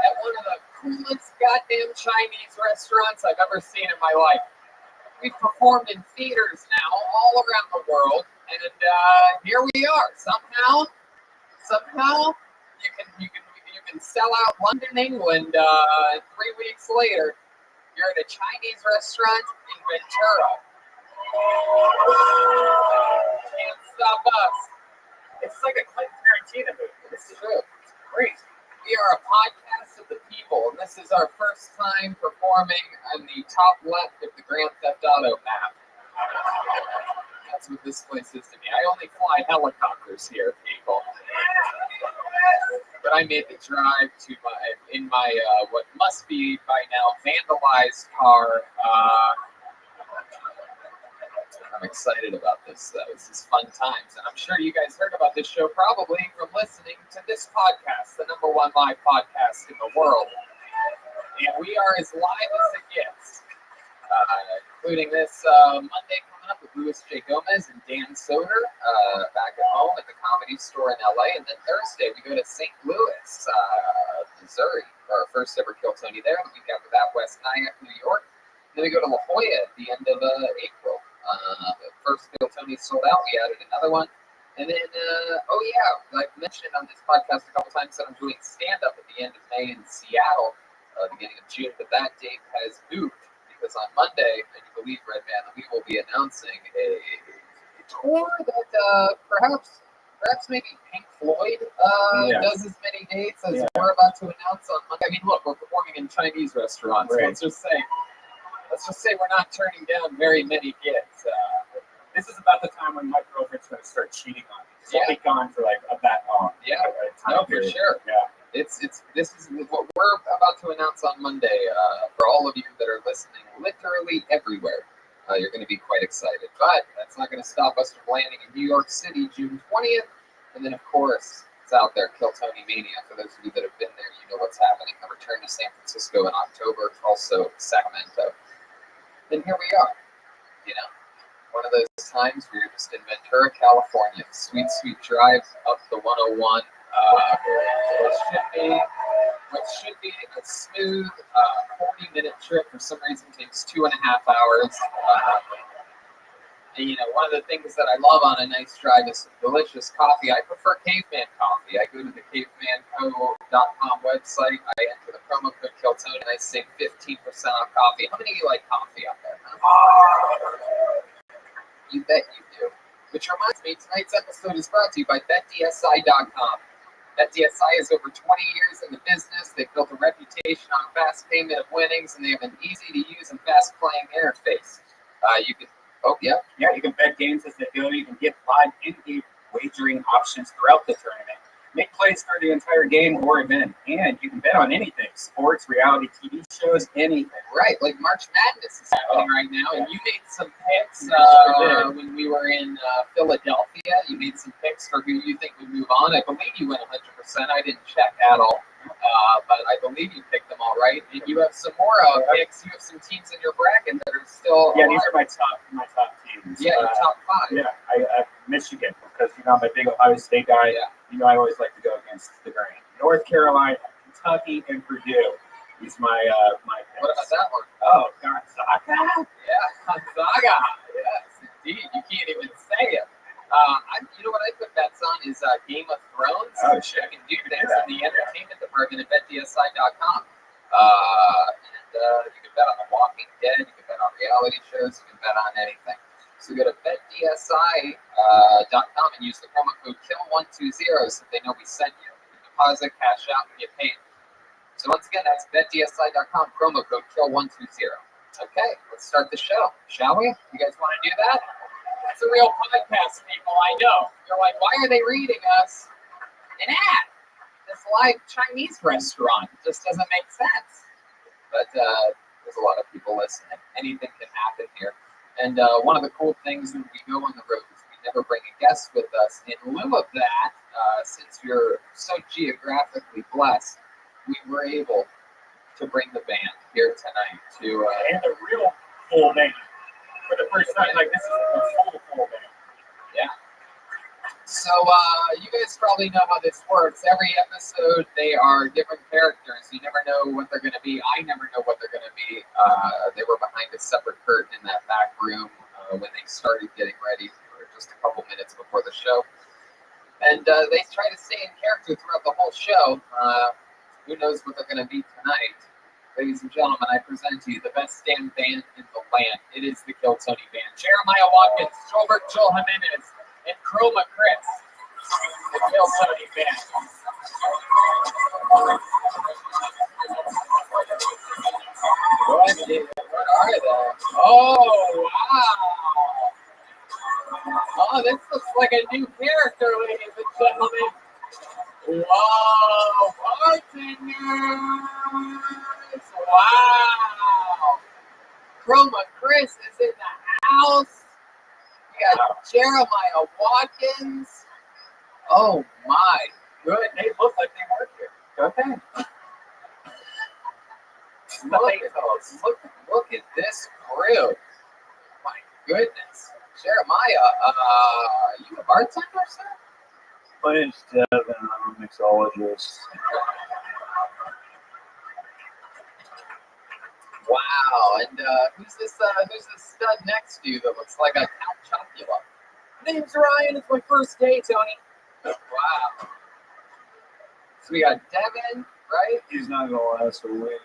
At one of the coolest goddamn Chinese restaurants I've ever seen in my life. We've performed in theaters now all around the world, and here we are. Somehow, you can sell out London, England. 3 weeks later, you're at a Chinese restaurant in Ventura. Can't stop us. It's like a Quentin Tarantino movie. It's true. It's crazy. We are a podcast of the people, and this is our first time performing on the top left of the Grand Theft Auto map. That's what this place is to me. I only fly helicopters here, people. But I made the drive to my what must be by now vandalized car. I'm excited about this, though. This is fun times. And I'm sure you guys heard about this show probably from listening to this podcast, the #1 live podcast in the world. And we are as live as it gets, including this Monday coming up with Louis J. Gomez and Dan Soder back at home at the Comedy Store in LA. And then Thursday, we go to St. Louis, Missouri, for our first ever Kill Tony there. The week after that, West Nyack, New York. And then we go to La Jolla at the end of April. The first Kill Tony sold out. We added another one. And then, I've mentioned on this podcast a couple times that I'm doing stand-up at the end of May in Seattle, beginning of June. But that date has moved because on Monday, and you believe, Red Man, we will be announcing a tour that perhaps maybe Pink Floyd does as many dates as we're about to announce on Monday. I mean, look, we're performing in Chinese restaurants. Right. Let's just say we're not turning down very many gigs. This is about the time when my girlfriend's going to start cheating on me. So I'll be gone for like that long. Yeah, time no, for period. sure. Yeah. This is what we're about to announce on Monday for all of you that are listening literally everywhere. You're going to be quite excited. But that's not going to stop us from landing in New York City June 20th. And then, of course, it's out there, Kill Tony Mania. For those of you that have been there, you know what's happening. A return to San Francisco in October, also Sacramento. And here we are, you know. One of those times where you're just in Ventura, California. Sweet, sweet drive up the 101. What should be a smooth 40-minute trip for some reason takes 2.5 hours. And, you know, one of the things that I love on a nice drive is some delicious coffee. I prefer Caveman coffee. I go to the cavemanco.com website. I enter the promo code KILLTONY and I save 15% off coffee. How many of you like coffee out there? You bet you do. Which reminds me, tonight's episode is brought to you by BetDSI.com. BetDSI is over 20 years in the business. They've built a reputation on fast payment of winnings, and they have an easy-to-use and fast-playing interface. You can you can bet games as they go. You can get live in-game wagering options throughout the tournament. Make plays for the entire game or event, and you can bet on anything: sports, reality TV shows, anything. Right, like March Madness is happening right now, and you made some picks when we were in Philadelphia. You made some picks for who you think would move on. I believe you went 100%. I didn't check at all, but I believe you picked them all right. And you have some more picks. You have some teams in your bracket that are still. Yeah, these are my top teams. Yeah, your top 5. Yeah, I Michigan, because I'm a big Ohio State guy. Yeah. You know, I always like to go against the grain. North Carolina, Kentucky, and Purdue is my picks. What about that one? Oh, Gonzaga? Yeah, Gonzaga. Yes, indeed. You can't even say it. You know what I put bets on is Game of Thrones. Oh, shit. You can do things in the entertainment department at BetDSI.com. You can bet on The Walking Dead. You can bet on reality shows. You can bet on anything. So go to BetDSI.com and use the promo code KILL120 so they know we sent you. You deposit, cash out, and get paid. So once again, that's BetDSI.com, promo code KILL120. Okay, let's start the show, shall we? You guys want to do that? It's a real podcast, people, I know. You're like, why are they reading us an ad? This live Chinese restaurant just doesn't make sense. But there's a lot of people listening. Anything can happen here. And one of the cool things when we go on the road is we never bring a guest with us. In lieu of that, since we're so geographically blessed, we were able to bring the band here tonight to and a real full band for the first time. Like, this is a full band. Yeah. So you guys probably know how this works. Every episode, they are different characters. You never know what they're going to be. I never know what they're going to be. They were behind a separate curtain in that back room when they started getting ready for just a couple minutes before the show. And they try to stay in character throughout the whole show. Who knows what they're going to be tonight? Ladies and gentlemen, I present to you the best damn band in the land. It is the Kill Tony Band. Jeremiah Watkins, Joel Jimenez, and Chroma Chris. The Kill Tony Band. What are they? Oh, wow. Oh, this looks like a new character, ladies and gentlemen. Whoa, bartenders! Wow! Chroma Chris is in the house. We got Jeremiah Watkins. Oh my goodness. They look like they work here, don't they? Look at this crew. My goodness. Jeremiah, you a bartender, sir? My name's Devin. I'm a mixologist. Wow, and who's this stud next to you that looks like a Count Chocula? Name's Ryan. It's my first day, Tony. Wow. So we got Devin, right? He's not going to last a week.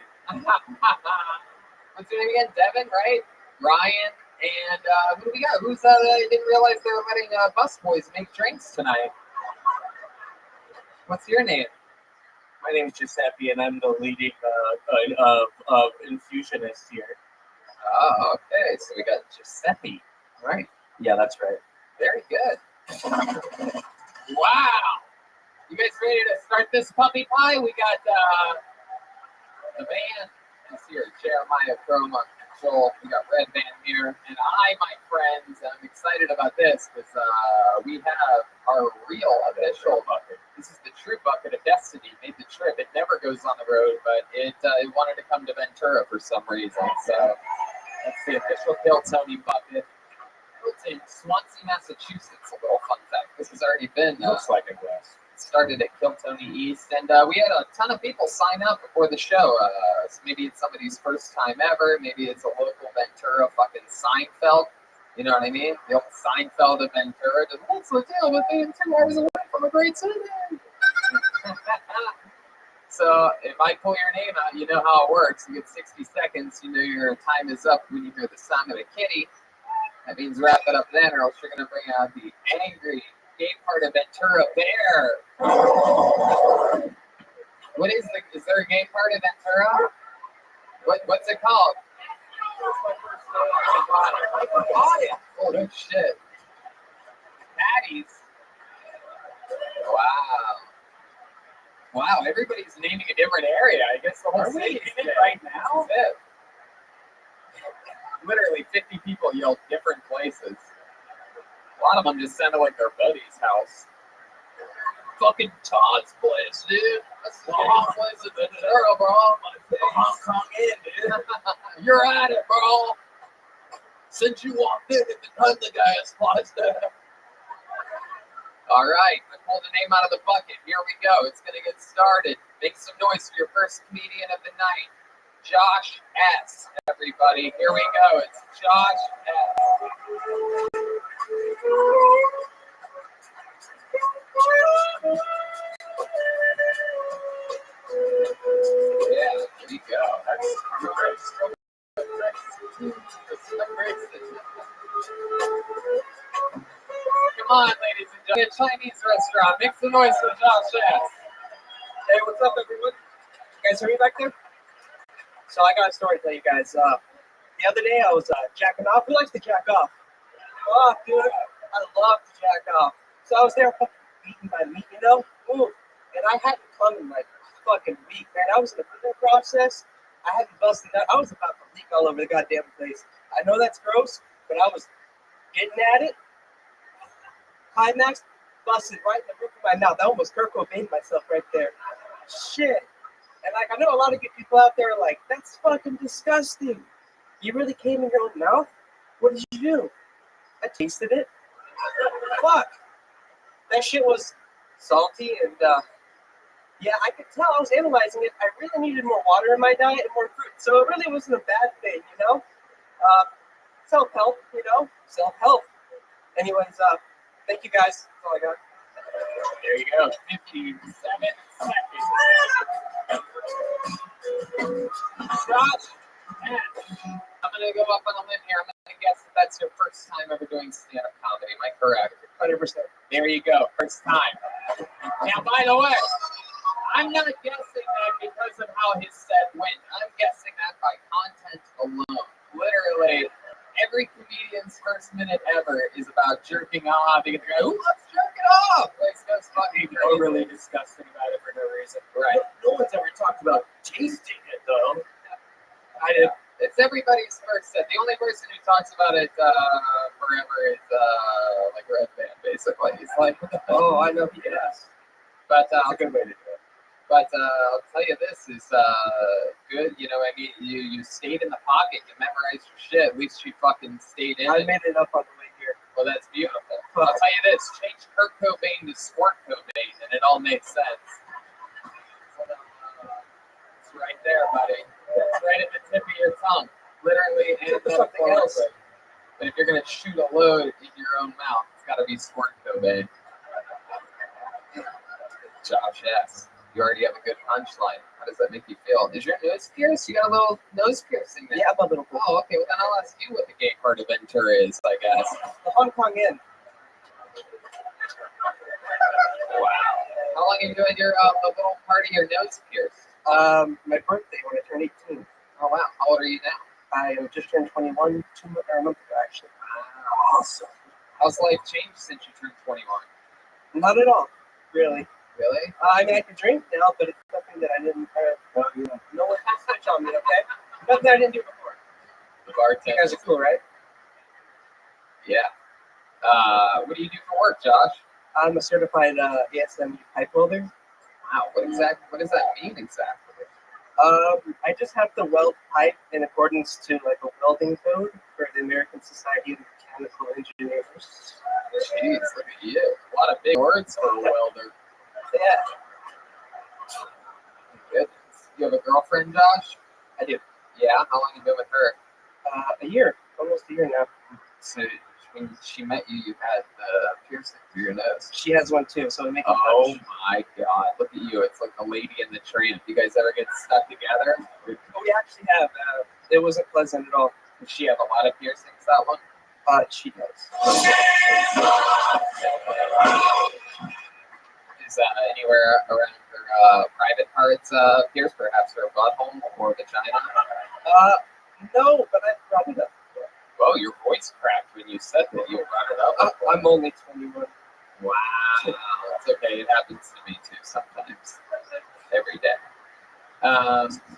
What's your name again? Devin, right? Ryan, and who do we got? Who's I didn't realize they were letting busboys make drinks tonight. What's your name? My name is Giuseppe, and I'm the leading infusionist here. Oh, okay. So we got Giuseppe, right? Yeah, that's right. Very good. Wow. You guys ready to start this puppy pie? We got the band is here, Jeremiah Chroma Rothschild. We got Red Band here. And my friends, I'm excited about this because we have our real official bucket. This is the true bucket of destiny. Made the trip. It never goes on the road, but it wanted to come to Ventura for some reason. So that's the official Kill Tony bucket. It's in Swansea, Massachusetts. A little fun fact. This has already been Looks like it was. started at Kill Tony East, and we had a ton of people sign up before the show. So maybe it's somebody's first time ever. Maybe it's a local Ventura fucking Seinfeld. You know what I mean? The old Seinfeld of Ventura. Just, what's the deal with being 2 hours away from a great city? So if I pull your name out, you know how it works. You get 60 seconds. You know your time is up when you hear the sound of a kitty. That means wrap it up then, or else you're going to bring out the angry gay part of Ventura bear. What is there a gay part of Ventura? What's it called? Oh, no shit. Patties. Wow, everybody's naming a different area. I guess the whole city is it right now. Literally 50 people yelled different places. A lot of them just sounded like their buddy's house. Fucking Todd's place, dude. That's the hot place in Ventura, bro. Hong Kong in, dude. You're at it, bro. Since you walked in, the Cutler guy has spotted there. All right, I pulled a name out of the bucket. Here we go. It's going to get started. Make some noise for your first comedian of the night. Josh S. Everybody, here we go. It's Josh S. Yeah, there you go. That's great. Come on, ladies and gentlemen. A Chinese restaurant. Make some noise for Josh S. Hey, what's up, everyone? You guys hear me back there? So I got a story to tell you guys. The other day I was jacking off. Who likes to jack off? Oh, dude, I love to jack off. So I was there eating my meat, you know? Ooh, and I hadn't come in like a fucking week, man. I was in the cooking process. I hadn't busted out. I was about to leak all over the goddamn place. I know that's gross, but I was getting at it. Climax, busted right in the roof of my mouth. I almost Kurt Cobained myself right there. Shit. And like, I know a lot of good people out there are like, that's fucking disgusting. You really came in your own mouth? What did you do? I tasted it. Fuck. That shit was salty and, yeah, I could tell. I was analyzing it. I really needed more water in my diet and more fruit. So it really wasn't a bad thing, you know? Self-help, you know? Self-help. Anyways, thank you guys. That's all I got. There you go. 57 seconds. Josh, I'm going to go up on a limb here. I'm going to guess that that's your first time ever doing stand-up comedy. Am I correct? 100%. There you go. First time. Now, by the way, I'm not guessing that because of how his set went. I'm guessing that by content alone. Literally, every comedian's first minute ever is about jerking off. You get the guy, who loves jerking off? Like, that's fucking crazy. Really disgusting about it for no reason. Right. No one's ever talked about tasting it, though. I did. It's everybody's first set. The only person who talks about it forever is like Red Band, basically. He's like, Oh, I know he is. but That's a good way to do it. But I'll tell you, this is good. You know, I mean, you stayed in the pocket. You memorized your shit. At least you fucking stayed in I it. made it up on the way here. Well, that's beautiful. I'll tell you this. Change Kurt Cobain to Squirt Cobain, and it all makes sense. It's right there, buddy. It's right at the tip of your tongue. Literally, and Something else. But if you're going to shoot a load in your own mouth, it's got to be Squirt Cobain. Josh S. You already have a good punchline. How does that make you feel? Is your nose pierced? You got a little nose piercing there. Yeah, I'm a little bit. Oh, okay. Well, then I'll ask you what the gay part of Ventura is, I guess. The Hong Kong Inn. Wow. How long have you had your little part of your nose pierced? My birthday when I turned 18. Oh, wow. How old are you now? I just turned 21 a month ago, actually. Awesome. How's life changed since you turned 21? Not at all, really. Really? I mean, I can drink now, but it's something that I didn't. No one has to touch on me, okay? Nothing I didn't do before. The bartender. You guys are cool, right? Yeah. What do you do for work, Josh? I'm a certified ASM pipe welder. Wow. What does that mean exactly? I just have to weld pipe in accordance to like a welding code for the American Society of Mechanical Engineers. Jeez, look at you. A lot of big words for a welder. Yeah. Goodness. You have a girlfriend, Josh? I do. Yeah? How long have you been with her? A year. Almost a year now. So when she met you, you had the piercing through your nose. She has one too, so we make it Oh touch. my God. Look at you. It's like the Lady and the Tramp. You guys ever get stuck together? Oh, we actually have. It wasn't pleasant at all. Does she have a lot of piercings, that one? She does. Is anywhere around her private parts pierced, perhaps her butthole or vagina? No, but I brought it up. Well, your voice cracked when you said that you brought it up. I'm only 21. Wow. It's okay. It happens to me too sometimes. Every day.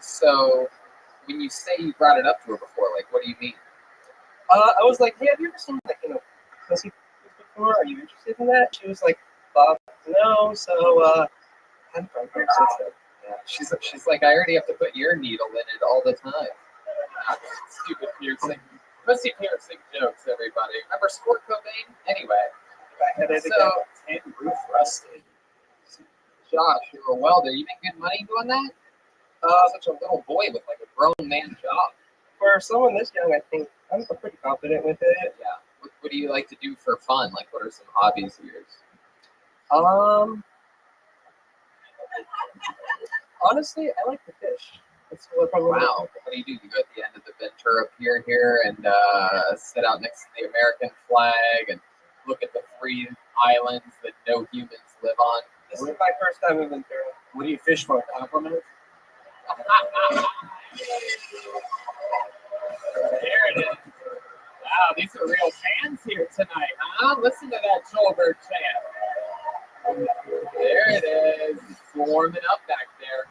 So when you say you brought it up to her before, like, what do you mean? I was like, hey, have you ever seen like pussy before? Are you interested in that? She was like, no. So I haven't tried her since then. Yeah, she's like, I already have to put your needle in it all the time. Stupid piercing. Pussy piercing jokes, everybody. Remember Squirt Cobain? Anyway. So, And roof rusted. Josh, you're a welder. You make good money doing that? Such a little boy with like a grown man job. For someone this young, I think I'm pretty confident with it. Yeah. What do you like to do for fun? Like, what are some hobbies of yours? Honestly, I like to fish. That's what probably. Wow. What do? You go at the end of the Ventura Pier here and sit out next to the American flag and look at the 3 islands that no humans live on. This is my first time in Ventura. What do you fish for? A compliment? There it is. Wow, these are real fans here tonight, huh? Listen to that Joelberg chant. There it is. It's warming up back there.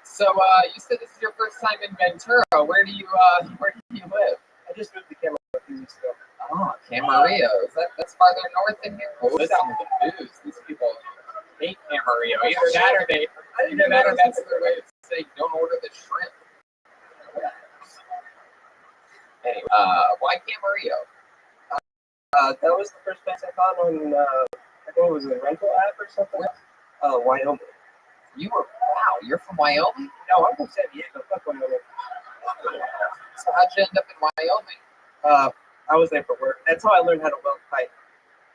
So you said this is your first time in Ventura. Where do you live? I just moved to Camarillo a few weeks ago. Oh, Camarillo. That's farther north than here? Oh, listen to the booze. These people hate Camarillo. Either that or that's their way of saying don't order the shrimp. Anyway, why Camarillo? That was the first place I found on, I think it was a rental app or something. Wyoming. You're from Wyoming? No, I'm from San Diego. Fuck Wyoming. So how'd you end up in Wyoming? I was there for work. That's how I learned how to weld pipe.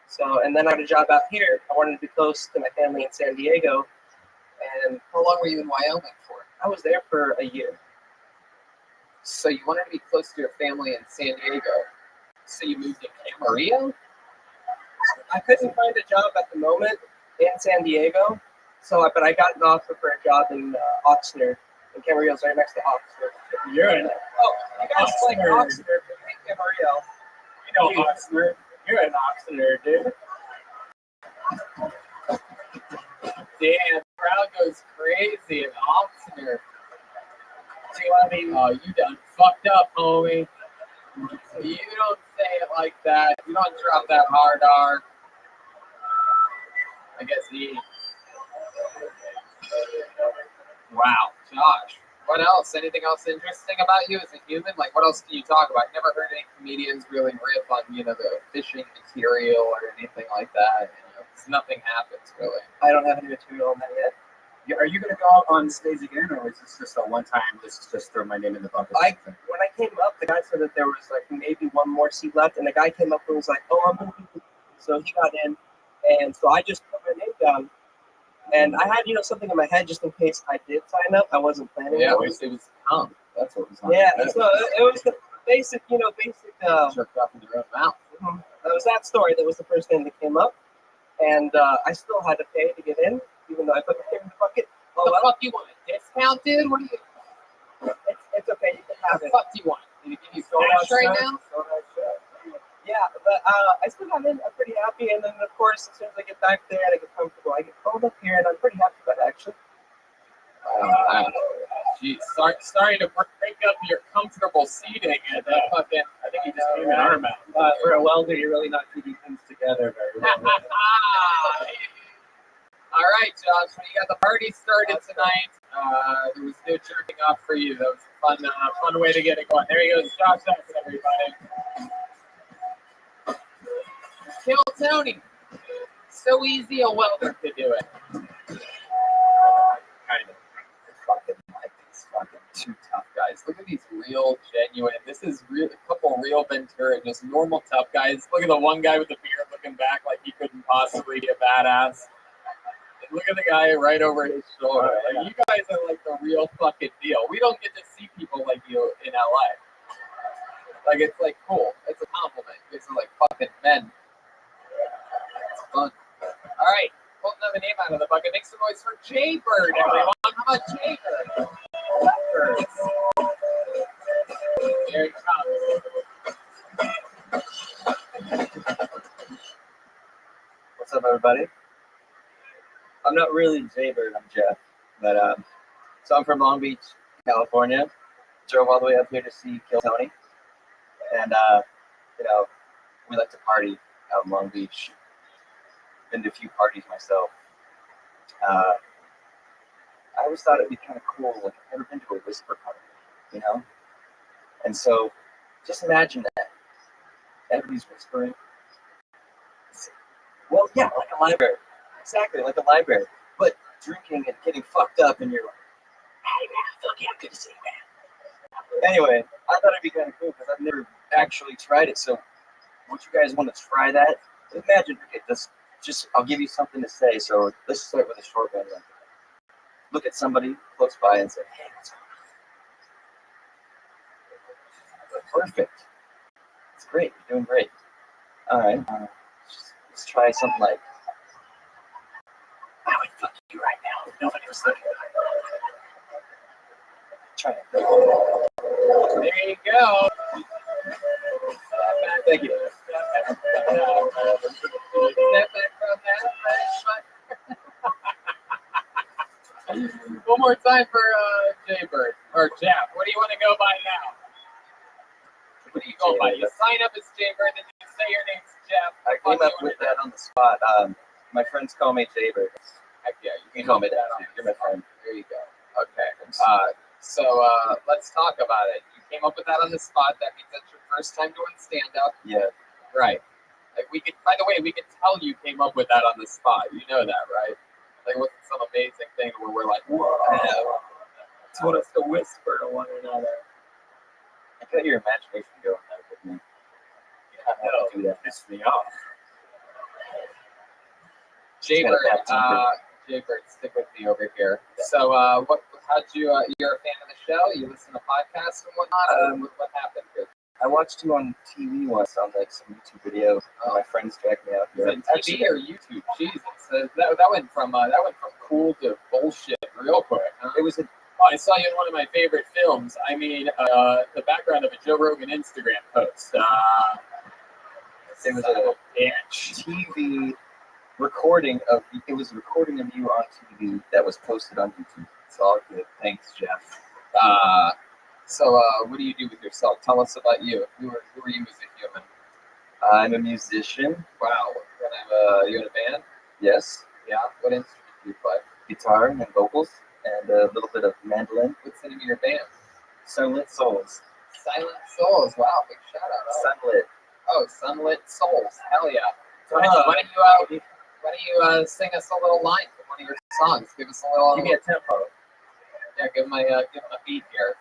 So, and then I got a job out here. I wanted to be close to my family in San Diego. And how long were you in Wyoming for? I was there for a year. So you wanted to be close to your family in San Diego. So you moved to Camarillo? I couldn't find a job at the moment in San Diego. But I got an offer for a job in Oxnard. And Camarillo's right next to Oxnard. You're in you guys like Oxnard, but hate Camarillo. You know Oxnard. You're an Oxnard, dude. Damn, crowd goes crazy in Oxnard. Oh, you done fucked up, homie. You don't say it like that. You don't drop that hard R. I guess he. Wow, Josh. What else? Anything else interesting about you as a human? Like, what else can you talk about? Never heard any comedians really riff on, the fishing material or anything like that. Nothing happens, really. I don't have any material on that yet. Are you going to go out on stage again, or is this just a one-time, this is just throw my name in the bucket? When I came up, the guy said that there was like maybe one more seat left, and the guy came up and was like, "Oh, I'm going to." So he got in, and so I just put my name down, and I had something in my head just in case I did sign up. I wasn't planning. Yeah, it was dumb. That's what it was. Yeah, so it was the basic, jerked off in your own mouth. That was that story. That was the first thing that came up, and I still had to pay to get in. Even though I put my name in the bucket. What the fuck do you want? A discount, dude? What do you? It's okay. You can have it. What the fuck do you want? Did he give you cash right now? Yeah, but I still got in. I'm pretty happy. And then, of course, as soon as I get back there and I get comfortable, I get called up here, and I'm pretty happy about it, actually. Geez, sorry to break up your comfortable seating at that fucking. I think he just gave an arm out. For a welder, you really not keeping things together very well. All right, Josh, we got the party started tonight. There was no jerking off for you. That was a fun way to get it going. There he goes, Josh Jackson, everybody. Kill Tony. So easy a welder to do it. Kind of. Fucking like these fucking two tough guys. Look at these real, genuine. This is real. A couple real Ventura, just normal tough guys. Look at the one guy with the beard looking back like he couldn't possibly be a badass. And look at the guy right over his shoulder. Like, you guys are like the real fucking deal. We don't get to see people like you in LA. Like, it's like cool. It's a compliment. You guys are like fucking men. It's fun. All right. Pull another name out of the bucket. Make some noise for Jaybird, everyone. How about Jaybird? Here it comes. What's up, everybody? I'm not really Jaybird, I'm Jeff. But so I'm from Long Beach, California. Drove all the way up here to see Kill Tony. And you know, we like to party out in Long Beach. Been to a few parties myself. I always thought it'd be kind of cool. Like, I've never been to a whisper party, you know? And so just imagine that. Everybody's whispering. Well, yeah, like a library. Exactly, like a library. But drinking and getting fucked up, and you're like, hey, man, fuck yeah, good to see you, man. Anyway, I thought it'd be kind of cool because I've never actually tried it. So would you guys want to try that? Imagine, okay, I'll give you something to say. So let's start with a short one. Look at somebody close by and say, hey, what's going on? Perfect. It's great. You're doing great. All right. Let's try something like, I would fuck you right now if nobody was looking. Try it. There you go. Thank you. Step back from that. One more time for Jaybird or Jeff. What do you want to go by now? What do you go by? You sign up as Jaybird, then you say your name's Jeff. I came up with that on the spot. My friends call me Jaybird. Heck yeah, you can call me that too. You're my friend. There you go. Okay. So let's talk about it. You came up with that on the spot. That means that's your first time doing stand-up. Yeah. Right. Like by the way, we could tell you came up with that on the spot. You know that, right? Like, it wasn't some amazing thing where we're like, whoa. It's want us to whisper to one another. I got your imagination going there with me. No, do that. Piss me off. Jaybird, stick with me over here. So, how'd you? You're a fan of the show? You listen to podcasts and whatnot? What happened here? I watched you on TV once on like some YouTube video. My friends dragged me out here. TV or YouTube? Jesus, that went from cool to bullshit real quick. Huh? It was I saw you in one of my favorite films. I mean, the background of a Joe Rogan Instagram post. It was a TV recording of. It was a recording of you on TV that was posted on YouTube. It's all good. Thanks, Jeff. So, what do you do with yourself? Tell us about you. Who are you as a human? I'm a musician. Wow. You in a band? Yes. Yeah. What instrument do you play? Guitar and vocals, and a little bit of mandolin. What's the name of your band? Sunlit Souls. Silent Souls. Wow, big shout out. Sunlit. Oh, Sunlit Souls. Hell yeah. Why don't you sing us a little line from one of your songs? Give us a little. Give me a tempo. Yeah, give him a beat here.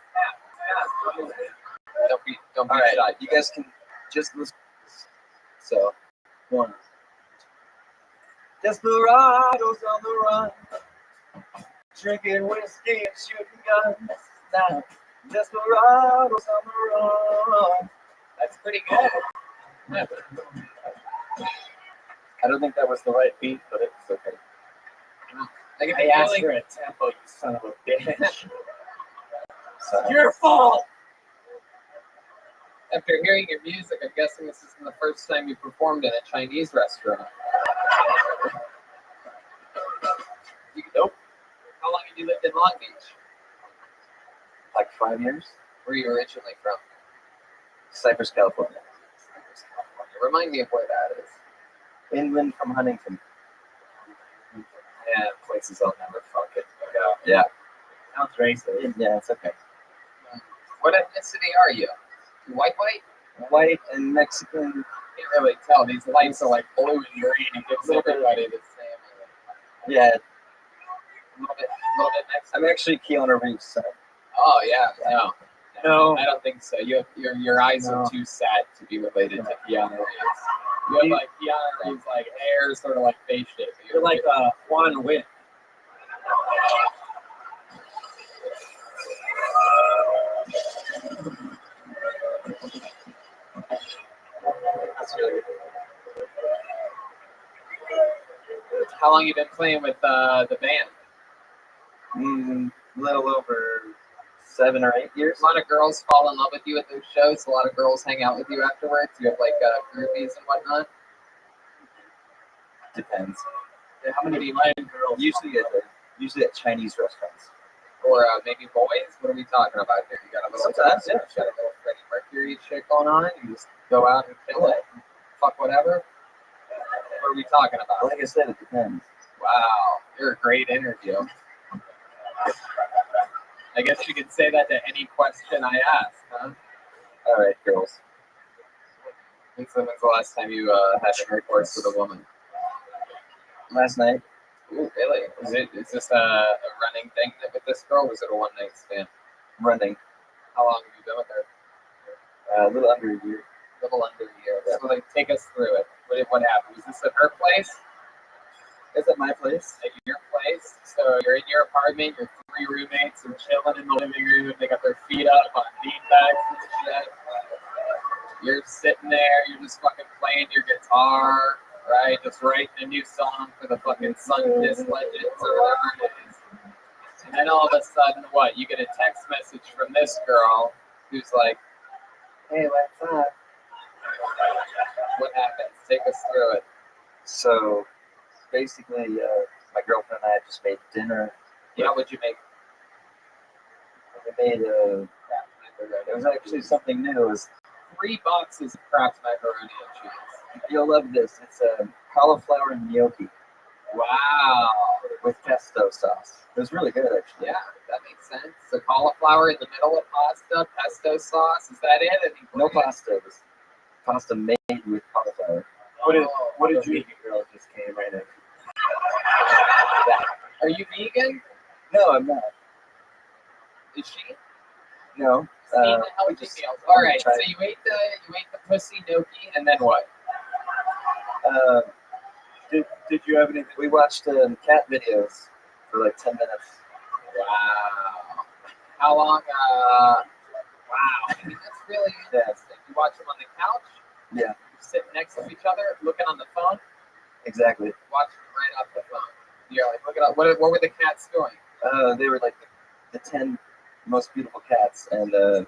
Don't be all right, shy. you guys can just listen. So, one. Desperados on the run, drinking whiskey and shooting guns. Now, desperados on the run. That's pretty good. I don't think that was the right beat, but it's okay. I asked for a tempo, you son of a bitch. It's your fault. After hearing your music, I'm guessing this isn't the first time you performed in a Chinese restaurant. Nope. How long have you you lived in Long Beach? Like 5 years. Where are you originally from? Cypress, California. Cypress, California. Remind me of where that is. Inland from Huntington. Yeah, places I'll never fucking go. Yeah. Sounds racist. Yeah, it's okay. What ethnicity are you? White? White and Mexican. Can't really tell. These lights are like blue and green. It gives everybody the same. Yeah, A little bit Mexican. I'm actually Keanu Reeves' son. Oh yeah, No. I don't think so. Your eyes are too sad to be related to Keanu Reeves. You have like Keanu Reeves like hair, sort of like face shape. You're like Juan Witt. That's really good. How long you been playing with the band? A little over 7 or 8 years. A lot of girls fall in love with you at those shows. A lot of girls hang out with you afterwards. You have like groupies and whatnot. Depends. Yeah, how many do you like? Girls? Usually at Chinese restaurants. Or maybe boys? What are we talking about here? You got a little Sometimes, yeah. You got a little Freddie Mercury shit going on. You just go out and kill it. Fuck whatever. What are we talking about? Like I said, it depends. Wow, you're a great interview. I guess you could say that to any question I ask, huh? All right, girls. When's the last time you had intercourse with a woman? Last night. Ooh, really? Is this a running thing with this girl? Or was it a one night stand? Running. How long have you been with her? A little under a year. A little under a year. So like, take us through it. What happened? Was this at her place? Is it my place? At your place? So you're in your apartment, your 3 roommates are chilling in the living room, they got their feet up on beanbags and shit. You're sitting there, you're just fucking playing your guitar, right? Just writing a new song for the fucking Sun-Kissed Legends or whatever it is. And then all of a sudden, what? You get a text message from this girl who's like, hey, what's up? What happens? Take us through it. So, basically, my girlfriend and I just made dinner. Yeah, what'd you make? We made it was actually something new. It was 3 boxes of Kraft macaroni and cheese. You'll love this. It's cauliflower and gnocchi. Wow. With pesto sauce. It was really good, actually. Yeah, that makes sense. So cauliflower in the middle of pasta, pesto sauce. Is that it? No pasta. It was pasta made with cauliflower. What did you eat? Girl just came right in. Are you vegan? No, I'm not. Is she? No. Vegan healthy meals. All right. So you ate the pussy gnocchi, and then what? Did you have anything? We watched cat videos for like 10 minutes. Wow. How long? Wow. I mean, that's really interesting. You watch them on the couch? Yeah. Sitting next to each other, looking on the phone? Exactly. Watching right off the phone. You're like, look it up. What were the cats doing? They were like the 10 most beautiful cats, and did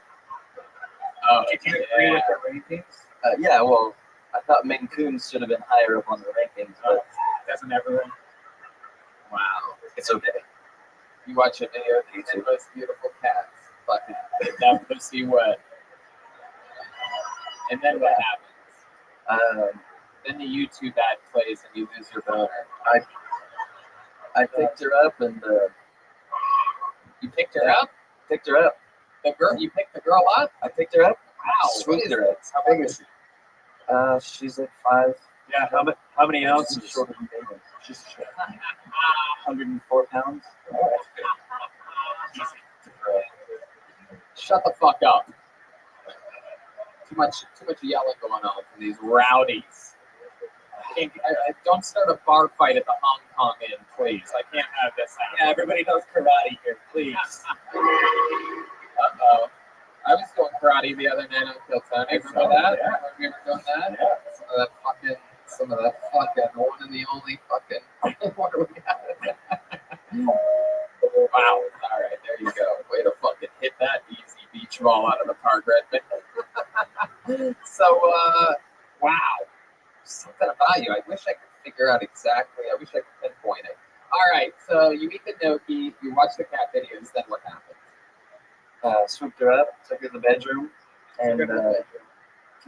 you agree with the rankings? yeah, well, I thought Maine Coons should have been higher up on the rankings, but Doesn't everyone? Wow. it's okay. You watch a video of the 10 most beautiful cats. Fucking that pussy wet. And then what happens? Then the YouTube ad plays and you lose your boner. I picked her up and you picked her up? Picked her up. The girl? You picked the girl up? I picked her up. Wow. Swooped her up. How big is she? She's like 5. Yeah. How many ounces? She's shorter than David. She's 104 pounds. Shut the fuck up. Too much yelling going on from these rowdies. I don't start a bar fight at the Hong Kong Inn, please. I can't have this happen. Yeah, everybody knows karate here, please. Uh-oh. I was doing karate the other night on Kill Tony. Remember that? Yeah. Remember you were doing that? Yeah. Some of that fucking one and the only fucking what do we got? Wow. All right, there you go. Way to fucking hit that easy beach ball out of the park, Redmond. So, wow. Something about you. I wish I could figure out exactly. I wish I could pinpoint it. All right, so you eat the gnocchi, you watch the cat videos, then what happens? Swooped her up, took her to the bedroom, and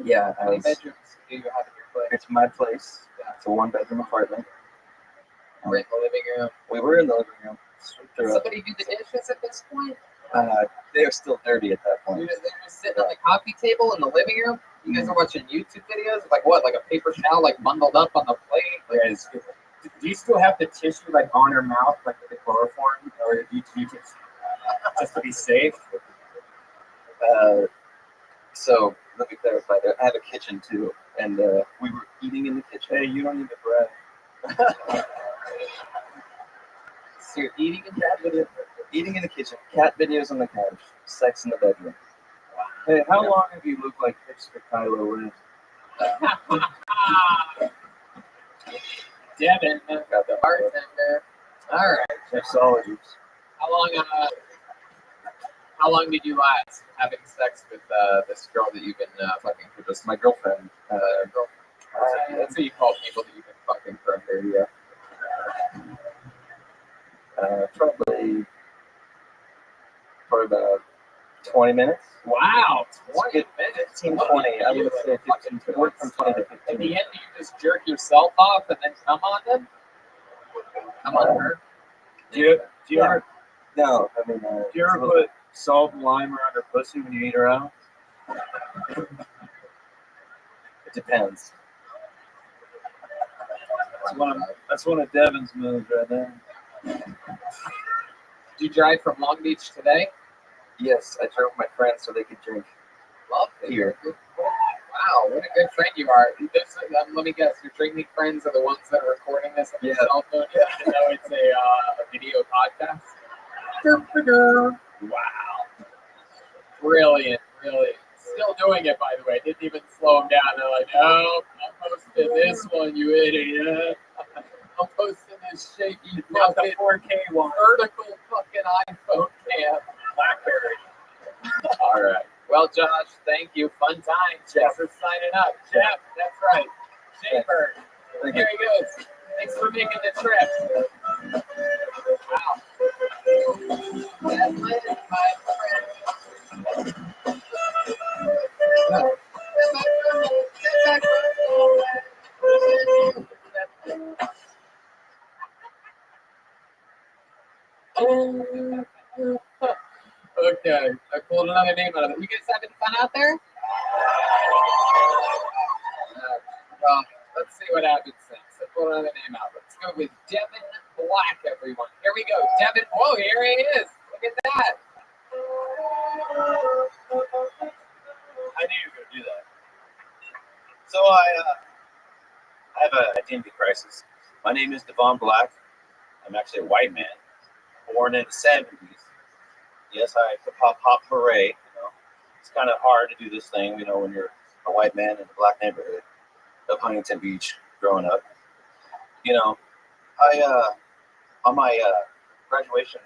yeah, How many bedrooms do you have in your place? it's my place. It's a 1-bedroom apartment. We're in the living room. We were in the living room. Swooped her Did up. somebody do the dishes at this point? They were still dirty at that point. They're just sitting on the coffee table in the living room. You guys are watching YouTube videos, like what? Like a paper towel, like bundled up on the plate. Like, Guys, do you still have the tissue like on her mouth, like with the chloroform, or do you just to be safe? So let me clarify there. I have a kitchen too, and we were eating in the kitchen. Hey, you don't need the bread. So you're eating in Eating in the kitchen, cat videos on the couch, sex in the bedroom. Hey, how long have you looked like hipster Kylo Ren? Devin, got the bartender. All right. Sexologies. How long did you last having sex with this girl that you've been fucking for? Just My girlfriend. that's what you call people that you've been fucking for a year. Probably for about 20 minutes. Wow, 20 minutes. 15, 20. I would say 15. It worked from 20 to 15. At the end, you just jerk yourself off and then come on them? Come on her? Do you ever No, I mean, do you ever put salt and lime around her pussy when you eat her out? it depends. That's one of Devin's moves right there. Did you drive from Long Beach today? Yes, I drove my friends so they could drink Love here. Wow, what a good friend you are. Let me guess, your drinking friends are the ones that are recording this on their cell phone, even though it's a video podcast? Wow. Brilliant. Still doing it, by the way. Didn't even slow them down. They're like, no, I'm posting this one, you idiot. I'm posting this shaky fucking 4K one. Vertical fucking iPhone cam. BlackBerry. All right. Well, Josh, thank you. Fun time. Jeff is signing up. Jeff, that's right. Jaybird. Here he goes. Thanks for making the trip. Wow. That was my friend. Okay, I pulled another name out of it. You guys having fun out there? Well, let's see what happens next. I pulled another name out. Let's go with Devin Black, everyone. Here we go. Devin, whoa, here he is. Look at that. I knew you were going to do that. So I have an identity crisis. My name is Devon Black. I'm actually a white man, born in the 70s. Yes, I hip hop hooray. You know, it's kind of hard to do this thing, you know, when you're a white man in a black neighborhood of Huntington Beach growing up. You know, on my graduation,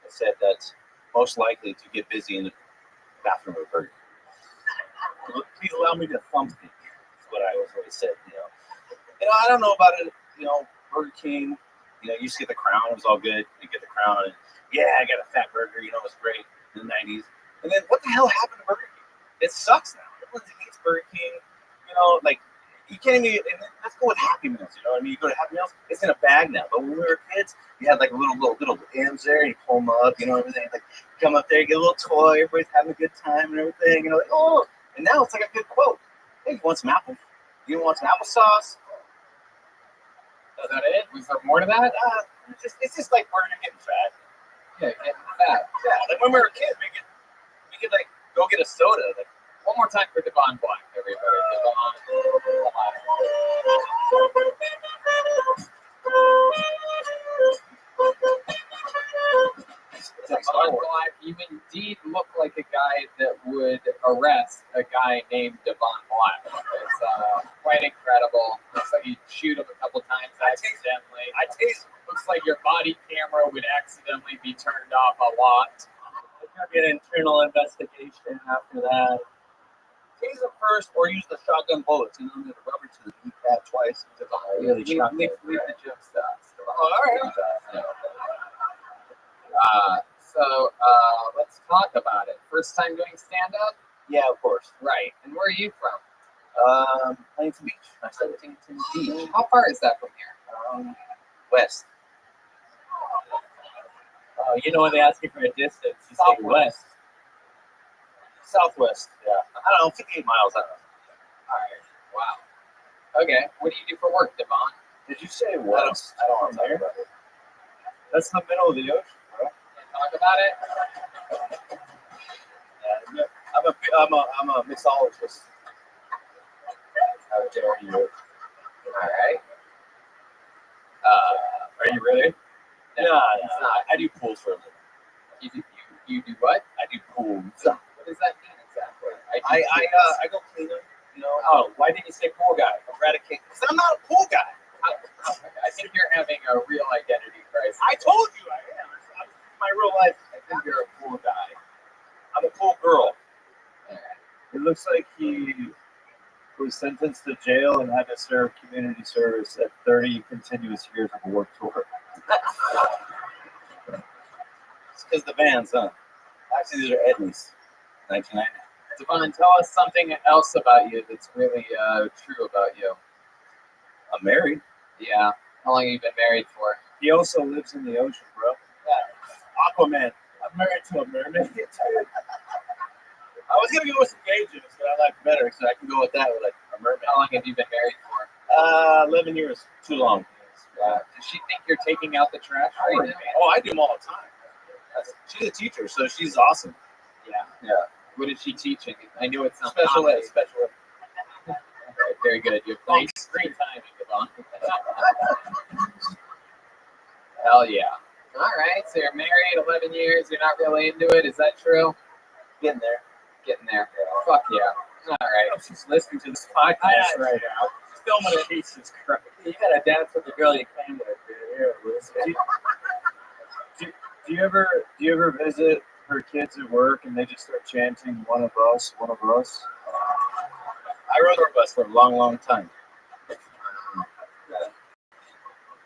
I said that most likely to get busy in the bathroom of a burger. Please allow me to thump things. That's what I always said. You know, I don't know about it. You know, Burger King. You know, you used to get the crown. It was all good. You get the crown, and yeah, I got a fat burger. You know, it was great in the '90s. And then what the hell happened to Burger King? It sucks now. Everyone hates Burger King. You know, like you can't even. And let's go with Happy Meals. You know what I mean? You go to Happy Meals, it's in a bag now. But when we were kids, you had like little ends there. You pull them up. You know everything. Like come up there, get a little toy. Everybody's having a good time and everything. You know, like oh. And now it's like a good quote. Hey, you want some apples? You want some applesauce? Is that it? Was there more to that? It's just like we're getting fat. Yeah, getting fat. Yeah, like when we were kids, we could like go get a soda. Like one more time for Devon Black, everybody. Devon Black. Devon Black, you indeed look like a guy that would arrest a guy named Devon Black. It's quite incredible. Looks like you shoot him a couple times accidentally. Looks like your body camera would accidentally be turned off a lot. There's going to be an internal investigation after that. Tase him first or use the shotgun bullets. You know, the rubber to the kneecap twice. Leave the jump stops. All right. Let's talk about it. First time doing stand-up? Yeah, of course. Right. And where are you from? Huntington Beach. Huntington Beach. How far is that from here? West. You know when they ask you for a distance, you say west. Southwest. Yeah. I don't know, 58 miles. I don't know. All right. Wow. Okay. What do you do for work, Devon? Did you say west? I don't want to talk about it. That's the middle of the ocean, bro. Can't talk about it? Yeah, I'm a mixologist. How dare you? All right. Are you really? No, it's not. I do pools for a living. You do what? I do pools. What does that mean exactly? I go clean them. You know. Oh, why didn't you say pool guy? Eradicate. Because I'm not a pool guy. I think you're having a real identity crisis. I told you I am. It's my real life. I think you're a pool guy. I'm a pool girl. It looks like he was sentenced to jail and had to serve community service at 30 continuous years of a work tour. It's because the Vans, huh? Actually, these are Edleys. 1990. Devon, tell us something else about you that's really true about you. I'm married. Yeah. How long have you been married for? He also lives in the ocean, bro. Yeah. Aquaman. I'm married to a mermaid. I was gonna go with some gauges, but I like better, so I can go with that with like a mermaid. How long have you been married for? 11 years. Too long. Does she think you're taking out the trash right now? Oh, I do them all the time. She's a teacher, so she's awesome. Yeah. Yeah. What is she teaching? I know it's not Special comedy. ed. Special ed. Okay, very good. You have great timing, Devon. Hell yeah. All right. So you're married 11 years. You're not really into it. Is that true? Getting there. Getting there. Fuck yeah. All right. She's listening to this podcast right now. She's filming it. Jesus Christ. You gotta dance with the girl you came with, dude. Here, Do you ever visit her kids at work and they just start chanting one of us, one of us? I rode her bus for a long, long time.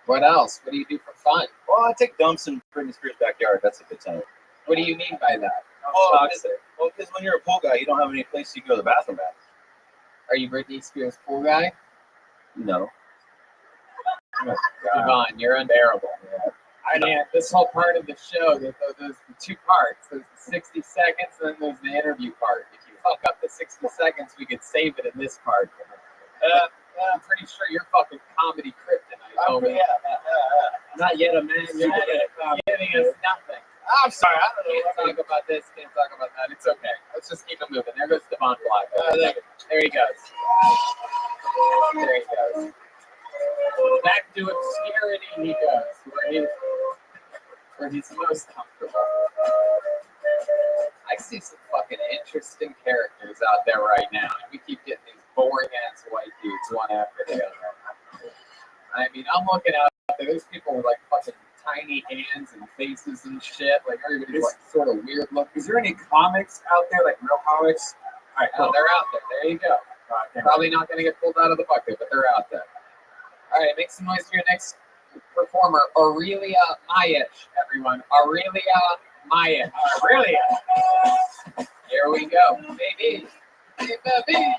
What else? What do you do for fun? Well, I take dumps in Britney Spears' backyard. That's a good time. What do you mean by that? Well, because when you're a pool guy, you don't have any place to go to the bathroom at. Are you Britney Spears' pool guy? No. Devon, you're unbearable. Yeah. I mean, this whole part of the show, there's the two parts. There's the 60 seconds, and then there's the interview part. If you fuck up the 60 seconds, we could save it in this part. I'm pretty sure you're fucking comedy kryptonite. Not yet a man. You're giving us nothing. I'm sorry. I don't know. Can't talk about this. Can't talk about that. It's okay. Let's just keep it moving. There goes Devon Black. There he goes. There he goes. Back to obscurity he goes, where he's most comfortable. I see some fucking interesting characters out there right now. We keep getting these boring ass white dudes one after the other. I mean, I'm looking out there. There's people with like fucking tiny hands and faces and shit. Like everybody's like sort of weird looking. Is there any comics out there, like real comics? All right, cool. They're out there. There you go. Probably not going to get pulled out of the bucket, but they're out there. All right, make some noise for your next performer, Aurelia Mayesh, everyone. Aurelia Mayesh. Aurelia. Here we go, baby. Hey, baby.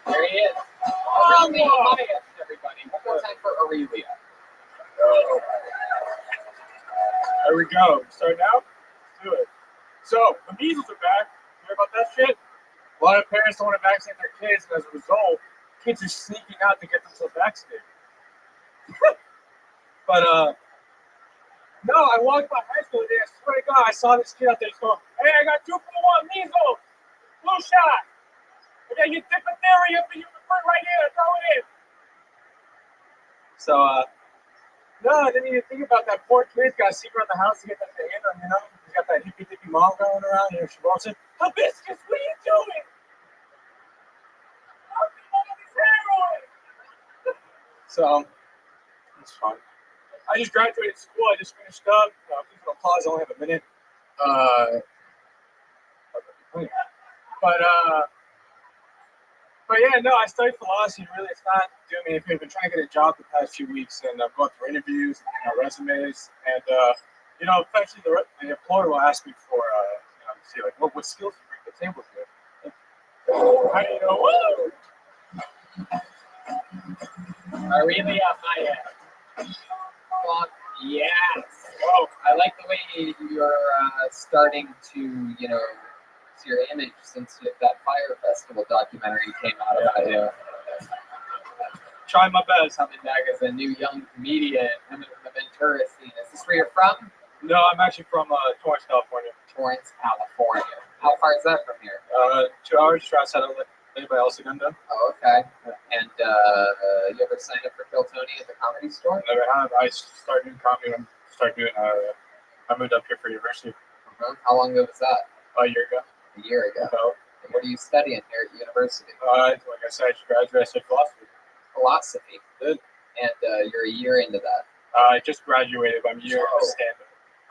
There he is. Aurelia Mayesh, everybody. One more time for Aurelia. There we go. Start now? Let's do it. So, the measles are back. You hear about that shit? A lot of parents don't want to vaccinate their kids, and as a result, kids are sneaking out to get themselves vaccinated. But, no, I walked by high school today. I swear to God, I saw this kid out there just going, hey, I got 2 for 1 measles, flu shot. I got your diphtheria for you to put right here, throw it in. So, no, I didn't even think about that poor kid. Got to sneak around the house to get that hand on, you know? He's got that hippie dippy mom going around, and she walks in, Hibiscus, what are you doing? I'm on this heroin. So, it's fun. I just graduated school. I just finished up. Please don't applause. I only have a minute. But yeah, no, I studied philosophy. Really, it's not doing me anything. I've been trying to get a job the past few weeks, and I've gone through interviews, resumes, and eventually the employer will ask me for, see like what skills you bring to the table here. How do you know? Are we in the Fuck yes. Oh, I like the way you're starting to, see your image since that Fire Festival documentary came out about you. Trying my best. Coming back as a new young comedian, coming from the Ventura scene. Is this where you're from? No, I'm actually from Torrance, California. Torrance, California. How far is that from here? 2 hours, just outside of by El Segundo. Oh, okay. And you ever signed up for Kill Tony at the Comedy Store? Never have. I started doing comedy when I moved up here for university. How long ago was that? A year ago. A year ago. And what are you studying here at university? Like I said, I just graduated. I studied philosophy. Philosophy. Good. And you're a year into that. I just graduated, but I'm a year into stand-up.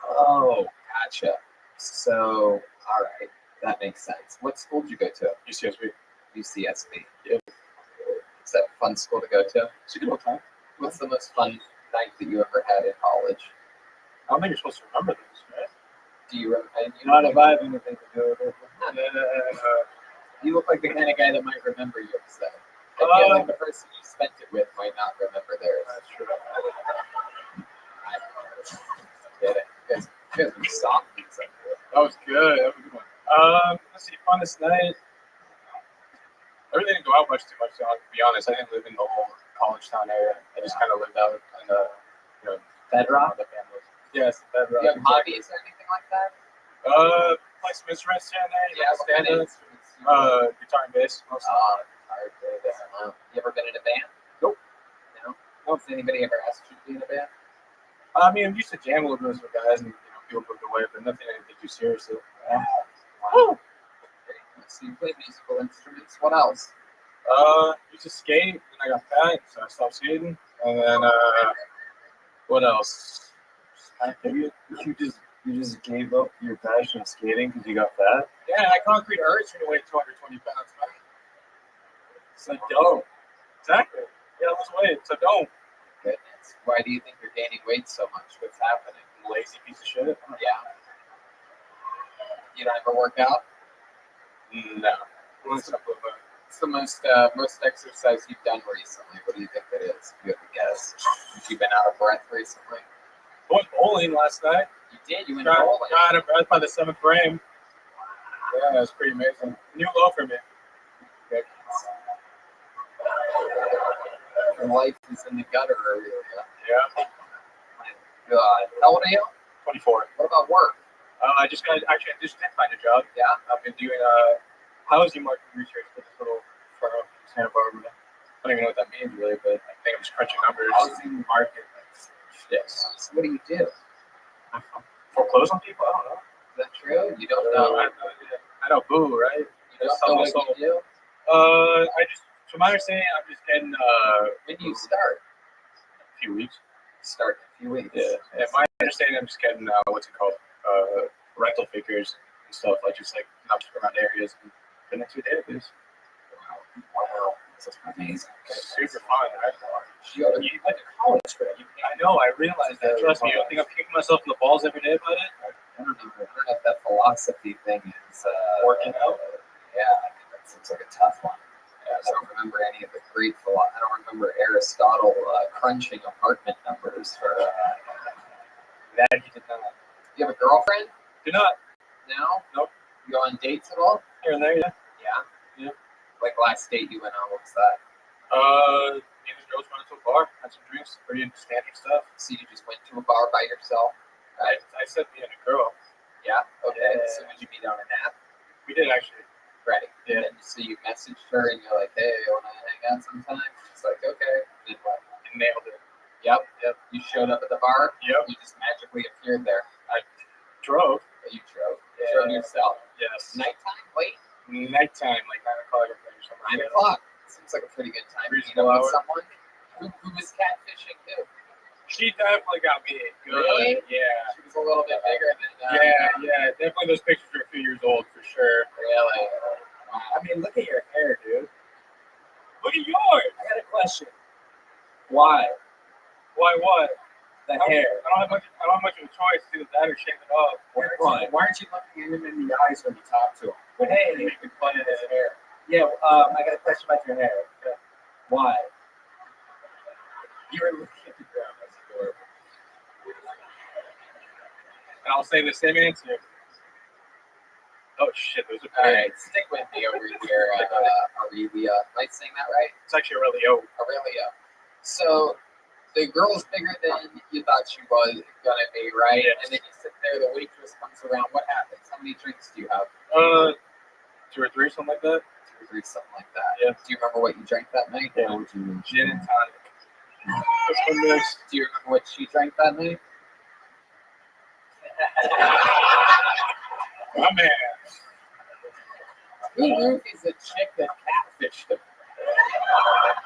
Oh, gotcha. So, all right. That makes sense. What school did you go to? UCSB. UCSB. Yeah. Is that a fun school to go to? It's a good old time. What's the most fun night that you ever had in college? I don't think you're supposed to remember this, right? Do you remember? Not if I have anything to do with it. You look like the kind of guy that might remember yours, though. I feel like the person you spent it with might not remember theirs. That's true. Get it. You guys were soft. That was good. That was a good one. Let's see. Funnest night. I really didn't go out much too much, to be honest. I didn't live in the whole college town area. I just kind of lived out in the, Bedrock? The families. Yes, Bedrock. Do you have hobbies or anything like that? Play some instruments here and there. Yeah, stand-up. Guitar and bass. Mostly. You ever been in a band? Nope. No? Has anybody ever asked you to be in a band? I mean, I'm used to jam a little bit with guys, and people moved away, but nothing I take too seriously. Wow. So you play musical instruments. What else? Used to skate, and I got fat, so I stopped skating. And then, what else? You just gave up your passion of skating because you got fat? Yeah, I concrete urge when you weigh 220 pounds, man. So dope. Exactly. Yeah, lose weight. So don't. Goodness. Why do you think you're gaining weight so much? What's happening? Lazy piece of shit. Yeah. You don't ever work out? No. What's the most exercise you've done recently? What do you think it is? If you have to guess. Have you been out of breath recently? I went bowling last night. You did? You went bowling? Got out of breath by the 7th frame. Yeah, it was pretty amazing. New low for me. Your life is in the gutter area. Yeah. My God. How old are you? 24. What about work? I just did find a job. Yeah. I've been doing housing market research for this little firm in Santa Barbara. I don't even know what that means really, but I think I'm just crunching numbers. Housing market. Yes. So what do you do? Foreclose on people? I don't know. Is that true? You don't know. I know, boo, right? You don't know what you do? From my understanding, I'm just getting. When do you start? A few weeks. Start in a few weeks. Yeah. And my understanding, I'm just getting what's it called? Rental figures and stuff just not around areas and putting it to a database. Wow. That's amazing. Super fun, right? You went to college for it. I know. I realized that. Trust me. I don't think I'm kicking myself in the balls every day about it. I don't know if that philosophy thing is working out. Yeah, I think that seems like a tough one. I don't remember any of the Greek philosophy. I don't remember Aristotle crunching apartment numbers for that. He did not. You have a girlfriend? Do not. No? Nope. You go on dates at all? Here and there, yeah. Yeah? Yeah. Like last date you went on, what was that? Me and this girls went to a bar, had some drinks, pretty standard stuff. So you just went to a bar by yourself? I said me and a girl. Yeah? Okay. So did you meet on an app? We did actually. Right. Yeah. And so you messaged her and you're like, hey, I want to hang out sometime? She's like, okay. And what? You nailed it. Yep. You showed up at the bar? Yep. You just magically appeared there? I drove. You drove? Yeah. Drove yourself? Yes. Nighttime? Late? Nighttime, like 9 o'clock or something. 9 o'clock? Seems like a pretty good time. Reasonable with hour. someone who was catfishing too. She definitely got me good. Really? Yeah. She was a little bit bigger than. Yeah. Definitely those pictures are a few years old for sure. Really? I mean, look at your hair, dude. or shave it off. Why aren't you looking him in the eyes when you talk to him? When Hey. you're making fun of his hair. Yeah, I got a question about your hair. Why? You were looking at the ground. That's adorable. And I'll say the same answer. Oh shit, those are All big. right, stick with me over here, Aurelia. Am I saying that right? It's actually really old. Aurelia. So the girl's bigger than you thought she was gonna be, right? Yes. And then you sit there, the waitress comes around. What happens? How many drinks do you have? 2 or 3, something like that. 2 or 3, something like that. Yeah. Do you remember what you drank that night? Yeah, gin and tonic. That's what it is. Do you remember what she drank that night? My man. Who roofies a chick that catfished him?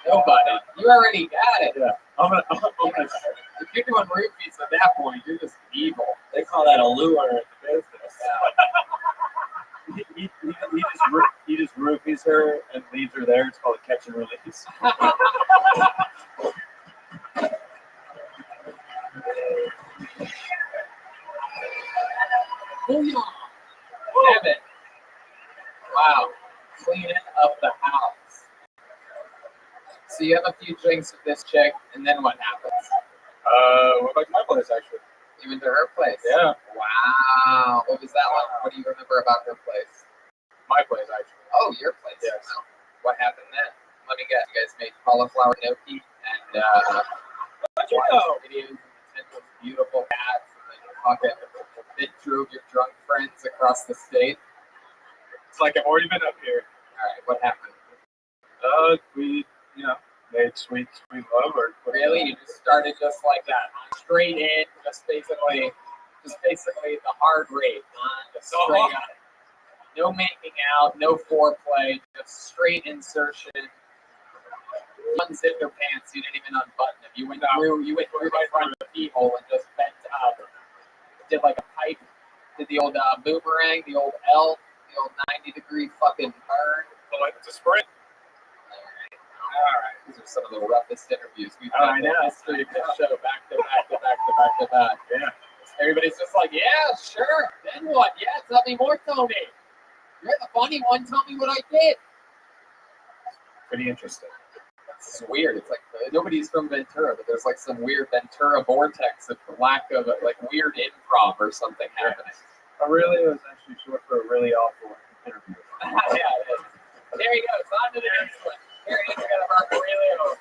Nobody. You already got it. Yeah. I'm gonna If you're doing roofies at that point, you're just evil. They call that a lure in the business. he just roofies her and leaves her there. It's called a catch and release. Damn it. Wow. Cleaning up the house. So you have a few drinks with this chick, and then what happens? What about my place actually? You went to her place? Yeah. Wow. What was that like? What do you remember about her place? My place actually. Oh, your place. Yes. Wow. What happened then? Let me guess. You guys made cauliflower gnocchi and How'd you know? videos of Nintendo's beautiful cats, and then fucking it drove your drunk friends across the state. It's like I've already been up here. All right. What happened? We made sweet love or Really? You just started just like that, straight in, just basically the hard rape, just straight up. No making out, no foreplay, just straight insertion. Unzipped her pants, you didn't even unbutton them. You went through the front of the keyhole and just bent up. Did like a pipe, did the old boomerang, the old L, the old 90-degree fucking turn. So like it's a sprint. All right. These are some of the roughest interviews we've I had in the know. history of this show, back to back to back to back to back. Yeah. Everybody's just like, yeah, sure. Then what? Yeah, tell me more, Tony. You're the funny one. Tell me what I did. Pretty interesting. It's weird. It's like nobody's from Ventura, but there's like some weird Ventura vortex of lack of like weird improv or something happening. Aurelia was actually short for a really awful interview. Yeah, it is. There he goes. On to the next one. Here he is. We got our Aurelio.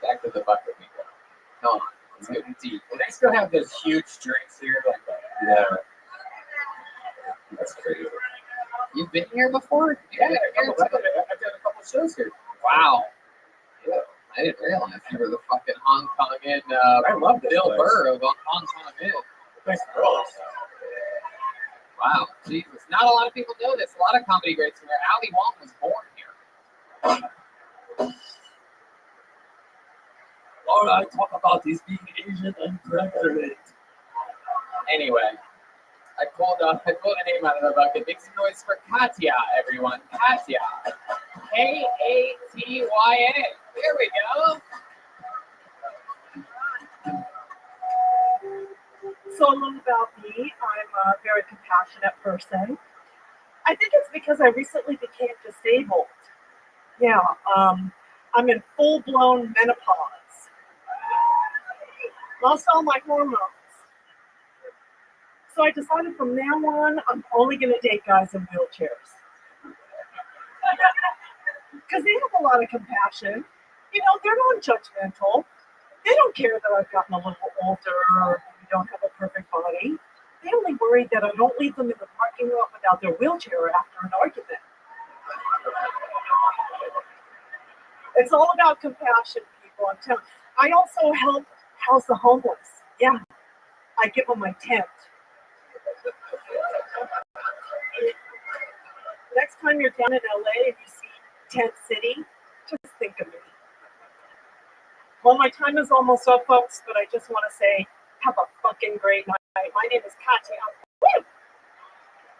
Back to the bucket we go. Come on. Let's get deep. And they still have those huge drinks here. Like that. Yeah. That's crazy. You've been here before? Yeah, I've done a couple of shows here. Wow. Yeah. I didn't realize you were the fucking Hong Kong in I love this Bill place. Burr of Hong Kong in. Thanks, girls. Wow, Jesus. Not a lot of people know this. A lot of comedy greats from here. Ali Wong was born here. All right, talk about this being Asian and pregnant. Anyway, I pulled a name out of the bucket. Make some noise for Katya, everyone. Katya. Katya. There we go. So a little about me. I'm a very compassionate person. I think it's because I recently became disabled. Yeah, I'm in full-blown menopause. Lost all my hormones. So I decided from now on, I'm only going to date guys in wheelchairs. Because they have a lot of compassion. You know, they're non-judgmental. They don't care that I've gotten a little older or don't have a perfect body. They only worry that I don't leave them in the parking lot without their wheelchair after an argument. It's all about compassion, people. I'm telling you. I also help house the homeless. Yeah, I give them my tent. Next time you're down in LA and you see Tent City, just think of me. Well, my time is almost up, folks, but I just want to say, have a fucking great night. My name is Katya. Woo!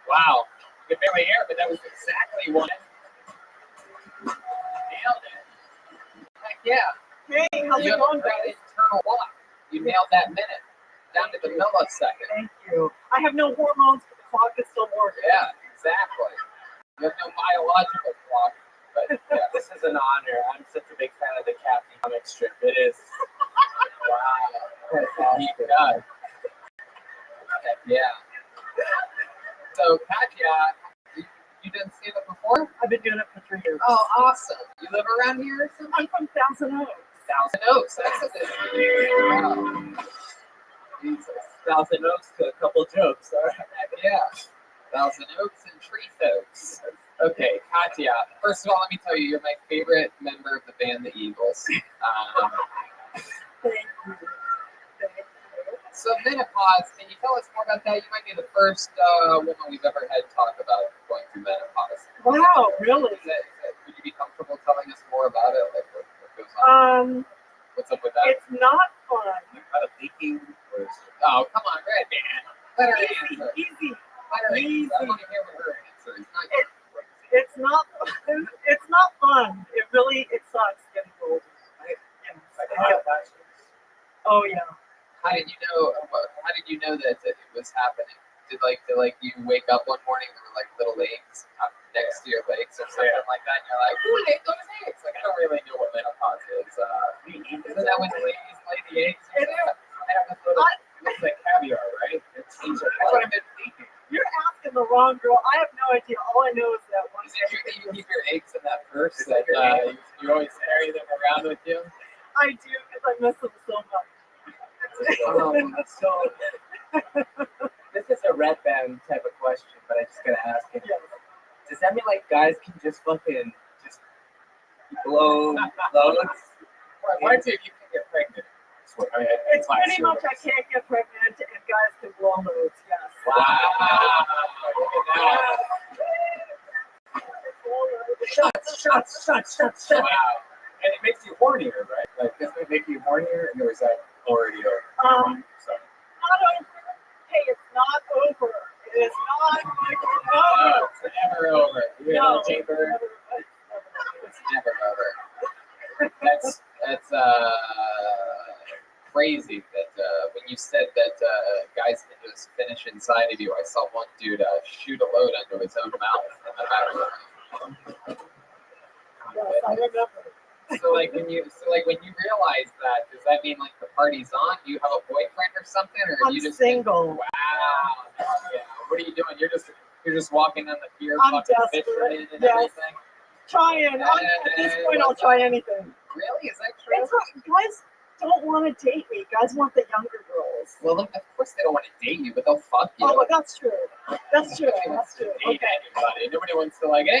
Wow. You can barely hear it, but that was exactly what. Damn nailed it. Heck yeah. Hey, how's You it have a going, great guys? internal clock. You nailed that minute down to the millisecond. Thank you. I have no hormones, but the clock is still working. Yeah, exactly. You have no biological clock, but yeah. This is an honor. I'm such a big fan of the Captain comic strip. It is. Wow. Deep cut. Heck yeah. So, Katya, you didn't see that before? I've been doing it for 3 years. Oh, awesome. You live around here or something? I'm from Thousand Oaks. Thousand Oaks. That's a good wow. Jesus. Thousand Oaks to a couple jokes. All right. Yeah. Thousand Oaks and Tree Oaks. Okay, Katya. First of all, let me tell you, you're my favorite member of the band, the Eagles. Thank you. So menopause, can you tell us more about that? You might be the first woman we've ever had talk about going through menopause. Wow, really? Would you be comfortable telling us more about it? Like what goes on? What's up with that? It's not fun. Kind of leaking? Oh, come on, Red Man. Let her answer. Easy. Let her answer. I want to hear what her answer is. It's not. It's not fun. It sucks getting older. Oh yeah. How did you know? How did you know that it was happening? Did you wake up one morning and there were like little eggs next to your legs or something like that? And you're like, ooh, those eggs. Like I don't really know what menopause is. Isn't that when the ladies lay the eggs? It looks like caviar, right? That's what I've been thinking. You're asking the wrong girl. I have no idea. All I know is that one. You keep your eggs in that purse that you always carry them around with you. I do because I miss them so much. So this is a red band type of question, but I just gotta ask it. Yes. Does that mean like guys can just fucking just blow loads? Why do you can get pregnant? It's pretty much I can't get pregnant and guys can blow loads. Yes. Wow. Look at that. Shots. Wow. And it makes you hornier, right? Like, doesn't it make you hornier? Or is that already over? Not over. Hey, it's not over. It is not like over. No, it's never over. No, chamber. It's never over. That's crazy that when you said that guys can just finish inside of you, I saw one dude shoot a load into his own mouth in the back room. Yes, I remember. So when you realize that, does that mean like the party's on? Do you have a boyfriend or something, or I'm you just single. Wow. Yeah. What are you doing? You're just walking on the pier, I'm fucking desperate. fishing and Yes. everything. Trying. At this point, I'll try anything. Really? Is that true? It's not, guys don't want to date me. Guys want the younger girls. Well, of course they don't want to date you, but they'll fuck you. Oh, but that's true. That's true. Nobody wants to date anybody. Nobody wants to like, hey,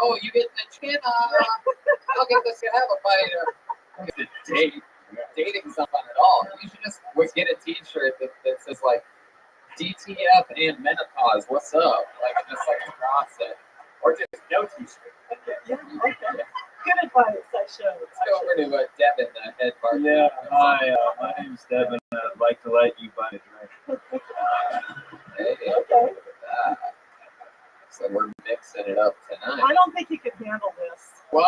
oh, you getting the chin? I'll get this to have a bite. Or get to date. Dating someone at all. You should just get a T-shirt that says like DTF and menopause. What's up? Like just like across it, or just no T-shirt. Yeah. Okay. Good advice. I should. Let's go over to Devin, head bar. Yeah, hi, my name's Devin. I'd like to let you buy a drink. Hey, Okay. So we're mixing it up tonight. I don't think you can handle this. Whoa!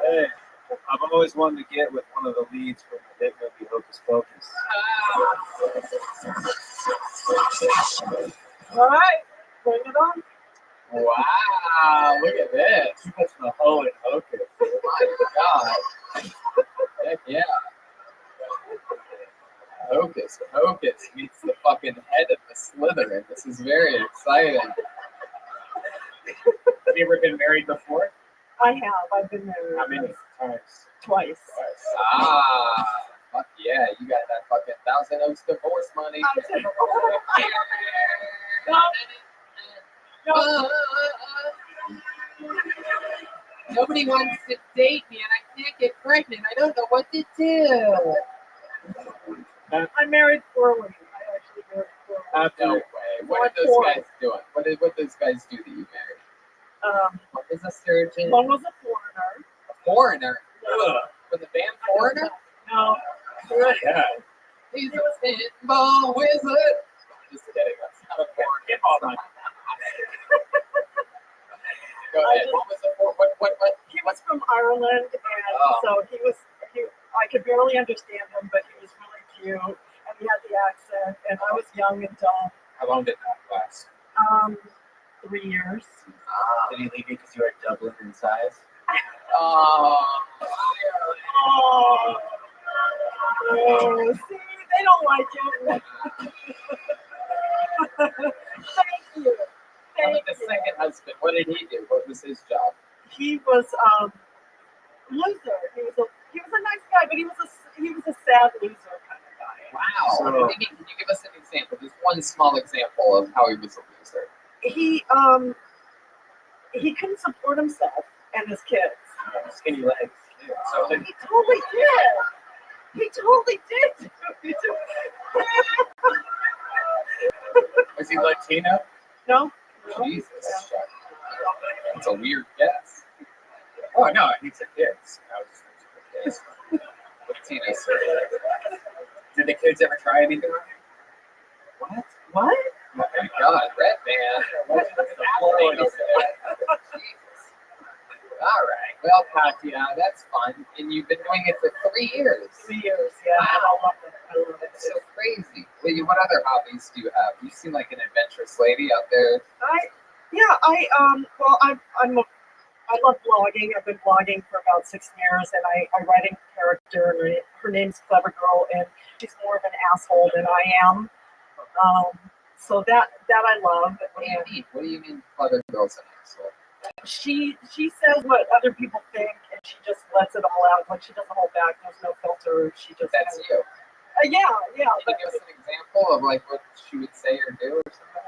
Hey, I've always wanted to get with one of the leads from the hit movie Hocus Pocus. All right. Bring it on. Wow! Look at this. That's the whole in Hocus. My God! Heck yeah! Hocus Pocus meets the fucking head of the Slytherin. This is very exciting. Have you ever been married before? I have. I've been married. How many times? Twice. Ah, fuck yeah! You got that fucking Thousand Oaks divorce money. No. Nobody wants to date me, and I can't get pregnant. I don't know what to do. I married poorly. I actually married poorly. No way. What are those guys doing? What those guys do that you married? One was a surgeon. One was a foreigner. A foreigner? Yeah. For the band Foreigner? No. Yeah. He's a pinball wizard. Just kidding. That's not a porn. Get all my. Go ahead. What was the porn? What? He was from Ireland, and so I could barely understand him, but he was really cute, and he had the accent, and I was young and dumb. How long did that last? 3 years. Did he leave you because you were doubling in size? Oh, see, they don't like it. Thank you. How about the second husband? What did he do? What was his job? He was loser. He was a nice guy, but he was a sad loser kind of guy. Wow. So- What do you mean? Can you give us an example? Just one small example of how he was a loser. He couldn't support himself and his kids. Skinny legs. So He totally did. He totally did. was he Latino? No. Jesus. That's a weird guess. Oh no, he said kids. I was just kids. Latinos. Did the kids ever try anything on you? What? What? Oh my God, Red Man. What's happening over there? Jesus. All right. Well, Katya, that's fun. And you've been doing it for 3 years. 3 years, yeah. Wow. I love it. I love it. That's so crazy. What other hobbies do you have? You seem like an adventurous lady out there. I love blogging. I've been blogging for about 6 years, and I write in character. Her name's Clever Girl, and she's more of an asshole than I am. So that I love. What do you mean Clever Girl's an asshole? She says what other people think, and she just lets it all out. Like, she doesn't hold back. There's no filter. She just. That's you. Yeah. Can you give us an example of like what she would say or do or something?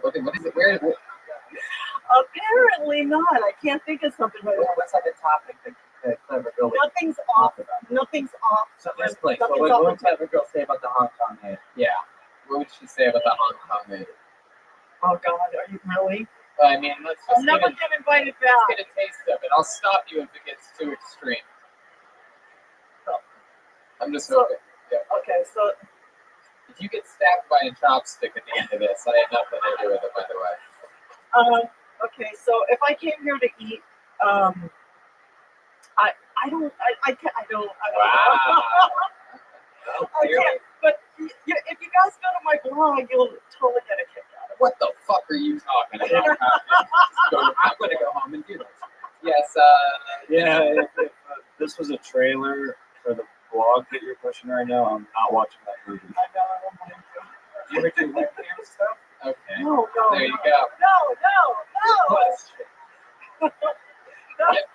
What is it? Where? Apparently not. I can't think of something right now. What's like a topic that Clever Girl would Nothing's off. Nothing's off. So this place. So Nothing's what off would Clever Girl say about the Hong Kong hate? Yeah. What would she say about the Hong Kong lady? Oh God, are you really? I mean, let's I'll just never get invited back. let's get a taste of it. I'll stop you if it gets too extreme. I'm just hoping. Yeah. Okay, so If you get stabbed by a chopstick at the end of this, I had nothing to do with it, by the way. okay, so if I came here to eat, I don't. Wow. I can't. But if you guys go to my blog, you'll totally get a kick out of it. What the fuck are you talking about? I'm going to go home and do this. Yes, Yeah, if this was a trailer for the blog that you're pushing right now, I'm not watching that movie. I know, I don't mind you ever do webcam stuff? Okay. No. There you go. No. Yeah,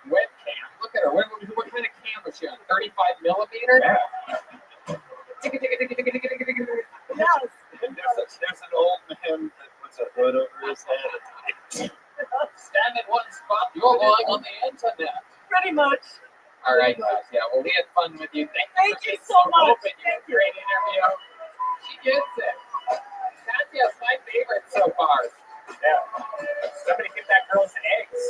webcam. Look at her. What kind of camera is she on? 35 millimeter? Yeah. Yes. There's an old man that puts a hood over his head. Stand in one spot. You're lying on the internet. Pretty much. All right, guys. Yeah, well, we had fun with you. Thank you so much. Open. You had a great interview. She gets it. Katya's my favorite so far. Yeah. Somebody get that girl some eggs.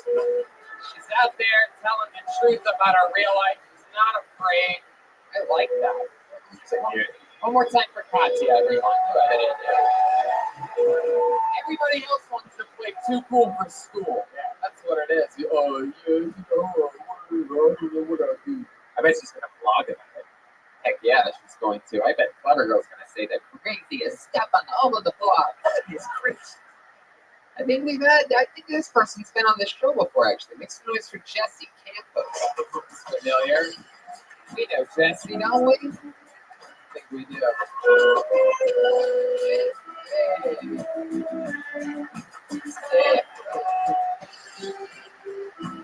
She's out there telling the truth about her real life. She's not afraid. I like that. One more time for Katya, everyone. Go ahead. Everybody else wants to play too cool for school. That's what it is. Oh, yeah, I don't know what I do. I bet she's going to vlog about it. Heck yeah, she's going to. I bet Clever Girl's going to say the craziest stuff on all of the vlogs. He's crazy. I think this person's been on this show before, actually. Make some noise for Jesse Campos. Familiar? We know Jesse, don't we? I think we do.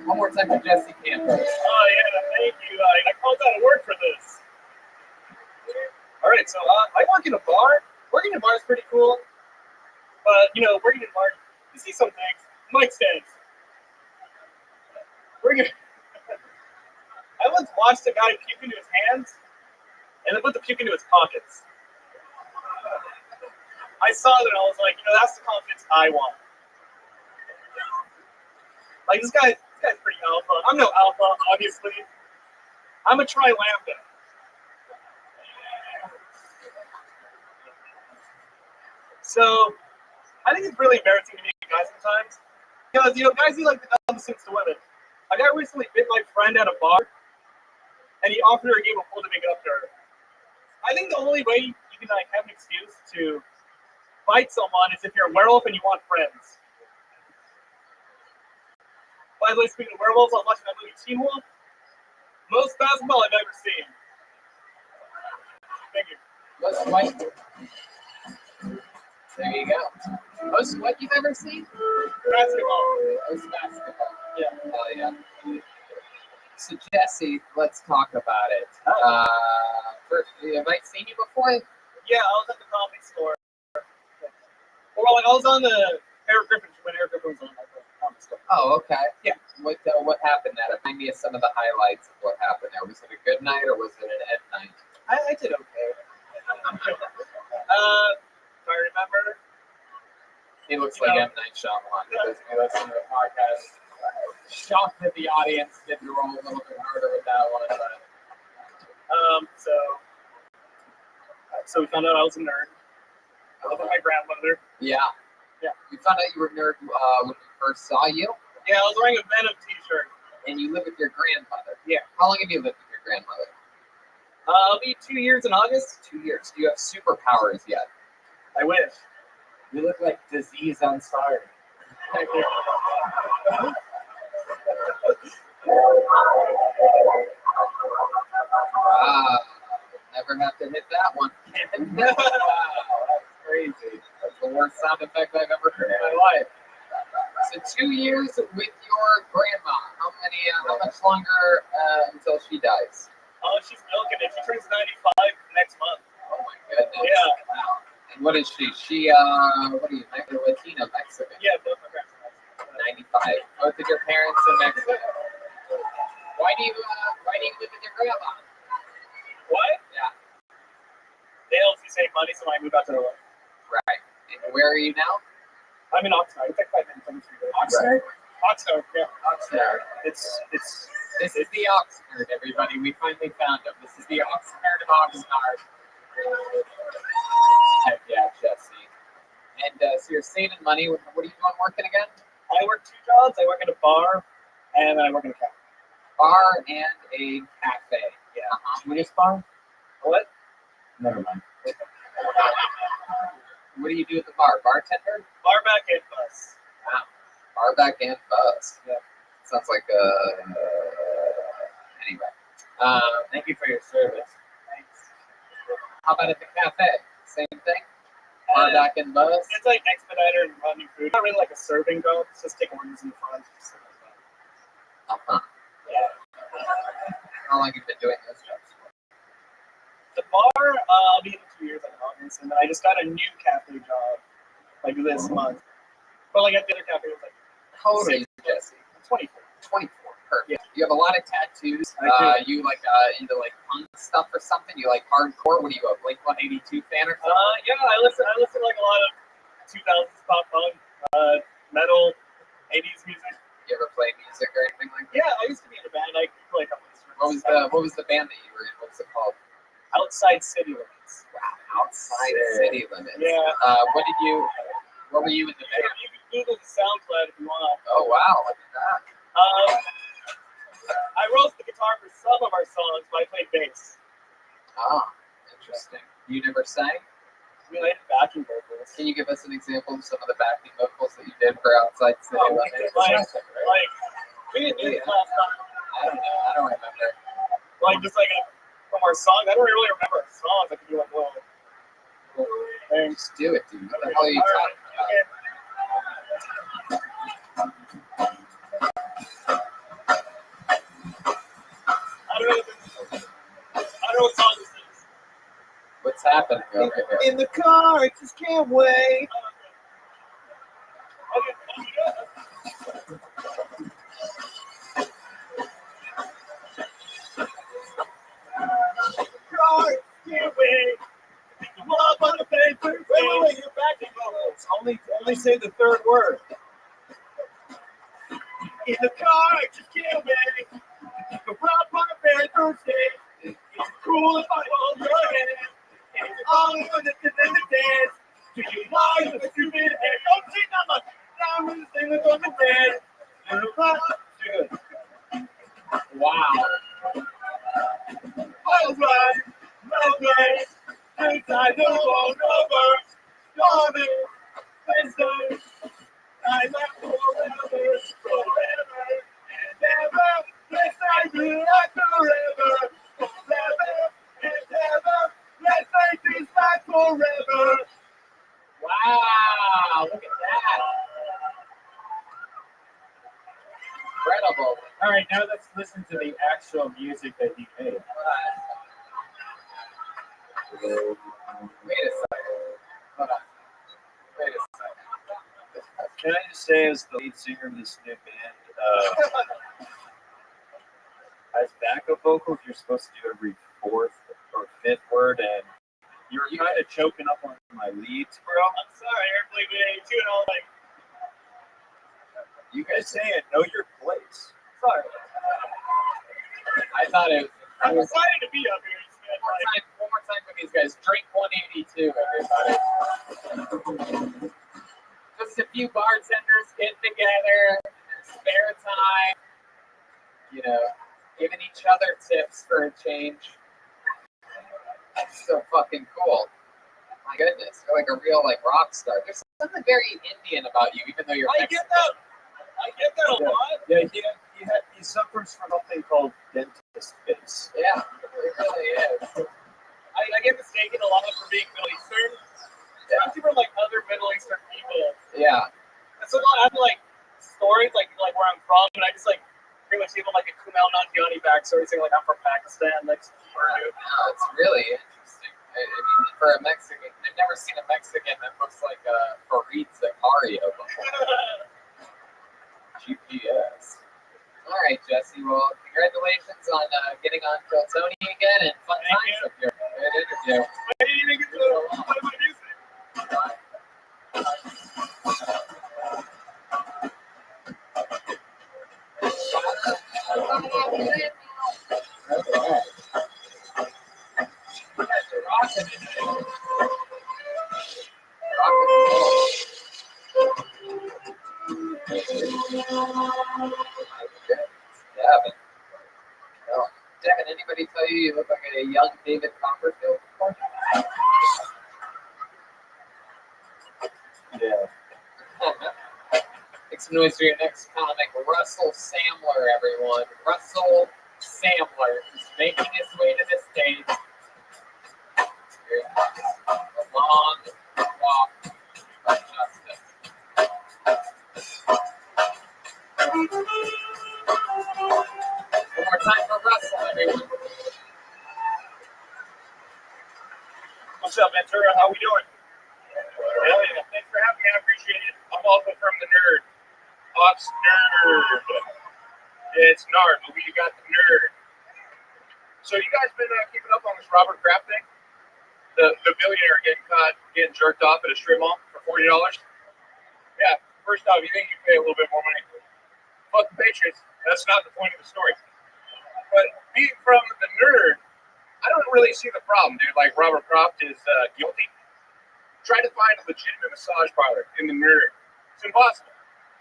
One more time for Jesse Campos. Oh, yeah, thank you. I called out of work for this. All right, so I work in a bar. Working in a bar is pretty cool. But, working in a bar, you see some things. Mic stands. I once watched a guy puke into his hands and then put the puke into his pockets. I saw that and I was like, that's the confidence I want. Like, this guy's pretty alpha. I'm no alpha, obviously. I'm a try lambda. So I think it's really embarrassing to meet guys sometimes. Because, guys do like the dumbest things to women. Like, I recently bit my friend at a bar, and he offered her a game of pool to make it up to her. I think the only way you can like have an excuse to fight someone is if you're a werewolf and you want friends. By the way, speaking of werewolves, I was watching that movie Teen Wolf. Most basketball I've ever seen. Thank you. Most white. There you go. Most what you've ever seen? Basketball. Most basketball. Yeah. Oh yeah. So Jesse, let's talk about it. First, have I seen you before? Yeah, I was at the comedy store. Or like I was on the Eric Griffin when Eric Griffin was on the comedy store. Oh, okay. Yeah. What happened at it? Remind me of some of the highlights of what happened there. Was it a good night or was it an Ed night? I did okay. If I remember. He looks like M. Night Shyamalan. He listened to the podcast. Shocked that the audience didn't roll a little bit harder with that one. But, so we found out I was a nerd. I live with my grandmother. Yeah. Yeah. We found out you were a nerd when we first saw you. Yeah, I was wearing a Venom t-shirt. And you live with your grandmother. Yeah. How long have you lived with your grandmother? I'll be 2 years in August. 2 years. Do you have superpowers yet? I wish. You look like disease Ansari. Thank you. Wow. Never have to hit that one. Wow, that's crazy. That's the worst sound effect I've ever heard in my life. So 2 years with your grandma. How much longer until she dies? Oh, she's milking it. She turns 95 next month. Oh my goodness. Yeah. Wow. And what is she? What are you, Latina, Mexican? Yeah, both my parents are Mexican. 95. Both of your parents are Mexican. Why do you live with your grandma? What? Yeah. They help me save money, so I moved out to LA. Right. And where are you now? I'm in Oxnard. It's like 5 minutes on the street. Oxnard? Oxnard, yeah. Oxnard. This is the Oxnard, everybody. We finally found him. This is the Oxnard of Oxnard. Heck yeah, Jesse. And so you're saving money. What are you doing working again? I work 2 jobs. I work at a bar, and I work in a cafe. Bar and a cafe. Yeah. Swedish bar? What? Never mind. What do you do at the bar? Bartender? Bar back and bus. Wow. Bar back and bus. Yeah. Sounds like anyway. Thank you for your service. Thanks. How about at the cafe? Same thing? Bar back and bus? It's like expediter and running food. Not really like a serving job. It's just taking orders in the front. Uh-huh. Yeah. How long have you been doing those jobs for? The bar, I'll be in 2 years in August, and then I just got a new cafe job like this month. But like at the other cafe, it was like How old are you, Jesse? 24. 24. Perfect. Yeah. You have a lot of tattoos. I do. You like into like punk stuff or something? You like hardcore? What are you, a Blink 182 fan or something? Yeah, I listen to like a lot of 2000s pop punk, metal, 80s music. You ever play music or anything like that? Yeah, I used to be in a band. I could play a couple instruments. What was the band that you were in? What was it called? Outside City Limits. Wow, Outside City Limits. Yeah. What were you in the band? You can Google the SoundCloud if you want. Oh wow, look at that. I wrote the guitar for some of our songs, but I played bass. Ah, interesting. You never sang? I mean, I did backing vocals. Can you give us an example of some of the backing vocals that you did for Outside City Limits? Like, we didn't do it last time. I don't remember. Like, just like from our song, I don't really remember our songs. I could do like little things. Just do it, dude. What the hell are you talking about? Okay. I don't know what song this is. What's happening over here? In the car, I just can't wait. Wait, you're backing vocals. Only say the third word. In the car, I just can't wait. Rock on the bed Thursday. It's cool if I hold your hand. And it's all over the dance. Do you mind the stupid head? Don't say that much. Now I'm sing it on the bed. And the rock good. Wow. All right. Inside the world over. Stormy. Wednesday. I love forever. And ever. Yes, I do like forever. Forever and ever. Let's make this last forever. Wow. Look at that. Incredible. All right, now let's listen to the actual music that he made. Wait a second. Hold on. Wait a second. Can I just say, as the lead singer of this new band, as backup vocals, you're supposed to do every fourth or fifth word, and you were kind of choking up on my leads, bro. I'm sorry, Airplane Man. You know, like, You guys saying know your place. Sorry. I thought it I'm was excited to be up here. one more time for these guys. Drink 182, everybody. Just a few bartenders getting together, spare time, you know, giving each other tips for a change. That's so fucking cool. My goodness, you're like a real rock star. There's something very Indian about you, even though you're Mexican. I get that a lot. Yeah, he suffers from something called dentist face. Yeah, it really is. I get mistaken a lot for being Middle Eastern. Especially from other Middle Eastern people. Yeah. And so I have stories like where I'm from, and I just pretty much give them a Kumail Nanjiani backstory saying I'm from Pakistan. No, it's really interesting. I mean, for a Mexican, I've never seen a Mexican that looks like a Fareed Zakaria before. GPS. All right, Jesse. Well, congratulations on getting on Kill Tony again, and fun times up here. Good interview. I didn't even get to play my music. Devin, anybody tell you look like a young David Copperfield before? Yeah. Make some noise for your next comic, Russell Samler, everyone. Russell Samler is making his way to the stage. A long walk of justice. One more time for Russell, everyone. What's up, Ventura? How we doing? Hell yeah. Thanks for having me. I appreciate it. I'm also from the Nerd. Ops Nerd. Yeah, it's Nard, but we got the Nerd. So you guys been keeping up on this Robert Kraft thing? The billionaire getting jerked off at a strip mall for $40? Yeah, first off, you think you pay a little bit more money? Fuck the Patriots. That's not the point of the story. But being from the Nerd, I don't really see the problem, dude. Robert Kraft is guilty. Try to find a legitimate massage parlor in the Nerd. It's impossible.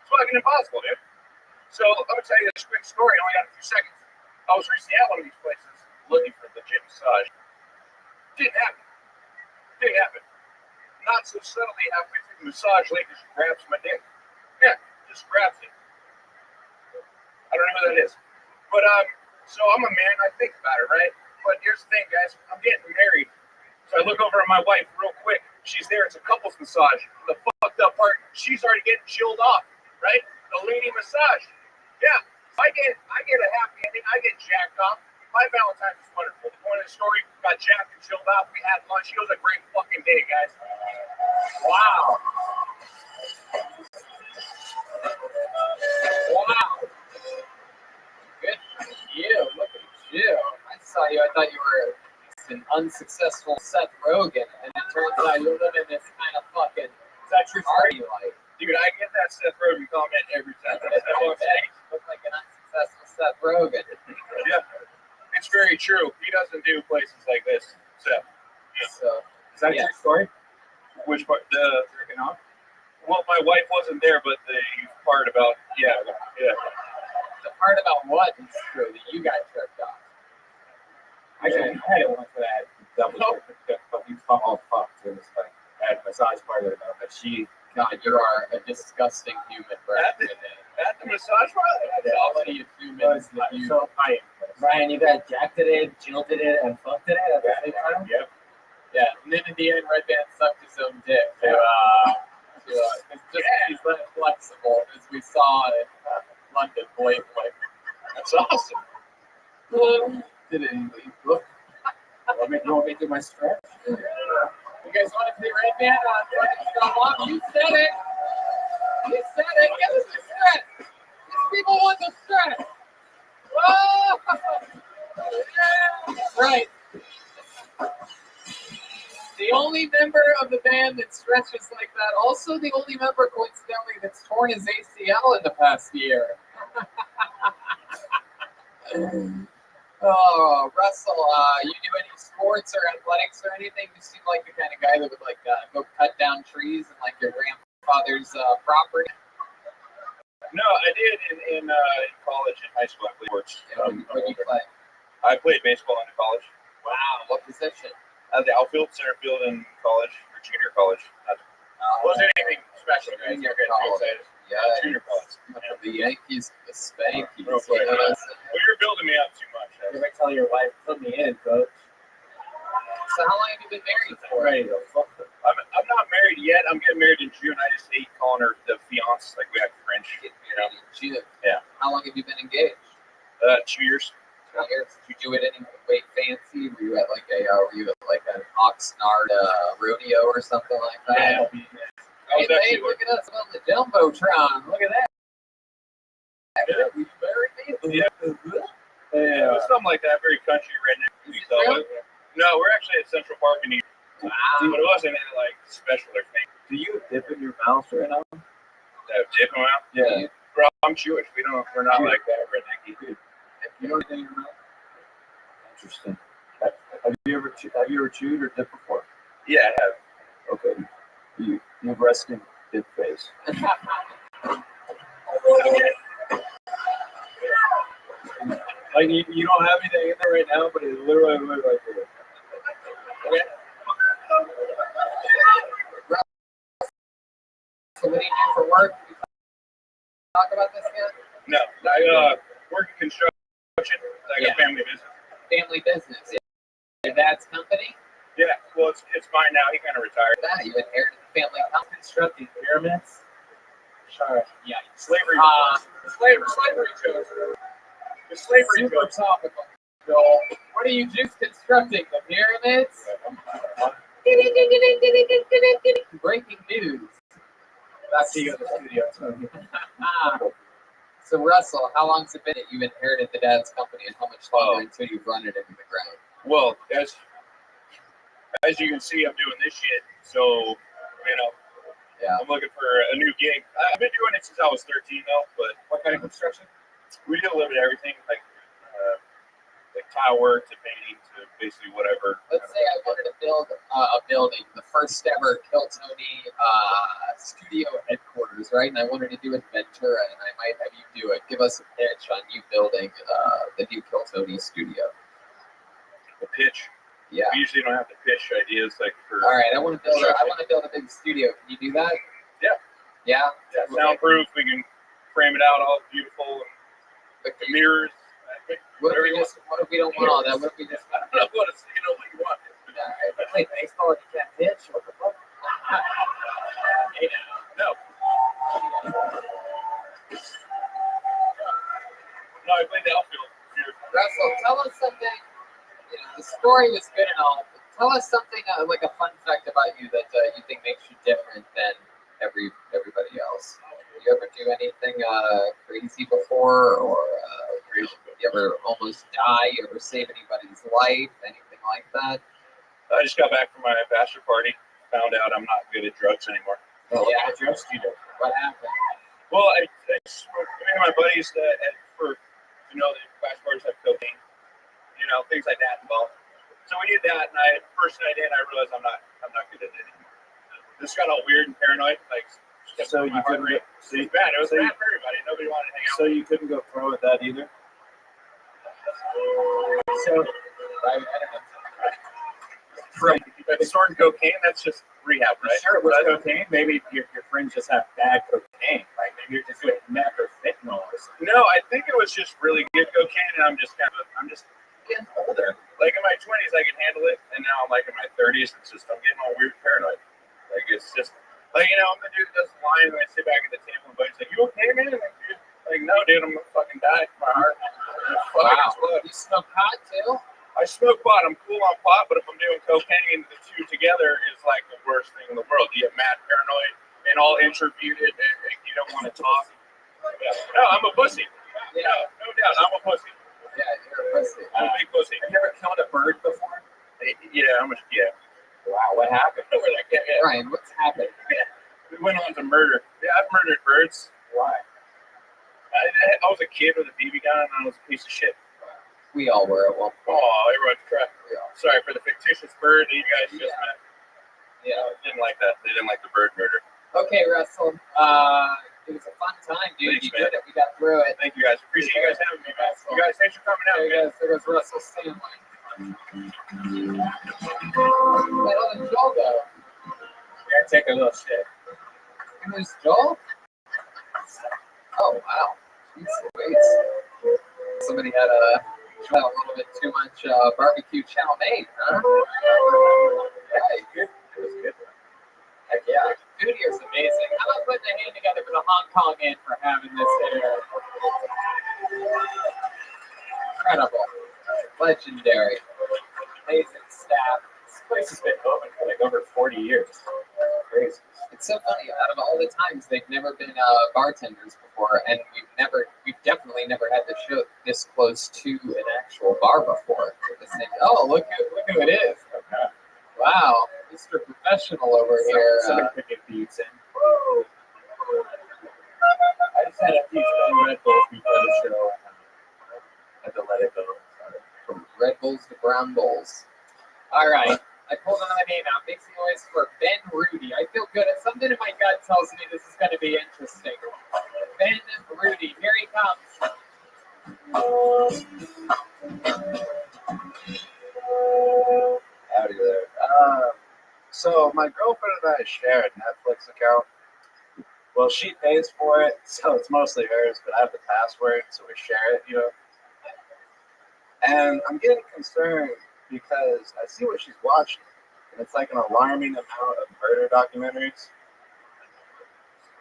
It's fucking impossible, dude. So I'm gonna tell you this quick story. I only got a few seconds. I was recently at one of these places looking for legit massage. Didn't happen. Not so subtly halfway through the massage, lady just grabs my dick. Yeah, just grabs it. I don't know who that is. But so I'm a man. I think about it, right? But here's the thing, guys. I'm getting married. So I look over at my wife real quick. She's there. It's a couples massage. The fucked up part, she's already getting chilled off, right? The lady massage. Yeah. I get a happy ending. I get jacked off. My Valentine's is wonderful. The point of the story, got jacked and chilled out. We had lunch. It was a great fucking day, guys. Wow. Wow. Good for you. Look at you. I saw you. I thought you were an unsuccessful Seth Rogen, and it turns out you're living this kind of fucking party life. Dude, I get that Seth Rogen comment every time. Look like an unsuccessful Seth Rogen. Yeah. It's So, Is that your story? Which part? The Jerking off? well, my wife wasn't there, but the part about yeah. the part about what is true that you got tripped off. Actually, we had it once that double trick, but we all fucked. It was like had a massage parlor about, but she. God, you are a disgusting human, Brandon. At the massage parlor. How many humans that you? So Brian, you got jacked at it, jilted it, and fucked at it at the same time. Yep. Yeah, and then in the end, Red Band sucked his own dick. He's that flexible, as we saw in London lately. That's awesome. Did it even look? You want me to do my stretch? You guys want to see Red Band on You said it. You said it. Give us a stretch. These people want the stretch. Whoa! Yeah. Right. The only member of the band that stretches like that, also the only member, coincidentally, that's torn his ACL in the past year. Oh, Russell, you do any sports or athletics or anything? You seem like the kind of guy that would like go cut down trees and like your grandfather's property. No, I did in college and high school. I played sports. What do you play? I played baseball in college. Wow, what position? The outfield, center field in college or junior college. Wasn't anything special, guys. Junior You're college. excited. Yeah, Junior college. The Yankees, the Spankies. Real quick. Well, you're building me up too much. You're gonna tell your wife, put me in, coach. So how long have you been married for? Ready to fuck her. I'm not married yet. I'm getting married in June. I just hate calling her the fiance. Like we have French. Getting married in June. Yeah. How long have you been engaged? 2 years. 2 years. Did you do it any way fancy? Were you at like an Oxnard rodeo or something like that? Yeah. Hey, babe, look at us on the Jumbotron. Look at that. Yeah. We married people. Yeah. Yeah. Something like that. Very country redneck. No, we're actually at Central Park in New York. Wow. But it wasn't any like special or thing. Do you dip in your mouth right now? Dip them out? Yeah. Bro, I'm Jewish. We're not like that rednecky. You don't in your mouth? Interesting. Have you ever chewed or dipped before? Yeah, I have. Okay. You have resting dip face. Like you don't have anything in there right now, but it literally looks like it. Okay. So what do you do for work? You talk about this yet? No, I work in construction. Like a family business. Family business. Yeah. Your dad's company? Yeah. Well, it's mine now. He kind of retired. You inherited the family company. Constructing pyramids. Sorry. Yeah. Slavery. Slavery jokes. The slavery Super jokes. topical. Joel. What are you just constructing? The pyramids? Breaking news. Back to you in the studio. So Russell, how long's it been that you inherited the dad's company, and how much longer until you've run it into the ground? Well, as you can see, I'm doing this shit. So, yeah, I'm looking for a new gig. I've been doing it since I was 13, though. But What kind of construction? we do a little bit of everything, like tile work to painting to basically whatever. Let's say I wanted to build a building, the first ever Kiltony studio headquarters, right? And I wanted to do it in Ventura, and I might have you do it. Give us a pitch on you building the new Kiltony studio. The pitch. Yeah. We usually don't have to pitch ideas like for. All right, I want to build a big studio. Can you do that? Yeah. Yeah. Yeah. Soundproof. We can frame it out all beautiful. And the mirrors. What if we don't want all that? What if we just? I don't know what you want. I play baseball and you can't pitch. What the fuck? Hey, no. No, I played the outfield. Russell, tell us something. The story was good and all. But tell us something like a fun fact about you that you think makes you different than everybody else. You ever do anything crazy before, or you ever almost die? You ever save anybody's life? Anything like that? I just got back from my bachelor party. Found out I'm not good at drugs anymore. Oh, yeah, what drugs do you do? What happened? Well, I me and my buddies for the bachelor parties have cocaine, things like that involved. So we did that, and first night in, I realized I'm not good at it anymore. This got all weird and paranoid, like. So you couldn't. It was bad. It was bad for everybody. Nobody wanted to hang out. So you couldn't go pro with that either. So. But snorting cocaine, that's just rehab, right? Sure, with cocaine, maybe your friends just have bad cocaine. Like maybe you're just doing meth or fentanyl or something. No, I think it was just really good cocaine, and I'm just getting older. Like in my 20s, I could handle it, and now I'm like in my 30s, it's just I'm getting all weird paranoid. Like it's just like I'm the dude that does the line, and I sit back at the table, and buddy's like, "You okay, man?" And like, no, dude, I'm gonna fucking die. My heart. Wow. You smoke pot too? I smoke pot. I'm cool on pot, but if I'm doing cocaine, the two together is like the worst thing in the world. You get mad paranoid and all introverted, and you don't want to talk. Yeah. No, I'm a pussy. Yeah, no doubt, I'm a pussy. Yeah, you're a pussy. I'm a big pussy. Have you ever killed a bird before? Yeah, Wow, what happened? Ryan, what's happened? We went on to murder. Yeah, I've murdered birds. Why? I was a kid with a BB gun, and I was a piece of shit. We all were at one point. Oh, everyone's crap. Sorry for the fictitious bird that you guys just met. Yeah, didn't like that. They didn't like the bird murder. Okay, Russell. It was a fun time, dude. Thanks, You did it. We got through it. Thank you guys. Appreciate you guys having me, man. You guys, thanks for coming out. There goes Russell Stanley. That other Joel, though. Yeah, take a little shit. Who's Joel? Oh, wow. Jeez Louise. Somebody had a little bit too much barbecue chow mein, huh? Right. It was good. Heck yeah. Food here is amazing. How about putting a hand together for the Hong Kong Inn for having this here? Incredible. Legendary. Amazing staff. This place has been open for like over 40 years. Crazy. It's so funny. Out of all the times, they've never been bartenders before, and we've definitely never had the show this close to an actual bar before. Oh, look who it is! Okay. Wow, Mr. Professional over here. Somebody picking beats in. I just had a few Red Bulls before the show. I had to let it go. From Red Bulls to Brown Bulls. All right. I pulled another name out. Makes the noise for Ben Rudy. I feel good. Something in my gut tells me this is going to be interesting. Ben Rudy. Here he comes. Howdy there. So my girlfriend and I share a Netflix account. Well, she pays for it, so it's mostly hers, but I have the password, so we share it, And I'm getting concerned because I see what she's watching, and it's like an alarming amount of murder documentaries.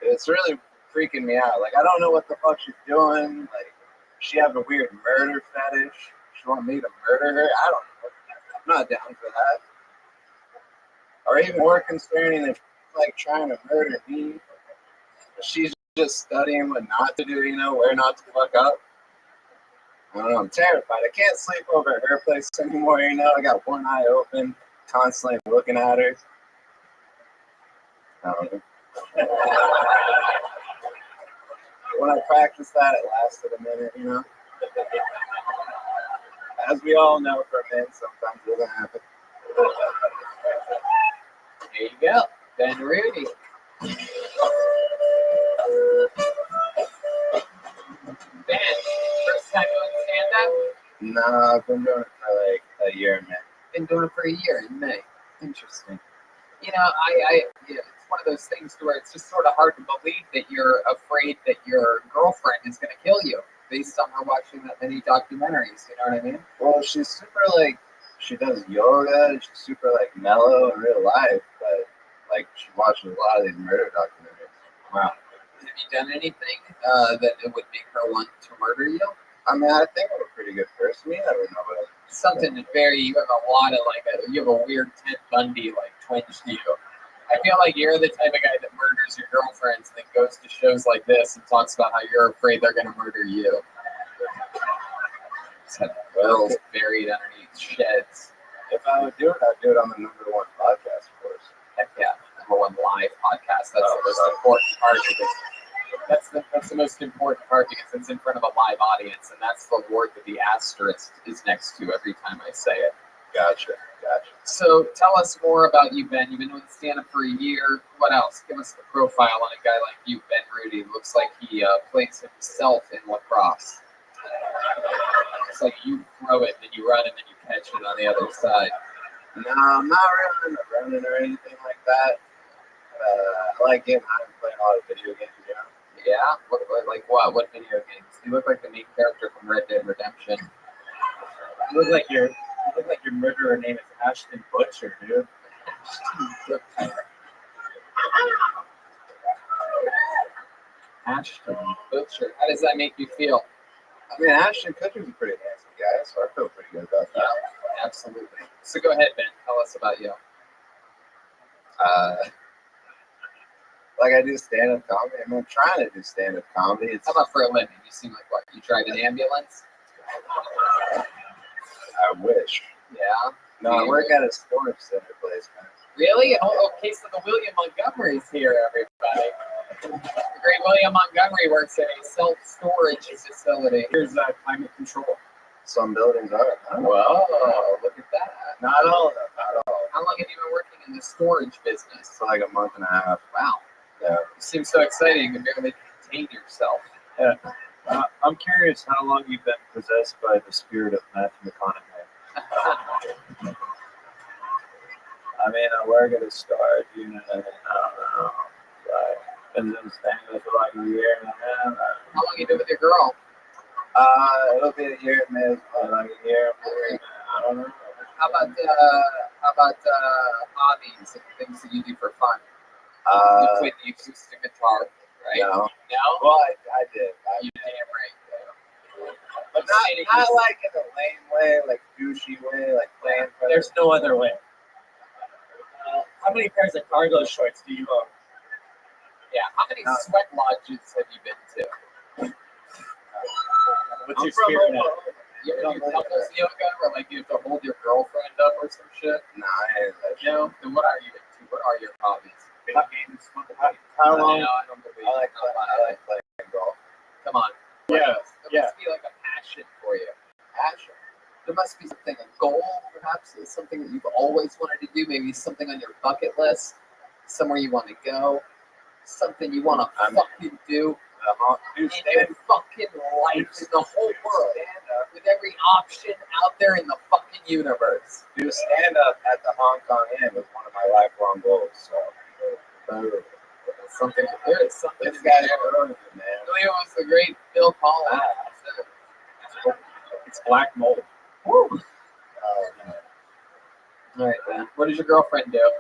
It's really freaking me out. Like, I don't know what the fuck she's doing. Like, she have a weird murder fetish. She want me to murder her. I don't know. I'm not down for that. Or even more concerning if she's like trying to murder me. She's just studying what not to do, where not to fuck up. I don't know, I'm terrified. I can't sleep over at her place anymore, I got one eye open, constantly looking at her. I don't know. When I practiced that, it lasted a minute, As we all know, for men, sometimes it doesn't happen. There you go. Ben Rudy. Ben, first time doing stand-up? No, I've been doing it for like a year in May. Been doing it for a year in May. Interesting. It's one of those things where it's just sort of hard to believe that you're afraid that your girlfriend is going to kill you based on her watching that many documentaries. You know what I mean? Well, she's super she does yoga. She's super mellow in real life, but she watches a lot of these murder documentaries. Wow. Have you done anything that it would make her want to murder you? I mean, I think I'm a pretty good person. You never know what something you have a lot of you have a weird Ted Bundy twinge to you. I feel like you're the type of guy that murders your girlfriends and then goes to shows like this and talks about how you're afraid they're going to murder you. Just have girls buried underneath sheds. If I would do it, I'd do it on the #1 podcast, of course. Heck yeah, #1 live podcast. That's the most important part because that's the most important part because it's in front of a live audience, and that's the word that the asterisk is next to every time I say it. Gotcha. So tell us more about you, Ben. You've been doing stand-up for a year. What else? Give us a profile on a guy like you, Ben Rudy. Looks like he plays himself in lacrosse. It's like you throw it, then you run, and then you catch it on the other side. No, I'm not really running or anything like that. I like getting high and playing a lot of video games, you know? Yeah? Like what? What video games? You look like the main character from Red Dead Redemption. You look like your murderer name is Ashton Butcher, dude. Ashton Butcher. How does that make you feel? I mean, Ashton Kutcher's a pretty handsome guy, so I feel pretty good about that. Yeah, absolutely. So go ahead, Ben. Tell us about you. Like I do stand-up comedy. I mean, I'm trying to do stand-up comedy. How about for a living? You seem like what? You drive an ambulance? I wish. Yeah. No, I work at a storage center place, man. Really? Oh, okay, so the William Montgomery's here, everybody. The great William Montgomery works at a self-storage facility. Here's climate control. Some buildings are. Whoa, look at that. Not all of them, not all. How long have you been working in the storage business? For like a month and a half. Wow. Yeah. You seem so excited you can barely contain yourself. Yeah. I'm curious how long you've been possessed by the spirit of Matthew McConaughey. I mean, I work at a storage unit, and I don't know. Been doing stand-up for like a year and a half. How long you been with your girl? It'll be a year, man. Like a year. I don't know. How about hobbies and things that you do for fun? You play the acoustic guitar, right? No. No? Well, I did. You damn right. But not like in a lame way, like douchey way, like playing for. There's no other way. How many pairs of cargo shorts do you own? Yeah. How many sweat lodges have you been to? What's your spirit now? You ever do couples yoga where like you have to hold your girlfriend up or some shit? Nah, I ain't that shit. No? Then what are you into? What are your hobbies? Video games. How long? No, I don't believe I like playing golf. Come on. Yeah. There must be like a passion for you. Passion. There must be something, a goal, perhaps, is something that you've always wanted to do. Maybe something on your bucket list, somewhere you want to go, something you want to fucking do. In your fucking life, in the whole world, with every option out there in the fucking universe. Do stand up at the Hong Kong Inn was one of my lifelong goals. So, something. There is something. This guy's man. It was the great Bill Collins. It's black mold. Woo. All right, man. What does your girlfriend do?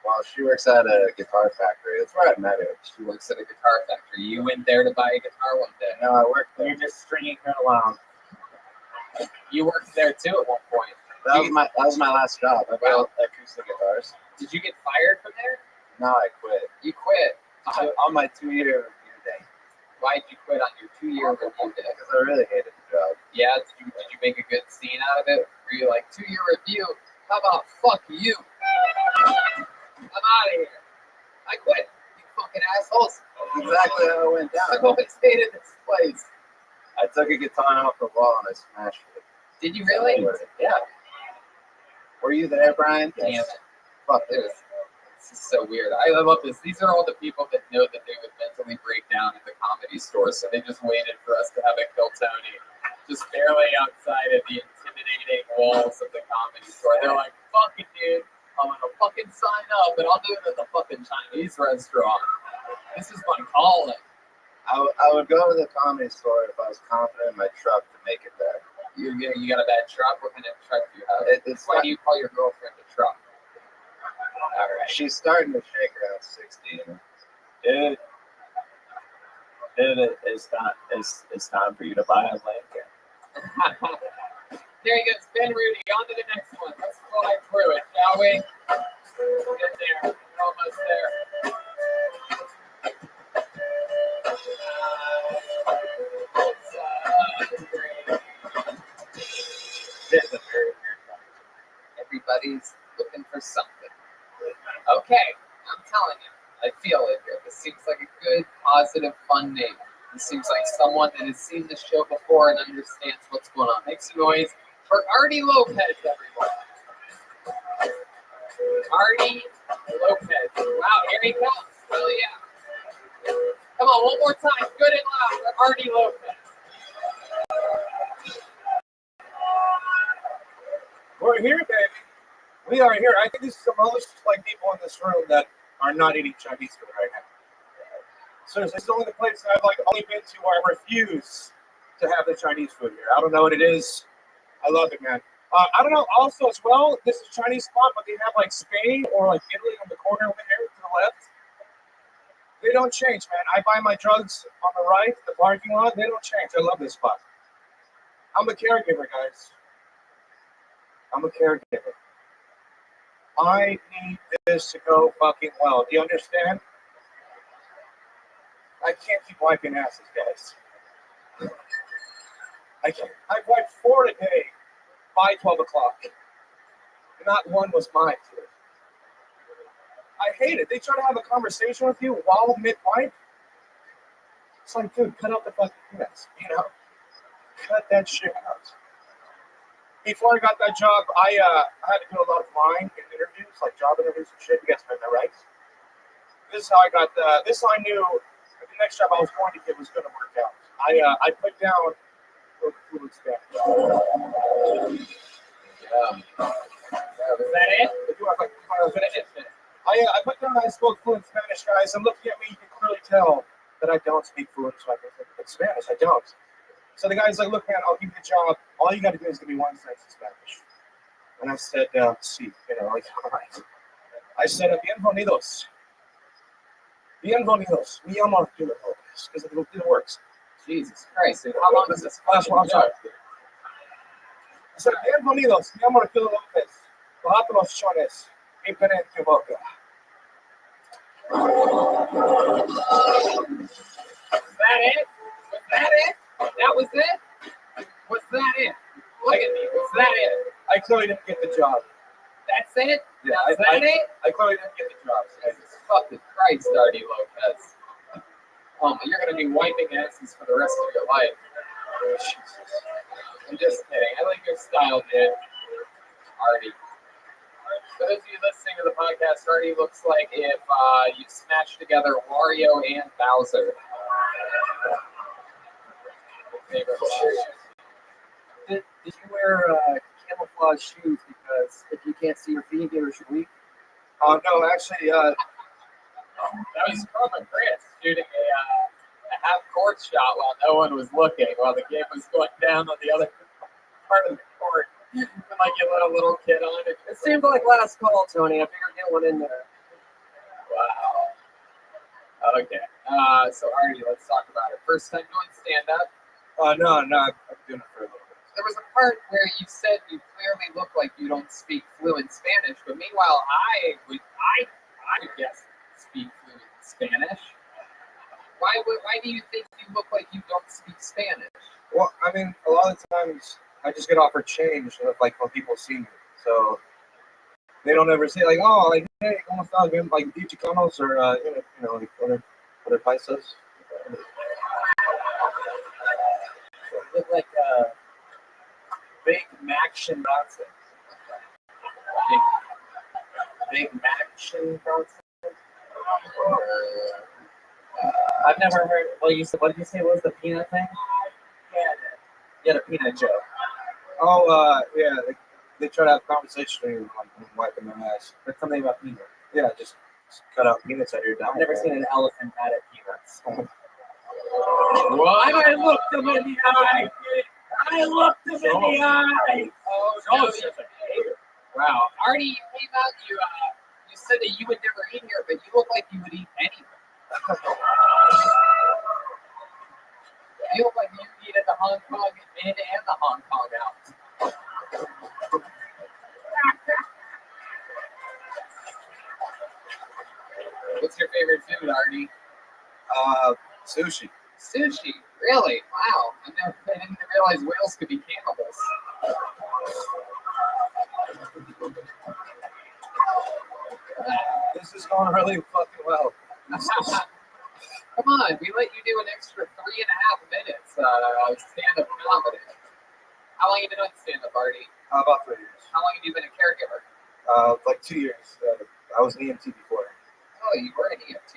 Well, she works at a guitar factory. That's where I met her. She works at a guitar factory. You went there to buy a guitar one day. No, I worked there. You're just stringing her along. You worked there too at one point. That was my last job. I built acoustic guitars. Did you get fired from there? No, I quit. You quit. On my 2-year review day. Why did you quit on your 2-year review day? Because I really hated the job. Yeah, did you make a good scene out of it? Were you like, 2-year review? How about fuck you? I'm out of here. I quit. You fucking assholes. That's exactly how it went down. I've always hated this place. I took a guitar off the wall and I smashed it. Did you really? Yeah. Were you there, Brian? Damn it. Fuck this. This is so weird. I love this. These are all the people that know that they would mentally break down at the Comedy Store, so they just waited for us to have a Kill Tony just barely outside of the intimidating walls of the Comedy Store. They're like, fuck it, dude. I'm gonna fucking sign up, and I'll do it at the fucking Chinese restaurant. This is my calling. I would go to the Comedy Store if I was confident in my truck to make it there. You got a bad truck? What kind of truck do you have? Why do you call your girlfriend a truck? All right. She's starting to shake around 60. It's time for you to buy a Lincoln. There he goes, Ben Rudy. On to the next one. Let's fly through it, shall we? Get there. We're almost there. Everybody's looking for something. Okay, I'm telling you, I feel it here. This seems like a good, positive, fun name. This seems like someone that has seen the show before and understands what's going on. Make some noise for Artie Lopez, everyone. Artie Lopez. Wow, here he comes. Oh, yeah. Come on, one more time. Good and loud for Artie Lopez. We're here, baby. We are here. I think this is the most like people in this room that are not eating Chinese food right now. Seriously, this is only the place I've like only been to where I refuse to have the Chinese food here. I don't know what it is. I love it, man. I don't know. Also, as well, this is a Chinese spot, but they have like Spain or like Italy on the corner over here to the left. They don't change, man. I buy my drugs on the right, the parking lot. They don't change. I love this spot. I'm a caregiver, guys. I'm a caregiver. I need this to go fucking well. Do you understand? I can't keep wiping asses, guys. I can't. I've wiped 4 a day by 12 o'clock. Not one was mine, dude. I hate it. They try to have a conversation with you while mid-wipe. It's like, dude, cut out the fucking mess, you know? Cut that shit out. Before I got that job, I had to do a lot of lying in interviews, like job interviews and shit. You guys know that, right? This is how I got this. I knew the next job I was going to get was going to work out. I put down fluent Spanish. Yeah. Is that it? I put down I spoke fluent Spanish, guys. And looking at me, you can clearly tell that I don't speak fluent Spanish. I don't. So the guy's like, look, man, I'll give you the job. All you got to do is give me one sentence in Spanish. And I said, sí, you know, like, all right. I said, bienvenidos. Bienvenidos. Me llamo Arturo Lopez, because it works. Jesus Christ. And how long does this class go? I said, bienvenidos. Me llamo Arturo Lopez. Bajate los chones. Mi pene en tu boca. Was that it? Was that it? That was it? Was that it? Look at me. Was that it? I clearly didn't get the job. That's it? Yeah, was that it? I clearly didn't get the job. Jesus fucking Christ, Artie Lopez. You're going to be wiping asses for the rest of your life. I'm just kidding. I like your style, man. Artie. For those of you listening to the podcast, Artie looks like if you smashed together Wario and Bowser. Favorite Did you wear camouflage shoes because if you can't see your feet, you're weak? No, actually, that was from Chris shooting a half-court shot while no one was looking, while the game was going down on the other part of the court. And like you let a little kid on it. It seemed like last call, Tony. I figured get one in there. Wow. Okay. So Artie, let's talk about it. First time doing stand-up. No, I've been doing it for a little bit. There was a part where you said you clearly look like you don't speak fluent Spanish, but meanwhile, I would guess speak fluent Spanish. Why do you think you look like you don't speak Spanish? Well, I mean, a lot of times I just get offered change, like when people see me, so they don't ever say like, oh, like, hey, ¿cómo estás? Bien, like Chicanos or you know, like other paisas. Look like Big Maction Bronson. Big Maction Bronson? I've never heard. Well, you said, what did you say was the peanut thing? Yeah, the peanut joke. Oh, yeah, they try to have a conversation with you, like wiping their ass. But something about peanuts. Yeah, just cut out peanuts out of your diet. I've never seen an elephant at peanuts. What? I looked him in the eye. I looked him in the eye. Oh, no, wow. Artie, you came out, you said that you would never eat here, but you look like you would eat anywhere. You look like you eat at the Hong Kong in and the Hong Kong out. What's your favorite food, Artie? Sushi. Sushi? Really? Wow. I didn't realize whales could be cannibals. This is going really fucking well. Come on, we let you do an extra 3.5 minutes stand-up comedy. How long have you been doing stand-up, Artie? About 3 years. How long have you been a caregiver? Like 2 years. I was an EMT before. Oh, you were an EMT.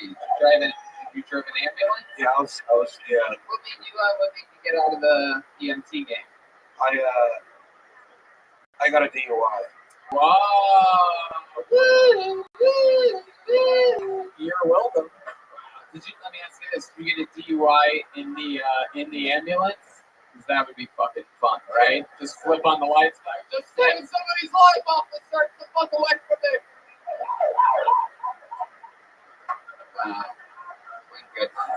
You drove an ambulance? Yeah, I was. Yeah. What made you get out of the EMT game? I got a DUI. Wow. You're welcome. Let me ask you this: did you get a DUI in the ambulance? Because that would be fucking fun, right? Just flip on the lights, like, just save somebody's life, officer. Get the fuck away from me. Wow. My goodness.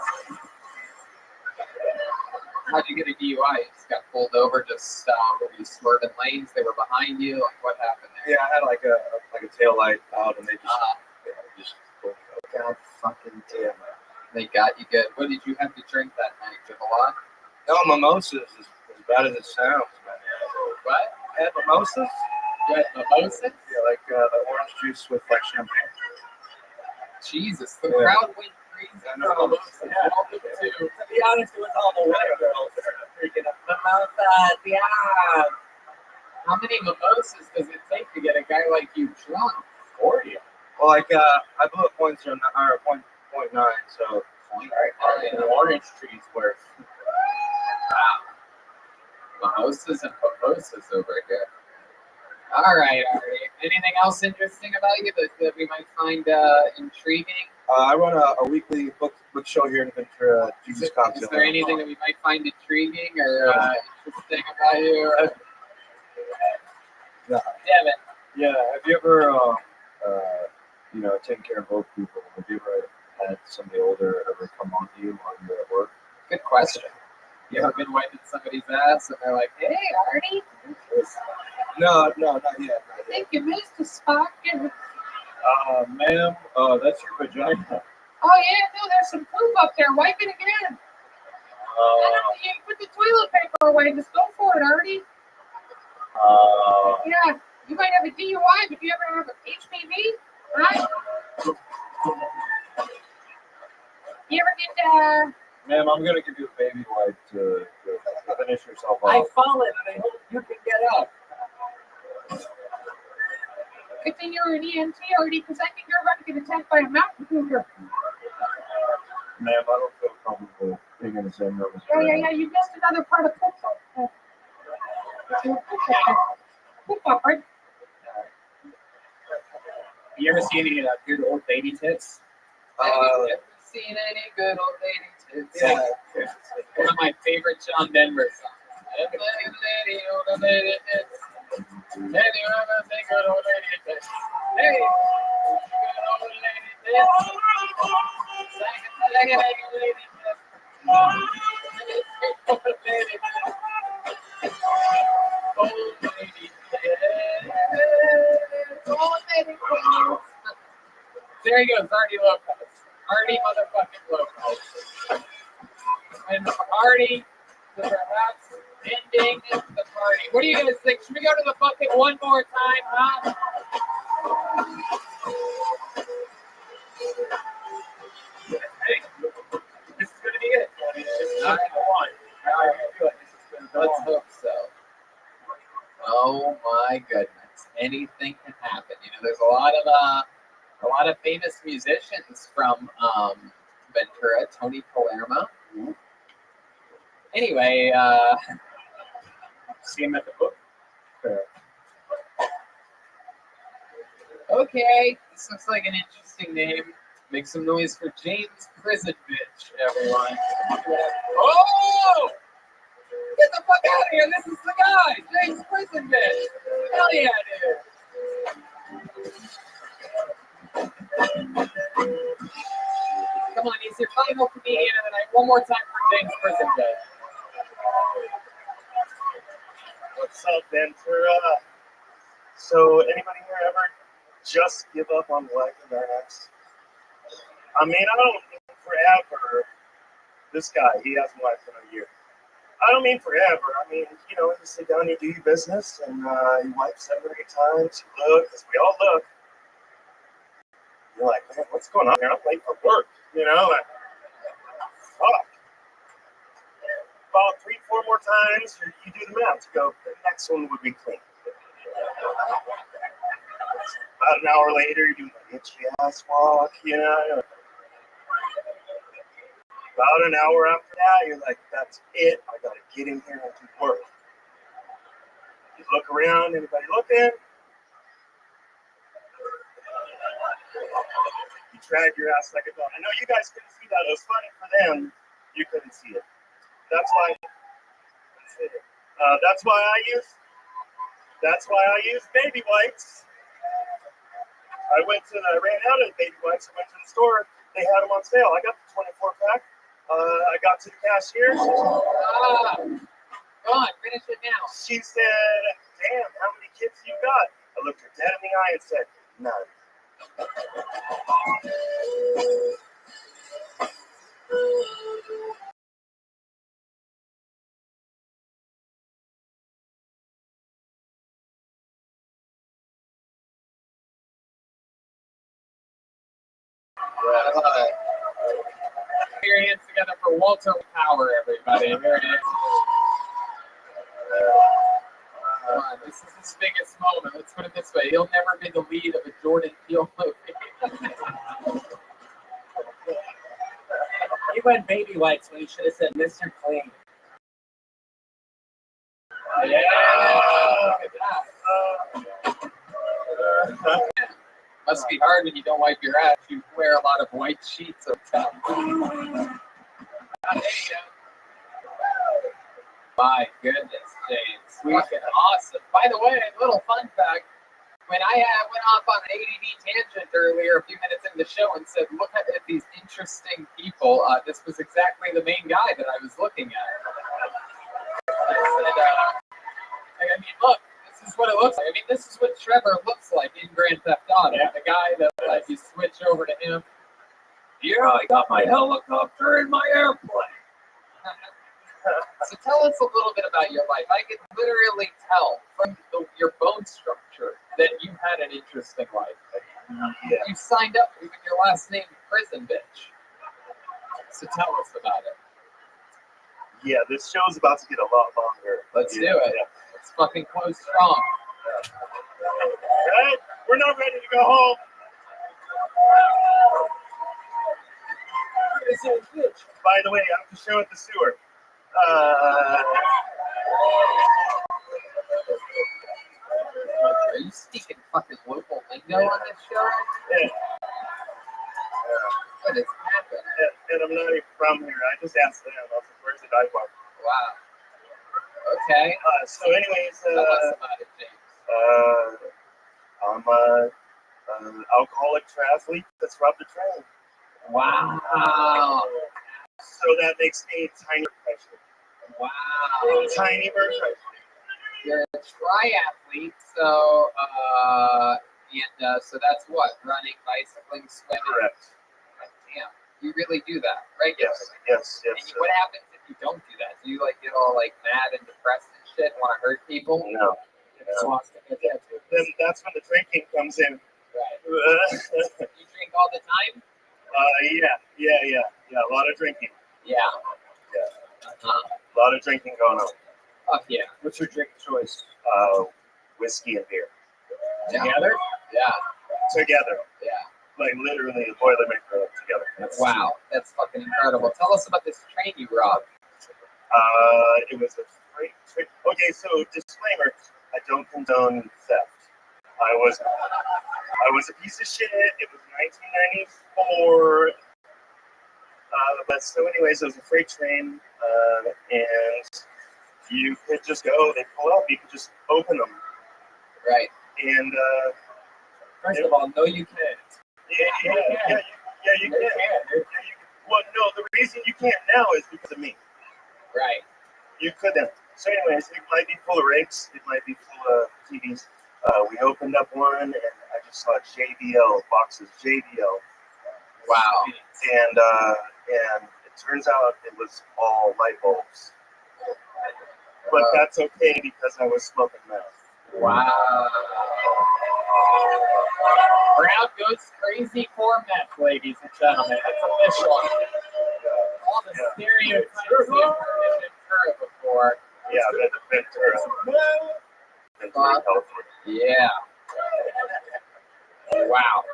How'd you get a DUI? You just got pulled over, were you swerving lanes? They were behind you? Like, what happened there? Yeah, I had like a tail light out, and they just pulled me over. God fucking damn it. They got you good. What did you have to drink that night? Drink a lot? No, mimosas, as bad as it sounds, man. What? I had mimosas. You had mimosas? Yeah, like the orange juice with like champagne. Jesus, the crowd went crazy. I know. To be honest, it was all the white girls freaking up mimosas. Yeah. How many mimosas does it take to get a guy like you drunk? 40. Well, like I blew a .09, so. The orange tree's worth. Wow. Mimosas and mimosas over here. All right, Artie. Anything else interesting about you that we might find intriguing? I run a weekly book show here in Ventura, Jesus Cocktail. Is there anything that we might find intriguing or interesting about you? No. Devin. Yeah. Have you ever, taken care of old people? Have you ever had somebody older ever come on to you while you're at work? Good question. You ever been wiping somebody's ass and they're like, "Hey, Artie"? No, not yet. I think you missed a spot. Ma'am, that's your vagina. Oh yeah, no, there's some poop up there. Wipe it again. You put the toilet paper away. Just go for it, Artie. Yeah, you might have a DUI, but you ever have HPV? Huh? You ever get Ma'am, I'm gonna give you a baby wipe to finish yourself off. I fallen and I hope you can get up. Good thing you're an EMT already, because I think you're about to get attacked by a mountain cougar. Ma'am, I don't feel comfortable being in the same room as you. Yeah, you missed another part of poop. Poop up, right? You ever seen any good old lady tits? Have you ever seen any good old lady tits? Yeah. One of my favorite John Denver songs. Lady, old lady tits. Have you ever seen good old lady tits? Hey, good old lady tits. Like a lady tits. Old lady tits. Old lady tits. Old lady tits. There he goes, Artie Lopez. Artie motherfucking Lopez. And Artie, perhaps ending the party. What do you guys think? Should we go to the bucket one more time, huh? Hey, this is going to be it. This is going to go on. Let's hope so. Oh my goodness. Anything can happen. There's a lot of famous musicians from Ventura. Tony Palermo. Anyway, see him at the book. Okay, this looks like an interesting name. Make some noise for James Prison Bitch, everyone. Oh! Get the fuck out of here! This is the guy, James Prison Bitch. Hell yeah, dude. Come on, he's your final comedian of the night. One more time for James Prison Bitch. What's up, Ventura? So, anybody here ever just give up on wiping their ass? I mean, I don't mean forever. This guy, he hasn't wiped in a year. I don't mean forever. I mean, you sit down, you do your business, and you wipe 7 or 8 times. You look, because we all look. You're like, man, what's going on here? I'm late for work. Like, fuck. About 3, 4 more times, you do the math to go, the next one would be clean. About an hour later, you're doing the itchy ass walk, you know. About an hour after that, you're like, that's it. I gotta get in here and do work. You look around, anybody looking? You drag your ass like a dog. I know you guys couldn't see that. It was funny for them. You couldn't see it. That's why. That's why I use baby wipes. I ran out of baby wipes. I went to the store. They had them on sale. I got the 24 pack. I got to the cashier. Go on, finish it now. She said, "Damn, how many kids you got?" I looked her dead in the eye and said, "None." Put your hands together for Walter Power, everybody. Here it is. Come on, this is his biggest moment. Let's put it this way. He'll never be the lead of a Jordan Peele movie. He went baby wipes when he should have said Mr. Clean. Yeah. Must be hard when you don't wipe your ass. You wear a lot of white sheets of time. My goodness, James. Fucking awesome. By the way, a little fun fact. When I went off on an ADD tangent earlier, a few minutes into the show, and said, look at these interesting people, this was exactly the main guy that I was looking at. I said, I mean, look, this is what it looks like. I mean, this is what Trevor looks like in Grand Theft Auto. Yeah. The guy that you switch over to him. Yeah, I got my helicopter and my airplane. So tell us a little bit about your life. I can literally tell from your bone structure that you had an interesting life. Yeah. You signed up with your last name, Prison Bitch. So tell us about it. Yeah, this show's about to get a lot longer. Let's do it. Yeah. Let's fucking close strong. Right? We're not ready to go home. By the way, I'm just showing the sewer. Are you speaking fucking local lingo on this show? Yeah. What is happening? And I'm not even from here. I just asked them. I was like, where's the dive bar? Wow. Okay. So anyways, tell us about it, James. I'm an alcoholic triathlete that's robbed a train. Wow. So that makes me a tiny pressure. Wow. Tiny bird pressure. You're a triathlete, so so that's what? Running, bicycling, swimming. Correct. Damn, you really do that regularly. Yes. And what happens if you don't do that? Do you get all mad and depressed and shit and want to hurt people? No. Then that's when the drinking comes in. Right. You drink all the time? Yeah. A lot of drinking. Yeah. A lot of drinking going on. Oh yeah. What's your drink choice? Whiskey and beer. Together? Yeah. Together. Yeah. Like literally a Boilermaker together. Wow, that's fucking incredible. Tell us about this train you robbed. It was a freight train. Okay, so disclaimer: I don't condone theft. I was a piece of shit. It was 1994. But so anyways, it was a freight train, and you could just go. They pull up. You could just open them. Right. And first of all, no, you can't. Yeah, you can. Well, no, the reason you can't now is because of me. Right. You couldn't. So anyways, it might be full of rakes. It might be full of TVs. We opened up one, and I just saw JBL boxes. JBL. Wow. And it turns out it was all light bulbs. But that's okay because I was smoking meth. Wow. Crowd goes crazy for meth, ladies and gentlemen. That's official. All the stereotypes you've heard in Ventura before. Yeah, Ventura. Ventura, California. Yeah. Wow.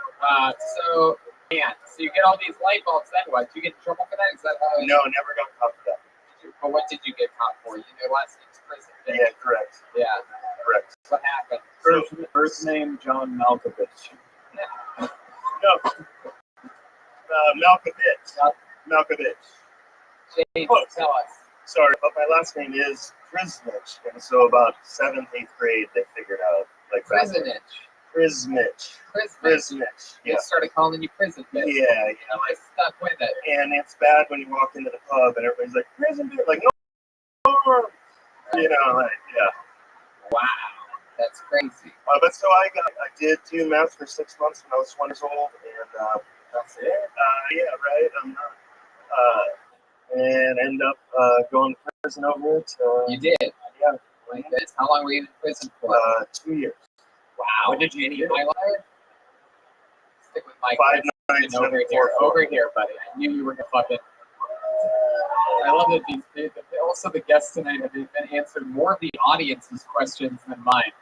So you get all these light bulbs. Then what? Did you get in trouble for that? Is that how? No, never got caught for that. But what did you get caught for? You know, last week's prison. Yeah, correct. Yeah. Correct. What happened? First name John Malkovich. No. Malkovich. James, tell us. Sorry, but my last name is Prismich, and so about 7th, 8th grade, they figured out like Prisonich. Prismich. They started calling you prison bitch. Yeah. I stuck with it. And it's bad when you walk into the pub and everybody's like, prison bitch, like, no, you know, like, yeah. Wow, that's crazy. But so I did do math for 6 months when I was 20 years old, and that's it. Yeah, right. I'm not. And end up going to prison over it. You did? Yeah. Like this? How long were you in prison for? 2 years. Wow. What did you do? Stick with my 5 nights over here, buddy. I knew you were gonna fucking. I love that also the guests tonight have been answered more of the audience's questions than mine.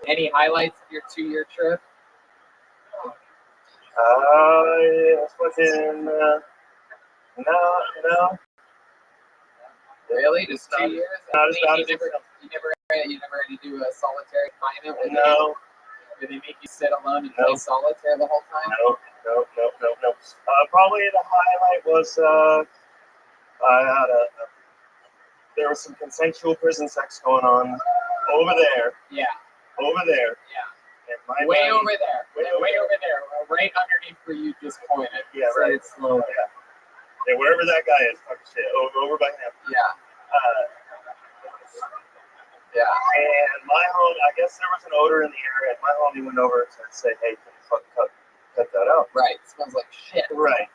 Any highlights of your 2-year trip? Yeah, fucking no. Really? Just 2 years? Not as bad as You never had to do a solitary confinement? No. Did they make you sit alone and play solitaire the whole time? No. Probably the highlight was I had there was some consensual prison sex going on over there. Yeah. Over there. Yeah. And way over there, right underneath where you just pointed. Yeah, so right. It's slow. Yeah, wherever that guy is, fuck shit, over by him. Yeah. Yeah. And my homie, I guess there was an odor in the area, and my homie went over to say, hey, can you fucking cut that out? Right. It smells like shit. Right.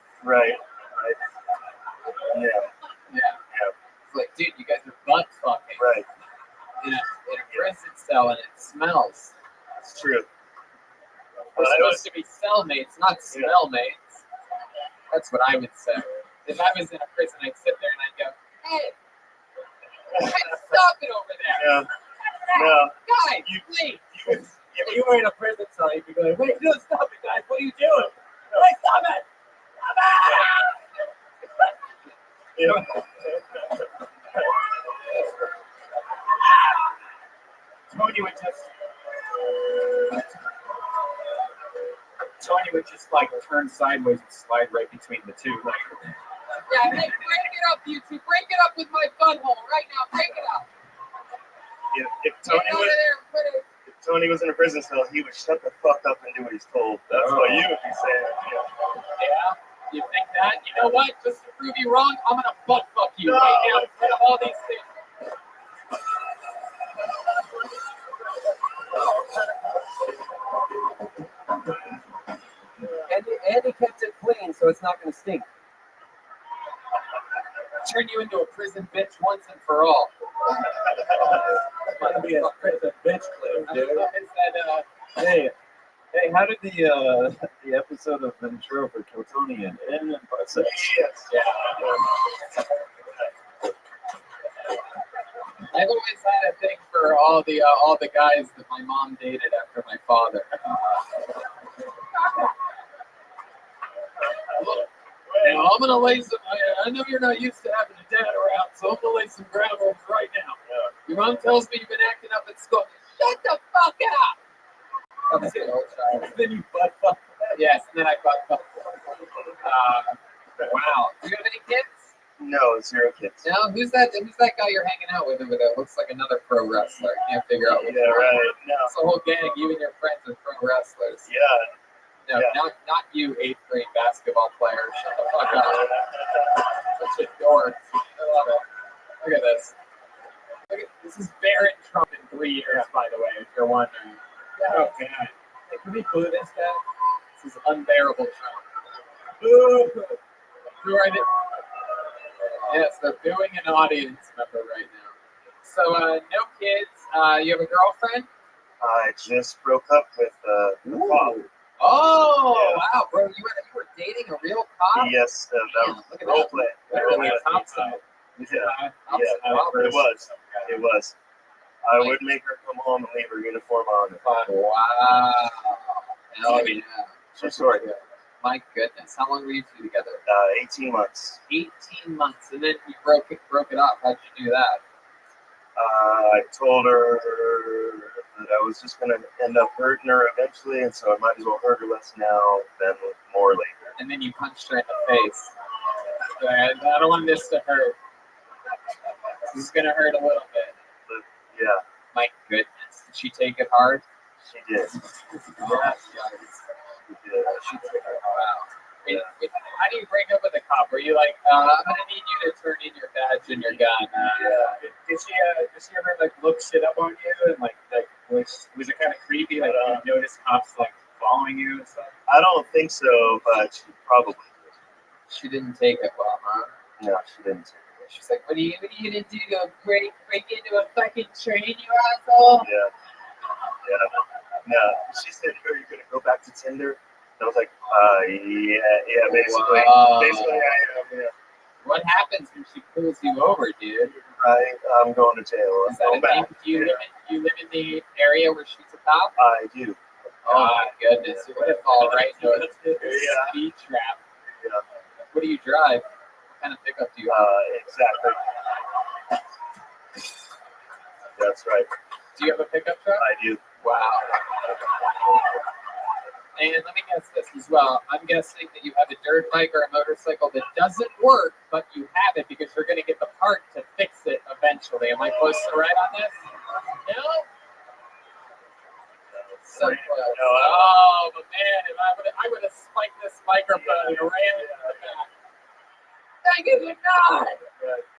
Yeah. It's like, dude, you guys are butt fucking. Right. In a prison cell, and it smells. It's true. We're supposed to be cellmates, not smellmates. That's what I would say. If I was in a prison, I'd sit there and I'd go, hey, stop it over there. No. Guys, please. If you were in a prison cell, you'd be going, wait, no, stop it, guys. What are you doing? Wait, stop it. Tony would just like turn sideways and slide right between the two. Like, yeah, hey, break it up, you two. Break it up with my butthole right now. Break it up. If Tony was in a prison cell, he would shut the fuck up and do what he's told. That's what you would be saying. Yeah. You think that? You know what? Just to prove you wrong, I'm gonna butt fuck you right now in front of all these things. Andy kept it clean, so it's not going to stink. Turn you into a prison bitch once and for all. It's going to be a prison bitch clip, dude. Hey, how did the episode of Ventura for Totonian end? Yes. Yeah. I've always had a thing for all the guys that my mom dated after my father. Now, I'm gonna lay some. I know you're not used to having a dad around, so I'm gonna lay some ground rules right now. Your mom tells me you've been acting up at school. Shut the fuck up. That's it, old child. Then you butt fuck. Yes, and then I butt fuck. Wow. Do you have any kids? No, 0 kids. No, who's that guy you're hanging out with over there? Looks like another pro wrestler. I can't figure out. Yeah, right. No. It's a whole gang. You and your friends are pro wrestlers. Yeah. No, not you, 8th grade basketball player. Shut the fuck up. Such a dork. I love it. Look at this. This is Barrett Trump in 3 years, by the way, if you're wondering. Oh, God. Hey, can we boo this guy? This is unbearable Trump. Boo! Who are they? Yes, they're booing an audience member right now. So, no kids. You have a girlfriend? I just broke up with Bob. Oh, wow, bro. You were dating a real cop? Yes, look at role that. play. Better than Thompson. Yeah, it was. I would make her come home and leave her uniform on. Wow. Hell yeah. True story. My goodness. How long were you two together? 18 months. 18 months. And then you broke it up. How'd you do that? I told her that I was just going to end up hurting her eventually, and so I might as well hurt her less now than more later. And then you punched her in the face. And I don't want this to hurt. This is going to hurt a little bit. But, yeah. My goodness. Did she take it hard? She did. Yes. She did. She took it hard. Wow. How do you break up with a cop? Were you like, I'm going to need you to turn in your badge and your gun? Did she ever like look shit up on you and like was it kind of creepy? Like you notice cops like following you and stuff? I don't think so, but she probably did. She didn't take it well, huh? No, she didn't take it. She's like, what are you gonna do? Go break into a fucking train, you asshole? Yeah. No, she said, "Are you gonna go back to Tinder?" And I was like, yeah, basically. Wow. Basically, I am. Yeah. What happens when she pulls you over, dude? I'm going to jail. Is that a thing? Do you live in the area where she's a cop? I do. Oh my goodness, you're gonna fall right into a speed trap. Yeah. What do you drive? What kind of pickup do you have? Exactly. That's right. Do you have a pickup truck? I do. Wow. And let me guess this as well. I'm guessing that you have a dirt bike or a motorcycle that doesn't work, but you have it because you're going to get the part to fix it eventually. Am I close to right on this? No? So close. No, oh, but man, if I would have spiked this microphone and ran it in the back. Thank you, God.